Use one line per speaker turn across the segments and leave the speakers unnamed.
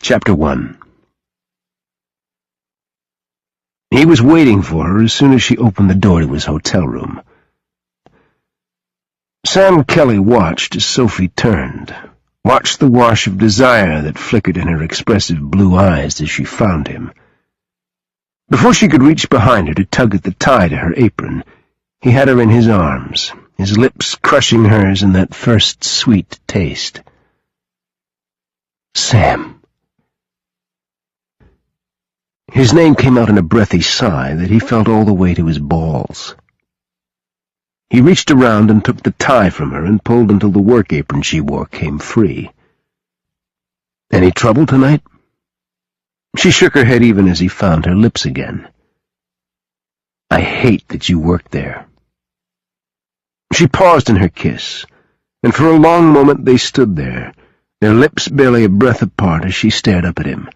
Chapter 1. He was waiting for her as soon as she opened the door to his hotel room. Sam Kelly watched as Sophie turned, watched the wash of desire that flickered in her expressive blue eyes as she found him. Before she could reach behind her to tug at the tie to her apron, he had her in his arms, his lips crushing hers in that first sweet taste. Sam. His name came out in a breathy sigh that he felt all the way to his balls. He reached around and took the tie from her and pulled until the work apron she wore came free. Any trouble tonight? She shook her head even as he found her lips again. I hate that you worked there. She paused in her kiss, and for a long moment they stood there, their lips barely a breath apart as she stared up at him.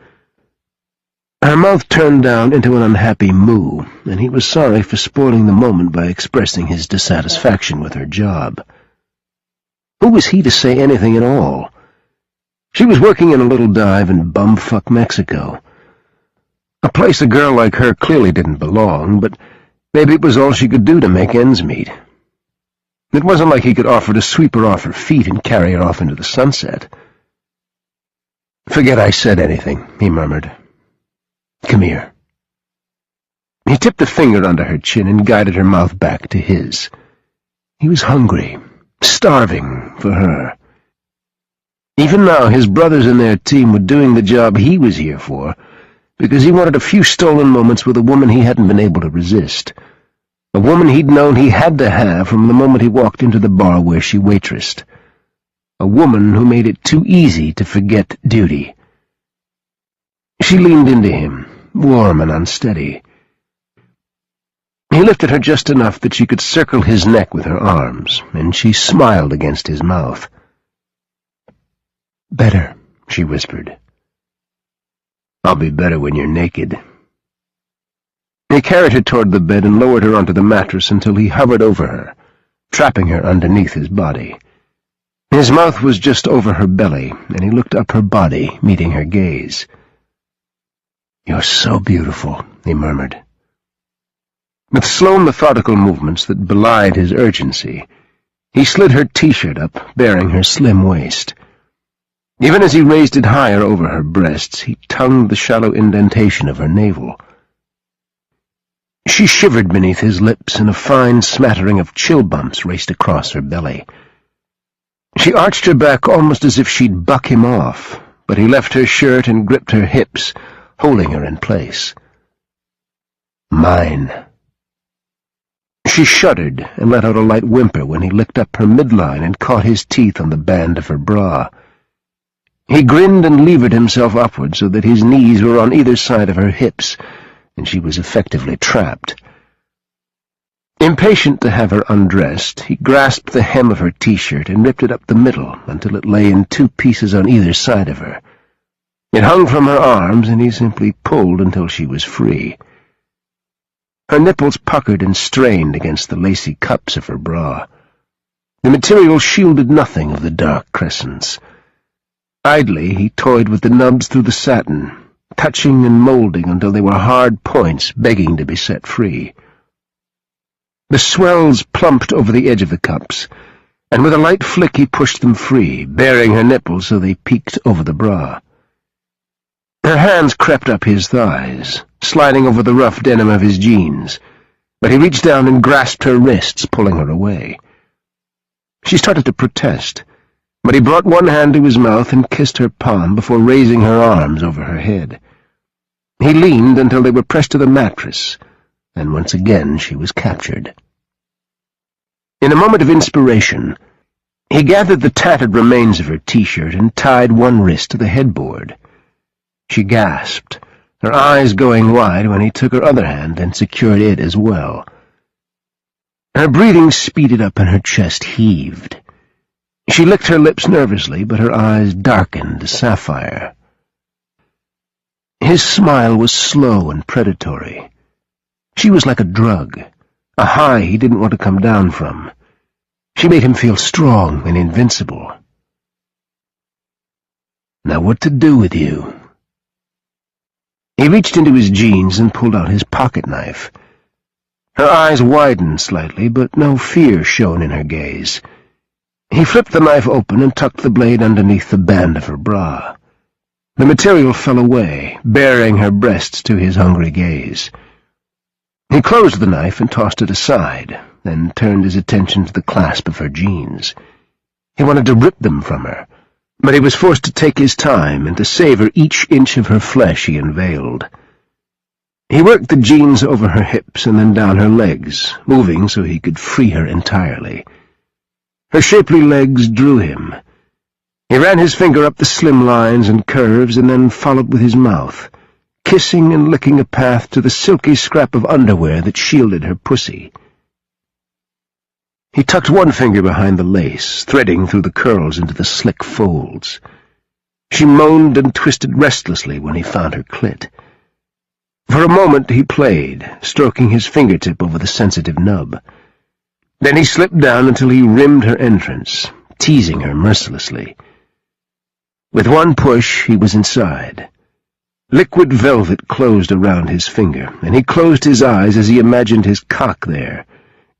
Her mouth turned down into an unhappy moo, and he was sorry for spoiling the moment by expressing his dissatisfaction with her job. Who was he to say anything at all? She was working in a little dive in bumfuck Mexico. A place a girl like her clearly didn't belong, but maybe it was all she could do to make ends meet. It wasn't like he could offer to sweep her off her feet and carry her off into the sunset. "Forget I said anything," he murmured. "Come here." He tipped a finger under her chin and guided her mouth back to his. He was hungry, starving for her. Even now, his brothers and their team were doing the job he was here for, because he wanted a few stolen moments with a woman he hadn't been able to resist, a woman he'd known he had to have from the moment he walked into the bar where she waitressed, a woman who made it too easy to forget duty. She leaned into him, warm and unsteady. He lifted her just enough that she could circle his neck with her arms, and she smiled against his mouth. "Better," she whispered. "I'll be better when you're naked." He carried her toward the bed and lowered her onto the mattress until he hovered over her, trapping her underneath his body. His mouth was just over her belly, and he looked up her body, meeting her gaze. "You're so beautiful," he murmured. With slow, methodical movements that belied his urgency, he slid her T-shirt up, baring her slim waist. Even as he raised it higher over her breasts, he tongued the shallow indentation of her navel. She shivered beneath his lips, and a fine smattering of chill bumps raced across her belly. She arched her back almost as if she'd buck him off, but he left her shirt and gripped her hips, holding her in place. "Mine." She shuddered and let out a light whimper when he licked up her midline and caught his teeth on the band of her bra. He grinned and levered himself upward so that his knees were on either side of her hips, and she was effectively trapped. Impatient to have her undressed, he grasped the hem of her T-shirt and ripped it up the middle until it lay in two pieces on either side of her. It hung from her arms, and he simply pulled until she was free. Her nipples puckered and strained against the lacy cups of her bra. The material shielded nothing of the dark crescents. Idly, he toyed with the nubs through the satin, touching and molding until they were hard points begging to be set free. The swells plumped over the edge of the cups, and with a light flick he pushed them free, baring her nipples so they peeked over the bra. Her hands crept up his thighs, sliding over the rough denim of his jeans, but he reached down and grasped her wrists, pulling her away. She started to protest, but he brought one hand to his mouth and kissed her palm before raising her arms over her head. He leaned until they were pressed to the mattress, and once again she was captured. In a moment of inspiration, he gathered the tattered remains of her T-shirt and tied one wrist to the headboard. She gasped, her eyes going wide when he took her other hand and secured it as well. Her breathing speeded up and her chest heaved. She licked her lips nervously, but her eyes darkened to sapphire. His smile was slow and predatory. She was like a drug, a high he didn't want to come down from. She made him feel strong and invincible. "Now what to do with you?" He reached into his jeans and pulled out his pocket knife. Her eyes widened slightly, but no fear shone in her gaze. He flipped the knife open and tucked the blade underneath the band of her bra. The material fell away, baring her breasts to his hungry gaze. He closed the knife and tossed it aside, then turned his attention to the clasp of her jeans. He wanted to rip them from her, but he was forced to take his time and to savor each inch of her flesh he unveiled. He worked the jeans over her hips and then down her legs, moving so he could free her entirely. Her shapely legs drew him. He ran his finger up the slim lines and curves and then followed with his mouth, kissing and licking a path to the silky scrap of underwear that shielded her pussy. He tucked one finger behind the lace, threading through the curls into the slick folds. She moaned and twisted restlessly when he found her clit. For a moment he played, stroking his fingertip over the sensitive nub. Then he slipped down until he rimmed her entrance, teasing her mercilessly. With one push, he was inside. Liquid velvet closed around his finger, and he closed his eyes as he imagined his cock there,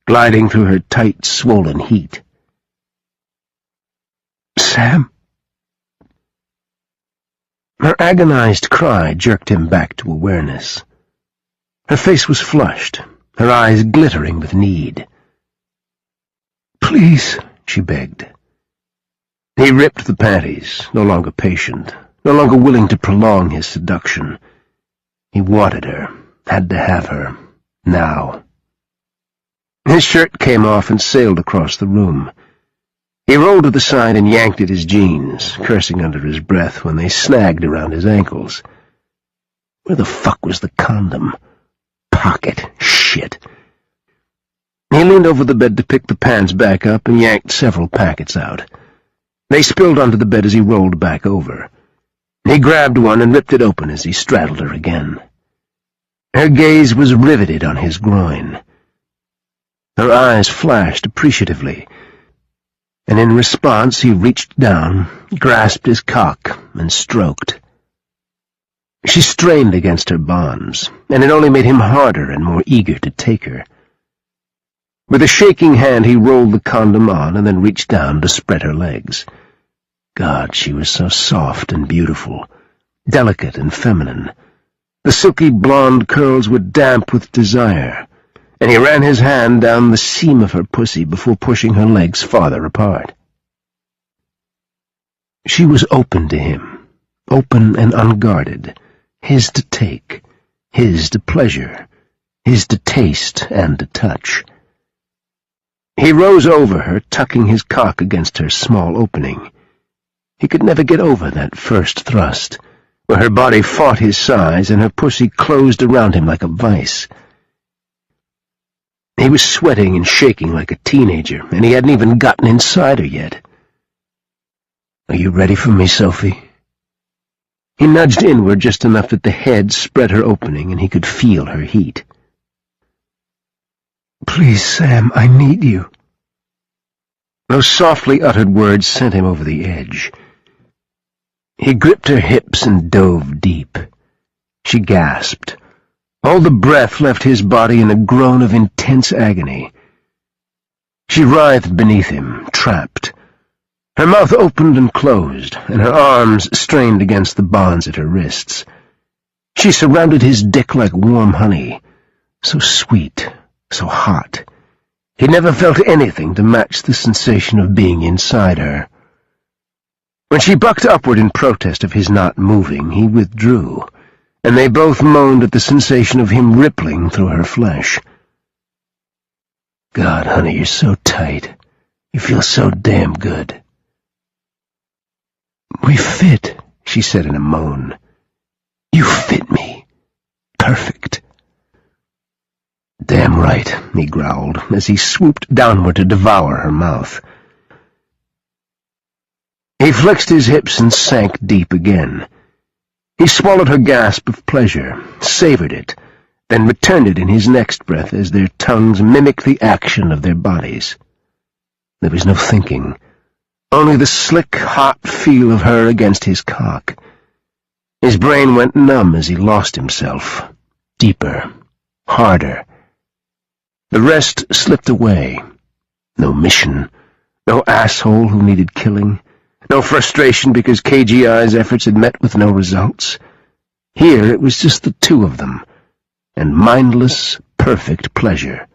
gliding through her tight, swollen heat. "Sam?" Her agonized cry jerked him back to awareness. Her face was flushed, her eyes glittering with need. "Please," she begged. He ripped the panties, no longer patient, no longer willing to prolong his seduction. He wanted her, had to have her, now. His shirt came off and sailed across the room. He rolled to the side and yanked at his jeans, cursing under his breath when they snagged around his ankles. Where the fuck was the condom? Pocket shit. He leaned over the bed to pick the pants back up and yanked several packets out. They spilled onto the bed as he rolled back over. He grabbed one and ripped it open as he straddled her again. Her gaze was riveted on his groin. Her eyes flashed appreciatively, and in response he reached down, grasped his cock, and stroked. She strained against her bonds, and it only made him harder and more eager to take her. With a shaking hand he rolled the condom on and then reached down to spread her legs. God, she was so soft and beautiful, delicate and feminine. The silky blonde curls were damp with desire, and he ran his hand down the seam of her pussy before pushing her legs farther apart. She was open to him, open and unguarded, his to take, his to pleasure, his to taste and to touch. He rose over her, tucking his cock against her small opening. He could never get over that first thrust, where her body fought his size and her pussy closed around him like a vice. He was sweating and shaking like a teenager, and he hadn't even gotten inside her yet. "Are you ready for me, Sophie?" He nudged inward just enough that the head spread her opening and he could feel her heat. "Please, Sam, I need you." Those softly uttered words sent him over the edge. He gripped her hips and dove deep. She gasped. All the breath left his body in a groan of intense agony. She writhed beneath him, trapped. Her mouth opened and closed, and her arms strained against the bonds at her wrists. She surrounded his dick like warm honey, so sweet, so hot. He never felt anything to match the sensation of being inside her. When she bucked upward in protest of his not moving, he withdrew, and they both moaned at the sensation of him rippling through her flesh. "God, honey, you're so tight. You feel so damn good." "We fit," she said in a moan. "You fit me. Perfect." "Damn right," he growled, as he swooped downward to devour her mouth. He flexed his hips and sank deep again. He swallowed her gasp of pleasure, savored it, then returned it in his next breath as their tongues mimicked the action of their bodies. There was no thinking, only the slick, hot feel of her against his cock. His brain went numb as he lost himself. Deeper, harder. The rest slipped away. No mission, no asshole who needed killing, no frustration because KGI's efforts had met with no results. Here it was just the two of them, and mindless, perfect pleasure.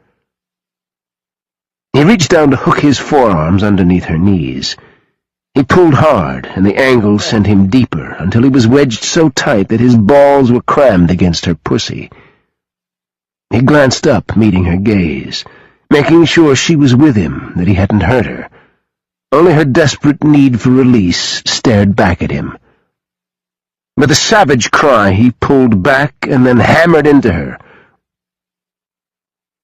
He reached down to hook his forearms underneath her knees. He pulled hard, and the angle sent him deeper, until he was wedged so tight that his balls were crammed against her pussy. He glanced up, meeting her gaze, making sure she was with him, that he hadn't hurt her. Only her desperate need for release stared back at him. With a savage cry, he pulled back and then hammered into her,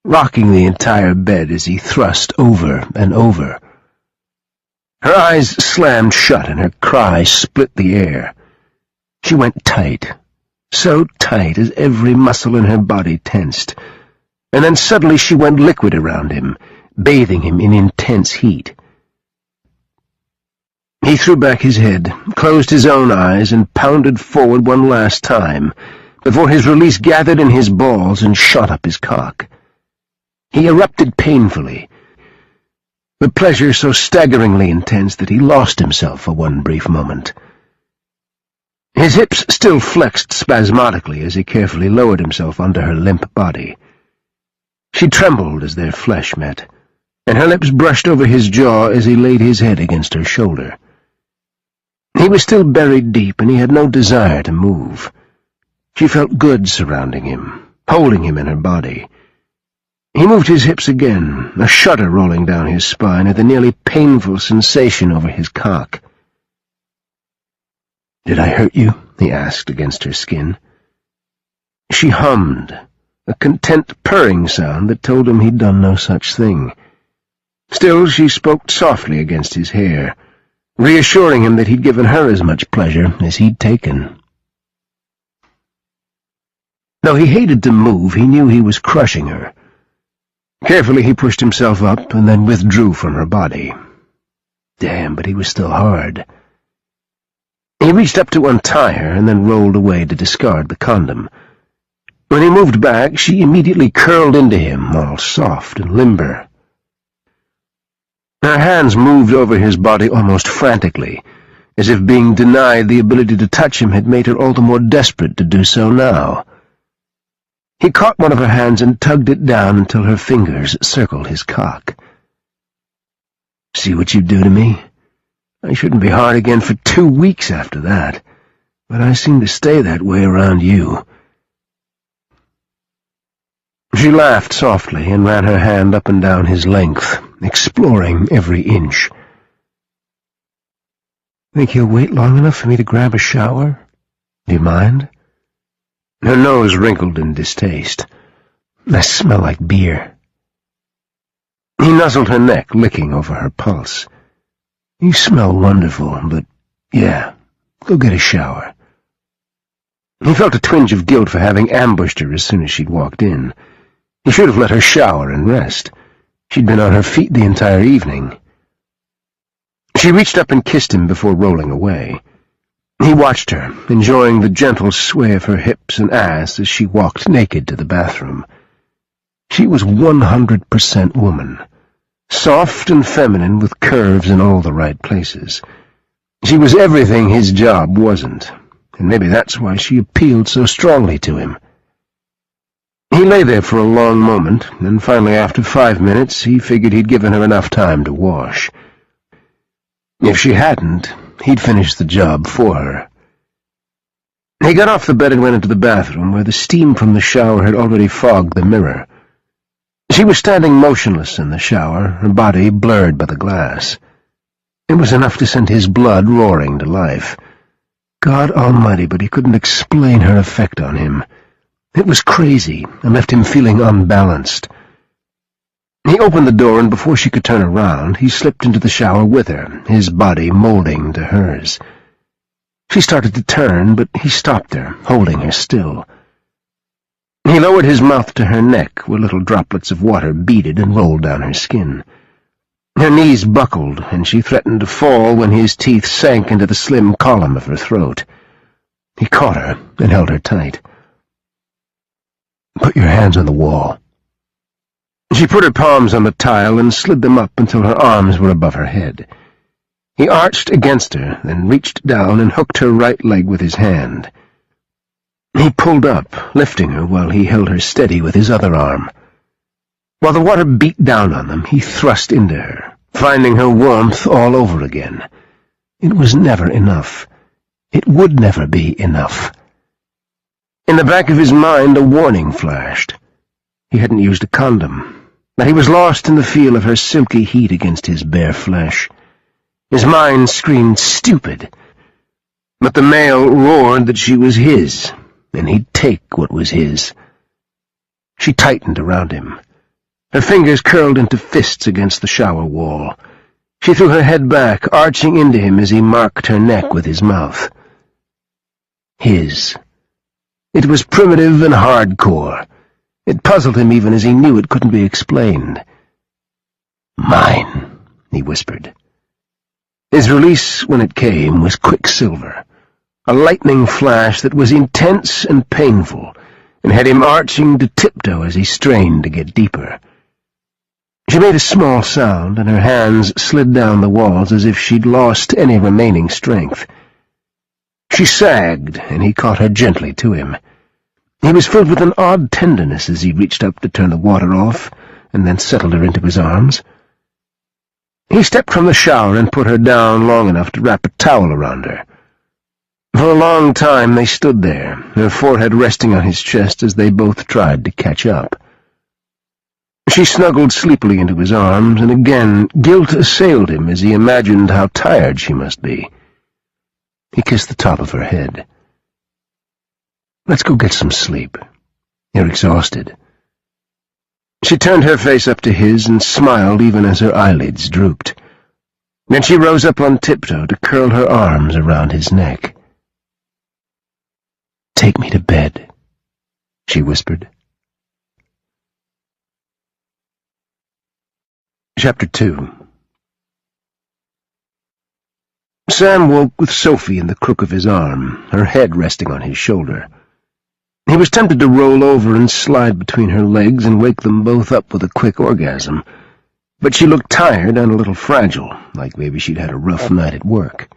rocking the entire bed as he thrust over and over. Her eyes slammed shut and her cry split the air. She went tight, so tight as every muscle in her body tensed, and then suddenly she went liquid around him, bathing him in intense heat. He threw back his head, closed his own eyes, and pounded forward one last time, before his release gathered in his balls and shot up his cock. He erupted painfully, the pleasure so staggeringly intense that he lost himself for one brief moment. His hips still flexed spasmodically as he carefully lowered himself onto her limp body. She trembled as their flesh met, and her lips brushed over his jaw as he laid his head against her shoulder. He was still buried deep, and he had no desire to move. She felt good surrounding him, holding him in her body. He moved his hips again, a shudder rolling down his spine at the nearly painful sensation over his cock. "Did I hurt you?" he asked against her skin. She hummed, a content purring sound that told him he'd done no such thing. Still, she spoke softly against his hair, reassuring him that he'd given her as much pleasure as he'd taken. Though he hated to move, he knew he was crushing her. Carefully he pushed himself up and then withdrew from her body. Damn, but he was still hard. He reached up to untie her and then rolled away to discard the condom. When he moved back, she immediately curled into him, all soft and limber. Her hands moved over his body almost frantically, as if being denied the ability to touch him had made her all the more desperate to do so now. He caught one of her hands and tugged it down until her fingers circled his cock. "See what you do to me? I shouldn't be hard again for 2 weeks after that, but I seem to stay that way around you." She laughed softly and ran her hand up and down his length, exploring every inch. "Think you'll wait long enough for me to grab a shower? Do you mind?" Her nose wrinkled in distaste. "I smell like beer." He nuzzled her neck, licking over her pulse. "You smell wonderful, but yeah, go get a shower." He felt a twinge of guilt for having ambushed her as soon as she'd walked in. He should have let her shower and rest. She'd been on her feet the entire evening. She reached up and kissed him before rolling away. He watched her, enjoying the gentle sway of her hips and ass as she walked naked to the bathroom. She was 100% woman, soft and feminine with curves in all the right places. She was everything his job wasn't, and maybe that's why she appealed so strongly to him. He lay there for a long moment, and finally after 5 minutes he figured he'd given her enough time to wash. If she hadn't, he'd finished the job for her. He got off the bed and went into the bathroom, where the steam from the shower had already fogged the mirror. She was standing motionless in the shower, her body blurred by the glass. It was enough to send his blood roaring to life. God almighty, but he couldn't explain her effect on him. It was crazy, and left him feeling unbalanced. He opened the door, and before she could turn around, he slipped into the shower with her, his body molding to hers. She started to turn, but he stopped her, holding her still. He lowered his mouth to her neck, where little droplets of water beaded and rolled down her skin. Her knees buckled, and she threatened to fall when his teeth sank into the slim column of her throat. He caught her and held her tight. "Put your hands on the wall." She put her palms on the tile and slid them up until her arms were above her head. He arched against her, then reached down and hooked her right leg with his hand. He pulled up, lifting her while he held her steady with his other arm. While the water beat down on them, he thrust into her, finding her warmth all over again. It was never enough. It would never be enough. In the back of his mind, a warning flashed. He hadn't used a condom, but he was lost in the feel of her silky heat against his bare flesh. His mind screamed stupid, but the male roared that she was his, and he'd take what was his. She tightened around him. Her fingers curled into fists against the shower wall. She threw her head back, arching into him as he marked her neck with his mouth. His. It was primitive and hardcore. It puzzled him even as he knew it couldn't be explained. "Mine," he whispered. His release, when it came, was quicksilver, a lightning flash that was intense and painful, and had him arching to tiptoe as he strained to get deeper. She made a small sound, and her hands slid down the walls as if she'd lost any remaining strength. She sagged, and he caught her gently to him. He was filled with an odd tenderness as he reached up to turn the water off, and then settled her into his arms. He stepped from the shower and put her down long enough to wrap a towel around her. For a long time they stood there, her forehead resting on his chest as they both tried to catch up. She snuggled sleepily into his arms, and again guilt assailed him as he imagined how tired she must be. He kissed the top of her head. "Let's go get some sleep. You're exhausted." She turned her face up to his and smiled even as her eyelids drooped. Then she rose up on tiptoe to curl her arms around his neck. "Take me to bed," she whispered. Chapter 2. Sam woke with Sophie in the crook of his arm, her head resting on his shoulder. He was tempted to roll over and slide between her legs and wake them both up with a quick orgasm, but she looked tired and a little fragile, like maybe she'd had a rough night at work.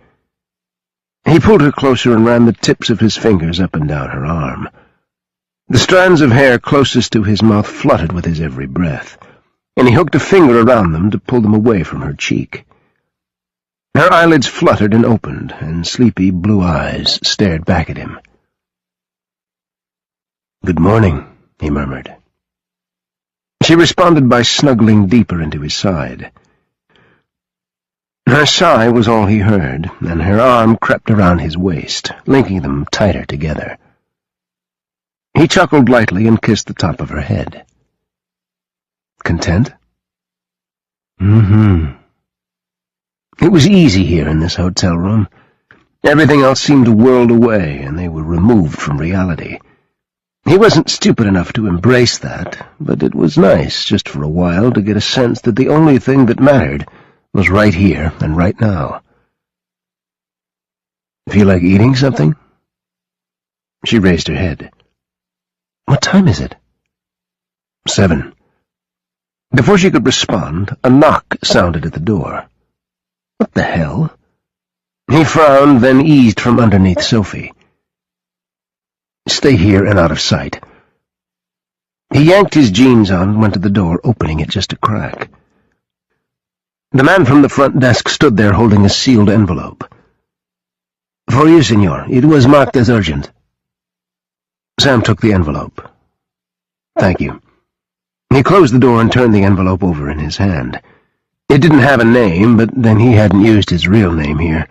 He pulled her closer and ran the tips of his fingers up and down her arm. The strands of hair closest to his mouth fluttered with his every breath, and he hooked a finger around them to pull them away from her cheek. Her eyelids fluttered and opened, and sleepy blue eyes stared back at him. "Good morning," he murmured. She responded by snuggling deeper into his side. Her sigh was all he heard, and her arm crept around his waist, linking them tighter together. He chuckled lightly and kissed the top of her head. "Content?" "Mm-hmm." It was easy here in this hotel room. Everything else seemed whirled away, and they were removed from reality. He wasn't stupid enough to embrace that, but it was nice, just for a while, to get a sense that the only thing that mattered was right here and right now. "Feel like eating something?" She raised her head. "What time is it?" 7. Before she could respond, a knock sounded at the door. What the hell? He frowned, then eased from underneath Sophie. "Stay here and out of sight." He yanked his jeans on and went to the door, opening it just a crack. The man from the front desk stood there holding a sealed envelope. "For you, senor. It was marked as urgent." Sam took the envelope. "Thank you." He closed the door and turned the envelope over in his hand. It didn't have a name, but then he hadn't used his real name here.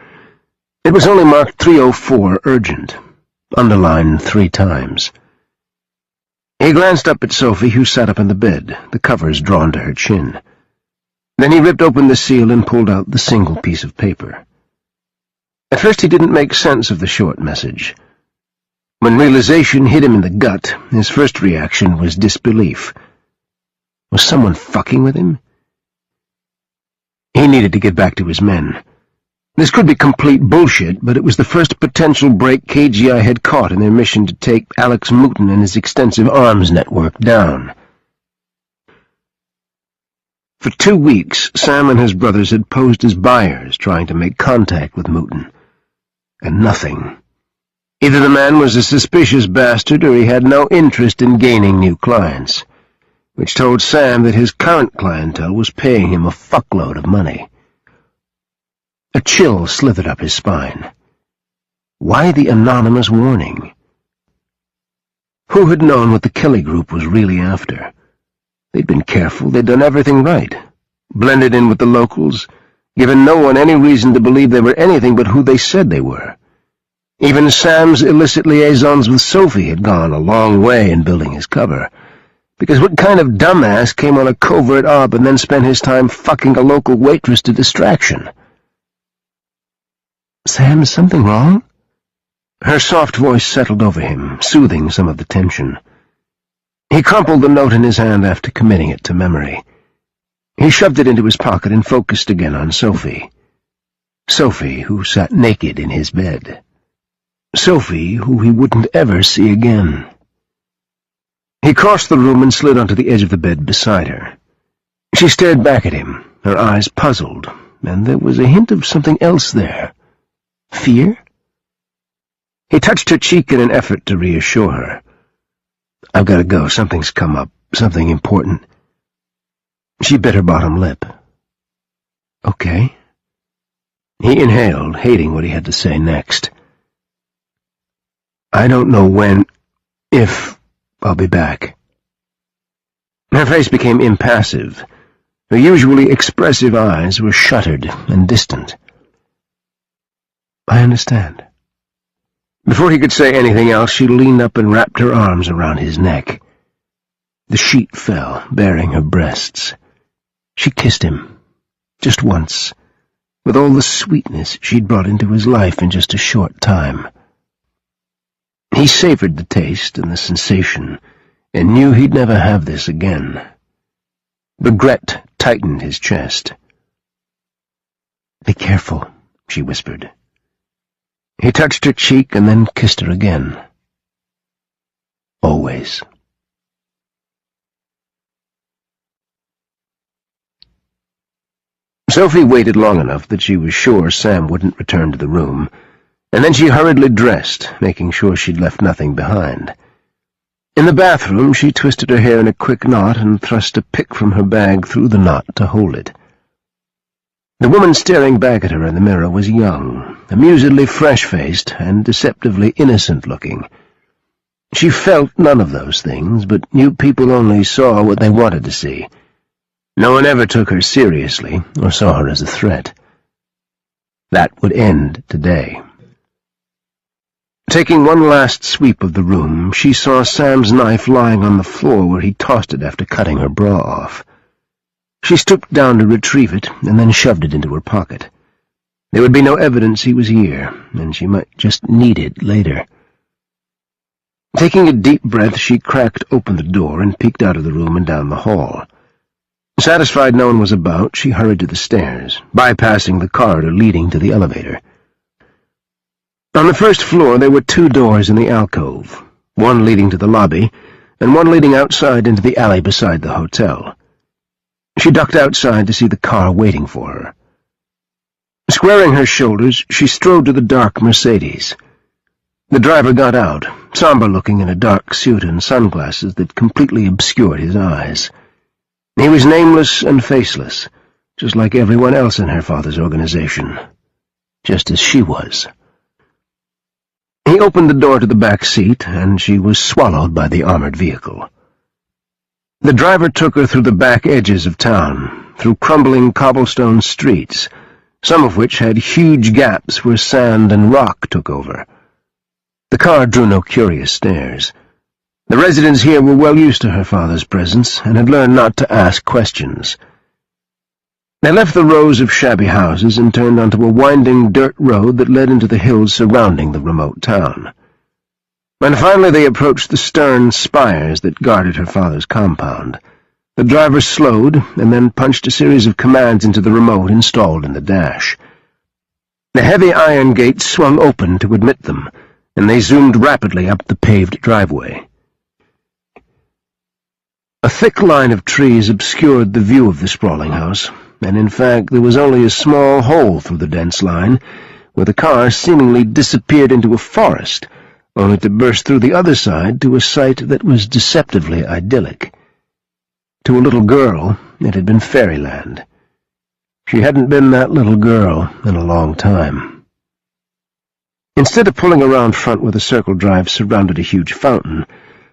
It was only marked 304 urgent, underlined 3 times. He glanced up at Sophie, who sat up in the bed, the covers drawn to her chin. Then he ripped open the seal and pulled out the single piece of paper. At first he didn't make sense of the short message. When realization hit him in the gut, his first reaction was disbelief. Was someone fucking with him? He needed to get back to his men. This could be complete bullshit, but it was the first potential break KGI had caught in their mission to take Alex Mouton and his extensive arms network down. For 2 weeks, Sam and his brothers had posed as buyers, trying to make contact with Mouton. And nothing. Either the man was a suspicious bastard or he had no interest in gaining new clients, which told Sam that his current clientele was paying him a fuckload of money. A chill slithered up his spine. Why the anonymous warning? Who had known what the Kelly group was really after? They'd been careful, they'd done everything right. Blended in with the locals, given no one any reason to believe they were anything but who they said they were. Even Sam's illicit liaisons with Sophie had gone a long way in building his cover. Because what kind of dumbass came on a covert op and then spent his time fucking a local waitress to distraction? "Sam, is something wrong?" Her soft voice settled over him, soothing some of the tension. He crumpled the note in his hand after committing it to memory. He shoved it into his pocket and focused again on Sophie. Sophie, who sat naked in his bed. Sophie, who he wouldn't ever see again. He crossed the room and slid onto the edge of the bed beside her. She stared back at him, her eyes puzzled, and there was a hint of something else there. Fear? He touched her cheek in an effort to reassure her. "I've got to go. Something's come up. Something important." She bit her bottom lip. "Okay." He inhaled, hating what he had to say next. "I don't know if I'll be back." Her face became impassive. Her usually expressive eyes were shuttered and distant. "I understand." Before he could say anything else, she leaned up and wrapped her arms around his neck. The sheet fell, baring her breasts. She kissed him, just once, with all the sweetness she'd brought into his life in just a short time. He savored the taste and the sensation, and knew he'd never have this again. Regret tightened his chest. "Be careful," she whispered. He touched her cheek and then kissed her again. Always. Sophie waited long enough that she was sure Sam wouldn't return to the room, and then she hurriedly dressed, making sure she'd left nothing behind. In the bathroom, she twisted her hair in a quick knot and thrust a pick from her bag through the knot to hold it. The woman staring back at her in the mirror was young, amusedly fresh-faced and deceptively innocent-looking. She felt none of those things, but knew people only saw what they wanted to see. No one ever took her seriously or saw her as a threat. That would end today. Taking one last sweep of the room, she saw Sam's knife lying on the floor where he tossed it after cutting her bra off. She stooped down to retrieve it and then shoved it into her pocket. There would be no evidence he was here, and she might just need it later. Taking a deep breath, she cracked open the door and peeked out of the room and down the hall. Satisfied no one was about, she hurried to the stairs, bypassing the corridor leading to the elevator. On the first floor there were 2 doors in the alcove, one leading to the lobby, and one leading outside into the alley beside the hotel. She ducked outside to see the car waiting for her. Squaring her shoulders, she strode to the dark Mercedes. The driver got out, somber-looking in a dark suit and sunglasses that completely obscured his eyes. He was nameless and faceless, just like everyone else in her father's organization, just as she was. He opened the door to the back seat, and she was swallowed by the armored vehicle. The driver took her through the back edges of town, through crumbling cobblestone streets, some of which had huge gaps where sand and rock took over. The car drew no curious stares. The residents here were well used to her father's presence and had learned not to ask questions. They left the rows of shabby houses and turned onto a winding dirt road that led into the hills surrounding the remote town. When finally they approached the stern spires that guarded her father's compound, the driver slowed and then punched a series of commands into the remote installed in the dash. The heavy iron gate swung open to admit them, and they zoomed rapidly up the paved driveway. A thick line of trees obscured the view of the sprawling house, and in fact there was only a small hole through the dense line, where the car seemingly disappeared into a forest, only to burst through the other side to a sight that was deceptively idyllic. To a little girl, it had been fairyland. She hadn't been that little girl in a long time. Instead of pulling around front where the circle drive surrounded a huge fountain,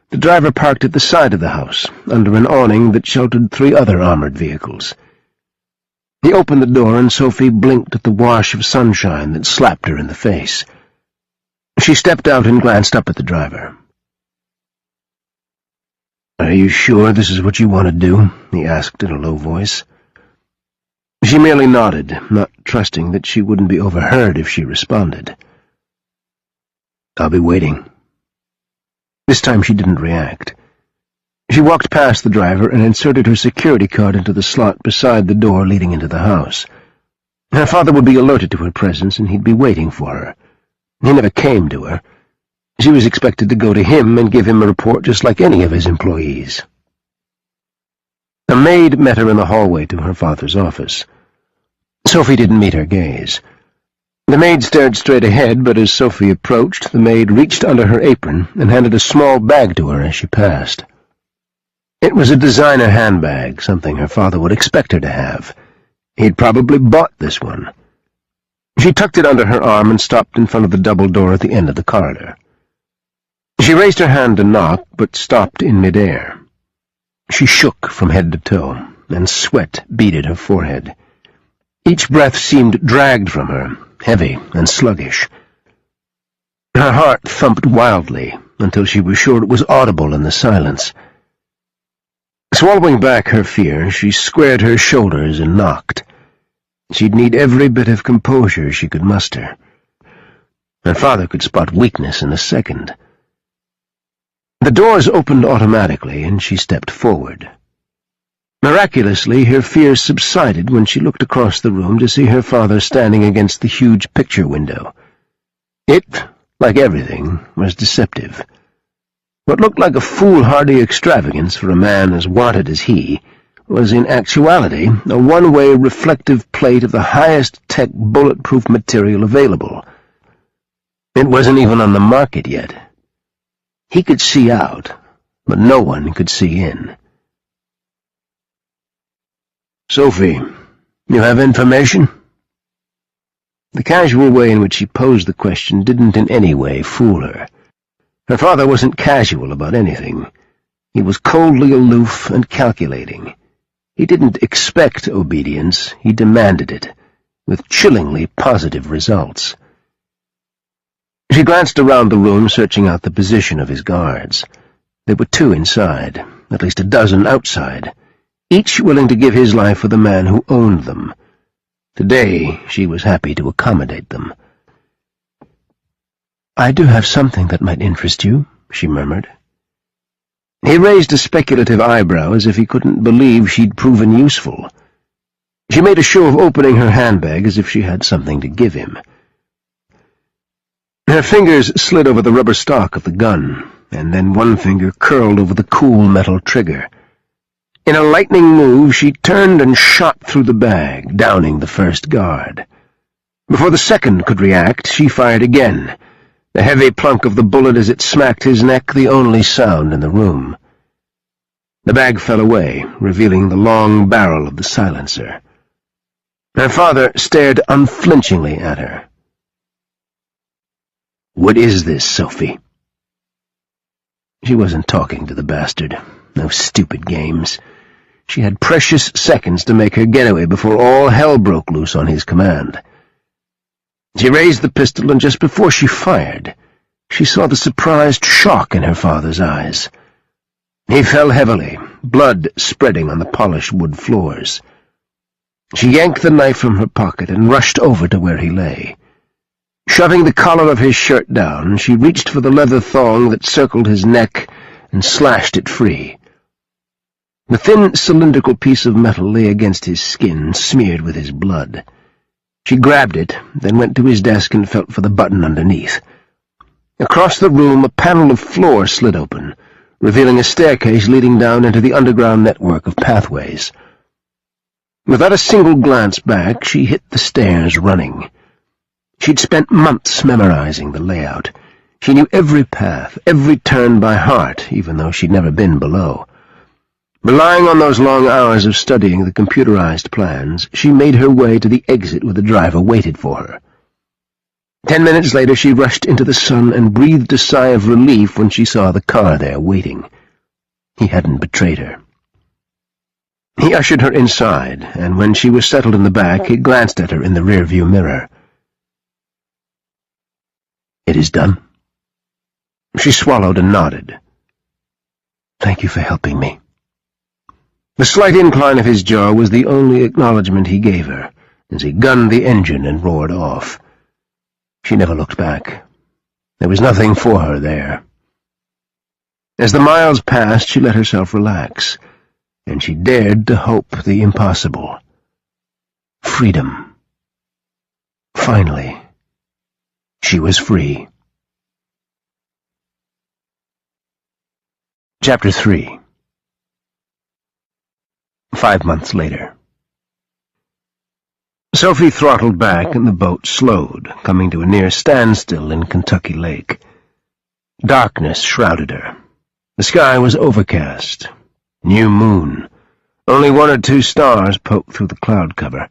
the driver parked at the side of the house, under an awning that sheltered 3 other armored vehicles. He opened the door, and Sophie blinked at the wash of sunshine that slapped her in the face. She stepped out and glanced up at the driver. "Are you sure this is what you want to do?" he asked in a low voice. She merely nodded, not trusting that she wouldn't be overheard if she responded. "I'll be waiting." This time she didn't react. She walked past the driver and inserted her security card into the slot beside the door leading into the house. Her father would be alerted to her presence, and he'd be waiting for her. He never came to her. She was expected to go to him and give him a report just like any of his employees. A maid met her in the hallway to her father's office. Sophie didn't meet her gaze. The maid stared straight ahead, but as Sophie approached, the maid reached under her apron and handed a small bag to her as she passed. It was a designer handbag, something her father would expect her to have. He'd probably bought this one. She tucked it under her arm and stopped in front of the double door at the end of the corridor. She raised her hand to knock, but stopped in midair. She shook from head to toe, and sweat beaded her forehead. Each breath seemed dragged from her, heavy and sluggish. Her heart thumped wildly until she was sure it was audible in the silence. Swallowing back her fear, she squared her shoulders and knocked. She'd need every bit of composure she could muster. Her father could spot weakness in a second. The doors opened automatically, and she stepped forward. Miraculously, her fear subsided when she looked across the room to see her father standing against the huge picture window. It, like everything, was deceptive. What looked like a foolhardy extravagance for a man as wanted as he was in actuality a one-way reflective plate of the highest-tech bulletproof material available. It wasn't even on the market yet. He could see out, but no one could see in. "Sophie, you have information?" The casual way in which she posed the question didn't in any way fool her. Her father wasn't casual about anything. He was coldly aloof and calculating. He didn't expect obedience, he demanded it, with chillingly positive results. She glanced around the room, searching out the position of his guards. There were 2 inside, at least a dozen outside, each willing to give his life for the man who owned them. Today she was happy to accommodate them. "I do have something that might interest you," she murmured. He raised a speculative eyebrow as if he couldn't believe she'd proven useful. She made a show of opening her handbag as if she had something to give him. Her fingers slid over the rubber stock of the gun, and then one finger curled over the cool metal trigger. In a lightning move, she turned and shot through the bag, downing the first guard. Before the second could react, she fired again, the heavy plunk of the bullet as it smacked his neck the only sound in the room. The bag fell away, revealing the long barrel of the silencer. Her father stared unflinchingly at her. "What is this, Sophie?" She wasn't talking to the bastard. No stupid games. She had precious seconds to make her getaway before all hell broke loose on his command. She raised the pistol, and just before she fired, she saw the surprised shock in her father's eyes. He fell heavily, blood spreading on the polished wood floors. She yanked the knife from her pocket and rushed over to where he lay. Shoving the collar of his shirt down, she reached for the leather thong that circled his neck and slashed it free. The thin, cylindrical piece of metal lay against his skin, smeared with his blood. She grabbed it, then went to his desk and felt for the button underneath. Across the room, a panel of floor slid open, revealing a staircase leading down into the underground network of pathways. Without a single glance back, she hit the stairs running. She'd spent months memorizing the layout. She knew every path, every turn by heart, even though she'd never been below. Relying on those long hours of studying the computerized plans, she made her way to the exit where the driver waited for her. 10 minutes later, she rushed into the sun and breathed a sigh of relief when she saw the car there waiting. He hadn't betrayed her. He ushered her inside, and when she was settled in the back, he glanced at her in the rearview mirror. "It is done." She swallowed and nodded. "Thank you for helping me." The slight incline of his jaw was the only acknowledgement he gave her, as he gunned the engine and roared off. She never looked back. There was nothing for her there. As the miles passed, she let herself relax, and she dared to hope the impossible. Freedom. Finally, she was free. Chapter 3. 5 months later. Sophie throttled back and the boat slowed, coming to a near standstill in Kentucky Lake. Darkness shrouded her. The sky was overcast. New moon. Only 1 or 2 stars poked through the cloud cover.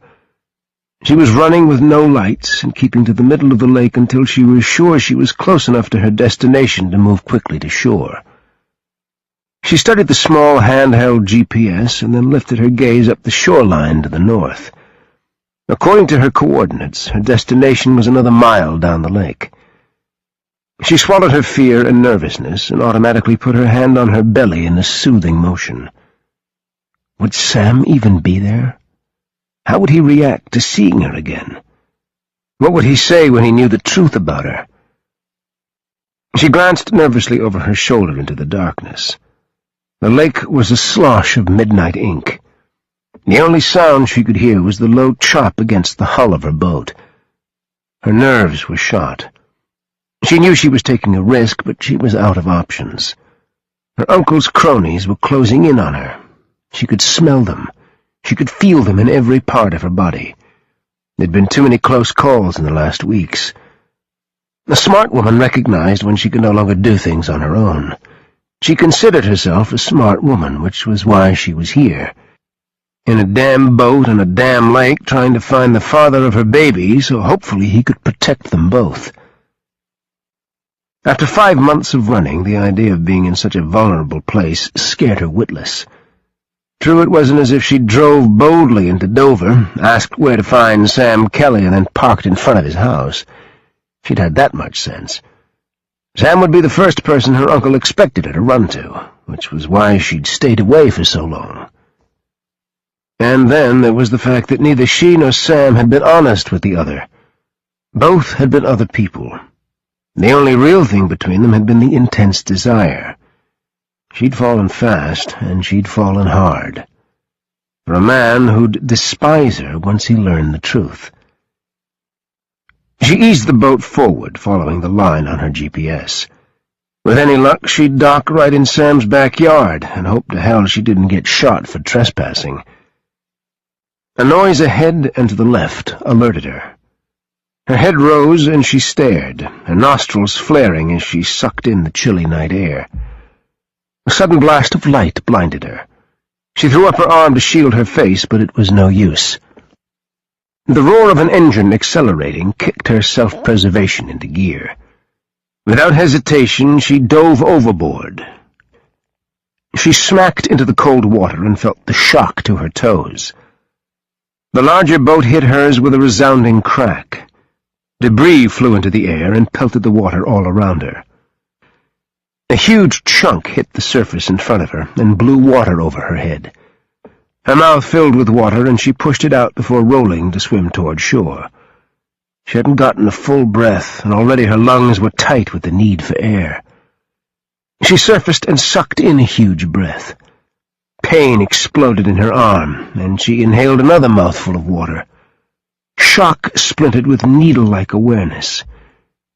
She was running with no lights and keeping to the middle of the lake until she was sure she was close enough to her destination to move quickly to shore. She studied the small handheld GPS and then lifted her gaze up the shoreline to the north. According to her coordinates, her destination was another mile down the lake. She swallowed her fear and nervousness and automatically put her hand on her belly in a soothing motion. Would Sam even be there? How would he react to seeing her again? What would he say when he knew the truth about her? She glanced nervously over her shoulder into the darkness. The lake was a slosh of midnight ink. The only sound she could hear was the low chop against the hull of her boat. Her nerves were shot. She knew she was taking a risk, but she was out of options. Her uncle's cronies were closing in on her. She could smell them. She could feel them in every part of her body. There'd been too many close calls in the last weeks. A smart woman recognized when she could no longer do things on her own. She considered herself a smart woman, which was why she was here. In a damn boat on a damn lake, trying to find the father of her baby, so hopefully he could protect them both. After 5 months of running, the idea of being in such a vulnerable place scared her witless. True, it wasn't as if she drove boldly into Dover, asked where to find Sam Kelly, and then parked in front of his house. She'd had that much sense. Sam would be the first person her uncle expected her to run to, which was why she'd stayed away for so long. And then there was the fact that neither she nor Sam had been honest with the other. Both had been other people. The only real thing between them had been the intense desire. She'd fallen fast, and she'd fallen hard. For a man who'd despise her once he learned the truth. She eased the boat forward, following the line on her GPS. With any luck, she'd dock right in Sam's backyard, and hope to hell she didn't get shot for trespassing. A noise ahead and to the left alerted her. Her head rose, and she stared, her nostrils flaring as she sucked in the chilly night air. A sudden blast of light blinded her. She threw up her arm to shield her face, but it was no use. The roar of an engine accelerating kicked her self-preservation into gear. Without hesitation, she dove overboard. She smacked into the cold water and felt the shock to her toes. The larger boat hit hers with a resounding crack. Debris flew into the air and pelted the water all around her. A huge chunk hit the surface in front of her and blew water over her head. Her mouth filled with water, and she pushed it out before rolling to swim toward shore. She hadn't gotten a full breath, and already her lungs were tight with the need for air. She surfaced and sucked in a huge breath. Pain exploded in her arm, and she inhaled another mouthful of water. Shock splintered with needle-like awareness.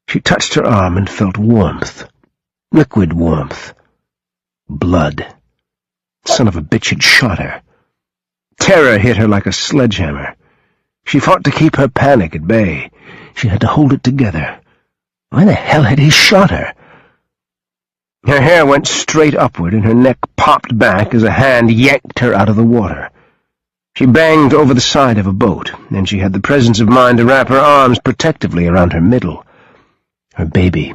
She touched her arm and felt warmth. Liquid warmth. Blood. Son of a bitch had shot her. Terror hit her like a sledgehammer. She fought to keep her panic at bay. She had to hold it together. Why the hell had he shot her? Her hair went straight upward and her neck popped back as a hand yanked her out of the water. She banged over the side of a boat, and she had the presence of mind to wrap her arms protectively around her middle. Her baby.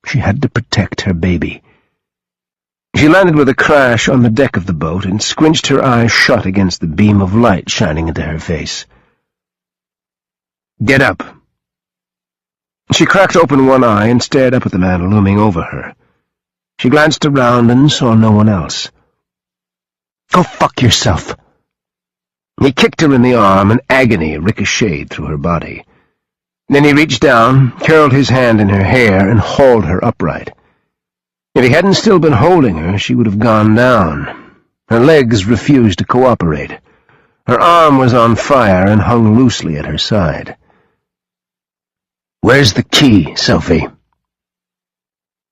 She had to protect her baby. She landed with a crash on the deck of the boat and squinched her eyes shut against the beam of light shining into her face. "Get up." She cracked open one eye and stared up at the man looming over her. She glanced around and saw no one else. "Go fuck yourself." He kicked her in the arm, and agony ricocheted through her body. Then he reached down, curled his hand in her hair, and hauled her upright. If he hadn't still been holding her, she would have gone down. Her legs refused to cooperate. Her arm was on fire and hung loosely at her side. "Where's the key, Sophie?"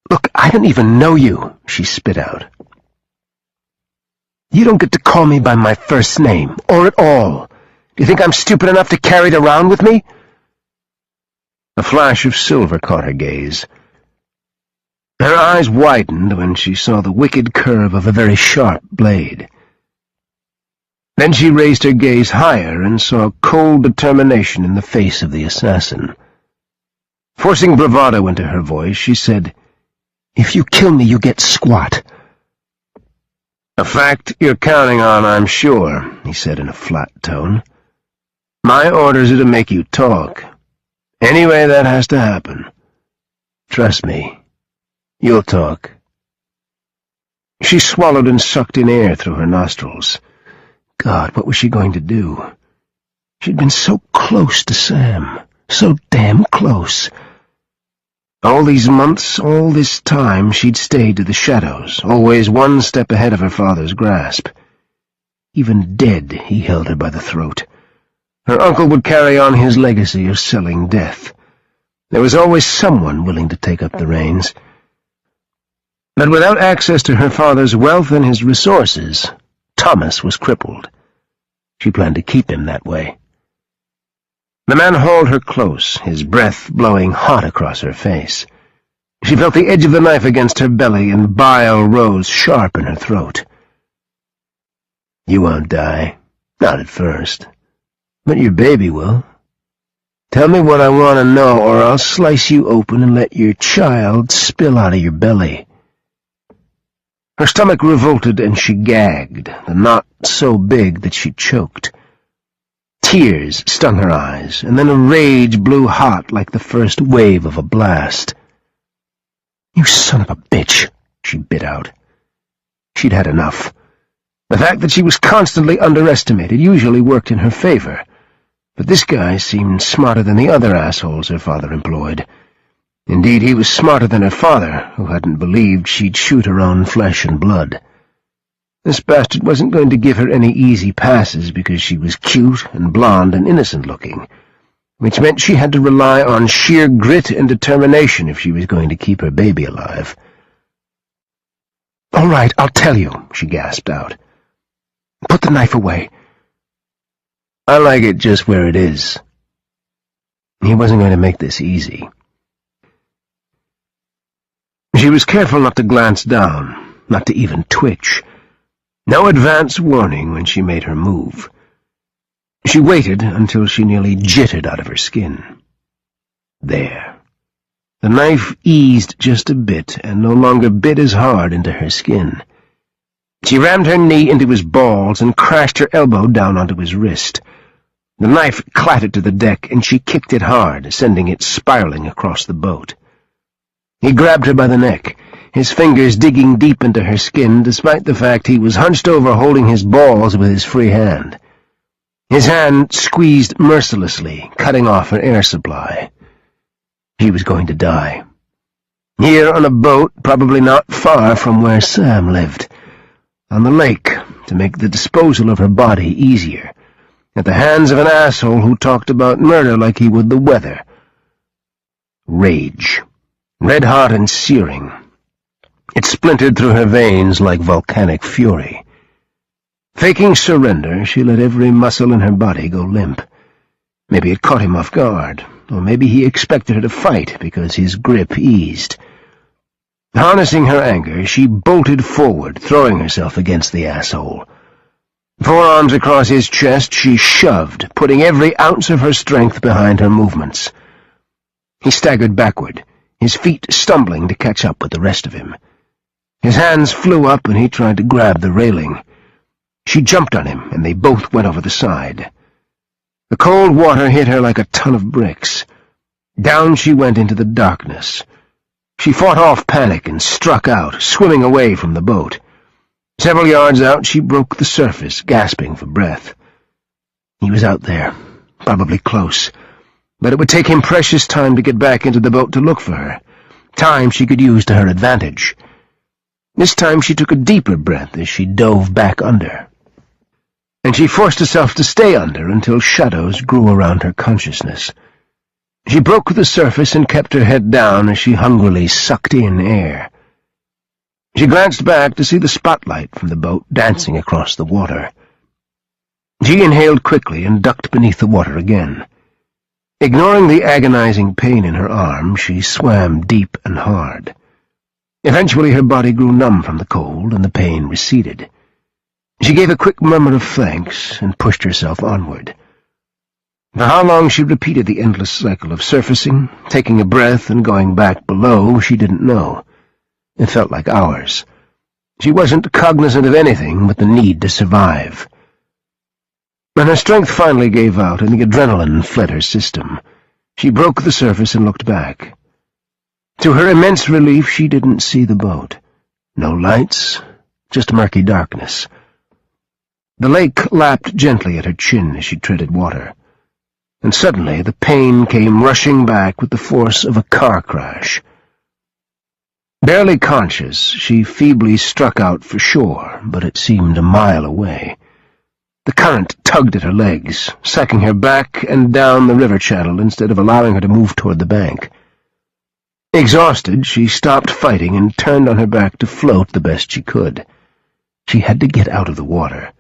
"Look, I don't even know you," she spit out. "You don't get to call me by my first name, or at all. Do you think I'm stupid enough to carry it around with me?" A flash of silver caught her gaze. Her eyes widened when she saw the wicked curve of a very sharp blade. Then she raised her gaze higher and saw cold determination in the face of the assassin. Forcing bravado into her voice, she said, "If you kill me, you get squat." "A fact you're counting on, I'm sure," he said in a flat tone. "My orders are to make you talk. Anyway, that has to happen. Trust me, you'll talk." She swallowed and sucked in air through her nostrils. God, what was she going to do? She'd been so close to Sam, so damn close. All these months, all this time, she'd stayed to the shadows, always one step ahead of her father's grasp. Even dead, he held her by the throat. Her uncle would carry on his legacy of selling death. There was always someone willing to take up the reins. But without access to her father's wealth and his resources, Thomas was crippled. She planned to keep him that way. The man hauled her close, his breath blowing hot across her face. She felt the edge of the knife against her belly, and bile rose sharp in her throat. "You won't die. Not at first. But your baby will. Tell me what I want to know, or I'll slice you open and let your child spill out of your belly." Her stomach revolted and she gagged, the knot so big that she choked. Tears stung her eyes, and then a rage blew hot like the first wave of a blast. "You son of a bitch," she bit out. She'd had enough. The fact that she was constantly underestimated usually worked in her favor, but this guy seemed smarter than the other assholes her father employed. Indeed, he was smarter than her father, who hadn't believed she'd shoot her own flesh and blood. This bastard wasn't going to give her any easy passes because she was cute and blonde and innocent-looking, which meant she had to rely on sheer grit and determination if she was going to keep her baby alive. "All right, I'll tell you," she gasped out. "Put the knife away." "I like it just where it is." He wasn't going to make this easy. She was careful not to glance down, not to even twitch. No advance warning when she made her move. She waited until she nearly jittered out of her skin. There. The knife eased just a bit and no longer bit as hard into her skin. She rammed her knee into his balls and crashed her elbow down onto his wrist. The knife clattered to the deck, and she kicked it hard, sending it spiraling across the boat. He grabbed her by the neck, his fingers digging deep into her skin, despite the fact he was hunched over holding his balls with his free hand. His hand squeezed mercilessly, cutting off her air supply. She was going to die. Here on a boat, probably not far from where Sam lived. On the lake, to make the disposal of her body easier. at the hands of an asshole who talked about murder like he would the weather. Rage, red-hot and searing. It splintered through her veins like volcanic fury. Faking surrender, she let every muscle in her body go limp. Maybe it caught him off guard, or maybe he expected her to fight because his grip eased. Harnessing her anger, she bolted forward, throwing herself against the asshole. Forearms across his chest, she shoved, putting every ounce of her strength behind her movements. He staggered backward, his feet stumbling to catch up with the rest of him. His hands flew up and he tried to grab the railing. She jumped on him, and they both went over the side. The cold water hit her like a ton of bricks. Down she went into the darkness. She fought off panic and struck out, swimming away from the boat. Several yards out, she broke the surface, gasping for breath. He was out there, probably close, but it would take him precious time to get back into the boat to look for her, time she could use to her advantage. This time she took a deeper breath as she dove back under. And she forced herself to stay under until shadows grew around her consciousness. She broke the surface and kept her head down as she hungrily sucked in air. She glanced back to see the spotlight from the boat dancing across the water. She inhaled quickly and ducked beneath the water again. Ignoring the agonizing pain in her arm, she swam deep and hard. Eventually her body grew numb from the cold and the pain receded. She gave a quick murmur of thanks and pushed herself onward. For how long she repeated the endless cycle of surfacing, taking a breath and going back below, she didn't know. It felt like hours. She wasn't cognizant of anything but the need to survive. When her strength finally gave out and the adrenaline fled her system, she broke the surface and looked back. To her immense relief, she didn't see the boat. No lights, just murky darkness. The lake lapped gently at her chin as she treaded water, and suddenly the pain came rushing back with the force of a car crash. Barely conscious, she feebly struck out for shore, but it seemed a mile away. The current tugged at her legs, sucking her back and down the river channel instead of allowing her to move toward the bank. Exhausted, she stopped fighting and turned on her back to float the best she could. She had to get out of the water.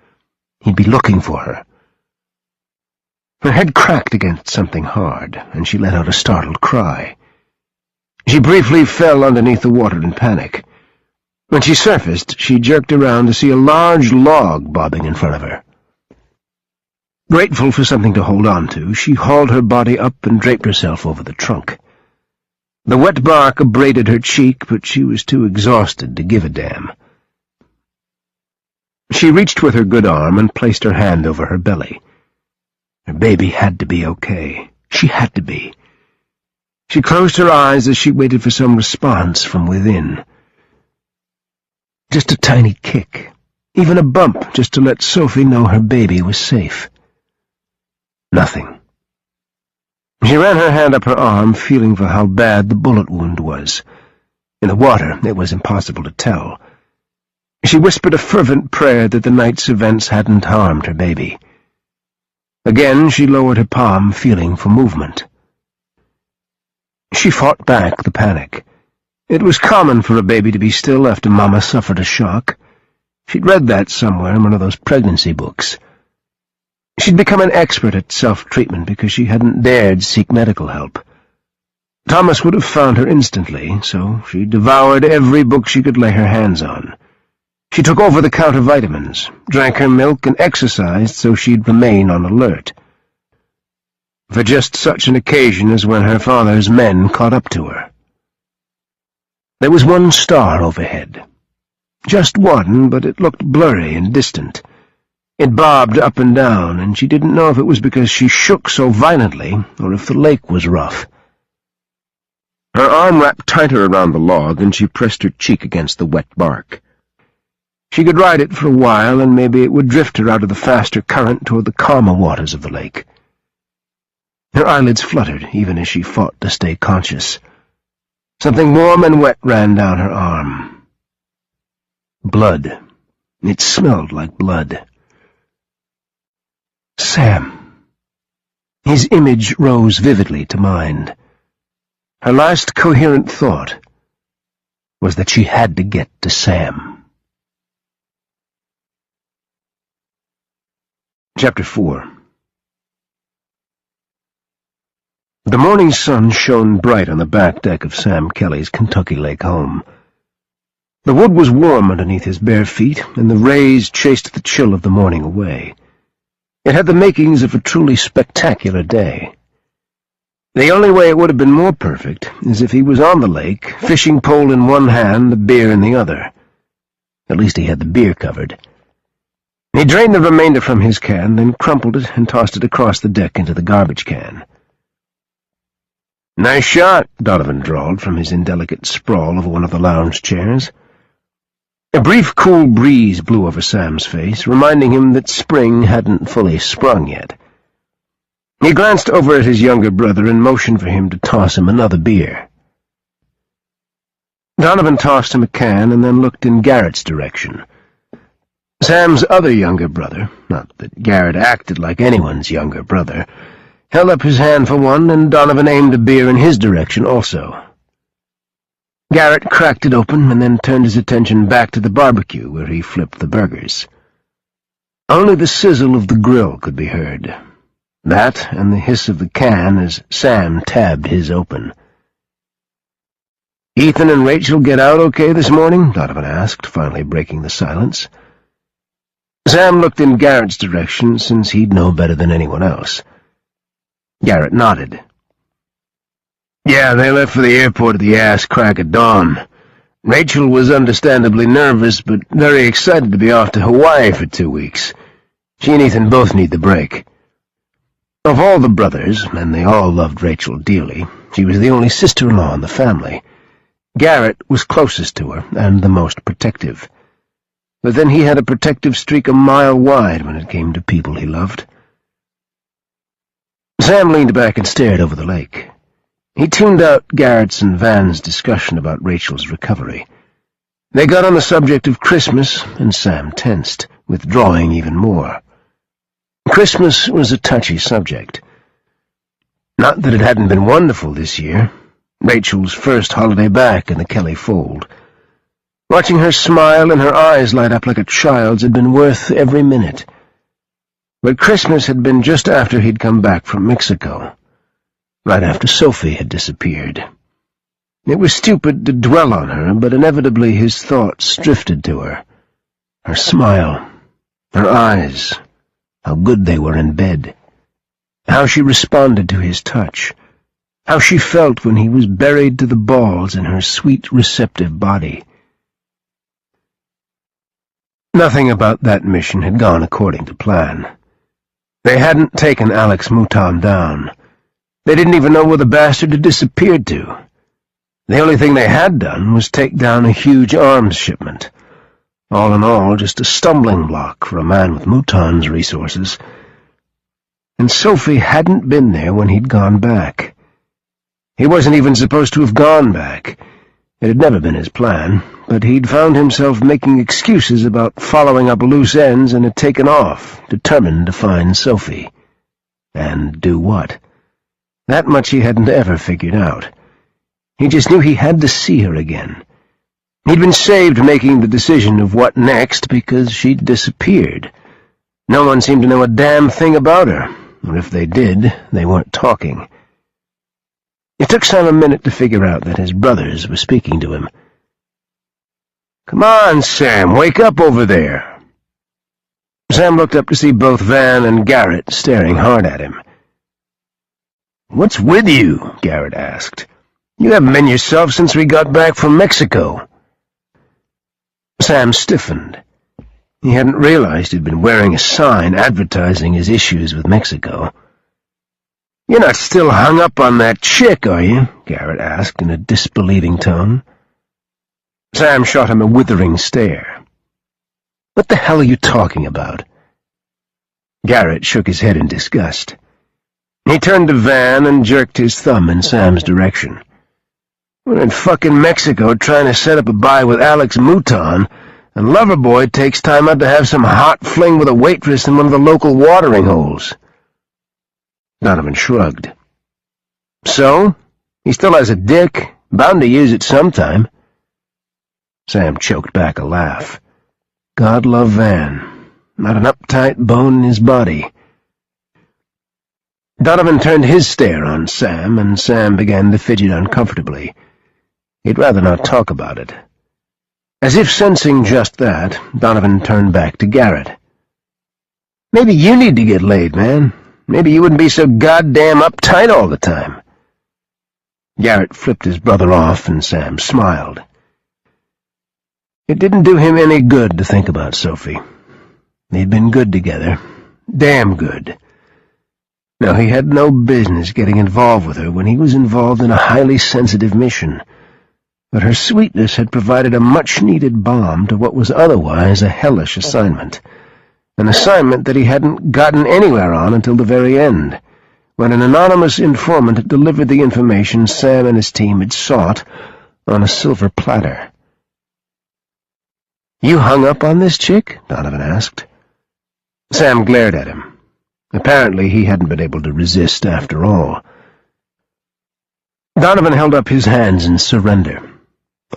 He'd be looking for her. Her head cracked against something hard, and she let out a startled cry. She briefly fell underneath the water in panic. When she surfaced, she jerked around to see a large log bobbing in front of her. Grateful for something to hold on to, she hauled her body up and draped herself over the trunk. The wet bark abraded her cheek, but she was too exhausted to give a damn. She reached with her good arm and placed her hand over her belly. Her baby had to be okay. She had to be. She closed her eyes as she waited for some response from within. Just a tiny kick, even a bump, just to let Sophie know her baby was safe. Nothing. She ran her hand up her arm, feeling for how bad the bullet wound was. In the water, it was impossible to tell. She whispered a fervent prayer that the night's events hadn't harmed her baby. Again, she lowered her palm, feeling for movement. She fought back the panic. It was common for a baby to be still after Mama suffered a shock. She'd read that somewhere in one of those pregnancy books. She'd become an expert at self-treatment because she hadn't dared seek medical help. Thomas would have found her instantly, so she devoured every book she could lay her hands on. She took over-the-counter vitamins, drank her milk, and exercised so she'd remain on alert. For just such an occasion as when her father's men caught up to her. There was one star overhead. Just one, but it looked blurry and distant. It bobbed up and down, and she didn't know if it was because she shook so violently or if the lake was rough. Her arm wrapped tighter around the log, and she pressed her cheek against the wet bark. She could ride it for a while, and maybe it would drift her out of the faster current toward the calmer waters of the lake. Her eyelids fluttered, even as she fought to stay conscious. Something warm and wet ran down her arm. Blood. It smelled like blood. Sam. His image rose vividly to mind. Her last coherent thought was that she had to get to Sam. Chapter 4. The morning sun shone bright on the back deck of Sam Kelly's Kentucky Lake home. The wood was warm underneath his bare feet, and the rays chased the chill of the morning away. It had the makings of a truly spectacular day. The only way it would have been more perfect is if he was on the lake, fishing pole in one hand, the beer in the other. At least he had the beer covered. He drained the remainder from his can, then crumpled it and tossed it across the deck into the garbage can. "Nice shot," Donovan drawled from his indelicate sprawl of one of the lounge chairs. A brief cool breeze blew over Sam's face, reminding him that spring hadn't fully sprung yet. He glanced over at his younger brother and motioned for him to toss him another beer. Donovan tossed him a can and then looked in Garrett's direction. Sam's other younger brother, not that Garrett acted like anyone's younger brother, held up his hand for one, and Donovan aimed a beer in his direction also. Garrett cracked it open and then turned his attention back to the barbecue where he flipped the burgers. Only the sizzle of the grill could be heard. That and the hiss of the can as Sam tabbed his open. "Ethan and Rachel get out okay this morning?" Donovan asked, finally breaking the silence. Sam looked in Garrett's direction, since he'd know better than anyone else. Garrett nodded. "Yeah, they left for the airport at the ass crack of dawn. Rachel was understandably nervous, but very excited to be off to Hawaii for 2 weeks. She and Ethan both need the break." Of all the brothers, and they all loved Rachel dearly, she was the only sister-in-law in the family. Garrett was closest to her, and the most protective. But then he had a protective streak a mile wide when it came to people he loved. Sam leaned back and stared over the lake. He tuned out Garrett's and Van's discussion about Rachel's recovery. They got on the subject of Christmas, and Sam tensed, withdrawing even more. Christmas was a touchy subject. Not that it hadn't been wonderful this year. Rachel's first holiday back in the Kelly fold. Watching her smile and her eyes light up like a child's had been worth every minute. But Christmas had been just after he'd come back from Mexico, right after Sophie had disappeared. It was stupid to dwell on her, but inevitably his thoughts drifted to her. Her smile, her eyes, how good they were in bed, how she responded to his touch, how she felt when he was buried to the balls in her sweet, receptive body. Nothing about that mission had gone according to plan. They hadn't taken Alex Mouton down. They didn't even know where the bastard had disappeared to. The only thing they had done was take down a huge arms shipment. All in all, just a stumbling block for a man with Mouton's resources. And Sophie hadn't been there when he'd gone back. He wasn't even supposed to have gone back. It had never been his plan, but he'd found himself making excuses about following up loose ends and had taken off, determined to find Sophie. And do what? That much he hadn't ever figured out. He just knew he had to see her again. He'd been saved making the decision of what next because she'd disappeared. No one seemed to know a damn thing about her, or if they did, they weren't talking. It took Sam a minute to figure out that his brothers were speaking to him. "Come on, Sam, wake up over there." Sam looked up to see both Van and Garrett staring hard at him. "What's with you?" Garrett asked. "You haven't been yourself since we got back from Mexico." Sam stiffened. He hadn't realized he'd been wearing a sign advertising his issues with Mexico. "You're not still hung up on that chick, are you?" Garrett asked in a disbelieving tone. Sam shot him a withering stare. "What the hell are you talking about?" Garrett shook his head in disgust. He turned to Van and jerked his thumb in Sam's direction. "We're in fucking Mexico trying to set up a buy with Alex Mouton, and Loverboy takes time out to have some hot fling with a waitress in one of the local watering holes." Donovan shrugged. "So? He still has a dick, bound to use it sometime." Sam choked back a laugh. God love Van. Not an uptight bone in his body. Donovan turned his stare on Sam, and Sam began to fidget uncomfortably. He'd rather not talk about it. As if sensing just that, Donovan turned back to Garrett. "Maybe you need to get laid, man. Maybe you wouldn't be so goddamn uptight all the time." Garrett flipped his brother off, and Sam smiled. It didn't do him any good to think about Sophie. They'd been good together. Damn good. Now, he had no business getting involved with her when he was involved in a highly sensitive mission, but her sweetness had provided a much-needed balm to what was otherwise a hellish assignment, an assignment that he hadn't gotten anywhere on until the very end, when an anonymous informant delivered the information Sam and his team had sought on a silver platter. "You hung up on this chick?" Donovan asked. Sam glared at him. Apparently he hadn't been able to resist after all. Donovan held up his hands in surrender.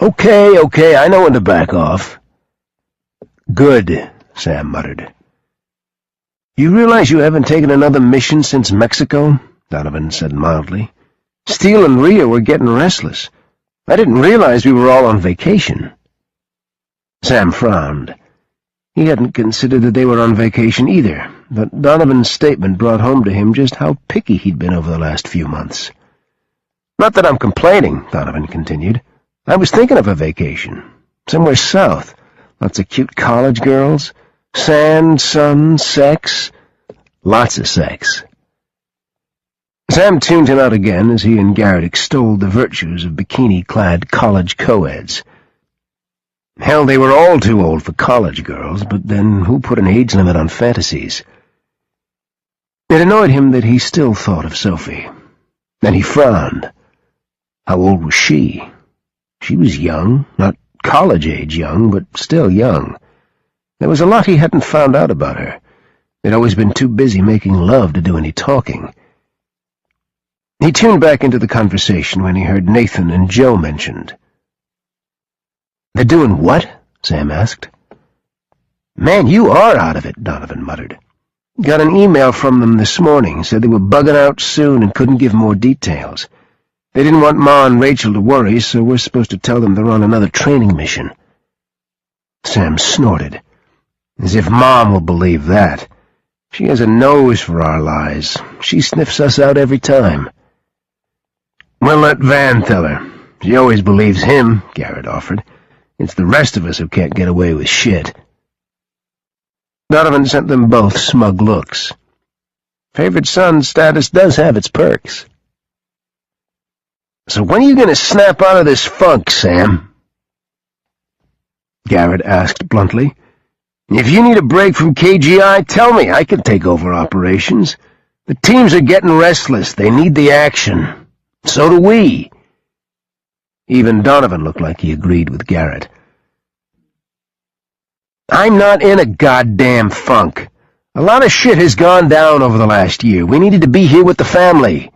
Okay, I know when to back off." "Good," Sam muttered. "You realize you haven't taken another mission since Mexico?" Donovan said mildly. "Steele and Rhea were getting restless. I didn't realize we were all on vacation." Sam frowned. He hadn't considered that they were on vacation either, but Donovan's statement brought home to him just how picky he'd been over the last few months. "Not that I'm complaining," Donovan continued. "I was thinking of a vacation. Somewhere south. Lots of cute college girls. Sand, sun, sex. Lots of sex." Sam tuned him out again as he and Garrett extolled the virtues of bikini-clad college co-eds. Hell, they were all too old for college girls, but then who put an age limit on fantasies? It annoyed him that he still thought of Sophie. Then he frowned. How old was she? She was young, not college-age young, but still young. There was a lot he hadn't found out about her. They'd always been too busy making love to do any talking. He tuned back into the conversation when he heard Nathan and Joe mentioned. "They're doing what?" Sam asked. "Man, you are out of it," Donovan muttered. "Got an email from them this morning, said they were bugging out soon and couldn't give more details. They didn't want Ma and Rachel to worry, so we're supposed to tell them they're on another training mission." Sam snorted. "As if Mom will believe that. She has a nose for our lies. She sniffs us out every time." "We'll let Van tell her. She always believes him," Garrett offered. "It's the rest of us who can't get away with shit." Donovan sent them both smug looks. Favorite son status does have its perks. "So when are you going to snap out of this funk, Sam?" Garrett asked bluntly. "If you need a break from KGI, tell me. I can take over operations. The teams are getting restless. They need the action. So do we." Even Donovan looked like he agreed with Garrett. "I'm not in a goddamn funk. A lot of shit has gone down over the last year. We needed to be here with the family."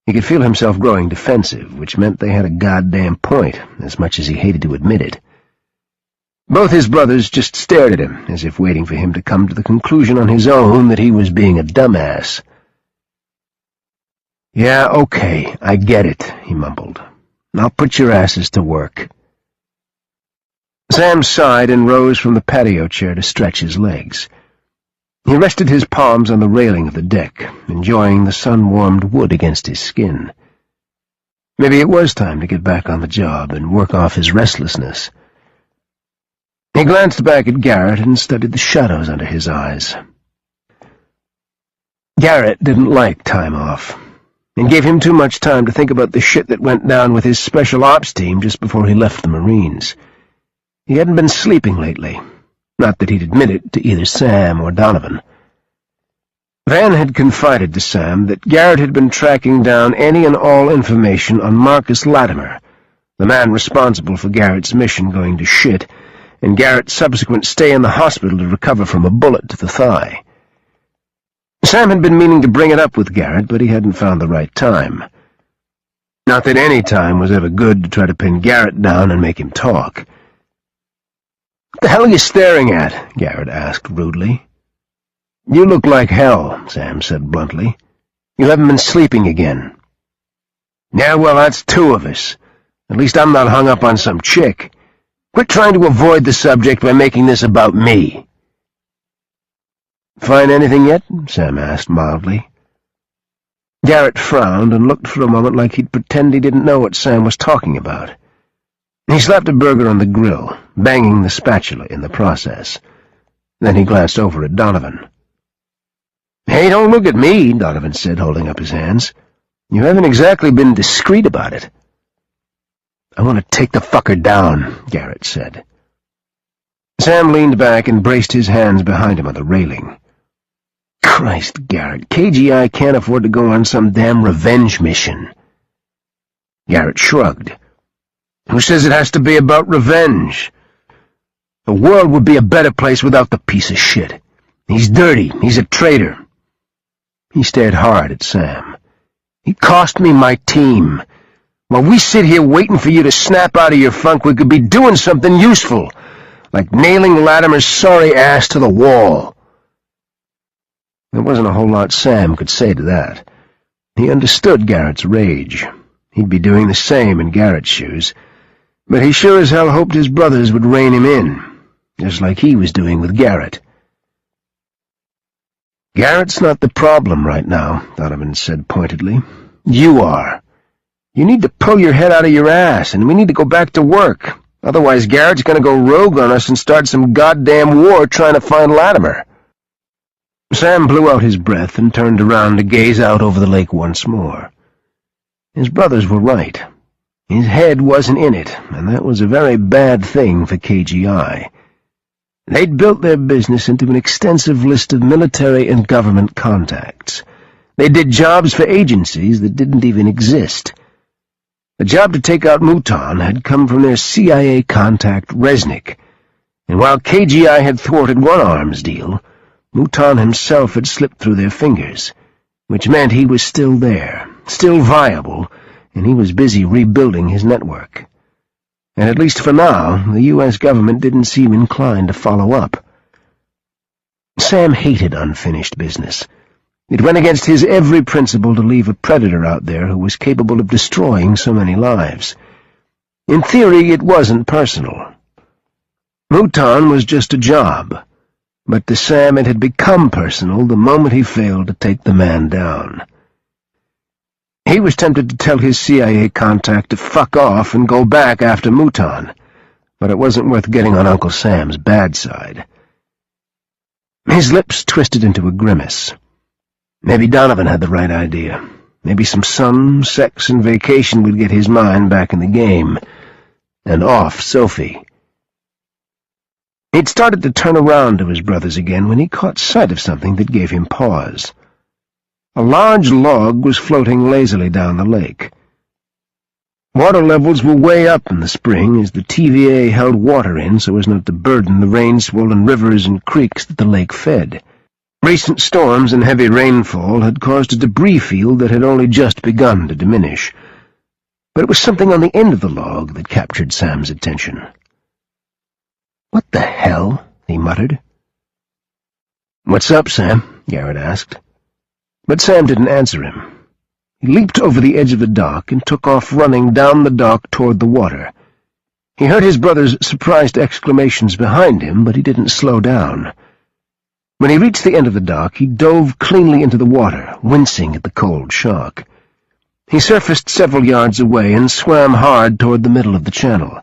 He could feel himself growing defensive, which meant they had a goddamn point, as much as he hated to admit it. Both his brothers just stared at him, as if waiting for him to come to the conclusion on his own that he was being a dumbass. "Yeah, okay, I get it," he mumbled. "I'll put your asses to work." Sam sighed and rose from the patio chair to stretch his legs. He rested his palms on the railing of the deck, enjoying the sun-warmed wood against his skin. Maybe it was time to get back on the job and work off his restlessness. He glanced back at Garrett and studied the shadows under his eyes. Garrett didn't like time off. It gave him too much time to think about the shit that went down with his special ops team just before he left the Marines. He hadn't been sleeping lately. Not that he'd admit it to either Sam or Donovan. Van had confided to Sam that Garrett had been tracking down any and all information on Marcus Latimer, the man responsible for Garrett's mission going to shit, and Garrett's subsequent stay in the hospital to recover from a bullet to the thigh. Sam had been meaning to bring it up with Garrett, but he hadn't found the right time. Not that any time was ever good to try to pin Garrett down and make him talk. "What the hell are you staring at?" Garrett asked rudely. "You look like hell," Sam said bluntly. "You haven't been sleeping again." "Yeah, well, that's two of us. At least I'm not hung up on some chick. Quit trying to avoid the subject by making this about me." "Find anything yet?" Sam asked mildly. Garrett frowned and looked for a moment like he'd pretend he didn't know what Sam was talking about. He slapped a burger on the grill, banging the spatula in the process. Then he glanced over at Donovan. "Hey, don't look at me," Donovan said, holding up his hands. "You haven't exactly been discreet about it." "I want to take the fucker down," Garrett said. Sam leaned back and braced his hands behind him on the railing. "Christ, Garrett, KGI can't afford to go on some damn revenge mission." Garrett shrugged. "Who says it has to be about revenge? The world would be a better place without the piece of shit. He's dirty. He's a traitor." He stared hard at Sam. "He cost me my team. While we sit here waiting for you to snap out of your funk, we could be doing something useful, like nailing Latimer's sorry ass to the wall." There wasn't a whole lot Sam could say to that. He understood Garrett's rage. He'd be doing the same in Garrett's shoes, but he sure as hell hoped his brothers would rein him in, just like he was doing with Garrett. "Garrett's not the problem right now," Donovan said pointedly. "You are. You need to pull your head out of your ass, and we need to go back to work. Otherwise, Garrett's going to go rogue on us and start some goddamn war trying to find Latimer." Sam blew out his breath and turned around to gaze out over the lake once more. His brothers were right. His head wasn't in it, and that was a very bad thing for KGI. They'd built their business into an extensive list of military and government contacts. They did jobs for agencies that didn't even exist. The job to take out Mouton had come from their CIA contact Resnick, and while KGI had thwarted one arms deal, Mouton himself had slipped through their fingers, which meant he was still there, still viable, and he was busy rebuilding his network. And at least for now, the U.S. government didn't seem inclined to follow up. Sam hated unfinished business. It went against his every principle to leave a predator out there who was capable of destroying so many lives. In theory, it wasn't personal. Mouton was just a job, but to Sam it had become personal the moment he failed to take the man down. He was tempted to tell his CIA contact to fuck off and go back after Mouton, but it wasn't worth getting on Uncle Sam's bad side. His lips twisted into a grimace. Maybe Donovan had the right idea. Maybe some sun, sex, and vacation would get his mind back in the game, and off Sophie. He'd started to turn around to his brothers again when he caught sight of something that gave him pause. A large log was floating lazily down the lake. Water levels were way up in the spring as the TVA held water in so as not to burden the rain-swollen rivers and creeks that the lake fed. Recent storms and heavy rainfall had caused a debris field that had only just begun to diminish. But it was something on the end of the log that captured Sam's attention. "What the hell?" he muttered. "What's up, Sam?" Garrett asked. But Sam didn't answer him. He leaped over the edge of the dock and took off running down the dock toward the water. He heard his brother's surprised exclamations behind him, but he didn't slow down. When he reached the end of the dock, he dove cleanly into the water, wincing at the cold shock. He surfaced several yards away and swam hard toward the middle of the channel.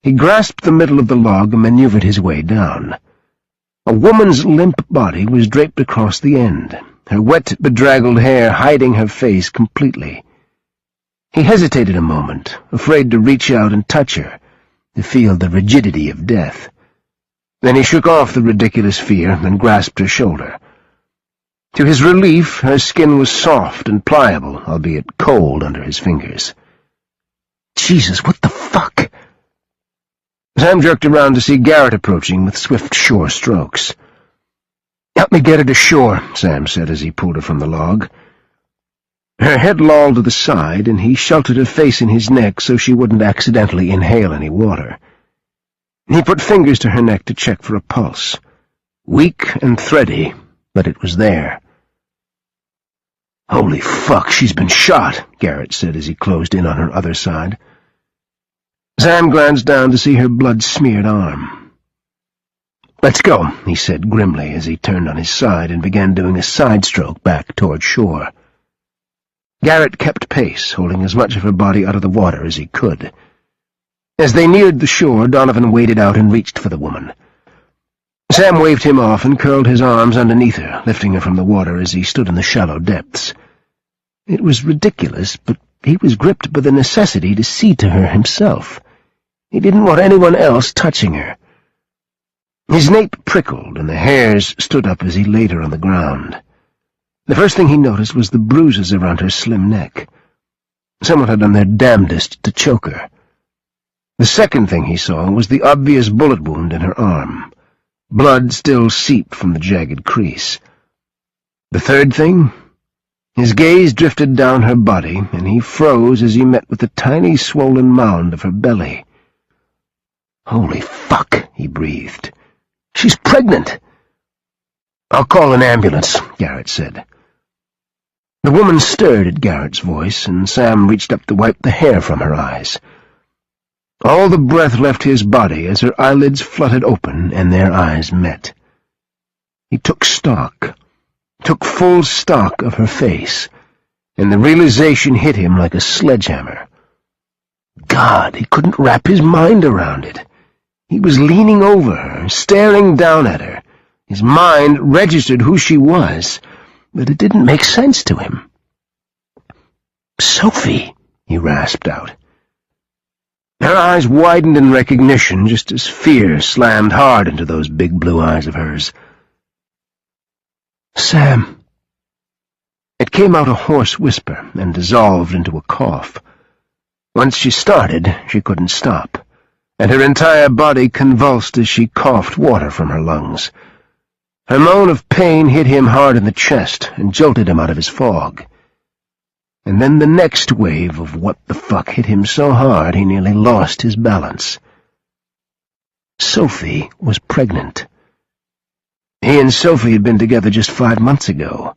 He grasped the middle of the log and maneuvered his way down. A woman's limp body was draped across the end, her wet, bedraggled hair hiding her face completely. He hesitated a moment, afraid to reach out and touch her, to feel the rigidity of death. Then he shook off the ridiculous fear and grasped her shoulder. To his relief, her skin was soft and pliable, albeit cold under his fingers. "Jesus, what the fuck?" Sam jerked around to see Garrett approaching with swift shore strokes. "Help me get her to shore," Sam said as he pulled her from the log. Her head lolled to the side, and he sheltered her face in his neck so she wouldn't accidentally inhale any water. He put fingers to her neck to check for a pulse. Weak and thready, but it was there. "Holy fuck, she's been shot," Garrett said as he closed in on her other side. Sam glanced down to see her blood-smeared arm. "Let's go," he said grimly as he turned on his side and began doing a side-stroke back toward shore. Garrett kept pace, holding as much of her body out of the water as he could. As they neared the shore, Donovan waded out and reached for the woman. Sam waved him off and curled his arms underneath her, lifting her from the water as he stood in the shallow depths. It was ridiculous, but he was gripped by the necessity to see to her himself. He didn't want anyone else touching her. His nape prickled, and the hairs stood up as he laid her on the ground. The first thing he noticed was the bruises around her slim neck. Someone had done their damnedest to choke her. The second thing he saw was the obvious bullet wound in her arm. Blood still seeped from the jagged crease. The third thing? His gaze drifted down her body, and he froze as he met with the tiny swollen mound of her belly. "Holy fuck," he breathed. "She's pregnant!" "I'll call an ambulance," Garrett said. The woman stirred at Garrett's voice, and Sam reached up to wipe the hair from her eyes. All the breath left his body as her eyelids fluttered open and their eyes met. He took full stock of her face, and the realization hit him like a sledgehammer. God, he couldn't wrap his mind around it. He was leaning over her, staring down at her. His mind registered who she was, but it didn't make sense to him. "Sophie," he rasped out. Her eyes widened in recognition just as fear slammed hard into those big blue eyes of hers. "Sam." It came out a hoarse whisper and dissolved into a cough. Once she started, she couldn't stop, and her entire body convulsed as she coughed water from her lungs. Her moan of pain hit him hard in the chest and jolted him out of his fog. And then the next wave of what the fuck hit him so hard he nearly lost his balance. Sophie was pregnant. He and Sophie had been together just 5 months ago.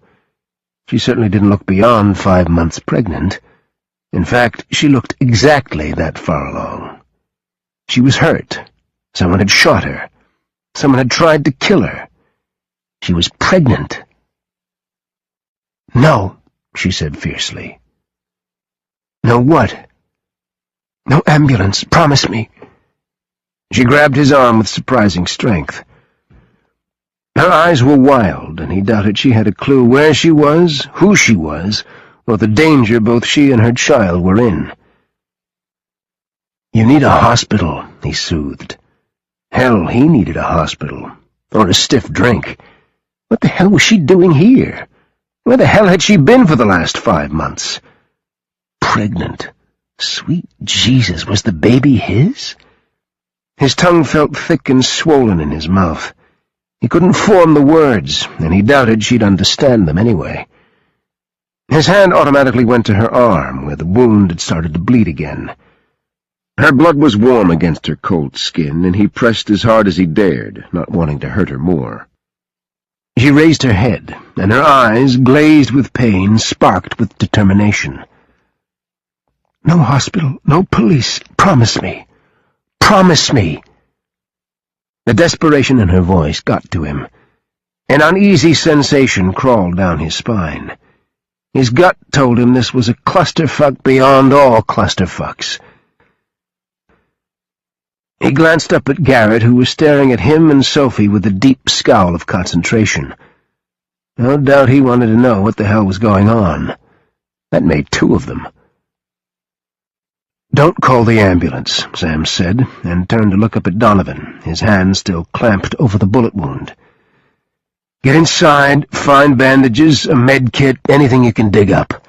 She certainly didn't look beyond 5 months pregnant. In fact, she looked exactly that far along. She was hurt. Someone had shot her. Someone had tried to kill her. She was pregnant. "No," she said fiercely. "No what?" "No ambulance, promise me." She grabbed his arm with surprising strength. Her eyes were wild, and he doubted she had a clue where she was, who she was, or the danger both she and her child were in. "You need a hospital," he soothed. Hell, he needed a hospital. Or a stiff drink. What the hell was she doing here? Where the hell had she been for the last 5 months? Pregnant. Sweet Jesus, was the baby his? His tongue felt thick and swollen in his mouth. He couldn't form the words, and he doubted she'd understand them anyway. His hand automatically went to her arm, where the wound had started to bleed again. Her blood was warm against her cold skin, and he pressed as hard as he dared, not wanting to hurt her more. She raised her head, and her eyes, glazed with pain, sparked with determination. "No hospital, no police. Promise me. Promise me." The desperation in her voice got to him. An uneasy sensation crawled down his spine. His gut told him this was a clusterfuck beyond all clusterfucks. He glanced up at Garrett, who was staring at him and Sophie with a deep scowl of concentration. No doubt he wanted to know what the hell was going on. That made 2 of them. "Don't call the ambulance," Sam said, and turned to look up at Donovan, his hand still clamped over the bullet wound. "Get inside, find bandages, a med kit, anything you can dig up."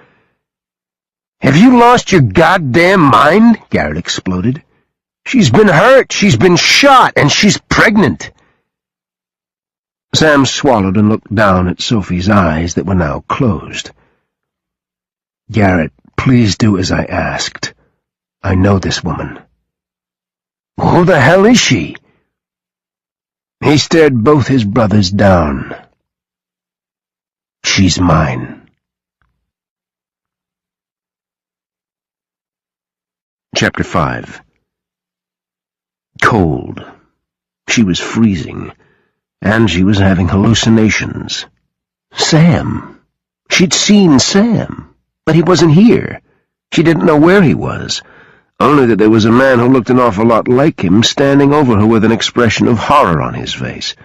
"Have you lost your goddamn mind?" Garrett exploded. She's been hurt, she's been shot, and she's pregnant." Sam swallowed and looked down at Sophie's eyes that were now closed. "Garrett, please do as I asked. I know this woman." "Who the hell is she?" He stared both his brothers down. "She's mine." Chapter 5. Cold. She was freezing, and she was having hallucinations. Sam. She'd seen Sam, but he wasn't here. She didn't know where he was, only that there was a man who looked an awful lot like him standing over her with an expression of horror on his face.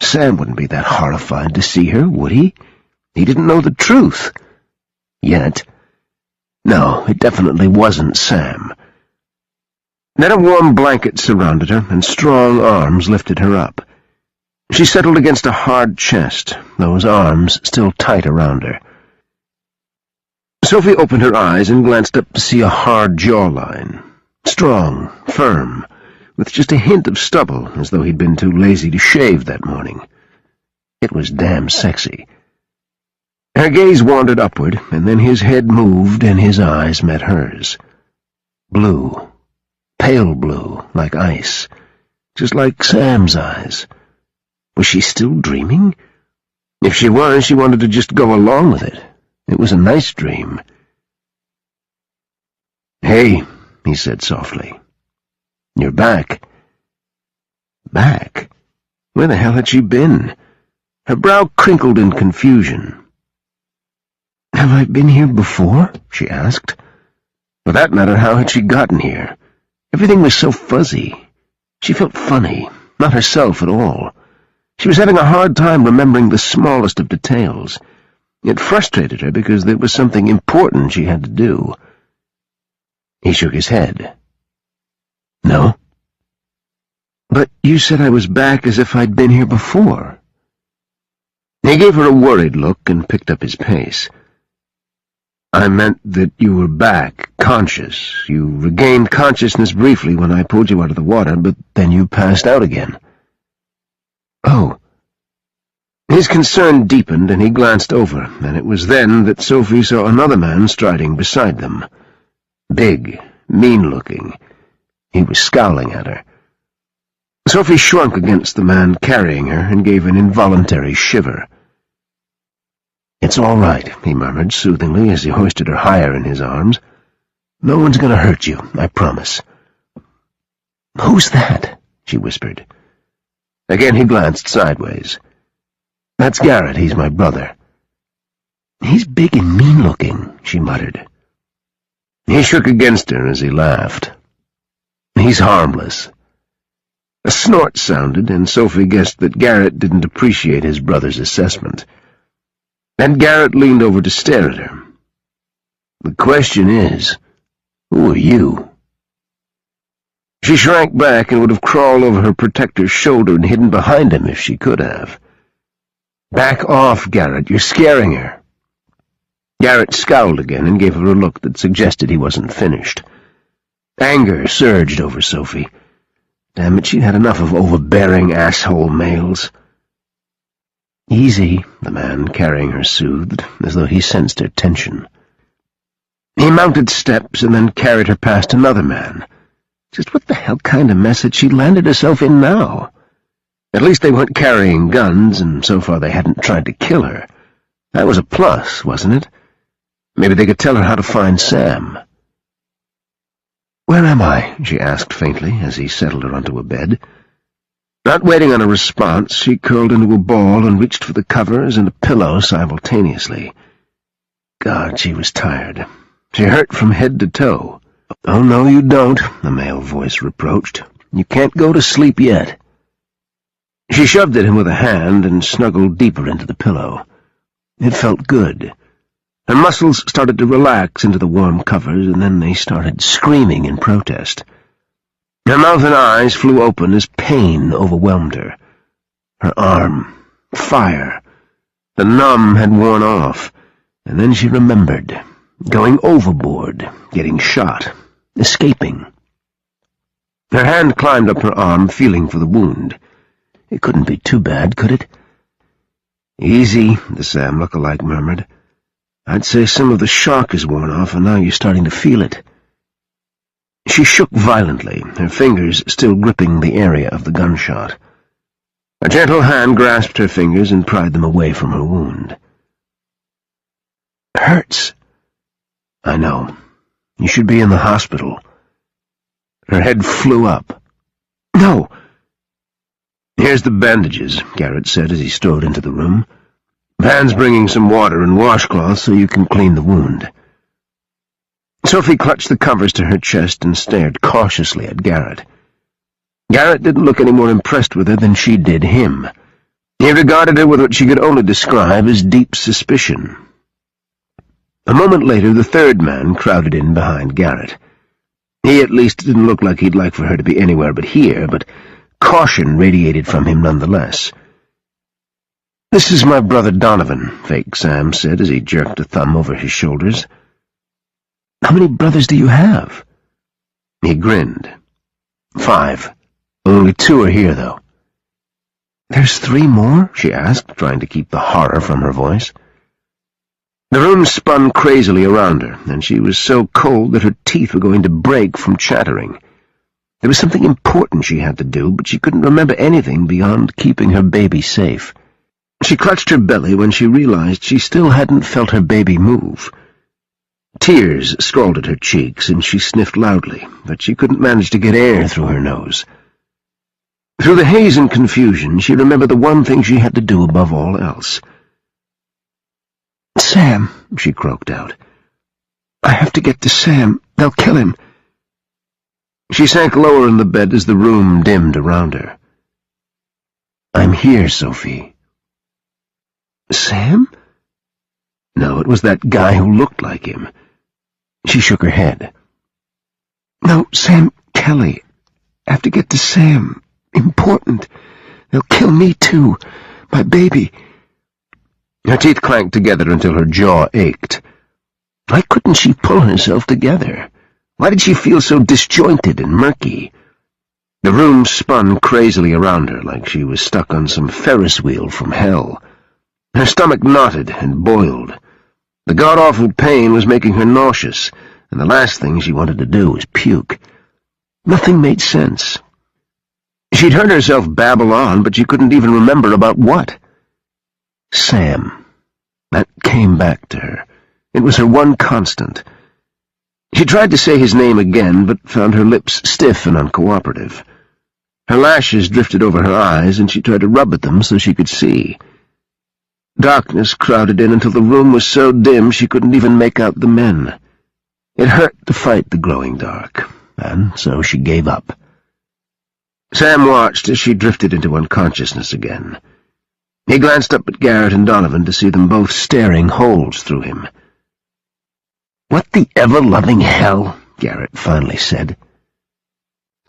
Sam wouldn't be that horrified to see her, would he? He didn't know the truth. Yet. No, it definitely wasn't Sam. Then a warm blanket surrounded her, and strong arms lifted her up. She settled against a hard chest, those arms still tight around her. Sophie opened her eyes and glanced up to see a hard jawline, strong, firm, with just a hint of stubble, as though he'd been too lazy to shave that morning. It was damn sexy. Her gaze wandered upward, and then his head moved and his eyes met hers. Blue. Pale blue, like ice, just like Sam's eyes. Was she still dreaming? If she was, she wanted to just go along with it. It was a nice dream. "Hey," he said softly. "You're back." Back? Where the hell had she been? Her brow crinkled in confusion. "Have I been here before?" she asked. For that matter, how had she gotten here? Everything was so fuzzy. She felt funny, not herself at all. She was having a hard time remembering the smallest of details. It frustrated her because there was something important she had to do. He shook his head. "No?" "But you said I was back as if I'd been here before." He gave her a worried look and picked up his pace. "I meant that you were back, conscious. You regained consciousness briefly when I pulled you out of the water, but then you passed out again." "Oh." His concern deepened, and he glanced over, and it was then that Sophie saw another man striding beside them. Big, mean-looking. He was scowling at her. Sophie shrunk against the man carrying her and gave an involuntary shiver. "It's all right," he murmured soothingly as he hoisted her higher in his arms. "No one's going to hurt you, I promise." "Who's that?" she whispered. Again he glanced sideways. "That's Garrett, he's my brother." "He's big and mean-looking," she muttered. He shook against her as he laughed. "He's harmless." A snort sounded, and Sophie guessed that Garrett didn't appreciate his brother's assessment. And Garrett leaned over to stare at her. "The question is, who are you?" She shrank back and would have crawled over her protector's shoulder and hidden behind him if she could have. "Back off, Garrett, you're scaring her." Garrett scowled again and gave her a look that suggested he wasn't finished. Anger surged over Sophie. Damn it, she'd had enough of overbearing asshole males. "Easy," the man carrying her soothed, as though he sensed her tension. He mounted steps and then carried her past another man. Just what the hell kind of mess had she landed herself in now? At least they weren't carrying guns, and so far they hadn't tried to kill her. That was a plus, wasn't it? Maybe they could tell her how to find Sam. "Where am I?" she asked faintly as he settled her onto a bed. Not waiting on a response, she curled into a ball and reached for the covers and a pillow simultaneously. God, she was tired. She hurt from head to toe. "Oh, no, you don't," the male voice reproached. "You can't go to sleep yet." She shoved at him with a hand and snuggled deeper into the pillow. It felt good. Her muscles started to relax into the warm covers, and then they started screaming in protest. Her mouth and eyes flew open as pain overwhelmed her. Her arm. Fire. The numb had worn off, and then she remembered. Going overboard, getting shot, escaping. Her hand climbed up her arm, feeling for the wound. It couldn't be too bad, could it? "Easy," the Sam look-alike murmured. "I'd say some of the shock is worn off, and now you're starting to feel it." She shook violently, her fingers still gripping the area of the gunshot. A gentle hand grasped her fingers and pried them away from her wound. "Hurts." "I know. You should be in the hospital." Her head flew up. "No." "Here's the bandages," Garrett said as he strode into the room. "Van's bringing some water and washcloths so you can clean the wound." Sophie clutched the covers to her chest and stared cautiously at Garrett. Garrett didn't look any more impressed with her than she did him. He regarded her with what she could only describe as deep suspicion. A moment later, the third man crowded in behind Garrett. He at least didn't look like he'd like for her to be anywhere but here, but caution radiated from him nonetheless. "This is my brother Donovan," Fake Sam said as he jerked a thumb over his shoulders. "How many brothers do you have?" He grinned. "5. Only 2 are here, though." "There's 3 more?" she asked, trying to keep the horror from her voice. The room spun crazily around her, and she was so cold that her teeth were going to break from chattering. There was something important she had to do, but she couldn't remember anything beyond keeping her baby safe. She clutched her belly when she realized she still hadn't felt her baby move. Tears scalded her cheeks, and she sniffed loudly, but she couldn't manage to get air through her nose. Through the haze and confusion, she remembered the one thing she had to do above all else. "Sam," she croaked out. "I have to get to Sam. They'll kill him." She sank lower in the bed as the room dimmed around her. "I'm here, Sophie." "Sam?" No, it was that guy who looked like him. She shook her head. "No, Sam Kelly. I have to get to Sam. Important. They'll kill me, too. My baby." Her teeth clanked together until her jaw ached. Why couldn't she pull herself together? Why did she feel so disjointed and murky? The room spun crazily around her like she was stuck on some Ferris wheel from hell. Her stomach knotted and boiled. The god-awful pain was making her nauseous, and the last thing she wanted to do was puke. Nothing made sense. She'd heard herself babble on, but she couldn't even remember about what. Sam. That came back to her. It was her one constant. She tried to say his name again, but found her lips stiff and uncooperative. Her lashes drifted over her eyes, and she tried to rub at them so she could see. Darkness crowded in until the room was so dim she couldn't even make out the men. It hurt to fight the growing dark, and so she gave up. Sam watched as she drifted into unconsciousness again. He glanced up at Garrett and Donovan to see them both staring holes through him. "What the ever-loving hell?" Garrett finally said.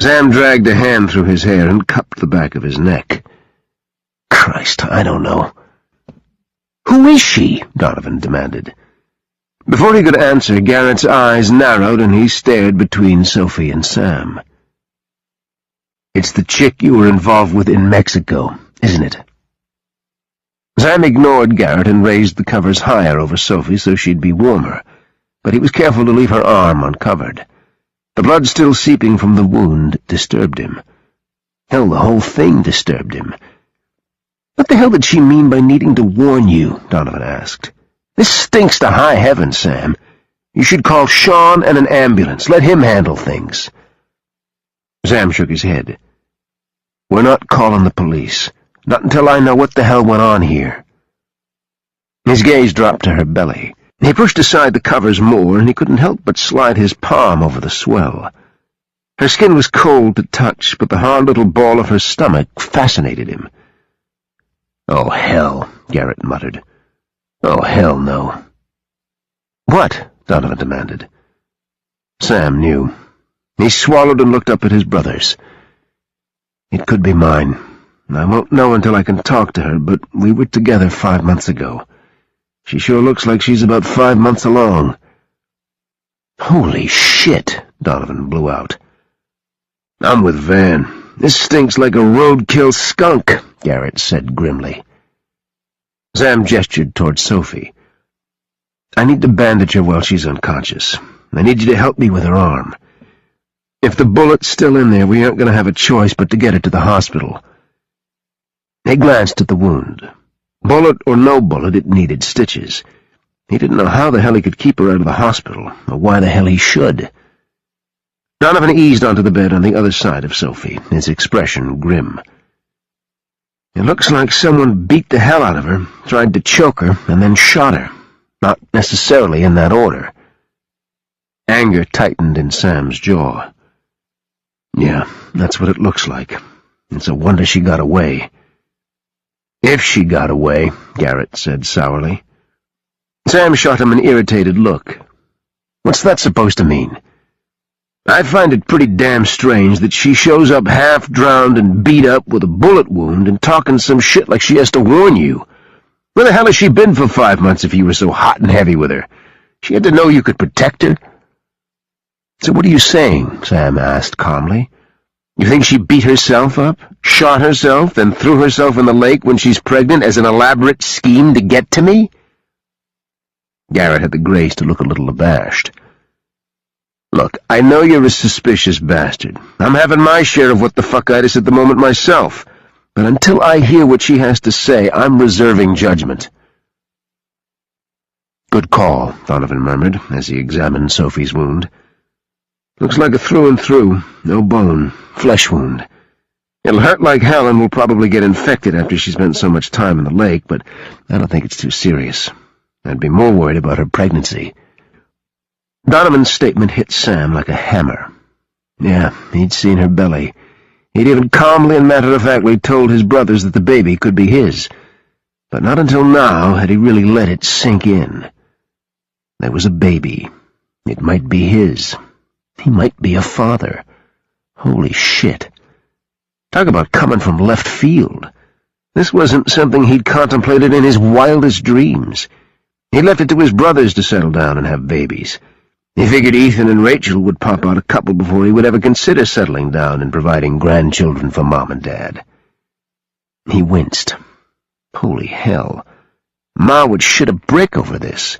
Sam dragged a hand through his hair and cupped the back of his neck. "Christ, I don't know." "Who is she?" Donovan demanded. Before he could answer, Garrett's eyes narrowed and he stared between Sophie and Sam. "It's the chick you were involved with in Mexico, isn't it?" Sam ignored Garrett and raised the covers higher over Sophie so she'd be warmer, but he was careful to leave her arm uncovered. The blood still seeping from the wound disturbed him. Hell, the whole thing disturbed him. "What the hell did she mean by needing to warn you?" Donovan asked. "This stinks to high heaven, Sam. You should call Sean and an ambulance. Let him handle things." Sam shook his head. "We're not calling the police. Not until I know what the hell went on here." His gaze dropped to her belly. He pushed aside the covers more, and he couldn't help but slide his palm over the swell. Her skin was cold to touch, but the hard little ball of her stomach fascinated him. "Oh, hell," Garrett muttered. "Oh, hell no." "What?" Donovan demanded. Sam knew. He swallowed and looked up at his brothers. "It could be mine. I won't know until I can talk to her, but we were together 5 months ago. She sure looks like she's about 5 months along." "Holy shit," Donovan blew out. "I'm with Van. This stinks like a roadkill skunk," Garrett said grimly. Sam gestured toward Sophie. "I need to bandage her while she's unconscious. I need you to help me with her arm. If the bullet's still in there, we aren't going to have a choice but to get her to the hospital." He glanced at the wound. Bullet or no bullet, it needed stitches. He didn't know how the hell he could keep her out of the hospital, or why the hell he should. Donovan eased onto the bed on the other side of Sophie, his expression grim. "It looks like someone beat the hell out of her, tried to choke her, and then shot her. Not necessarily in that order." Anger tightened in Sam's jaw. "Yeah, that's what it looks like. It's a wonder she got away." "If she got away," Garrett said sourly. Sam shot him an irritated look. "What's that supposed to mean? I find it pretty damn strange that she shows up half-drowned and beat up with a bullet wound and talking some shit like she has to warn you. Where the hell has she been for 5 months if you were so hot and heavy with her? She had to know you could protect her?" "So what are you saying?" Sam asked calmly. "You think she beat herself up, shot herself, then threw herself in the lake when she's pregnant as an elaborate scheme to get to me?" Garrett had the grace to look a little abashed. "Look, I know you're a suspicious bastard. I'm having my share of what the fuck-itis at the moment myself. But until I hear what she has to say, I'm reserving judgment." "Good call," Donovan murmured, as he examined Sophie's wound. "Looks like a through-and-through, no bone, flesh wound. It'll hurt like hell and will probably get infected after she spent so much time in the lake, but I don't think it's too serious. I'd be more worried about her pregnancy." Donovan's statement hit Sam like a hammer. Yeah, he'd seen her belly. He'd even calmly and matter-of-factly told his brothers that the baby could be his. But not until now had he really let it sink in. There was a baby. It might be his. He might be a father. Holy shit. Talk about coming from left field. This wasn't something he'd contemplated in his wildest dreams. He left it to his brothers to settle down and have babies. He figured Ethan and Rachel would pop out a couple before he would ever consider settling down and providing grandchildren for Mom and Dad. He winced. Holy hell. Ma would shit a brick over this.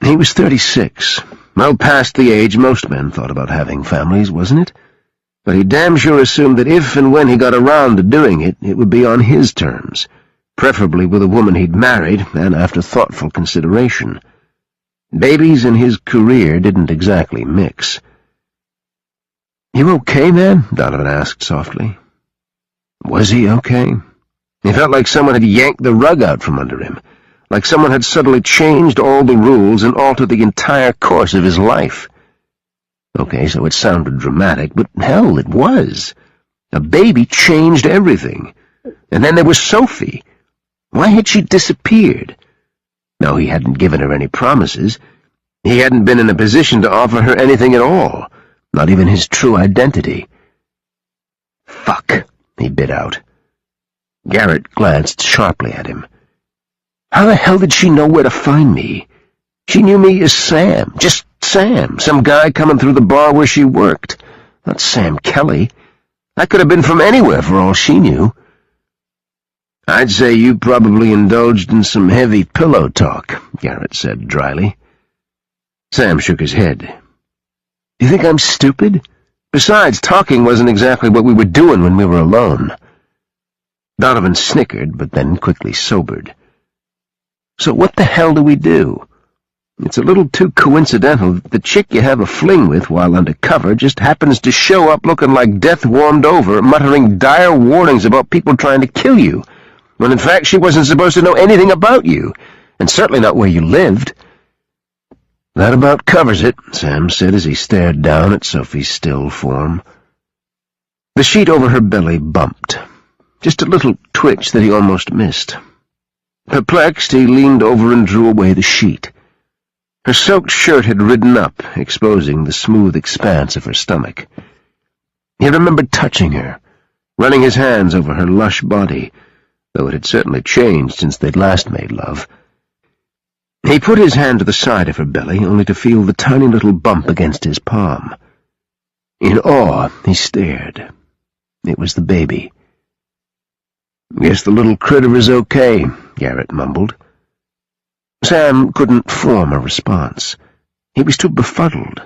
He was 36, well past the age most men thought about having families, wasn't it? But he damn sure assumed that if and when he got around to doing it, it would be on his terms, preferably with a woman he'd married and after thoughtful consideration. Babies and his career didn't exactly mix. "You okay, man?" Donovan asked softly. Was he okay? He felt like someone had yanked the rug out from under him, like someone had suddenly changed all the rules and altered the entire course of his life. Okay, so it sounded dramatic, but hell, it was. A baby changed everything. And then there was Sophie. Why had she disappeared? No, he hadn't given her any promises. He hadn't been in a position to offer her anything at all, not even his true identity. "Fuck," he bit out. Garrett glanced sharply at him. "How the hell did she know where to find me? She knew me as Sam, just Sam, some guy coming through the bar where she worked. Not Sam Kelly. I could have been from anywhere for all she knew." "I'd say you probably indulged in some heavy pillow talk," Garrett said dryly. Sam shook his head. "Do you think I'm stupid? Besides, talking wasn't exactly what we were doing when we were alone." Donovan snickered, but then quickly sobered. "So what the hell do we do? It's a little too coincidental that the chick you have a fling with while undercover just happens to show up looking like death warmed over, muttering dire warnings about people trying to kill you, when in fact she wasn't supposed to know anything about you, and certainly not where you lived." "That about covers it," Sam said as he stared down at Sophie's still form. The sheet over her belly bumped, just a little twitch that he almost missed. Perplexed, he leaned over and drew away the sheet. Her soaked shirt had ridden up, exposing the smooth expanse of her stomach. He remembered touching her, running his hands over her lush body, though it had certainly changed since they'd last made love. He put his hand to the side of her belly, only to feel the tiny little bump against his palm. In awe, he stared. It was the baby. "Guess the little critter is okay," Garrett mumbled. Sam couldn't form a response. He was too befuddled.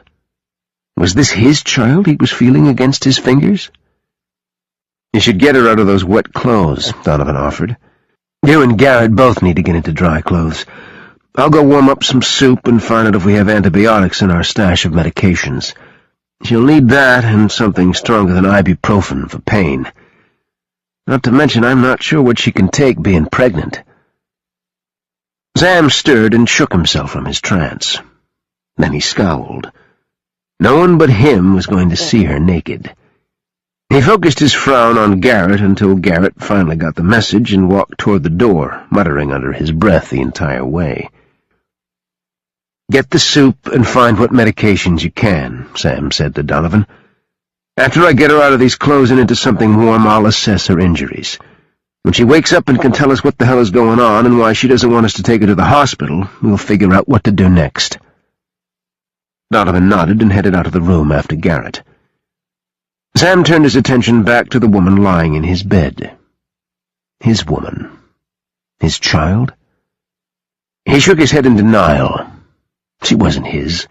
Was this his child he was feeling against his fingers? "You should get her out of those wet clothes," Donovan offered. "You and Garrett both need to get into dry clothes. I'll go warm up some soup and find out if we have antibiotics in our stash of medications. She'll need that and something stronger than ibuprofen for pain. Not to mention, I'm not sure what she can take being pregnant." Sam stirred and shook himself from his trance. Then he scowled. No one but him was going to see her naked. He focused his frown on Garrett until Garrett finally got the message and walked toward the door, muttering under his breath the entire way. "Get the soup and find what medications you can," Sam said to Donovan. "After I get her out of these clothes and into something warm, I'll assess her injuries. When she wakes up and can tell us what the hell is going on and why she doesn't want us to take her to the hospital, we'll figure out what to do next." Donovan nodded and headed out of the room after Garrett. Sam turned his attention back to the woman lying in his bed. His woman. His child? He shook his head in denial. She wasn't his.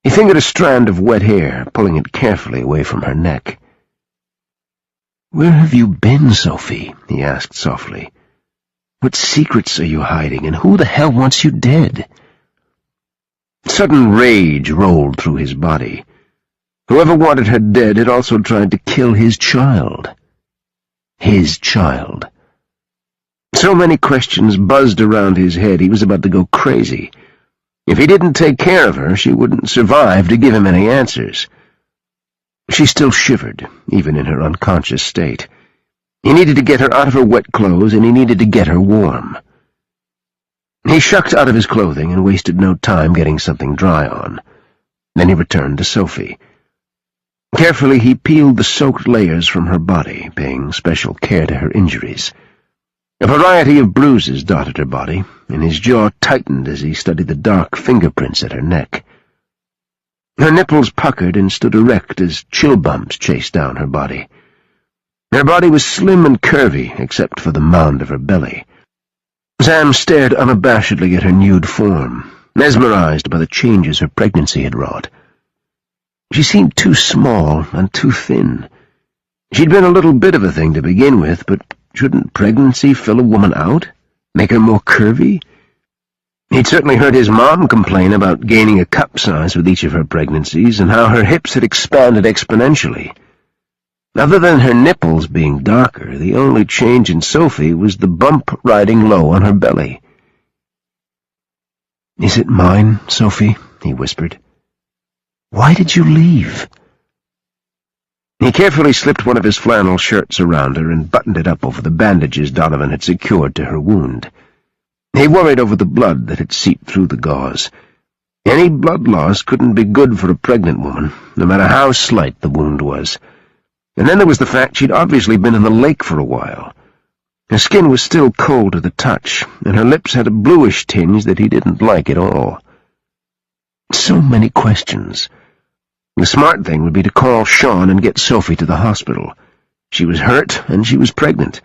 He fingered a strand of wet hair, pulling it carefully away from her neck. "Where have you been, Sophie?" he asked softly. "What secrets are you hiding, and who the hell wants you dead?" Sudden rage rolled through his body. Whoever wanted her dead had also tried to kill his child. His child. So many questions buzzed around his head he was about to go crazy. If he didn't take care of her, she wouldn't survive to give him any answers. She still shivered, even in her unconscious state. He needed to get her out of her wet clothes, and he needed to get her warm. He shucked out of his clothing and wasted no time getting something dry on. Then he returned to Sophie. Carefully, he peeled the soaked layers from her body, paying special care to her injuries. A variety of bruises dotted her body, and his jaw tightened as he studied the dark fingerprints at her neck. Her nipples puckered and stood erect as chill bumps chased down her body. Her body was slim and curvy, except for the mound of her belly. Sam stared unabashedly at her nude form, mesmerized by the changes her pregnancy had wrought. She seemed too small and too thin. She'd been a little bit of a thing to begin with, but shouldn't pregnancy fill a woman out? Make her more curvy? He'd certainly heard his mom complain about gaining a cup size with each of her pregnancies, and how her hips had expanded exponentially. Other than her nipples being darker, the only change in Sophie was the bump riding low on her belly. "Is it mine, Sophie?" he whispered. "Why did you leave?" He carefully slipped one of his flannel shirts around her and buttoned it up over the bandages Donovan had secured to her wound. He worried over the blood that had seeped through the gauze. Any blood loss couldn't be good for a pregnant woman, no matter how slight the wound was. And then there was the fact she'd obviously been in the lake for a while. Her skin was still cold to the touch, and her lips had a bluish tinge that he didn't like at all. So many questions. The smart thing would be to call Sean and get Sophie to the hospital. She was hurt, and she was pregnant.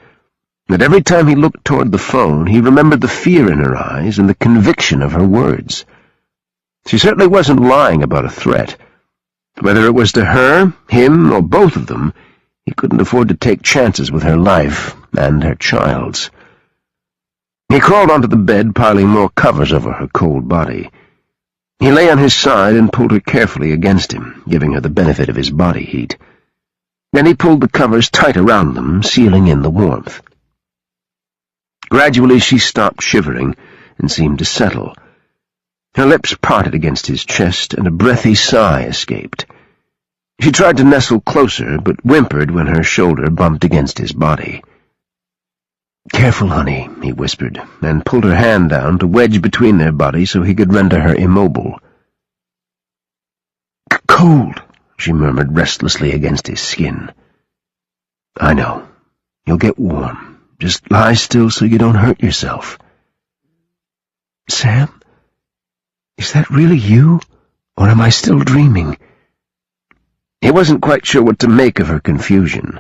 But every time he looked toward the phone, he remembered the fear in her eyes and the conviction of her words. She certainly wasn't lying about a threat. Whether it was to her, him, or both of them, he couldn't afford to take chances with her life and her child's. He crawled onto the bed, piling more covers over her cold body. He lay on his side and pulled her carefully against him, giving her the benefit of his body heat. Then he pulled the covers tight around them, sealing in the warmth. Gradually she stopped shivering and seemed to settle. Her lips parted against his chest, and a breathy sigh escaped. She tried to nestle closer, but whimpered when her shoulder bumped against his body. "Careful, honey," he whispered, and pulled her hand down to wedge between their bodies so he could render her immobile. "Cold," she murmured restlessly against his skin. "I know. You'll get warm. Just lie still so you don't hurt yourself." "Sam? Is that really you, or am I still dreaming?" He wasn't quite sure what to make of her confusion.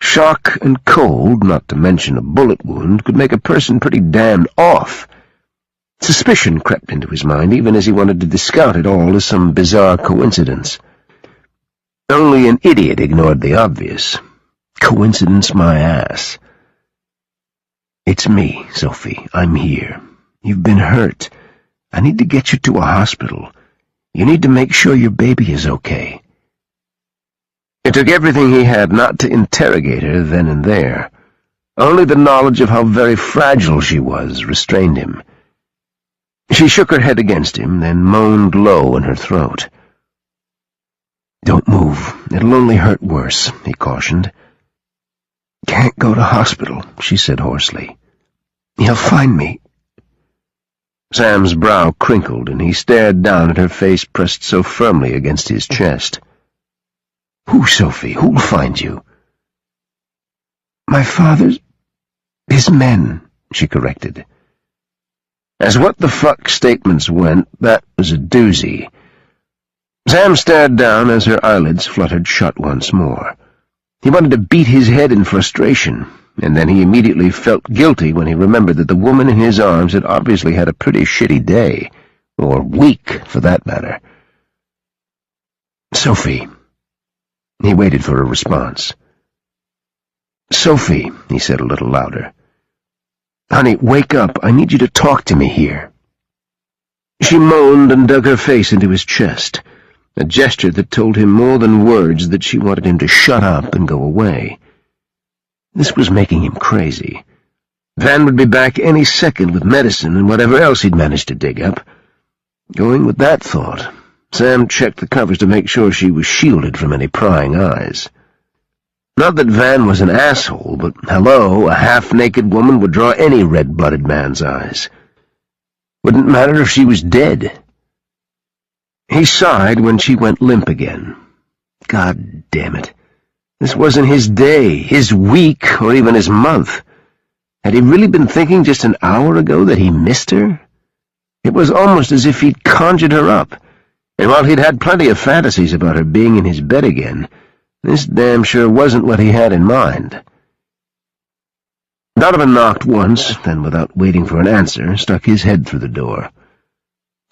Shock and cold, not to mention a bullet wound, could make a person pretty damned off. Suspicion crept into his mind, even as he wanted to discount it all as some bizarre coincidence. Only an idiot ignored the obvious. Coincidence my ass. "It's me, Sophie. I'm here. You've been hurt. I need to get you to a hospital. You need to make sure your baby is okay." It took everything he had not to interrogate her then and there. Only the knowledge of how very fragile she was restrained him. She shook her head against him, then moaned low in her throat. "Don't move. It'll only hurt worse," he cautioned. "Can't go to hospital," she said hoarsely. "He'll find me." Sam's brow crinkled, and he stared down at her face pressed so firmly against his chest. "Who, Sophie? Who'll find you?" "My father's... his men," she corrected. As what-the-fuck statements went, that was a doozy. Sam stared down as her eyelids fluttered shut once more. He wanted to beat his head in frustration, and then he immediately felt guilty when he remembered that the woman in his arms had obviously had a pretty shitty day, or week, for that matter. "Sophie." He waited for a response. "Sophie," he said a little louder. "Honey, wake up. I need you to talk to me here." She moaned and dug her face into his chest, a gesture that told him more than words that she wanted him to shut up and go away. This was making him crazy. Van would be back any second with medicine and whatever else he'd managed to dig up. Going with that thought, Sam checked the covers to make sure she was shielded from any prying eyes. Not that Van was an asshole, but hello, a half-naked woman would draw any red-blooded man's eyes. Wouldn't matter if she was dead. He sighed when she went limp again. God damn it. This wasn't his day, his week, or even his month. Had he really been thinking just an hour ago that he missed her? It was almost as if he'd conjured her up, and while he'd had plenty of fantasies about her being in his bed again, this damn sure wasn't what he had in mind. Donovan knocked once, then without waiting for an answer, stuck his head through the door.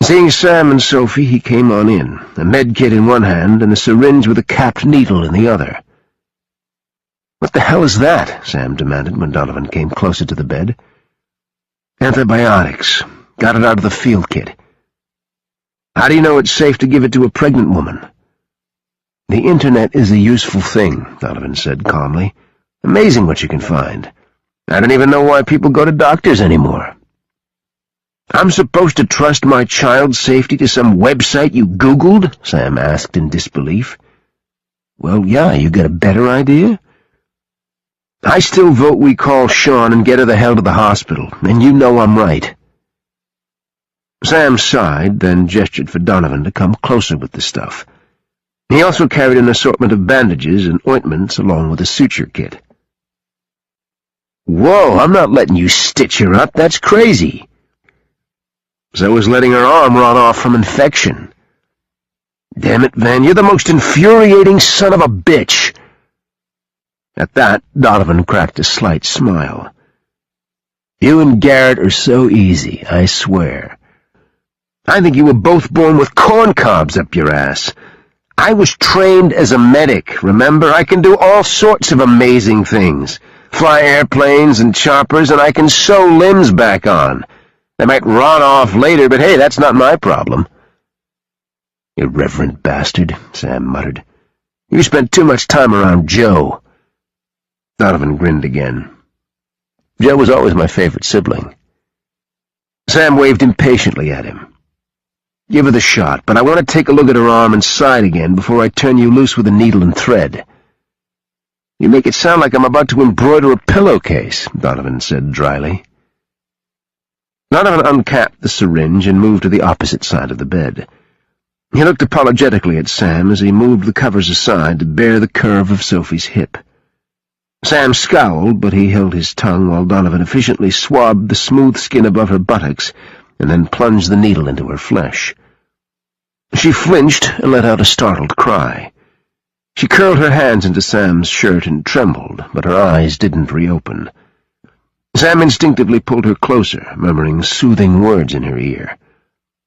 Seeing Sam and Sophie, he came on in, a med-kit in one hand and a syringe with a capped needle in the other. "What the hell is that?" Sam demanded when Donovan came closer to the bed. "Antibiotics. Got it out of the field kit." "How do you know it's safe to give it to a pregnant woman?" "The Internet is a useful thing," Donovan said calmly. "Amazing what you can find. I don't even know why people go to doctors anymore." "I'm supposed to trust my child's safety to some website you Googled?" Sam asked in disbelief. "Well, yeah, you got a better idea?" "I still vote we call Sean and get her the hell to the hospital, and you know I'm right." Sam sighed, then gestured for Donovan to come closer with the stuff. He also carried an assortment of bandages and ointments along with a suture kit. "Whoa, I'm not letting you stitch her up. That's crazy." "So is letting her arm rot off from infection." "Damn it, Van, you're the most infuriating son of a bitch." At that, Donovan cracked a slight smile. "You and Garrett are so easy, I swear. I think you were both born with corn cobs up your ass. I was trained as a medic, remember? I can do all sorts of amazing things. Fly airplanes and choppers, and I can sew limbs back on. They might rot off later, but hey, that's not my problem." "Irreverent bastard," Sam muttered. "You spent too much time around Joe." Donovan grinned again. "Joe was always my favorite sibling." Sam waved impatiently at him. "Give her the shot, but I want to take a look at her arm and side again before I turn you loose with a needle and thread." "You make it sound like I'm about to embroider a pillowcase," Donovan said dryly. Donovan uncapped the syringe and moved to the opposite side of the bed. He looked apologetically at Sam as he moved the covers aside to bare the curve of Sophie's hip. Sam scowled, but he held his tongue while Donovan efficiently swabbed the smooth skin above her buttocks and then plunged the needle into her flesh. She flinched and let out a startled cry. She curled her hands into Sam's shirt and trembled, but her eyes didn't reopen. Sam instinctively pulled her closer, murmuring soothing words in her ear.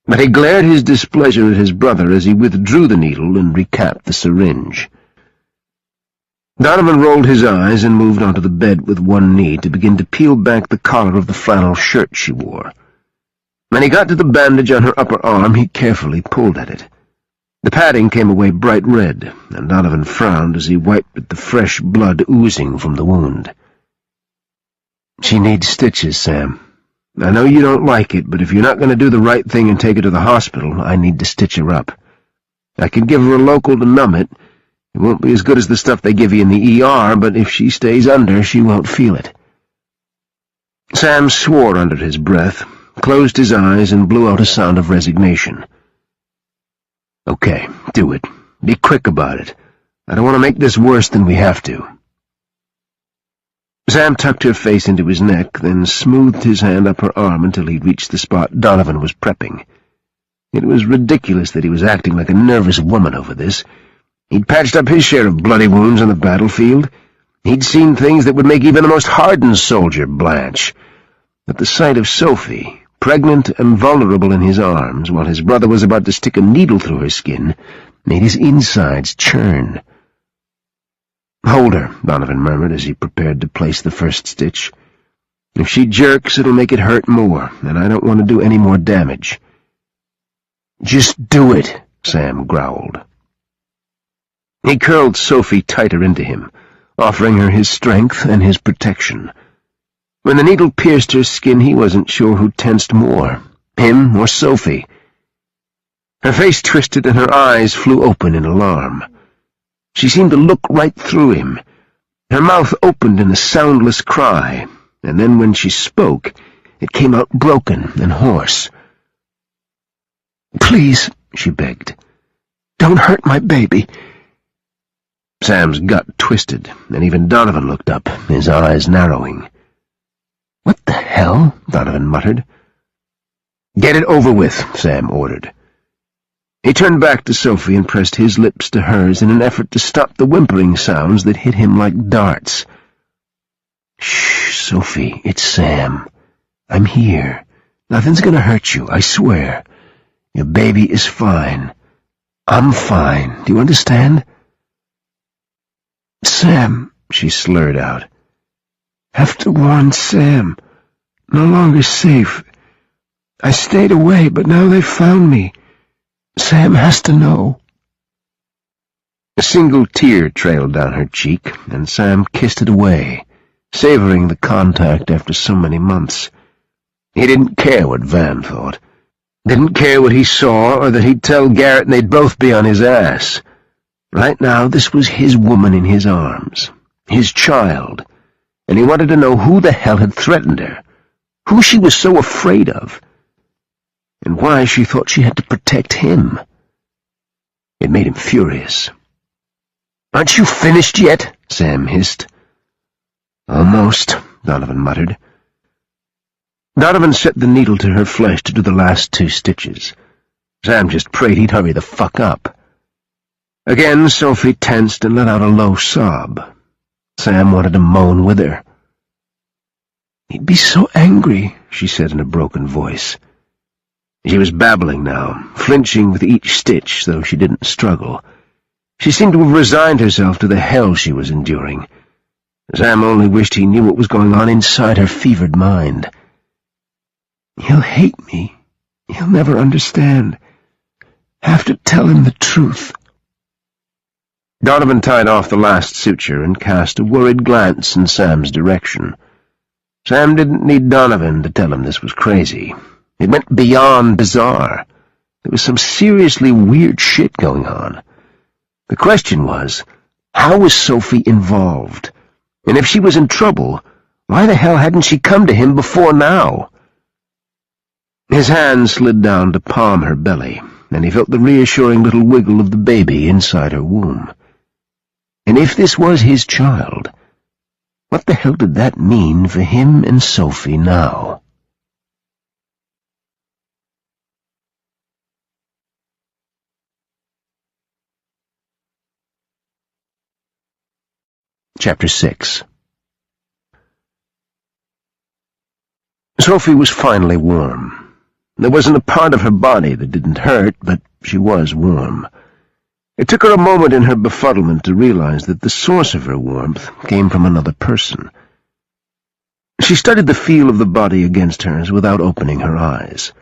But he glared his displeasure at his brother as he withdrew the needle and recapped the syringe. Donovan rolled his eyes and moved onto the bed with one knee to begin to peel back the collar of the flannel shirt she wore. When he got to the bandage on her upper arm, he carefully pulled at it. The padding came away bright red, and Donovan frowned as he wiped at the fresh blood oozing from the wound. "She needs stitches, Sam. I know you don't like it, but if you're not going to do the right thing and take her to the hospital, I need to stitch her up. I can give her a local to numb it. It won't be as good as the stuff they give you in the ER, but if she stays under, she won't feel it." Sam swore under his breath, closed his eyes, and blew out a sound of resignation. "Okay, do it. Be quick about it. I don't want to make this worse than we have to." Sam tucked her face into his neck, then smoothed his hand up her arm until he'd reached the spot Donovan was prepping. It was ridiculous that he was acting like a nervous woman over this. He'd patched up his share of bloody wounds on the battlefield. He'd seen things that would make even the most hardened soldier blanch. But the sight of Sophie, pregnant and vulnerable in his arms, while his brother was about to stick a needle through her skin, made his insides churn. "Hold her," Donovan murmured as he prepared to place the first stitch. "If she jerks, it'll make it hurt more, and I don't want to do any more damage." "Just do it," Sam growled. He curled Sophie tighter into him, offering her his strength and his protection. When the needle pierced her skin, he wasn't sure who tensed more, him or Sophie. Her face twisted and her eyes flew open in alarm. She seemed to look right through him. Her mouth opened in a soundless cry, and then when she spoke, it came out broken and hoarse. "Please," she begged, "don't hurt my baby." Sam's gut twisted, and even Donovan looked up, his eyes narrowing. "What the hell?" Donovan muttered. "Get it over with," Sam ordered. He turned back to Sophie and pressed his lips to hers in an effort to stop the whimpering sounds that hit him like darts. "Shh, Sophie, it's Sam. I'm here. Nothing's gonna hurt you, I swear. Your baby is fine. I'm fine. Do you understand?" "Sam," she slurred out. "Have to warn Sam. No longer safe. I stayed away, but now they've found me. Sam has to know." A single tear trailed down her cheek, and Sam kissed it away, savoring the contact after so many months. He didn't care what Van thought. Didn't care what he saw, or that he'd tell Garrett and they'd both be on his ass. Right now, this was his woman in his arms, his child, and he wanted to know who the hell had threatened her, who she was so afraid of, and why she thought she had to protect him. It made him furious. "Aren't you finished yet?" Sam hissed. "Almost," Donovan muttered. Donovan set the needle to her flesh to do the last 2 stitches. Sam just prayed he'd hurry the fuck up. Again, Sophie tensed and let out a low sob. Sam wanted to moan with her. "He'd be so angry," she said in a broken voice. She was babbling now, flinching with each stitch, though she didn't struggle. She seemed to have resigned herself to the hell she was enduring. Sam only wished he knew what was going on inside her fevered mind. "He'll hate me. He'll never understand. Have to tell him the truth." Donovan tied off the last suture and cast a worried glance in Sam's direction. Sam didn't need Donovan to tell him this was crazy. It went beyond bizarre. There was some seriously weird shit going on. The question was, how was Sophie involved? And if she was in trouble, why the hell hadn't she come to him before now? His hand slid down to palm her belly, and he felt the reassuring little wiggle of the baby inside her womb. And if this was his child, what the hell did that mean for him and Sophie now? Chapter 6. Sophie was finally warm. There wasn't a part of her body that didn't hurt, but she was warm. It took her a moment in her befuddlement to realize that the source of her warmth came from another person. She studied the feel of the body against hers without opening her eyes.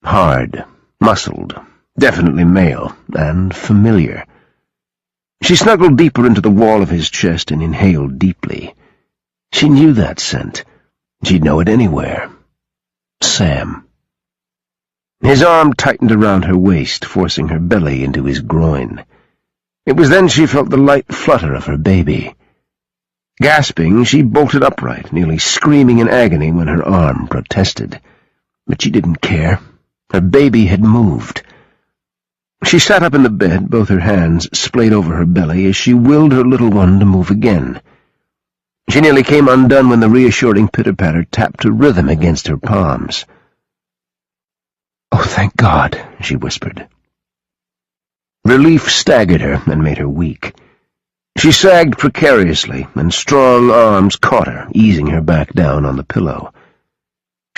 Hard, muscled, definitely male, and familiar. She snuggled deeper into the wall of his chest and inhaled deeply. She knew that scent. She'd know it anywhere. Sam. His arm tightened around her waist, forcing her belly into his groin. It was then she felt the light flutter of her baby. Gasping, she bolted upright, nearly screaming in agony when her arm protested. But she didn't care. Her baby had moved. She sat up in the bed, both her hands splayed over her belly, as she willed her little one to move again. She nearly came undone when the reassuring pitter-patter tapped a rhythm against her palms. "Oh, thank God," she whispered. Relief staggered her and made her weak. She sagged precariously, and strong arms caught her, easing her back down on the pillow.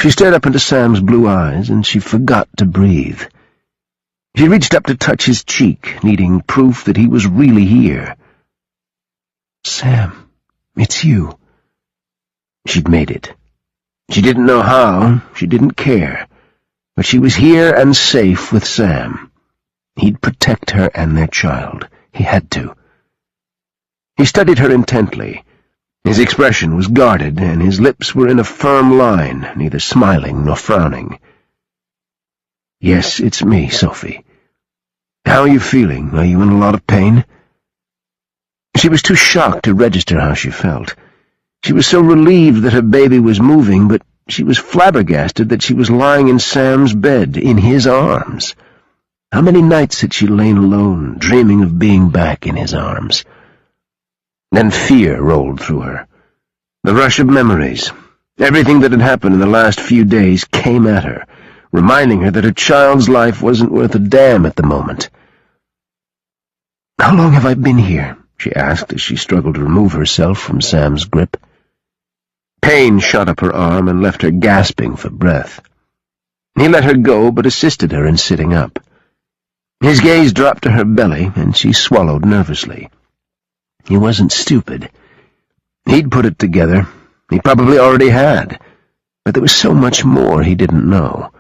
She stared up into Sam's blue eyes, and she forgot to breathe. She reached up to touch his cheek, needing proof that he was really here. "Sam, it's you." She'd made it. She didn't know how, she didn't care, but she was here and safe with Sam. He'd protect her and their child. He had to. He studied her intently. His expression was guarded, and his lips were in a firm line, neither smiling nor frowning. "Yes, it's me, Sophie. How are you feeling? Are you in a lot of pain?" She was too shocked to register how she felt. She was so relieved that her baby was moving, but she was flabbergasted that she was lying in Sam's bed, in his arms. How many nights had she lain alone, dreaming of being back in his arms? Then fear rolled through her. The rush of memories. Everything that had happened in the last few days came at her, reminding her that her child's life wasn't worth a damn at the moment. "How long have I been here?" she asked as she struggled to remove herself from Sam's grip. Pain shot up her arm and left her gasping for breath. He let her go, but assisted her in sitting up. His gaze dropped to her belly, and she swallowed nervously. He wasn't stupid. He'd put it together. He probably already had. But there was so much more he didn't know.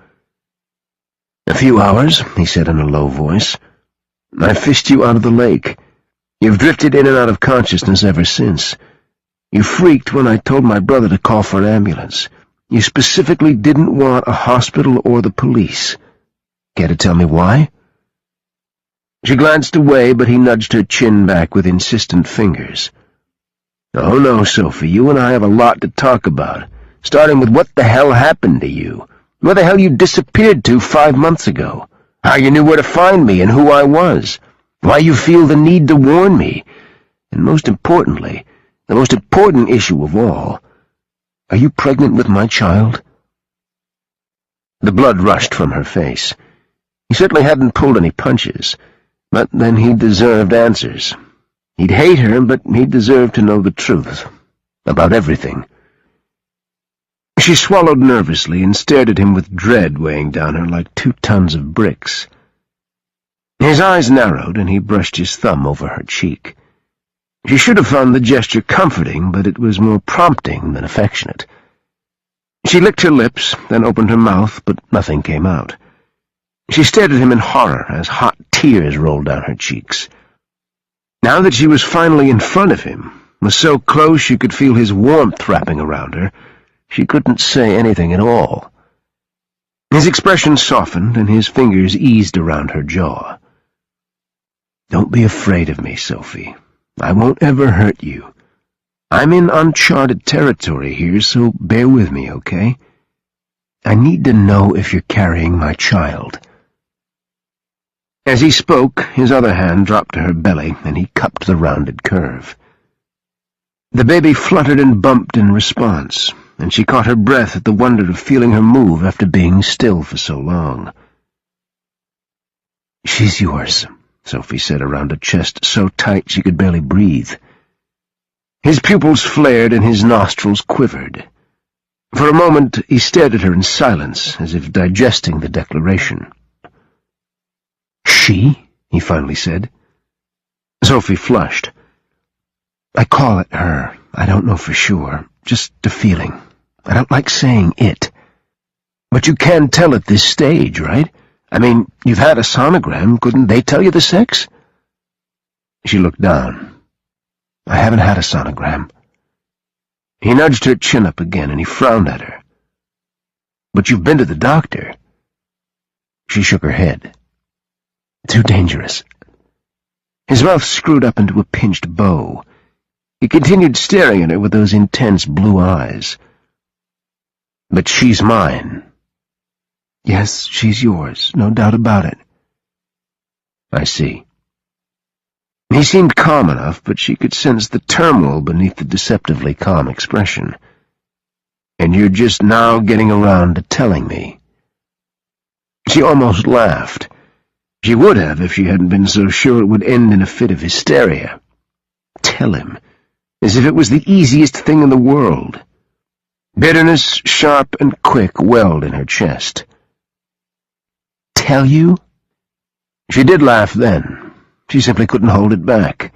"A few hours," he said in a low voice. "I fished you out of the lake. You've drifted in and out of consciousness ever since. You freaked when I told my brother to call for an ambulance. You specifically didn't want a hospital or the police. Care to tell me why?" She glanced away, but he nudged her chin back with insistent fingers. "Oh no, Sophie, you and I have a lot to talk about, starting with what the hell happened to you, where the hell you disappeared to 5 months ago, how you knew where to find me and who I was, why you feel the need to warn me, and most importantly, the most important issue of all, are you pregnant with my child?" The blood rushed from her face. He certainly hadn't pulled any punches, but then he deserved answers. He'd hate her, but he deserved to know the truth, about everything. She swallowed nervously and stared at him with dread weighing down her like 2 tons of bricks. His eyes narrowed, and he brushed his thumb over her cheek. She should have found the gesture comforting, but it was more prompting than affectionate. She licked her lips, then opened her mouth, but nothing came out. She stared at him in horror as hot tears rolled down her cheeks. Now that she was finally in front of him, was so close she could feel his warmth wrapping around her, she couldn't say anything at all. His expression softened, and his fingers eased around her jaw. "Don't be afraid of me, Sophie. I won't ever hurt you. I'm in uncharted territory here, so bear with me, okay? I need to know if you're carrying my child." As he spoke, his other hand dropped to her belly, and he cupped the rounded curve. The baby fluttered and bumped in response, and she caught her breath at the wonder of feeling her move after being still for so long. "She's yours," Sophie said around a chest so tight she could barely breathe. His pupils flared and his nostrils quivered. For a moment he stared at her in silence, as if digesting the declaration. "She?" he finally said. Sophie flushed. "I call it her. I don't know for sure. Just a feeling. I don't like saying it." "But you can tell at this stage, right? I mean, you've had a sonogram. Couldn't they tell you the sex?" She looked down. "I haven't had a sonogram." He nudged her chin up again, and he frowned at her. "But you've been to the doctor." She shook her head. "Too dangerous." His mouth screwed up into a pinched bow. He continued staring at her with those intense blue eyes. "But she's mine." "Yes, she's yours, no doubt about it." "I see." He seemed calm enough, but she could sense the turmoil beneath the deceptively calm expression. "And you're just now getting around to telling me." She almost laughed. She would have if she hadn't been so sure it would end in a fit of hysteria. Tell him, as if it was the easiest thing in the world. Bitterness, sharp and quick, welled in her chest. "Tell you?" She did laugh then. She simply couldn't hold it back.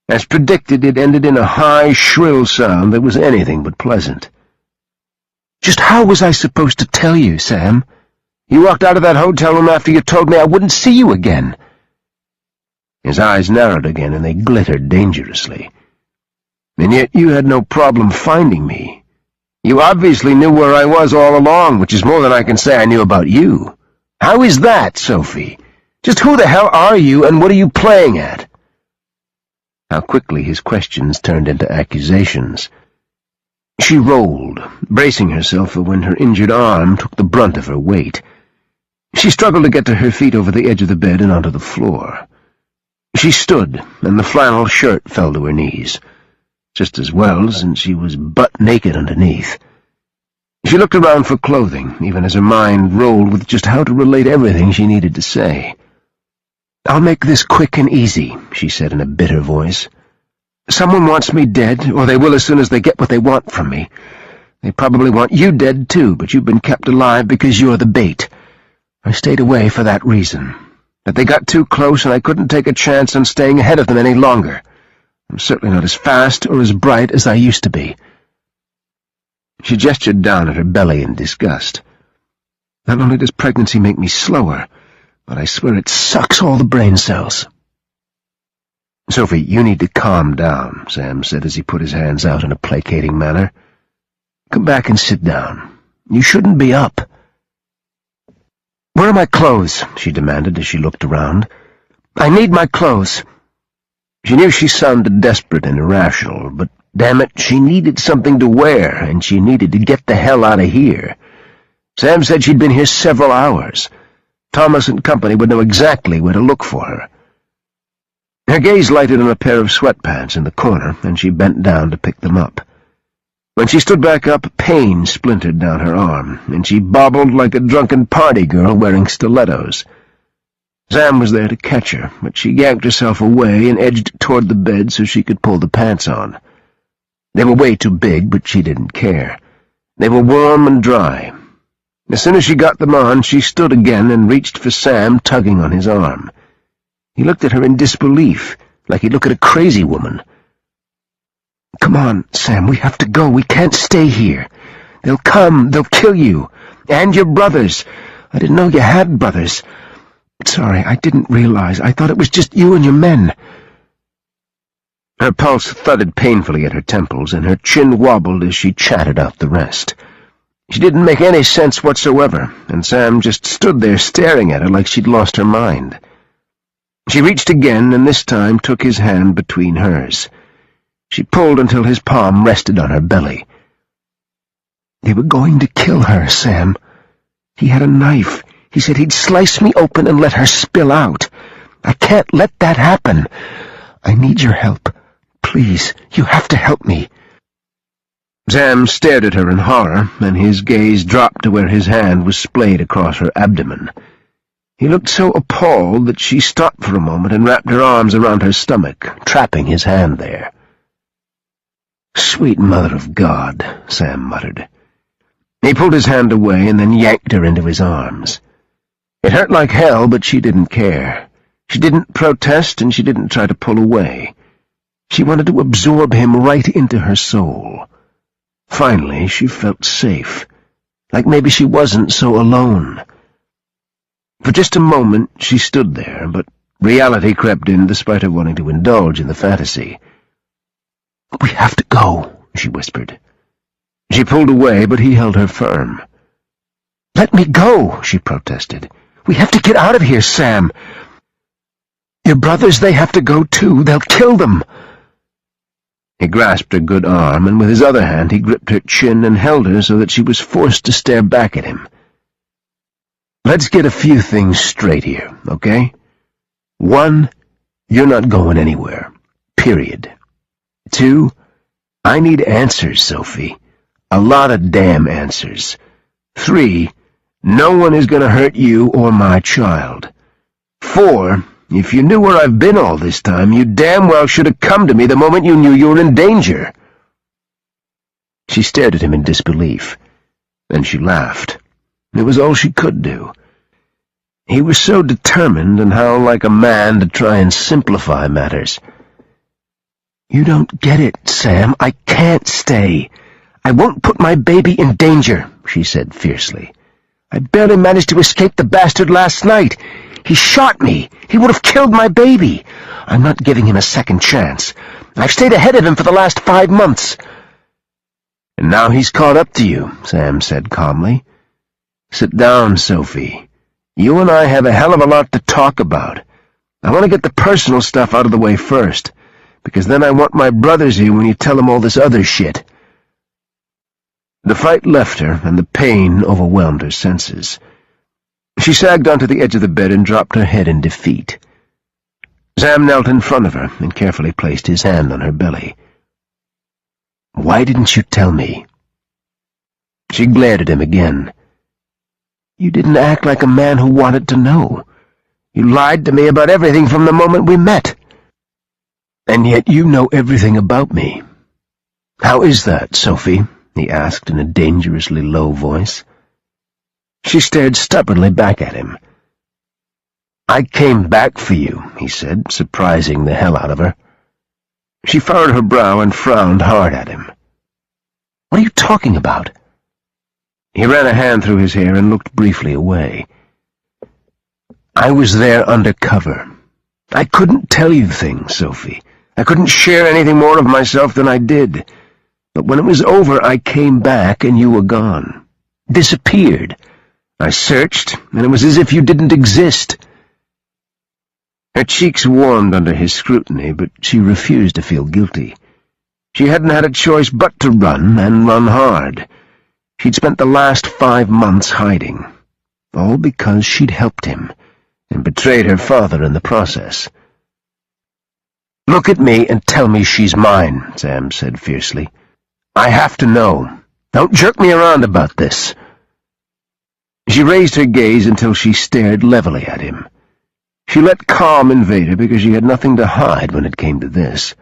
As predicted, it ended in a high, shrill sound that was anything but pleasant. "Just how was I supposed to tell you, Sam? You walked out of that hotel room after you told me I wouldn't see you again." His eyes narrowed again, and they glittered dangerously. "And yet you had no problem finding me. You obviously knew where I was all along, which is more than I can say I knew about you. How is that, Sophie? Just who the hell are you, and what are you playing at?" How quickly his questions turned into accusations. She rolled, bracing herself for when her injured arm took the brunt of her weight. She struggled to get to her feet over the edge of the bed and onto the floor. She stood, and the flannel shirt fell to her knees. Just as well, since she was butt-naked underneath. She looked around for clothing, even as her mind rolled with just how to relate everything she needed to say. "I'll make this quick and easy," she said in a bitter voice. "Someone wants me dead, or they will as soon as they get what they want from me. They probably want you dead, too, but you've been kept alive because you're the bait. I stayed away for that reason. But they got too close, and I couldn't take a chance on staying ahead of them any longer. I'm certainly not as fast or as bright as I used to be." She gestured down at her belly in disgust. "Not only does pregnancy make me slower, but I swear it sucks all the brain cells." "Sophie, you need to calm down," Sam said as he put his hands out in a placating manner. "Come back and sit down. You shouldn't be up." "Where are my clothes?" she demanded as she looked around. "I need my clothes." She knew she sounded desperate and irrational, but damn it, she needed something to wear, and she needed to get the hell out of here. Sam said she'd been here several hours. Thomas and company would know exactly where to look for her. Her gaze lighted on a pair of sweatpants in the corner, and she bent down to pick them up. When she stood back up, pain splintered down her arm, and she bobbled like a drunken party girl wearing stilettos. Sam was there to catch her, but she yanked herself away and edged toward the bed so she could pull the pants on. They were way too big, but she didn't care. They were warm and dry. As soon as she got them on, she stood again and reached for Sam, tugging on his arm. He looked at her in disbelief, like he'd look at a crazy woman. "Come on, Sam, we have to go. We can't stay here. They'll come. They'll kill you. And your brothers. I didn't know you had brothers. Sorry, I didn't realize. I thought it was just you and your men." Her pulse thudded painfully at her temples, and her chin wobbled as she chatted out the rest. She didn't make any sense whatsoever, and Sam just stood there staring at her like she'd lost her mind. She reached again, and this time took his hand between hers. She pulled until his palm rested on her belly. "They were going to kill her, Sam. He had a knife. He said he'd slice me open and let her spill out. I can't let that happen. I need your help. Please, you have to help me." Sam stared at her in horror, and his gaze dropped to where his hand was splayed across her abdomen. He looked so appalled that she stopped for a moment and wrapped her arms around her stomach, trapping his hand there. "Sweet mother of God," Sam muttered. He pulled his hand away and then yanked her into his arms. It hurt like hell, but she didn't care. She didn't protest, and she didn't try to pull away. She wanted to absorb him right into her soul. Finally, she felt safe, like maybe she wasn't so alone. For just a moment, she stood there, but reality crept in despite her wanting to indulge in the fantasy. "We have to go," she whispered. She pulled away, but he held her firm. "Let me go," she protested. "We have to get out of here, Sam. Your brothers, they have to go too. They'll kill them." He grasped her good arm, and with his other hand he gripped her chin and held her so that she was forced to stare back at him. "Let's get a few things straight here, okay? 1, you're not going anywhere. Period. 2, I need answers, Sophie. A lot of damn answers. 3, no one is going to hurt you or my child. 4, if you knew where I've been all this time, you damn well should have come to me the moment you knew you were in danger." She stared at him in disbelief. Then she laughed. It was all she could do. He was so determined, and how like a man to try and simplify matters. "You don't get it, Sam. I can't stay. I won't put my baby in danger," she said fiercely. "I barely managed to escape the bastard last night. He shot me. He would have killed my baby. I'm not giving him a second chance. I've stayed ahead of him for the last 5 months." "And now he's caught up to you," Sam said calmly. "Sit down, Sophie. You and I have a hell of a lot to talk about. I want to get the personal stuff out of the way first, because then I want my brothers here when you tell them all this other shit." The fight left her, and the pain overwhelmed her senses. She sagged onto the edge of the bed and dropped her head in defeat. Sam knelt in front of her and carefully placed his hand on her belly. "Why didn't you tell me?" She glared at him again. "You didn't act like a man who wanted to know. You lied to me about everything from the moment we met. And yet you know everything about me. How is that, Sophie?" he asked in a dangerously low voice. She stared stubbornly back at him. "I came back for you," he said, surprising the hell out of her. She furrowed her brow and frowned hard at him. "What are you talking about?" He ran a hand through his hair and looked briefly away. "I was there undercover. I couldn't tell you things, Sophie. I couldn't share anything more of myself than I did. But when it was over, I came back and you were gone. Disappeared. I searched, and it was as if you didn't exist." Her cheeks warmed under his scrutiny, but she refused to feel guilty. She hadn't had a choice but to run, and run hard. She'd spent the last 5 months hiding, all because she'd helped him, and betrayed her father in the process. "Look at me and tell me she's mine," Sam said fiercely. "I have to know. Don't jerk me around about this." She raised her gaze until she stared levelly at him. She let calm invade her because she had nothing to hide when it came to this.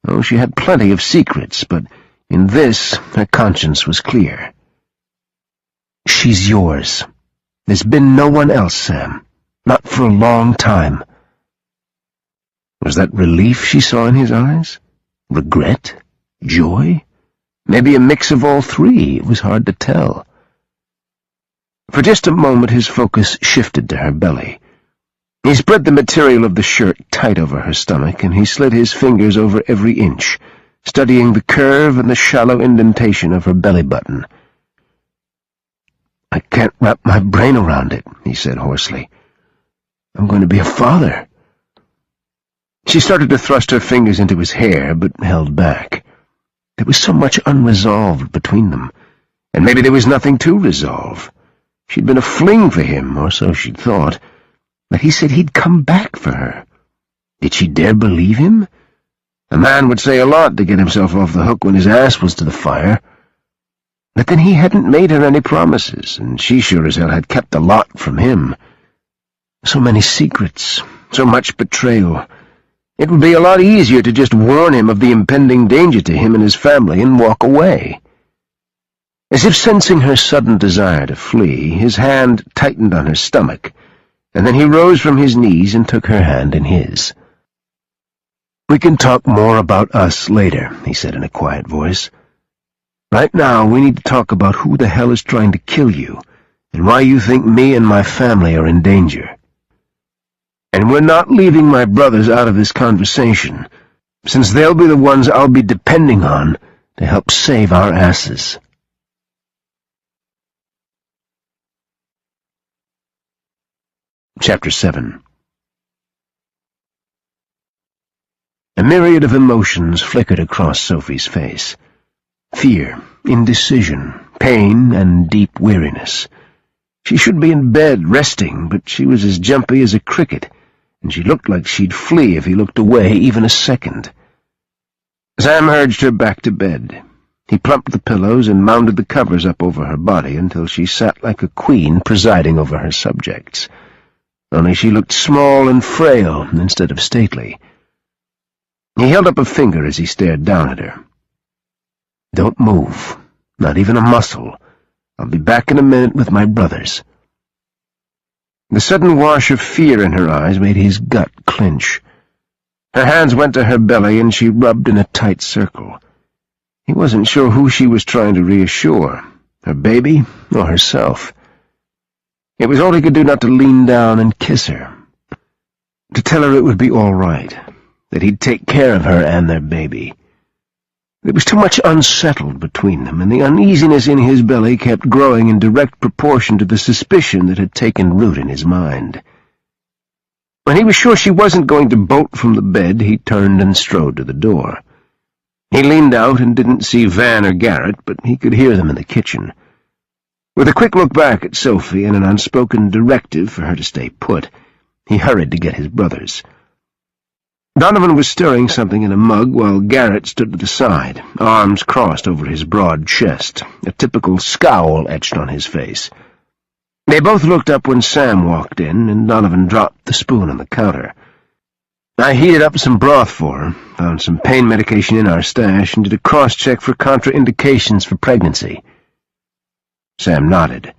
Oh, she had plenty of secrets, but in this her conscience was clear. "She's yours. There's been no one else, Sam. Not for a long time." Was that relief she saw in his eyes? Regret? Joy? Maybe a mix of all three. It was hard to tell. For just a moment his focus shifted to her belly. He spread the material of the shirt tight over her stomach, and he slid his fingers over every inch, studying the curve and the shallow indentation of her belly button. "I can't wrap my brain around it," he said hoarsely. "I'm going to be a father." She started to thrust her fingers into his hair, but held back. There was so much unresolved between them, and maybe there was nothing to resolve. She'd been a fling for him, or so she'd thought, but he said he'd come back for her. Did she dare believe him? A man would say a lot to get himself off the hook when his ass was to the fire. But then he hadn't made her any promises, and she sure as hell had kept a lot from him. So many secrets, so much betrayal. It would be a lot easier to just warn him of the impending danger to him and his family and walk away. As if sensing her sudden desire to flee, his hand tightened on her stomach, and then he rose from his knees and took her hand in his. "We can talk more about us later," he said in a quiet voice. "Right now, we need to talk about who the hell is trying to kill you, and why you think me and my family are in danger. And we're not leaving my brothers out of this conversation, since they'll be the ones I'll be depending on to help save our asses." Chapter 7. A myriad of emotions flickered across Sophie's face. Fear, indecision, pain, and deep weariness. She should be in bed, resting, but she was as jumpy as a cricket, and she looked like she'd flee if he looked away even a second. Sam urged her back to bed. He plumped the pillows and mounted the covers up over her body until she sat like a queen presiding over her subjects. Only she looked small and frail instead of stately. He held up a finger as he stared down at her. "Don't move, not even a muscle. I'll be back in a minute with my brothers." The sudden wash of fear in her eyes made his gut clench. Her hands went to her belly and she rubbed in a tight circle. He wasn't sure who she was trying to reassure, her baby or herself. It was all he could do not to lean down and kiss her, to tell her it would be all right, that he'd take care of her and their baby. There was too much unsettled between them, and the uneasiness in his belly kept growing in direct proportion to the suspicion that had taken root in his mind. When he was sure she wasn't going to bolt from the bed, he turned and strode to the door. He leaned out and didn't see Van or Garrett, but he could hear them in the kitchen. With a quick look back at Sophie and an unspoken directive for her to stay put, he hurried to get his brothers. Donovan was stirring something in a mug while Garrett stood to the side, arms crossed over his broad chest, a typical scowl etched on his face. They both looked up when Sam walked in, and Donovan dropped the spoon on the counter. "I heated up some broth for her, found some pain medication in our stash, and did a cross-check for contraindications for pregnancy." Sam nodded.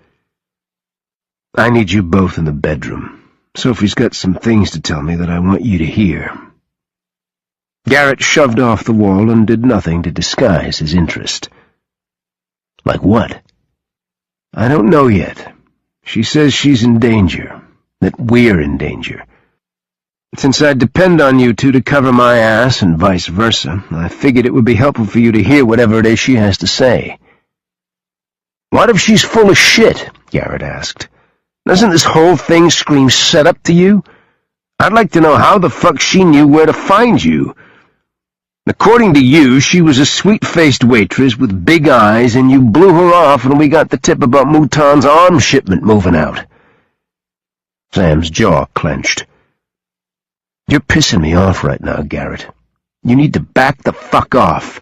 "I need you both in the bedroom. Sophie's got some things to tell me that I want you to hear." Garrett shoved off the wall and did nothing to disguise his interest. "Like what?" "I don't know yet. She says she's in danger, that we're in danger. Since I depend on you two to cover my ass and vice versa, I figured it would be helpful for you to hear whatever it is she has to say." "What if she's full of shit?" Garrett asked. "Doesn't this whole thing scream setup to you? I'd like to know how the fuck she knew where to find you. According to you, she was a sweet-faced waitress with big eyes, and you blew her off when we got the tip about Mouton's arms shipment moving out." Sam's jaw clenched. "You're pissing me off right now, Garrett. You need to back the fuck off.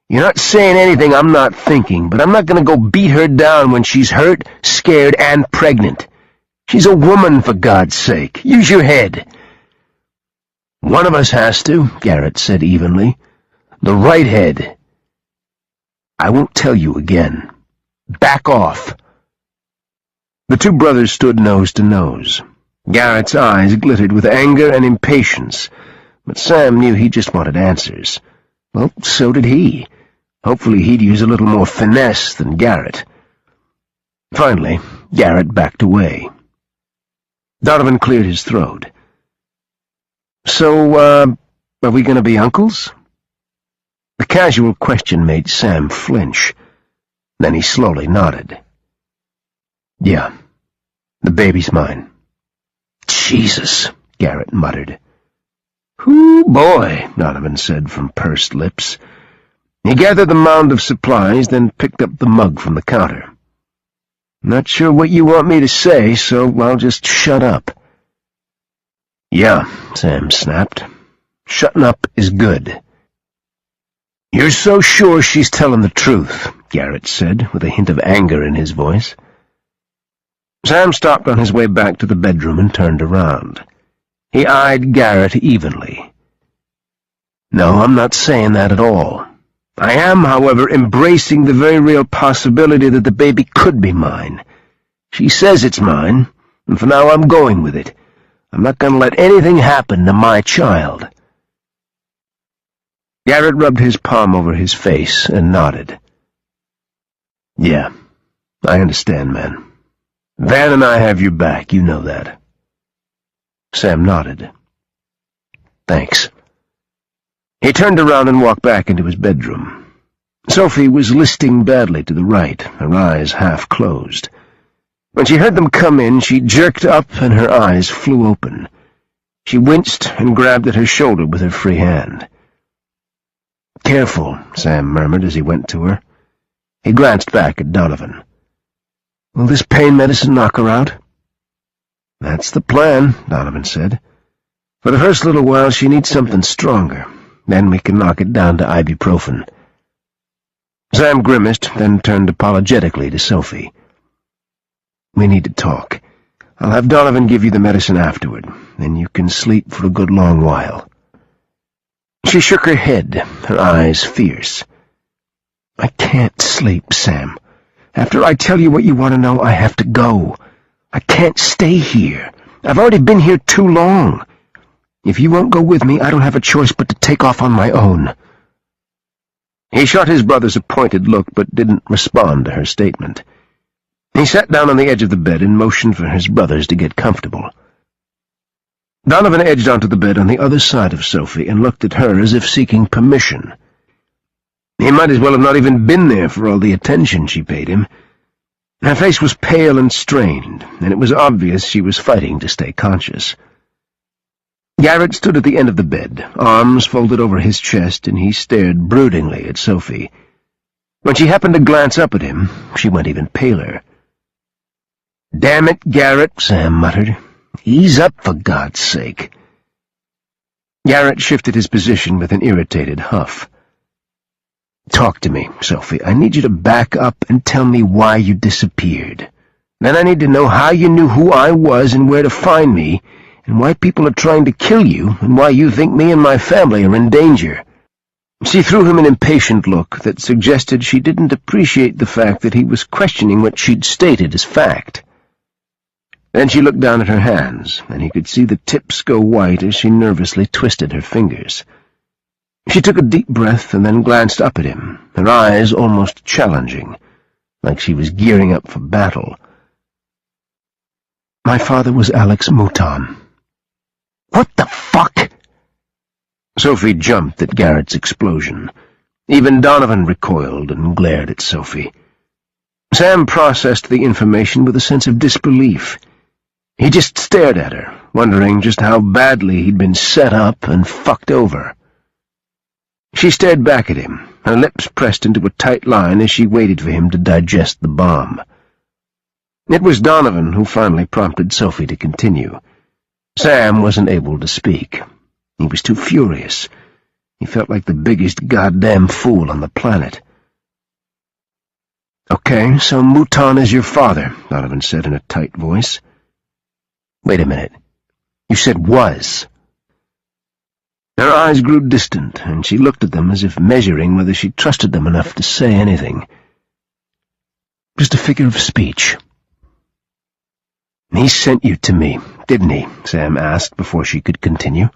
You're not saying anything I'm not thinking, but I'm not going to go beat her down when she's hurt, scared, and pregnant. She's a woman, for God's sake. Use your head." "One of us has to," Garrett said evenly. "The right head." "I won't tell you again. Back off." The two brothers stood nose to nose. Garrett's eyes glittered with anger and impatience, but Sam knew he just wanted answers. Well, so did he. Hopefully he'd use a little more finesse than Garrett. Finally, Garrett backed away. Donovan cleared his throat. "So, are we going to be uncles?" The casual question made Sam flinch. Then he slowly nodded. "Yeah, the baby's mine." "Jesus," Garrett muttered. "Hoo, boy," Donovan said from pursed lips. He gathered the mound of supplies, then picked up the mug from the counter. "Not sure what you want me to say, so I'll just shut up." "Yeah," Sam snapped. "Shutting up is good." "You're so sure she's telling the truth," Garrett said, with a hint of anger in his voice. Sam stopped on his way back to the bedroom and turned around. He eyed Garrett evenly. No, I'm not saying that at all. I am, however, embracing the very real possibility that the baby could be mine. She says it's mine, and for now I'm going with it. I'm not going to let anything happen to my child." Garrett rubbed his palm over his face and nodded. "Yeah, I understand, man. Van and I have your back, you know that." Sam nodded. "Thanks." He turned around and walked back into his bedroom. Sophie was listing badly to the right, her eyes half closed. When she heard them come in, she jerked up and her eyes flew open. She winced and grabbed at her shoulder with her free hand. "Careful," Sam murmured as he went to her. He glanced back at Donovan. "Will this pain medicine knock her out?" "That's the plan," Donovan said. "For the first little while she needs something stronger. Then we can knock it down to ibuprofen." Sam grimaced, then turned apologetically to Sophie. "We need to talk. I'll have Donovan give you the medicine afterward, then you can sleep for a good long while." She shook her head, her eyes fierce. "I can't sleep, Sam. After I tell you what you want to know, I have to go. I can't stay here. I've already been here too long. If you won't go with me, I don't have a choice but to take off on my own." He shot his brother's appointed look, but didn't respond to her statement. He sat down on the edge of the bed and motioned for his brothers to get comfortable. Donovan edged onto the bed on the other side of Sophie and looked at her as if seeking permission. He might as well have not even been there for all the attention she paid him. Her face was pale and strained, and it was obvious she was fighting to stay conscious. Garrett stood at the end of the bed, arms folded over his chest, and he stared broodingly at Sophie. When she happened to glance up at him, she went even paler. "Damn it, Garrett," Sam muttered. "Ease up, for God's sake." Garrett shifted his position with an irritated huff. "Talk to me, Sophie. I need you to back up and tell me why you disappeared. Then I need to know how you knew who I was and where to find me, and why people are trying to kill you, and why you think me and my family are in danger." She threw him an impatient look that suggested she didn't appreciate the fact that he was questioning what she'd stated as fact. Then she looked down at her hands, and he could see the tips go white as she nervously twisted her fingers. She took a deep breath and then glanced up at him, her eyes almost challenging, like she was gearing up for battle. "My father was Alex Mouton." "What the fuck?" Sophie jumped at Garrett's explosion. Even Donovan recoiled and glared at Sophie. Sam processed the information with a sense of disbelief. He just stared at her, wondering just how badly he'd been set up and fucked over. She stared back at him, her lips pressed into a tight line as she waited for him to digest the bomb. It was Donovan who finally prompted Sophie to continue. Sam wasn't able to speak. He was too furious. He felt like the biggest goddamn fool on the planet. "Okay, so Mouton is your father," Donovan said in a tight voice. "Wait a minute. You said was." Her eyes grew distant, and she looked at them as if measuring whether she trusted them enough to say anything. "Just a figure of speech." "He sent you to me, didn't he?" Sam asked before she could continue.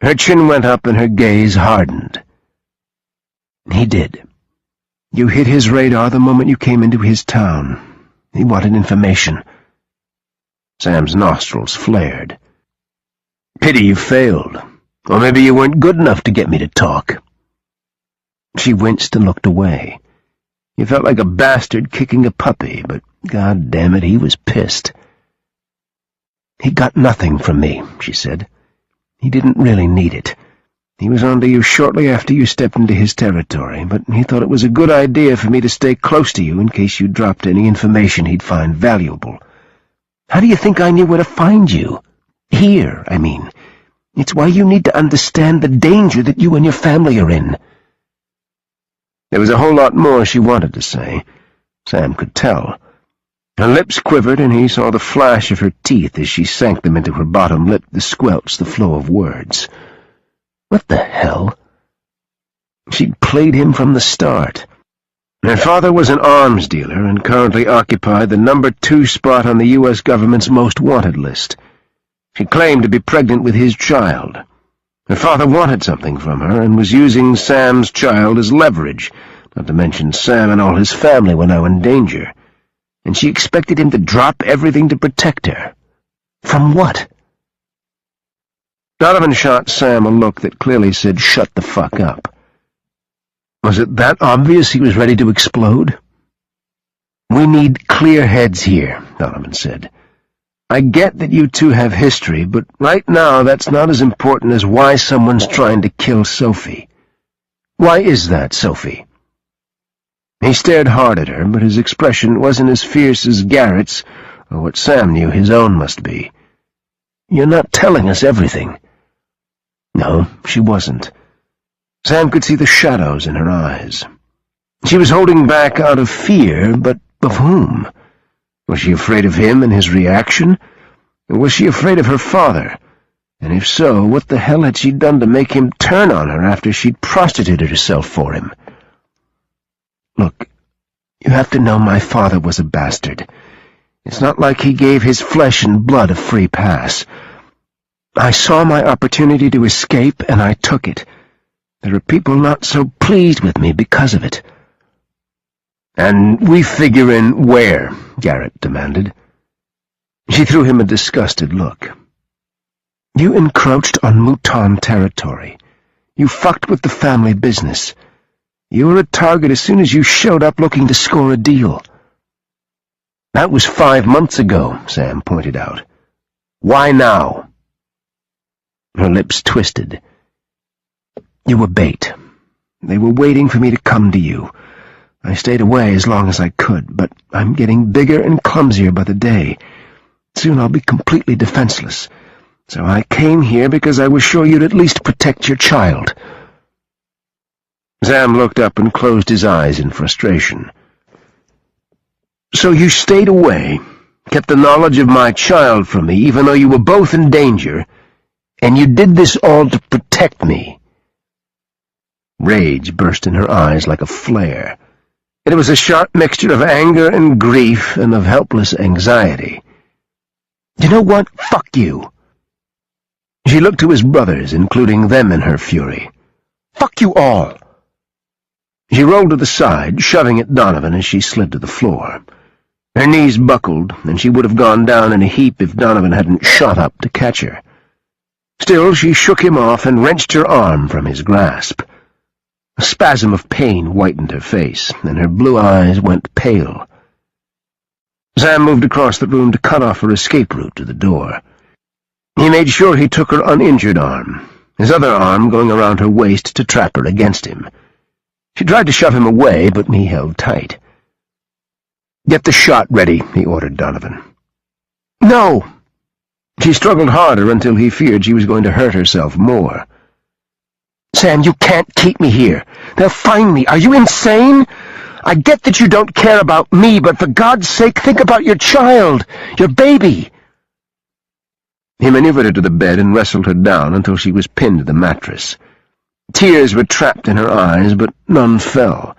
Her chin went up and her gaze hardened. "He did. You hit his radar the moment you came into his town. He wanted information." Sam's nostrils flared. "Pity you failed. Or maybe you weren't good enough to get me to talk." She winced and looked away. He felt like a bastard kicking a puppy, but God damn it, he was pissed. "He got nothing from me," she said. "He didn't really need it. He was onto you shortly after you stepped into his territory, but he thought it was a good idea for me to stay close to you in case you dropped any information he'd find valuable. How do you think I knew where to find you? Here, I mean. It's why you need to understand the danger that you and your family are in." There was a whole lot more she wanted to say. Sam could tell. Her lips quivered, and he saw the flash of her teeth as she sank them into her bottom lip to squelch the flow of words. What the hell? She'd played him from the start. Her father was an arms dealer and currently occupied the number 2 spot on the U.S. government's most wanted list. She claimed to be pregnant with his child. Her father wanted something from her and was using Sam's child as leverage, not to mention Sam and all his family were now in danger. And she expected him to drop everything to protect her. From what? Donovan shot Sam a look that clearly said, "Shut the fuck up." Was it that obvious he was ready to explode? "We need clear heads here," Donovan said. "I get that you two have history, but right now that's not as important as why someone's trying to kill Sophie. Why is that, Sophie?" He stared hard at her, but his expression wasn't as fierce as Garrett's, or what Sam knew his own must be. "You're not telling us everything." No, she wasn't. Sam could see the shadows in her eyes. She was holding back out of fear, but of whom? Was she afraid of him and his reaction? Or was she afraid of her father? And if so, what the hell had she done to make him turn on her after she'd prostituted herself for him? "Look, you have to know my father was a bastard. It's not like he gave his flesh and blood a free pass. I saw my opportunity to escape, and I took it. There are people not so pleased with me because of it." "And we figure in where?" Garrett demanded. She threw him a disgusted look. "You encroached on Mouton territory. You fucked with the family business. You were a target as soon as you showed up looking to score a deal." "That was 5 months ago," Sam pointed out. "Why now?" Her lips twisted. "You were bait. They were waiting for me to come to you. I stayed away as long as I could, but I'm getting bigger and clumsier by the day. Soon I'll be completely defenseless. So I came here because I was sure you'd at least protect your child." Sam looked up and closed his eyes in frustration. "So you stayed away, kept the knowledge of my child from me, even though you were both in danger, and you did this all to protect me." Rage burst in her eyes like a flare. It was a sharp mixture of anger and grief and of helpless anxiety. "You know what? Fuck you." She looked to his brothers, including them in her fury. "Fuck you all." She rolled to the side, shoving at Donovan as she slid to the floor. Her knees buckled, and she would have gone down in a heap if Donovan hadn't shot up to catch her. Still, she shook him off and wrenched her arm from his grasp. A spasm of pain whitened her face, and her blue eyes went pale. Sam moved across the room to cut off her escape route to the door. He made sure he took her uninjured arm, his other arm going around her waist to trap her against him. She tried to shove him away, but he held tight. "Get the shot ready," he ordered Donovan. "No!" She struggled harder until he feared she was going to hurt herself more. "Sam, you can't keep me here. They'll find me. Are you insane? I get that you don't care about me, but for God's sake, think about your child, your baby." He maneuvered her to the bed and wrestled her down until she was pinned to the mattress. Tears were trapped in her eyes, but none fell,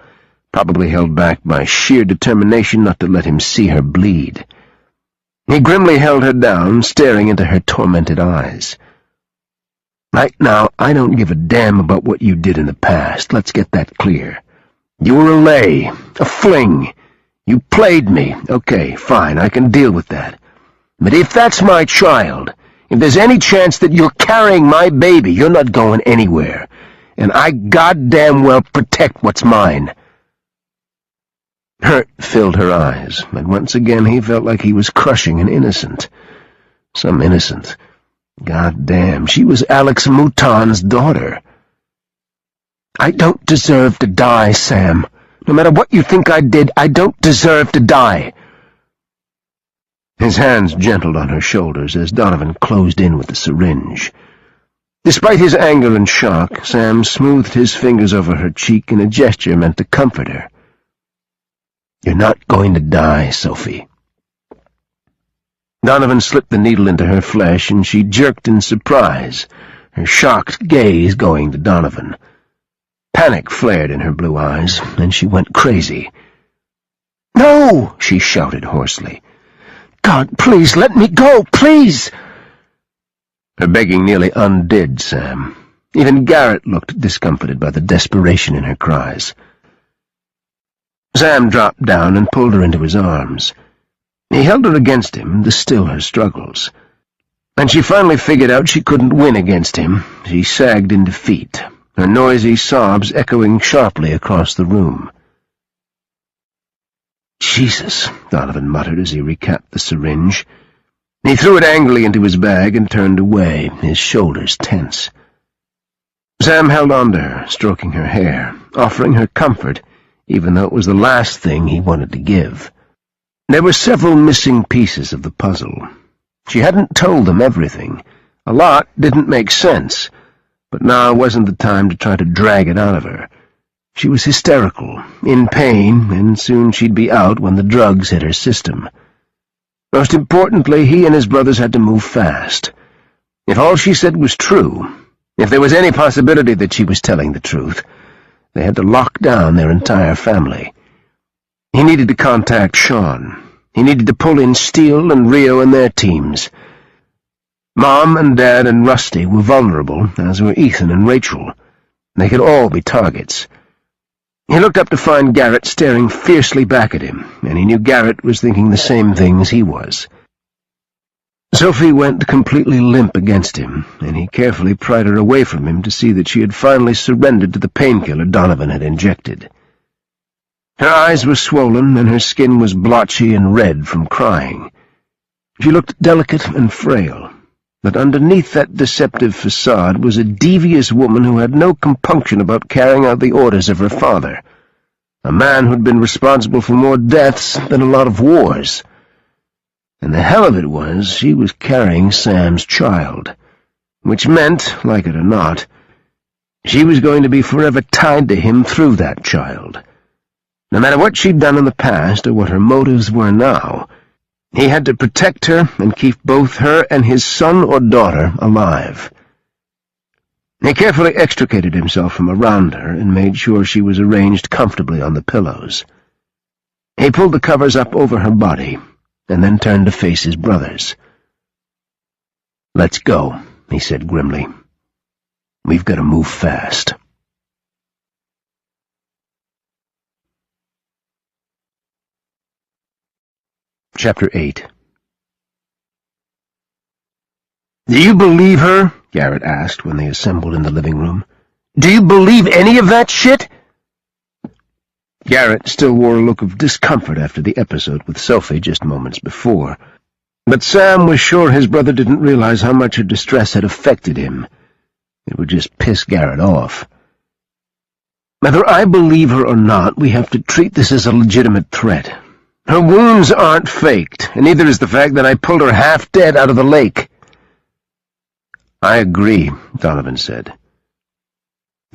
probably held back by sheer determination not to let him see her bleed. He grimly held her down, staring into her tormented eyes. "Right now, I don't give a damn about what you did in the past. Let's get that clear. You were a lay, a fling. You played me. Okay, fine, I can deal with that. But if that's my child, if there's any chance that you're carrying my baby, you're not going anywhere. And I goddamn well protect what's mine." Hurt filled her eyes, and once again he felt like he was crushing an innocent. Some innocent. God damn, she was Alex Mouton's daughter. "I don't deserve to die, Sam. No matter what you think I did, I don't deserve to die." His hands gentled on her shoulders as Donovan closed in with the syringe. Despite his anger and shock, Sam smoothed his fingers over her cheek in a gesture meant to comfort her. "You're not going to die, Sophie." Donovan slipped the needle into her flesh, and she jerked in surprise, her shocked gaze going to Donovan. Panic flared in her blue eyes, and she went crazy. "No!" she shouted hoarsely. "God, please, let me go, please!" Her begging nearly undid Sam. Even Garrett looked discomfited by the desperation in her cries. Sam dropped down and pulled her into his arms. He held her against him to still her struggles. When she finally figured out she couldn't win against him, she sagged in defeat, her noisy sobs echoing sharply across the room. "Jesus," Donovan muttered as he recapped the syringe. He threw it angrily into his bag and turned away, his shoulders tense. Sam held on to her, stroking her hair, offering her comfort, even though it was the last thing he wanted to give. There were several missing pieces of the puzzle. She hadn't told them everything. A lot didn't make sense, but now wasn't the time to try to drag it out of her. She was hysterical, in pain, and soon she'd be out when the drugs hit her system. Most importantly, he and his brothers had to move fast. If all she said was true, if there was any possibility that she was telling the truth, they had to lock down their entire family. He needed to contact Sean. He needed to pull in Steele and Rio and their teams. Mom and Dad and Rusty were vulnerable, as were Ethan and Rachel. They could all be targets. He looked up to find Garrett staring fiercely back at him, and he knew Garrett was thinking the same things he was. Sophie went completely limp against him, and he carefully pried her away from him to see that she had finally surrendered to the painkiller Donovan had injected. Her eyes were swollen, and her skin was blotchy and red from crying. She looked delicate and frail, but underneath that deceptive facade was a devious woman who had no compunction about carrying out the orders of her father, a man who'd been responsible for more deaths than a lot of wars. And the hell of it was, she was carrying Sam's child, which meant, like it or not, she was going to be forever tied to him through that child. No matter what she'd done in the past or what her motives were now, he had to protect her and keep both her and his son or daughter alive. He carefully extricated himself from around her and made sure she was arranged comfortably on the pillows. He pulled the covers up over her body and then turned to face his brothers. "Let's go," he said grimly. "We've got to move fast." Chapter 8. "Do you believe her?" Garrett asked when they assembled in the living room. "Do you believe any of that shit?" Garrett still wore a look of discomfort after the episode with Sophie just moments before, but Sam was sure his brother didn't realize how much her distress had affected him. It would just piss Garrett off. "Whether I believe her or not, we have to treat this as a legitimate threat. Her wounds aren't faked, and neither is the fact that I pulled her half-dead out of the lake." "I agree," Donovan said.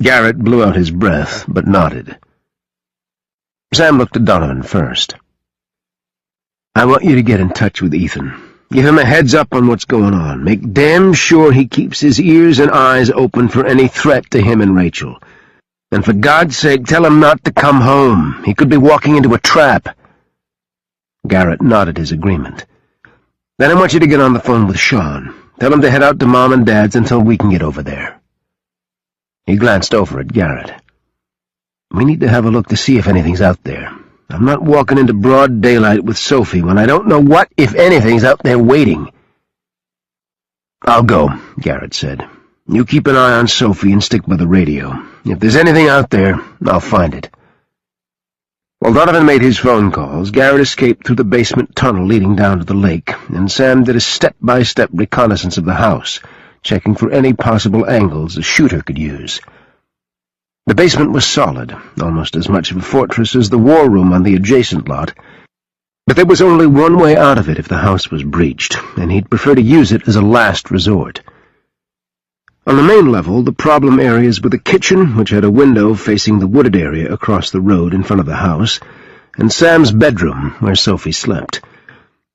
Garrett blew out his breath, but nodded. Sam looked at Donovan first. "I want you to get in touch with Ethan. Give him a heads-up on what's going on. Make damn sure he keeps his ears and eyes open for any threat to him and Rachel. And for God's sake, tell him not to come home. He could be walking into a trap." Garrett nodded his agreement. "Then I want you to get on the phone with Sean. Tell him to head out to Mom and Dad's until we can get over there." He glanced over at Garrett. "We need to have a look to see if anything's out there. I'm not walking into broad daylight with Sophie when I don't know what, if anything's, out there waiting." "I'll go," Garrett said. "You keep an eye on Sophie and stick by the radio. If there's anything out there, I'll find it." While Donovan made his phone calls, Garrett escaped through the basement tunnel leading down to the lake, and Sam did a step-by-step reconnaissance of the house, checking for any possible angles a shooter could use. The basement was solid, almost as much of a fortress as the war room on the adjacent lot, but there was only one way out of it if the house was breached, and he'd prefer to use it as a last resort. On the main level, the problem areas were the kitchen, which had a window facing the wooded area across the road in front of the house, and Sam's bedroom, where Sophie slept.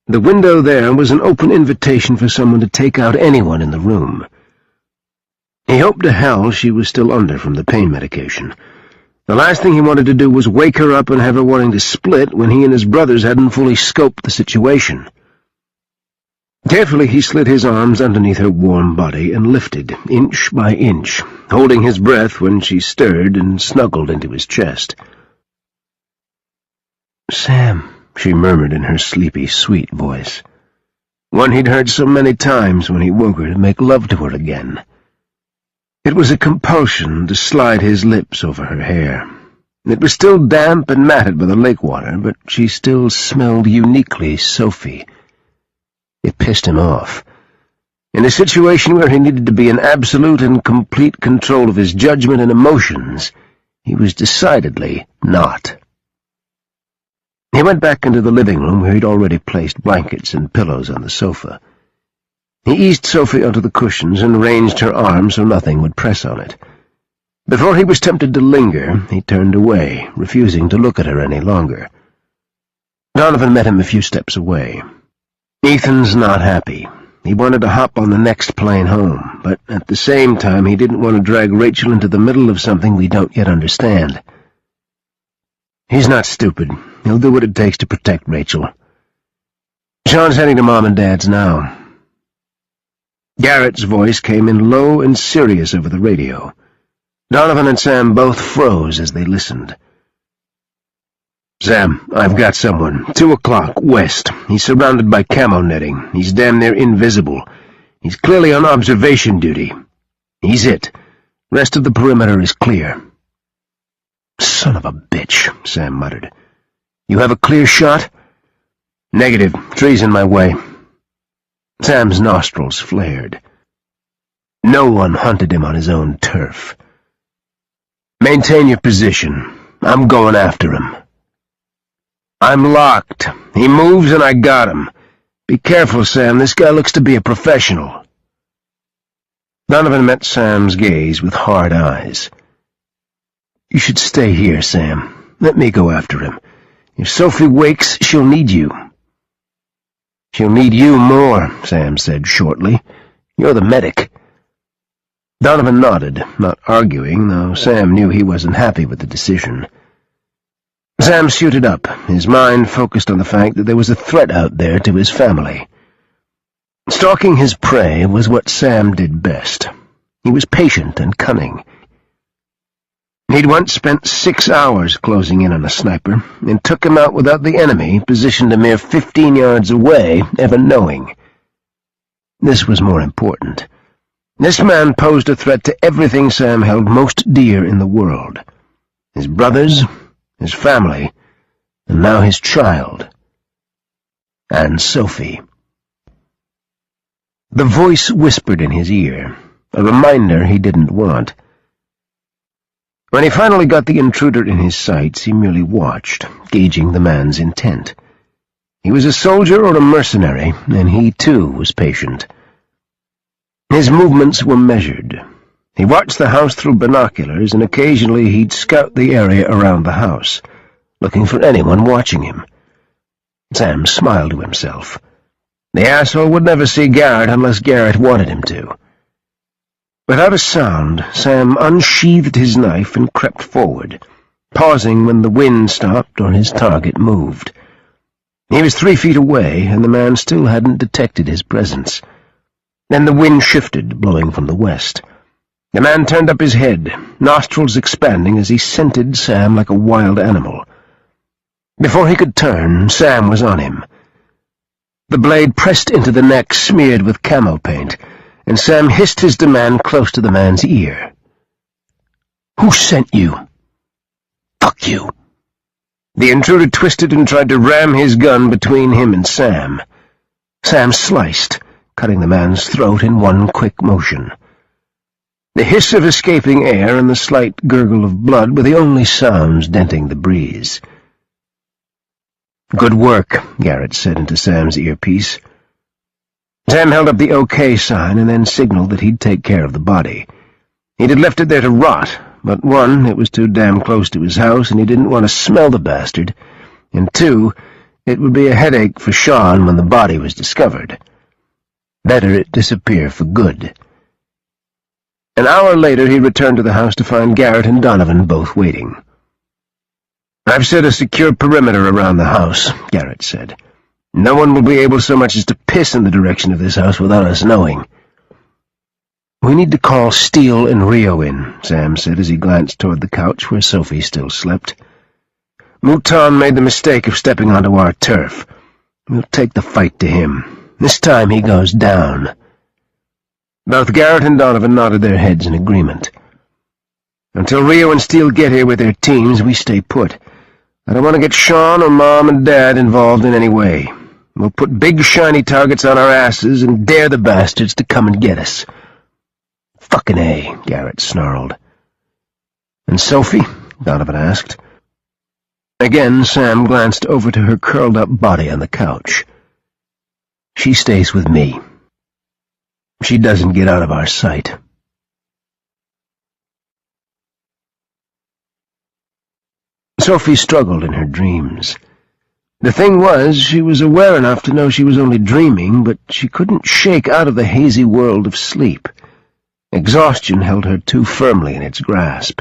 The window there was an open invitation for someone to take out anyone in the room. He hoped to hell she was still under from the pain medication. The last thing he wanted to do was wake her up and have her wanting to split when he and his brothers hadn't fully scoped the situation. Carefully he slid his arms underneath her warm body and lifted, inch by inch, holding his breath when she stirred and snuggled into his chest. "Sam," she murmured in her sleepy, sweet voice, one he'd heard so many times when he woke her to make love to her again. It was a compulsion to slide his lips over her hair. It was still damp and matted by the lake water, but she still smelled uniquely Sophie. It pissed him off. In a situation where he needed to be in absolute and complete control of his judgment and emotions, he was decidedly not. He went back into the living room where he'd already placed blankets and pillows on the sofa. He eased Sophie onto the cushions and arranged her arm so nothing would press on it. Before he was tempted to linger, he turned away, refusing to look at her any longer. Donovan met him a few steps away. "Ethan's not happy. He wanted to hop on the next plane home, but at the same time he didn't want to drag Rachel into the middle of something we don't yet understand. He's not stupid. He'll do what it takes to protect Rachel. Sean's heading to Mom and Dad's now." Garrett's voice came in low and serious over the radio. Donovan and Sam both froze as they listened. "Sam, I've got someone. 2 o'clock, west. He's surrounded by camo netting. He's damn near invisible. He's clearly on observation duty. He's it. Rest of the perimeter is clear." "Son of a bitch," Sam muttered. "You have a clear shot?" "Negative. Trees in my way." Sam's nostrils flared. No one hunted him on his own turf. "Maintain your position. I'm going after him." "I'm locked. He moves and I got him. Be careful, Sam. This guy looks to be a professional." Donovan met Sam's gaze with hard eyes. "You should stay here, Sam. Let me go after him. If Sophie wakes, she'll need you." "She'll need you more," Sam said shortly. "You're the medic." Donovan nodded, not arguing, though Sam knew he wasn't happy with the decision. Sam suited up, his mind focused on the fact that there was a threat out there to his family. Stalking his prey was what Sam did best. He was patient and cunning. He'd once spent 6 hours closing in on a sniper, and took him out without the enemy, positioned a mere 15 yards away, ever knowing. This was more important. This man posed a threat to everything Sam held most dear in the world. His brothers, his family, and now his child. And Sophie. The voice whispered in his ear, a reminder he didn't want. When he finally got the intruder in his sights, he merely watched, gauging the man's intent. He was a soldier or a mercenary, and he, too, was patient. His movements were measured. He watched the house through binoculars, and occasionally he'd scout the area around the house, looking for anyone watching him. Sam smiled to himself. The asshole would never see Garrett unless Garrett wanted him to. Without a sound, Sam unsheathed his knife and crept forward, pausing when the wind stopped or his target moved. He was 3 feet away, and the man still hadn't detected his presence. Then the wind shifted, blowing from the west. The man turned up his head, nostrils expanding as he scented Sam like a wild animal. Before he could turn, Sam was on him. The blade pressed into the neck smeared with camo paint, and Sam hissed his demand close to the man's ear. "Who sent you?" "Fuck you." The intruder twisted and tried to ram his gun between him and Sam. Sam sliced, cutting the man's throat in one quick motion. The hiss of escaping air and the slight gurgle of blood were the only sounds denting the breeze. "Good work," Garrett said into Sam's earpiece. Sam held up the OK sign and then signaled that he'd take care of the body. He'd had left it there to rot, but 1, it was too damn close to his house and he didn't want to smell the bastard, and 2, it would be a headache for Sean when the body was discovered. Better it disappear for good. An hour later he returned to the house to find Garrett and Donovan both waiting. "I've set a secure perimeter around the house," Garrett said. "No one will be able so much as to piss in the direction of this house without us knowing." "We need to call Steele and Rio in," Sam said as he glanced toward the couch where Sophie still slept. "Mouton made the mistake of stepping onto our turf. We'll take the fight to him. This time he goes down." Both Garrett and Donovan nodded their heads in agreement. "Until Rio and Steele get here with their teams, we stay put. I don't want to get Sean or Mom and Dad involved in any way. We'll put big shiny targets on our asses and dare the bastards to come and get us." "Fucking A," Garrett snarled. "And Sophie?" Donovan asked. Again, Sam glanced over to her curled-up body on the couch. "She stays with me. She doesn't get out of our sight." Sophie struggled in her dreams. The thing was, she was aware enough to know she was only dreaming, but she couldn't shake out of the hazy world of sleep. Exhaustion held her too firmly in its grasp.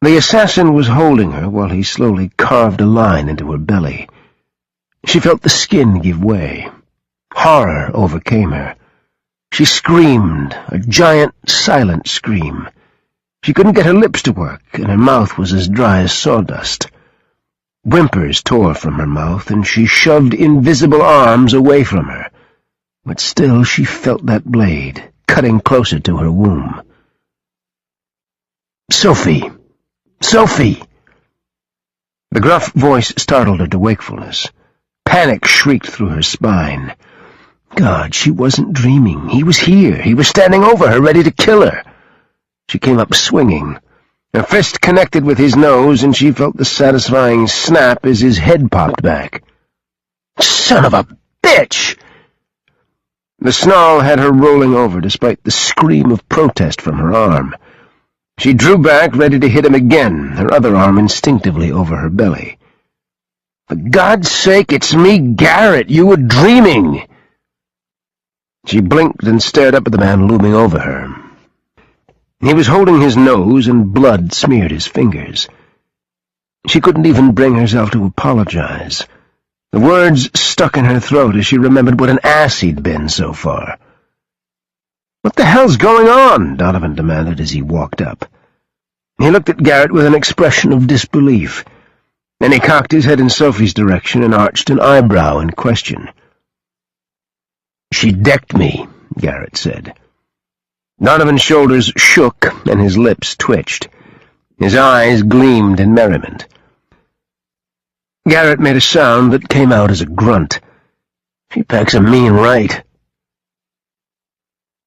The assassin was holding her while he slowly carved a line into her belly. She felt the skin give way. Horror overcame her. She screamed, a giant, silent scream. She couldn't get her lips to work, and her mouth was as dry as sawdust. Whimpers tore from her mouth, and she shoved invisible arms away from her. But still she felt that blade, cutting closer to her womb. "Sophie! Sophie!" The gruff voice startled her to wakefulness. Panic shrieked through her spine. God, she wasn't dreaming. He was here. He was standing over her, ready to kill her. She came up swinging. Her fist connected with his nose, and she felt the satisfying snap as his head popped back. "Son of a bitch!" The snarl had her rolling over, despite the scream of protest from her arm. She drew back, ready to hit him again, her other arm instinctively over her belly. "For God's sake, it's me, Garrett! You were dreaming!" She blinked and stared up at the man looming over her. He was holding his nose, and blood smeared his fingers. She couldn't even bring herself to apologize. The words stuck in her throat as she remembered what an ass he'd been so far. "What the hell's going on?" Donovan demanded as he walked up. He looked at Garrett with an expression of disbelief. Then he cocked his head in Sophie's direction and arched an eyebrow in question. "She decked me," Garrett said. Donovan's shoulders shook and his lips twitched. His eyes gleamed in merriment. Garrett made a sound that came out as a grunt. "She packs a mean right."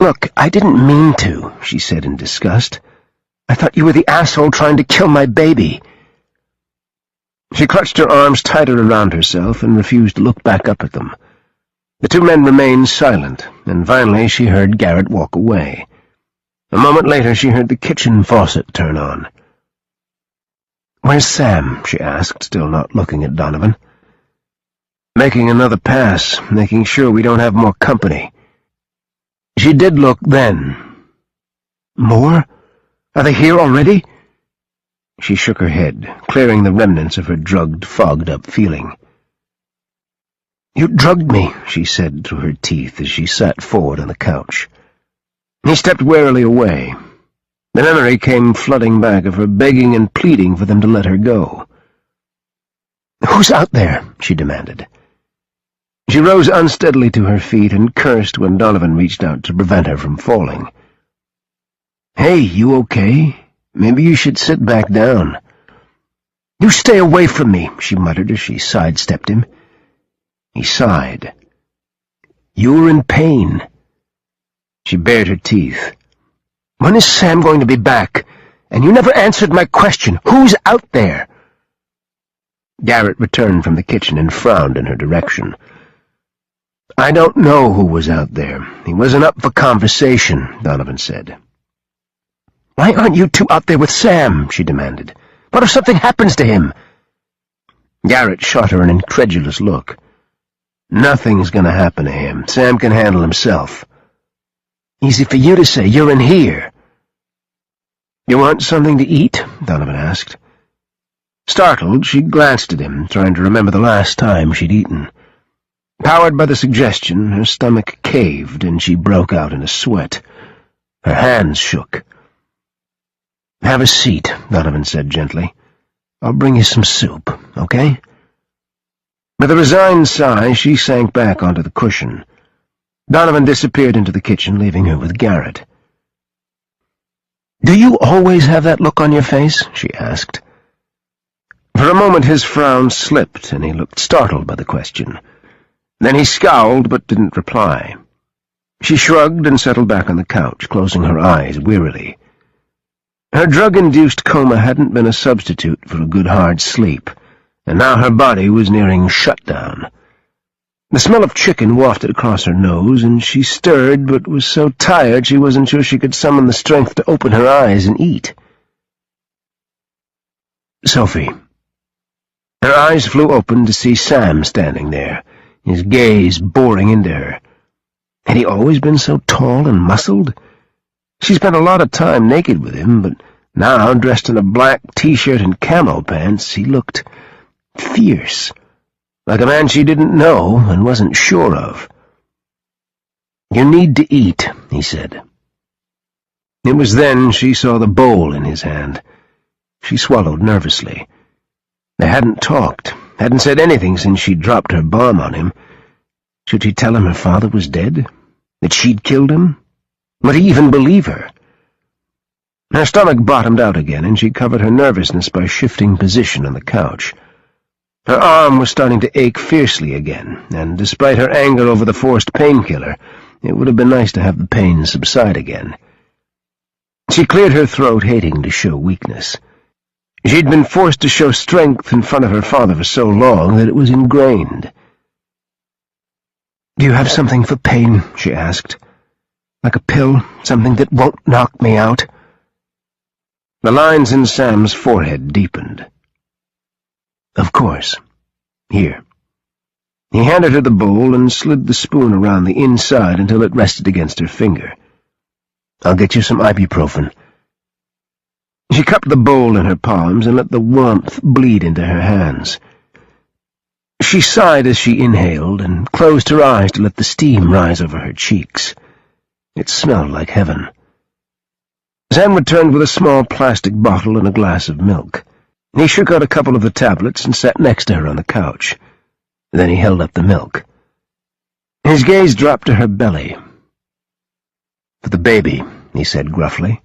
"Look, I didn't mean to," she said in disgust. "I thought you were the asshole trying to kill my baby." She clutched her arms tighter around herself and refused to look back up at them. The two men remained silent, and finally she heard Garrett walk away. A moment later she heard the kitchen faucet turn on. "Where's Sam?" she asked, still not looking at Donovan. "Making another pass, making sure we don't have more company." She did look then. "More? Are they here already?" She shook her head, clearing the remnants of her drugged, fogged-up feeling. "You drugged me," she said through her teeth as she sat forward on the couch. He stepped warily away. The memory came flooding back of her begging and pleading for them to let her go. "Who's out there?" she demanded. She rose unsteadily to her feet and cursed when Donovan reached out to prevent her from falling. "Hey, you okay? Maybe you should sit back down." "You stay away from me," she muttered as she sidestepped him. He sighed. "You're in pain." She bared her teeth. "When is Sam going to be back? And you never answered my question. Who's out there?" Garrett returned from the kitchen and frowned in her direction. "I don't know who was out there. He wasn't up for conversation," Donovan said. "Why aren't you two out there with Sam?" she demanded. "What if something happens to him?" Garrett shot her an incredulous look. "Nothing's going to happen to him. Sam can handle himself." Easy for you to say. You're in here." "You want something to eat?" Donovan asked. Startled, she glanced at him, trying to remember the last time she'd eaten. Powered by the suggestion, her stomach caved and she broke out in a sweat. Her hands shook. "Have a seat," Donovan said gently. "I'll bring you some soup, okay?" With a resigned sigh, she sank back onto the cushion. Donovan disappeared into the kitchen, leaving her with Garrett. "Do you always have that look on your face?" she asked. For a moment his frown slipped, and he looked startled by the question. Then he scowled but didn't reply. She shrugged and settled back on the couch, closing her eyes wearily. Her drug-induced coma hadn't been a substitute for a good hard sleep, and now her body was nearing shutdown. The smell of chicken wafted across her nose, and she stirred but was so tired she wasn't sure she could summon the strength to open her eyes and eat. "Sophie." Her eyes flew open to see Sam standing there, his gaze boring into her. Had he always been so tall and muscled? She spent a lot of time naked with him, but now, dressed in a black t-shirt and camo pants, he looked fierce, like a man she didn't know and wasn't sure of. "You need to eat," he said. It was then she saw the bowl in his hand. She swallowed nervously. They hadn't talked, hadn't said anything since she'd dropped her bomb on him. Should she tell him her father was dead? That she'd killed him? Would he even believe her? Her stomach bottomed out again, and she covered her nervousness by shifting position on the couch. Her arm was starting to ache fiercely again, and despite her anger over the forced painkiller, it would have been nice to have the pain subside again. She cleared her throat, hating to show weakness. She'd been forced to show strength in front of her father for so long that it was ingrained. "Do you have something for pain?" she asked. "Like a pill, something that won't knock me out?" The lines in Sam's forehead deepened. "Of course. Here." He handed her the bowl and slid the spoon around the inside until it rested against her finger. "I'll get you some ibuprofen." She cupped the bowl in her palms and let the warmth bleed into her hands. She sighed as she inhaled and closed her eyes to let the steam rise over her cheeks. It smelled like heaven. Sam returned with a small plastic bottle and a glass of milk. He shook out a couple of the tablets and sat next to her on the couch. Then he held up the milk. His gaze dropped to her belly. "For the baby," he said gruffly.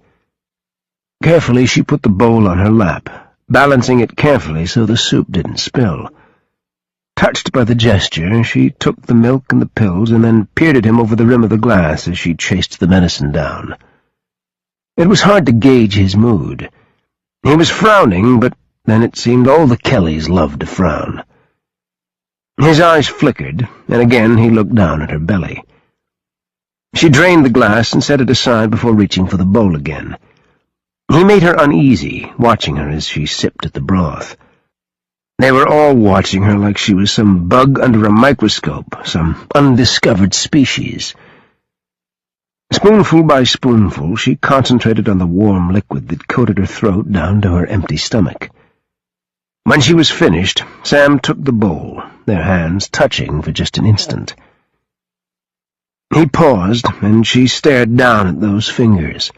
Carefully, she put the bowl on her lap, balancing it carefully so the soup didn't spill. Touched by the gesture, she took the milk and the pills and then peered at him over the rim of the glass as she chased the medicine down. It was hard to gauge his mood. He was frowning, but then it seemed all the Kellys loved to frown. His eyes flickered, and again he looked down at her belly. She drained the glass and set it aside before reaching for the bowl again. He made her uneasy, watching her as she sipped at the broth. They were all watching her like she was some bug under a microscope, some undiscovered species. Spoonful by spoonful, she concentrated on the warm liquid that coated her throat down to her empty stomach. When she was finished, Sam took the bowl, their hands touching for just an instant. He paused, and she stared down at those fingers,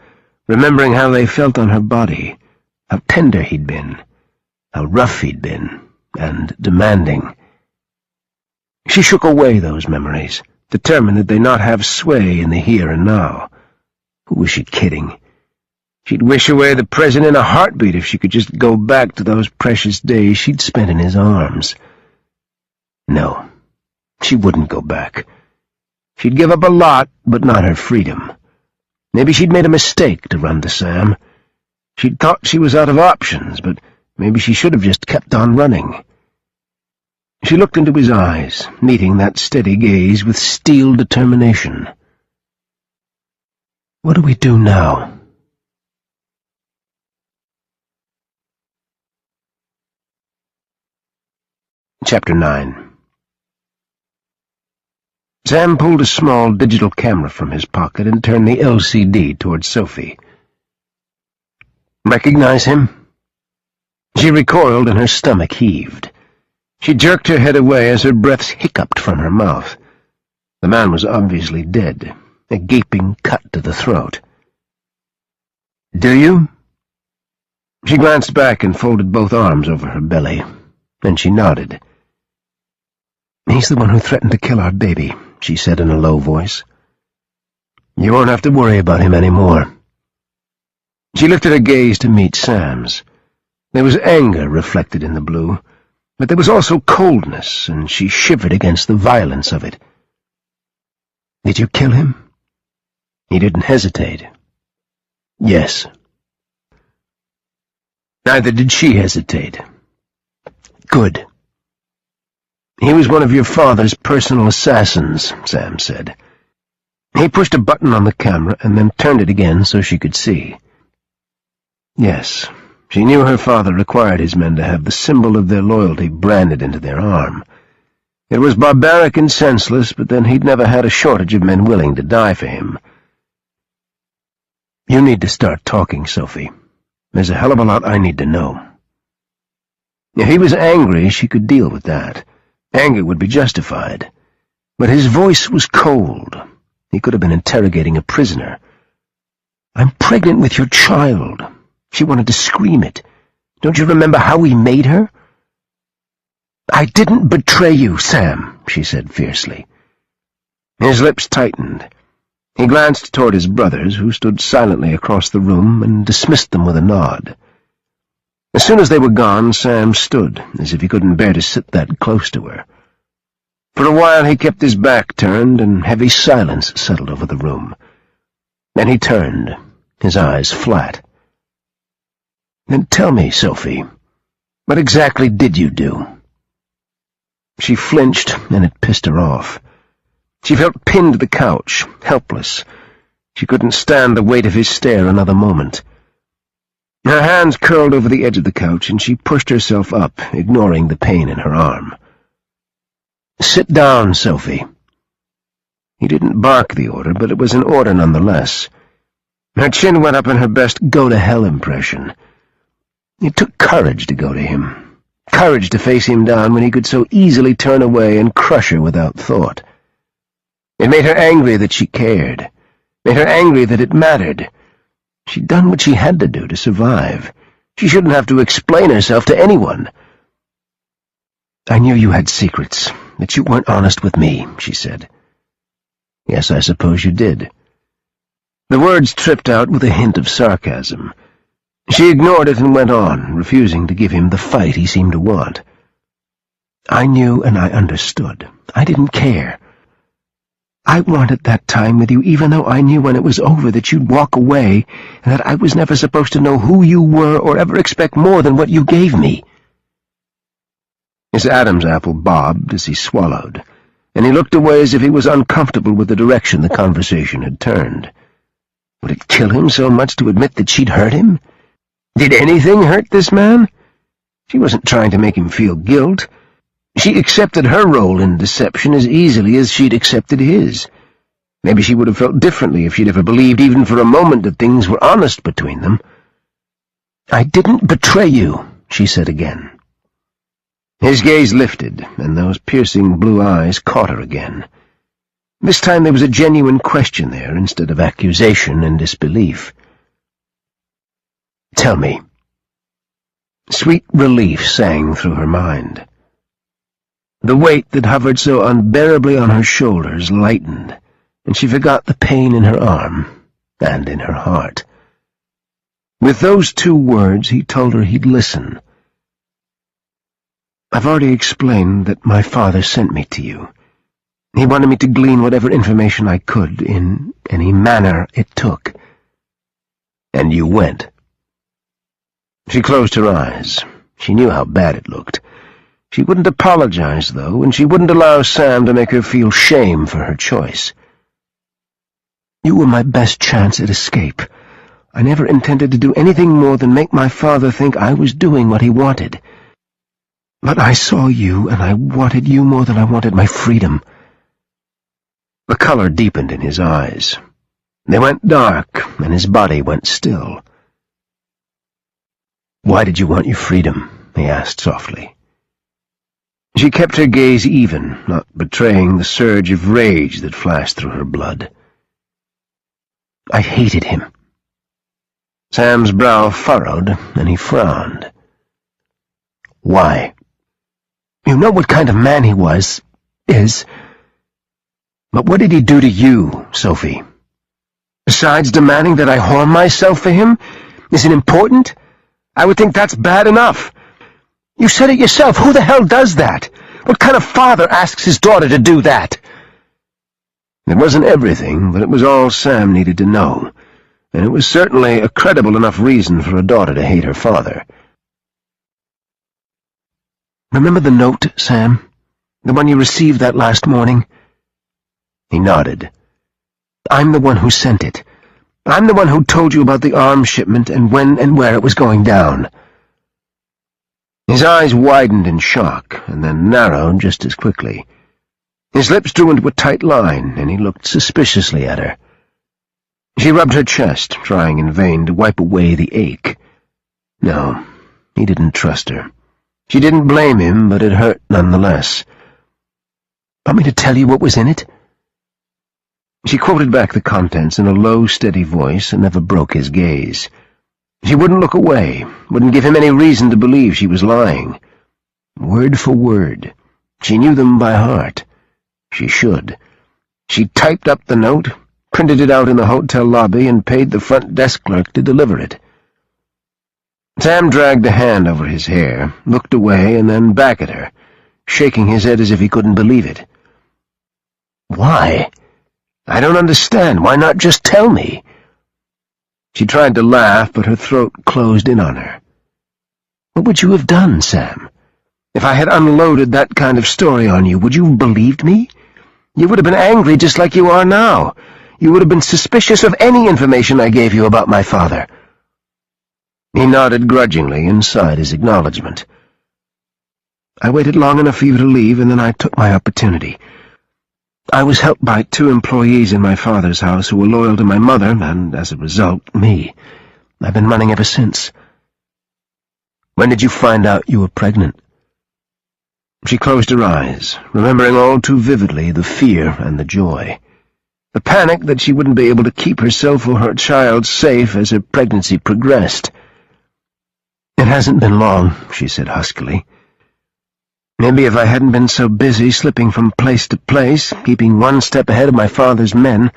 remembering how they felt on her body, how tender he'd been, how rough he'd been, and demanding. She shook away those memories, determined that they not have sway in the here and now. Who was she kidding? She'd wish away the present in a heartbeat if she could just go back to those precious days she'd spent in his arms. No, she wouldn't go back. She'd give up a lot, but not her freedom. Maybe she'd made a mistake to run to Sam. She'd thought she was out of options, but maybe she should have just kept on running. She looked into his eyes, meeting that steady gaze with steel determination. "What do we do now?" Chapter 9. Sam pulled a small digital camera from his pocket and turned the LCD towards Sophie. "Recognize him?" She recoiled and her stomach heaved. She jerked her head away as her breaths hiccuped from her mouth. The man was obviously dead, a gaping cut to the throat. "Do you?" She glanced back and folded both arms over her belly. Then she nodded. "He's the one who threatened to kill our baby," she said in a low voice. "You won't have to worry about him anymore." She lifted her gaze to meet Sam's. There was anger reflected in the blue, but there was also coldness, and she shivered against the violence of it. "Did you kill him?" He didn't hesitate. "Yes." Neither did she hesitate. "Good." "He was one of your father's personal assassins," Sam said. He pushed a button on the camera and then turned it again so she could see. Yes, she knew her father required his men to have the symbol of their loyalty branded into their arm. It was barbaric and senseless, but then he'd never had a shortage of men willing to die for him. "You need to start talking, Sophie. There's a hell of a lot I need to know." If he was angry, she could deal with that. Anger would be justified. But his voice was cold. He could have been interrogating a prisoner. "I'm pregnant with your child." She wanted to scream it. "Don't you remember how we made her?" "I didn't betray you, Sam," she said fiercely. His lips tightened. He glanced toward his brothers, who stood silently across the room, and dismissed them with a nod. As soon as they were gone, Sam stood, as if he couldn't bear to sit that close to her. For a while he kept his back turned, and heavy silence settled over the room. Then he turned, his eyes flat. "Then tell me, Sophie, what exactly did you do?" She flinched, and it pissed her off. She felt pinned to the couch, helpless. She couldn't stand the weight of his stare another moment. Her hands curled over the edge of the couch, and she pushed herself up, ignoring the pain in her arm. "Sit down, Sophie." He didn't bark the order, but it was an order nonetheless. Her chin went up in her best go-to-hell impression. It took courage to go to him, courage to face him down when he could so easily turn away and crush her without thought. It made her angry that she cared, made her angry that it mattered. She'd done what she had to do to survive. She shouldn't have to explain herself to anyone. "I knew you had secrets, that you weren't honest with me," she said. "Yes, I suppose you did." The words tripped out with a hint of sarcasm. She ignored it and went on, refusing to give him the fight he seemed to want. "I knew and I understood. I didn't care. I wanted that time with you, even though I knew when it was over that you'd walk away, and that I was never supposed to know who you were or ever expect more than what you gave me." His Adam's apple bobbed as he swallowed, and he looked away as if he was uncomfortable with the direction the conversation had turned. Would it kill him so much to admit that she'd hurt him? Did anything hurt this man? She wasn't trying to make him feel guilt. She accepted her role in deception as easily as she'd accepted his. Maybe she would have felt differently if she'd ever believed even for a moment that things were honest between them. "I didn't betray you," she said again. His gaze lifted, and those piercing blue eyes caught her again. This time there was a genuine question there instead of accusation and disbelief. "Tell me." Sweet relief sang through her mind. The weight that hovered so unbearably on her shoulders lightened, and she forgot the pain in her arm and in her heart. With those two words, he told her he'd listen. "I've already explained that my father sent me to you. He wanted me to glean whatever information I could, in any manner it took." "And you went?" She closed her eyes. She knew how bad it looked. She wouldn't apologize, though, and she wouldn't allow Sam to make her feel shame for her choice. "You were my best chance at escape. I never intended to do anything more than make my father think I was doing what he wanted. But I saw you, and I wanted you more than I wanted my freedom. The color deepened in his eyes. They went dark, and his body went still. "Why did you want your freedom?" he asked softly. She kept her gaze even, not betraying the surge of rage that flashed through her blood. "I hated him." Sam's brow furrowed, and he frowned. "Why?" "You know what kind of man he is. But what did he do to you, Sophie? Besides demanding that I harm myself for him? Is it important? I would think that's bad enough. You said it yourself. Who the hell does that? What kind of father asks his daughter to do that?" It wasn't everything, but it was all Sam needed to know, and it was certainly a credible enough reason for a daughter to hate her father. "Remember the note, Sam? The one you received that last morning?" He nodded. "I'm the one who sent it. I'm the one who told you about the arms shipment and when and where it was going down." His eyes widened in shock, and then narrowed just as quickly. His lips drew into a tight line, and he looked suspiciously at her. She rubbed her chest, trying in vain to wipe away the ache. No, he didn't trust her. She didn't blame him, but it hurt nonetheless. "Want me to tell you what was in it?" She quoted back the contents in a low, steady voice and never broke his gaze. She wouldn't look away, wouldn't give him any reason to believe she was lying. Word for word. She knew them by heart. She should. She typed up the note, printed it out in the hotel lobby, and paid the front desk clerk to deliver it. Sam dragged a hand over his hair, looked away, and then back at her, shaking his head as if he couldn't believe it. "Why? I don't understand. Why not just tell me?" She tried to laugh, but her throat closed in on her. "What would you have done, Sam? If I had unloaded that kind of story on you, would you have believed me? You would have been angry just like you are now. You would have been suspicious of any information I gave you about my father." He nodded grudgingly and sighed his acknowledgement. "I waited long enough for you to leave, and then I took my opportunity. I was helped by 2 employees in my father's house who were loyal to my mother, and, as a result, me. I've been running ever since." "When did you find out you were pregnant?" She closed her eyes, remembering all too vividly the fear and the joy. The panic that she wouldn't be able to keep herself or her child safe as her pregnancy progressed. "It hasn't been long," she said huskily. "Maybe if I hadn't been so busy slipping from place to place, keeping one step ahead of my father's men,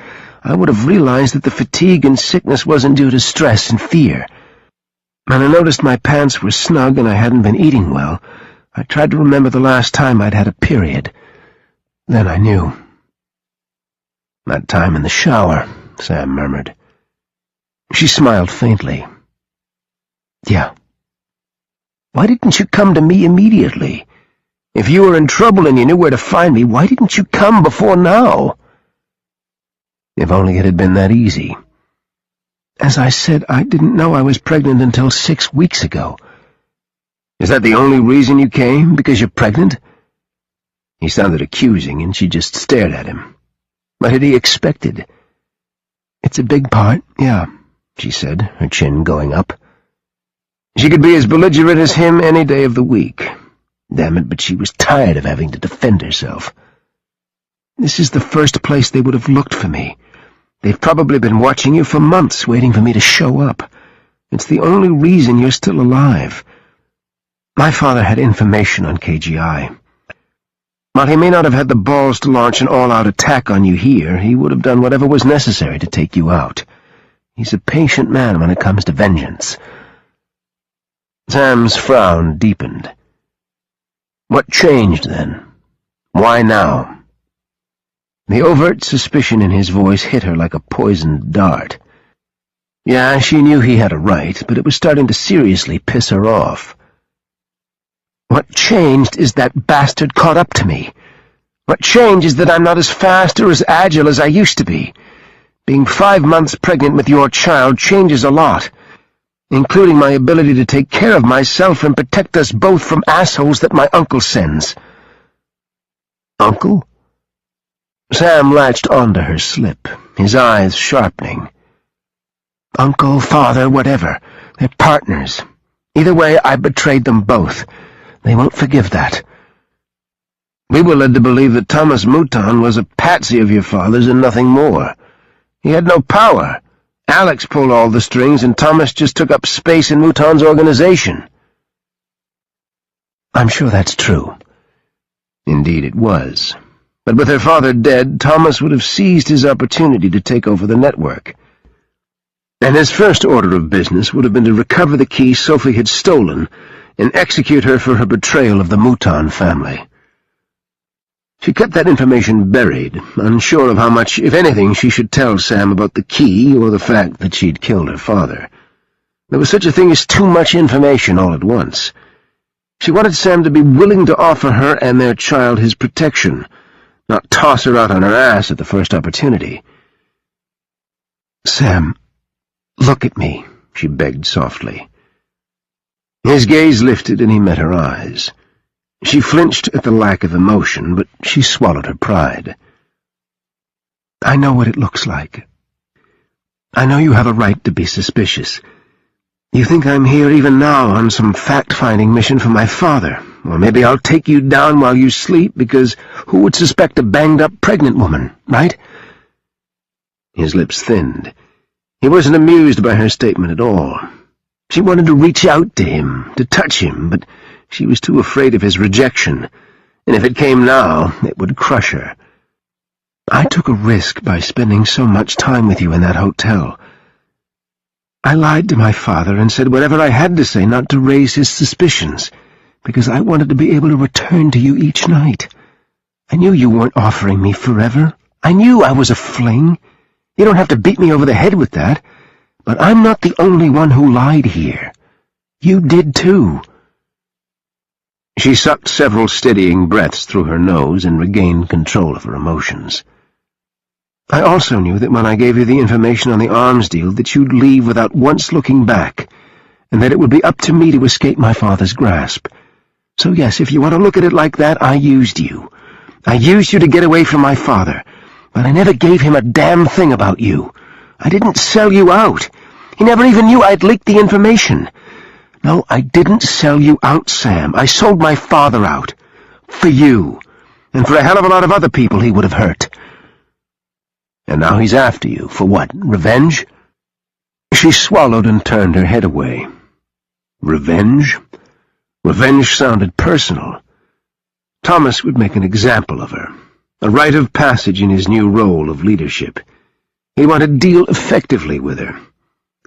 I would have realized that the fatigue and sickness wasn't due to stress and fear. When I noticed my pants were snug and I hadn't been eating well, I tried to remember the last time I'd had a period. Then I knew." "That time in the shower," Sam murmured. She smiled faintly. "Yeah. Why didn't you come to me immediately? If you were in trouble and you knew where to find me, why didn't you come before now?" If only it had been that easy. "As I said, I didn't know I was pregnant until 6 weeks ago." "Is that the only reason you came? Because you're pregnant?" He sounded accusing, and she just stared at him. What had he expected? "It's a big part, yeah," she said, her chin going up. She could be as belligerent as him any day of the week. Damn it, but she was tired of having to defend herself. "This is the first place they would have looked for me. They've probably been watching you for months, waiting for me to show up. It's the only reason you're still alive. My father had information on KGI. While he may not have had the balls to launch an all-out attack on you here, he would have done whatever was necessary to take you out. He's a patient man when it comes to vengeance." Sam's frown deepened. What changed, then? Why now? The overt suspicion in his voice hit her like a poisoned dart. Yeah, she knew he had a right, but it was starting to seriously piss her off. "What changed is that bastard caught up to me. What changed is that I'm not as fast or as agile as I used to be. Being 5 months pregnant with your child changes a lot, including my ability to take care of myself and protect us both from assholes that my uncle sends." "Uncle?" Sam latched onto her slip, his eyes sharpening. "Uncle, father, whatever. They're partners. Either way, I betrayed them both. They won't forgive that." "We were led to believe that Thomas Mouton was a patsy of your father's and nothing more. He had no power. Alex pulled all the strings, and Thomas just took up space in Mouton's organization." "I'm sure that's true." Indeed it was. But with her father dead, Thomas would have seized his opportunity to take over the network. And his first order of business would have been to recover the key Sophie had stolen and execute her for her betrayal of the Mouton family. She kept that information buried, unsure of how much, if anything, she should tell Sam about the key or the fact that she'd killed her father. There was such a thing as too much information all at once. She wanted Sam to be willing to offer her and their child his protection, not toss her out on her ass at the first opportunity. "Sam, look at me," she begged softly. His gaze lifted and he met her eyes. She flinched at the lack of emotion, but she swallowed her pride. "I know what it looks like. I know you have a right to be suspicious. You think I'm here even now on some fact-finding mission for my father, or maybe I'll take you down while you sleep, because who would suspect a banged-up pregnant woman, right?" His lips thinned. He wasn't amused by her statement at all. She wanted to reach out to him, to touch him, but she was too afraid of his rejection, and if it came now, it would crush her. "I took a risk by spending so much time with you in that hotel. I lied to my father and said whatever I had to say not to raise his suspicions, because I wanted to be able to return to you each night. I knew you weren't offering me forever. I knew I was a fling. You don't have to beat me over the head with that. But I'm not the only one who lied here. You did too." She sucked several steadying breaths through her nose and regained control of her emotions. "I also knew that when I gave you the information on the arms deal that you'd leave without once looking back, and that it would be up to me to escape my father's grasp. So yes, if you want to look at it like that, I used you. I used you to get away from my father, but I never gave him a damn thing about you. I didn't sell you out. He never even knew I'd leaked the information. No, I didn't sell you out, Sam. I sold my father out. For you. And for a hell of a lot of other people he would have hurt. And now he's after you. For what? Revenge?" She swallowed and turned her head away. Revenge? Revenge sounded personal. Thomas would make an example of her, a rite of passage in his new role of leadership. He wanted to deal effectively with her.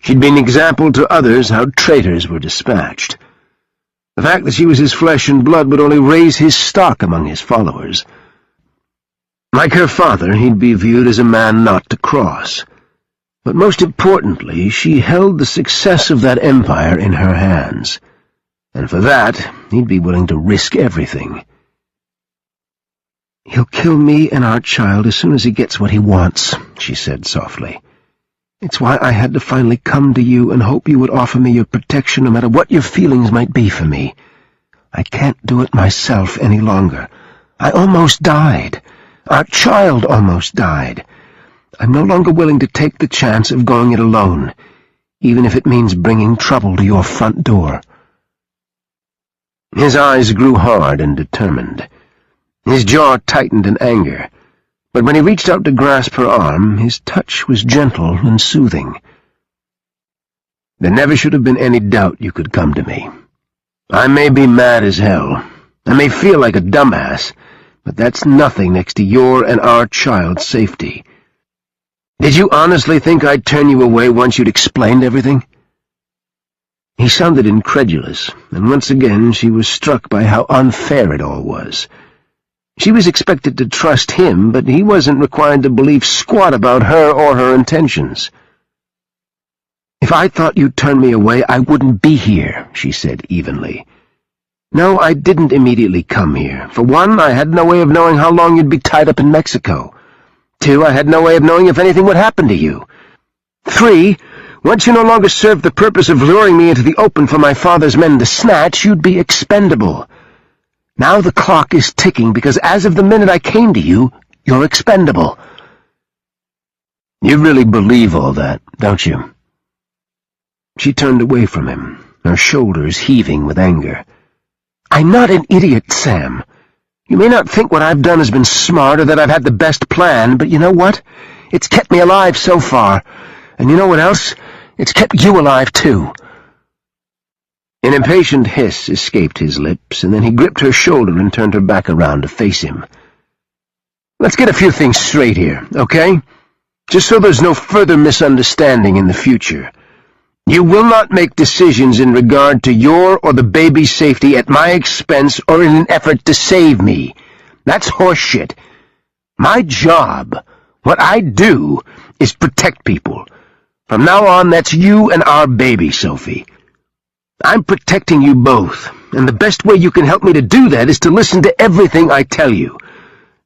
She'd been an example to others how traitors were dispatched. The fact that she was his flesh and blood would only raise his stock among his followers. Like her father, he'd be viewed as a man not to cross. But most importantly, she held the success of that empire in her hands. And for that, he'd be willing to risk everything. "He'll kill me and our child as soon as he gets what he wants," she said softly. "It's why I had to finally come to you and hope you would offer me your protection no matter what your feelings might be for me. I can't do it myself any longer. I almost died. Our child almost died. I'm no longer willing to take the chance of going it alone, even if it means bringing trouble to your front door." His eyes grew hard and determined. His jaw tightened in anger, but when he reached out to grasp her arm, his touch was gentle and soothing. "There never should have been any doubt you could come to me. I may be mad as hell. I may feel like a dumbass, but that's nothing next to your and our child's safety. Did you honestly think I'd turn you away once you'd explained everything?" He sounded incredulous, and once again she was struck by how unfair it all was. She was expected to trust him, but he wasn't required to believe squat about her or her intentions. "If I thought you'd turn me away, I wouldn't be here," she said evenly. "No, I didn't immediately come here. For one, I had no way of knowing how long you'd be tied up in Mexico. 2, I had no way of knowing if anything would happen to you. 3, once you no longer served the purpose of luring me into the open for my father's men to snatch, you'd be expendable. Now the clock is ticking because as of the minute I came to you, You're expendable." "You really believe all that, don't you?" She turned away from him, her shoulders heaving with anger. "I'm not an idiot, Sam. You may not think what I've done has been smart or that I've had the best plan, but you know what? It's kept me alive so far. And you know what else? It's kept you alive, too." An impatient hiss escaped his lips, and then he gripped her shoulder and turned her back around to face him. "Let's get a few things straight here, okay? Just so there's no further misunderstanding in the future. You will not make decisions in regard to your or the baby's safety at my expense or in an effort to save me. That's horseshit. My job, what I do, is protect people. From now on, that's you and our baby, Sophie. I'm protecting you both, and the best way you can help me to do that is to listen to everything I tell you.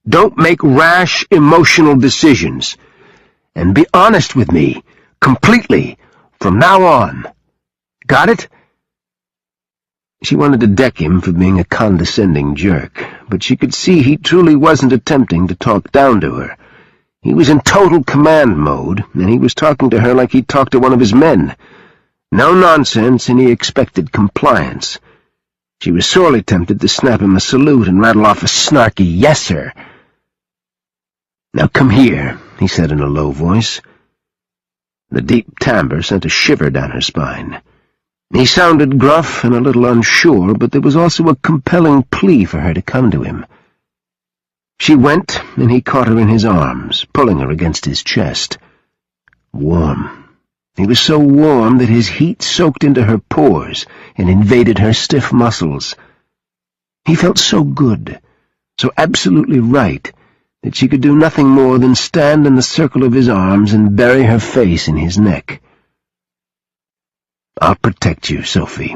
Don't make rash, emotional decisions. And be honest with me, completely, from now on. Got it?" She wanted to deck him for being a condescending jerk, but she could see he truly wasn't attempting to talk down to her. He was in total command mode, and he was talking to her like he'd talk to one of his men. No nonsense, and he expected compliance. She was sorely tempted to snap him a salute and rattle off a snarky "Yes, sir." "Now come here," he said in a low voice. The deep timbre sent a shiver down her spine. He sounded gruff and a little unsure, but there was also a compelling plea for her to come to him. She went, and he caught her in his arms, pulling her against his chest. Warm. He was so warm that his heat soaked into her pores and invaded her stiff muscles. He felt so good, so absolutely right, that she could do nothing more than stand in the circle of his arms and bury her face in his neck. "I'll protect you, Sophie.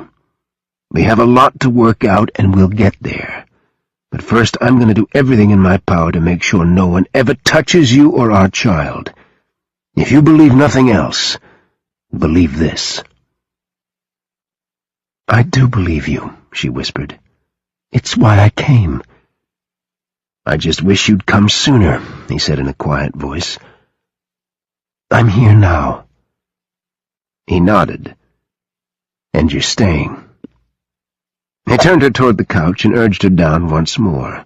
We have a lot to work out, and we'll get there. But first I'm going to do everything in my power to make sure no one ever touches you or our child. If you believe nothing else, believe this." "I do believe you," she whispered. "It's why I came." "I just wish you'd come sooner," he said in a quiet voice. "I'm here now." He nodded. "And you're staying." He turned her toward the couch and urged her down once more.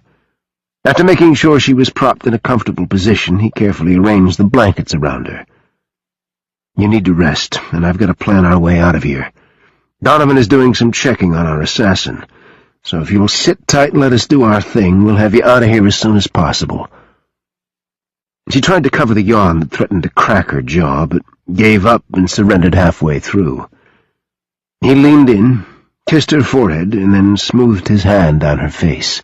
After making sure she was propped in a comfortable position, he carefully arranged the blankets around her. "You need to rest, and I've got to plan our way out of here. Donovan is doing some checking on our assassin, so if you'll sit tight and let us do our thing, we'll have you out of here as soon as possible." She tried to cover the yawn that threatened to crack her jaw, but gave up and surrendered halfway through. He leaned in, kissed her forehead, and then smoothed his hand down her face.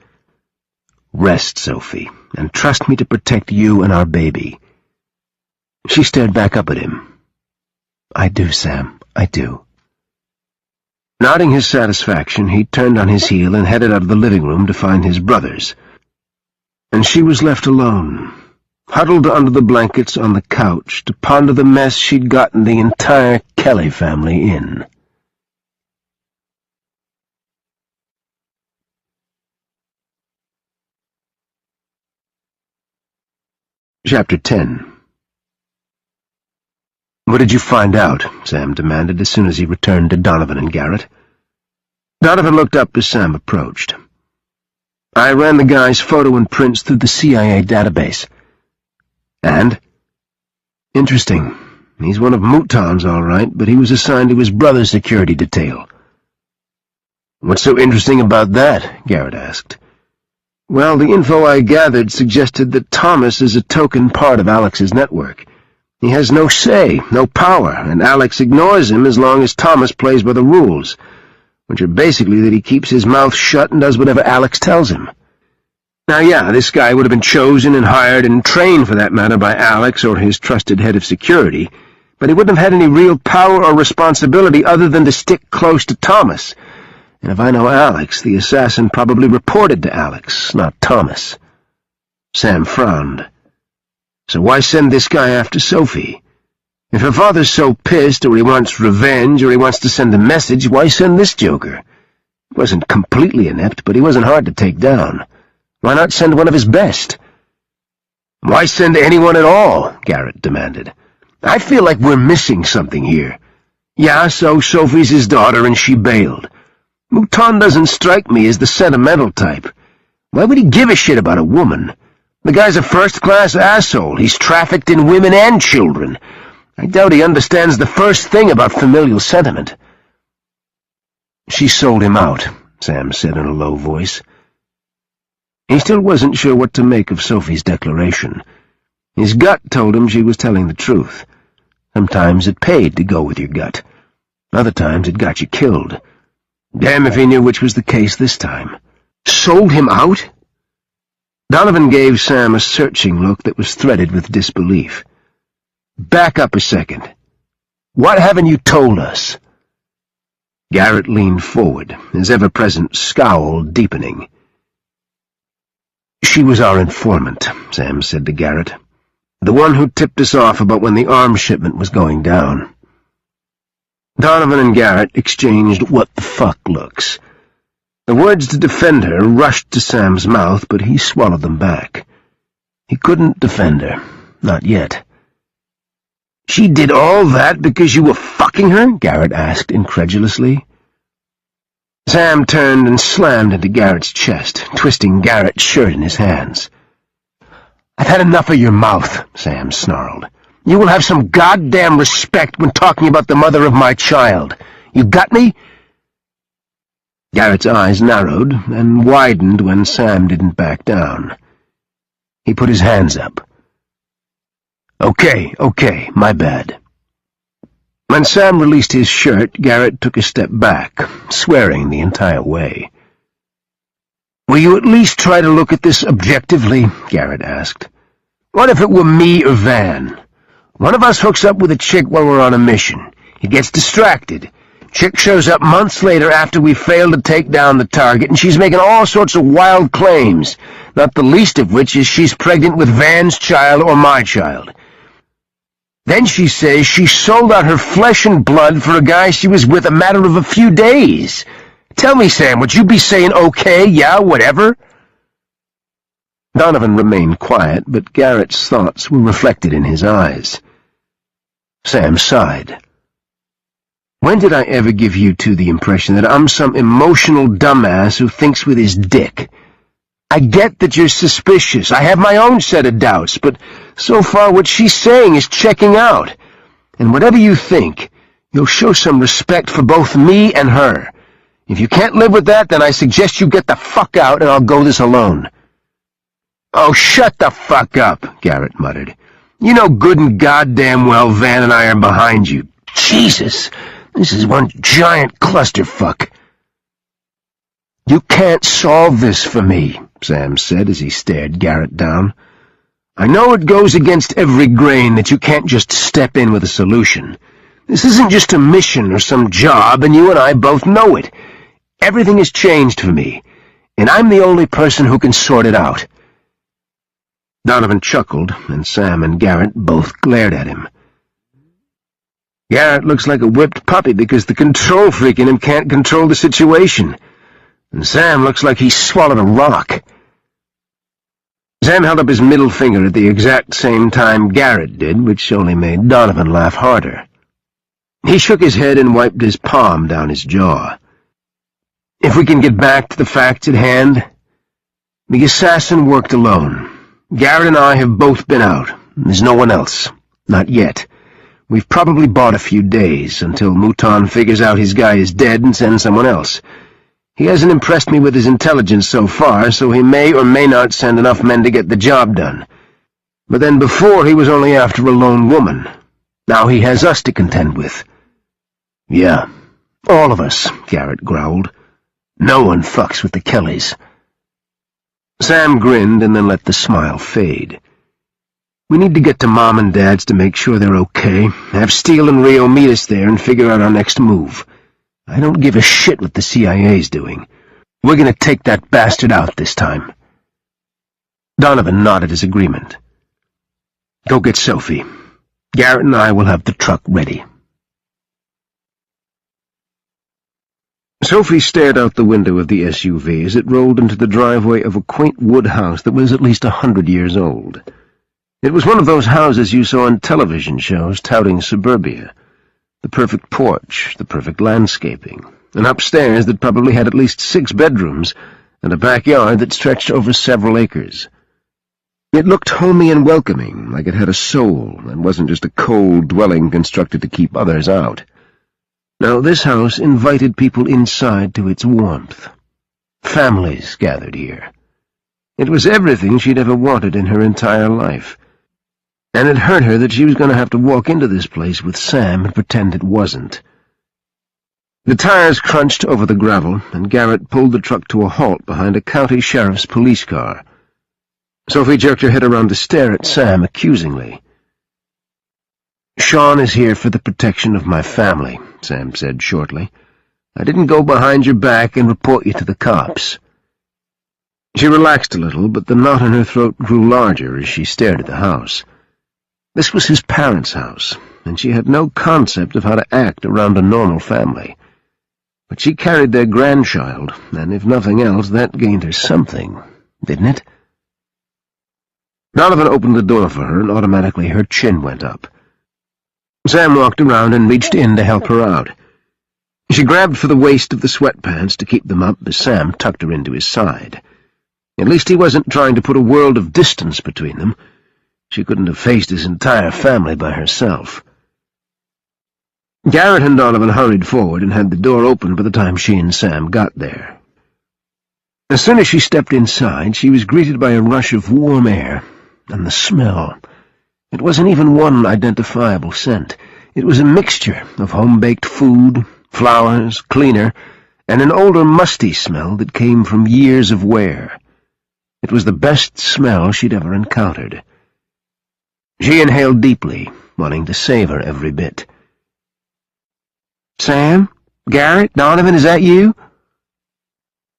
"Rest, Sophie, and trust me to protect you and our baby." She stared back up at him. "I do, Sam, I do." Nodding his satisfaction, he turned on his heel and headed out of the living room to find his brothers. And she was left alone, huddled under the blankets on the couch to ponder the mess she'd gotten the entire Kelly family in. Chapter 10. "What did you find out?" Sam demanded as soon as he returned to Donovan and Garrett. Donovan looked up as Sam approached. "I ran the guy's photo and prints through the CIA database." "And?" "Interesting. He's one of Mouton's, all right, but he was assigned to his brother's security detail." "What's so interesting about that?" Garrett asked. "Well, the info I gathered suggested that Thomas is a token part of Alex's network. He has no say, no power, and Alex ignores him as long as Thomas plays by the rules, which are basically that he keeps his mouth shut and does whatever Alex tells him. Now, yeah, this guy would have been chosen and hired and trained, for that matter, by Alex or his trusted head of security, but he wouldn't have had any real power or responsibility other than to stick close to Thomas. And if I know Alex, the assassin probably reported to Alex, not Thomas." Sam frowned. "So why send this guy after Sophie? If her father's so pissed, or he wants revenge, or he wants to send a message, why send this joker? He wasn't completely inept, but he wasn't hard to take down. Why not send one of his best?" "Why send anyone at all?" Garrett demanded. "I feel like we're missing something here. Yeah, so Sophie's his daughter and she bailed. Mouton doesn't strike me as the sentimental type. Why would he give a shit about a woman? The guy's a first-class asshole. He's trafficked in women and children. I doubt he understands the first thing about familial sentiment." "She sold him out," Sam said in a low voice. He still wasn't sure what to make of Sophie's declaration. His gut told him she was telling the truth. Sometimes it paid to go with your gut. Other times it got you killed. Damn if he knew which was the case this time. "Sold him out?" Donovan gave Sam a searching look that was threaded with disbelief. "Back up a second. What haven't you told us?" Garrett leaned forward, his ever-present scowl deepening. "She was our informant," Sam said to Garrett. "The one who tipped us off about when the arms shipment was going down." Donovan and Garrett exchanged what the fuck looks. The words to defend her rushed to Sam's mouth, but he swallowed them back. He couldn't defend her. Not yet. "She did all that because you were fucking her?" Garrett asked incredulously. Sam turned and slammed into Garrett's chest, twisting Garrett's shirt in his hands. "I've had enough of your mouth," Sam snarled. "You will have some goddamn respect when talking about the mother of my child. You got me?" Garrett's eyes narrowed and widened when Sam didn't back down. He put his hands up. Okay, my bad." When Sam released his shirt, Garrett took a step back, swearing the entire way. "Will you at least try to look at this objectively?" Garrett asked. "What if it were me or Van? One of us hooks up with a chick while we're on a mission. He gets distracted. Chick shows up months later after we failed to take down the target, and she's making all sorts of wild claims, not the least of which is she's pregnant with Van's child or my child. Then she says she sold out her flesh and blood for a guy she was with a matter of a few days. Tell me, Sam, would you be saying okay, yeah, whatever?" Donovan remained quiet, but Garrett's thoughts were reflected in his eyes. Sam sighed. "When did I ever give you two the impression that I'm some emotional dumbass who thinks with his dick? I get that you're suspicious. I have my own set of doubts, but so far what she's saying is checking out. And whatever you think, you'll show some respect for both me and her. If you can't live with that, then I suggest you get the fuck out and I'll go this alone." "Oh, shut the fuck up," Garrett muttered. "You know good and goddamn well Van and I are behind you. Jesus, this is one giant clusterfuck." "You can't solve this for me," Sam said as he stared Garrett down. "I know it goes against every grain that you can't just step in with a solution. This isn't just a mission or some job, and you and I both know it. Everything has changed for me, and I'm the only person who can sort it out." Donovan chuckled, and Sam and Garrett both glared at him. Garrett looks like a whipped puppy because the control freak in him can't control the situation. And Sam looks like he swallowed a rock. Sam held up his middle finger at the exact same time Garrett did, which only made Donovan laugh harder. He shook his head and wiped his palm down his jaw. "If we can get back to the facts at hand, the assassin worked alone. Garrett and I have both been out. There's no one else. Not yet. We've probably bought a few days, until Mouton figures out his guy is dead and sends someone else. He hasn't impressed me with his intelligence so far, so he may or may not send enough men to get the job done. But then before he was only after a lone woman. Now he has us to contend with." "Yeah, all of us," Garrett growled. "No one fucks with the Kellys." Sam grinned and then let the smile fade. "We need to get to Mom and Dad's to make sure they're okay, have Steele and Rio meet us there and figure out our next move. I don't give a shit what the CIA's doing. We're going to take that bastard out this time." Donovan nodded his agreement. "Go get Sophie. Garrett and I will have the truck ready." Sophie stared out the window of the SUV as it rolled into the driveway of a quaint wood house that was at least 100 years old. It was one of those houses you saw on television shows touting suburbia. The perfect porch, the perfect landscaping, and upstairs that probably had at least 6 bedrooms, and a backyard that stretched over several acres. It looked homey and welcoming, like it had a soul, and wasn't just a cold dwelling constructed to keep others out. No, this house invited people inside to its warmth. Families gathered here. It was everything she'd ever wanted in her entire life. And it hurt her that she was going to have to walk into this place with Sam and pretend it wasn't. The tires crunched over the gravel, and Garrett pulled the truck to a halt behind a county sheriff's police car. Sophie jerked her head around to stare at Sam accusingly. "Sean is here for the protection of my family," Sam said shortly. "I didn't go behind your back and report you to the cops." She relaxed a little, but the knot in her throat grew larger as she stared at the house. This was his parents' house, and she had no concept of how to act around a normal family. But she carried their grandchild, and if nothing else, that gained her something, didn't it? Donovan opened the door for her, and automatically her chin went up. Sam walked around and reached in to help her out. She grabbed for the waist of the sweatpants to keep them up as Sam tucked her into his side. At least he wasn't trying to put a world of distance between them. She couldn't have faced his entire family by herself. Garrett and Donovan hurried forward and had the door open by the time she and Sam got there. As soon as she stepped inside, she was greeted by a rush of warm air, and the smell. It wasn't even one identifiable scent. It was a mixture of home-baked food, flowers, cleaner, and an older musty smell that came from years of wear. It was the best smell she'd ever encountered. She inhaled deeply, wanting to savor every bit. "Sam? Garrett? Donovan, is that you?"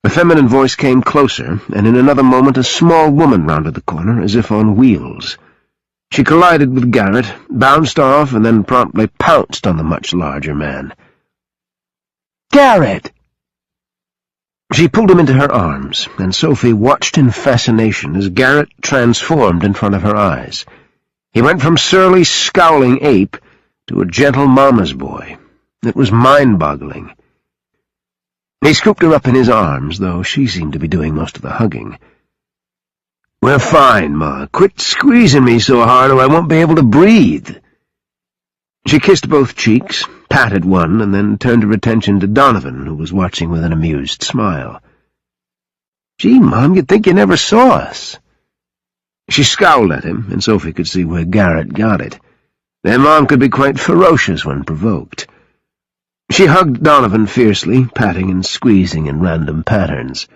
A feminine voice came closer, and in another moment a small woman rounded the corner, as if on wheels. She collided with Garrett, bounced off, and then promptly pounced on the much larger man. "Garrett!" She pulled him into her arms, and Sophie watched in fascination as Garrett transformed in front of her eyes. He went from surly, scowling ape to a gentle mama's boy. It was mind-boggling. He scooped her up in his arms, though she seemed to be doing most of the hugging. "We're fine, Ma. Quit squeezing me so hard or I won't be able to breathe." She kissed both cheeks, patted one, and then turned her attention to Donovan, who was watching with an amused smile. "Gee, Mom, you'd think you never saw us." She scowled at him, and Sophie could see where Garrett got it. Their mom could be quite ferocious when provoked. She hugged Donovan fiercely, patting and squeezing in random patterns.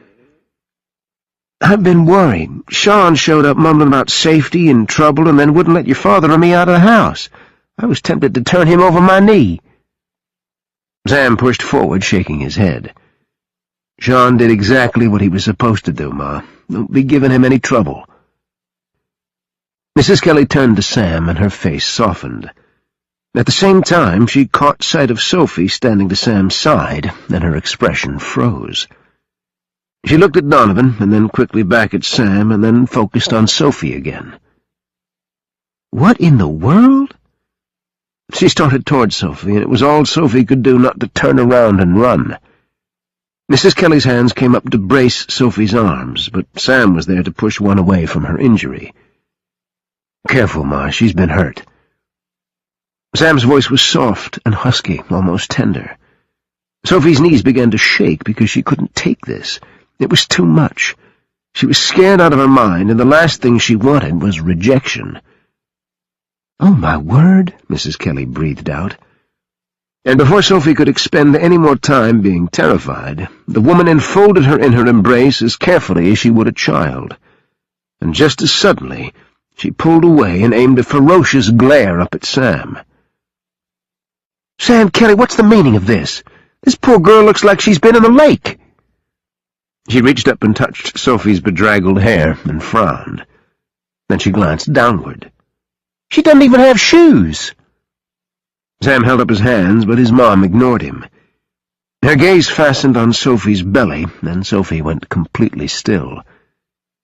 "I've been worried. Sean showed up mumbling about safety and trouble and then wouldn't let your father or me out of the house. I was tempted to turn him over my knee." Sam pushed forward, shaking his head. "Sean did exactly what he was supposed to do, Ma. Don't be giving him any trouble." Mrs. Kelly turned to Sam, and her face softened. At the same time, she caught sight of Sophie standing to Sam's side, and her expression froze. She looked at Donovan, and then quickly back at Sam, and then focused on Sophie again. "What in the world?" She started toward Sophie, and it was all Sophie could do not to turn around and run. Mrs. Kelly's hands came up to brace Sophie's arms, but Sam was there to push one away from her injury. "Careful, Ma, she's been hurt." Sam's voice was soft and husky, almost tender. Sophie's knees began to shake because she couldn't take this. It was too much. She was scared out of her mind, and the last thing she wanted was rejection. "Oh, my word," Mrs. Kelly breathed out. And before Sophie could expend any more time being terrified, the woman enfolded her in her embrace as carefully as she would a child. And just as suddenly, she pulled away and aimed a ferocious glare up at Sam. "Sam Kelly, what's the meaning of this? This poor girl looks like she's been in the lake." She reached up and touched Sophie's bedraggled hair and frowned. Then she glanced downward. "She doesn't even have shoes." Sam held up his hands, but his mom ignored him. Her gaze fastened on Sophie's belly, and Sophie went completely still.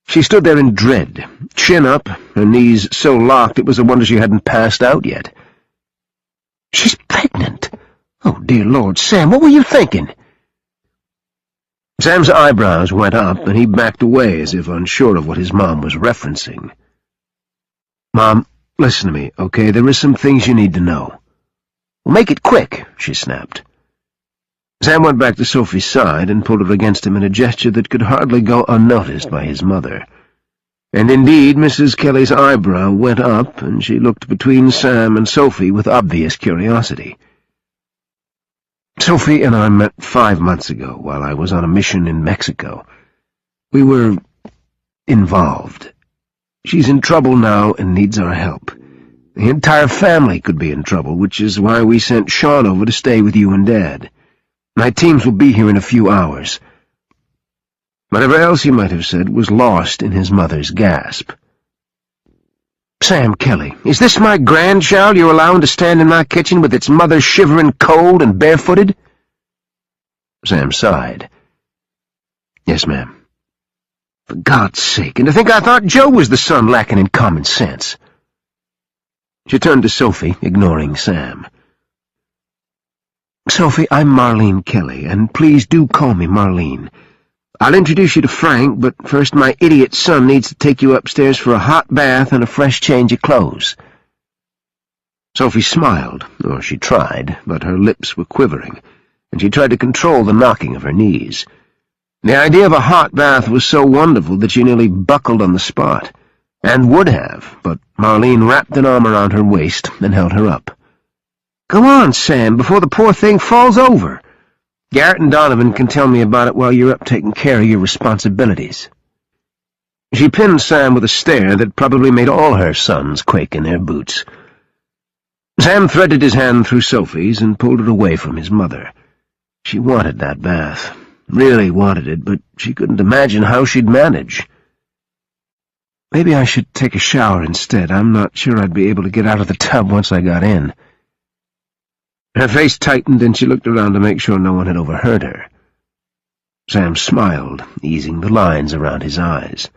She stood there in dread, chin up, her knees so locked it was a wonder she hadn't passed out yet. "She's pregnant! Oh, dear Lord, Sam, what were you thinking?" Sam's eyebrows went up, and he backed away as if unsure of what his mom was referencing. "Mom, listen to me, okay? There are some things you need to know." "Well, make it quick," she snapped. Sam went back to Sophie's side and pulled her against him in a gesture that could hardly go unnoticed by his mother. And indeed, Mrs. Kelly's eyebrow went up, and she looked between Sam and Sophie with obvious curiosity. "Sophie and I met 5 months ago while I was on a mission in Mexico. We were involved. She's in trouble now and needs our help. The entire family could be in trouble, which is why we sent Sean over to stay with you and Dad. My teams will be here in a few hours." Whatever else he might have said was lost in his mother's gasp. "Sam Kelly, is this my grandchild you're allowing to stand in my kitchen with its mother shivering cold and barefooted?" Sam sighed. "Yes, ma'am." "For God's sake, and to think I thought Joe was the son lacking in common sense." She turned to Sophie, ignoring Sam. "Sophie, I'm Marlene Kelly, and please do call me Marlene. I'll introduce you to Frank, but first my idiot son needs to take you upstairs for a hot bath and a fresh change of clothes." Sophie smiled, or she tried, but her lips were quivering, and she tried to control the knocking of her knees. The idea of a hot bath was so wonderful that she nearly buckled on the spot, and would have, but Marlene wrapped an arm around her waist and held her up. "Go on, Sam, before the poor thing falls over. Garrett and Donovan can tell me about it while you're up taking care of your responsibilities." She pinned Sam with a stare that probably made all her sons quake in their boots. Sam threaded his hand through Sophie's and pulled her away from his mother. She wanted that bath, really wanted it, but she couldn't imagine how she'd manage. "Maybe I should take a shower instead. I'm not sure I'd be able to get out of the tub once I got in." Her face tightened, and she looked around to make sure no one had overheard her. Sam smiled, easing the lines around his eyes.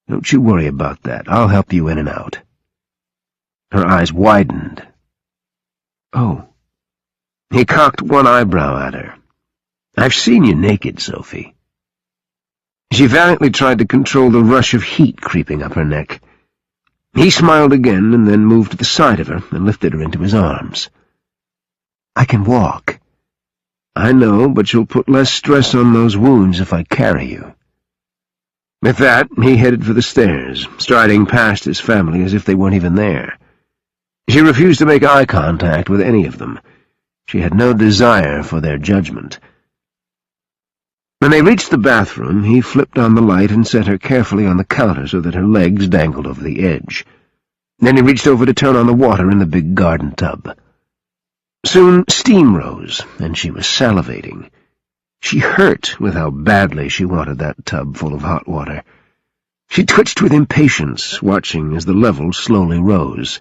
"Don't you worry about that. I'll help you in and out." Her eyes widened. "Oh." He cocked one eyebrow at her. "I've seen you naked, Sophie." She valiantly tried to control the rush of heat creeping up her neck. He smiled again and then moved to the side of her and lifted her into his arms. "I can walk." "I know, but you'll put less stress on those wounds if I carry you." With that, he headed for the stairs, striding past his family as if they weren't even there. She refused to make eye contact with any of them. She had no desire for their judgment. When they reached the bathroom, he flipped on the light and set her carefully on the counter so that her legs dangled over the edge. Then he reached over to turn on the water in the big garden tub. Soon steam rose, and she was salivating. She hurt with how badly she wanted that tub full of hot water. She twitched with impatience, watching as the level slowly rose.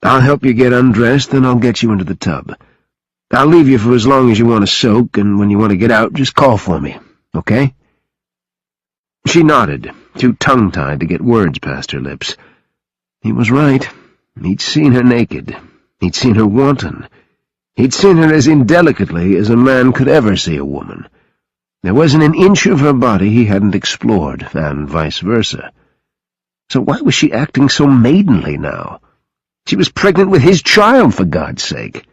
"I'll help you get undressed, then I'll get you into the tub. I'll leave you for as long as you want to soak, and when you want to get out, just call for me, okay?" She nodded, too tongue-tied to get words past her lips. He was right. He'd seen her naked. He'd seen her wanton. He'd seen her as indelicately as a man could ever see a woman. There wasn't an inch of her body he hadn't explored, and vice versa. So why was she acting so maidenly now? She was pregnant with his child, for God's sake.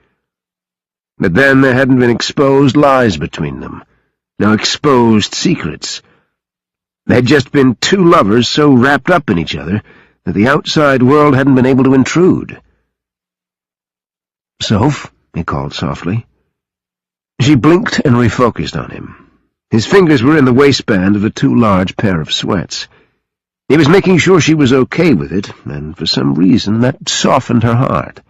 But then there hadn't been exposed lies between them, no exposed secrets. They'd just been two lovers so wrapped up in each other that the outside world hadn't been able to intrude. "Soph," he called softly. She blinked and refocused on him. His fingers were in the waistband of a too large pair of sweats. He was making sure she was okay with it, and for some reason that softened her heart.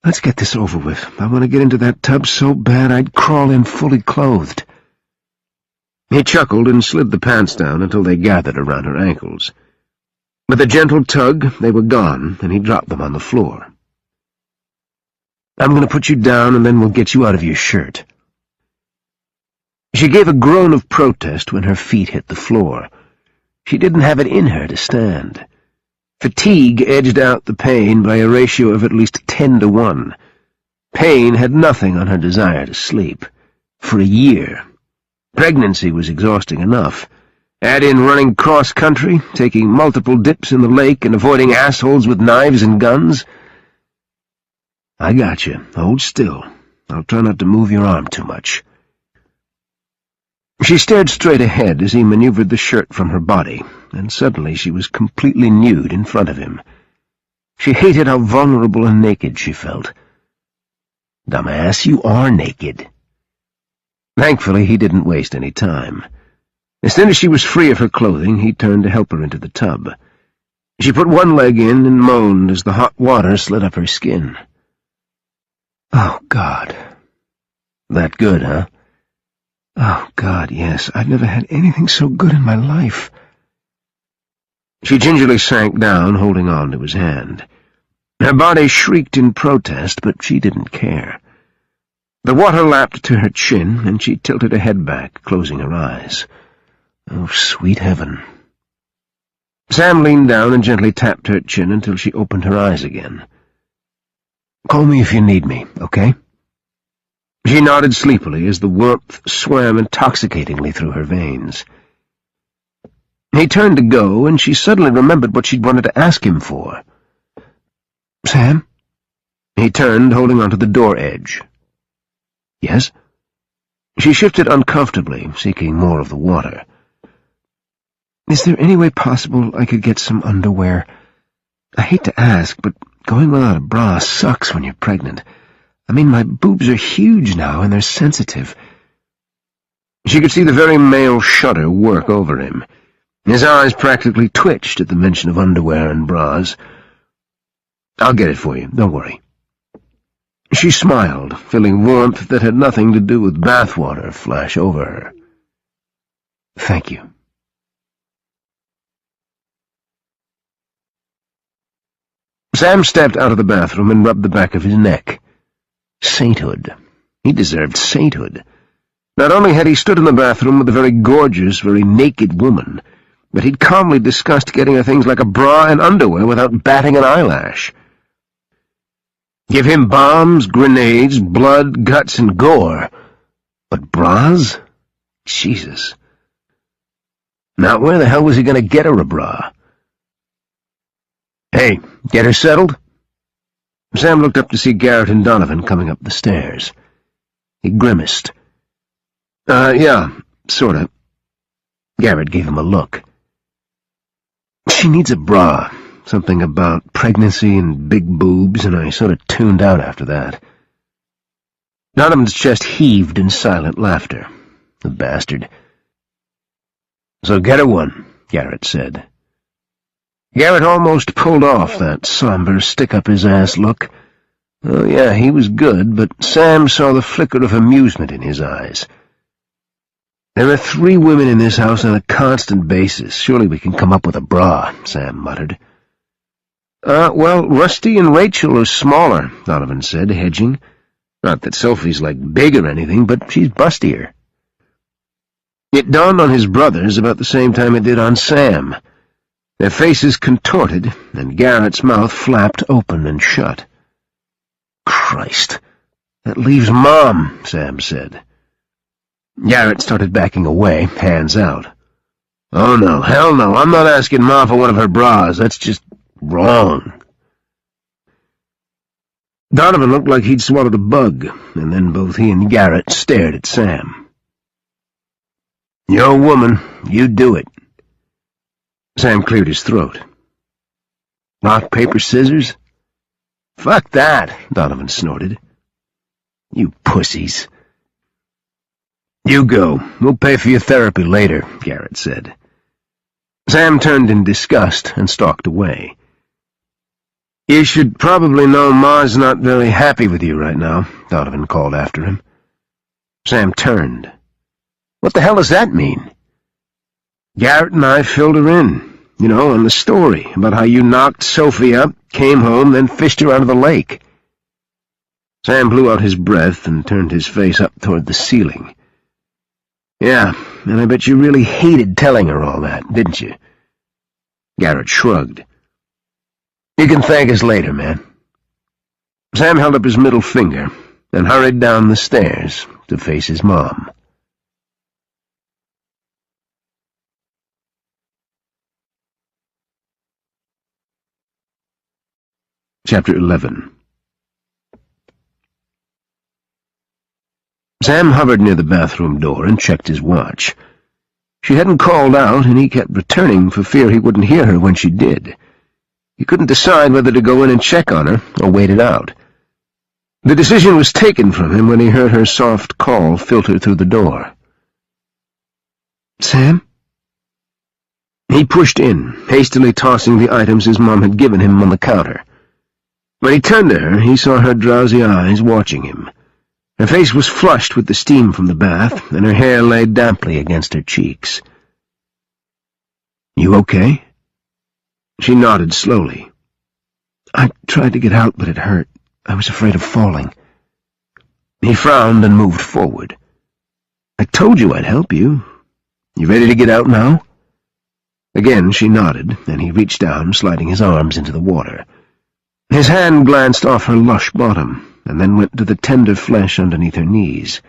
"Let's get this over with. I want to get into that tub so bad I'd crawl in fully clothed." He chuckled and slid the pants down until they gathered around her ankles. With a gentle tug, they were gone, and he dropped them on the floor. "I'm going to put you down, and then we'll get you out of your shirt." She gave a groan of protest when her feet hit the floor. She didn't have it in her to stand. Fatigue edged out the pain by a ratio of at least 10-to-1. Pain had nothing on her desire to sleep. For a year. Pregnancy was exhausting enough. Add in running cross-country, taking multiple dips in the lake, and avoiding assholes with knives and guns. I got you. Hold still. I'll try not to move your arm too much. She stared straight ahead as he maneuvered the shirt from her body, and suddenly she was completely nude in front of him. She hated how vulnerable and naked she felt. Dumbass, you are naked. Thankfully, he didn't waste any time. As soon as she was free of her clothing, he turned to help her into the tub. She put one leg in and moaned as the hot water slid up her skin. Oh, God. That good, huh? Oh, God, yes. I've never had anything so good in my life. She gingerly sank down, holding on to his hand. Her body shrieked in protest, but she didn't care. The water lapped to her chin, and she tilted her head back, closing her eyes. Oh, sweet heaven. Sam leaned down and gently tapped her chin until she opened her eyes again. Call me if you need me, okay? She nodded sleepily as the warmth swam intoxicatingly through her veins. He turned to go, and she suddenly remembered what she'd wanted to ask him for. Sam? He turned, holding onto the door edge. Yes? She shifted uncomfortably, seeking more of the water. Is there any way possible I could get some underwear? I hate to ask, but going without a bra sucks when you're pregnant. I mean, my boobs are huge now, and they're sensitive. She could see the very male shudder work over him. His eyes practically twitched at the mention of underwear and bras. I'll get it for you, don't worry. She smiled, feeling warmth that had nothing to do with bathwater flash over her. Thank you. Sam stepped out of the bathroom and rubbed the back of his neck. Sainthood. He deserved sainthood. Not only had he stood in the bathroom with a very gorgeous, very naked woman, but he'd calmly discussed getting her things like a bra and underwear without batting an eyelash. Give him bombs, grenades, blood, guts, and gore. But bras? Jesus. Now where the hell was he going to get her a bra? Hey, get her settled? Sam looked up to see Garrett and Donovan coming up the stairs. He grimaced. Yeah, sorta. Garrett gave him a look. She needs a bra. Something about pregnancy and big boobs, and I sort of tuned out after that. Donovan's chest heaved in silent laughter. The bastard. So get her one, Garrett said. Garrett almost pulled off that somber, stick-up-his-ass look. Oh, yeah, he was good, but Sam saw the flicker of amusement in his eyes. There are 3 women in this house on a constant basis. Surely we can come up with a bra, Sam muttered. Well, Rusty and Rachel are smaller, Donovan said, hedging. Not that Sophie's, big or anything, but she's bustier. It dawned on his brothers about the same time it did on Sam. Their faces contorted, and Garrett's mouth flapped open and shut. Christ, that leaves Mom, Sam said. Garrett started backing away, hands out. Oh, no, hell no, I'm not asking Ma for one of her bras. That's just wrong. Donovan looked like he'd swallowed a bug, and then both he and Garrett stared at Sam. You're a woman. You do it. Sam cleared his throat. Rock, paper, scissors? Fuck that, Donovan snorted. You pussies. You go. We'll pay for your therapy later, Garrett said. Sam turned in disgust and stalked away. You should probably know Ma's not very happy with you right now, Donovan called after him. Sam turned. What the hell does that mean? Garrett and I filled her in, on the story about how you knocked Sophie up, came home, then fished her out of the lake. Sam blew out his breath and turned his face up toward the ceiling. Yeah, and I bet you really hated telling her all that, didn't you? Garrett shrugged. You can thank us later, man. Sam held up his middle finger and hurried down the stairs to face his mom. Chapter 11. Sam hovered near the bathroom door and checked his watch. She hadn't called out, and he kept returning for fear he wouldn't hear her when she did. He couldn't decide whether to go in and check on her or wait it out. The decision was taken from him when he heard her soft call filter through the door. "Sam?" He pushed in, hastily tossing the items his mom had given him on the counter. When he turned to her, he saw her drowsy eyes watching him. Her face was flushed with the steam from the bath, and her hair lay damply against her cheeks. "You okay?" She nodded slowly. "I tried to get out, but it hurt. I was afraid of falling." He frowned and moved forward. "I told you I'd help you. You ready to get out now?" Again she nodded, and he reached down, sliding his arms into the water. His hand glanced off her lush bottom, and then went to the tender flesh underneath her knees.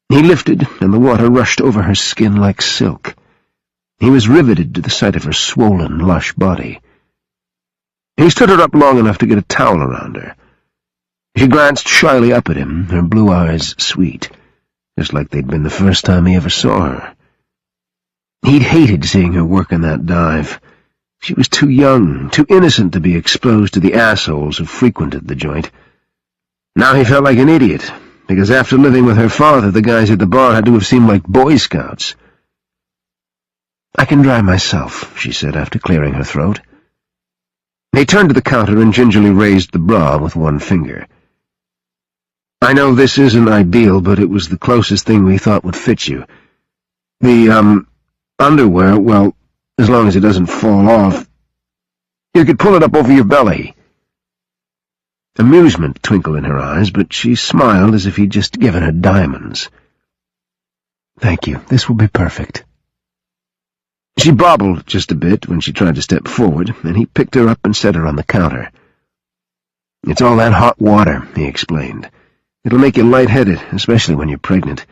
He lifted, and the water rushed over her skin like silk. He was riveted to the sight of her swollen, lush body. He stood her up long enough to get a towel around her. She glanced shyly up at him, her blue eyes sweet, just like they'd been the first time he ever saw her. He'd hated seeing her work in that dive. She was too young, too innocent to be exposed to the assholes who frequented the joint. Now he felt like an idiot, because after living with her father, the guys at the bar had to have seemed like Boy Scouts. "I can dry myself," she said after clearing her throat. He turned to the counter and gingerly raised the bra with one finger. "I know this isn't ideal, but it was the closest thing we thought would fit you. The, underwear, well, as long as it doesn't fall off. You could pull it up over your belly." Amusement twinkled in her eyes, but she smiled as if he'd just given her diamonds. "Thank you. This will be perfect." She bobbled just a bit when she tried to step forward, and he picked her up and set her on the counter. "It's all that hot water," he explained. "It'll make you lightheaded, especially when you're pregnant.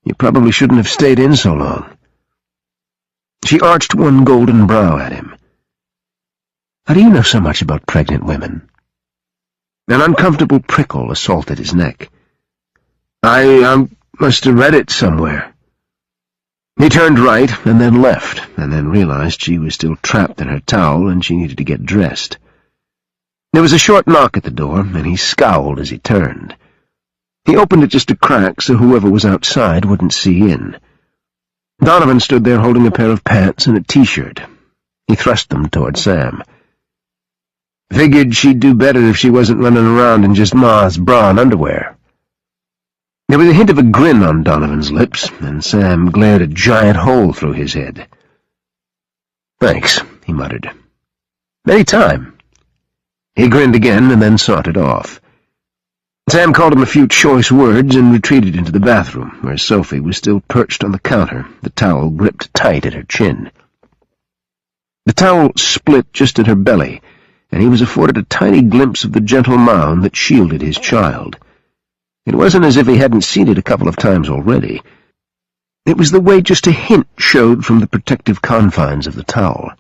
You probably shouldn't have stayed in so long." She arched one golden brow at him. "How do you know so much about pregnant women?" An uncomfortable prickle assaulted his neck. I must have read it somewhere." He turned right and then left, and then realized she was still trapped in her towel and she needed to get dressed. There was a short knock at the door, and he scowled as he turned. He opened it just a crack so whoever was outside wouldn't see in. Donovan stood there holding a pair of pants and a T-shirt. He thrust them toward Sam. "Figured she'd do better if she wasn't running around in just Ma's bra and underwear." There was a hint of a grin on Donovan's lips, and Sam glared a giant hole through his head. "Thanks," he muttered. "Any time." He grinned again and then sauntered off. Sam called him a few choice words and retreated into the bathroom, where Sophie was still perched on the counter, the towel gripped tight at her chin. The towel split just at her belly, and he was afforded a tiny glimpse of the gentle mound that shielded his child. It wasn't as if he hadn't seen it a couple of times already. It was the way just a hint showed from the protective confines of the towel.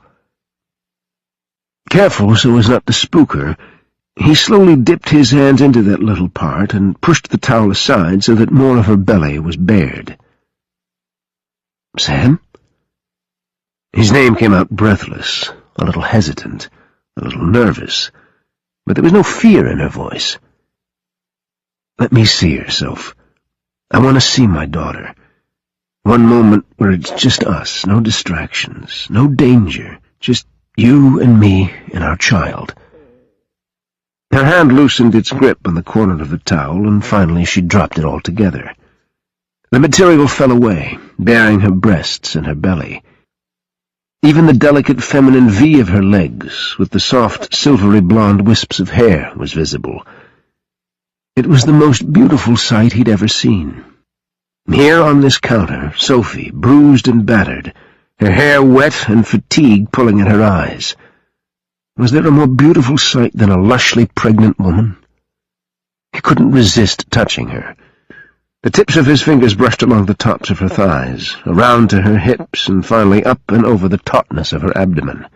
Careful so as not to spook her, he slowly dipped his hands into that little part and pushed the towel aside so that more of her belly was bared. "Sam?" His name came out breathless, a little hesitant, a little nervous, but there was no fear in her voice. "Let me see her, Soph. I want to see my daughter. One moment where it's just us, no distractions, no danger, just you and me and our child." Her hand loosened its grip on the corner of the towel, and finally she dropped it altogether. The material fell away, baring her breasts and her belly. Even the delicate feminine V of her legs, with the soft, silvery blonde wisps of hair, was visible. It was the most beautiful sight he'd ever seen. Here on this counter, Sophie, bruised and battered, her hair wet and fatigue pulling at her eyes. Was there a more beautiful sight than a lushly pregnant woman? He couldn't resist touching her. The tips of his fingers brushed along the tops of her thighs, around to her hips, and finally up and over the tautness of her abdomen.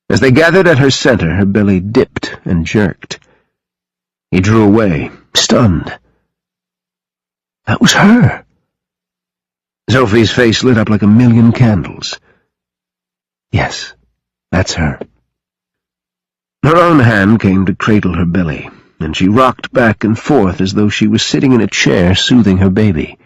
As they gathered at her center, her belly dipped and jerked. He drew away, stunned. That was her. Sophie's face lit up like a million candles. Yes, that's her. Her own hand came to cradle her belly, and she rocked back and forth as though she was sitting in a chair soothing her baby.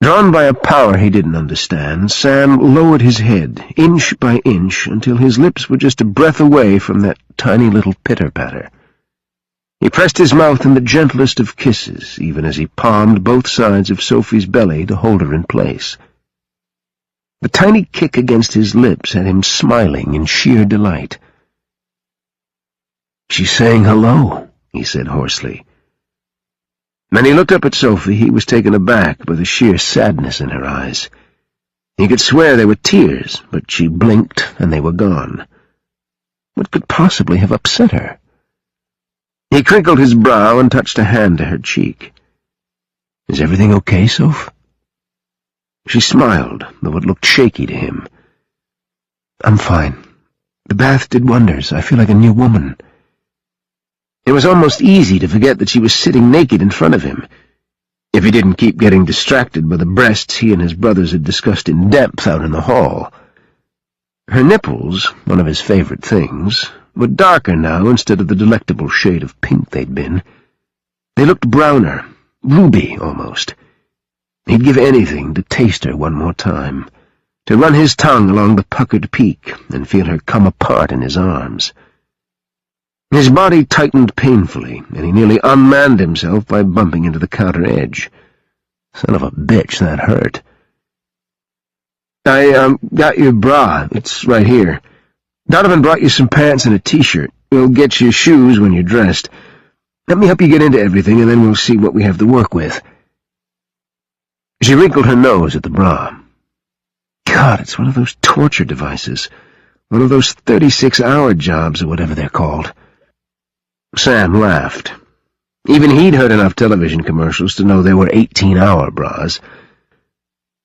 Drawn by a power he didn't understand, Sam lowered his head, inch by inch, until his lips were just a breath away from that tiny little pitter-patter. He pressed his mouth in the gentlest of kisses, even as he palmed both sides of Sophie's belly to hold her in place. The tiny kick against his lips had him smiling in sheer delight. "She's saying hello," he said hoarsely. When he looked up at Sophie, he was taken aback by the sheer sadness in her eyes. He could swear they were tears, but she blinked and they were gone. What could possibly have upset her? He crinkled his brow and touched a hand to her cheek. "Is everything okay, Soph?" She smiled, though it looked shaky to him. "I'm fine. The bath did wonders. I feel like a new woman." It was almost easy to forget that she was sitting naked in front of him, if he didn't keep getting distracted by the breasts he and his brothers had discussed in depth out in the hall. Her nipples, one of his favorite things, were darker now instead of the delectable shade of pink they'd been. They looked browner, ruby almost. He'd give anything to taste her one more time, to run his tongue along the puckered peak and feel her come apart in his arms. His body tightened painfully, and he nearly unmanned himself by bumping into the counter edge. Son of a bitch, that hurt. "I got your bra. It's right here. Donovan brought you some pants and a t-shirt. We'll get you shoes when you're dressed. Let me help you get into everything, and then we'll see what we have to work with." She wrinkled her nose at the bra. God, it's one of those torture devices. One of those 36-hour jobs or whatever they're called. Sam laughed. Even he'd heard enough television commercials to know they were 18-hour bras.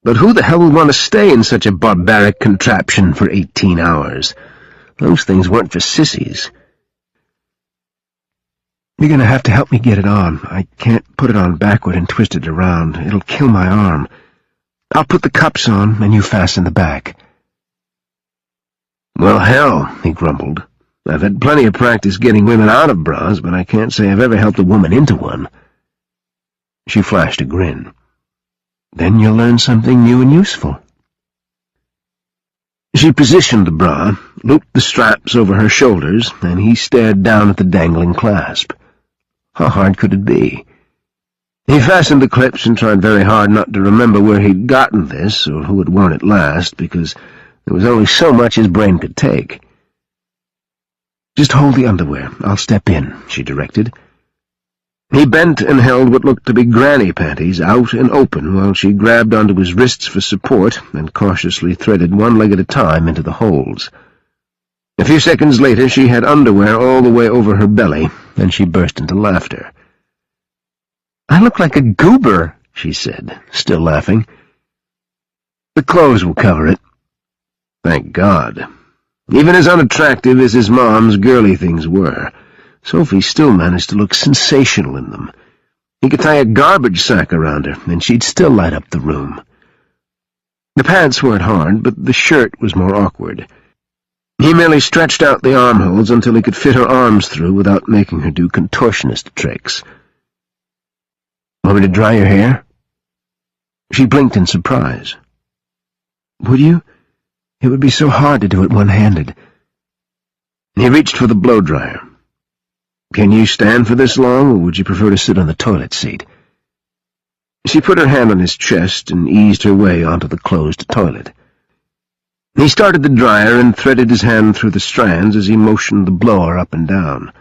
But who the hell would want to stay in such a barbaric contraption for 18 hours? Those things weren't for sissies. "You're going to have to help me get it on. I can't put it on backward and twist it around. It'll kill my arm. I'll put the cups on, and you fasten the back." "Well, hell," he grumbled. "I've had plenty of practice getting women out of bras, but I can't say I've ever helped a woman into one." She flashed a grin. "Then you'll learn something new and useful." She positioned the bra, looped the straps over her shoulders, and he stared down at the dangling clasp. How hard could it be? He fastened the clips and tried very hard not to remember where he'd gotten this or who had worn it last, because there was only so much his brain could take. "Just hold the underwear. I'll step in," she directed. He bent and held what looked to be granny panties out and open while she grabbed onto his wrists for support and cautiously threaded one leg at a time into the holes. A few seconds later she had underwear all the way over her belly, and she burst into laughter. "I look like a goober," she said, still laughing. "The clothes will cover it." Thank God. Even as unattractive as his mom's girly things were, Sophie still managed to look sensational in them. He could tie a garbage sack around her, and she'd still light up the room. The pants weren't hard, but the shirt was more awkward. He merely stretched out the armholes until he could fit her arms through without making her do contortionist tricks. "Want me to dry your hair?" She blinked in surprise. "Would you? It would be so hard to do it one-handed." He reached for the blow-dryer. "Can you stand for this long, or would you prefer to sit on the toilet seat?" She put her hand on his chest and eased her way onto the closed toilet. He started the dryer and threaded his hand through the strands as he motioned the blower up and down.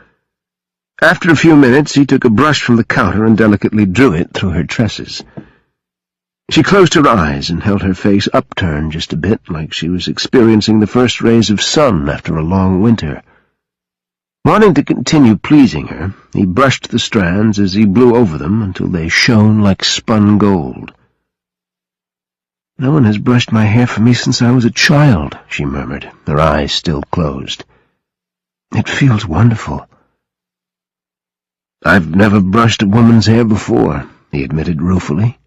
After a few minutes, he took a brush from the counter and delicately drew it through her tresses. She closed her eyes and held her face upturned just a bit, like she was experiencing the first rays of sun after a long winter. Wanting to continue pleasing her, he brushed the strands as he blew over them until they shone like spun gold. "No one has brushed my hair for me since I was a child," she murmured, her eyes still closed. "It feels wonderful." "I've never brushed a woman's hair before," he admitted ruefully.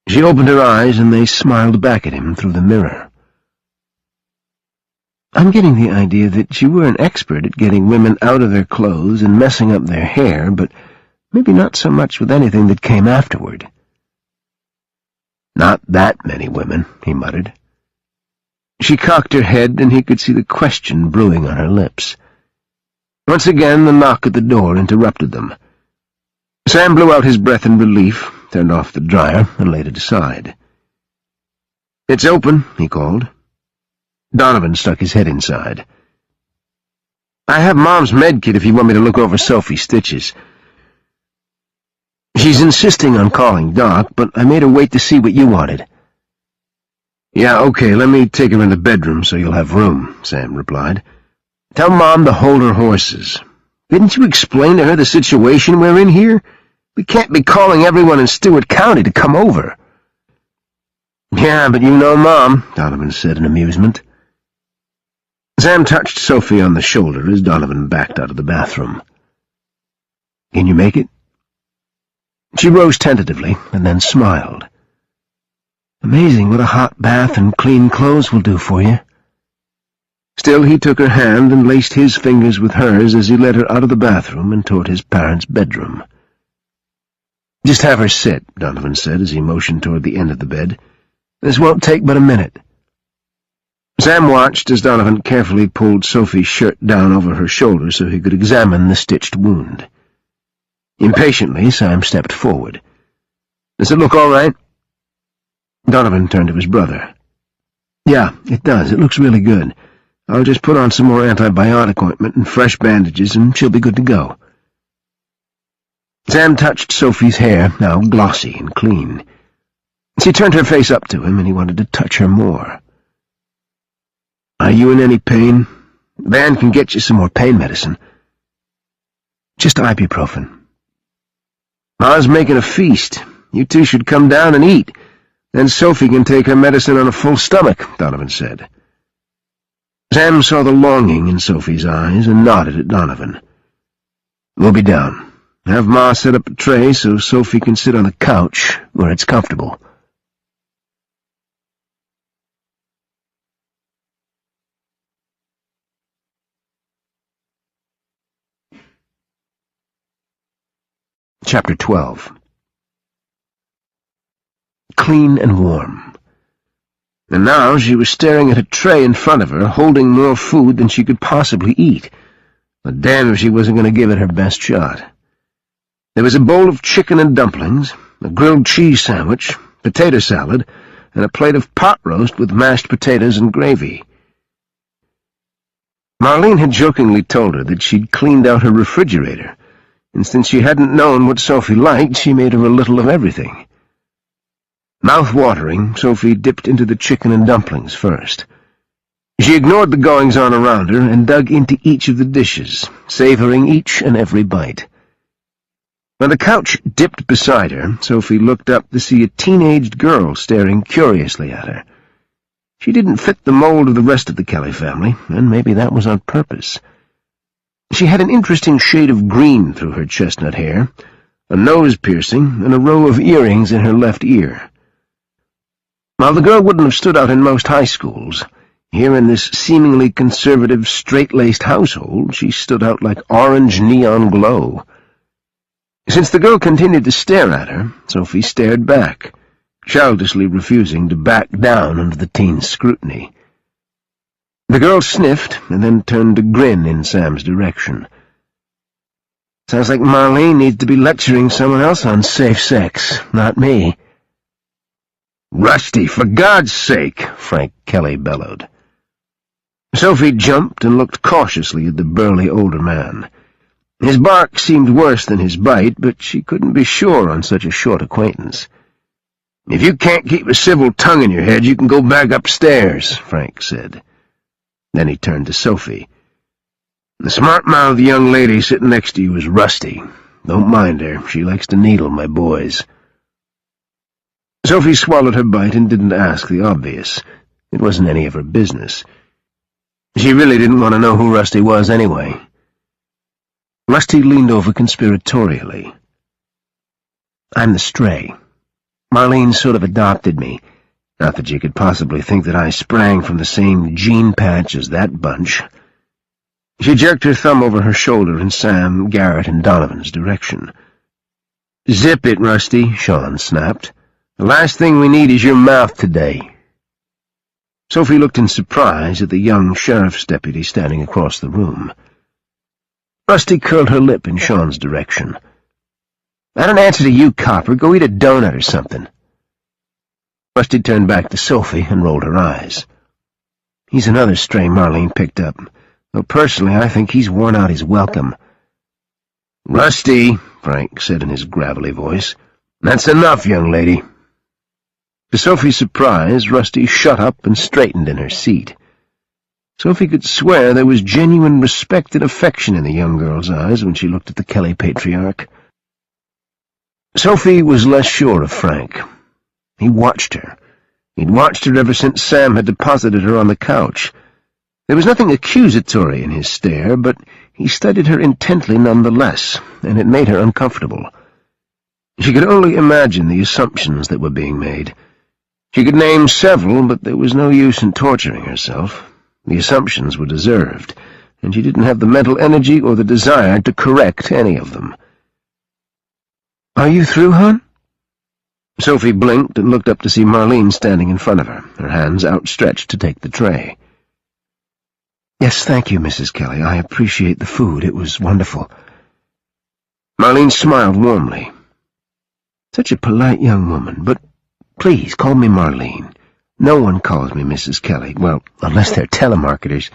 She opened her eyes, and they smiled back at him through the mirror. "I'm getting the idea that you were an expert at getting women out of their clothes and messing up their hair, but maybe not so much with anything that came afterward." "Not that many women," he muttered. She cocked her head, and he could see the question brewing on her lips. Once again, the knock at the door interrupted them. Sam blew out his breath in relief, turned off the dryer, and laid it aside. "It's open," he called. Donovan stuck his head inside. "I have Mom's med kit if you want me to look over Sophie's stitches. She's insisting on calling Doc, but I made her wait to see what you wanted." "Yeah, okay, let me take her in the bedroom so you'll have room," Sam replied. "Tell Mom to hold her horses. Didn't you explain to her the situation we're in here? We can't be calling everyone in Stewart County to come over." "Yeah, but you know Mom," Donovan said in amusement. Sam touched Sophie on the shoulder as Donovan backed out of the bathroom. "Can you make it?" She rose tentatively and then smiled. "Amazing what a hot bath and clean clothes will do for you." Still, he took her hand and laced his fingers with hers as he led her out of the bathroom and toward his parents' bedroom. "Just have her sit," Donovan said as he motioned toward the end of the bed. "This won't take but a minute." Sam watched as Donovan carefully pulled Sophie's shirt down over her shoulder so he could examine the stitched wound. Impatiently, Sam stepped forward. "Does it look all right?" Donovan turned to his brother. "Yeah, it does. It looks really good. I'll just put on some more antibiotic ointment and fresh bandages, and she'll be good to go." Sam touched Sophie's hair, now glossy and clean. She turned her face up to him, and he wanted to touch her more. "Are you in any pain? The band can get you some more pain medicine." "Just ibuprofen." "Ma's making a feast. You two should come down and eat. Then Sophie can take her medicine on a full stomach," Donovan said. Sam saw the longing in Sophie's eyes and nodded at Donovan. "We'll be down. Have Ma set up a tray so Sophie can sit on the couch where it's comfortable." Chapter 12. Clean and warm. And now she was staring at a tray in front of her, holding more food than she could possibly eat. But damn if she wasn't going to give it her best shot. There was a bowl of chicken and dumplings, a grilled cheese sandwich, potato salad, and a plate of pot roast with mashed potatoes and gravy. Marlene had jokingly told her that she'd cleaned out her refrigerator, and since she hadn't known what Sophie liked, she made her a little of everything. Mouth-watering, Sophie dipped into the chicken and dumplings first. She ignored the goings-on around her and dug into each of the dishes, savoring each and every bite. When the couch dipped beside her, Sophie looked up to see a teenaged girl staring curiously at her. She didn't fit the mold of the rest of the Kelly family, and maybe that was on purpose. She had an interesting shade of green through her chestnut hair, a nose piercing, and a row of earrings in her left ear. While the girl wouldn't have stood out in most high schools, here in this seemingly conservative, straight-laced household, she stood out like orange neon glow. Since the girl continued to stare at her, Sophie stared back, childishly refusing to back down under the teen's scrutiny. The girl sniffed and then turned to grin in Sam's direction. "Sounds like Marlene needs to be lecturing someone else on safe sex, not me." "Rusty, for God's sake!" Frank Kelly bellowed. Sophie jumped and looked cautiously at the burly older man. His bark seemed worse than his bite, but she couldn't be sure on such a short acquaintance. "If you can't keep a civil tongue in your head, you can go back upstairs," Frank said. Then he turned to Sophie. "The smart-mouthed young lady sitting next to you is Rusty. Don't mind her. She likes to needle my boys." Sophie swallowed her bite and didn't ask the obvious. It wasn't any of her business. She really didn't want to know who Rusty was anyway. Rusty leaned over conspiratorially. "I'm the stray. Marlene sort of adopted me. Not that you could possibly think that I sprang from the same gene patch as that bunch." She jerked her thumb over her shoulder in Sam, Garrett, and Donovan's direction. "Zip it, Rusty," Sean snapped. "The last thing we need is your mouth today." Sophie looked in surprise at the young sheriff's deputy standing across the room. Rusty curled her lip in Sean's direction. "I don't answer to you, copper. Go eat a donut or something." Rusty turned back to Sophie and rolled her eyes. "He's another stray Marlene picked up, though personally I think he's worn out his welcome." "Rusty," Frank said in his gravelly voice, "that's enough, young lady." To Sophie's surprise, Rusty shut up and straightened in her seat. Sophie could swear there was genuine respect and affection in the young girl's eyes when she looked at the Kelly patriarch. Sophie was less sure of Frank. He watched her. He'd watched her ever since Sam had deposited her on the couch. There was nothing accusatory in his stare, but he studied her intently nonetheless, and it made her uncomfortable. She could only imagine the assumptions that were being made. She could name several, but there was no use in torturing herself. The assumptions were deserved, and she didn't have the mental energy or the desire to correct any of them. "Are you through, hon?" Sophie blinked and looked up to see Marlene standing in front of her, her hands outstretched to take the tray. "Yes, thank you, Mrs. Kelly. I appreciate the food. It was wonderful." Marlene smiled warmly. "Such a polite young woman, but please call me Marlene. No one calls me Mrs. Kelly. Well, unless they're telemarketers.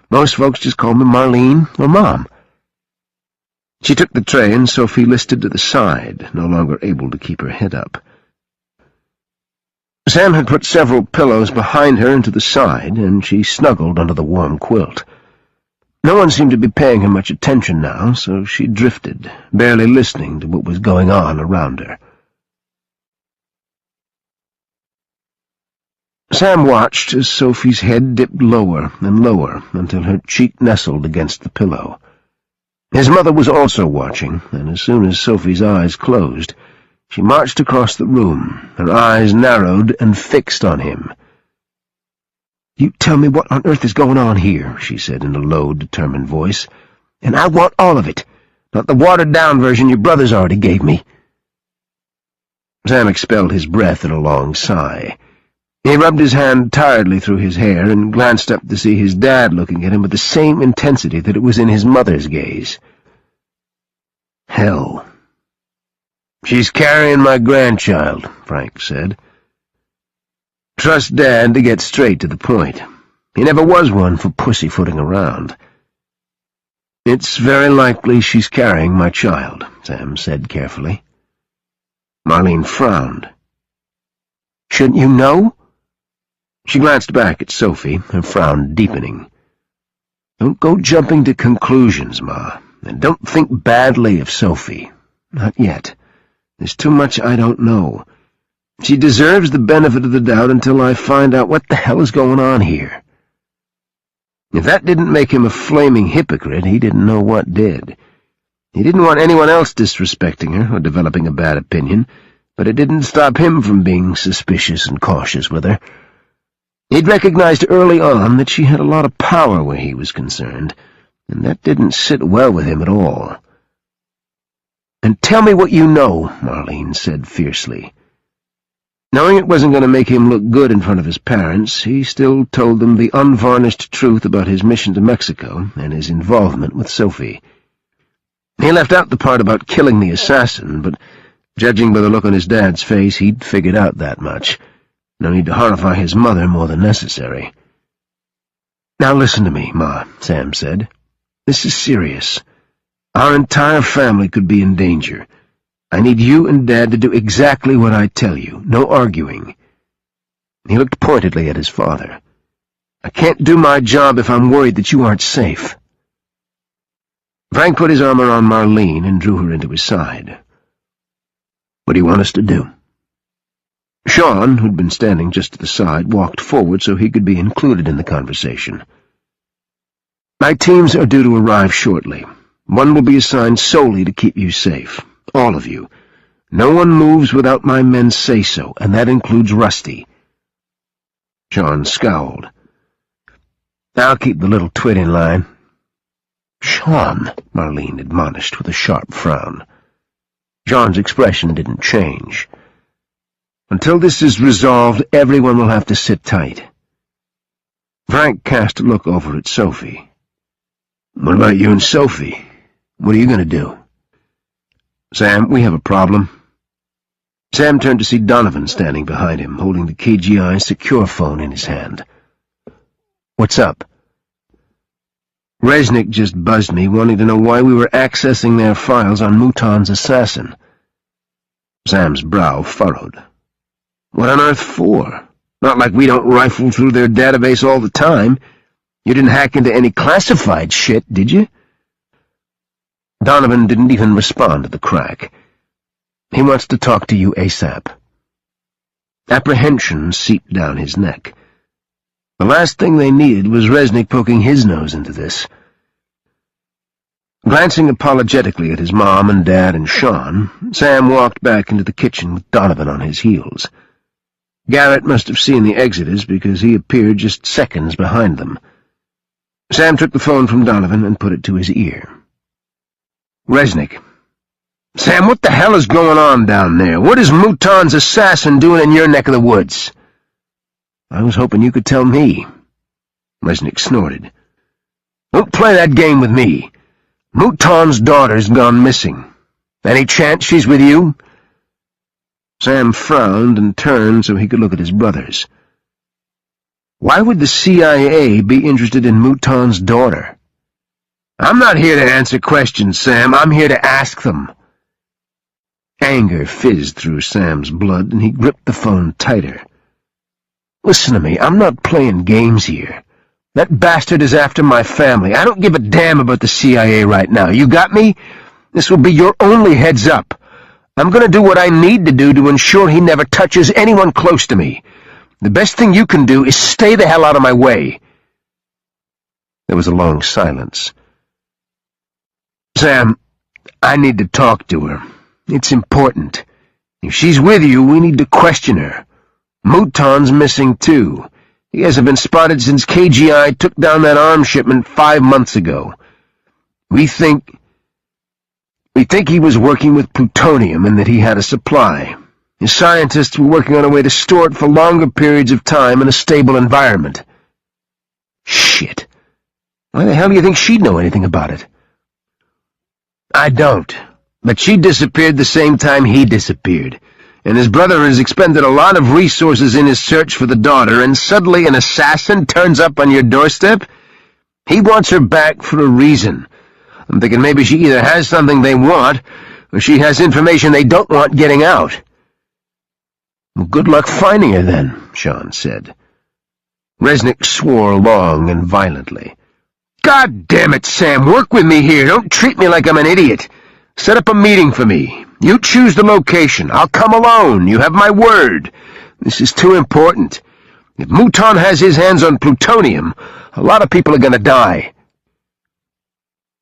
Most folks just call me Marlene or Mom." She took the tray, and Sophie listed to the side, no longer able to keep her head up. Sam had put several pillows behind her and to the side, and she snuggled under the warm quilt. No one seemed to be paying her much attention now, so she drifted, barely listening to what was going on around her. Sam watched as Sophie's head dipped lower and lower until her cheek nestled against the pillow. His mother was also watching, and as soon as Sophie's eyes closed, she marched across the room, her eyes narrowed and fixed on him. "You tell me what on earth is going on here," she said in a low, determined voice, "and I want all of it, not the watered-down version your brothers already gave me." Sam expelled his breath in a long sigh. He rubbed his hand tiredly through his hair and glanced up to see his dad looking at him with the same intensity that it was in his mother's gaze. "Hell." "She's carrying my grandchild," Frank said. Trust Dad to get straight to the point. He never was one for pussyfooting around. "It's very likely she's carrying my child," Sam said carefully. Marlene frowned. "Shouldn't you know?" She glanced back at Sophie, her frown deepening. "Don't go jumping to conclusions, Ma, and don't think badly of Sophie. Not yet. There's too much I don't know. She deserves the benefit of the doubt until I find out what the hell is going on here." If that didn't make him a flaming hypocrite, he didn't know what did. He didn't want anyone else disrespecting her or developing a bad opinion, but it didn't stop him from being suspicious and cautious with her. He'd recognized early on that she had a lot of power where he was concerned, and that didn't sit well with him at all. "And tell me what you know," Marlene said fiercely. Knowing it wasn't going to make him look good in front of his parents, he still told them the unvarnished truth about his mission to Mexico and his involvement with Sophie. He left out the part about killing the assassin, but judging by the look on his dad's face, he'd figured out that much. No need to horrify his mother more than necessary. "Now listen to me, Ma," Sam said. "This is serious. Our entire family could be in danger. I need you and Dad to do exactly what I tell you. No arguing." He looked pointedly at his father. "I can't do my job if I'm worried that you aren't safe." Frank put his arm around Marlene and drew her into his side. "What do you want us to do?" Sean, who'd been standing just to the side, walked forward so he could be included in the conversation. "My teams are due to arrive shortly. One will be assigned solely to keep you safe. All of you. No one moves without my men say so, and that includes Rusty." Sean scowled. "I'll keep the little twit in line." "Sean," Marlene admonished with a sharp frown. Sean's expression didn't change. "Until this is resolved, everyone will have to sit tight." Frank cast a look over at Sophie. "What about you and Sophie? What are you going to do?" "Sam, we have a problem." Sam turned to see Donovan standing behind him, holding the KGI secure phone in his hand. "What's up?" "Resnick just buzzed me, wanting to know why we were accessing their files on Mouton's assassin." Sam's brow furrowed. "What on earth for? Not like we don't rifle through their database all the time. You didn't hack into any classified shit, did you?" Donovan didn't even respond to the crack. "He wants to talk to you ASAP." Apprehension seeped down his neck. The last thing they needed was Resnick poking his nose into this. Glancing apologetically at his mom and Dad and Sean, Sam walked back into the kitchen with Donovan on his heels. Garrett must have seen the exodus because he appeared just seconds behind them. Sam took the phone from Donovan and put it to his ear. "Resnick. Sam, what the hell is going on down there? What is Mouton's assassin doing in your neck of the woods?" "I was hoping you could tell me." Resnick snorted. "Don't play that game with me. Mouton's daughter's gone missing. Any chance she's with you?" Sam frowned and turned so he could look at his brothers. "Why would the CIA be interested in Mouton's daughter?" "I'm not here to answer questions, Sam. I'm here to ask them." Anger fizzed through Sam's blood, and he gripped the phone tighter. "Listen to me. I'm not playing games here. That bastard is after my family. I don't give a damn about the CIA right now. You got me? This will be your only heads up. I'm going to do what I need to do to ensure he never touches anyone close to me. The best thing you can do is stay the hell out of my way." There was a long silence. "Sam, I need to talk to her. It's important. If she's with you, we need to question her. Mouton's missing, too. He hasn't been spotted since KGI took down that arms shipment 5 months ago. We think he was working with plutonium and that he had a supply. His scientists were working on a way to store it for longer periods of time in a stable environment." "Shit. Why the hell do you think she'd know anything about it?" "I don't. But she disappeared the same time he disappeared, and his brother has expended a lot of resources in his search for the daughter, and suddenly an assassin turns up on your doorstep? He wants her back for a reason. I'm thinking maybe she either has something they want, or she has information they don't want getting out." "Well, good luck finding her, then," Sean said. Resnick swore long and violently. "God damn it, Sam, work with me here. Don't treat me like I'm an idiot. Set up a meeting for me. You choose the location. I'll come alone. You have my word. This is too important. If Mouton has his hands on plutonium, a lot of people are going to die."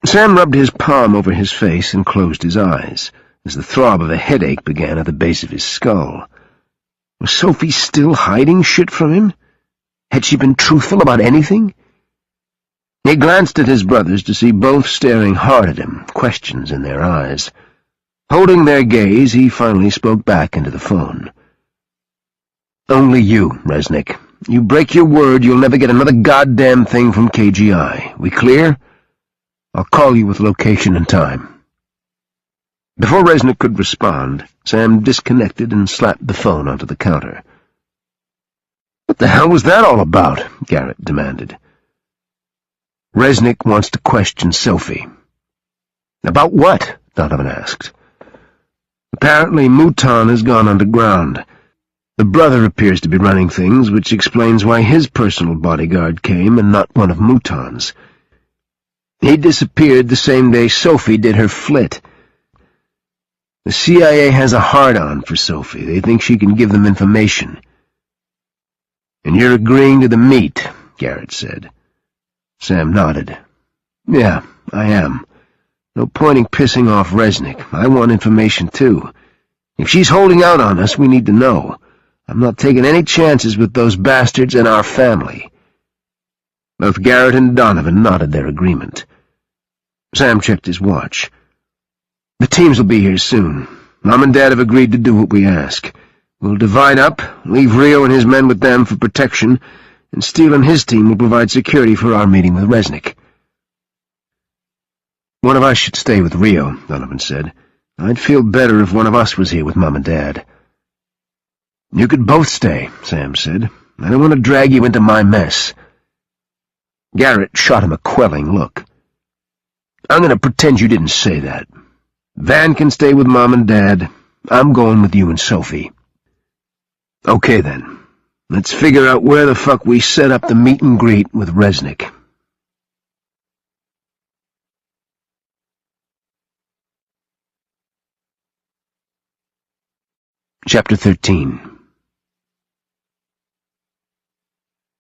Sam rubbed his palm over his face and closed his eyes, as the throb of a headache began at the base of his skull. Was Sophie still hiding shit from him? Had she been truthful about anything? He glanced at his brothers to see both staring hard at him, questions in their eyes. Holding their gaze, he finally spoke back into the phone. "Only you, Resnick. You break your word, you'll never get another goddamn thing from KGI. We clear? I'll call you with location and time." Before Resnick could respond, Sam disconnected and slapped the phone onto the counter. "What the hell was that all about?" Garrett demanded. "Resnick wants to question Sophie." "About what?" Donovan asked. "The Apparently, Mouton has gone underground. The brother appears to be running things, which explains why his personal bodyguard came and not one of Mouton's. He disappeared the same day Sophie did her flit. The CIA has a hard-on for Sophie. They think she can give them information. "And you're agreeing to the meet," Garrett said. Sam nodded. "Yeah, I am. No point in pissing off Resnick. I want information, too. If she's holding out on us, we need to know. I'm not taking any chances with those bastards and our family." Both Garrett and Donovan nodded their agreement. Sam checked his watch. "The teams will be here soon. Mom and Dad have agreed to do what we ask. We'll divide up, leave Rio and his men with them for protection, and Steele and his team will provide security for our meeting with Resnick." "One of us should stay with Rio," Donovan said. "I'd feel better if one of us was here with Mom and Dad." "You could both stay," Sam said. "I don't want to drag you into my mess." Garrett shot him a quelling look. "I'm going to pretend you didn't say that. Van can stay with Mom and Dad. I'm going with you and Sophie." "Okay, then. Let's figure out where the fuck we set up the meet and greet with Resnick." Chapter 13.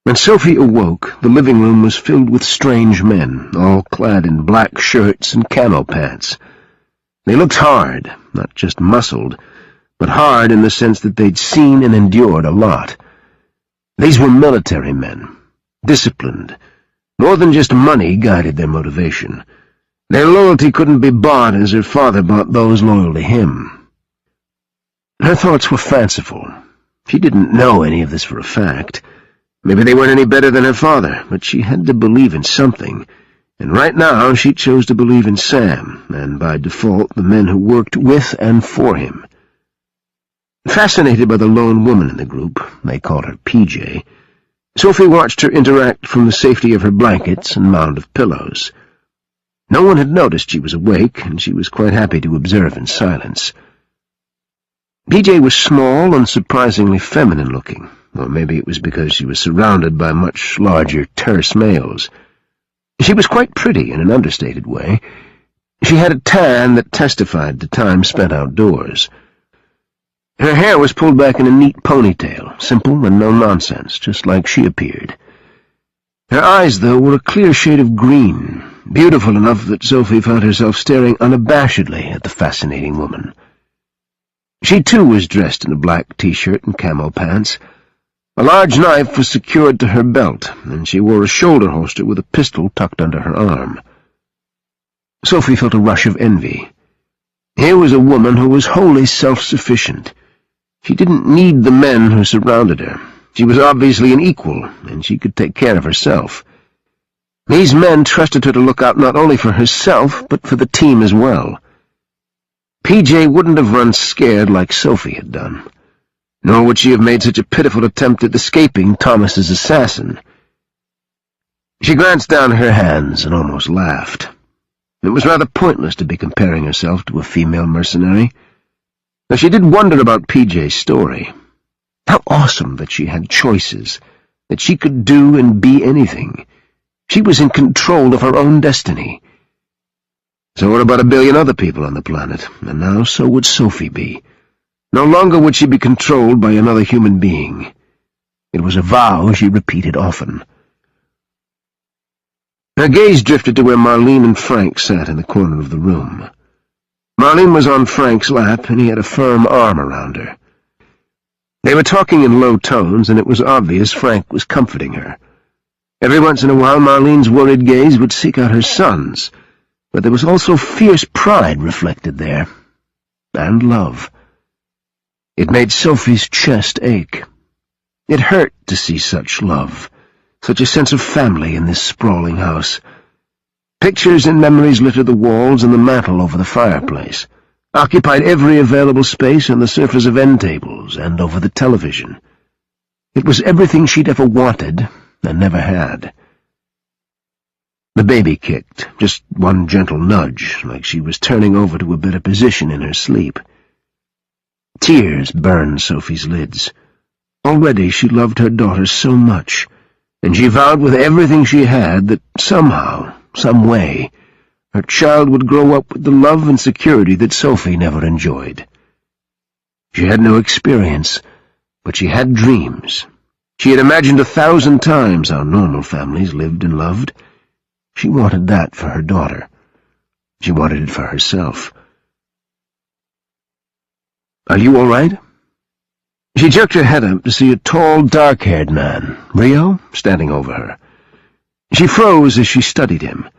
When Sophie awoke, the living room was filled with strange men, all clad in black shirts and camo pants. They looked hard, not just muscled, but hard in the sense that they'd seen and endured a lot. These were military men, disciplined. More than just money guided their motivation. Their loyalty couldn't be bought as her father bought those loyal to him. Her thoughts were fanciful. She didn't know any of this for a fact. Maybe they weren't any better than her father, but she had to believe in something, and right now she chose to believe in Sam, and by default the men who worked with and for him. Fascinated by the lone woman in the group, they called her PJ, Sophie watched her interact from the safety of her blankets and mound of pillows. No one had noticed she was awake, and she was quite happy to observe in silence. PJ was small and surprisingly feminine-looking, or maybe it was because she was surrounded by much larger, terse males. She was quite pretty in an understated way. She had a tan that testified to time spent outdoors. Her hair was pulled back in a neat ponytail, simple and no-nonsense, just like she appeared. Her eyes, though, were a clear shade of green, beautiful enough that Sophie found herself staring unabashedly at the fascinating woman. She, too, was dressed in a black T-shirt and camo pants. A large knife was secured to her belt, and she wore a shoulder holster with a pistol tucked under her arm. Sophie felt a rush of envy. Here was a woman who was wholly self-sufficient. She didn't need the men who surrounded her. She was obviously an equal, and she could take care of herself. These men trusted her to look out not only for herself, but for the team as well. PJ wouldn't have run scared like Sophie had done, nor would she have made such a pitiful attempt at escaping Thomas's assassin. She glanced down at her hands and almost laughed. It was rather pointless to be comparing herself to a female mercenary, though she did wonder about PJ's story. How awesome that she had choices, that she could do and be anything. She was in control of her own destiny. So were about 1 billion other people on the planet, and now so would Sophie be. No longer would she be controlled by another human being. It was a vow she repeated often. Her gaze drifted to where Marlene and Frank sat in the corner of the room. Marlene was on Frank's lap, and he had a firm arm around her. They were talking in low tones, and it was obvious Frank was comforting her. Every once in a while Marlene's worried gaze would seek out her son's, but there was also fierce pride reflected there, and love. It made Sophie's chest ache. It hurt to see such love, such a sense of family in this sprawling house. Pictures and memories littered the walls and the mantel over the fireplace, occupied every available space on the surface of end tables and over the television. It was everything she'd ever wanted and never had. The baby kicked, just one gentle nudge, like she was turning over to a better position in her sleep. Tears burned Sophie's lids. Already she loved her daughter so much, and she vowed with everything she had that somehow, some way, her child would grow up with the love and security that Sophie never enjoyed. She had no experience, but she had dreams. She had imagined 1,000 times how normal families lived and loved. She wanted that for her daughter. She wanted it for herself. "Are you all right?" She jerked her head up to see a tall, dark-haired man, Rio, standing over her. She froze as she studied him.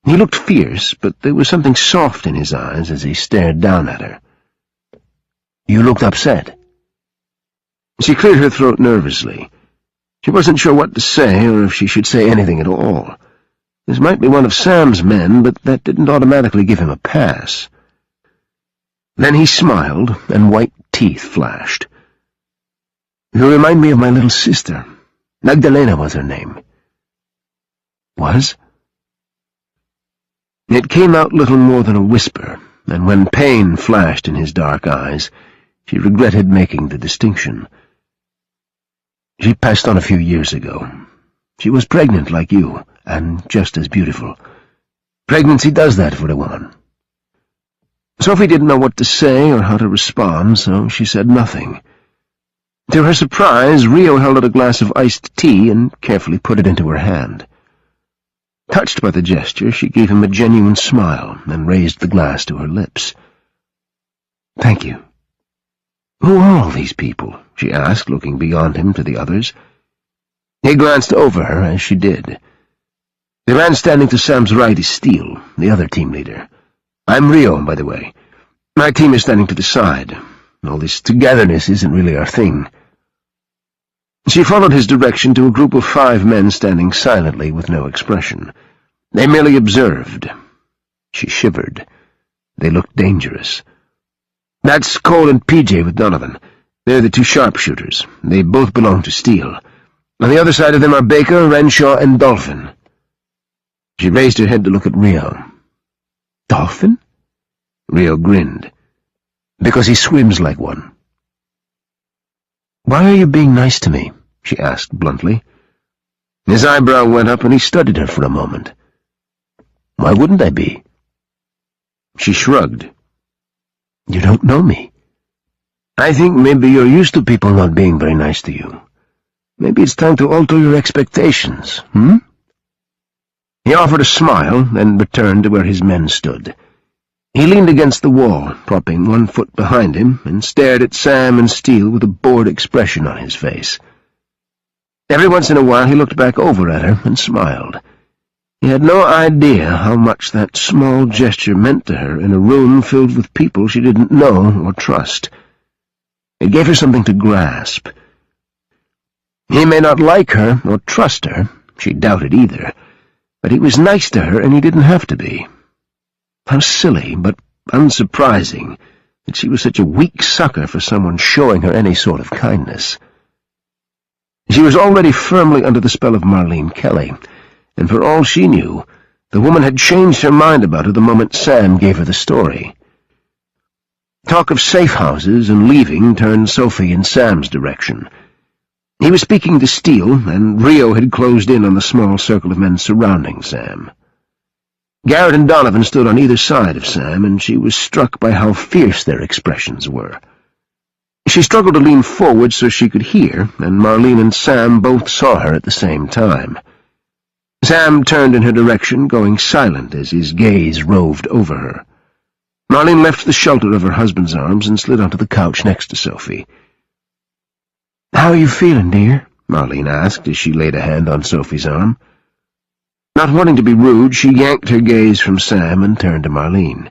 He looked fierce, but there was something soft in his eyes as he stared down at her. "You looked upset." She cleared her throat nervously. She wasn't sure what to say, or if she should say anything at all. This might be one of Sam's men, but that didn't automatically give him a pass. Then he smiled, and white teeth flashed. "You remind me of my little sister. Magdalena was her name." "Was?" It came out little more than a whisper, and when pain flashed in his dark eyes, she regretted making the distinction. "She passed on a few years ago. She was pregnant like you, and just as beautiful. Pregnancy does that for a woman." Sophie didn't know what to say or how to respond, so she said nothing. To her surprise, Rio held out a glass of iced tea and carefully put it into her hand. Touched by the gesture, she gave him a genuine smile and raised the glass to her lips. "Thank you." "Who are all these people?" she asked, looking beyond him to the others. He glanced over her as she did. The man standing to Sam's right is Steele, the other team leader. "I'm Rio, by the way. My team is standing to the side. All this togetherness isn't really our thing." She followed his direction to a group of 5 men standing silently with no expression. They merely observed. She shivered. They looked dangerous. "That's Cole and PJ with Donovan. They're the 2 sharpshooters. They both belong to Steele. On the other side of them are Baker, Renshaw, and Dolphin." She raised her head to look at Rio. "Dolphin?" Rio grinned. "Because he swims like one." "Why are you being nice to me?" she asked bluntly. His eyebrow went up and he studied her for a moment. "Why wouldn't I be?" She shrugged. "You don't know me. I think maybe you're used to people not being very nice to you. Maybe it's time to alter your expectations, He offered a smile, then returned to where his men stood. He leaned against the wall, propping one foot behind him, and stared at Sam and Steele with a bored expression on his face. Every once in a while he looked back over at her and smiled. He had no idea how much that small gesture meant to her in a room filled with people she didn't know or trust. It gave her something to grasp. He may not like her or trust her, she doubted either, but he was nice to her and he didn't have to be. How silly, but unsurprising, that she was such a weak sucker for someone showing her any sort of kindness. She was already firmly under the spell of Marlene Kelly, and for all she knew, the woman had changed her mind about her the moment Sam gave her the story. Talk of safe houses and leaving turned Sophie in Sam's direction. He was speaking to Steele, and Rio had closed in on the small circle of men surrounding Sam. Garrett and Donovan stood on either side of Sam, and she was struck by how fierce their expressions were. She struggled to lean forward so she could hear, and Marlene and Sam both saw her at the same time. Sam turned in her direction, going silent as his gaze roved over her. Marlene left the shelter of her husband's arms and slid onto the couch next to Sophie. "How are you feeling, dear?" Marlene asked as she laid a hand on Sophie's arm. Not wanting to be rude, she yanked her gaze from Sam and turned to Marlene.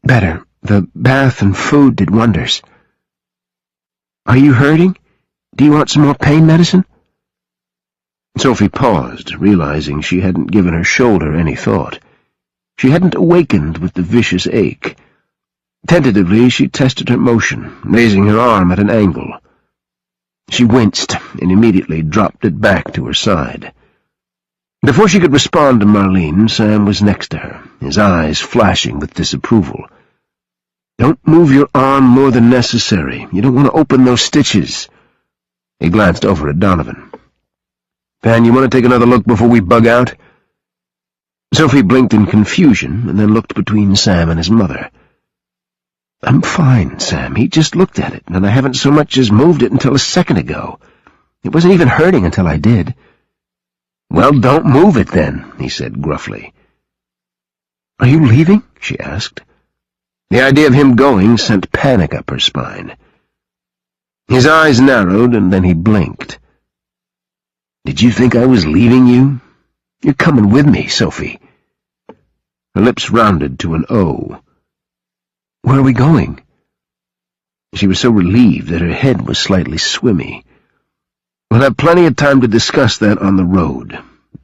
"Better. The bath and food did wonders." "Are you hurting? Do you want some more pain medicine?" Sophie paused, realizing she hadn't given her shoulder any thought. She hadn't awakened with the vicious ache. Tentatively, she tested her motion, raising her arm at an angle. She winced and immediately dropped it back to her side. Before she could respond to Marlene, Sam was next to her, his eyes flashing with disapproval. Don't move your arm more than necessary. You don't want to open those stitches. He glanced over at Donovan. Van, you want to take another look before we bug out? Sophie blinked in confusion and then looked between Sam and his mother. I'm fine, Sam. He just looked at it, and I haven't so much as moved it until a second ago. It wasn't even hurting until I did. Well, don't move it then, he said gruffly. Are you leaving? She asked. The idea of him going sent panic up her spine. His eyes narrowed, and then he blinked. Did you think I was leaving you? You're coming with me, Sophie. Her lips rounded to an O. Where are we going? She was so relieved that her head was slightly swimmy. We'll have plenty of time to discuss that on the road.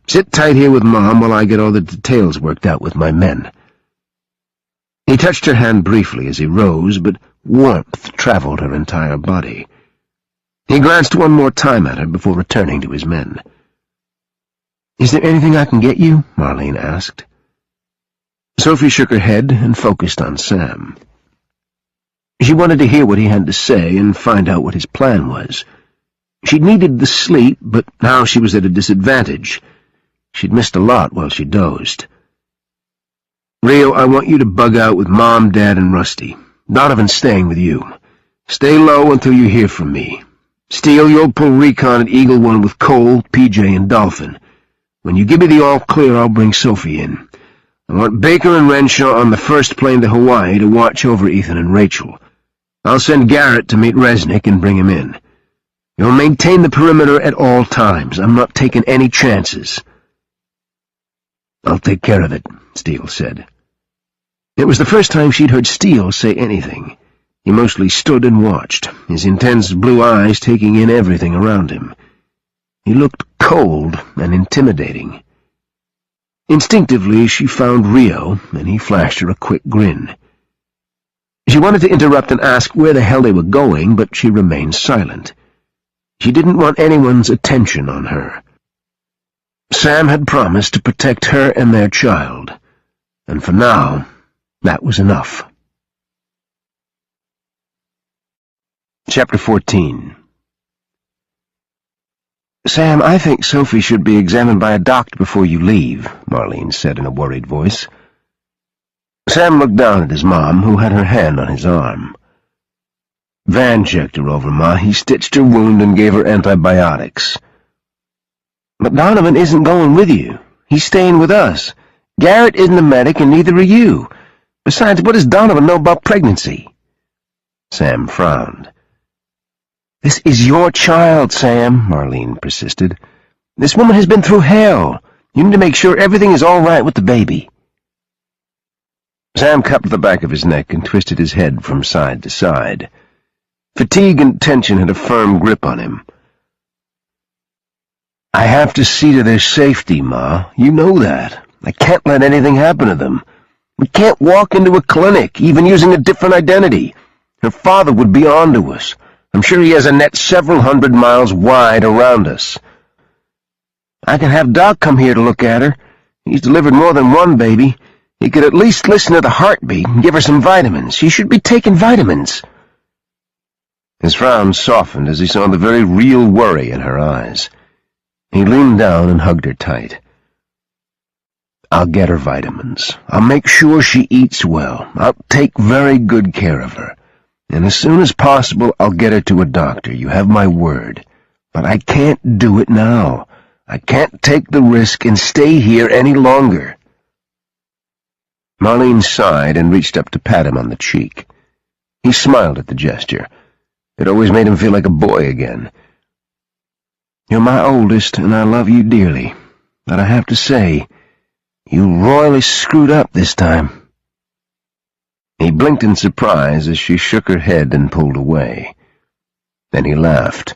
Sit tight here with Mom while I get all the details worked out with my men. He touched her hand briefly as he rose, but warmth traveled her entire body. He glanced one more time at her before returning to his men. Is there anything I can get you? Marlene asked. Sophie shook her head and focused on Sam. She wanted to hear what he had to say and find out what his plan was. She needed the sleep, but now she was at a disadvantage. She'd missed a lot while she dozed. Rio, I want you to bug out with Mom, Dad, and Rusty. Donovan's staying with you. Stay low until you hear from me. Steele, you'll pull recon at Eagle One with Cole, PJ, and Dolphin. When you give me the all-clear, I'll bring Sophie in. I want Baker and Renshaw on the first plane to Hawaii to watch over Ethan and Rachel. I'll send Garrett to meet Resnick and bring him in. You'll maintain the perimeter at all times. I'm not taking any chances. I'll take care of it, Steele said. It was the first time she'd heard Steele say anything. He mostly stood and watched, his intense blue eyes taking in everything around him. He looked cold and intimidating. Instinctively, she found Rio, and he flashed her a quick grin. She wanted to interrupt and ask where the hell they were going, but she remained silent. She didn't want anyone's attention on her. Sam had promised to protect her and their child, and for now, that was enough. Chapter 14. Sam, I think Sophie should be examined by a doctor before you leave, Marlene said in a worried voice. Sam looked down at his mom, who had her hand on his arm. Van checked her over, Ma. He stitched her wound and gave her antibiotics. But Donovan isn't going with you. He's staying with us. Garrett isn't a medic, and neither are you. Besides, what does Donovan know about pregnancy? Sam frowned. This is your child, Sam, Marlene persisted. This woman has been through hell. You need to make sure everything is all right with the baby. Sam cupped the back of his neck and twisted his head from side to side. Fatigue and tension had a firm grip on him. I have to see to their safety, Ma. You know that. I can't let anything happen to them. We can't walk into a clinic, even using a different identity. Her father would be on to us. I'm sure he has a net several 100 miles wide around us. I can have Doc come here to look at her. He's delivered more than one baby. He could at least listen to the heartbeat and give her some vitamins. She should be taking vitamins. His frown softened as he saw the very real worry in her eyes. He leaned down and hugged her tight. I'll get her vitamins. I'll make sure she eats well. I'll take very good care of her. And as soon as possible, I'll get her to a doctor. You have my word. But I can't do it now. I can't take the risk and stay here any longer. Marlene sighed and reached up to pat him on the cheek. He smiled at the gesture. It always made him feel like a boy again. You're my oldest, and I love you dearly. But I have to say, you royally screwed up this time. He blinked in surprise as she shook her head and pulled away. Then he laughed.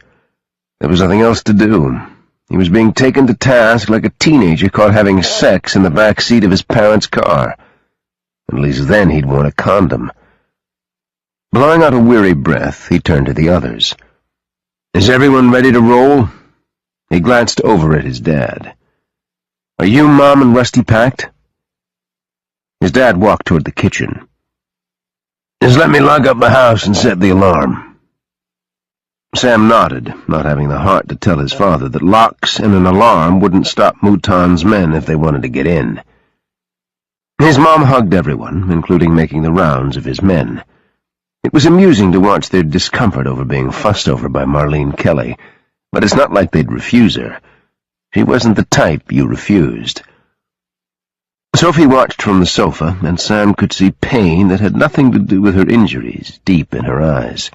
There was nothing else to do. He was being taken to task like a teenager caught having sex in the back seat of his parents' car. At least then he'd worn a condom. Blowing out a weary breath, he turned to the others. Is everyone ready to roll? He glanced over at his dad. Are you, Mom, and Rusty packed? His dad walked toward the kitchen. Just let me lock up the house and set the alarm." Sam nodded, not having the heart to tell his father that locks and an alarm wouldn't stop Mouton's men if they wanted to get in. His mom hugged everyone, including making the rounds of his men. It was amusing to watch their discomfort over being fussed over by Marlene Kelly, but it's not like they'd refuse her. She wasn't the type you refused. Sophie watched from the sofa, and Sam could see pain that had nothing to do with her injuries deep in her eyes.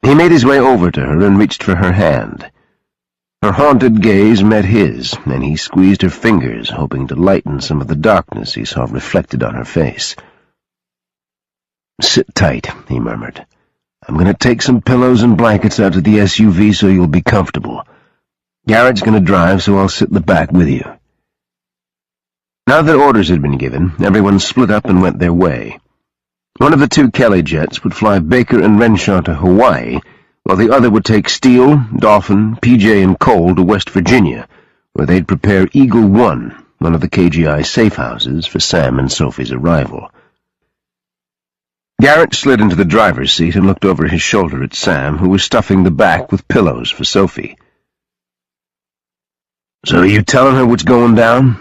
He made his way over to her and reached for her hand. Her haunted gaze met his, and he squeezed her fingers, hoping to lighten some of the darkness he saw reflected on her face. "Sit tight," he murmured. "I'm going to take some pillows and blankets out to the SUV so you'll be comfortable. Garrett's going to drive, so I'll sit in the back with you." Now that orders had been given, everyone split up and went their way. One of the two Kelly jets would fly Baker and Renshaw to Hawaii, while the other would take Steele, Dolphin, PJ, and Cole to West Virginia, where they'd prepare Eagle 1, one of the KGI safe houses, for Sam and Sophie's arrival. Garrett slid into the driver's seat and looked over his shoulder at Sam, who was stuffing the back with pillows for Sophie. "So are you telling her what's going down?"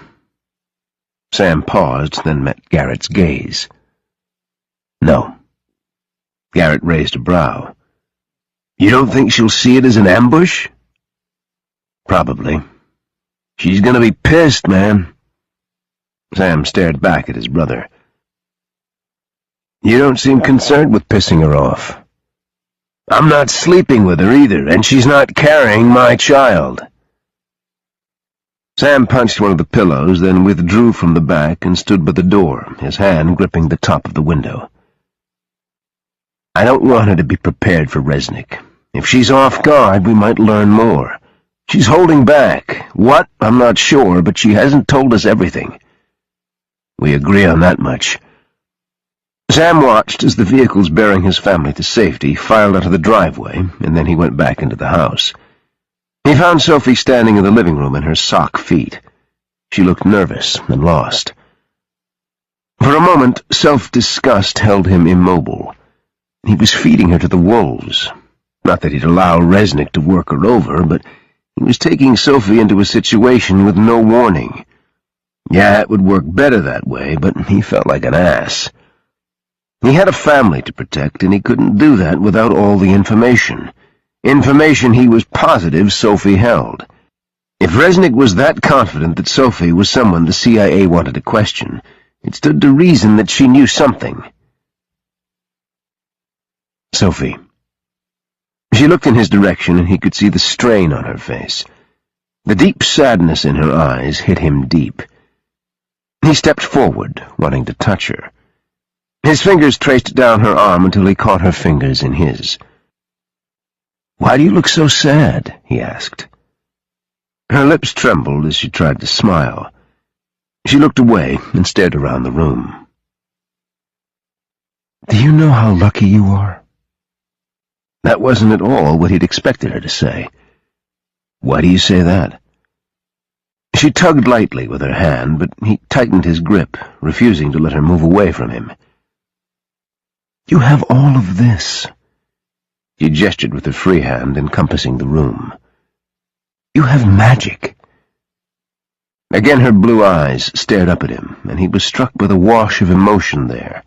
Sam paused, then met Garrett's gaze. "No." Garrett raised a brow. "You don't think she'll see it as an ambush?" "Probably. She's gonna be pissed, man." Sam stared back at his brother. "You don't seem concerned with pissing her off." "I'm not sleeping with her either, and she's not carrying my child." Sam punched one of the pillows, then withdrew from the back and stood by the door, his hand gripping the top of the window. "I don't want her to be prepared for Resnick. If she's off guard, we might learn more. She's holding back. What? I'm not sure, but she hasn't told us everything." "We agree on that much." Sam watched as the vehicles bearing his family to safety filed out of the driveway, and then he went back into the house. He found Sophie standing in the living room in her sock feet. She looked nervous and lost. For a moment, self-disgust held him immobile. He was feeding her to the wolves. Not that he'd allow Resnick to work her over, but he was taking Sophie into a situation with no warning. Yeah, it would work better that way, but he felt like an ass. He had a family to protect, and he couldn't do that without all the information. Information he was positive Sophie held. If Resnick was that confident that Sophie was someone the CIA wanted to question, it stood to reason that she knew something. "Sophie." She looked in his direction, and he could see the strain on her face. The deep sadness in her eyes hit him deep. He stepped forward, wanting to touch her. His fingers traced down her arm until he caught her fingers in his. "Why do you look so sad?" he asked. Her lips trembled as she tried to smile. She looked away and stared around the room. "Do you know how lucky you are?" That wasn't at all what he'd expected her to say. "Why do you say that?" She tugged lightly with her hand, but he tightened his grip, refusing to let her move away from him. "You have all of this." She gestured with her free hand, encompassing the room. "You have magic." Again her blue eyes stared up at him, and he was struck by the wash of emotion there.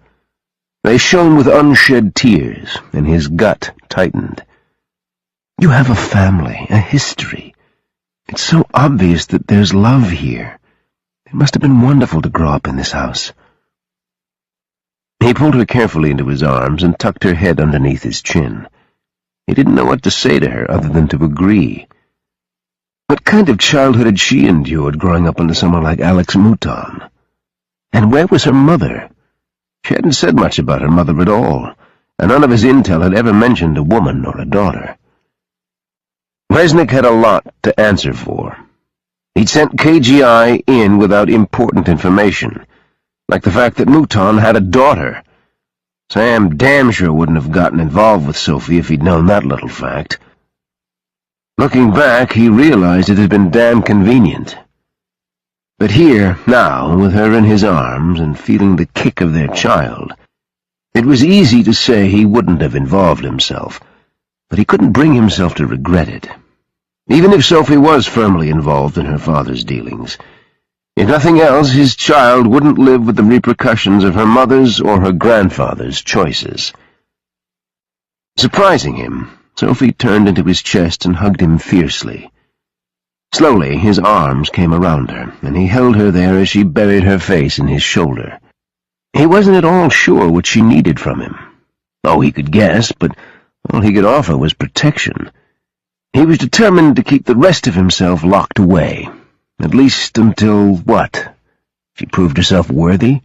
They shone with unshed tears, and his gut tightened. "You have a family, a history. It's so obvious that there's love here. It must have been wonderful to grow up in this house." He pulled her carefully into his arms and tucked her head underneath his chin. He didn't know what to say to her other than to agree. What kind of childhood had she endured growing up under someone like Alex Mouton? And where was her mother? She hadn't said much about her mother at all, and none of his intel had ever mentioned a woman or a daughter. Resnick had a lot to answer for. He'd sent KGI in without important information, like the fact that Mouton had a daughter. Sam damn sure wouldn't have gotten involved with Sophie if he'd known that little fact. Looking back, he realized it had been damn convenient. But here, now, with her in his arms and feeling the kick of their child, It was easy to say he wouldn't have involved himself, but he couldn't bring himself to regret it. Even if Sophie was firmly involved in her father's dealings, if nothing else, his child wouldn't live with the repercussions of her mother's or her grandfather's choices. Surprising him, Sophie turned into his chest and hugged him fiercely. Slowly, his arms came around her, and he held her there as she buried her face in his shoulder. He wasn't at all sure what she needed from him. Oh, he could guess, but all he could offer was protection. He was determined to keep the rest of himself locked away, at least until what? She proved herself worthy?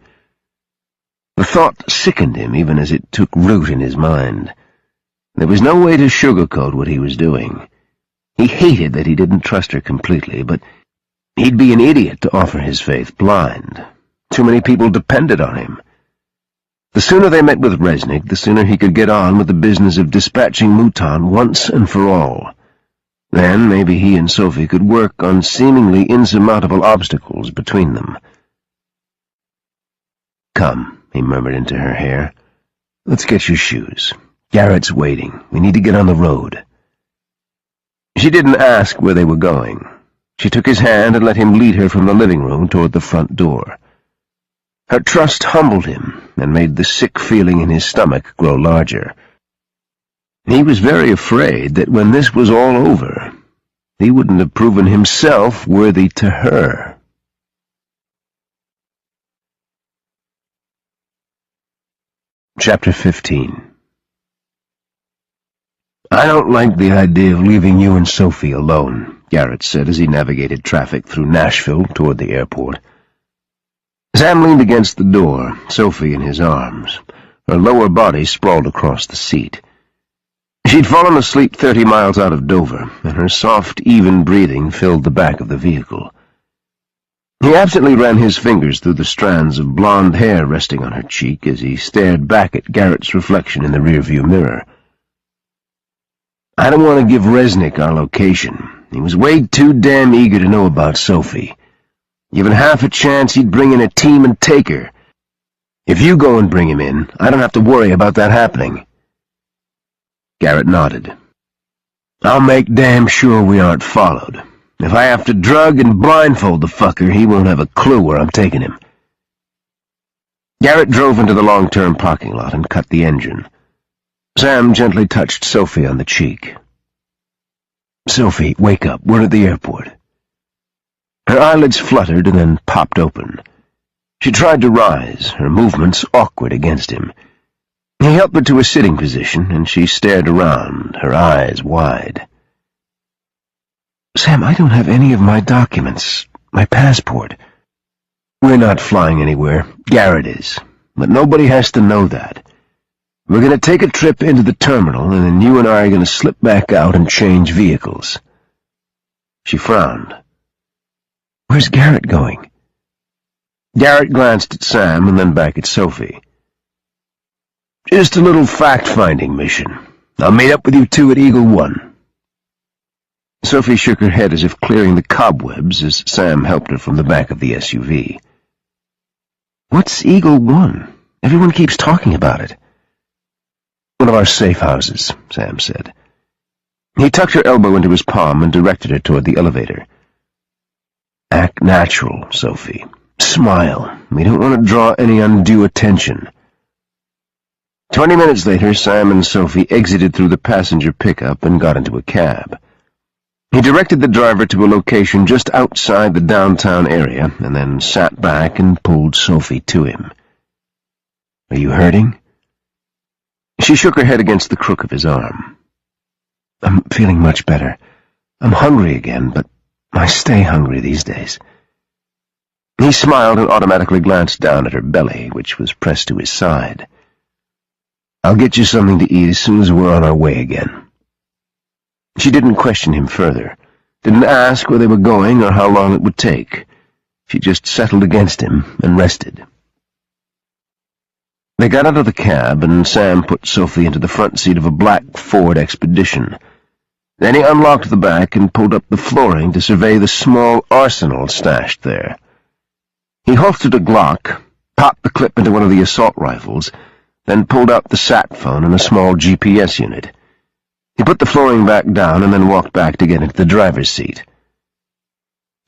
The thought sickened him even as it took root in his mind. There was no way to sugarcoat what he was doing. He hated that he didn't trust her completely, but he'd be an idiot to offer his faith blind. Too many people depended on him. The sooner they met with Resnick, the sooner he could get on with the business of dispatching Mouton once and for all. Then maybe he and Sophie could work on seemingly insurmountable obstacles between them. "Come," he murmured into her hair. "Let's get your shoes. Garrett's waiting. We need to get on the road." She didn't ask where they were going. She took his hand and let him lead her from the living room toward the front door. Her trust humbled him and made the sick feeling in his stomach grow larger. He was very afraid that when this was all over, he wouldn't have proven himself worthy to her. Chapter 15. "I don't like the idea of leaving you and Sophie alone," Garrett said as he navigated traffic through Nashville toward the airport. Sam leaned against the door, Sophie in his arms. Her lower body sprawled across the seat. She'd fallen asleep 30 miles out of Dover, and her soft, even breathing filled the back of the vehicle. He absently ran his fingers through the strands of blonde hair resting on her cheek as he stared back at Garrett's reflection in the rearview mirror. "I don't want to give Resnick our location. He was way too damn eager to know about Sophie. Given half a chance, he'd bring in a team and take her. If you go and bring him in, I don't have to worry about that happening." Garrett nodded. "I'll make damn sure we aren't followed. If I have to drug and blindfold the fucker, he won't have a clue where I'm taking him." Garrett drove into the long-term parking lot and cut the engine. Sam gently touched Sophie on the cheek. "Sophie, wake up. We're at the airport." Her eyelids fluttered and then popped open. She tried to rise, her movements awkward against him. He helped her to a sitting position, and she stared around, her eyes wide. "Sam, I don't have any of my documents. My passport." "We're not flying anywhere. Garrett is. But nobody has to know that. We're going to take a trip into the terminal, and then you and I are going to slip back out and change vehicles." She frowned. "Where's Garrett going?" Garrett glanced at Sam and then back at Sophie. "Just a little fact-finding mission. I'll meet up with you two at Eagle 1. Sophie shook her head as if clearing the cobwebs as Sam helped her from the back of the SUV. "What's Eagle 1? Everyone keeps talking about it." "One of our safe houses," Sam said. He tucked her elbow into his palm and directed her toward the elevator. "Act natural, Sophie. Smile. We don't want to draw any undue attention." 20 minutes later, Sam and Sophie exited through the passenger pickup and got into a cab. He directed the driver to a location just outside the downtown area and then sat back and pulled Sophie to him. "Are you hurting?" She shook her head against the crook of his arm. "I'm feeling much better. I'm hungry again, but I stay hungry these days." He smiled and automatically glanced down at her belly, which was pressed to his side. "I'll get you something to eat as soon as we're on our way again." She didn't question him further, didn't ask where they were going or how long it would take. She just settled against him and rested. They got out of the cab, and Sam put Sophie into the front seat of a black Ford Expedition. Then he unlocked the back and pulled up the flooring to survey the small arsenal stashed there. He holstered a Glock, popped the clip into one of the assault rifles, then pulled out the sat phone and a small GPS unit. He put the flooring back down and then walked back to get into the driver's seat.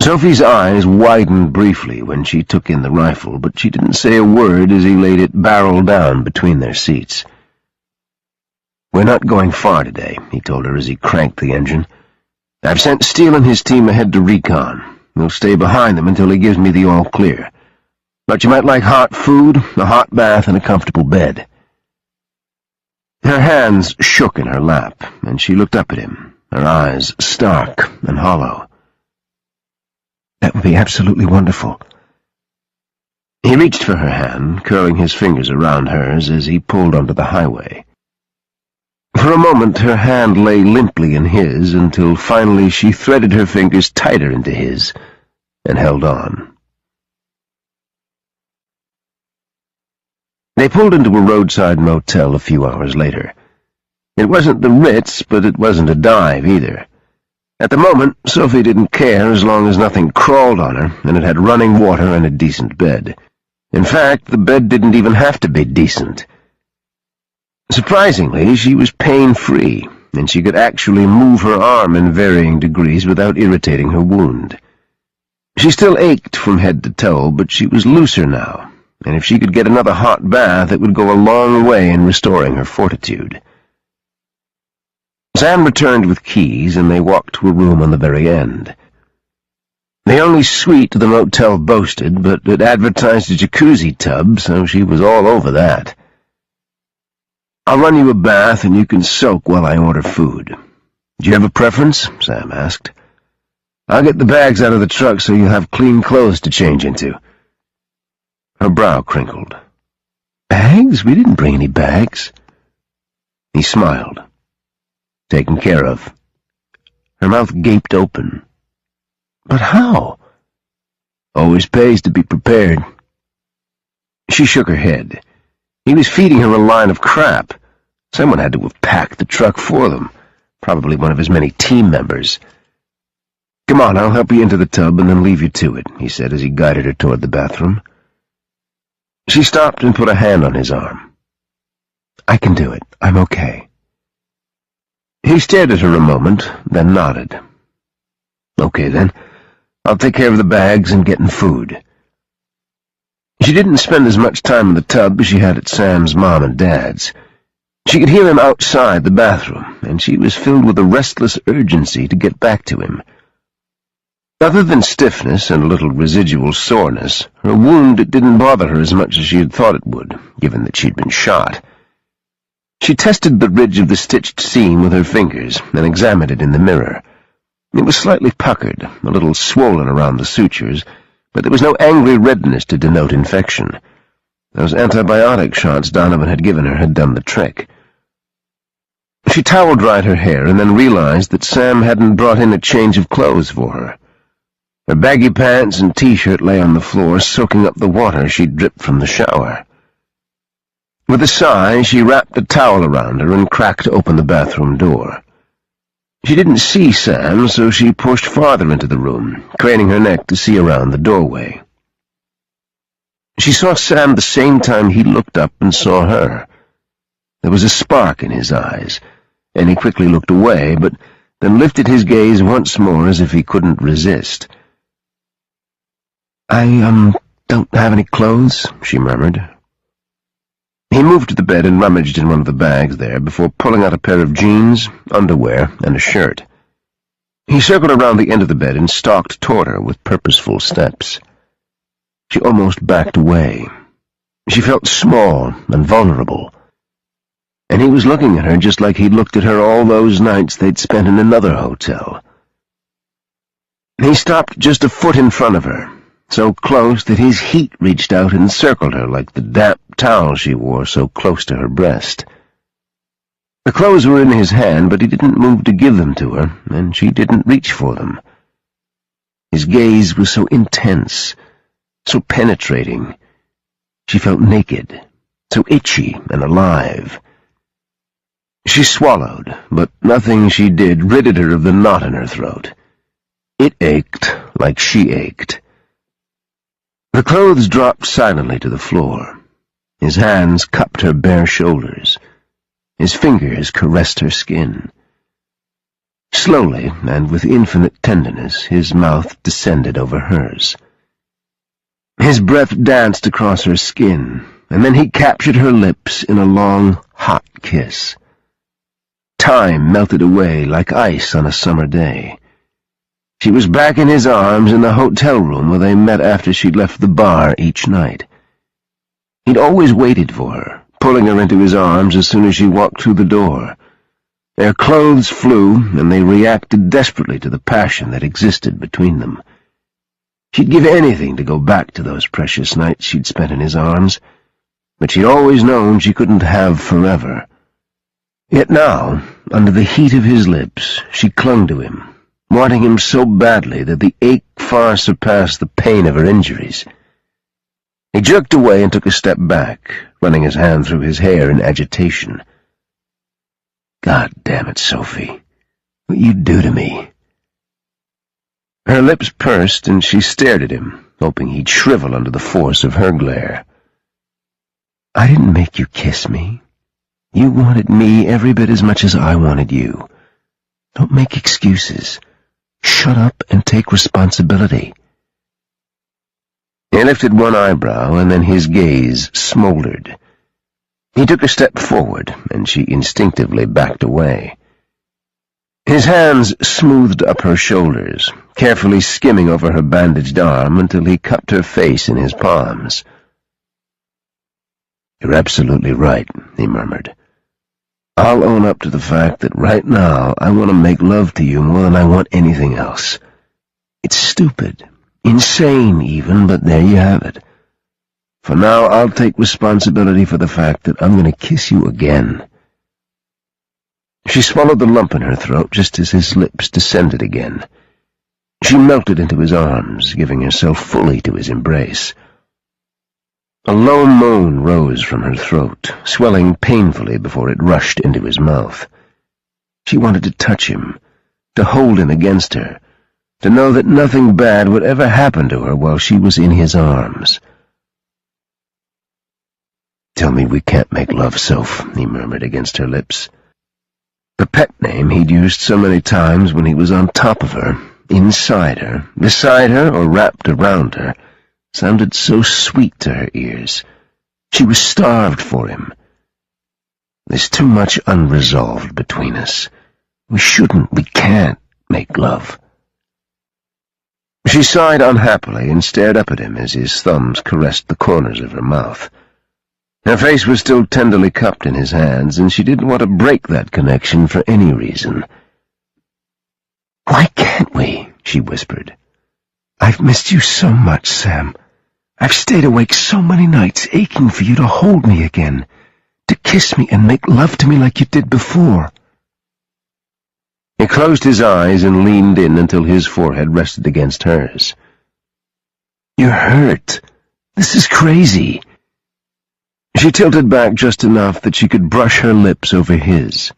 Sophie's eyes widened briefly when she took in the rifle, but she didn't say a word as he laid it barrel down between their seats. "We're not going far today," he told her as he cranked the engine. "I've sent Steele and his team ahead to recon. We'll stay behind them until he gives me the all-clear. But you might like hot food, a hot bath, and a comfortable bed." Her hands shook in her lap, and she looked up at him, her eyes stark and hollow. "That would be absolutely wonderful." He reached for her hand, curling his fingers around hers as he pulled onto the highway. For a moment her hand lay limply in his, until finally she threaded her fingers tighter into his and held on. They pulled into a roadside motel a few hours later. It wasn't the Ritz, but it wasn't a dive either. At the moment, Sophie didn't care as long as nothing crawled on her, and it had running water and a decent bed. In fact, the bed didn't even have to be decent. Surprisingly, she was pain-free, and she could actually move her arm in varying degrees without irritating her wound. She still ached from head to toe, but she was looser now, and if she could get another hot bath, it would go a long way in restoring her fortitude. Sam returned with keys, and they walked to a room on the very end. The only suite the motel boasted, but it advertised a jacuzzi tub, so she was all over that. "I'll run you a bath, and you can soak while I order food. Do you have a preference?" Sam asked. "I'll get the bags out of the truck so you'll have clean clothes to change into." Her brow crinkled. "Bags? We didn't bring any bags." He smiled. "Taken care of." Her mouth gaped open. "But how?" "Always pays to be prepared." She shook her head. He was feeding her a line of crap. Someone had to have packed the truck for them, probably one of his many team members. "Come on, I'll help you into the tub and then leave you to it," he said as he guided her toward the bathroom. She stopped and put a hand on his arm. "I can do it. I'm okay." He stared at her a moment, then nodded. "Okay, then. I'll take care of the bags and getting food." She didn't spend as much time in the tub as she had at Sam's mom and dad's. She could hear him outside the bathroom, and she was filled with a restless urgency to get back to him. Other than stiffness and a little residual soreness, her wound didn't bother her as much as she had thought it would, given that she'd been shot. She tested the ridge of the stitched seam with her fingers and examined it in the mirror. It was slightly puckered, a little swollen around the sutures, but there was no angry redness to denote infection. Those antibiotic shots Donovan had given her had done the trick. She towel-dried her hair and then realized that Sam hadn't brought in a change of clothes for her. Her baggy pants and T-shirt lay on the floor, soaking up the water she'd dripped from the shower. With a sigh, she wrapped the towel around her and cracked open the bathroom door. She didn't see Sam, so she pushed farther into the room, craning her neck to see around the doorway. She saw Sam the same time he looked up and saw her. There was a spark in his eyes, and he quickly looked away, but then lifted his gaze once more as if he couldn't resist. "I, don't have any clothes," she murmured. He moved to the bed and rummaged in one of the bags there before pulling out a pair of jeans, underwear, and a shirt. He circled around the end of the bed and stalked toward her with purposeful steps. She almost backed away. She felt small and vulnerable, and he was looking at her just like he'd looked at her all those nights they'd spent in another hotel. He stopped just a foot in front of her, so close that his heat reached out and circled her like the damp towel she wore so close to her breast. The clothes were in his hand, but he didn't move to give them to her, and she didn't reach for them. His gaze was so intense, so penetrating. She felt naked, so itchy and alive. She swallowed, but nothing she did ridded her of the knot in her throat. It ached like she ached. The clothes dropped silently to the floor. His hands cupped her bare shoulders. His fingers caressed her skin. Slowly, and with infinite tenderness, his mouth descended over hers. His breath danced across her skin, and then he captured her lips in a long, hot kiss. Time melted away like ice on a summer day. She was back in his arms in the hotel room where they met after she'd left the bar each night. He'd always waited for her, pulling her into his arms as soon as she walked through the door. Their clothes flew, and they reacted desperately to the passion that existed between them. She'd give anything to go back to those precious nights she'd spent in his arms, but she'd always known she couldn't have forever. Yet now, under the heat of his lips, she clung to him, wanting him so badly that the ache far surpassed the pain of her injuries. He jerked away and took a step back, running his hand through his hair in agitation. "God damn it, Sophie. What you do to me?" Her lips pursed, and she stared at him, hoping he'd shrivel under the force of her glare. "I didn't make you kiss me. You wanted me every bit as much as I wanted you. Don't make excuses. Shut up and take responsibility." He lifted one eyebrow, and then his gaze smoldered. He took a step forward, and she instinctively backed away. His hands smoothed up her shoulders, carefully skimming over her bandaged arm until he cupped her face in his palms. "You're absolutely right," he murmured. "I'll own up to the fact that right now I want to make love to you more than I want anything else. It's stupid, insane even, but there you have it. For now, I'll take responsibility for the fact that I'm going to kiss you again." She swallowed the lump in her throat just as his lips descended again. She melted into his arms, giving herself fully to his embrace. A low moan rose from her throat, swelling painfully before it rushed into his mouth. She wanted to touch him, to hold him against her, to know that nothing bad would ever happen to her while she was in his arms. "Tell me we can't make love, Soph," he murmured against her lips. The pet name he'd used so many times when he was on top of her, inside her, beside her, or wrapped around her, sounded so sweet to her ears. She was starved for him. "There's too much unresolved between us. We can't make love." She sighed unhappily and stared up at him as his thumbs caressed the corners of her mouth. Her face was still tenderly cupped in his hands, and she didn't want to break that connection for any reason. "Why can't we?" she whispered. "I've missed you so much, Sam. I've stayed awake so many nights aching for you to hold me again, to kiss me and make love to me like you did before." He closed his eyes and leaned in until his forehead rested against hers. "You're hurt. This is crazy." She tilted back just enough that she could brush her lips over his.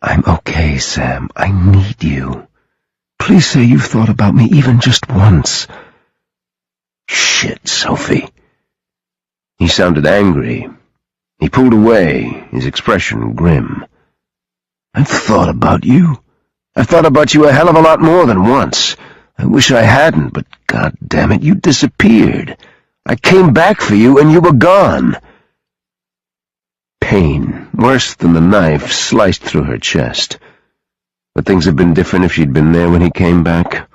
"I'm okay, Sam. I need you. Please say you've thought about me even just once." "Shit, Sophie." He sounded angry. He pulled away, his expression grim. "I've thought about you. I've thought about you a hell of a lot more than once. I wish I hadn't, but God damn it, you disappeared. I came back for you, and you were gone." Pain, worse than the knife, sliced through her chest. Would things have been different if she'd been there when he came back?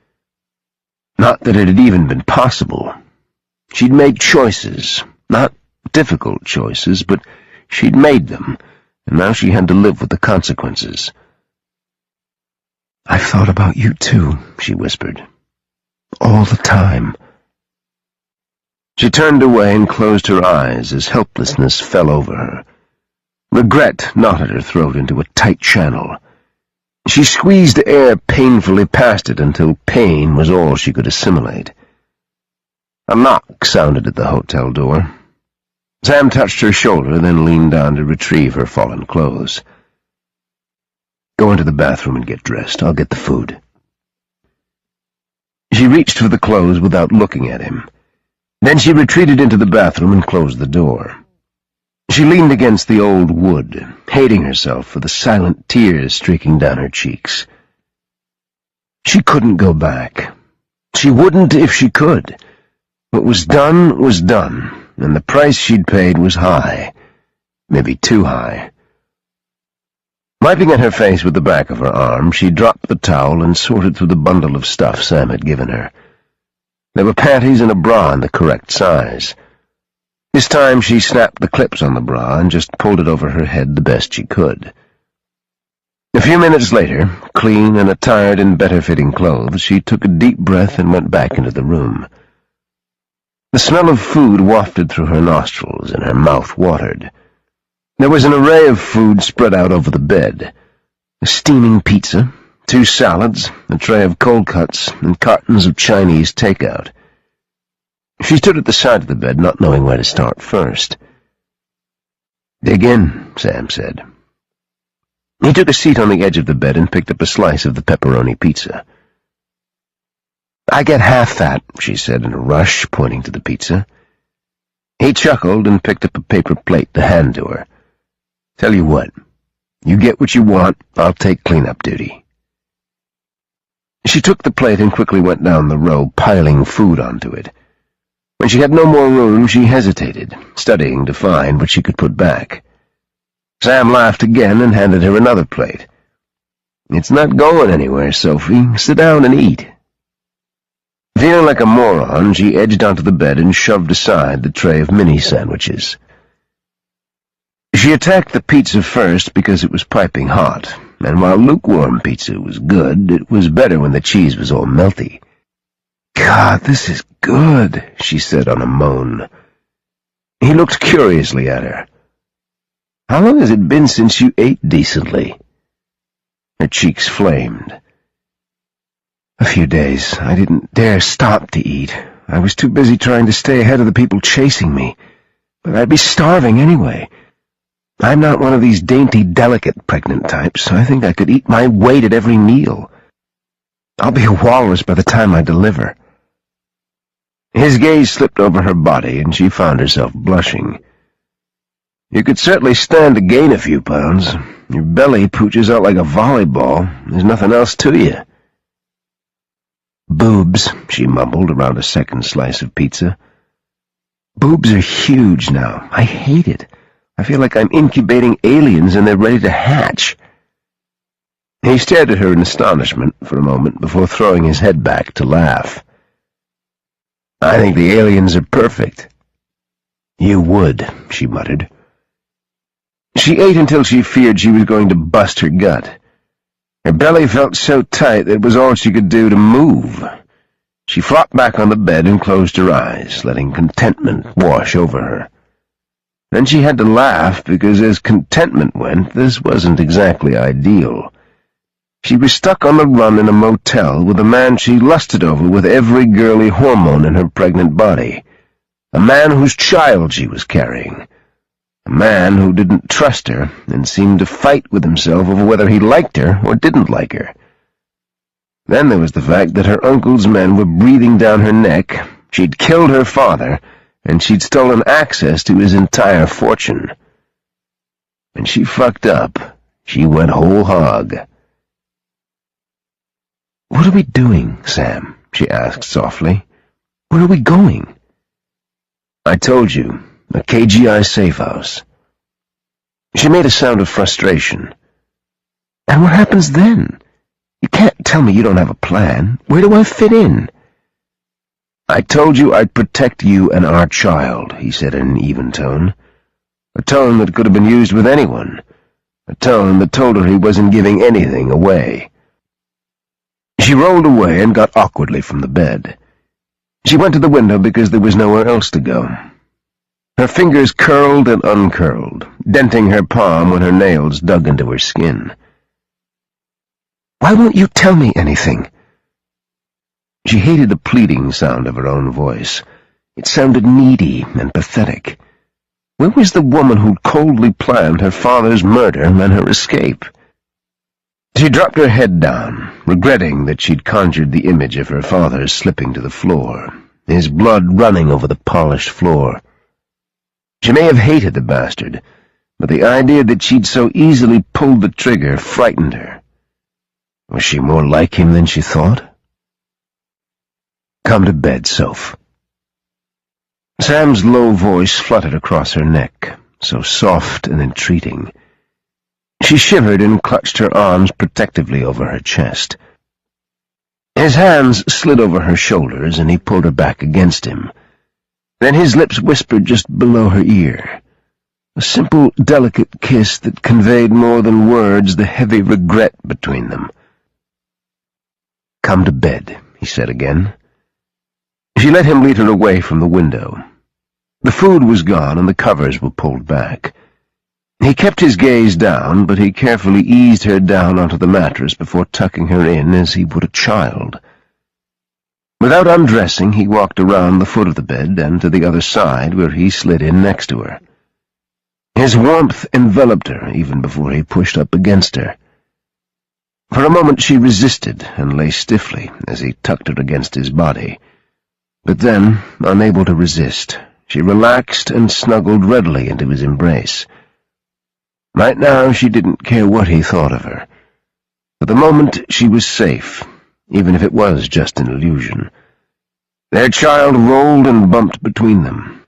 Not that it had even been possible. She'd made choices, not difficult choices, but she'd made them, and now she had to live with the consequences. "I've thought about you too," she whispered. "All the time." She turned away and closed her eyes as helplessness fell over her. Regret knotted her throat into a tight channel. She squeezed air painfully past it until pain was all she could assimilate. A knock sounded at the hotel door. Sam touched her shoulder, then leaned down to retrieve her fallen clothes. "Go into the bathroom and get dressed. I'll get the food." She reached for the clothes without looking at him. Then she retreated into the bathroom and closed the door. She leaned against the old wood, hating herself for the silent tears streaking down her cheeks. She couldn't go back. She wouldn't if she could. What was done, and the price she'd paid was high. Maybe too high. Wiping at her face with the back of her arm, she dropped the towel and sorted through the bundle of stuff Sam had given her. There were panties and a bra in the correct size. This time she snapped the clips on the bra and just pulled it over her head the best she could. A few minutes later, clean and attired in better-fitting clothes, she took a deep breath and went back into the room. The smell of food wafted through her nostrils and her mouth watered. There was an array of food spread out over the bed. A steaming pizza, 2 salads, a tray of cold cuts, and cartons of Chinese takeout. She stood at the side of the bed, not knowing where to start first. "Dig in," Sam said. He took a seat on the edge of the bed and picked up a slice of the pepperoni pizza. "I get half that," she said in a rush, pointing to the pizza. He chuckled and picked up a paper plate to hand to her. "Tell you what, you get what you want, I'll take cleanup duty." She took the plate and quickly went down the row, piling food onto it. When she had no more room, she hesitated, studying to find what she could put back. Sam laughed again and handed her another plate. "It's not going anywhere, Sophie. Sit down and eat." Feeling like a moron, she edged onto the bed and shoved aside the tray of mini-sandwiches. She attacked the pizza first because it was piping hot, and while lukewarm pizza was good, it was better when the cheese was all melty. "God, this is good," she said on a moan. He looked curiously at her. "How long has it been since you ate decently?" Her cheeks flamed. "A few days. I didn't dare stop to eat. I was too busy trying to stay ahead of the people chasing me. But I'd be starving anyway. I'm not one of these dainty, delicate pregnant types. I think I could eat my weight at every meal. I'll be a walrus by the time I deliver." His gaze slipped over her body, and she found herself blushing. "You could certainly stand to gain a few pounds. Your belly pooches out like a volleyball. There's nothing else to you." "Boobs," she mumbled around a second slice of pizza. "Boobs are huge now. I hate it. I feel like I'm incubating aliens and they're ready to hatch." He stared at her in astonishment for a moment before throwing his head back to laugh. "I think the aliens are perfect." "You would," she muttered. She ate until she feared she was going to bust her gut. Her belly felt so tight that it was all she could do to move. She flopped back on the bed and closed her eyes, letting contentment wash over her. Then she had to laugh because as contentment went, this wasn't exactly ideal. She was stuck on the run in a motel with a man she lusted over with every girly hormone in her pregnant body. A man whose child she was carrying. A man who didn't trust her and seemed to fight with himself over whether he liked her or didn't like her. Then there was the fact that her uncle's men were breathing down her neck, she'd killed her father, and she'd stolen access to his entire fortune. When she fucked up, she went whole hog. "What are we doing, Sam?" she asked softly. "Where are we going?" "I told you, a KGI safe house." She made a sound of frustration. "And what happens then? You can't tell me you don't have a plan. Where do I fit in?" "I told you I'd protect you and our child," he said in an even tone. A tone that could have been used with anyone. A tone that told her he wasn't giving anything away. She rolled away and got awkwardly from the bed. She went to the window because there was nowhere else to go. Her fingers curled and uncurled, denting her palm when her nails dug into her skin. "Why won't you tell me anything?" She hated the pleading sound of her own voice. It sounded needy and pathetic. Where was the woman who'd coldly planned her father's murder and her escape? She dropped her head down, regretting that she'd conjured the image of her father slipping to the floor. his blood running over the polished floor. She may have hated the bastard, but the idea that she'd so easily pulled the trigger frightened her. Was she more like him than she thought? "Come to bed, Soph." Sam's low voice fluttered across her neck, so soft and entreating. She shivered and clutched her arms protectively over her chest. His hands slid over her shoulders, and he pulled her back against him. Then his lips whispered just below her ear. A simple, delicate kiss that conveyed more than words the heavy regret between them. "Come to bed," he said again. She let him lead her away from the window. The food was gone and the covers were pulled back. He kept his gaze down, but he carefully eased her down onto the mattress before tucking her in as he would a child. Without undressing, he walked around the foot of the bed and to the other side, where he slid in next to her. His warmth enveloped her even before he pushed up against her. For a moment she resisted and lay stiffly as he tucked her against his body. But then, unable to resist, she relaxed and snuggled readily into his embrace. Right now she didn't care what he thought of her. For the moment she was safe, even if it was just an illusion. Their child rolled and bumped between them,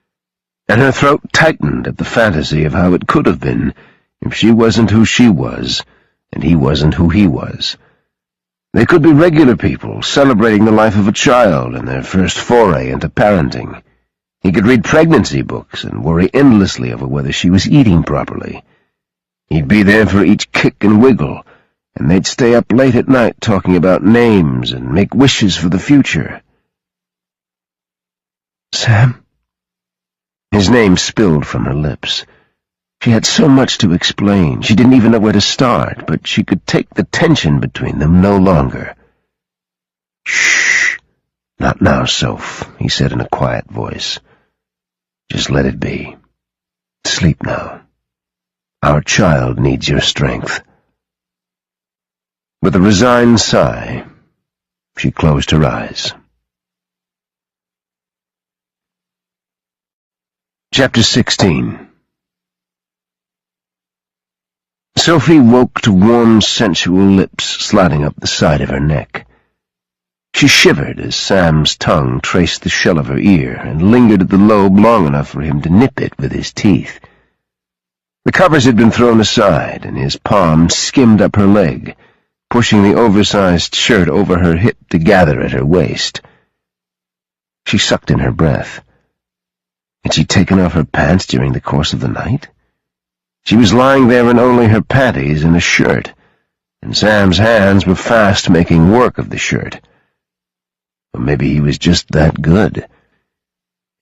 and her throat tightened at the fantasy of how it could have been if she wasn't who she was, and he wasn't who he was. They could be regular people, celebrating the life of a child and their first foray into parenting. He could read pregnancy books and worry endlessly over whether she was eating properly. He'd be there for each kick and wiggle, and they'd stay up late at night talking about names and make wishes for the future. "Sam?" His name spilled from her lips. She had so much to explain, she didn't even know where to start, but she could take the tension between them no longer. "Shh! Not now, Soph," he said in a quiet voice. "Just let it be. Sleep now. Our child needs your strength." With a resigned sigh, she closed her eyes. Chapter 16. Sophie woke to warm, sensual lips sliding up the side of her neck. She shivered as Sam's tongue traced the shell of her ear and lingered at the lobe long enough for him to nip it with his teeth. The covers had been thrown aside, and his palm skimmed up her leg, pushing the oversized shirt over her hip to gather at her waist. She sucked in her breath. Had she taken off her pants during the course of the night? She was lying there in only her panties and a shirt, and Sam's hands were fast making work of the shirt. Or maybe he was just that good.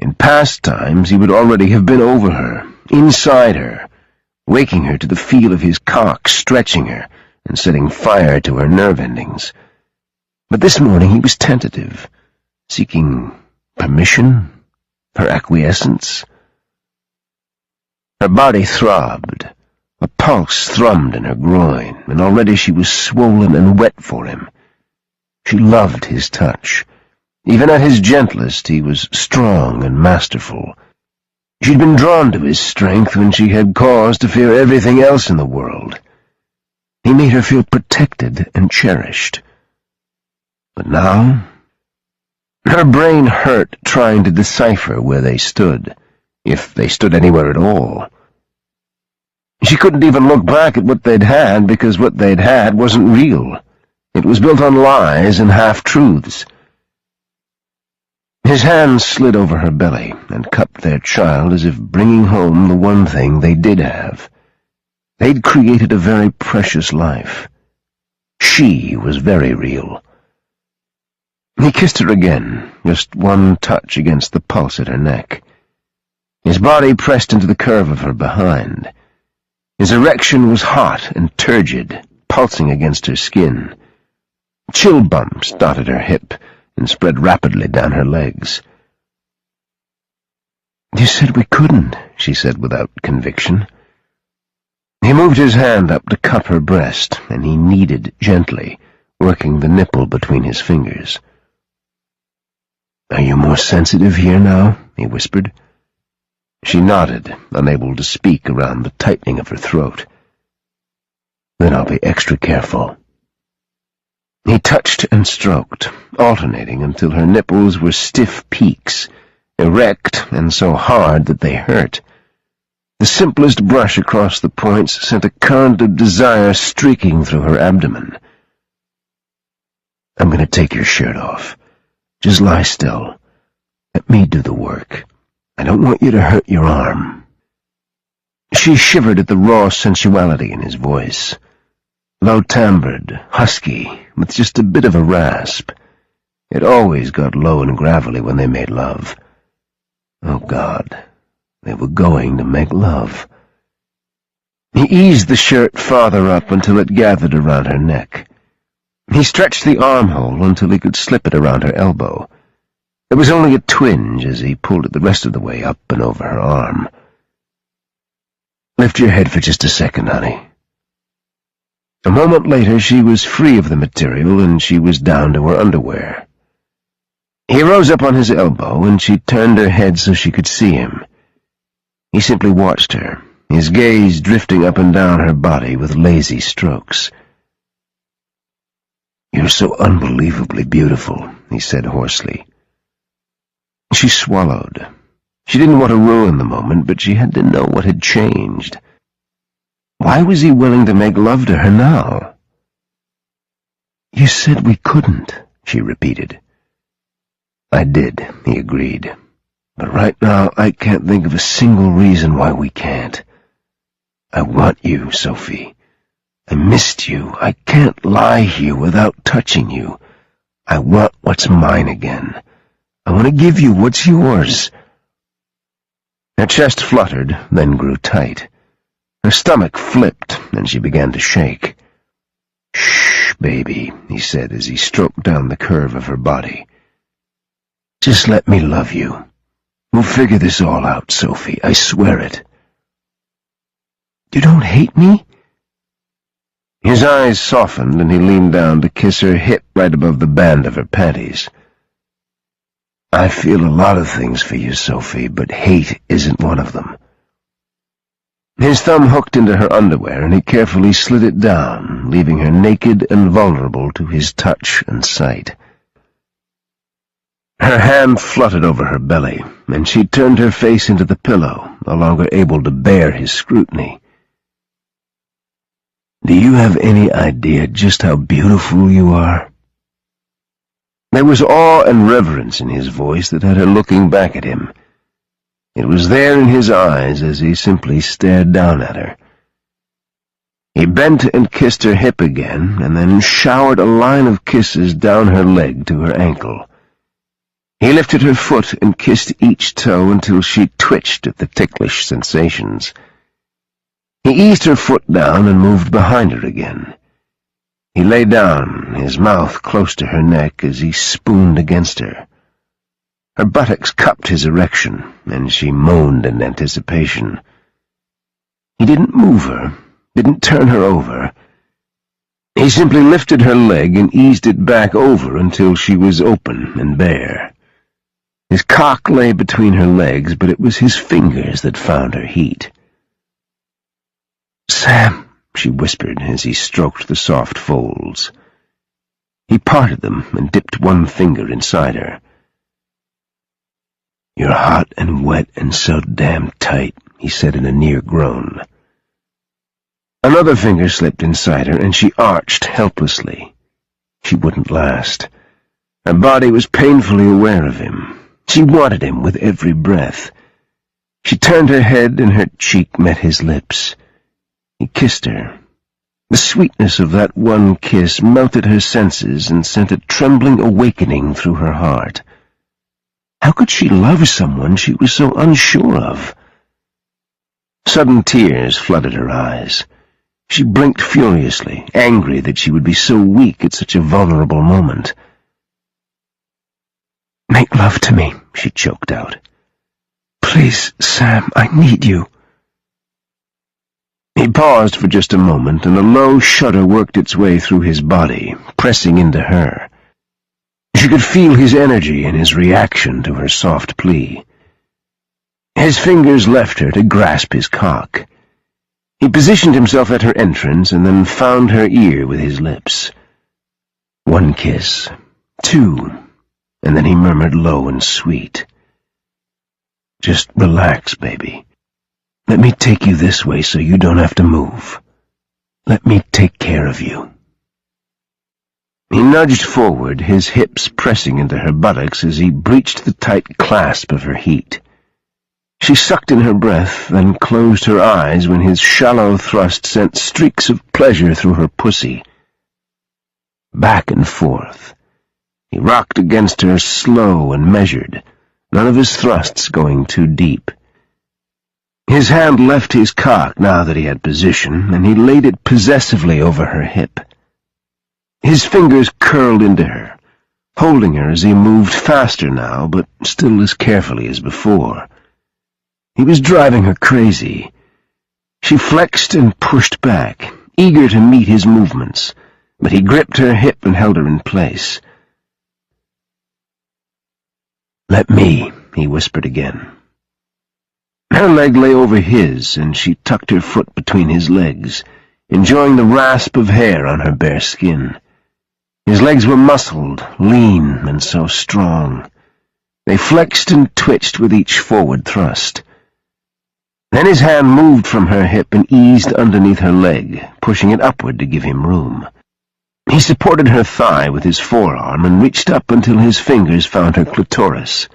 In past times he would already have been over her, inside her, waking her to the feel of his cock stretching her and setting fire to her nerve endings. But this morning he was tentative, seeking permission, her acquiescence. Her body throbbed. A pulse thrummed in her groin, and already she was swollen and wet for him. She loved his touch. Even at his gentlest, he was strong and masterful. She'd been drawn to his strength when she had cause to fear everything else in the world. He made her feel protected and cherished. But now, her brain hurt trying to decipher where they stood, if they stood anywhere at all. She couldn't even look back at what they'd had, because what they'd had wasn't real. It was built on lies and half-truths. His hands slid over her belly and cupped their child as if bringing home the one thing they did have. They'd created a very precious life. She was very real. He kissed her again, just one touch against the pulse at her neck. His body pressed into the curve of her behind. His erection was hot and turgid, pulsing against her skin. Chill bumps dotted her hip and spread rapidly down her legs. "You said we couldn't," she said without conviction. He moved his hand up to cup her breast, and he kneaded gently, working the nipple between his fingers. "Are you more sensitive here now?" he whispered. She nodded, unable to speak around the tightening of her throat. "Then I'll be extra careful." He touched and stroked, alternating until her nipples were stiff peaks, erect and so hard that they hurt. The simplest brush across the points sent a current of desire streaking through her abdomen. "I'm going to take your shirt off. Just lie still. Let me do the work. I don't want you to hurt your arm." She shivered at the raw sensuality in his voice. Low-timbred, husky, with just a bit of a rasp. It always got low and gravelly when they made love. Oh, God, they were going to make love. He eased the shirt farther up until it gathered around her neck. He stretched the armhole until he could slip it around her elbow. There was only a twinge as he pulled it the rest of the way up and over her arm. "Lift your head for just a second, honey." A moment later, she was free of the material, and she was down to her underwear. He rose up on his elbow, and she turned her head so she could see him. He simply watched her, his gaze drifting up and down her body with lazy strokes. "You're so unbelievably beautiful," he said hoarsely. She swallowed. She didn't want to ruin the moment, but she had to know what had changed. Why was he willing to make love to her now? "You said we couldn't," she repeated. "I did," he agreed. "But right now I can't think of a single reason why we can't. I want you, Sophie. I missed you. I can't lie here without touching you. I want what's mine again. I want to give you what's yours." Her chest fluttered, then grew tight. Her stomach flipped, and she began to shake. "Shh, baby," he said as he stroked down the curve of her body. "Just let me love you. We'll figure this all out, Sophie. I swear it." "You don't hate me?" His eyes softened, and he leaned down to kiss her hip right above the band of her panties. "I feel a lot of things for you, Sophie, but hate isn't one of them." His thumb hooked into her underwear, and he carefully slid it down, leaving her naked and vulnerable to his touch and sight. Her hand fluttered over her belly, and she turned her face into the pillow, no longer able to bear his scrutiny. "Do you have any idea just how beautiful you are?" There was awe and reverence in his voice that had her looking back at him. It was there in his eyes as he simply stared down at her. He bent and kissed her hip again, and then showered a line of kisses down her leg to her ankle. He lifted her foot and kissed each toe until she twitched at the ticklish sensations. He eased her foot down and moved behind her again. He lay down, his mouth close to her neck as he spooned against her. Her buttocks cupped his erection, and she moaned in anticipation. He didn't move her, didn't turn her over. He simply lifted her leg and eased it back over until she was open and bare. His cock lay between her legs, but it was his fingers that found her heat. "Sam," she whispered as he stroked the soft folds. He parted them and dipped one finger inside her. "You're hot and wet and so damn tight," he said in a near groan. Another finger slipped inside her, and she arched helplessly. She wouldn't last. Her body was painfully aware of him. She wanted him with every breath. She turned her head, and her cheek met his lips. He kissed her. The sweetness of that one kiss melted her senses and sent a trembling awakening through her heart. How could she love someone she was so unsure of? Sudden tears flooded her eyes. She blinked furiously, angry that she would be so weak at such a vulnerable moment. "Make love to me," she choked out. "Please, Sam, I need you." He paused for just a moment, and a low shudder worked its way through his body, pressing into her. She could feel his energy and his reaction to her soft plea. His fingers left her to grasp his cock. He positioned himself at her entrance and then found her ear with his lips. 1 kiss, 2, and then he murmured low and sweet, "Just relax, baby. Let me take you this way so you don't have to move. Let me take care of you." He nudged forward, his hips pressing into her buttocks as he breached the tight clasp of her heat. She sucked in her breath, then closed her eyes when his shallow thrust sent streaks of pleasure through her pussy. Back and forth. He rocked against her slow and measured, none of his thrusts going too deep. His hand left his cock now that he had position, and he laid it possessively over her hip. His fingers curled into her, holding her as he moved faster now, but still as carefully as before. He was driving her crazy. She flexed and pushed back, eager to meet his movements, but he gripped her hip and held her in place. "Let me," he whispered again. Her leg lay over his, and she tucked her foot between his legs, enjoying the rasp of hair on her bare skin. His legs were muscled, lean, and so strong. They flexed and twitched with each forward thrust. Then his hand moved from her hip and eased underneath her leg, pushing it upward to give him room. He supported her thigh with his forearm and reached up until his fingers found her clitoris.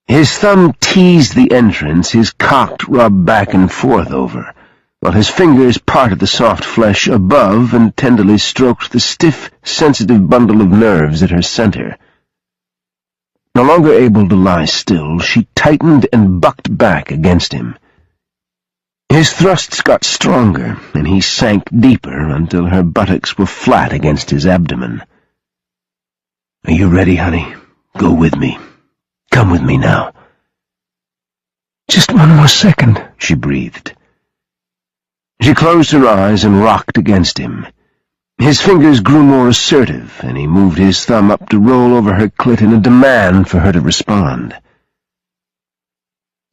His thumb teased the entrance his cock rubbed back and forth over, while his fingers parted the soft flesh above and tenderly stroked the stiff, sensitive bundle of nerves at her center. No longer able to lie still, she tightened and bucked back against him. His thrusts got stronger, and he sank deeper until her buttocks were flat against his abdomen. "Are you ready, honey? Go with me. Come with me now." "Just 1 more second," she breathed. She closed her eyes and rocked against him. His fingers grew more assertive, and he moved his thumb up to roll over her clit in a demand for her to respond.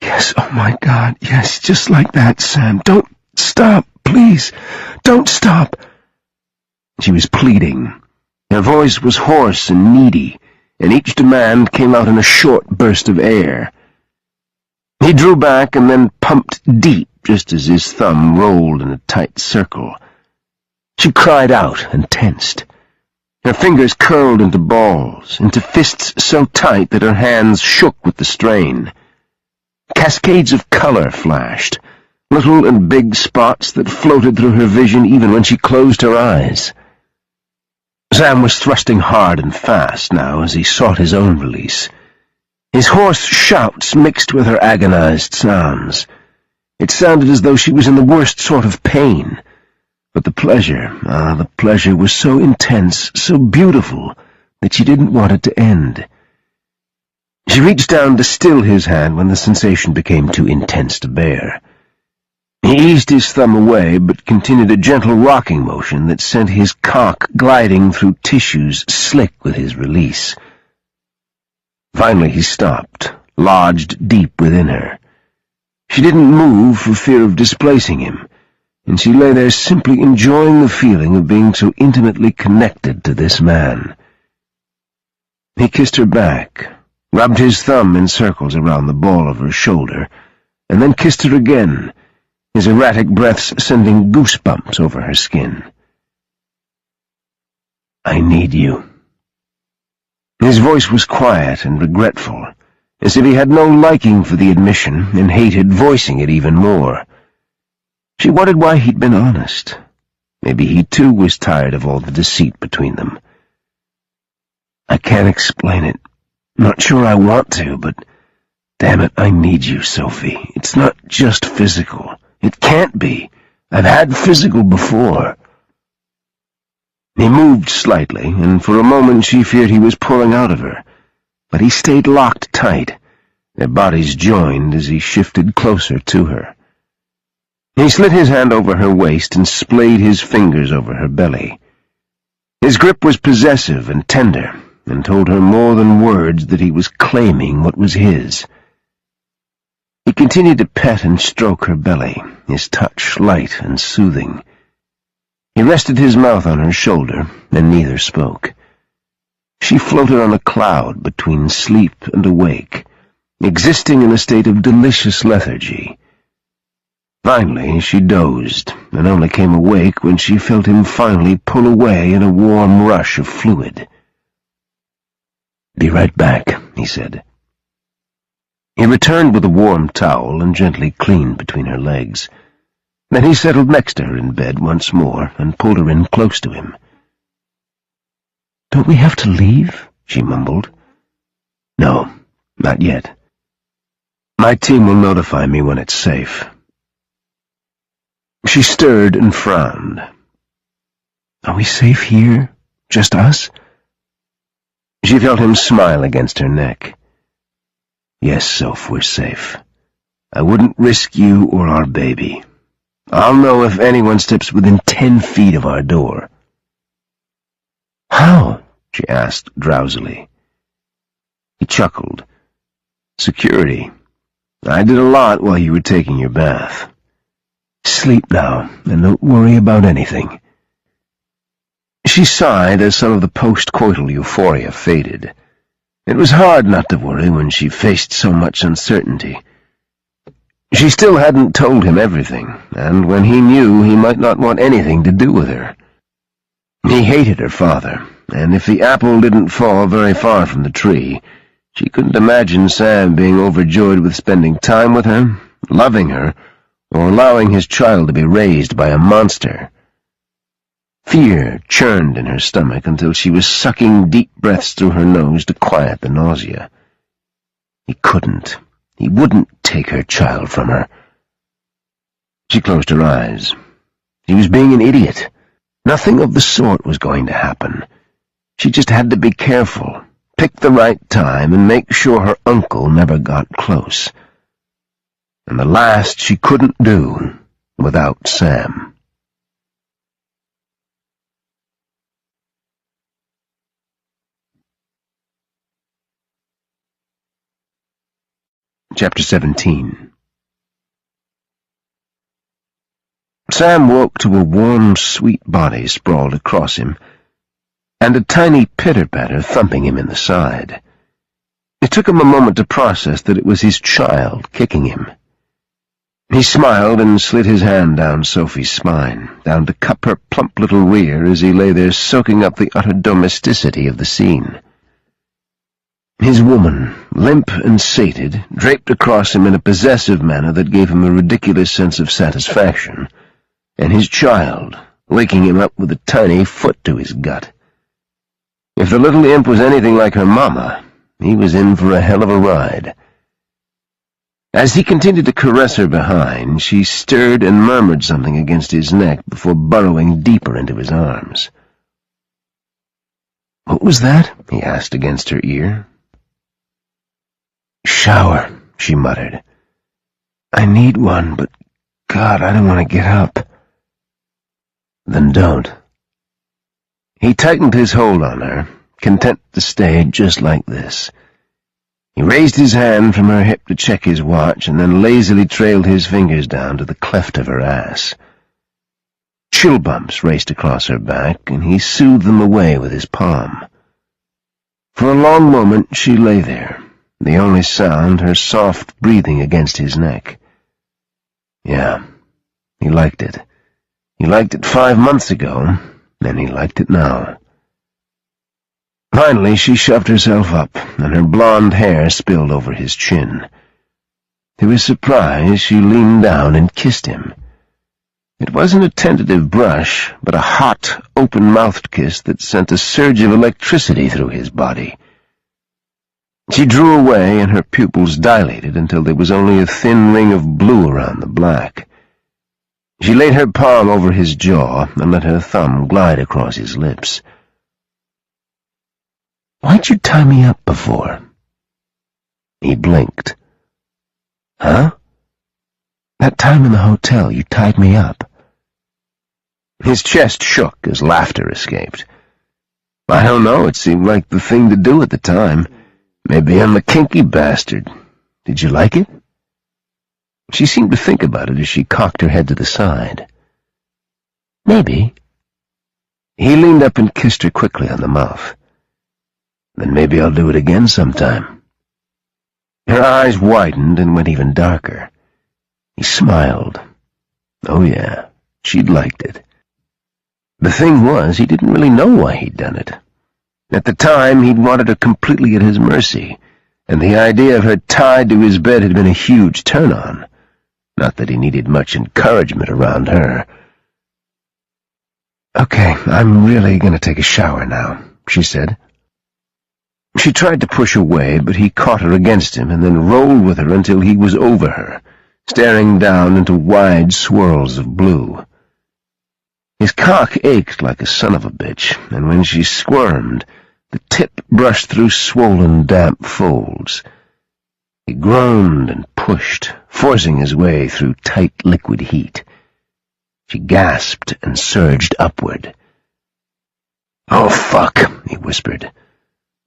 "Yes, oh my God, yes, just like that, Sam. Don't stop, please. Don't stop." She was pleading. Her voice was hoarse and needy, and each demand came out in a short burst of air. He drew back and then pumped deep just as his thumb rolled in a tight circle. She cried out and tensed. Her fingers curled into balls, into fists so tight that her hands shook with the strain. Cascades of color flashed, little and big spots that floated through her vision even when she closed her eyes. Sam was thrusting hard and fast now as he sought his own release. His hoarse shouts mixed with her agonized sounds. It sounded as though she was in the worst sort of pain. But the pleasure was so intense, so beautiful, that she didn't want it to end. She reached down to still his hand when the sensation became too intense to bear. He eased his thumb away, but continued a gentle rocking motion that sent his cock gliding through tissues slick with his release. Finally he stopped, lodged deep within her. She didn't move for fear of displacing him, and she lay there simply enjoying the feeling of being so intimately connected to this man. He kissed her back, rubbed his thumb in circles around the ball of her shoulder, and then kissed her again, his erratic breaths sending goosebumps over her skin. "I need you." His voice was quiet and regretful, as if he had no liking for the admission and hated voicing it even more. She wondered why he'd been honest. Maybe he too was tired of all the deceit between them. "I can't explain it. Not sure I want to, but damn it, I need you, Sophie. It's not just physical. It can't be. I've had physical before." He moved slightly, and for a moment she feared he was pulling out of her, but he stayed locked tight. Their bodies joined as he shifted closer to her. He slid his hand over her waist and splayed his fingers over her belly. His grip was possessive and tender, and told her more than words that he was claiming what was his. He continued to pet and stroke her belly, his touch light and soothing. He rested his mouth on her shoulder, and neither spoke. She floated on a cloud between sleep and awake, existing in a state of delicious lethargy. Finally, she dozed, and only came awake when she felt him finally pull away in a warm rush of fluid. "Be right back," he said. He returned with a warm towel and gently cleaned between her legs. Then he settled next to her in bed once more and pulled her in close to him. "Don't we have to leave?" she mumbled. "No, not yet. My team will notify me when it's safe." She stirred and frowned. "Are we safe here? Just us?" She felt him smile against her neck. "Yes, Soph, we're safe. I wouldn't risk you or our baby. I'll know if anyone steps within 10 feet of our door." "How?" she asked drowsily. He chuckled. "Security. I did a lot while you were taking your bath. Sleep now, and don't worry about anything." She sighed as some of the post-coital euphoria faded. It was hard not to worry when she faced so much uncertainty. She still hadn't told him everything, and when he knew, he might not want anything to do with her. He hated her father, and if the apple didn't fall very far from the tree, she couldn't imagine Sam being overjoyed with spending time with her, loving her, or allowing his child to be raised by a monster. Fear churned in her stomach until she was sucking deep breaths through her nose to quiet the nausea. He couldn't. He wouldn't take her child from her. She closed her eyes. He was being an idiot. Nothing of the sort was going to happen. She just had to be careful, pick the right time, and make sure her uncle never got close. And the last she couldn't do without Sam. Chapter 17. Sam woke to a warm, sweet body sprawled across him, and a tiny pitter-patter thumping him in the side. It took him a moment to process that it was his child kicking him. He smiled and slid his hand down Sophie's spine, down to cup her plump little rear as he lay there soaking up the utter domesticity of the scene. His woman, limp and sated, draped across him in a possessive manner that gave him a ridiculous sense of satisfaction, and his child, waking him up with a tiny foot to his gut. If the little imp was anything like her mama, he was in for a hell of a ride. As he continued to caress her behind, she stirred and murmured something against his neck before burrowing deeper into his arms. "What was that?" he asked against her ear. "Shower," she muttered. "I need one, but God, I don't want to get up." "Then don't." He tightened his hold on her, content to stay just like this. He raised his hand from her hip to check his watch, and then lazily trailed his fingers down to the cleft of her ass. Chill bumps raced across her back, and he soothed them away with his palm. For a long moment she lay there, the only sound her soft breathing against his neck. Yeah, he liked it. He liked it 5 months ago, and he liked it now. Finally, she shoved herself up, and her blonde hair spilled over his chin. To his surprise, she leaned down and kissed him. It wasn't a tentative brush, but a hot, open-mouthed kiss that sent a surge of electricity through his body. She drew away, and her pupils dilated until there was only a thin ring of blue around the black. She laid her palm over his jaw and let her thumb glide across his lips. "Why'd you tie me up before?" He blinked. "Huh?" "That time in the hotel, you tied me up." His chest shook as laughter escaped. I don't know, it seemed like the thing to do at the time. Maybe I'm a kinky bastard. Did you like it? She seemed to think about it as she cocked her head to the side. Maybe. He leaned up and kissed her quickly on the mouth. Then maybe I'll do it again sometime. Her eyes widened and went even darker. He smiled. Oh yeah, she'd liked it. The thing was, he didn't really know why he'd done it. At the time, he'd wanted her completely at his mercy, and the idea of her tied to his bed had been a huge turn-on. Not that he needed much encouragement around her. "Okay, I'm really going to take a shower now," she said. She tried to push away, but he caught her against him and then rolled with her until he was over her, staring down into wide swirls of blue. His cock ached like a son of a bitch, and when she squirmed, the tip brushed through swollen, damp folds. He groaned and pushed, forcing his way through tight liquid heat. She gasped and surged upward. "Oh, fuck," he whispered.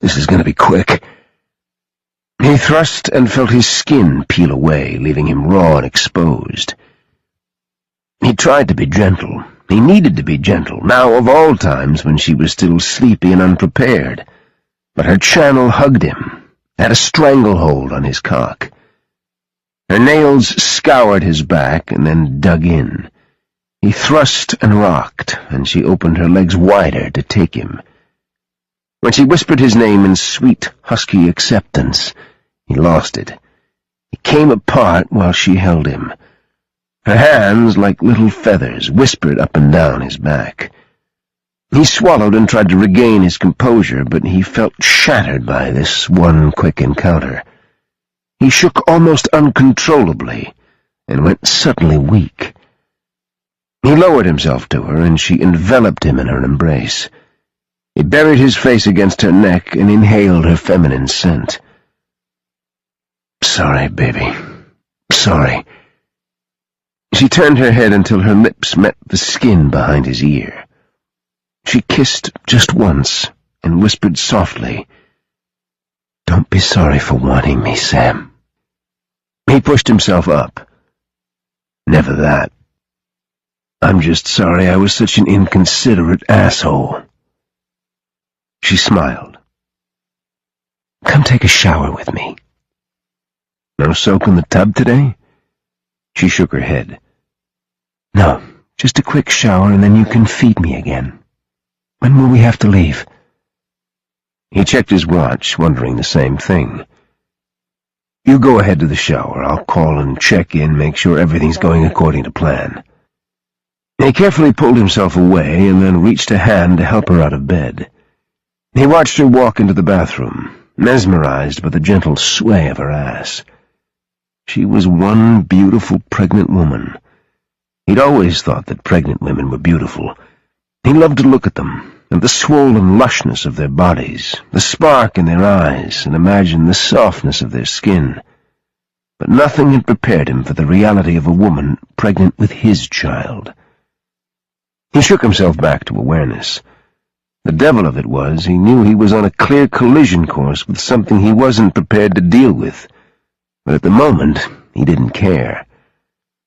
"This is going to be quick." He thrust and felt his skin peel away, leaving him raw and exposed. He tried to be gentle. He needed to be gentle, now of all times when she was still sleepy and unprepared. But her channel hugged him, had a stranglehold on his cock. Her nails scoured his back and then dug in. He thrust and rocked, and she opened her legs wider to take him. When she whispered his name in sweet, husky acceptance, he lost it. He came apart while she held him. Her hands, like little feathers, whispered up and down his back. He swallowed and tried to regain his composure, but he felt shattered by this one quick encounter. He shook almost uncontrollably and went suddenly weak. He lowered himself to her, and she enveloped him in her embrace. He buried his face against her neck and inhaled her feminine scent. "Sorry, baby. Sorry." She turned her head until her lips met the skin behind his ear. She kissed just once and whispered softly, "Don't be sorry for wanting me, Sam." He pushed himself up. "Never that. I'm just sorry I was such an inconsiderate asshole." She smiled. "Come take a shower with me." "No soak in the tub today?" She shook her head. "No, just a quick shower and then you can feed me again. When will we have to leave?" He checked his watch, wondering the same thing. "You go ahead to the shower. I'll call and check in, make sure everything's going according to plan." He carefully pulled himself away and then reached a hand to help her out of bed. He watched her walk into the bathroom, mesmerized by the gentle sway of her ass. She was one beautiful pregnant woman. He'd always thought that pregnant women were beautiful. He loved to look at them, and the swollen lushness of their bodies, the spark in their eyes, and imagine the softness of their skin. But nothing had prepared him for the reality of a woman pregnant with his child. He shook himself back to awareness. The devil of it was, he knew he was on a clear collision course with something he wasn't prepared to deal with. But at the moment, he didn't care.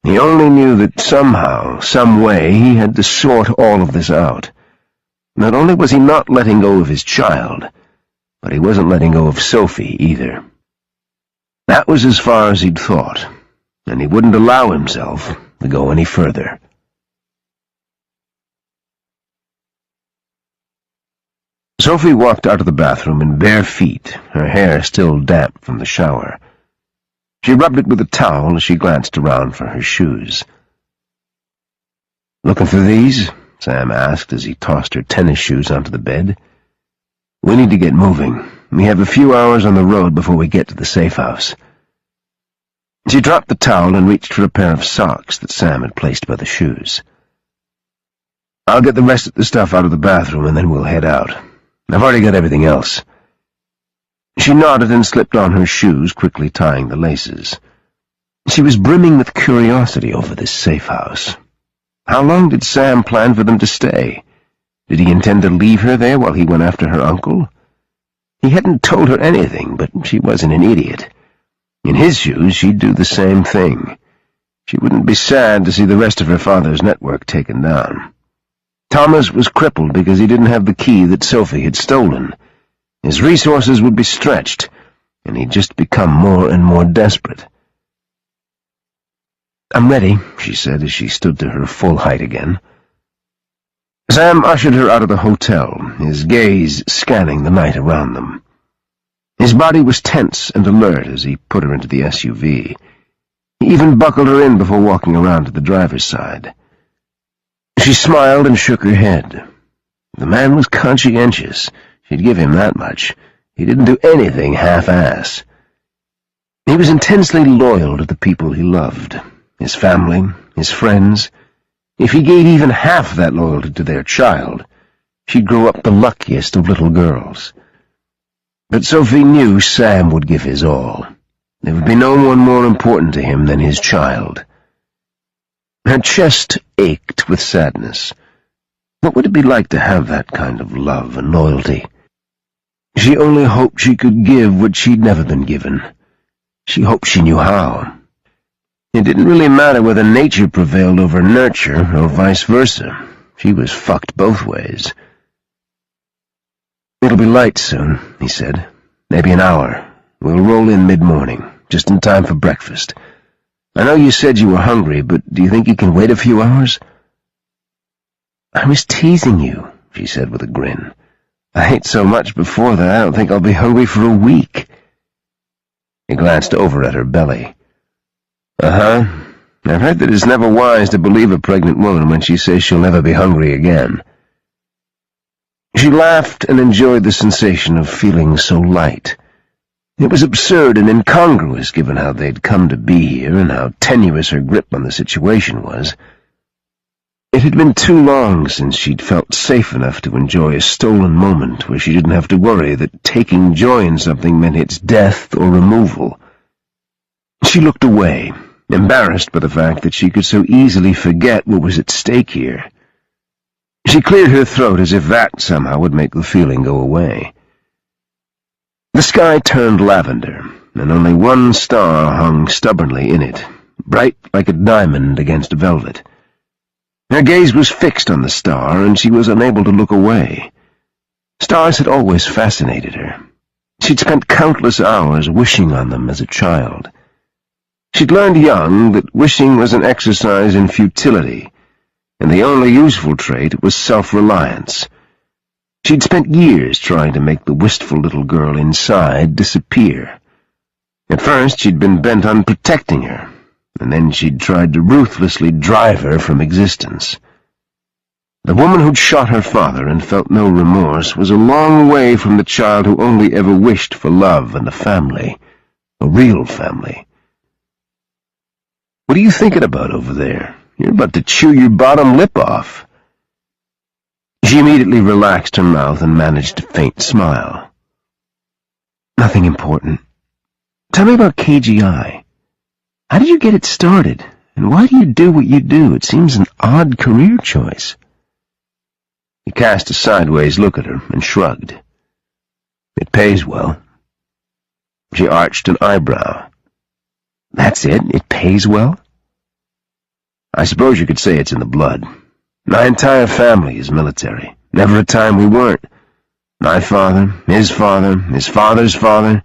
He only knew that somehow, some way, he had to sort all of this out. Not only was he not letting go of his child, but he wasn't letting go of Sophie either. That was as far as he'd thought, and he wouldn't allow himself to go any further. Sophie walked out of the bathroom in bare feet, her hair still damp from the shower. She rubbed it with a towel as she glanced around for her shoes. "Looking for these?" Sam asked as he tossed her tennis shoes onto the bed. "We need to get moving. We have a few hours on the road before we get to the safe house." She dropped the towel and reached for a pair of socks that Sam had placed by the shoes. "I'll get the rest of the stuff out of the bathroom and then we'll head out. I've already got everything else." She nodded and slipped on her shoes, quickly tying the laces. She was brimming with curiosity over this safe house. How long did Sam plan for them to stay? Did he intend to leave her there while he went after her uncle? He hadn't told her anything, but she wasn't an idiot. In his shoes, she'd do the same thing. She wouldn't be sad to see the rest of her father's network taken down. Thomas was crippled because he didn't have the key that Sophie had stolen. His resources would be stretched, and he'd just become more and more desperate. "I'm ready," she said as she stood to her full height again. Sam ushered her out of the hotel, his gaze scanning the night around them. His body was tense and alert as he put her into the SUV. He even buckled her in before walking around to the driver's side. She smiled and shook her head. The man was conscientious. She'd give him that much. He didn't do anything half-ass. He was intensely loyal to the people he loved, his family, his friends. If he gave even half that loyalty to their child, she'd grow up the luckiest of little girls. But Sophie knew Sam would give his all. There would be no one more important to him than his child. Her chest ached with sadness. What would it be like to have that kind of love and loyalty? She only hoped she could give what she'd never been given. She hoped she knew how. It didn't really matter whether nature prevailed over nurture or vice versa. She was fucked both ways. "It'll be light soon," he said. "Maybe an hour. We'll roll in mid-morning, just in time for breakfast. I know you said you were hungry, but do you think you can wait a few hours?" "I was teasing you," she said with a grin. "I ate so much before that I don't think I'll be hungry for a week." He glanced over at her belly. "Uh-huh. I've heard that it's never wise to believe a pregnant woman when she says she'll never be hungry again." She laughed and enjoyed the sensation of feeling so light. It was absurd and incongruous given how they'd come to be here and how tenuous her grip on the situation was. It had been too long since she'd felt safe enough to enjoy a stolen moment where she didn't have to worry that taking joy in something meant its death or removal. She looked away, embarrassed by the fact that she could so easily forget what was at stake here. She cleared her throat as if that somehow would make the feeling go away. The sky turned lavender, and only one star hung stubbornly in it, bright like a diamond against velvet. Her gaze was fixed on the star, and she was unable to look away. Stars had always fascinated her. She'd spent countless hours wishing on them as a child. She'd learned young that wishing was an exercise in futility, and the only useful trait was self-reliance. She'd spent years trying to make the wistful little girl inside disappear. At first she'd been bent on protecting her, and then she'd tried to ruthlessly drive her from existence. The woman who'd shot her father and felt no remorse was a long way from the child who only ever wished for love and a family, a real family. "What are you thinking about over there? You're about to chew your bottom lip off." She immediately relaxed her mouth and managed a faint smile. "Nothing important. Tell me about KGI. How did you get it started, and why do you do what you do? It seems an odd career choice." He cast a sideways look at her and shrugged. "It pays well." She arched an eyebrow. "That's it? It pays well?" "I suppose you could say it's in the blood. My entire family is military. Never a time we weren't. My father, his father's father,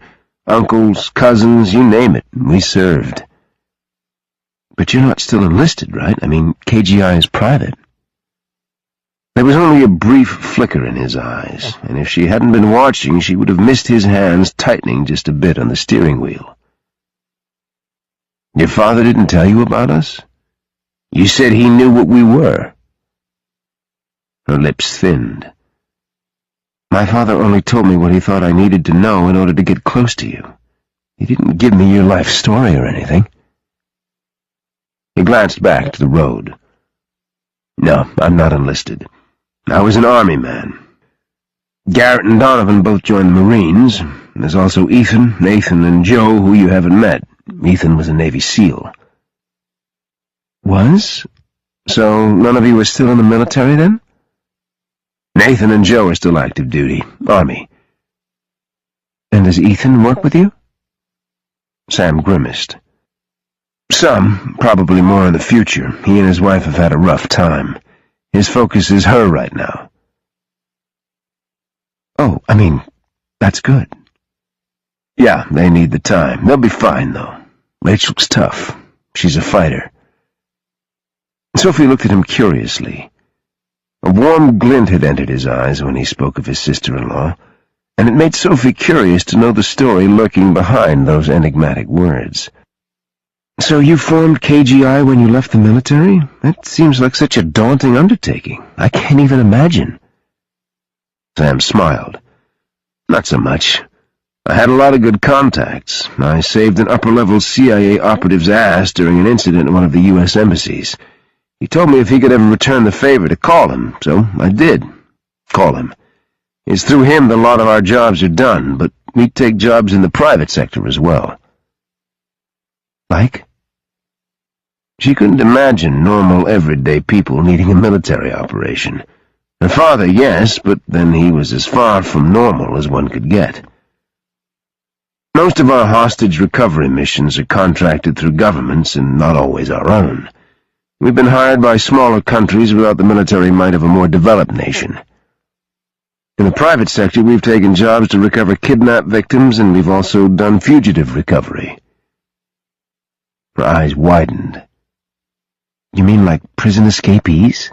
uncles, cousins, you name it, we served." "But you're not still enlisted, right? I mean, KGI is private." There was only a brief flicker in his eyes, and if she hadn't been watching, she would have missed his hands tightening just a bit on the steering wheel. "Your father didn't tell you about us? You said he knew what we were." Her lips thinned. "My father only told me what he thought I needed to know in order to get close to you. He didn't give me your life story or anything." He glanced back to the road. "No, I'm not enlisted. I was an army man. Garrett and Donovan both joined the Marines. There's also Ethan, Nathan, and Joe, who you haven't met. Ethan was a Navy SEAL." "Was? So none of you were still in the military then?" Nathan and Joe are still active duty, Army.
And does Ethan work with you?
Sam grimaced. Some, probably more in the future. He and his wife have had a rough time. His focus is her right now.
Oh, I mean, that's good.
Yeah, they need the time. They'll be fine, though. Rachel's tough. She's a fighter. Sophie looked at him curiously. A warm glint had entered his eyes when he spoke of his sister-in-law, and it made Sophie curious to know the story lurking behind those enigmatic words.
So you formed KGI when you left the military? That seems like such a daunting undertaking. I can't even imagine.
Sam smiled. Not so much. I had a lot of good contacts. I saved an upper-level CIA operative's ass during an incident at one of the U.S. embassies. He told me if he could ever return the favor to call him, so I did. Call him. It's through him that a lot of our jobs are done, but we take jobs in the private sector as well.
Like?
She couldn't imagine normal, everyday people needing a military operation. Her father, yes, but then he was as far from normal as one could get. Most of our hostage recovery missions are contracted through governments and not always our own. We've been hired by smaller countries without the military might of a more developed nation. In the private sector, we've taken jobs to recover kidnap victims, and we've also done fugitive recovery. Her eyes widened.
You mean like prison escapees?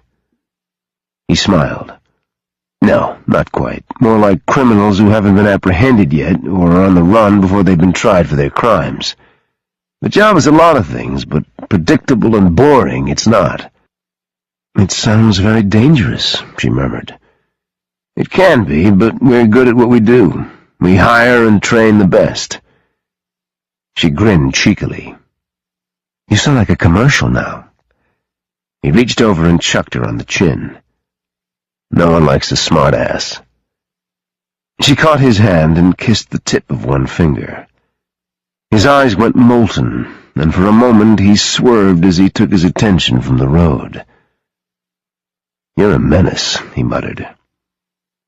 He smiled. No, not quite. More like criminals who haven't been apprehended yet, or are on the run before they've been tried for their crimes. The job is a lot of things, but predictable and boring it's not.
It sounds very dangerous, she murmured.
It can be, but we're good at what we do. We hire and train the best. She grinned cheekily.
You sound like a commercial now.
He reached over and chucked her on the chin. No one likes a smart-ass. She caught his hand and kissed the tip of one finger. His eyes went molten, and for a moment he swerved as he took his attention from the road. "You're a menace," he muttered.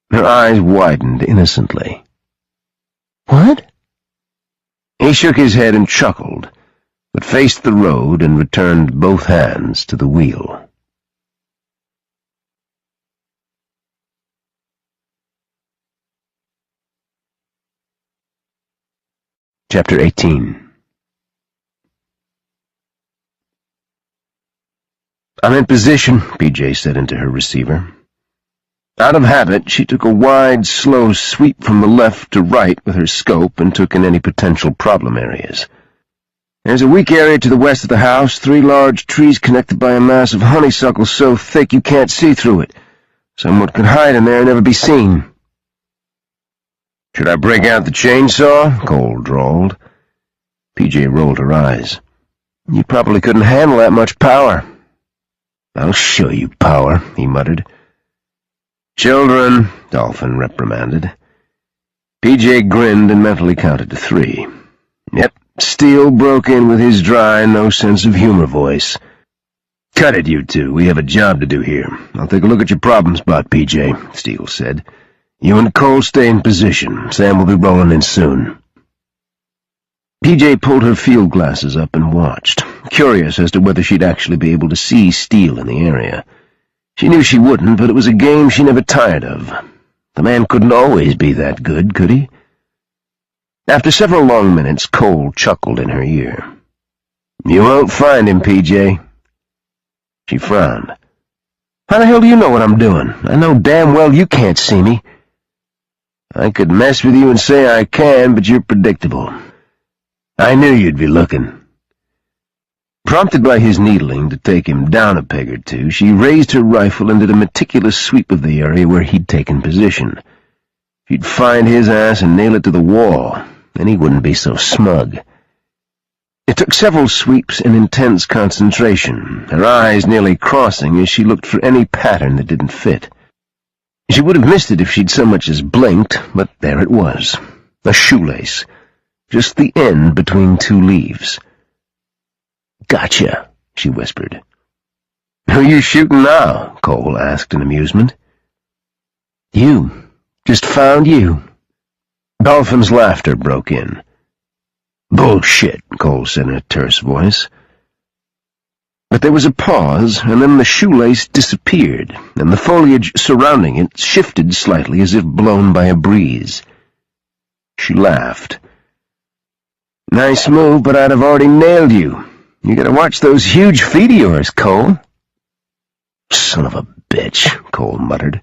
Her eyes widened innocently.
What?
He shook his head and chuckled, but faced the road and returned both hands to the wheel. Chapter 18. "I'm in position," PJ said into her receiver. Out of habit, she took a wide, slow sweep from the left to right with her scope and took in any potential problem areas. "There's a weak area to the west of the house, 3 large trees connected by a mass of honeysuckle so thick you can't see through it. Someone could hide in there and never be seen." "Should I break out the chainsaw?" Cole drawled. PJ rolled her eyes. "You probably couldn't handle that much power." "I'll show you power," he muttered. "Children," Dolphin reprimanded. PJ grinned and mentally counted to 3. Yep, Steele broke in with his dry, no-sense-of-humor voice. "Cut it, you two. We have a job to do here. I'll take a look at your problem spot, PJ," Steele said. "You and Cole stay in position. Sam will be rolling in soon." PJ pulled her field glasses up and watched, curious as to whether she'd actually be able to see Steele in the area. She knew she wouldn't, but it was a game she never tired of. The man couldn't always be that good, could he? After several long minutes, Cole chuckled in her ear. "You won't find him, PJ." She frowned. "How the hell do you know what I'm doing? I know damn well you can't see me." "I could mess with you and say I can, but you're predictable. I knew you'd be looking." Prompted by his needling to take him down a peg or two, she raised her rifle and did a meticulous sweep of the area where he'd taken position. She'd find his ass and nail it to the wall, then he wouldn't be so smug. It took several sweeps and intense concentration, her eyes nearly crossing as she looked for any pattern that didn't fit. She would have missed it if she'd so much as blinked, but there it was, a shoelace, just the end between 2 leaves. "Gotcha," she whispered. "Who are you shooting now?" Cole asked in amusement. You. Just found you." Dolphin's laughter broke in. "Bullshit," Cole said in a terse voice. But there was a pause, and then the shoelace disappeared, and the foliage surrounding it shifted slightly as if blown by a breeze. She laughed. "Nice move, but I'd have already nailed you. You gotta watch those huge feet of yours, Cole." "Son of a bitch," Cole muttered.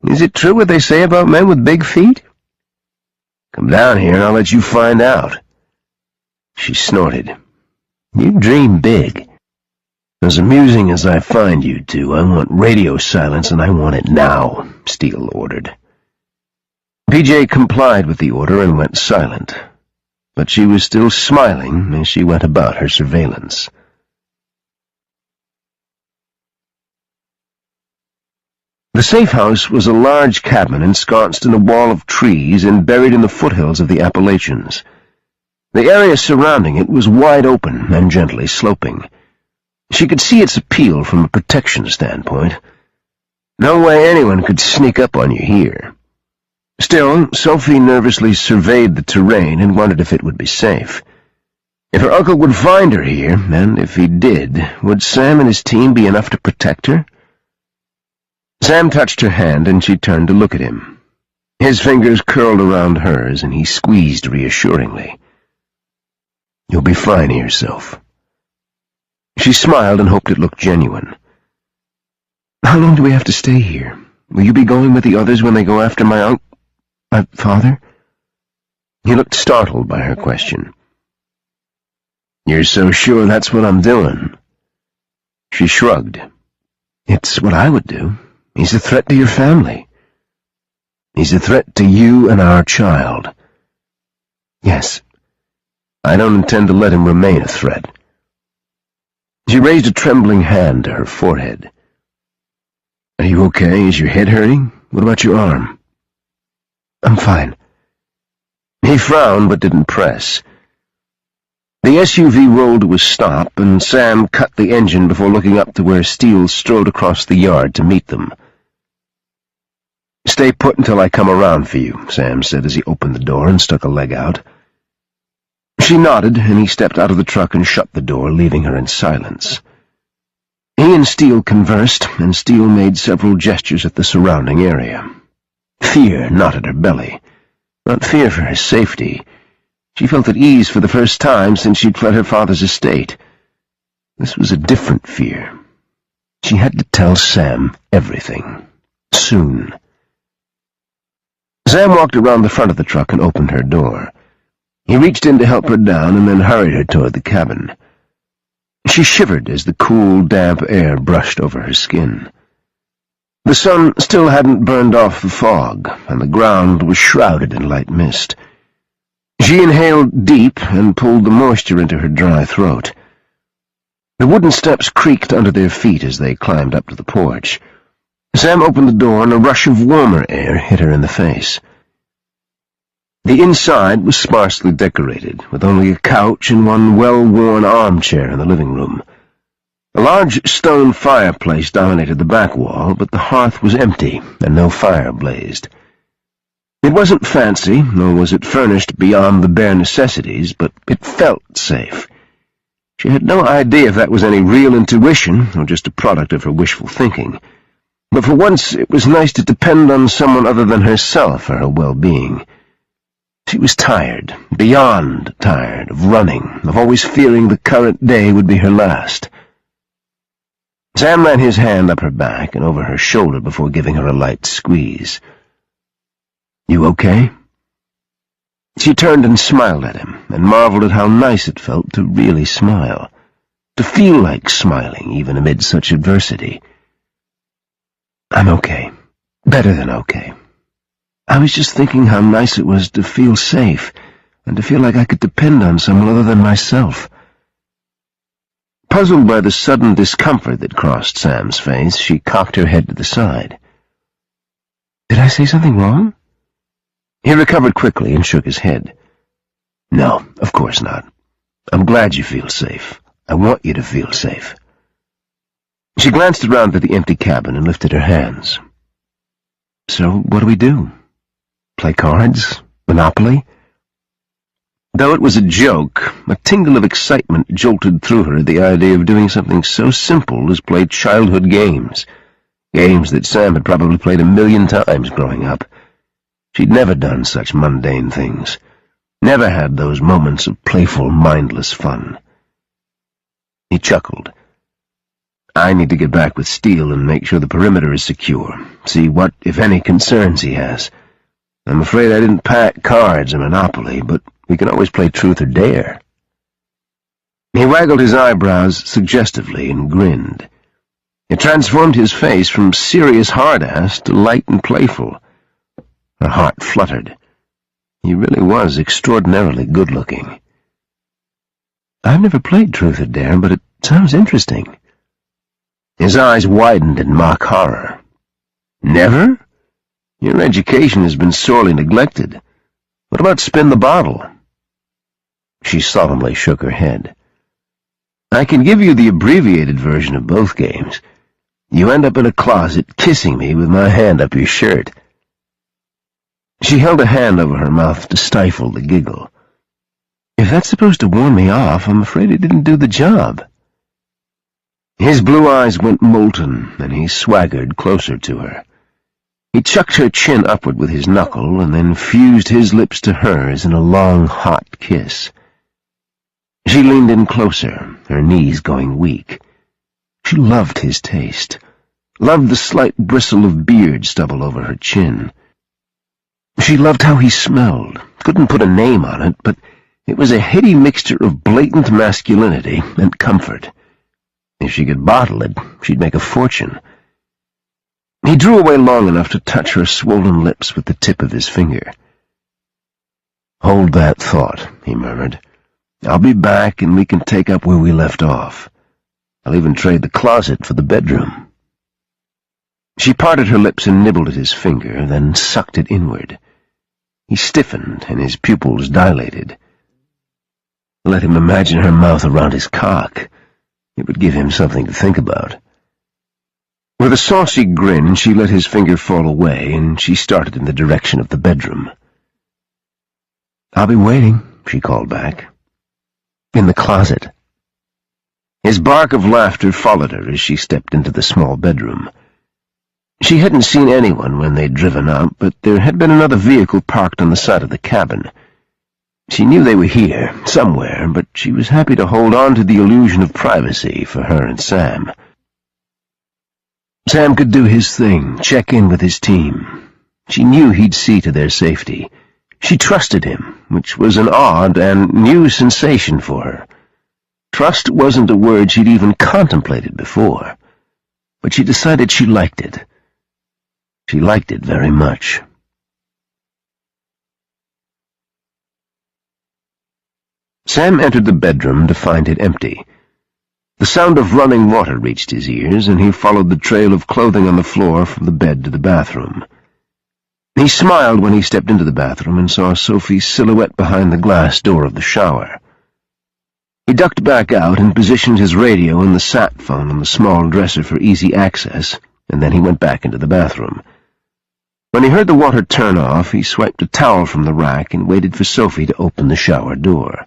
"Is it true what they say about men with big feet?" "Come down here and I'll let you find out." She snorted. "You dream big. As amusing as I find you two, I want radio silence and I want it now," Steele ordered. PJ complied with the order and went silent, but she was still smiling as she went about her surveillance. The safe house was a large cabin ensconced in a wall of trees and buried in the foothills of the Appalachians. The area surrounding it was wide open and gently sloping. She could see its appeal from a protection standpoint. No way anyone could sneak up on you here. Still, Sophie nervously surveyed the terrain and wondered if it would be safe. If her uncle would find her here, and if he did, would Sam and his team be enough to protect her? Sam touched her hand, and she turned to look at him. His fingers curled around hers, and he squeezed reassuringly. "You'll be fine here, Soph." She smiled and hoped it looked genuine. "How long do we have to stay here? Will you be going with the others when they go after my father?" He looked startled by her question. "You're so sure that's what I'm doing?" She shrugged. "It's what I would do. He's a threat to your family." "He's a threat to you and our child." "Yes. I don't intend to let him remain a threat." She raised a trembling hand to her forehead. "Are you okay? Is your head hurting? What about your arm?" "I'm fine." He frowned but didn't press. The SUV rolled to a stop, and Sam cut the engine before looking up to where Steele strode across the yard to meet them. "Stay put until I come around for you," Sam said as he opened the door and stuck a leg out. She nodded, and he stepped out of the truck and shut the door, leaving her in silence. He and Steele conversed, and Steele made several gestures at the surrounding area. Fear knotted her belly. Not fear for her safety. She felt at ease for the first time since she'd fled her father's estate. This was a different fear. She had to tell Sam everything. Soon. Sam walked around the front of the truck and opened her door. He reached in to help her down and then hurried her toward the cabin. She shivered as the cool, damp air brushed over her skin. The sun still hadn't burned off the fog, and the ground was shrouded in light mist. She inhaled deep and pulled the moisture into her dry throat. The wooden steps creaked under their feet as they climbed up to the porch. Sam opened the door, and a rush of warmer air hit her in the face. The inside was sparsely decorated, with only a couch and one well-worn armchair in the living room. A large stone fireplace dominated the back wall, but the hearth was empty, and no fire blazed. It wasn't fancy, nor was it furnished beyond the bare necessities, but it felt safe. She had no idea if that was any real intuition, or just a product of her wishful thinking. But for once it was nice to depend on someone other than herself for her well-being. She was tired, beyond tired, of running, of always fearing the current day would be her last. Sam ran his hand up her back and over her shoulder before giving her a light squeeze. "You okay?" She turned and smiled at him, and marveled at how nice it felt to really smile, to feel like smiling even amid such adversity. "I'm okay. Better than okay. I was just thinking how nice it was to feel safe, and to feel like I could depend on someone other than myself." Puzzled by the sudden discomfort that crossed Sam's face, she cocked her head to the side. "Did I say something wrong?" He recovered quickly and shook his head. "No, of course not. I'm glad you feel safe. I want you to feel safe." She glanced around at the empty cabin and lifted her hands.
So what do we do? Play cards? Monopoly? Though it was a joke, a tingle of excitement jolted through her at the idea of doing something so simple as play childhood games. Games that Sam had probably played 1,000,000 times growing up. She'd never done such mundane things. Never had those moments of playful, mindless fun. He chuckled. I need to get back with Steele and make sure the perimeter is secure. See what, if any, concerns he has. I'm afraid I didn't pack cards or Monopoly, but we can always play Truth or Dare. He waggled his eyebrows suggestively and grinned. It transformed his face from serious hard-ass to light and playful. Her heart fluttered. He really was extraordinarily good-looking. I've never played Truth or Dare, but it sounds interesting. His eyes widened in mock horror. Never? Your education has been sorely neglected. What about Spin the Bottle? She solemnly shook her head. I can give you the abbreviated version of both games. You end up in a closet kissing me with my hand up your shirt. She held a hand over her mouth to stifle the giggle. If that's supposed to warn me off, I'm afraid it didn't do the job. His blue eyes went molten, and he swaggered closer to her. He chucked her chin upward with his knuckle, and then fused his lips to hers in a long, hot kiss. She leaned in closer, her knees going weak. She loved his taste, loved the slight bristle of beard stubble over her chin. She loved how he smelled, couldn't put a name on it, but it was a heady mixture of blatant masculinity and comfort. If she could bottle it, she'd make a fortune. He drew away long enough to touch her swollen lips with the tip of his finger. Hold that thought, he murmured. I'll be back and we can take up where we left off. I'll even trade the closet for the bedroom. She parted her lips and nibbled at his finger, then sucked it inward. He stiffened and his pupils dilated. Let him imagine her mouth around his cock. It would give him something to think about. With a saucy grin, she let his finger fall away, and she started in the direction of the bedroom. I'll be waiting, she called back. In the closet. His bark of laughter followed her as she stepped into the small bedroom. She hadn't seen anyone when they'd driven up, but there had been another vehicle parked on the side of the cabin. She knew they were here, somewhere, but she was happy to hold on to the illusion of privacy for her and Sam. Sam could do his thing, check in with his team. She knew he'd see to their safety. She trusted him, which was an odd and new sensation for her. Trust wasn't a word she'd even contemplated before, but she decided she liked it. She liked it very much. Sam entered the bedroom to find it empty. The sound of running water reached his ears, and he followed the trail of clothing on the floor from the bed to the bathroom. He smiled when he stepped into the bathroom and saw Sophie's silhouette behind the glass door of the shower. He ducked back out and positioned his radio and the sat phone on the small dresser for easy access, and then he went back into the bathroom. When he heard the water turn off, he swiped a towel from the rack and waited for Sophie to open the shower door.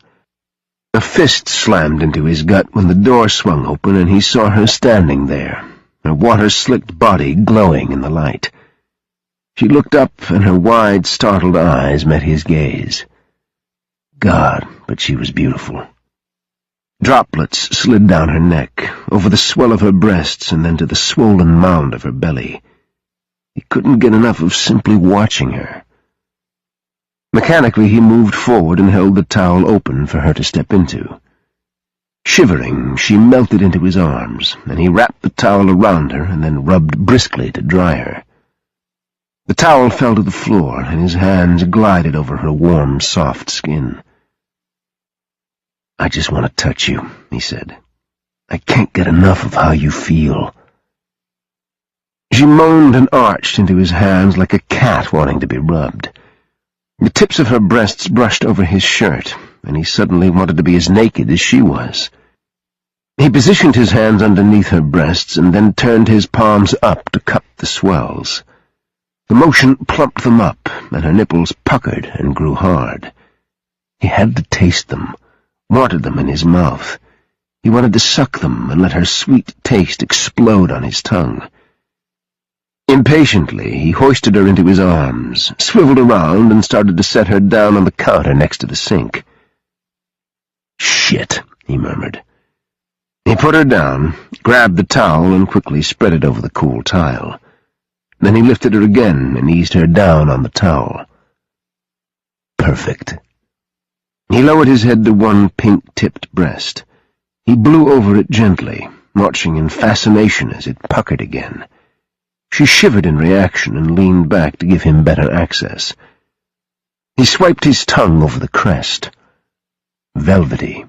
A fist slammed into his gut when the door swung open and he saw her standing there, her water-slicked body glowing in the light. She looked up and her wide, startled eyes met his gaze. God, but she was beautiful. Droplets slid down her neck, over the swell of her breasts and then to the swollen mound of her belly. He couldn't get enough of simply watching her. Mechanically, he moved forward and held the towel open for her to step into. Shivering, she melted into his arms, and he wrapped the towel around her and then rubbed briskly to dry her. The towel fell to the floor, and his hands glided over her warm, soft skin. I just want to touch you, he said. I can't get enough of how you feel. She moaned and arched into his hands like a cat wanting to be rubbed. The tips of her breasts brushed over his shirt, and he suddenly wanted to be as naked as she was. He positioned his hands underneath her breasts and then turned his palms up to cup the swells.
The motion plumped them up, and her nipples puckered and grew hard. He had to taste them, wanted them in his mouth. He wanted to suck them and let her sweet taste explode on his tongue. Impatiently, he hoisted her into his arms, swiveled around, and started to set her down on the counter next to the sink. "Shit," he murmured. He put her down, grabbed the towel, and quickly spread it over the cool tile. Then he lifted her again and eased her down on the towel. Perfect. He lowered his head to one pink-tipped breast. He blew over it gently, watching in fascination as it puckered again. She shivered in reaction and leaned back to give him better access. He swiped his tongue over the crest. Velvety.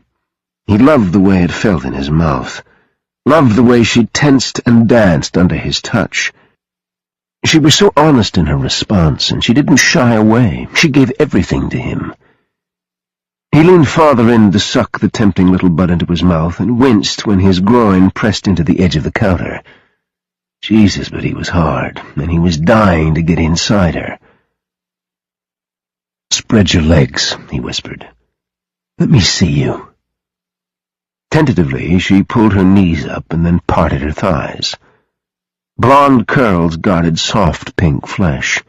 He loved the way it felt in his mouth, loved the way she tensed and danced under his touch. She was so honest in her response, and she didn't shy away. She gave everything to him. He leaned farther in to suck the tempting little butt into his mouth and winced when his groin pressed into the edge of the counter. Jesus, but he was hard, and he was dying to get inside her. "Spread your legs," he whispered. "Let me see you." Tentatively, she pulled her knees up and then parted her thighs. Blonde curls guarded soft pink flesh.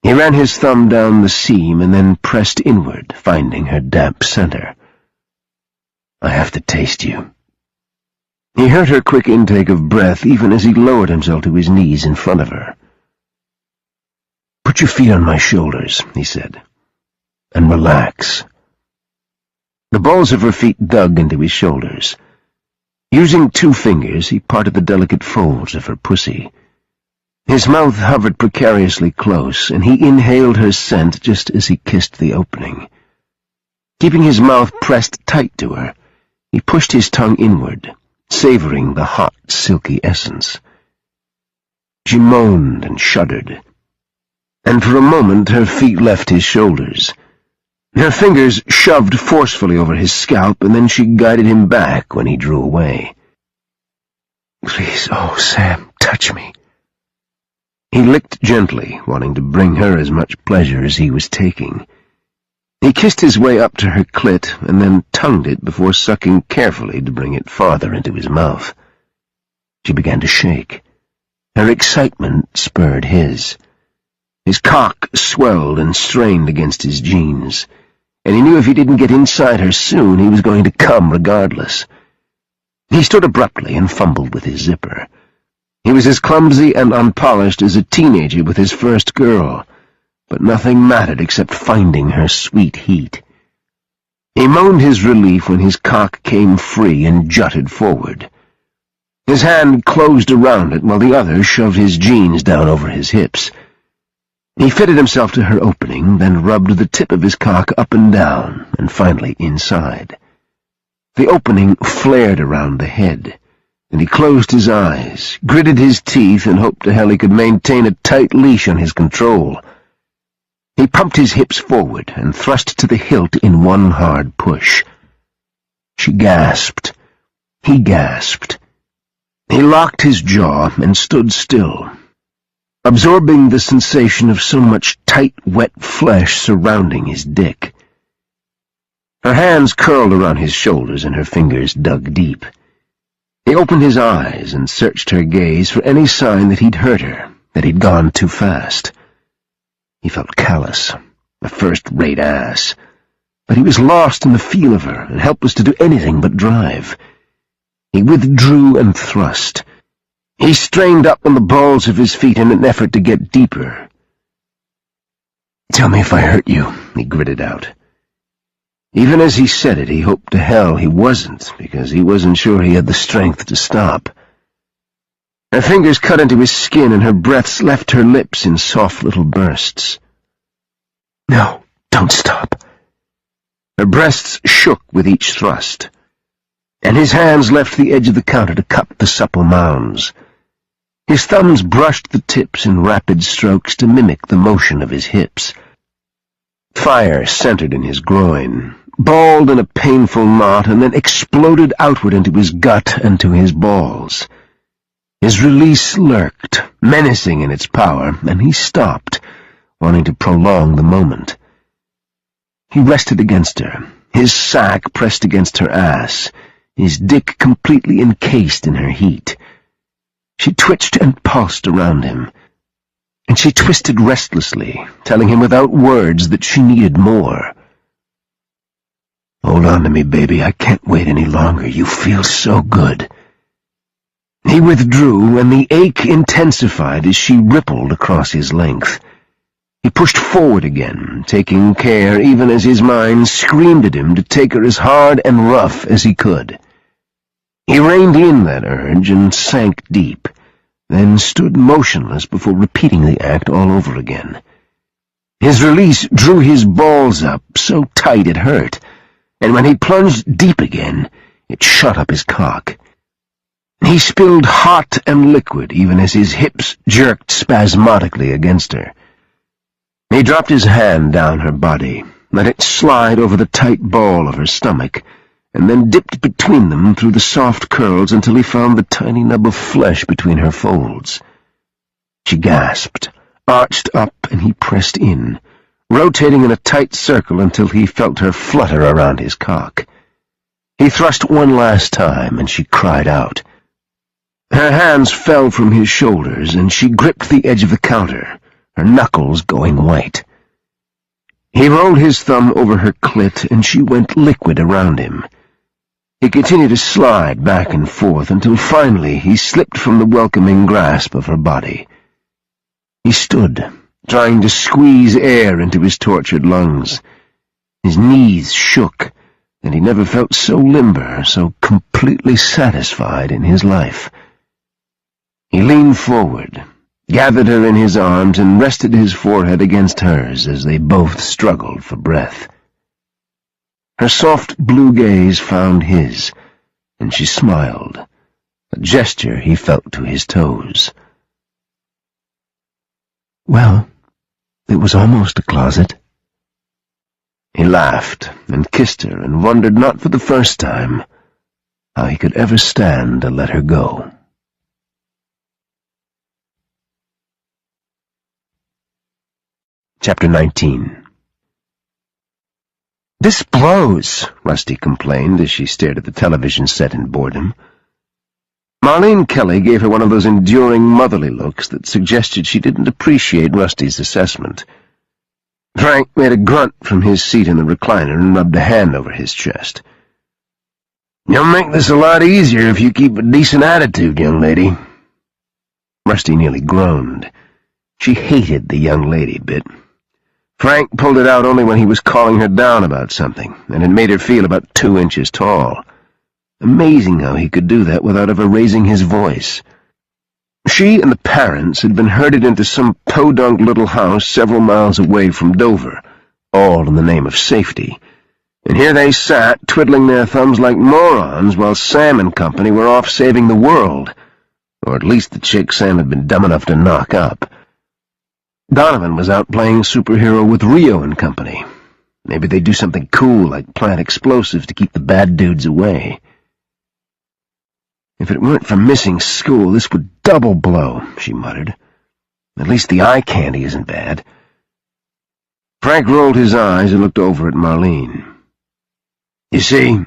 He ran his thumb down the seam and then pressed inward, finding her damp center. "I have to taste you." He heard her quick intake of breath even as he lowered himself to his knees in front of her. "Put your feet on my shoulders," he said, "and relax." The balls of her feet dug into his shoulders. Using 2 fingers, he parted the delicate folds of her pussy. His mouth hovered precariously close, and he inhaled her scent just as he kissed the opening. Keeping his mouth pressed tight to her, he pushed his tongue inward, savoring the hot, silky essence. She moaned and shuddered, and for a moment her feet left his shoulders. Her fingers shoved forcefully over his scalp, and then she guided him back when he drew away. "Please, oh, Sam, touch me." He licked gently, wanting to bring her as much pleasure as he was taking. He kissed his way up to her clit, and then tongued it before sucking carefully to bring it farther into his mouth. She began to shake. Her excitement spurred his. His cock swelled and strained against his jeans, and he knew if he didn't get inside her soon, he was going to come regardless. He stood abruptly and fumbled with his zipper. He was as clumsy and unpolished as a teenager with his first girl, but nothing mattered except finding her sweet heat. He moaned his relief when his cock came free and jutted forward. His hand closed around it while the other shoved his jeans down over his hips. He fitted himself to her opening, then rubbed the tip of his cock up and down, and finally inside. The opening flared around the head, and he closed his eyes, gritted his teeth, and hoped to hell he could maintain a tight leash on his control. He pumped his hips forward and thrust to the hilt in one hard push. She gasped. He gasped. He locked his jaw and stood still, absorbing the sensation of so much tight, wet flesh surrounding his dick. Her hands curled around his shoulders and her fingers dug deep. He opened his eyes and searched her gaze for any sign that he'd hurt her, that he'd gone too fast. He felt callous, a first-rate ass, but he was lost in the feel of her and helpless to do anything but drive. He withdrew and thrust. He strained up on the balls of his feet in an effort to get deeper. "Tell me if I hurt you," he gritted out. Even as he said it, he hoped to hell he wasn't, because he wasn't sure he had the strength to stop. Her fingers cut into his skin, and her breaths left her lips in soft little bursts. "No, don't stop." Her breasts shook with each thrust, and his hands left the edge of the counter to cup the supple mounds. His thumbs brushed the tips in rapid strokes to mimic the motion of his hips. Fire centered in his groin, balled in a painful knot, and then exploded outward into his gut and to his balls. His release lurked, menacing in its power, and he stopped, wanting to prolong the moment. He rested against her, his sack pressed against her ass, his dick completely encased in her heat. She twitched and pulsed around him, and she twisted restlessly, telling him without words that she needed more. "Hold on to me, baby. I can't wait any longer. You feel so good." He withdrew, and the ache intensified as she rippled across his length. He pushed forward again, taking care even as his mind screamed at him to take her as hard and rough as he could. He reined in that urge and sank deep, then stood motionless before repeating the act all over again. His release drew his balls up so tight it hurt, and when he plunged deep again, it shut up his cock. He spilled hot and liquid even as his hips jerked spasmodically against her. He dropped his hand down her body, let it slide over the tight ball of her stomach, and then dipped between them through the soft curls until he found the tiny nub of flesh between her folds. She gasped, arched up, and he pressed in, rotating in a tight circle until he felt her flutter around his cock. He thrust one last time, and she cried out. Her hands fell from his shoulders, and she gripped the edge of the counter, her knuckles going white. He rolled his thumb over her clit, and she went liquid around him. He continued to slide back and forth until finally he slipped from the welcoming grasp of her body. He stood, trying to squeeze air into his tortured lungs. His knees shook, and he never felt so limber, so completely satisfied in his life. He leaned forward, gathered her in his arms, and rested his forehead against hers as they both struggled for breath. Her soft blue gaze found his, and she smiled, a gesture he felt to his toes. "Well, it was almost a closet." He laughed and kissed her and wondered, not for the first time, how he could ever stand to let her go. Chapter 19. "This blows," Rusty complained as she stared at the television set in boredom. Marlene Kelly gave her one of those enduring motherly looks that suggested she didn't appreciate Rusty's assessment. Frank made a grunt from his seat in the recliner and rubbed a hand over his chest. "You'll make this a lot easier if you keep a decent attitude, young lady." Rusty nearly groaned. She hated the young lady bit. Frank pulled it out only when he was calling her down about something, and it made her feel about 2 inches tall. Amazing how he could do that without ever raising his voice. She and the parents had been herded into some podunk little house several miles away from Dover, all in the name of safety, and here they sat, twiddling their thumbs like morons, while Sam and company were off saving the world, or at least the chick Sam had been dumb enough to knock up. Donovan was out playing superhero with Rio and company. Maybe they'd do something cool like plant explosives to keep the bad dudes away. "If it weren't for missing school, this would double blow," she muttered. "At least the eye candy isn't bad." Frank rolled his eyes and looked over at Marlene. "You see,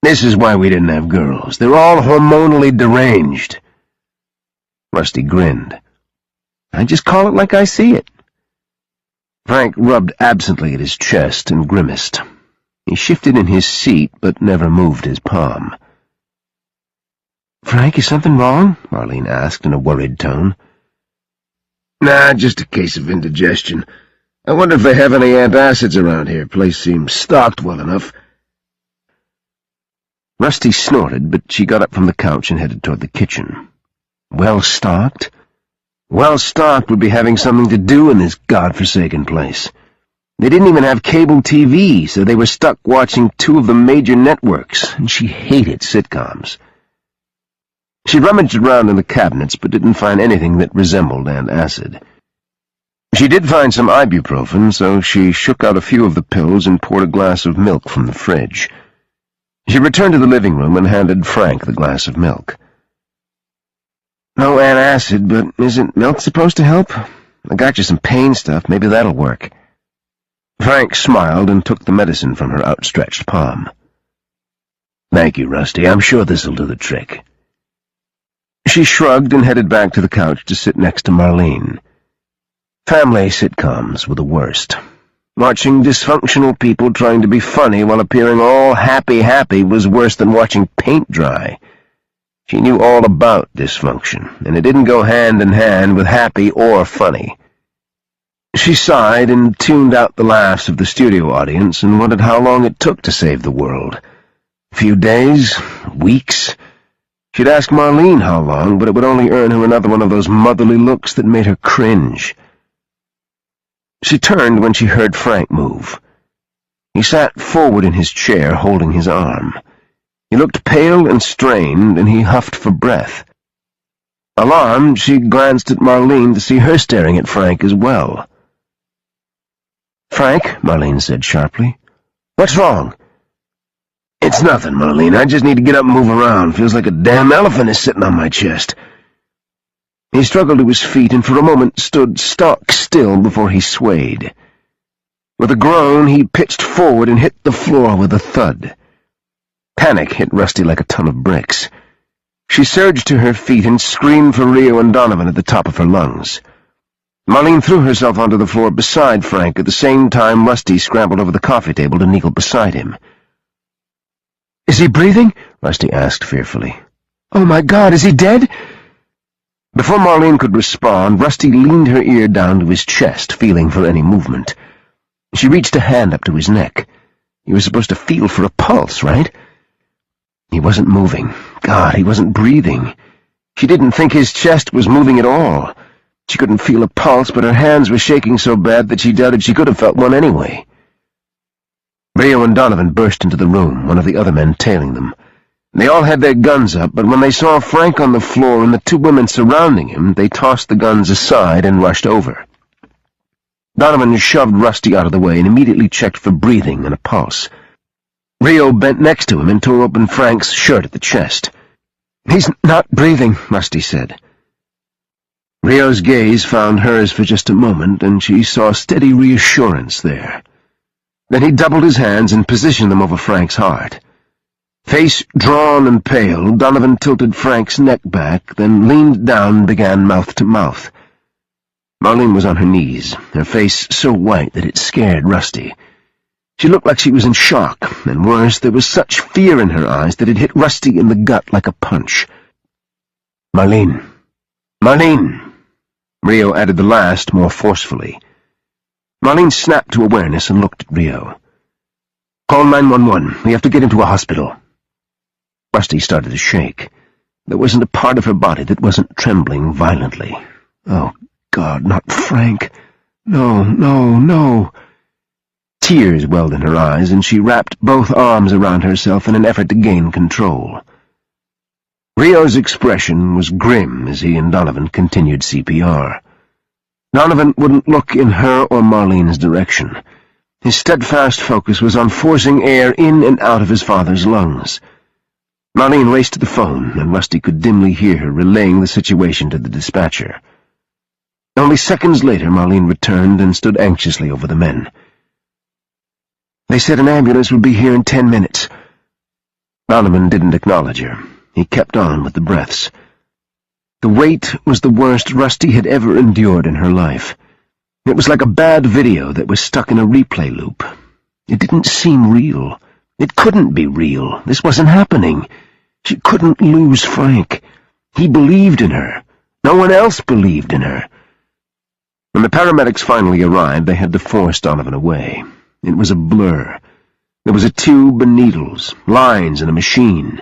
this is why we didn't have girls. They're all hormonally deranged." Rusty grinned. "I just call it like I see it." Frank rubbed absently at his chest and grimaced. He shifted in his seat, but never moved his palm. "Frank, is something wrong?" Marlene asked in a worried tone. "Nah, just a case of indigestion. I wonder if they have any antacids around here. Place seems stocked well enough." Rusty snorted, but she got up from the couch and headed toward the kitchen. Well stocked? Well stocked would be having something to do in this godforsaken place. They didn't even have cable TV, so they were stuck watching 2 of the major networks, and she hated sitcoms. She rummaged around in the cabinets, but didn't find anything that resembled antacid. She did find some ibuprofen, so she shook out a few of the pills and poured a glass of milk from the fridge. She returned to the living room and handed Frank the glass of milk. No antacid, but isn't milk supposed to help? I got you some pain stuff. Maybe that'll work. Frank smiled and took the medicine from her outstretched palm. Thank you, Rusty. I'm sure this'll do the trick. She shrugged and headed back to the couch to sit next to Marlene. Family sitcoms were the worst. Watching dysfunctional people trying to be funny while appearing all happy was worse than watching paint dry. She knew all about dysfunction, and it didn't go hand in hand with happy or funny. She sighed and tuned out the laughs of the studio audience and wondered how long it took to save the world. A few days? Weeks? She'd ask Marlene how long, but it would only earn her another one of those motherly looks that made her cringe. She turned when she heard Frank move. He sat forward in his chair, holding his arm. He looked pale and strained, and he huffed for breath. Alarmed, she glanced at Marlene to see her staring at Frank as well. "Frank," Marlene said sharply, "what's wrong?" "It's nothing, Marlene. I just need to get up and move around. Feels like a damn elephant is sitting on my chest." He struggled to his feet and for a moment stood stock still before he swayed. With a groan, he pitched forward and hit the floor with a thud. Panic hit Rusty like a ton of bricks. She surged to her feet and screamed for Rio and Donovan at the top of her lungs. Marlene threw herself onto the floor beside Frank at the same time Rusty scrambled over the coffee table to kneel beside him. "Is he breathing?" Rusty asked fearfully. "Oh my God, is he dead?" Before Marlene could respond, Rusty leaned her ear down to his chest, feeling for any movement. She reached a hand up to his neck. He was supposed to feel for a pulse, right? He wasn't moving. God, he wasn't breathing. She didn't think his chest was moving at all. She couldn't feel a pulse, but her hands were shaking so bad that she doubted she could have felt one anyway. Rio and Donovan burst into the room, one of the other men tailing them. They all had their guns up, but when they saw Frank on the floor and the two women surrounding him, they tossed the guns aside and rushed over. Donovan shoved Rusty out of the way and immediately checked for breathing and a pulse. Rio bent next to him and tore open Frank's shirt at the chest. "He's not breathing," Rusty said. Rio's gaze found hers for just a moment, and she saw steady reassurance there. Then he doubled his hands and positioned them over Frank's heart. Face drawn and pale, Donovan tilted Frank's neck back, then leaned down and began mouth to mouth. Marlene was on her knees, her face so white that it scared Rusty. She looked like she was in shock, and worse, there was such fear in her eyes that it hit Rusty in the gut like a punch. "Marlene! Marlene!" Rio added the last more forcefully. Marlene snapped to awareness and looked at Rio. "Call 911. We have to get him to a hospital." Rusty started to shake. There wasn't a part of her body that wasn't trembling violently. Oh, God, not Frank. No, no, no. Tears welled in her eyes, and she wrapped both arms around herself in an effort to gain control. Rio's expression was grim as he and Donovan continued CPR. Donovan wouldn't look in her or Marlene's direction. His steadfast focus was on forcing air in and out of his father's lungs. Marlene raced to the phone, and Rusty could dimly hear her relaying the situation to the dispatcher. Only seconds later, Marlene returned and stood anxiously over the men. "They said an ambulance would be here in 10 minutes. Donovan didn't acknowledge her. He kept on with the breaths. The wait was the worst Rusty had ever endured in her life. It was like a bad video that was stuck in a replay loop. It didn't seem real. It couldn't be real. This wasn't happening. She couldn't lose Frank. He believed in her. No one else believed in her. When the paramedics finally arrived, they had to force Donovan away. It was a blur. There was a tube and needles, lines and a machine.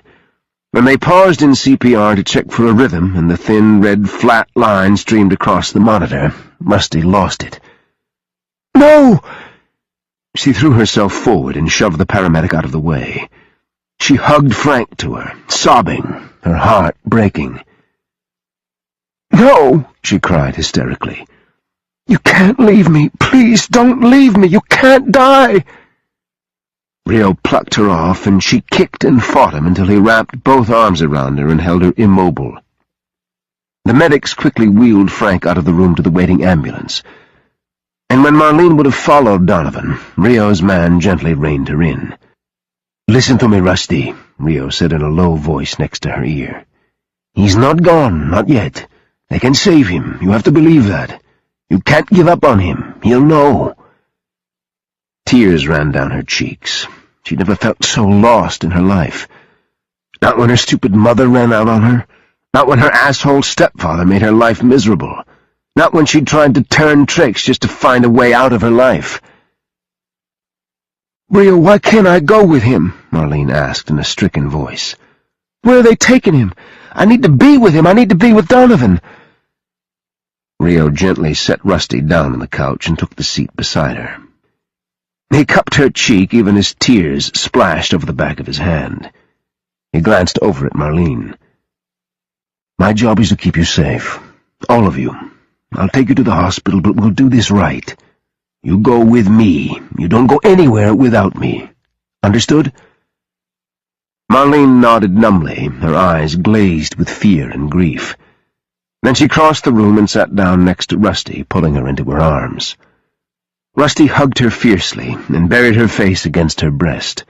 When they paused in CPR to check for a rhythm and the thin, red, flat line streamed across the monitor, Rusty lost it. "No!" She threw herself forward and shoved the paramedic out of the way. She hugged Frank to her, sobbing, her heart breaking. "No!" she cried hysterically. "You can't leave me. Please don't leave me. You can't die." Rio plucked her off, and she kicked and fought him until he wrapped both arms around her and held her immobile. The medics quickly wheeled Frank out of the room to the waiting ambulance. And when Marlene would have followed Donovan, Rio's man gently reined her in. "Listen to me, Rusty," Rio said in a low voice next to her ear. "He's not gone, not yet. They can save him. You have to believe that. You can't give up on him. He'll know." Tears ran down her cheeks. She'd never felt so lost in her life. Not when her stupid mother ran out on her. Not when her asshole stepfather made her life miserable. Not when she'd tried to turn tricks just to find a way out of her life. "Rio, why can't I go with him?" Marlene asked in a stricken voice. "Where are they taking him? I need to be with him. I need to be with Donovan." Rio gently set Rusty down on the couch and took the seat beside her. He cupped her cheek even as tears splashed over the back of his hand. He glanced over at Marlene. "My job is to keep you safe. All of you. I'll take you to the hospital, but we'll do this right. You go with me. You don't go anywhere without me. Understood?" Marlene nodded numbly, her eyes glazed with fear and grief. Then she crossed the room and sat down next to Rusty, pulling her into her arms. Rusty hugged her fiercely and buried her face against her breast.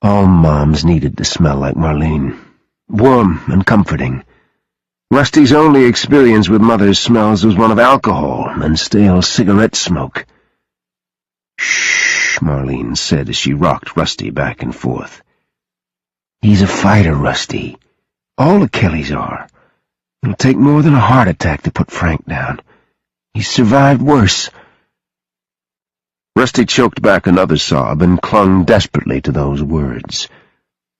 All moms needed to smell like Marlene. Warm and comforting. Rusty's only experience with mother's smells was one of alcohol and stale cigarette smoke. "Shh," Marlene said as she rocked Rusty back and forth. "He's a fighter, Rusty. All the Kellys are. It'll take more than a heart attack to put Frank down. He's survived worse." Rusty choked back another sob and clung desperately to those words.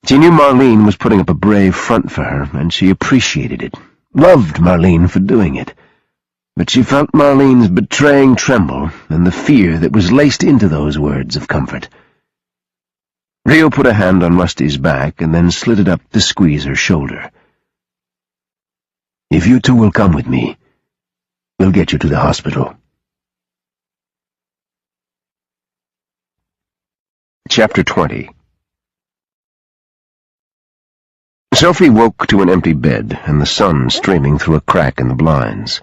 She knew Marlene was putting up a brave front for her, and she appreciated it, loved Marlene for doing it. But she felt Marlene's betraying tremble and the fear that was laced into those words of comfort. Rio put a hand on Rusty's back and then slid it up to squeeze her shoulder. "If you two will come with me, we'll get you to the hospital." Chapter 20. Sophie woke to an empty bed and the sun streaming through a crack in the blinds.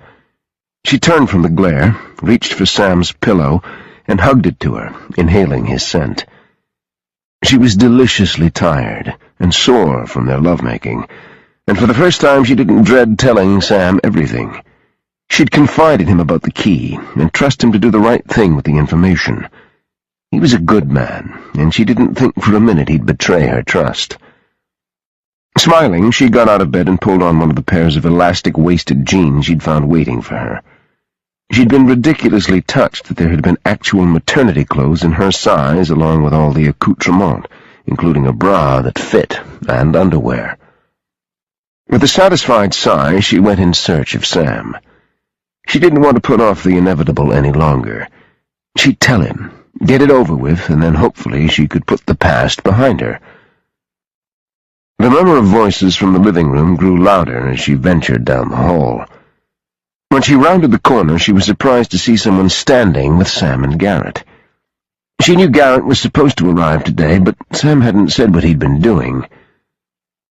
She turned from the glare, reached for Sam's pillow, and hugged it to her, inhaling his scent. She was deliciously tired and sore from their lovemaking, and for the first time she didn't dread telling Sam everything. She'd confide in him about the key and trust him to do the right thing with the information. He was a good man, and she didn't think for a minute he'd betray her trust. Smiling, she got out of bed and pulled on one of the pairs of elastic-waisted jeans she'd found waiting for her. She'd been ridiculously touched that there had been actual maternity clothes in her size along with all the accoutrement, including a bra that fit and underwear. With a satisfied sigh, she went in search of Sam. She didn't want to put off the inevitable any longer. She'd tell him, get it over with, and then hopefully she could put the past behind her. The murmur of voices from the living room grew louder as she ventured down the hall. When she rounded the corner, she was surprised to see someone standing with Sam and Garrett. She knew Garrett was supposed to arrive today, but Sam hadn't said what he'd been doing.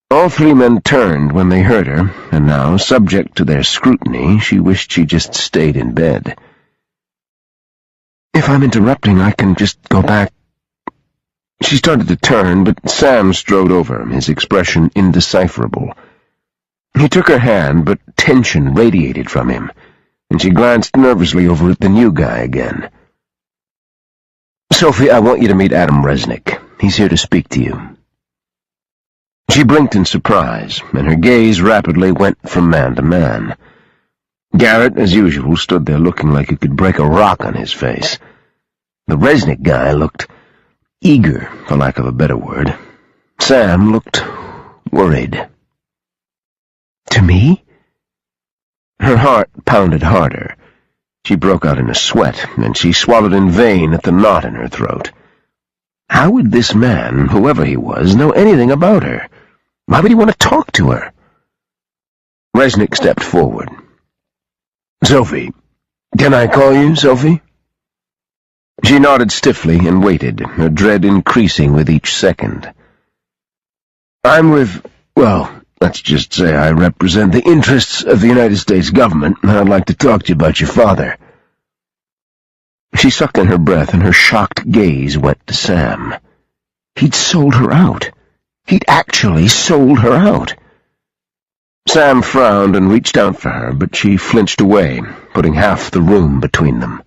All three men turned when they heard her, and now, subject to their scrutiny, she wished she just stayed in bed. "If I'm interrupting, I can just go back." She started to turn, but Sam strode over, his expression indecipherable. He took her hand, but tension radiated from him, and she glanced nervously over at the new guy again. "Sophie, I want you to meet Adam Resnick. He's here to speak to you." She blinked in surprise, and her gaze rapidly went from man to man. Garrett, as usual, stood there looking like he could break a rock on his face. The Resnick guy looked eager, for lack of a better word. Sam looked worried. "To me?" Her heart pounded harder. She broke out in a sweat, and she swallowed in vain at the knot in her throat. How would this man, whoever he was, know anything about her? Why would he want to talk to her? Resnick stepped forward. "Sophie. Can I call you Sophie?" She nodded stiffly and waited, her dread increasing with each second. "I'm with, well, Let's just say I represent the interests of the United States government, and I'd like to talk to you about your father."
She sucked in her breath, and her shocked gaze went to Sam. He'd sold her out. He'd actually sold her out. Sam frowned and reached out for her, but she flinched away, putting half the room between them.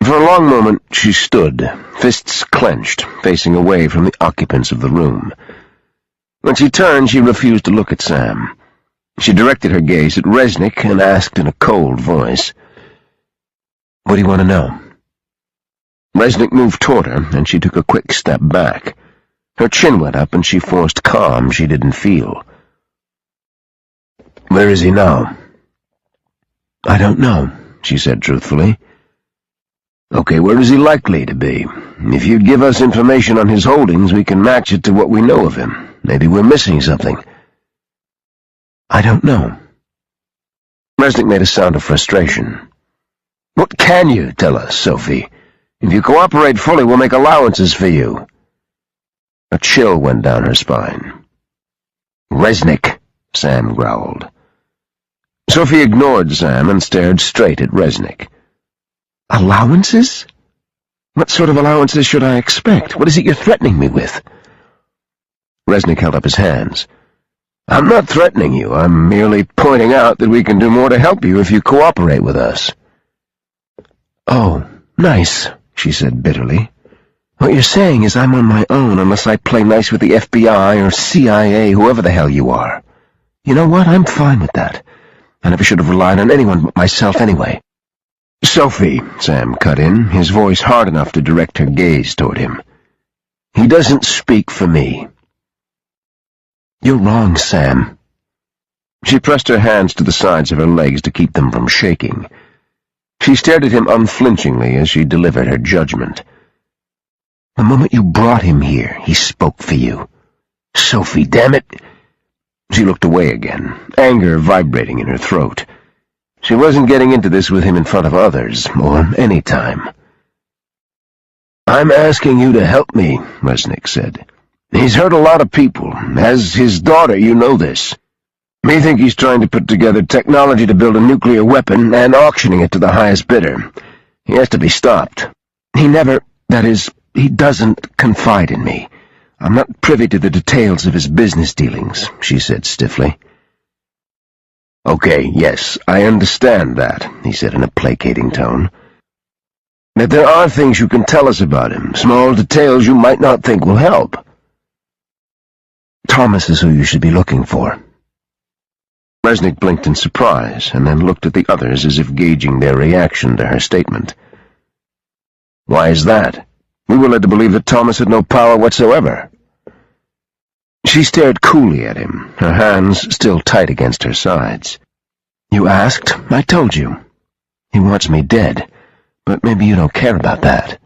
For a long moment she stood, fists clenched, facing away from the occupants of the room. When she turned, she refused to look at Sam. She directed her gaze at Resnick and asked in a cold voice, "What do you want to know?" Resnick moved toward her, and she took a quick step back. Her chin went up, and she forced calm she didn't feel.
"Where is he now?"
"I don't know," she said truthfully.
"Okay, where is he likely to be? If you'd give us information on his holdings, we can match it to what we know of him. Maybe we're missing something."
"I don't know."
Resnick made a sound of frustration. "What can you tell us, Sophie? If you cooperate fully, we'll make allowances for you."
A chill went down her spine.
"Resnick," Sam growled.
Sophie ignored Sam and stared straight at Resnick.
"Allowances? What sort of allowances should I expect? What is it you're threatening me with?"
Resnick held up his hands.
"I'm not threatening you. I'm merely pointing out that we can do more to help you if you cooperate with us."
"Oh, nice," she said bitterly.
"What you're saying is I'm on my own unless I play nice with the FBI or CIA, whoever the hell you are. You know what? I'm fine with that. I never should have relied on anyone but myself anyway."
"Sophie," Sam cut in, his voice hard enough to direct her gaze toward him.
"He doesn't speak for me."
"You're wrong, Sam." She pressed her hands to the sides of her legs to keep them from shaking. She stared at him unflinchingly as she delivered her judgment.
"The moment you brought him here, he spoke for you. Sophie, damn it!"
She looked away again, anger vibrating in her throat. She wasn't getting into this with him in front of others, or any time.
"I'm asking you to help me," Resnick said. "He's hurt a lot of people. As his daughter, you know this. We think he's trying to put together technology to build a nuclear weapon and auctioning it to the highest bidder. He has to be stopped. He doesn't confide in me. I'm not privy to the details of his business dealings," she said stiffly.
"Okay, yes, I understand that," he said in a placating tone.
"But there are things you can tell us about him, small details you might not think will help."
"Thomas is who you should be looking for." Resnick blinked in surprise, and then looked at the others as if gauging their reaction to her statement.
"Why is that? We were led to believe that Thomas had no power whatsoever."
She stared coolly at him, her hands still tight against her sides.
"You asked, I told you. He wants me dead, but maybe you don't care about that."